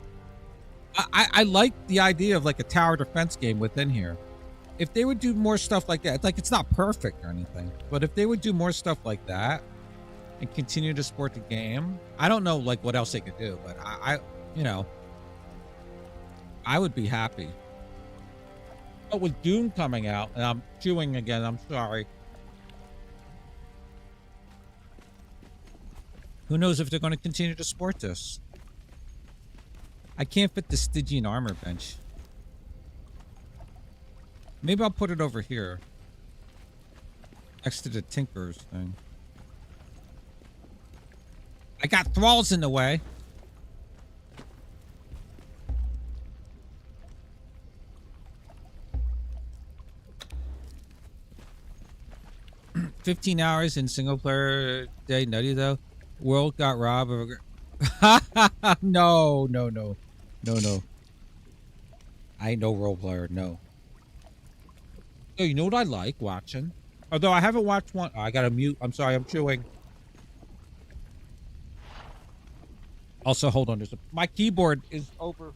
I like the idea of like a tower defense game within here. If they would do more stuff like that, it's like it's not perfect or anything, but if they would do more stuff like that and continue to support the game, I don't know like what else they could do, but I you know, I would be happy. But with Doom coming out, and I'm chewing again, I'm sorry. Who knows if they're going to continue to support this? I can't fit the Stygian armor bench. Maybe I'll put it over here. Next to the Tinker's thing. I got thralls in the way. $15 hours in single player day, nutty though. World got robbed of a... No. I ain't no role player, no. Oh, you know what I like watching? Although I haven't watched one. Oh, I gotta mute. I'm sorry, I'm chewing. Also, hold on. My keyboard is over.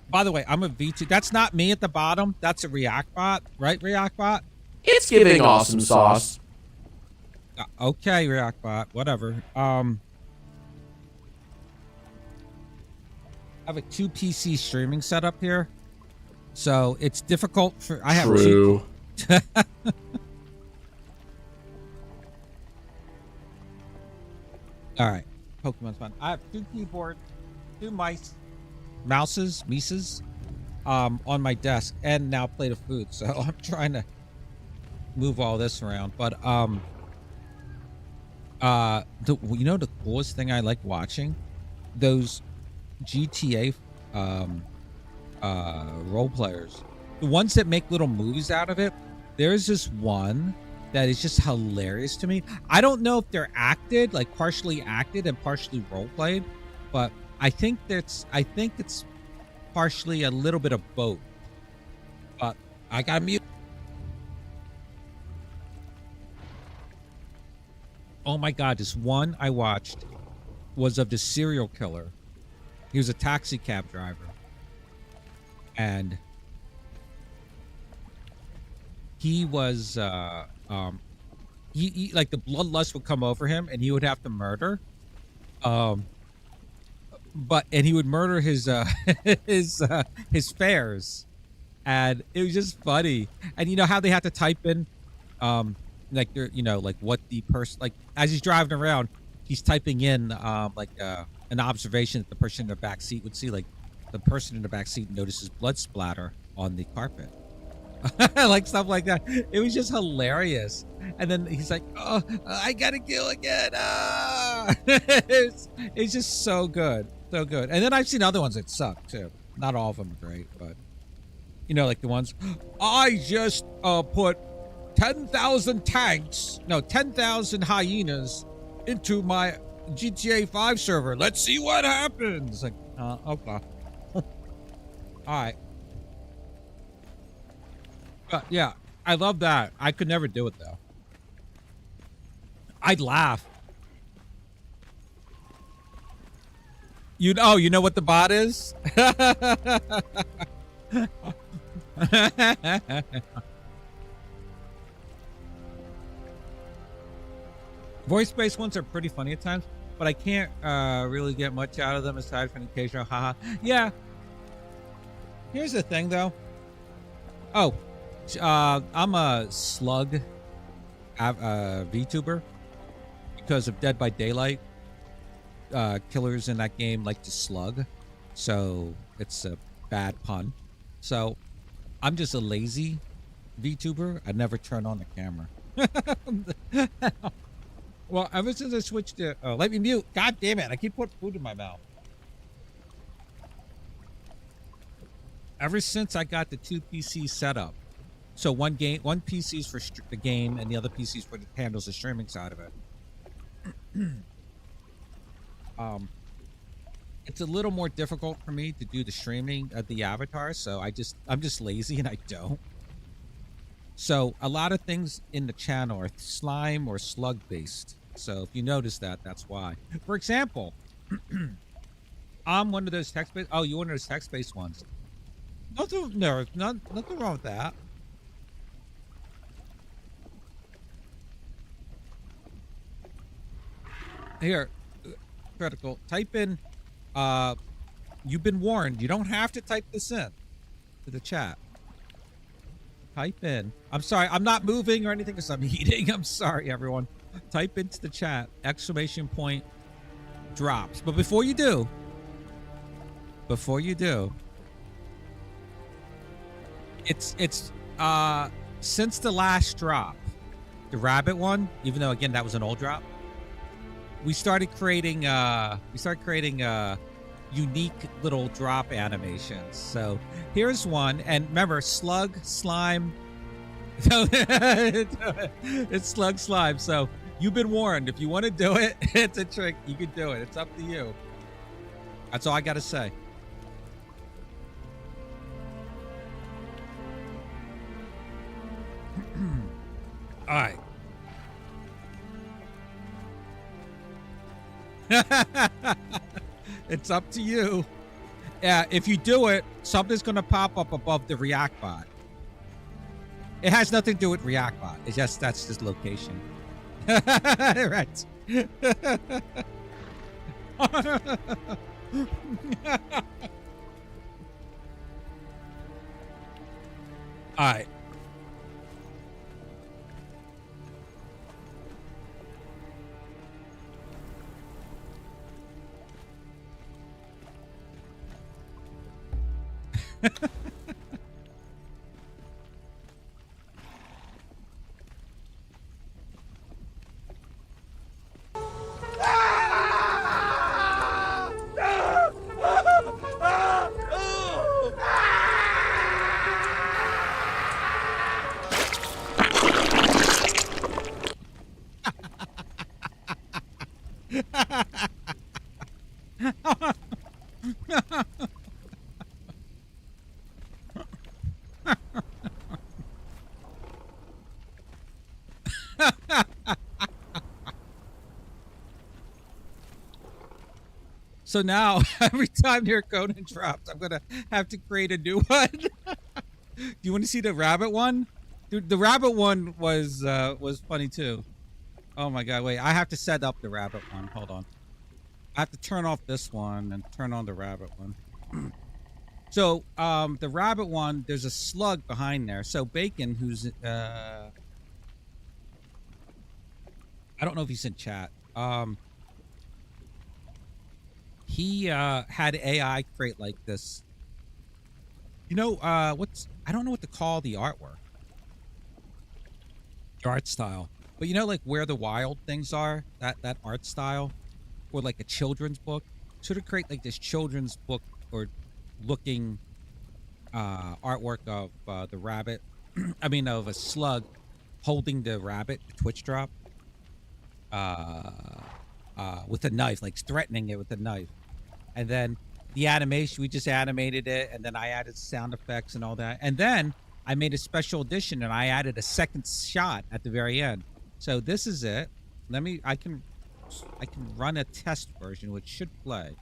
By the way, I'm a V2. That's not me at the bottom. That's a React bot, right? React bot. It's giving awesome sauce. Okay, Reactbot, whatever. I have a 2 PC streaming setup here, so it's difficult for. I have True. All right, Pokemon's fun. I have 2 keyboards, 2 mices, on my desk, and now a plate of food. So I'm trying to move all this around, but you know the coolest thing I like watching, those GTA role players, the ones that make little movies out of it. There's this one that is just hilarious to me. I don't know if they're acted, like partially acted and partially role played, but I think it's partially a little bit of both. But I got mute. Oh my God, this one I watched was of the serial killer. He was a taxi cab driver. And he was, he like the bloodlust would come over him and he would have to murder. And he would murder his, his fares. And it was just funny. And you know how they have to type in, like they're, you know, like what the person, like as he's driving around, he's typing in like an observation that the person in the back seat would see. Like the person in the back seat notices blood splatter on the carpet. Like stuff like that. It was just hilarious. And then he's like, "Oh, I gotta kill again." It's just so good, so good. And then I've seen other ones that suck too. Not all of them are great, but you know, like the ones I just put 10,000 tanks, no, 10,000 hyenas into my GTA 5 server. Let's see what happens. Like, okay. All right. But yeah, I love that. I could never do it though. I'd laugh. You know what the bot is? Voice-based ones are pretty funny at times, but I can't really get much out of them aside from occasional haha. Yeah. Here's the thing though. Oh, I'm a slug VTuber because of Dead by Daylight. Killers in that game like to slug, so it's a bad pun. So I'm just a lazy VTuber. I never turn on the camera. Well, ever since I switched to let me mute. God damn it! I keep putting food in my mouth. Ever since I got the 2 PC setup, so one PC's for the game and the other PC's for handles the streaming side of it. It's a little more difficult for me to do the streaming of the avatar, so I'm just lazy and I don't. So a lot of things in the channel are slime or slug based. So if you notice that, that's why. For example, I'm one of those text-based. Oh, you're one of those text-based ones. Nothing wrong with that. Here, critical. Type in. You've been warned. You don't have to type this in to the chat. Type in. I'm sorry. I'm not moving or anything because I'm eating. I'm sorry, everyone. Type into the chat exclamation point drops. But before you do, it's since the last drop, the rabbit one, even though again that was an old drop, we started creating unique little drop animations. So here's one, and remember, slug, slime. It's slug, slime. So you've been warned. If you want to do it, it's a trick. You can do it. It's up to you. That's all I got to say. All right. It's up to you. Yeah, if you do it, something's going to pop up above the React bot. It has nothing to do with React bot. It's just that's just location. Right. All right. So now, every time your Conan drops, I'm gonna have to create a new one. Do you want to see the rabbit one? Dude, the rabbit one was funny too. Oh my god! Wait, I have to set up the rabbit one. Hold on. I have to turn off this one and turn on the rabbit one. So, the rabbit one, there's a slug behind there. So Bacon, who's I don't know if he's in chat. He had AI create like this. You know, I don't know what to call the artwork. The art style. But you know, like Where the Wild Things Are, that art style, or like a children's book. Sort of create like this children's book or looking artwork of the rabbit. I mean, of a slug holding the rabbit, the Twitch drop, with a knife, like threatening it with a knife. And then the animation, we just animated it, and then I added sound effects and all that. And then I made a special edition, and I added a second shot at the very end. So this is it. I can run a test version, which should play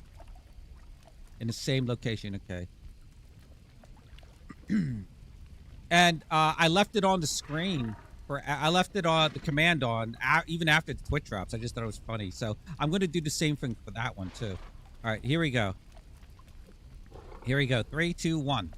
in the same location. Okay. And I left it on the screen. I left it on the command on even after the Twitch drops. I just thought it was funny. So I'm going to do the same thing for that one too. All right, here we go. Here we go. 3, 2, 1.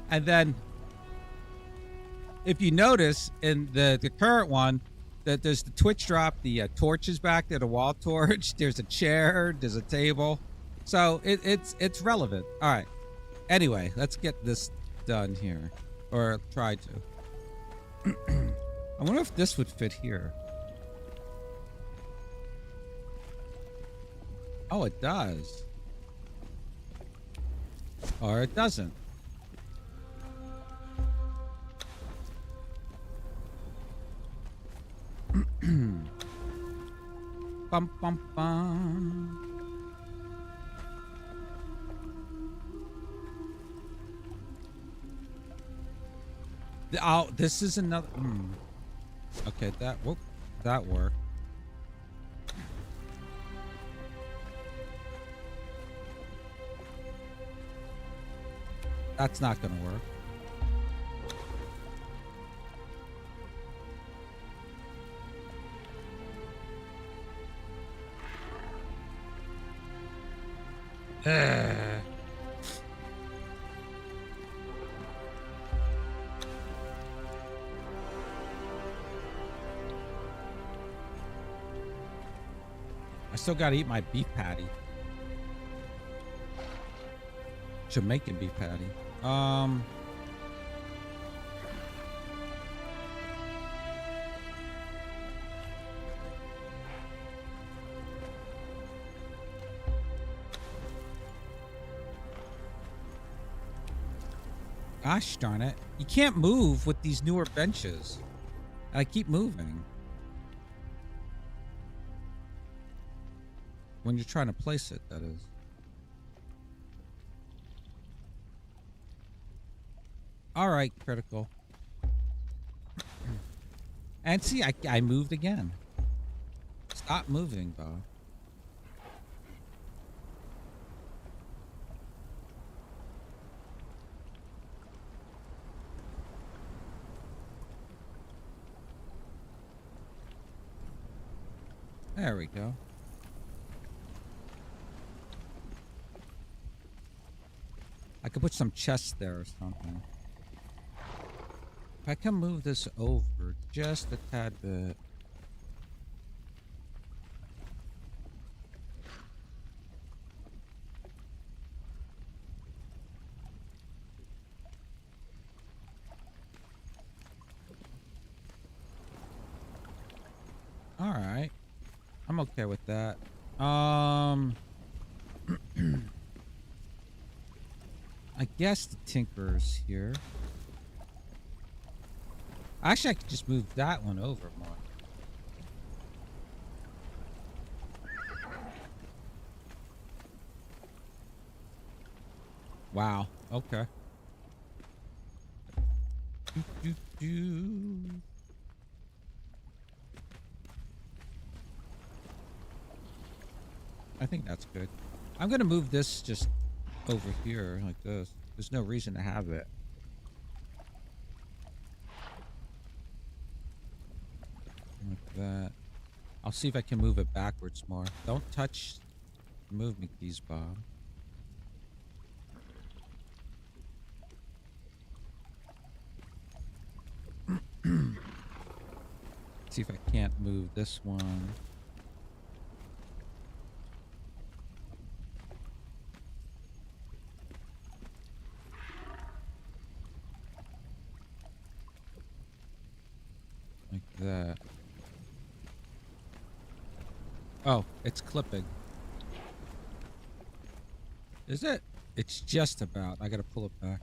And then, if you notice in the current one, that there's the Twitch drop, the torches back there, the wall torch. There's a chair. There's a table. So it's relevant. All right. Anyway, let's get this done here, or try to. I wonder if this would fit here. Oh, it does. Or it doesn't. Bum, bum, bum. Oh, this is another. Okay, that worked. That's not gonna work. I still gotta eat my beef patty. Jamaican beef patty. Gosh darn it. You can't move with these newer benches. I keep moving. When you're trying to place it, that is. All right, critical. And see, I moved again. Stop moving, Bob. There we go. I could put some chests there or something. If I can move this over just a tad bit. All right. I'm okay with that. I guess the Tinker's here. Actually, I could just move that one over more. Wow. Okay. I think that's good. I'm gonna move this just over here like this. There's no reason to have it. Like that. I'll see if I can move it backwards more. Don't touch the movement keys, Bob. See if I can't move this one. Like that. Oh, it's clipping. Is it? It's just about. I gotta pull it back.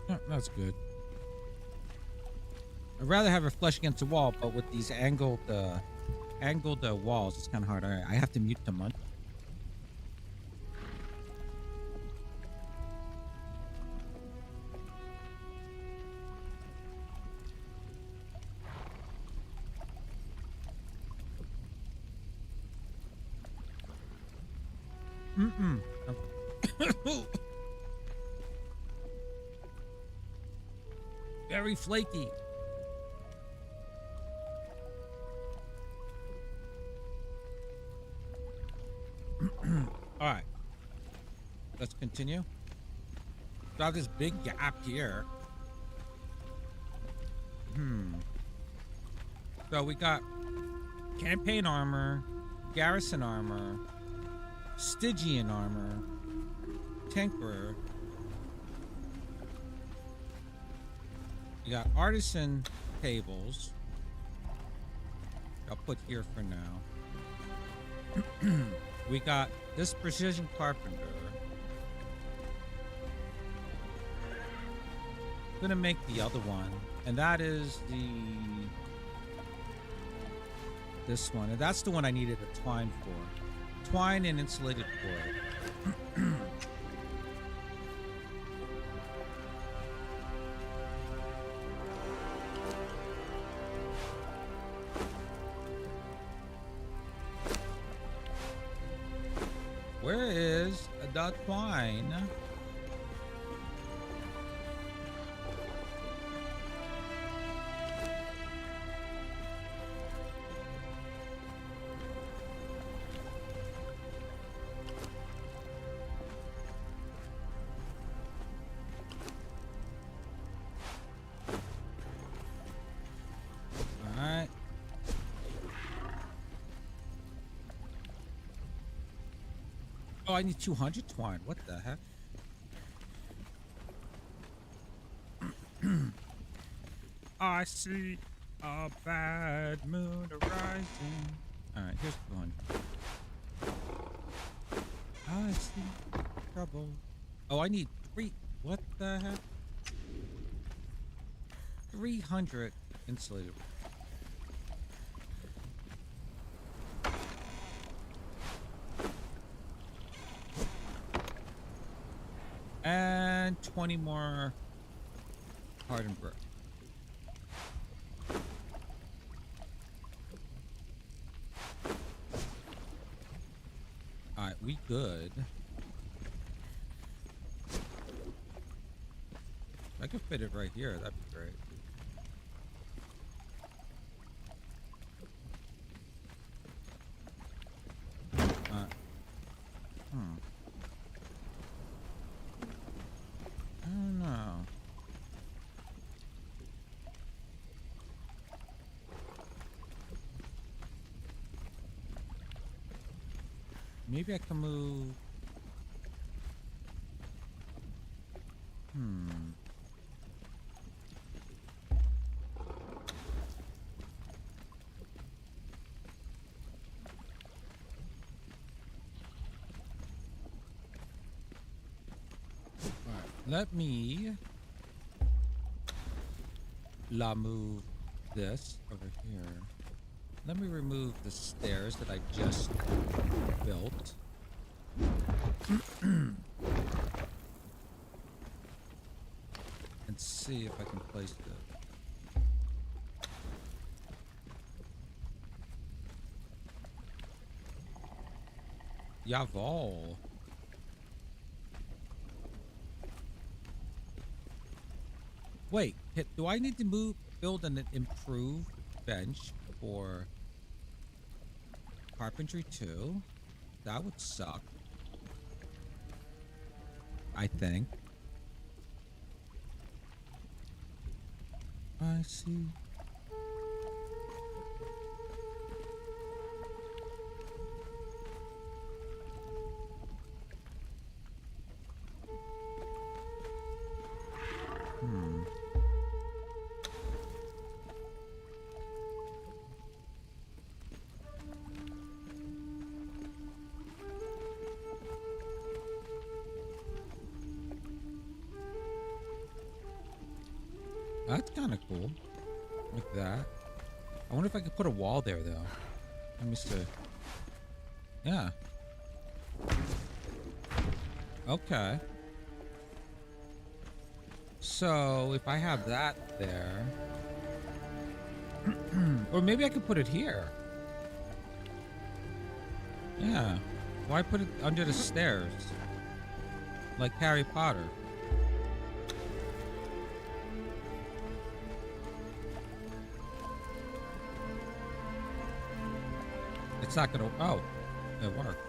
Oh, that's good. I'd rather have her flush against the wall, but with these angled walls, it's kind of hard. All right, I have to mute the munch. Very flaky. All right, let's continue. So I have this big gap here. So we got campaign armor, garrison armor, Stygian armor, Tinkerer. We got artisan tables. I'll put here for now. We got this precision carpenter. I'm gonna make the other one, and that is this one, and that's the one I needed a twine for. Twine and insulated cord. Where is the twine? Oh, I need 200 twine. What the heck? I see a bad moon arising. Alright, here's one. I see trouble. Oh, I need 3. What the heck? 300 insulated. 20 more hardened brick. Alright, we good. If I could fit it right here, that'd be great. I don't know. Maybe I can move. Let me move this over here. Let me remove the stairs that I just built. And see if I can place it. Jawohl. Wait, do I need to build an improved bench for carpentry too? That would suck. I think. I see. That's kind of cool. Like that. I wonder if I could put a wall there, though. Let me see. Yeah. Okay. So, if I have that there... or maybe I could put it here. Yeah. Why put it under the stairs? Like Harry Potter. It's not gonna... Oh, it worked.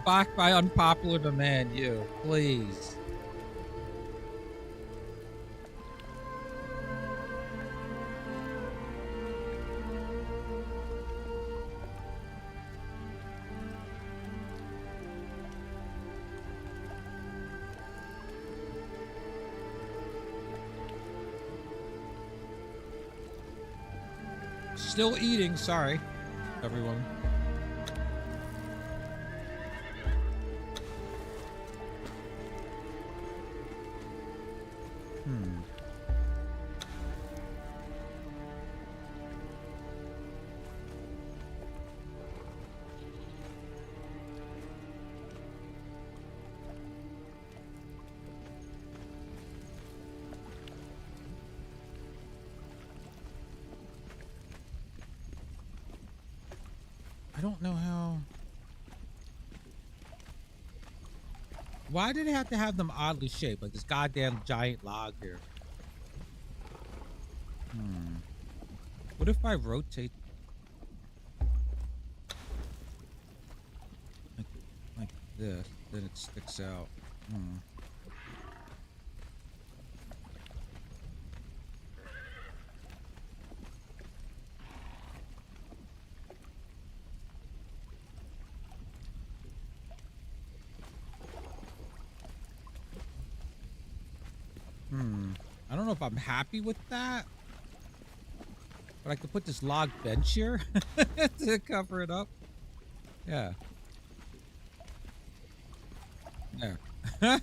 Back by unpopular demand, you. Please. Still eating, sorry, everyone. I don't know how... Why did it have to have them oddly shaped? Like this goddamn giant log here. What if I rotate... Like this, then it sticks out. I don't know if I'm happy with that, but I could put this log bench here to cover it up. Yeah. There. I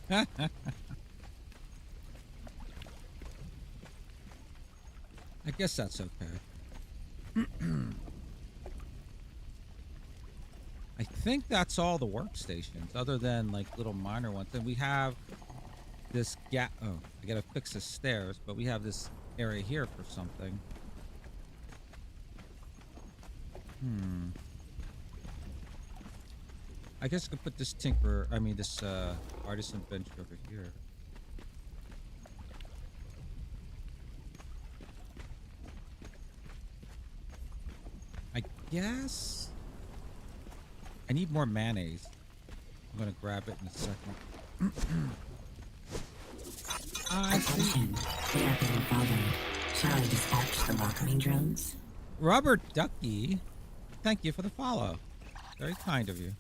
guess that's okay. think that's all the workstations, other than like little minor ones. And we have this gap. Oh, I gotta fix the stairs, but we have this area here for something. I guess I could put this this artisan bench over here. I guess I need more mayonnaise. I'm gonna grab it in a second. I see. Attention, they are being followed. Shall I dispatch the welcoming drones? Robert Ducky, thank you for the follow. Very kind of you.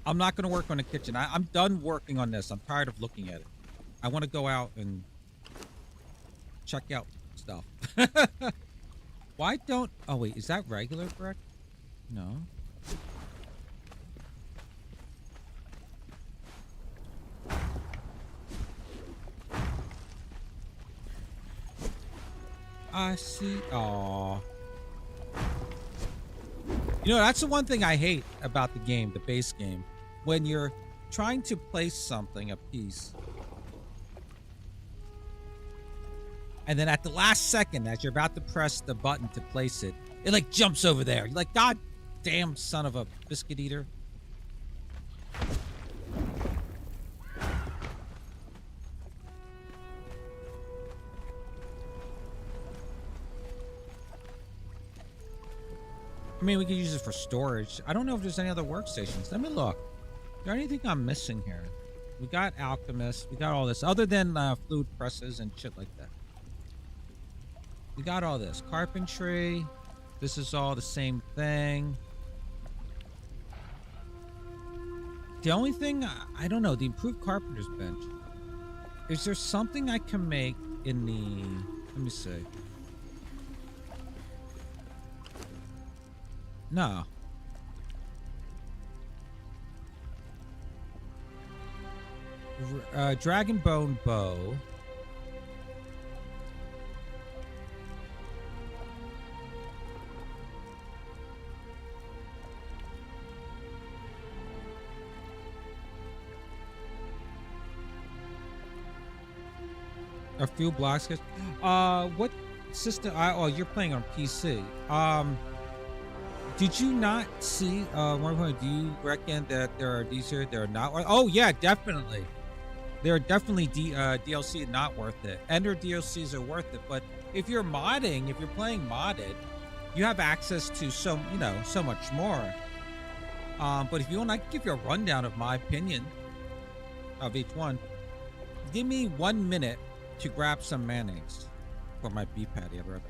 I'm not going to work on the kitchen. I'm done working on this. I'm tired of looking at it. I want to go out and check out stuff. Why don't... Oh, wait. Is that regular brick? No. I see. Aw. You know, that's the one thing I hate about the game, the base game. When you're trying to place something, a piece, and then at the last second, as you're about to press the button to place it, it like jumps over there. You're like, God damn son of a biscuit eater. I mean, we could use it for storage. I don't know if there's any other workstations. Let me look. Is there anything I'm missing here? We got Alchemist. We got all this. Other than fluid presses and shit like that. We got all this. Carpentry. This is all the same thing. The only thing, I don't know, the improved carpenter's bench. Is there something I can make in the... Let me see. No. Dragon bone bow. A few blocks. What system? Oh, you're playing on PC. Did you not see? One point. Do you reckon that there are these here that are not? Oh yeah, definitely. There are definitely DLC not worth it. Ender DLCs are worth it, but if you're modding, if you're playing modded, you have access to so much more. But if you want, I can give you a rundown of my opinion of each one. Give me 1 minute to grab some mayonnaise for my beef patty. I'll be right back.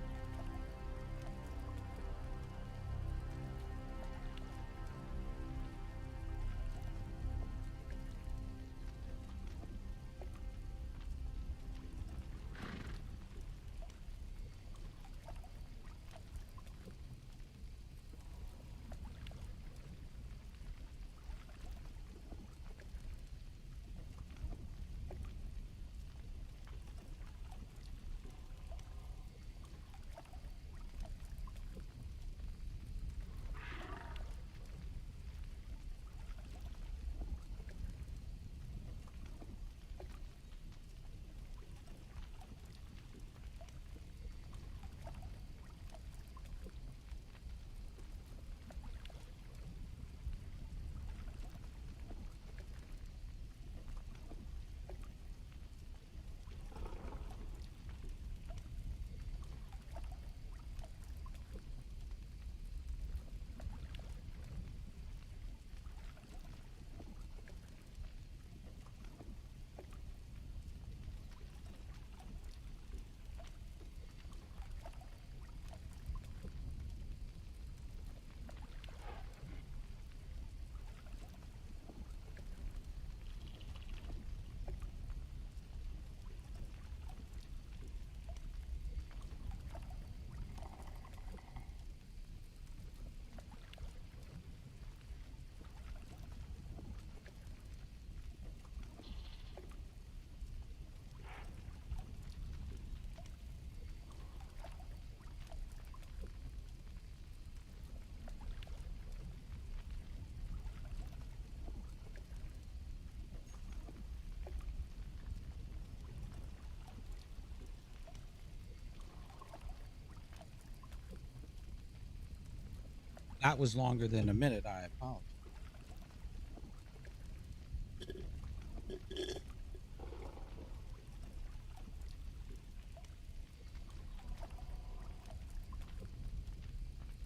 That was longer than a minute. I apologize.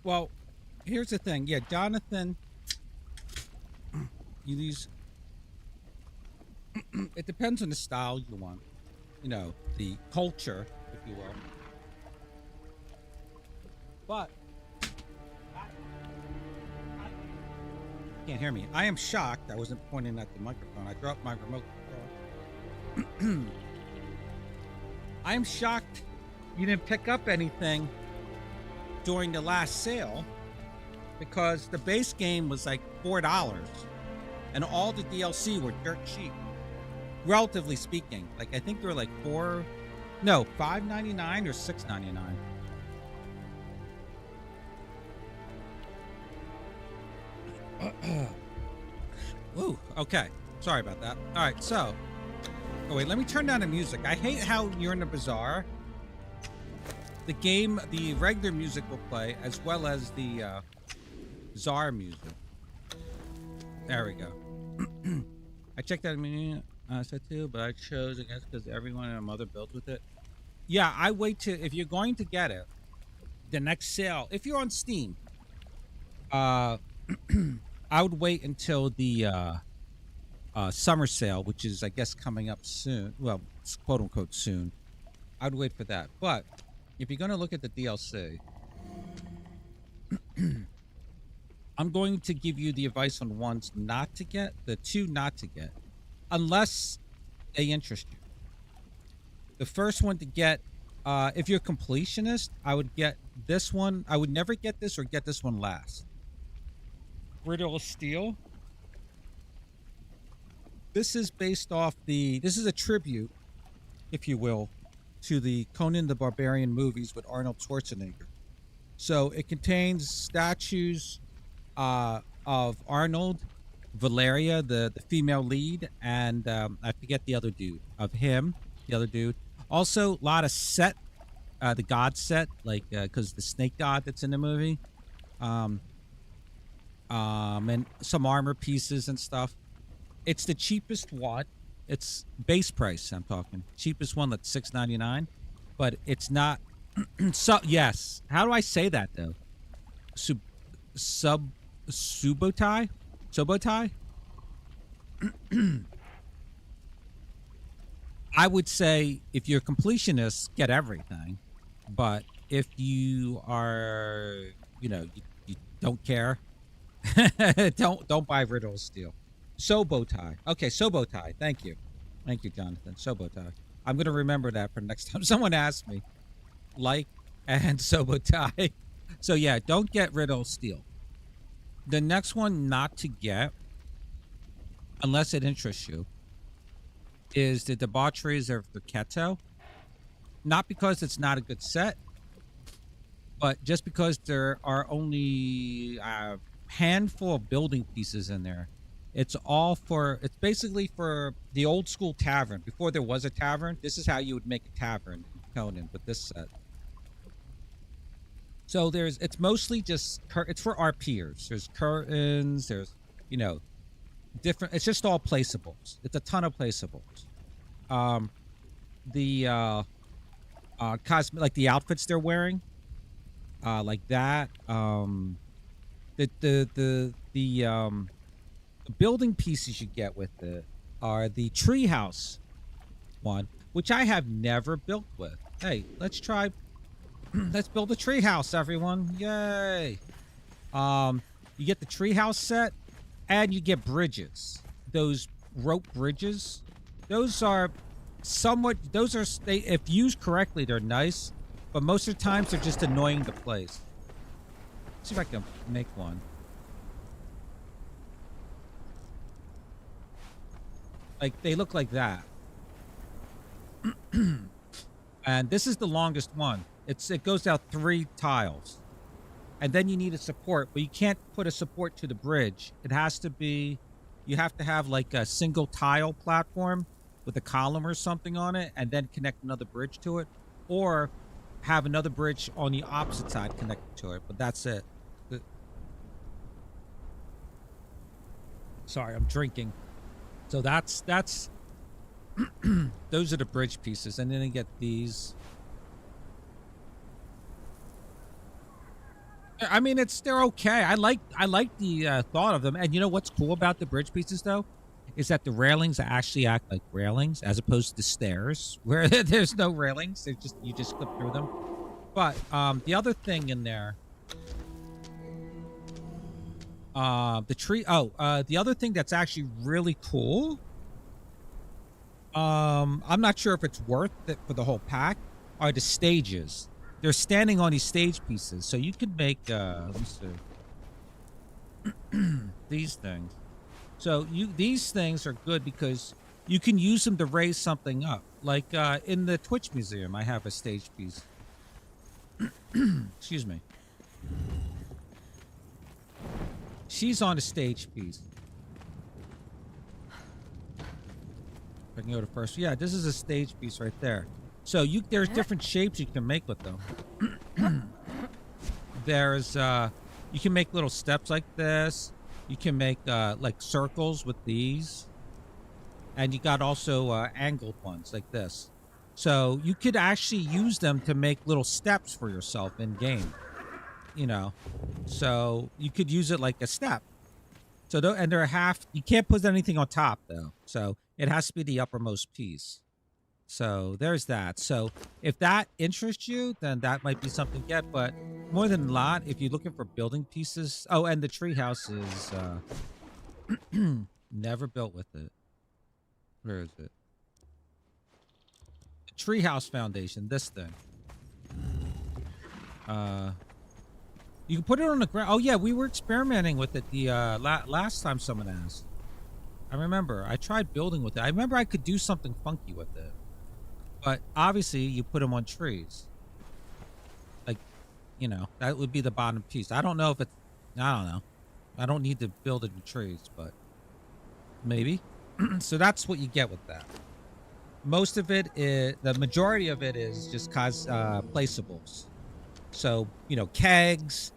Well, here's the thing. Yeah, Jonathan, you use. It depends on the style you want. You know, the culture, if you will. But can't hear me. I am shocked. I wasn't pointing at the microphone. I dropped my remote control. I am shocked you didn't pick up anything during the last sale, because the base game was like $4 and all the DLC were dirt cheap, relatively speaking. Like I think they were like $5.99 or $6.99. Ooh, okay. Sorry about that. All right, so. Oh, wait, let me turn down the music. I hate how you're in the bazaar. The game, the regular music will play, as well as the Czar music. There we go. I checked that menu, said too, but I chose, I guess, because everyone and my mother builds with it. Yeah, I wait to, if you're going to get it, the next sale, if you're on Steam, I would wait until the summer sale, which is, I guess, coming up soon. Well, it's quote unquote soon. I'd wait for that. But if you're going to look at the DLC, I'm going to give you the advice on ones not to get, the two not to get, unless they interest you. The first one to get, if you're a completionist, I would get this one. I would never get this or get this one last. Riddle of Steel. This is based off this is a tribute, if you will, to the Conan the Barbarian movies with Arnold Schwarzenegger. So it contains statues of Arnold, Valeria, the female lead, and I forget the other dude, of him, the other dude. Also, a lot of set, the god set, like, because the snake god that's in the movie. And some armor pieces and stuff. It's the cheapest one. It's base price, I'm talking. Cheapest one, that's $6.99. But it's not... So, yes. How do I say that, though? Subotai? I would say, if you're a completionist, get everything. But if you are, you know, you don't care, don't buy Riddle of Steel. Sobotai. Okay, Sobotai. Thank you, Jonathan. Sobotai. I'm gonna remember that for next time someone asks me. Like and Sobotai. So yeah, don't get Riddle of Steel. The next one not to get, unless it interests you, is the Debaucheries of the Keto. Not because it's not a good set, but just because there are only a handful of building pieces in there. It's basically for the old school tavern. Before there was a tavern, this is how you would make a tavern, Conan, with this set. So it's mostly just, it's for RPers. There's curtains, there's, you know, different, it's just all placeables. It's a ton of placeables. Like the outfits they're wearing, like that. The building pieces you get with it are the treehouse one, which I have never built with. Hey, let's try. Let's build a treehouse, everyone! Yay! You get the treehouse set, and you get bridges. Those rope bridges. Those are somewhat. If used correctly, they're nice, but most of the times they're just annoying to place. Let's see if I can make one. Like, they look like that. And this is the longest one. It goes out 3 tiles. And then you need a support, but you can't put a support to the bridge. It has to be, you have to have like a single tile platform with a column or something on it, and then connect another bridge to it. Or have another bridge on the opposite side connected to it, but that's it. Sorry, I'm drinking. So that's those are the bridge pieces, and then you get these. I mean, they're okay. I like the thought of them, and you know what's cool about the bridge pieces though, is that the railings actually act like railings as opposed to stairs where there's no railings. They're you just clip through them. But the other thing in there, the tree. The other thing that's actually really cool. I'm not sure if it's worth it for the whole pack. Are the stages? They're standing on these stage pieces, so you could make. Let me see. These things. So these things are good because you can use them to raise something up. Like in the Twitch Museum, I have a stage piece. Excuse me. She's on a stage piece. I can go to first. Yeah, this is a stage piece right there. So there's different shapes you can make with them. There's you can make little steps like this. You can make like circles with these, and you got also angled ones like this. So you could actually use them to make little steps for yourself in game. You know, so you could use it like a step. So and they're half. You can't put anything on top though. So it has to be the uppermost piece. So there's that. So if that interests you, then that might be something to get. But more than not, if you're looking for building pieces. Oh, and the treehouse is never built with it. Where is it? The treehouse foundation. This thing. You can put it on the ground. Oh yeah, we were experimenting with it the last time someone asked. I remember I tried building with it. I remember I could do something funky with it. But obviously, you put them on trees. Like, you know, that would be the bottom piece. I don't know if it's... I don't know. I don't need to build it in trees, but... maybe. So that's what you get with that. Most of it is... the majority of it is just placeables. So, you know, kegs,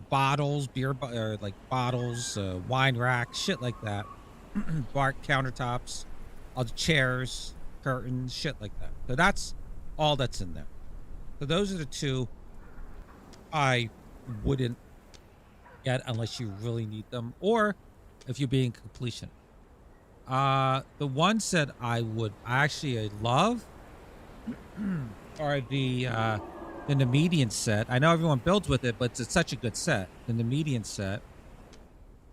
bottles, or like bottles, wine racks, shit like that. Bar countertops, all the chairs... curtains, shit like that. So that's all that's in there. So those are the two I wouldn't get unless you really need them, or if you're being completion. The ones that I love are the Nemedian set. I know everyone builds with it, but it's such a good set. The Nemedian set.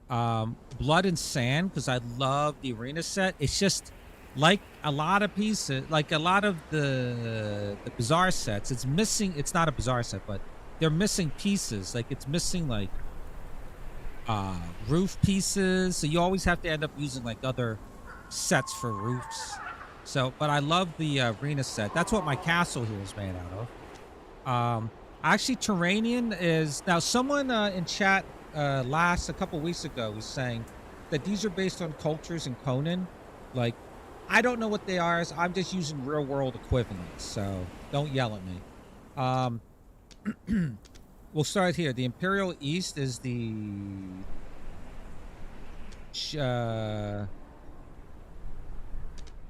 Blood and Sand, because I love the arena set. It's just like a lot of pieces, like a lot of the bizarre sets, it's missing. It's not a bizarre set, but they're missing pieces. Like it's missing like roof pieces. So you always have to end up using like other sets for roofs. So, but I love the arena set. That's what my castle here is made out of. Actually, Terranian is now. Someone in chat a couple weeks ago was saying that these are based on cultures in Conan. Like, I don't know what they are. So I'm just using real world equivalents. So don't yell at me. We'll start here. The Imperial East is the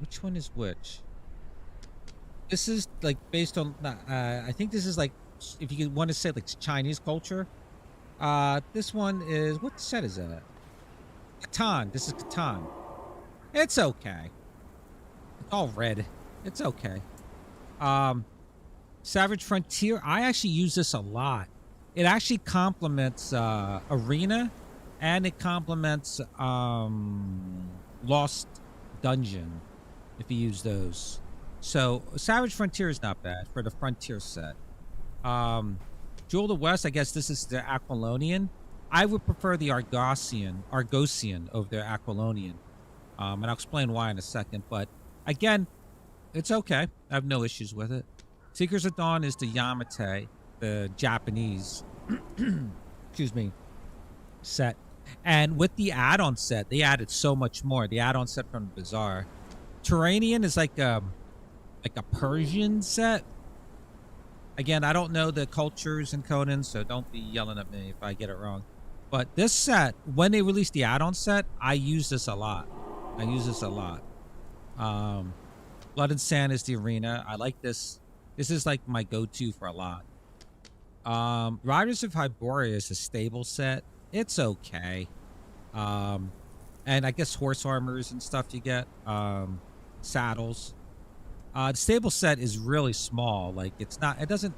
which one is which? This is like based on I think this is like, if you want to say like Chinese culture. This one is, what set is that? Catan. This is Catan. It's okay. It's all red. It's okay. Savage Frontier. I actually use this a lot. It actually complements Arena, and it complements Lost Dungeon if you use those. So Savage Frontier is not bad for the Frontier set. Jewel of the West, I guess this is the Aquilonian. I would prefer the Argosian over the Aquilonian. And I'll explain why in a second. But again, it's okay. I have no issues with it. Seekers of Dawn is the Yamate, the Japanese excuse me, set. And with the add-on set, they added so much more. The add-on set from Bazaar. Terranian is like a Persian set. Again, I don't know the cultures in Conan, so don't be yelling at me if I get it wrong. But this set, when they released the add-on set, I use this a lot. Blood and Sand is the arena. I like this. This is like my go-to for a lot. Riders of Hyboria is a stable set. It's okay. And I guess horse armors and stuff you get. Saddles. The stable set is really small. Like it doesn't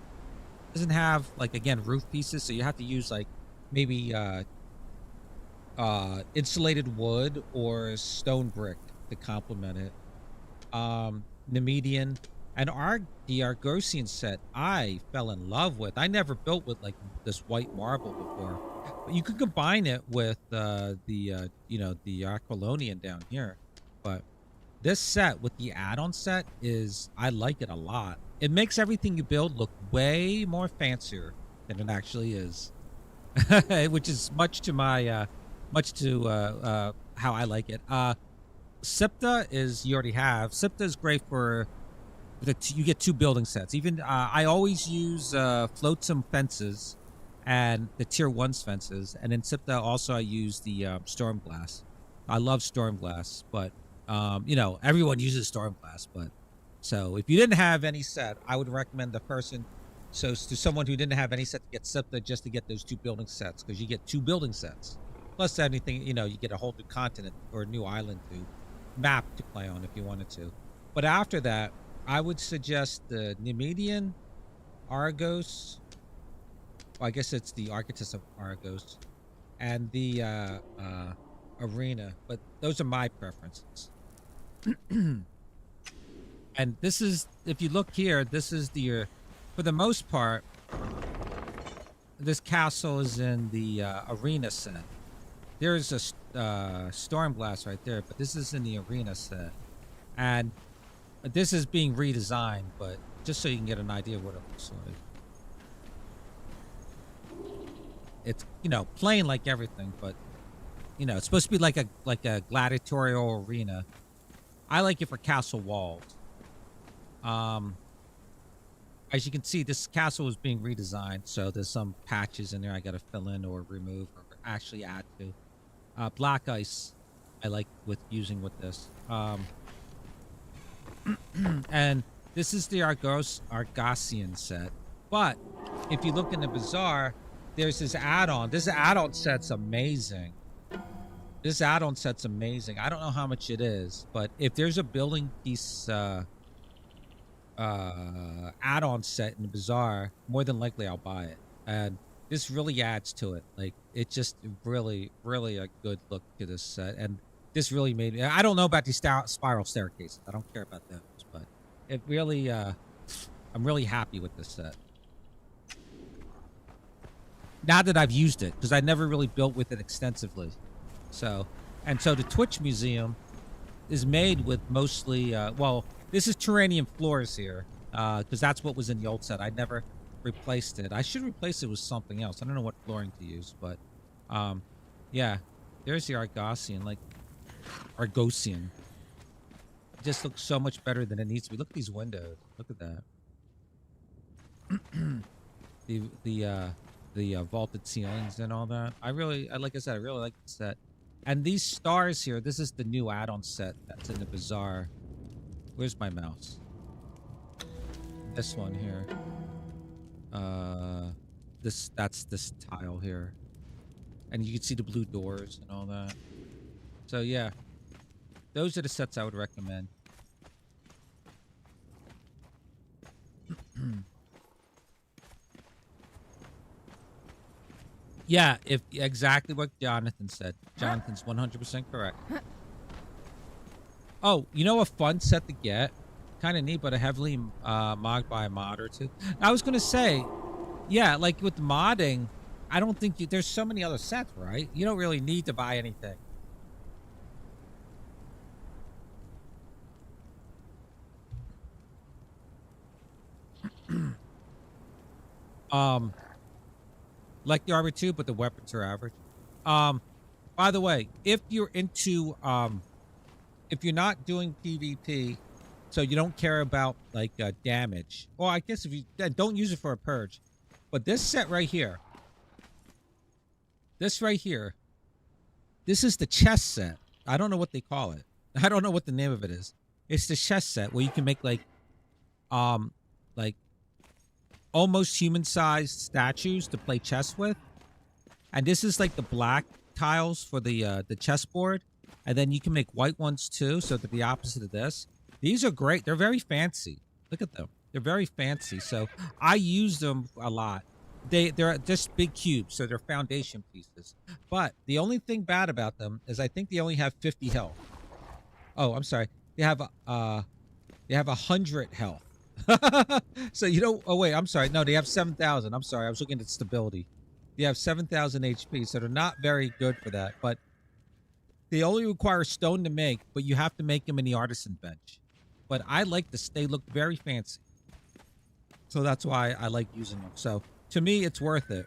have like, again, roof pieces, so you have to use like maybe insulated wood or stone brick to complement it. Nemedian and the Argosian set I fell in love with. I never built with like this white marble before, but you could combine it with the Aquilonian down here. But this set with the add-on set I like it a lot. It makes everything you build look way more fancier than it actually is, which is much to how I like it. Sipta you already have. Sipta is great for you get 2 building sets. Even I always use flotsam fences and the tier 1's fences, and in Sipta also I use the Stormglass. I love Stormglass, but everyone uses Stormglass. But so if you didn't have any set, I would recommend to someone who didn't have any set to get Sipta, just to get those 2 building sets, because you get 2 building sets plus anything. You get a whole new continent or a new island map to play on if you wanted to. But after that, I would suggest the Nemedian, Argos. Well, I guess it's the Architects of Argos, and the Arena. But those are my preferences. And this is, if you look here, this is for the most part, this castle is in the Arena set. There's a Stormglass right there, but this is in the Arena set. And this is being redesigned, but just so you can get an idea of what it looks like. It's, plain like everything, but, it's supposed to be like a gladiatorial arena. I like it for castle walls. As you can see, this castle is being redesigned, so there's some patches in there I got to fill in or remove or actually add to. Black ice, I like using with this. And this is the Argosian set. But if you look in the bazaar, there's this add-on. This add-on set's amazing. I don't know how much it is, but if there's a building piece add-on set in the bazaar, more than likely I'll buy it. And this really adds to it. Like, it's just really, really a good look to this set. And this really made me, I don't know about these spiral staircases. I don't care about those, but it really, I'm really happy with this set. Now that I've used it, because I never really built with it extensively. So the Twitch Museum is made with mostly, this is Turanian floors here, because that's what was in the old set. I never replaced it. I should replace it with something else. I don't know what flooring to use, but yeah, there's the Argosian. It just looks so much better than it needs to be. Look at these windows. Look at that. the vaulted ceilings and all that. Like I said, I really like the set. And these stars here, this is the new add-on set that's in the bazaar. Where's my mouse? This one here. That's this tile here. And you can see the blue doors and all that. So yeah, those are the sets I would recommend. Yeah, exactly what Jonathan said. Jonathan's 100% correct. Oh, you know a fun set to get? Kind of neat, but a heavily modded by a mod or two. I was going to say, yeah, like with modding, I don't think there's so many other sets, right? You don't really need to buy anything. Like the Arbor 2, but the weapons are average. By the way, if you're into, if you're not doing PvP, so you don't care about like damage, well, I guess if you don't use it for a purge, but this set right here, This right here. This is the chess set. I don't know what they call it. I don't know what the name of it is. It's the chess set where you can make like almost human-sized statues to play chess with. And this is like the black tiles for the chessboard. And then you can make white ones too, so they're the opposite of this. These are great. They're very fancy. Look at them. They're very fancy. So I use them a lot. They're just big cubes, so they're foundation pieces. But the only thing bad about them is I think they only have 50 health. Oh, I'm sorry. They have 100 health. So you don't. Oh wait, I'm sorry. No, they have 7,000. I'm sorry. I was looking at stability. They have 7,000 HP, so they're not very good for that. But they only require stone to make, but you have to make them in the artisan bench. But I like this. They look very fancy, so that's why I like using them. So to me, it's worth it.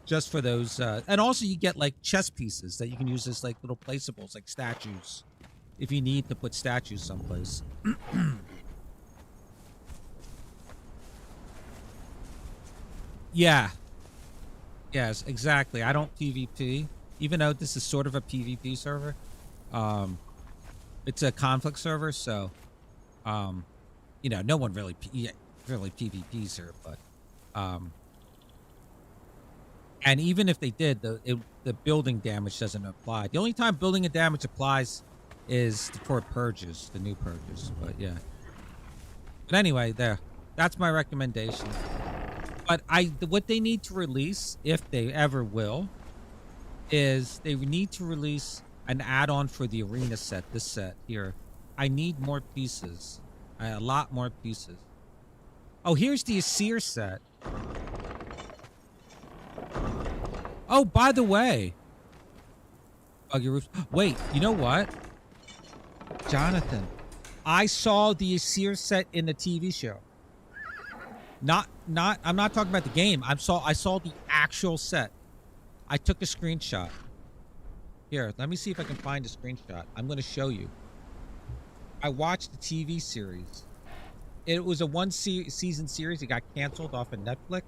Just for those, and also you get like chess pieces that you can use as like little placeables, like statues, if you need to put statues someplace. Yeah. Yes, exactly. I don't PvP, even though this is sort of a PvP server. It's a conflict server, so you know, no one really PvPs here, but and even if they did, the building damage doesn't apply. The only time building damage applies is for purges, the new purges. But yeah. But anyway, that's my recommendation. But what they need to release, if they ever will, is they need to release an add-on for the arena set. This set here, I need more pieces, a lot more pieces. Oh, here's the Asir set. Oh, by the way, buggy roofs. Wait, you know what, Jonathan? I saw the Asir set in the TV show. I'm not talking about the game. I saw the actual set. I took a screenshot. Here, let me see if I can find a screenshot. I'm going to show you. I watched the TV series. It was a one-season series. It got canceled off of Netflix.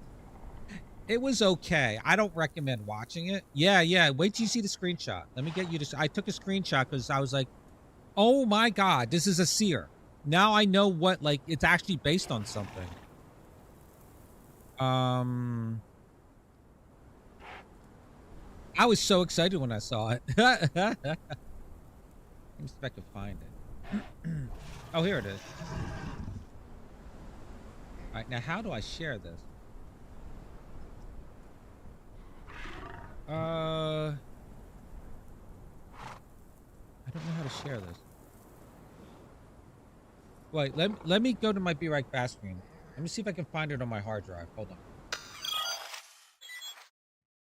It was okay. I don't recommend watching it. Yeah. Wait till you see the screenshot. Let me get you to... I took a screenshot because I was like, oh my God, this is a seer. Now I know what, like, it's actually based on something. I was so excited when I saw it. Let me see if I can find it. Oh, here it is. All right, now how do I share this? I don't know how to share this. Wait, let me go to my Be Right Back screen. Let me see if I can find it on my hard drive. Hold on.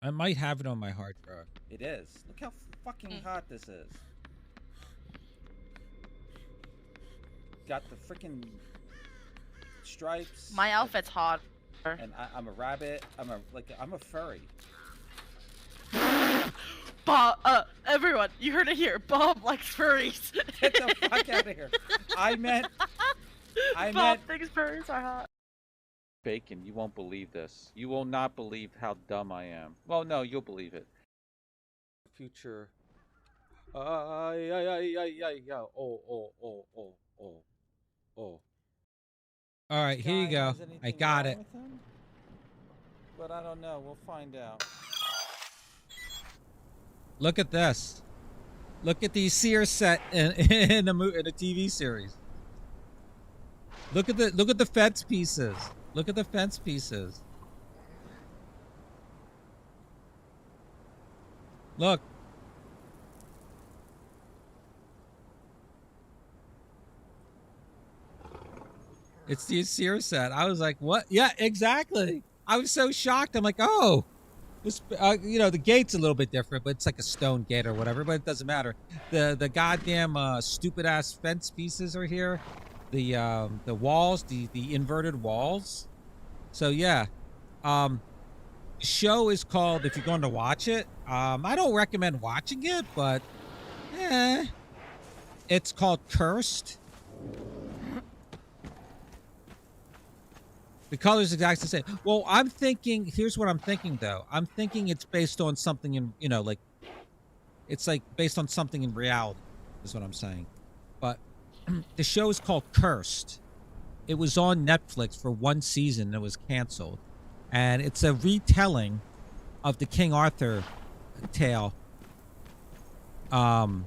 I might have it on my hard drive. It is. Look how fucking hot this is. Got the freaking stripes. My outfit's hot. And I'm a rabbit. I'm a furry. Bob, everyone, you heard it here. Bob likes furries. Get the fuck out of here. I meant Bob thinks furries are hot. Bacon, you won't believe this. You will not believe how dumb I am. Well, no, you'll believe it. Future. Oh. All right, here you go. I got it. But I don't know. We'll find out. Look at this. Look at the Seer set in a TV series. Look at the fence pieces. Look at the fence pieces. Look. It's the Seer set. I was like, what? Yeah, exactly. I was so shocked. I'm like, oh. This, you know, the gate's a little bit different, but it's like a stone gate or whatever, but it doesn't matter. The goddamn stupid ass fence pieces are here. The walls, the inverted walls. So yeah. The show is called, if you're going to watch it, I don't recommend watching it, but it's called Cursed. The color's exactly the same. Well, I'm thinking. Here's what I'm thinking, though. I'm thinking it's based on something in, like, it's like based on something in reality. Is what I'm saying. But the show is called Cursed. It was on Netflix for one season. And it was canceled, and it's a retelling of the King Arthur tale. Probably,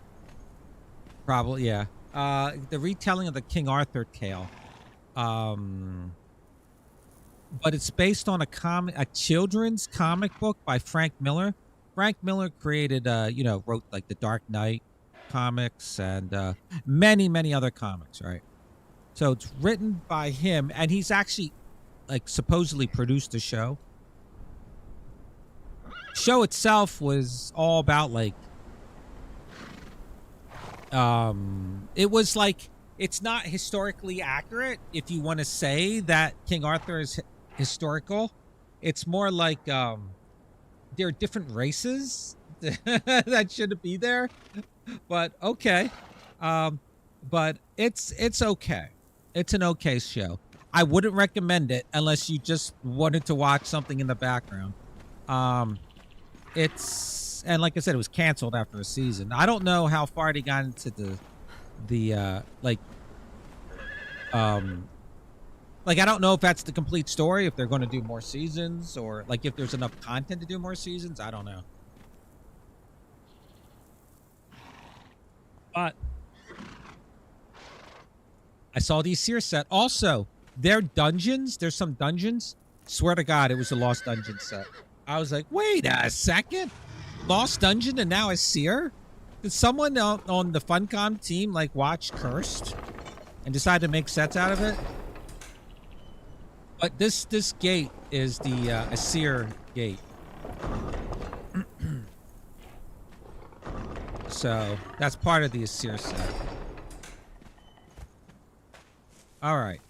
yeah. The retelling of the King Arthur tale. But it's based on a children's comic book by Frank Miller. Frank Miller created, wrote like the Dark Knight comics and many, many other comics, right? So it's written by him, and he's actually, like, supposedly produced the show. Show itself was all about, like, it was like, it's not historically accurate if you want to say that King Arthur is historical. It's more like there are different races that shouldn't be there, but okay. But it's okay. It's an okay show. I wouldn't recommend it unless you just wanted to watch something in the background. It's, and like I said, it was canceled after a season. I don't know how far they got into the I don't know if that's the complete story, if they're going to do more seasons, or like if there's enough content to do more seasons. I don't know. But I saw the Seer set. Also, their dungeons, there's some dungeons. Swear to God, it was a Lost Dungeon set. I was like, wait a second. Lost Dungeon and now a Seer? Did someone on the Funcom team like watch Cursed and decide to make sets out of it? But this gate is the Asir gate. So that's part of the Asir set. All right.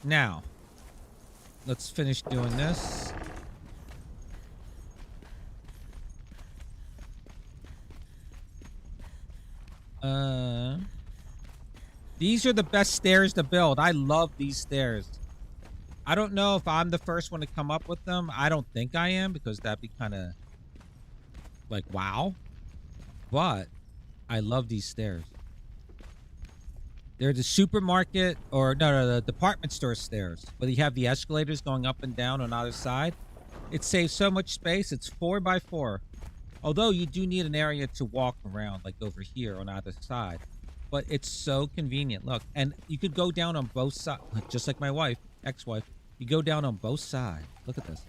Now, let's finish doing this. These are the best stairs to build. I love these stairs. I don't know if I'm the first one to come up with them. I don't think I am, because that'd be kind of like, wow. But I love these stairs. They're the supermarket, or no, the department store stairs, but you have the escalators going up and down on either side. It saves so much space. It's 4x4. Although you do need an area to walk around, like over here on either side. But it's so convenient. Look, and you could go down on both sides, just like my wife, ex-wife. You go down on both sides. Look at this.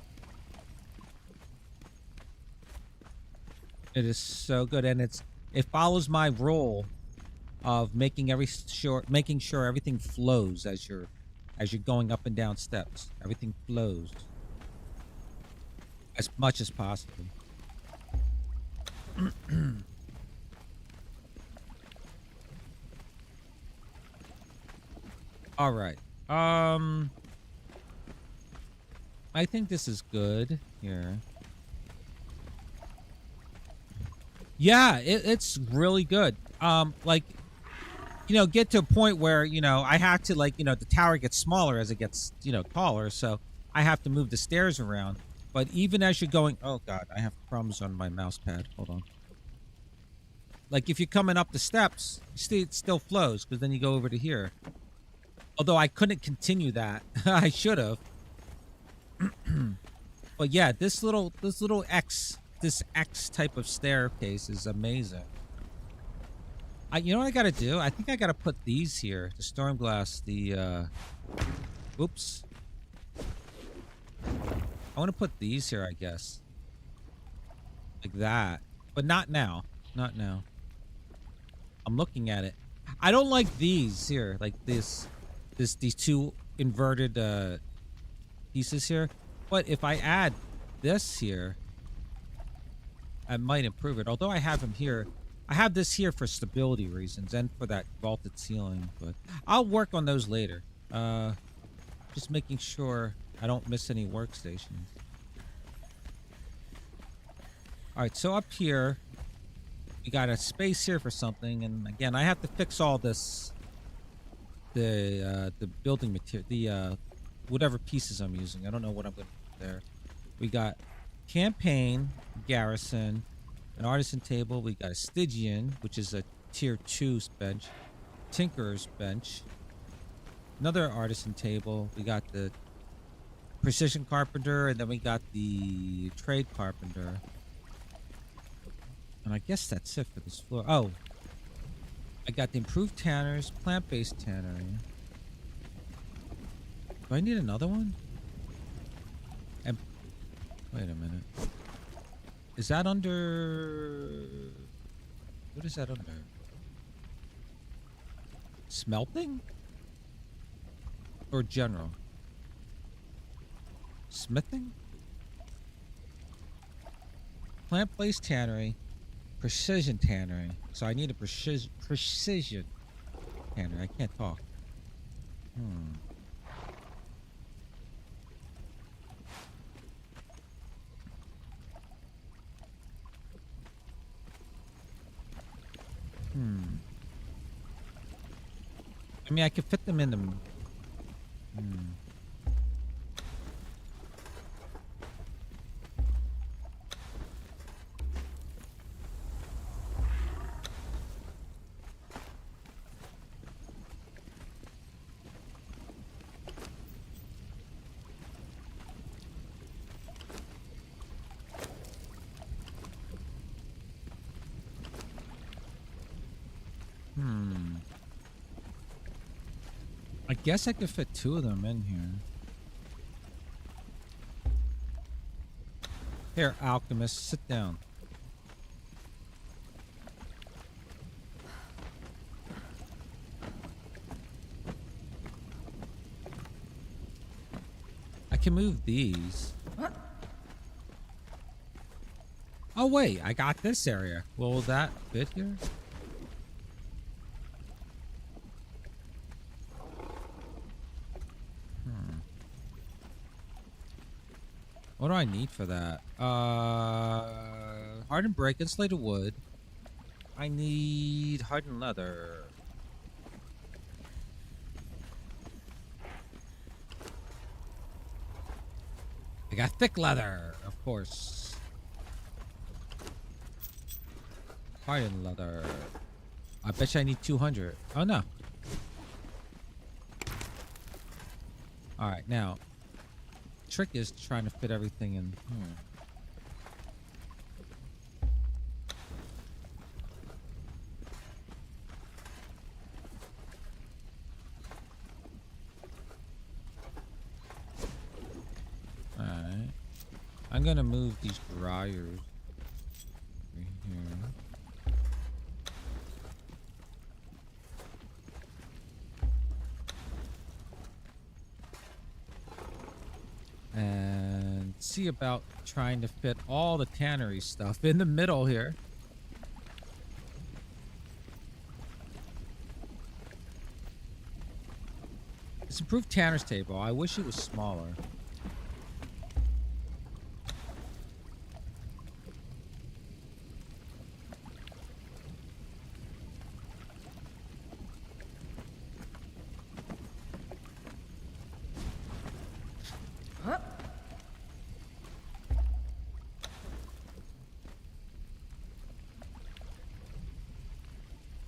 It is so good, and it follows my rule of making sure everything flows as you're going up and down steps. Everything flows as much as possible. All right. I think this is good here. Yeah, it's really good. Like, get to a point where, I have to, like, the tower gets smaller as it gets, taller. So I have to move the stairs around. But even as you're going, oh God, I have crumbs on my mouse pad. Hold on. Like, if you're coming up the steps, it still flows, because then you go over to here. Although I couldn't continue that. I should have. But yeah, this X type of staircase is amazing. You know what I gotta do? I think I gotta put these here. The storm glass, oops. I want to put these here, I guess. Like that. But not now. Not now. I'm looking at it. I don't like these here. Like these two inverted pieces here. But if I add this here, I might improve it. Although I have them here. I have this here for stability reasons and for that vaulted ceiling. But I'll work on those later. Just making sure I don't miss any workstations. Alright, so up here, we got a space here for something. And again, I have to fix all this. The building material, whatever pieces I'm using. I don't know what I'm going to put there. We got campaign, garrison, an artisan table. We got a Stygian, which is a tier 2 bench, tinkerer's bench, another artisan table. We got the precision carpenter, and then we got the trade carpenter. And I guess that's it for this floor. Oh, I got the improved tanners, plant-based tannery. Do I need another one? And wait a minute. Is that under... What is that under? Smelting? Or general? Smithing? Plant-based tannery, precision tannery. So I need a precision tannery. I can't talk. I mean, I could fit them in the... I guess I could fit 2 of them in here. Here, alchemist, sit down. I can move these. Oh wait, I got this area. Will that fit here? What do I need for that? Hardened brick, insulated wood. I need hardened leather. I got thick leather, of course. Hardened leather. I bet you I need 200. Oh no. Alright, now. Trick is trying to fit everything in here. Alright. I'm gonna move these dryers right here. And see about trying to fit all the tannery stuff in the middle here. This improved tanner's table. I wish it was smaller.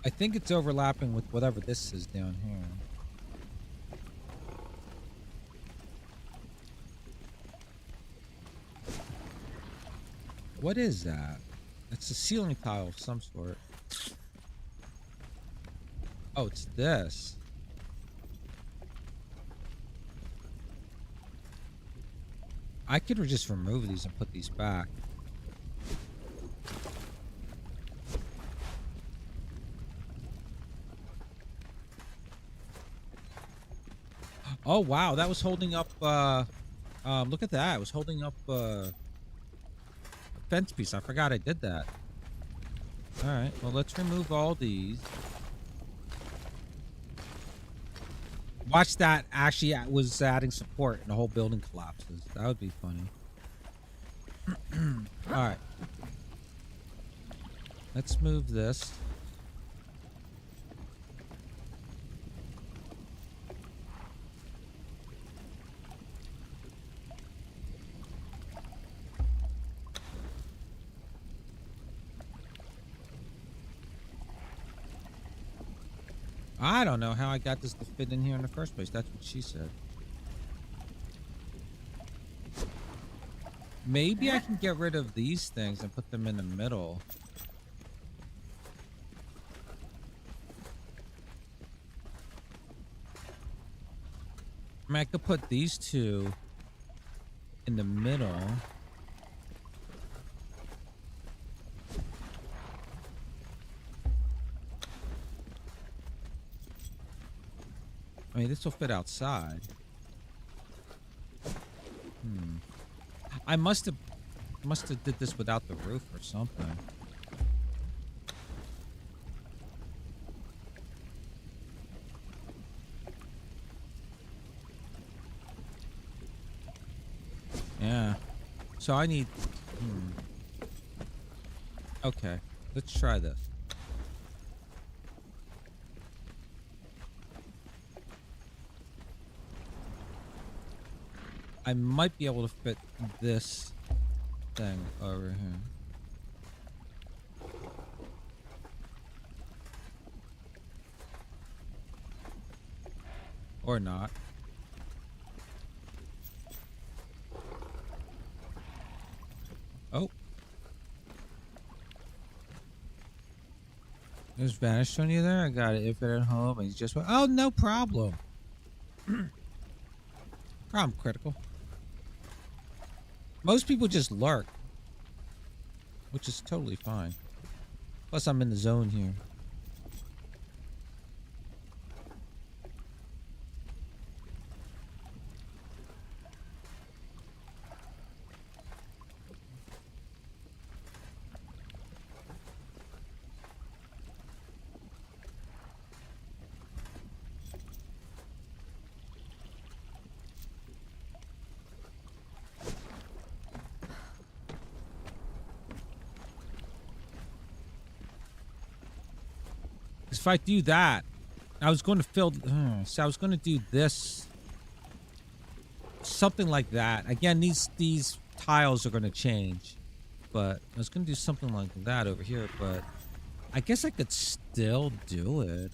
I think it's overlapping with whatever this is down here. What is that? It's a ceiling tile of some sort. Oh, it's this. I could just remove these and put these back. Oh wow, that was holding up look at that. It was holding up a fence piece. I forgot I did that. Alright, well let's remove all these. Watch that actually was adding support and the whole building collapses. That would be funny. Alright. Let's move this. I don't know how I got this to fit in here in the first place. That's what she said. Maybe I can get rid of these things and put them in the middle. I mean, I could put these two in the middle. I mean, this will fit outside. I must have did this without the roof or something. Yeah. So I need... Okay. Let's try this. I might be able to fit this thing over here. Or not. Oh. There's vanished on you there? I got it. If it at home and he's just went, oh, no problem. Problem critical. Most people just lurk, which is totally fine. Plus, I'm in the zone here. If I do that, I was going to fill... so I was going to do this. Something like that. Again, these tiles are going to change. But I was going to do something like that over here. But I guess I could still do it.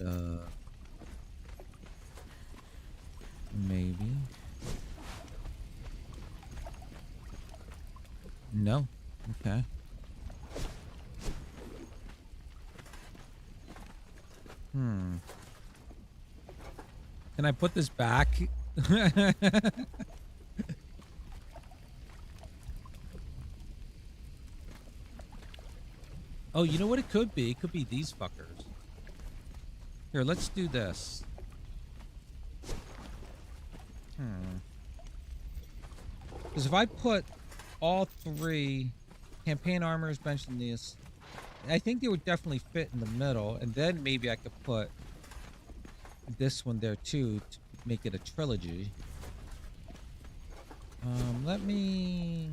Maybe. No. Okay. Can I put this back? Oh, you know what it could be? It could be these fuckers. Here, let's do this. Because if I put all three campaign armors, bench, and this, I think they would definitely fit in the middle, and then maybe I could put this one there too to make it a trilogy. Let me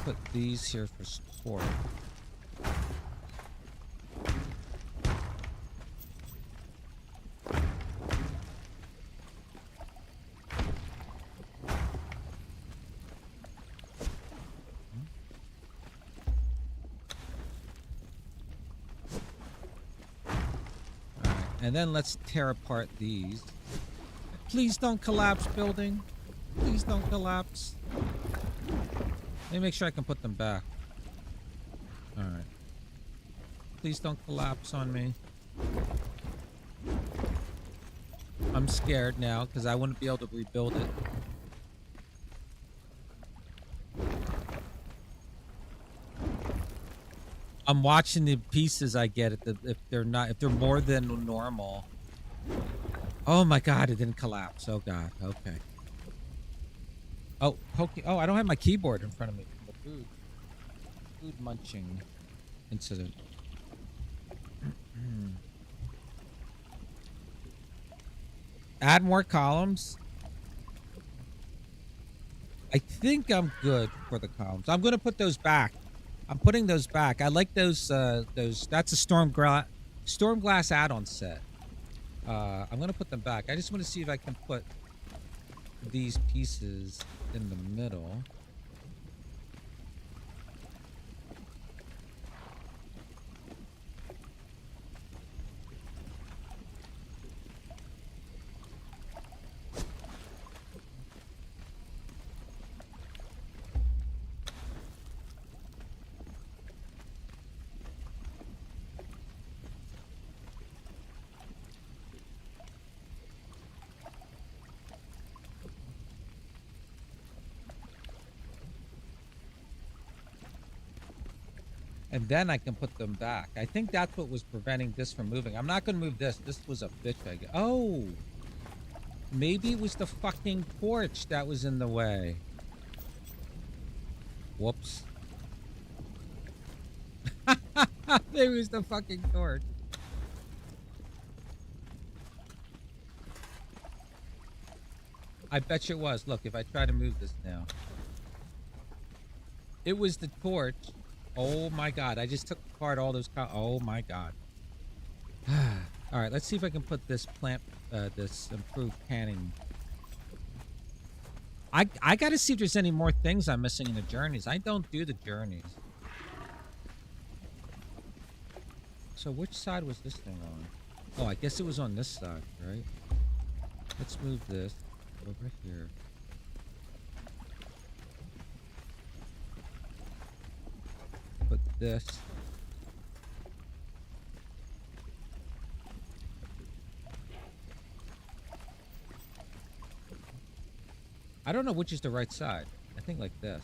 put these here for support. And then let's tear apart these. Please don't collapse, building. Please don't collapse. Let me make sure I can put them back. Alright. Please don't collapse on me. I'm scared now because I wouldn't be able to rebuild it. I'm watching the pieces I get if they're more than normal. Oh my god, it didn't collapse. Oh god, okay. Oh, oh, I don't have my keyboard in front of me. The food munching incident. Add more columns. I think I'm good for the columns. I'm gonna put those back. I'm putting those back. I like those. That's a storm glass add-on set. I'm gonna put them back. I just want to see if I can put these pieces in the middle. And then I can put them back. I think that's what was preventing this from moving. I'm not going to move this. This was a bitch, I guess. Oh! Maybe it was the fucking torch that was in the way. Whoops. Maybe it was the fucking torch. I bet you it was. Look, if I try to move this now. It was the torch. Oh my god. I just took apart all those... Oh my god. Alright, let's see if I can put this plant... this improved canning... I gotta see if there's any more things I'm missing in the journeys. I don't do the journeys. So which side was this thing on? Oh, I guess it was on this side, right? Let's move this over here. Put this. I don't know which is the right side. I think like this.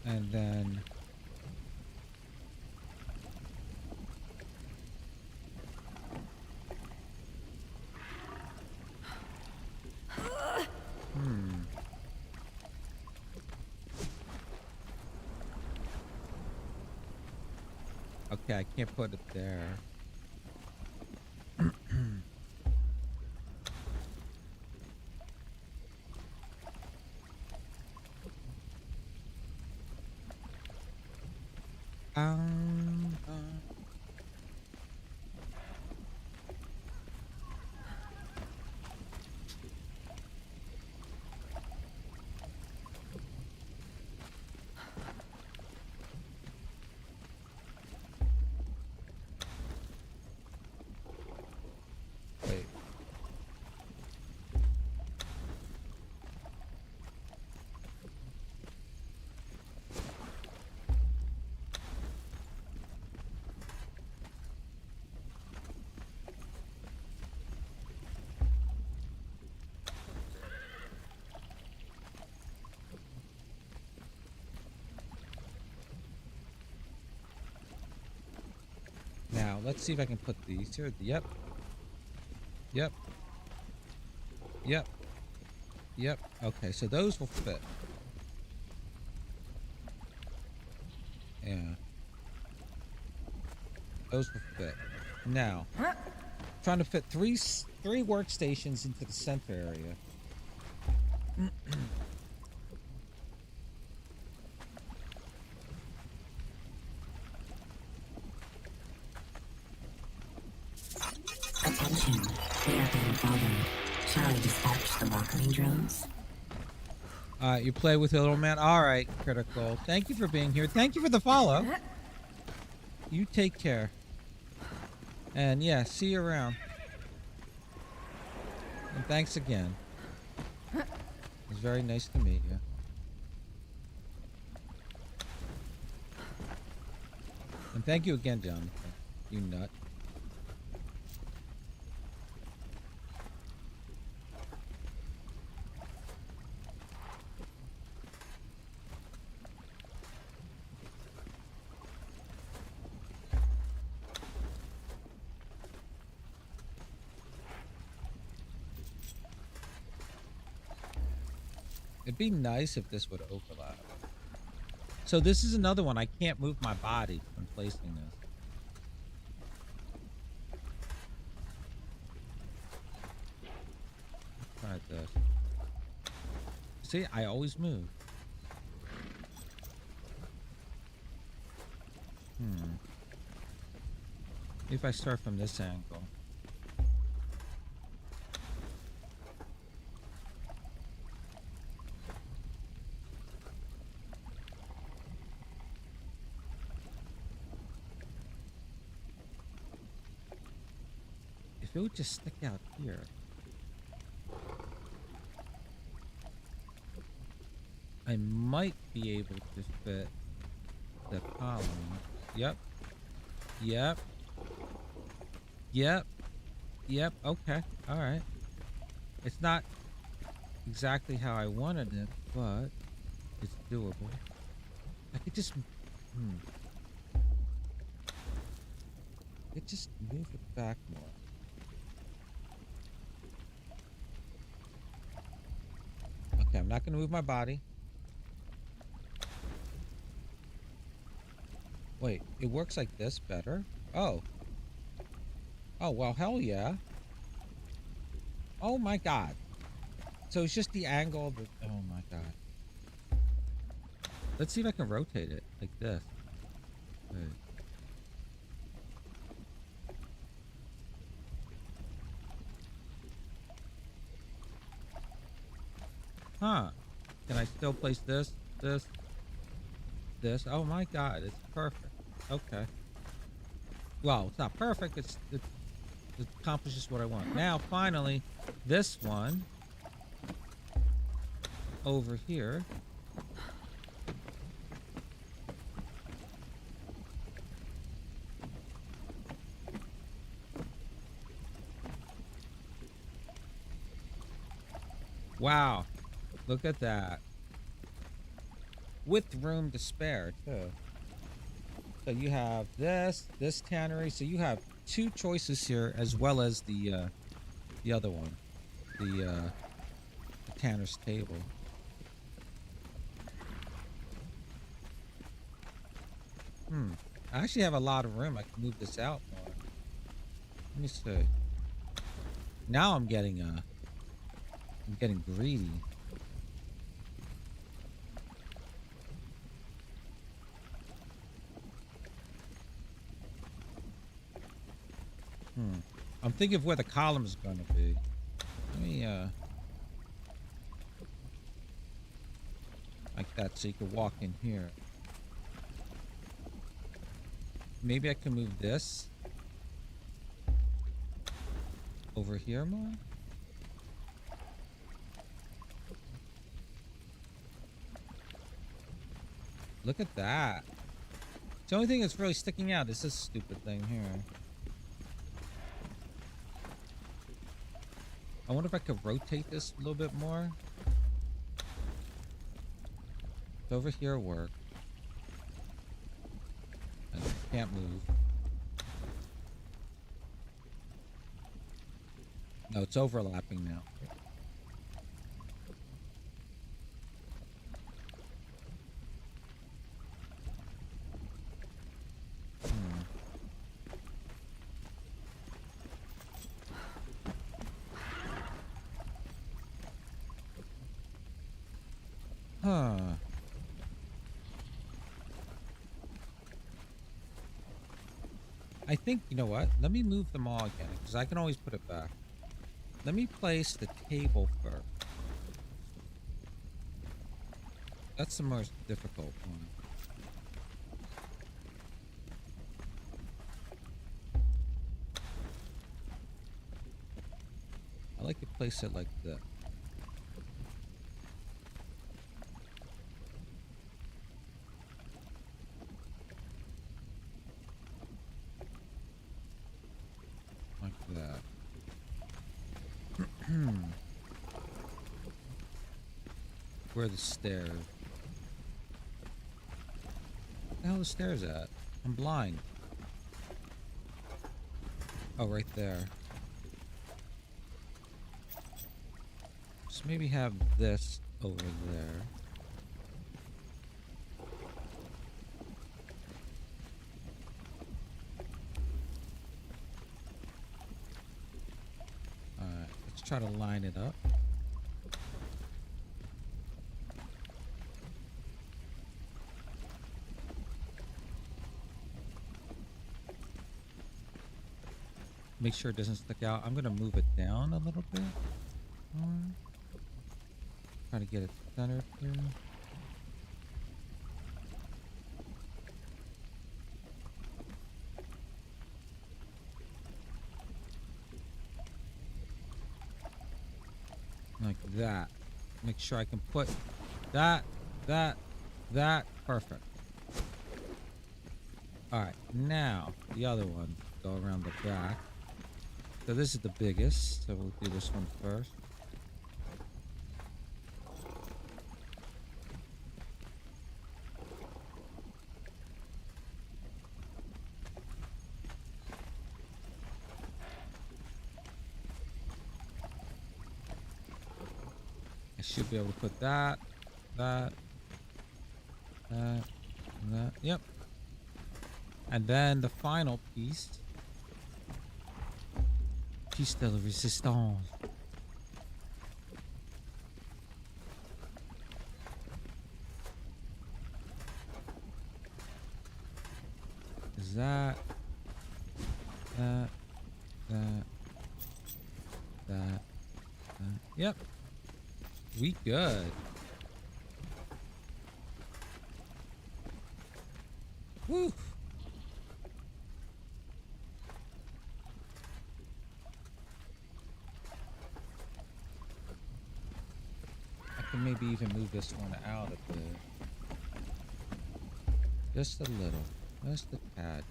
And then okay, I can't put it there. Wait. Now, let's see if I can put these here. Yep. Yep. Yep. Yep. Okay, so those will fit. Yeah. Those will fit. Now, trying to fit three workstations into the center area. Attention, they are being followed. Shall I dispatch the welcoming drones? You play with little man. All right, Critical. Thank you for being here. Thank you for the follow. You take care. And yeah, see you around. And thanks again. It was very nice to meet you. And thank you again, Jonathan. You nut. It'd be nice if this would overlap. So this is another one. I can't move my body when placing this. Try this. See, I always move. If I start from this angle. If it would just stick out here. I might be able to fit the column. Yep. Yep. Yep. Yep. Okay. All right. It's not exactly how I wanted it, but it's doable. I could just... It just move it back more. Okay, I'm not going to move my body. Wait, it works like this better? Oh. Oh, well, hell yeah. Oh my god. So it's just the angle of the... Oh my god. Let's see if I can rotate it like this. Wait. Huh. Can I still place this, this? Oh my god, it's perfect. Okay. Well, it's not perfect, it accomplishes what I want. Now, finally, this one over here. Wow. Look at that. With room to spare, too. So you have this tannery. So you have two choices here, as well as the other one, the tanner's table. I actually have a lot of room. I can move this out more. Let me see. Now I'm getting greedy. I'm thinking of where the column's gonna be. Let me like that, so you can walk in here. Maybe I can move this over here more. Look at that. The only thing that's really sticking out is this stupid thing here. I wonder if I could rotate this a little bit more. It's over here work. I can't move. No, it's overlapping now. Huh. I think, you know what? Let me move them all again, because I can always put it back. Let me place the table first. That's the most difficult one. I like to place it like this. Like that. Where are the stairs? Where the hell are the stairs at? I'm blind. Oh, right there. So maybe have this over there. Alright, let's try to line it up. Make sure it doesn't stick out. I'm gonna move it down a little bit. Try to get it centered here. that. Make sure I can put that. Perfect. All right, now the other one. Go around the back. So this is the biggest. So we'll do this one first. I should be able to put that. Yep. And then the final piece. Piece de la resistance. Is that. Yep. We good. Woo. I can maybe even move this one out a bit. Just a little. Just a tad.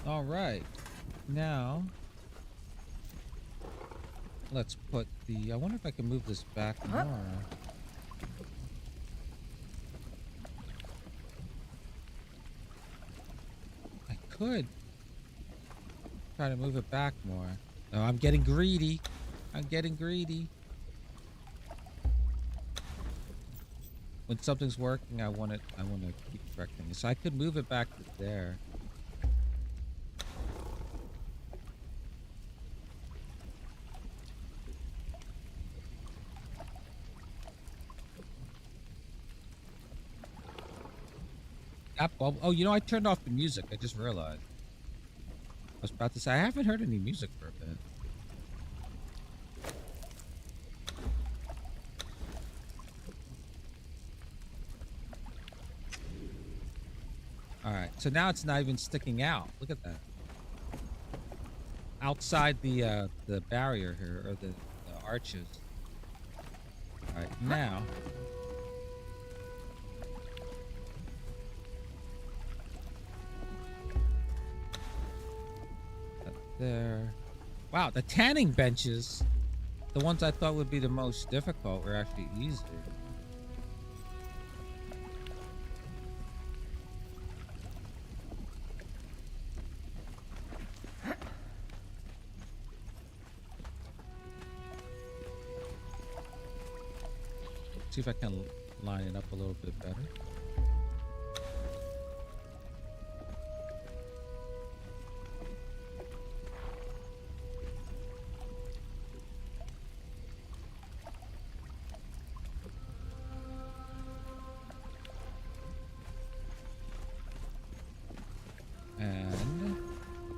All right, now let's put the, I wonder if I can move this back more. I could try to move it back more. Oh, I'm getting greedy. I'm getting greedy. When something's working, I want to keep correcting it. So I could move it back to there. Oh, you know, I turned off the music. I just realized. I was about to say, I haven't heard any music for a bit. All right, so now it's not even sticking out. Look at that. Outside the barrier here, or the arches. All right, now. There. Wow, the tanning benches, the ones I thought would be the most difficult, were actually easier. See if I can line it up a little bit better.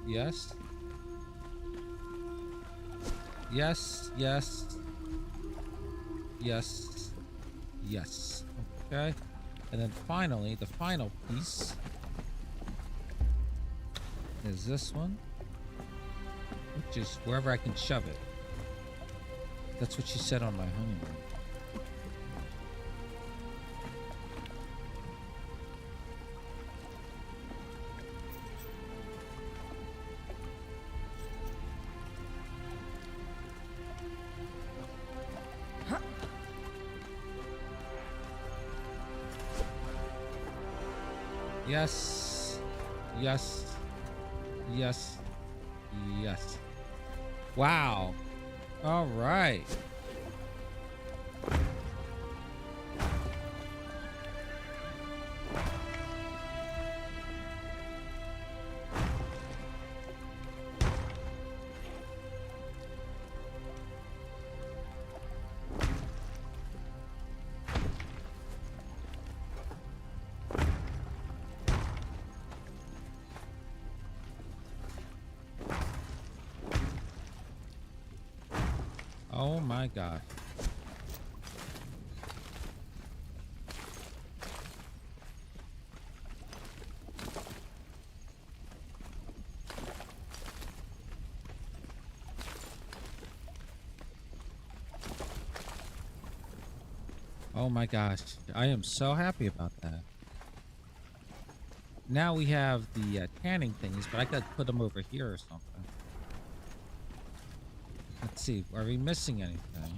Yes. Yes, yes. Yes. Yes. Okay. And then finally, the final piece is this one, which is wherever I can shove it. That's what she said on my honeymoon. Yes, yes, yes, yes. Wow. All right. Oh my God. Oh my gosh. I am so happy about that. Now we have the tanning things, but I gotta put them over here or something. Let's see. Are we missing anything?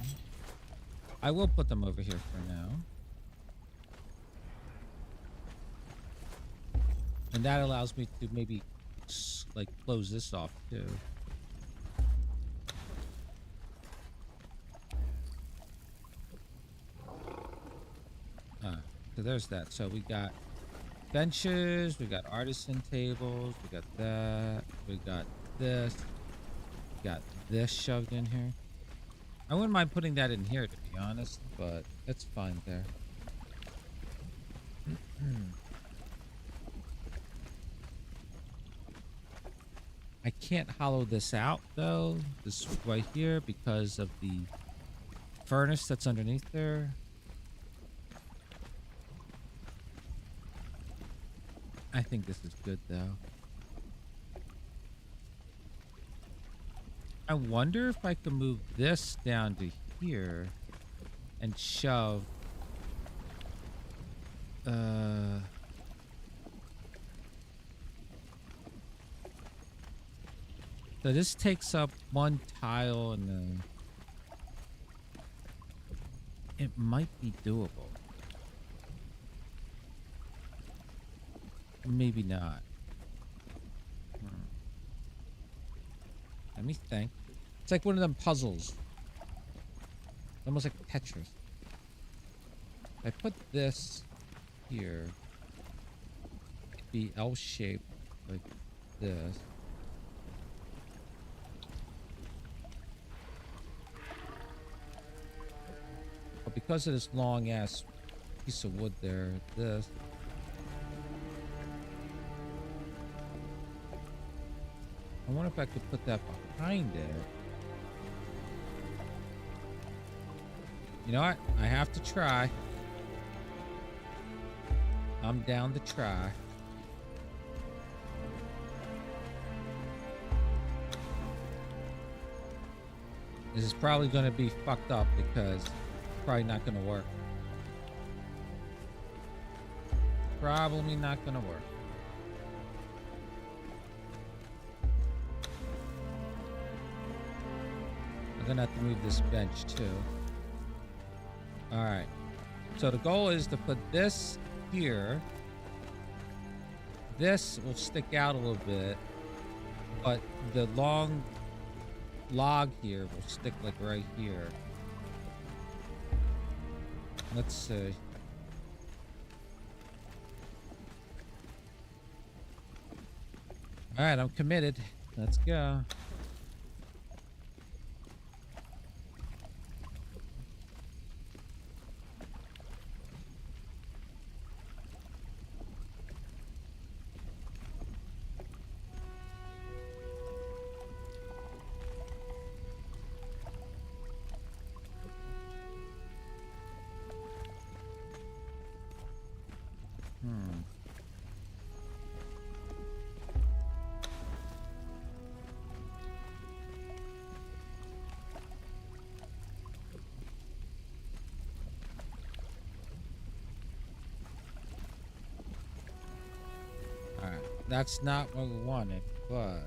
I will put them over here for now. And that allows me to maybe like close this off too. So there's that. So we got benches, we got artisan tables, we got that, we got this, we got this shoved in here. I wouldn't mind putting that in here, to be honest, but it's fine there. I can't hollow this out though, this right here, because of the furnace that's underneath there. I think this is good though. I wonder if I can move this down to here and shove so this takes up one tile and then it might be doable. Maybe not. Let me think. It's like one of them puzzles. Almost like Tetris. If I put this here, it'd be L-shaped like this. But because of this long ass piece of wood there, this. I wonder if I could put that behind it. You know what? I have to try. I'm down to try. This is probably going to be fucked up because it's probably not going to work. Probably not going to work. I'm gonna have to move this bench too. All right. So the goal is to put this here. This will stick out a little bit, but the long log here will stick like right here. Let's see. All right, I'm committed. Let's go. That's not what we wanted, but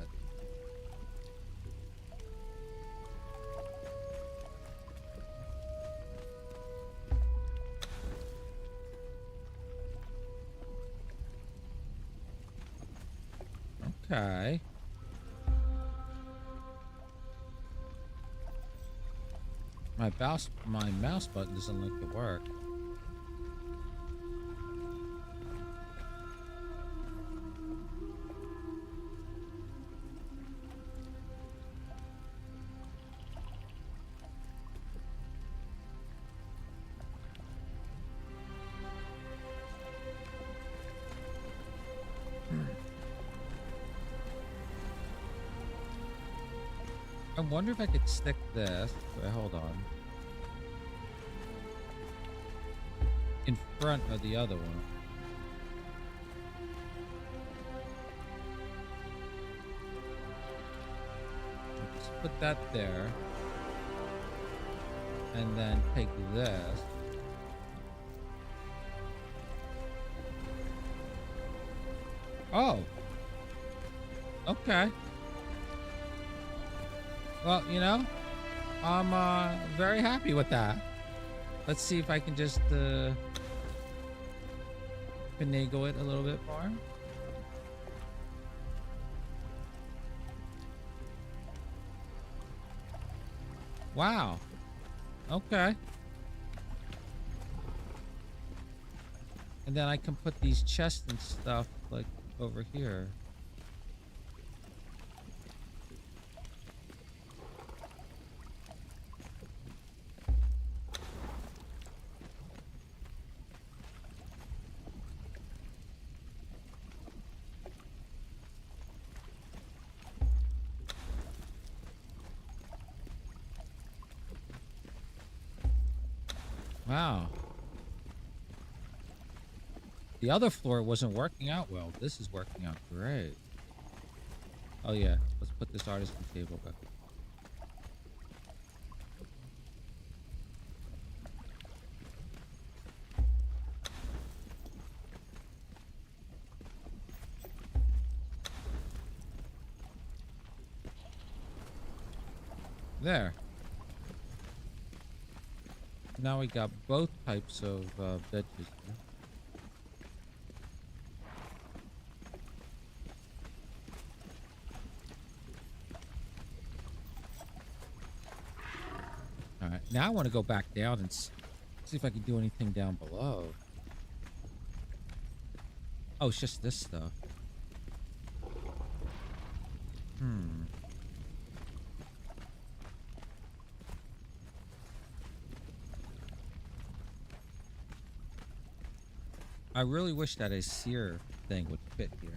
okay. My mouse button doesn't like to work. I wonder if I could stick this. Wait, hold on. In front of the other one. Just put that there. And then take this. Oh. Okay. Well, you know, I'm very happy with that. Let's see if I can just finagle it a little bit more. Wow. Okay. And then I can put these chests and stuff like over here. Wow. The other floor wasn't working out well. This is working out great. Oh yeah, let's put this artisan table back. There. Now we got both types of benches here. Alright, now I want to go back down and see if I can do anything down below. Oh, it's just this stuff. I really wish that a sear thing would fit here.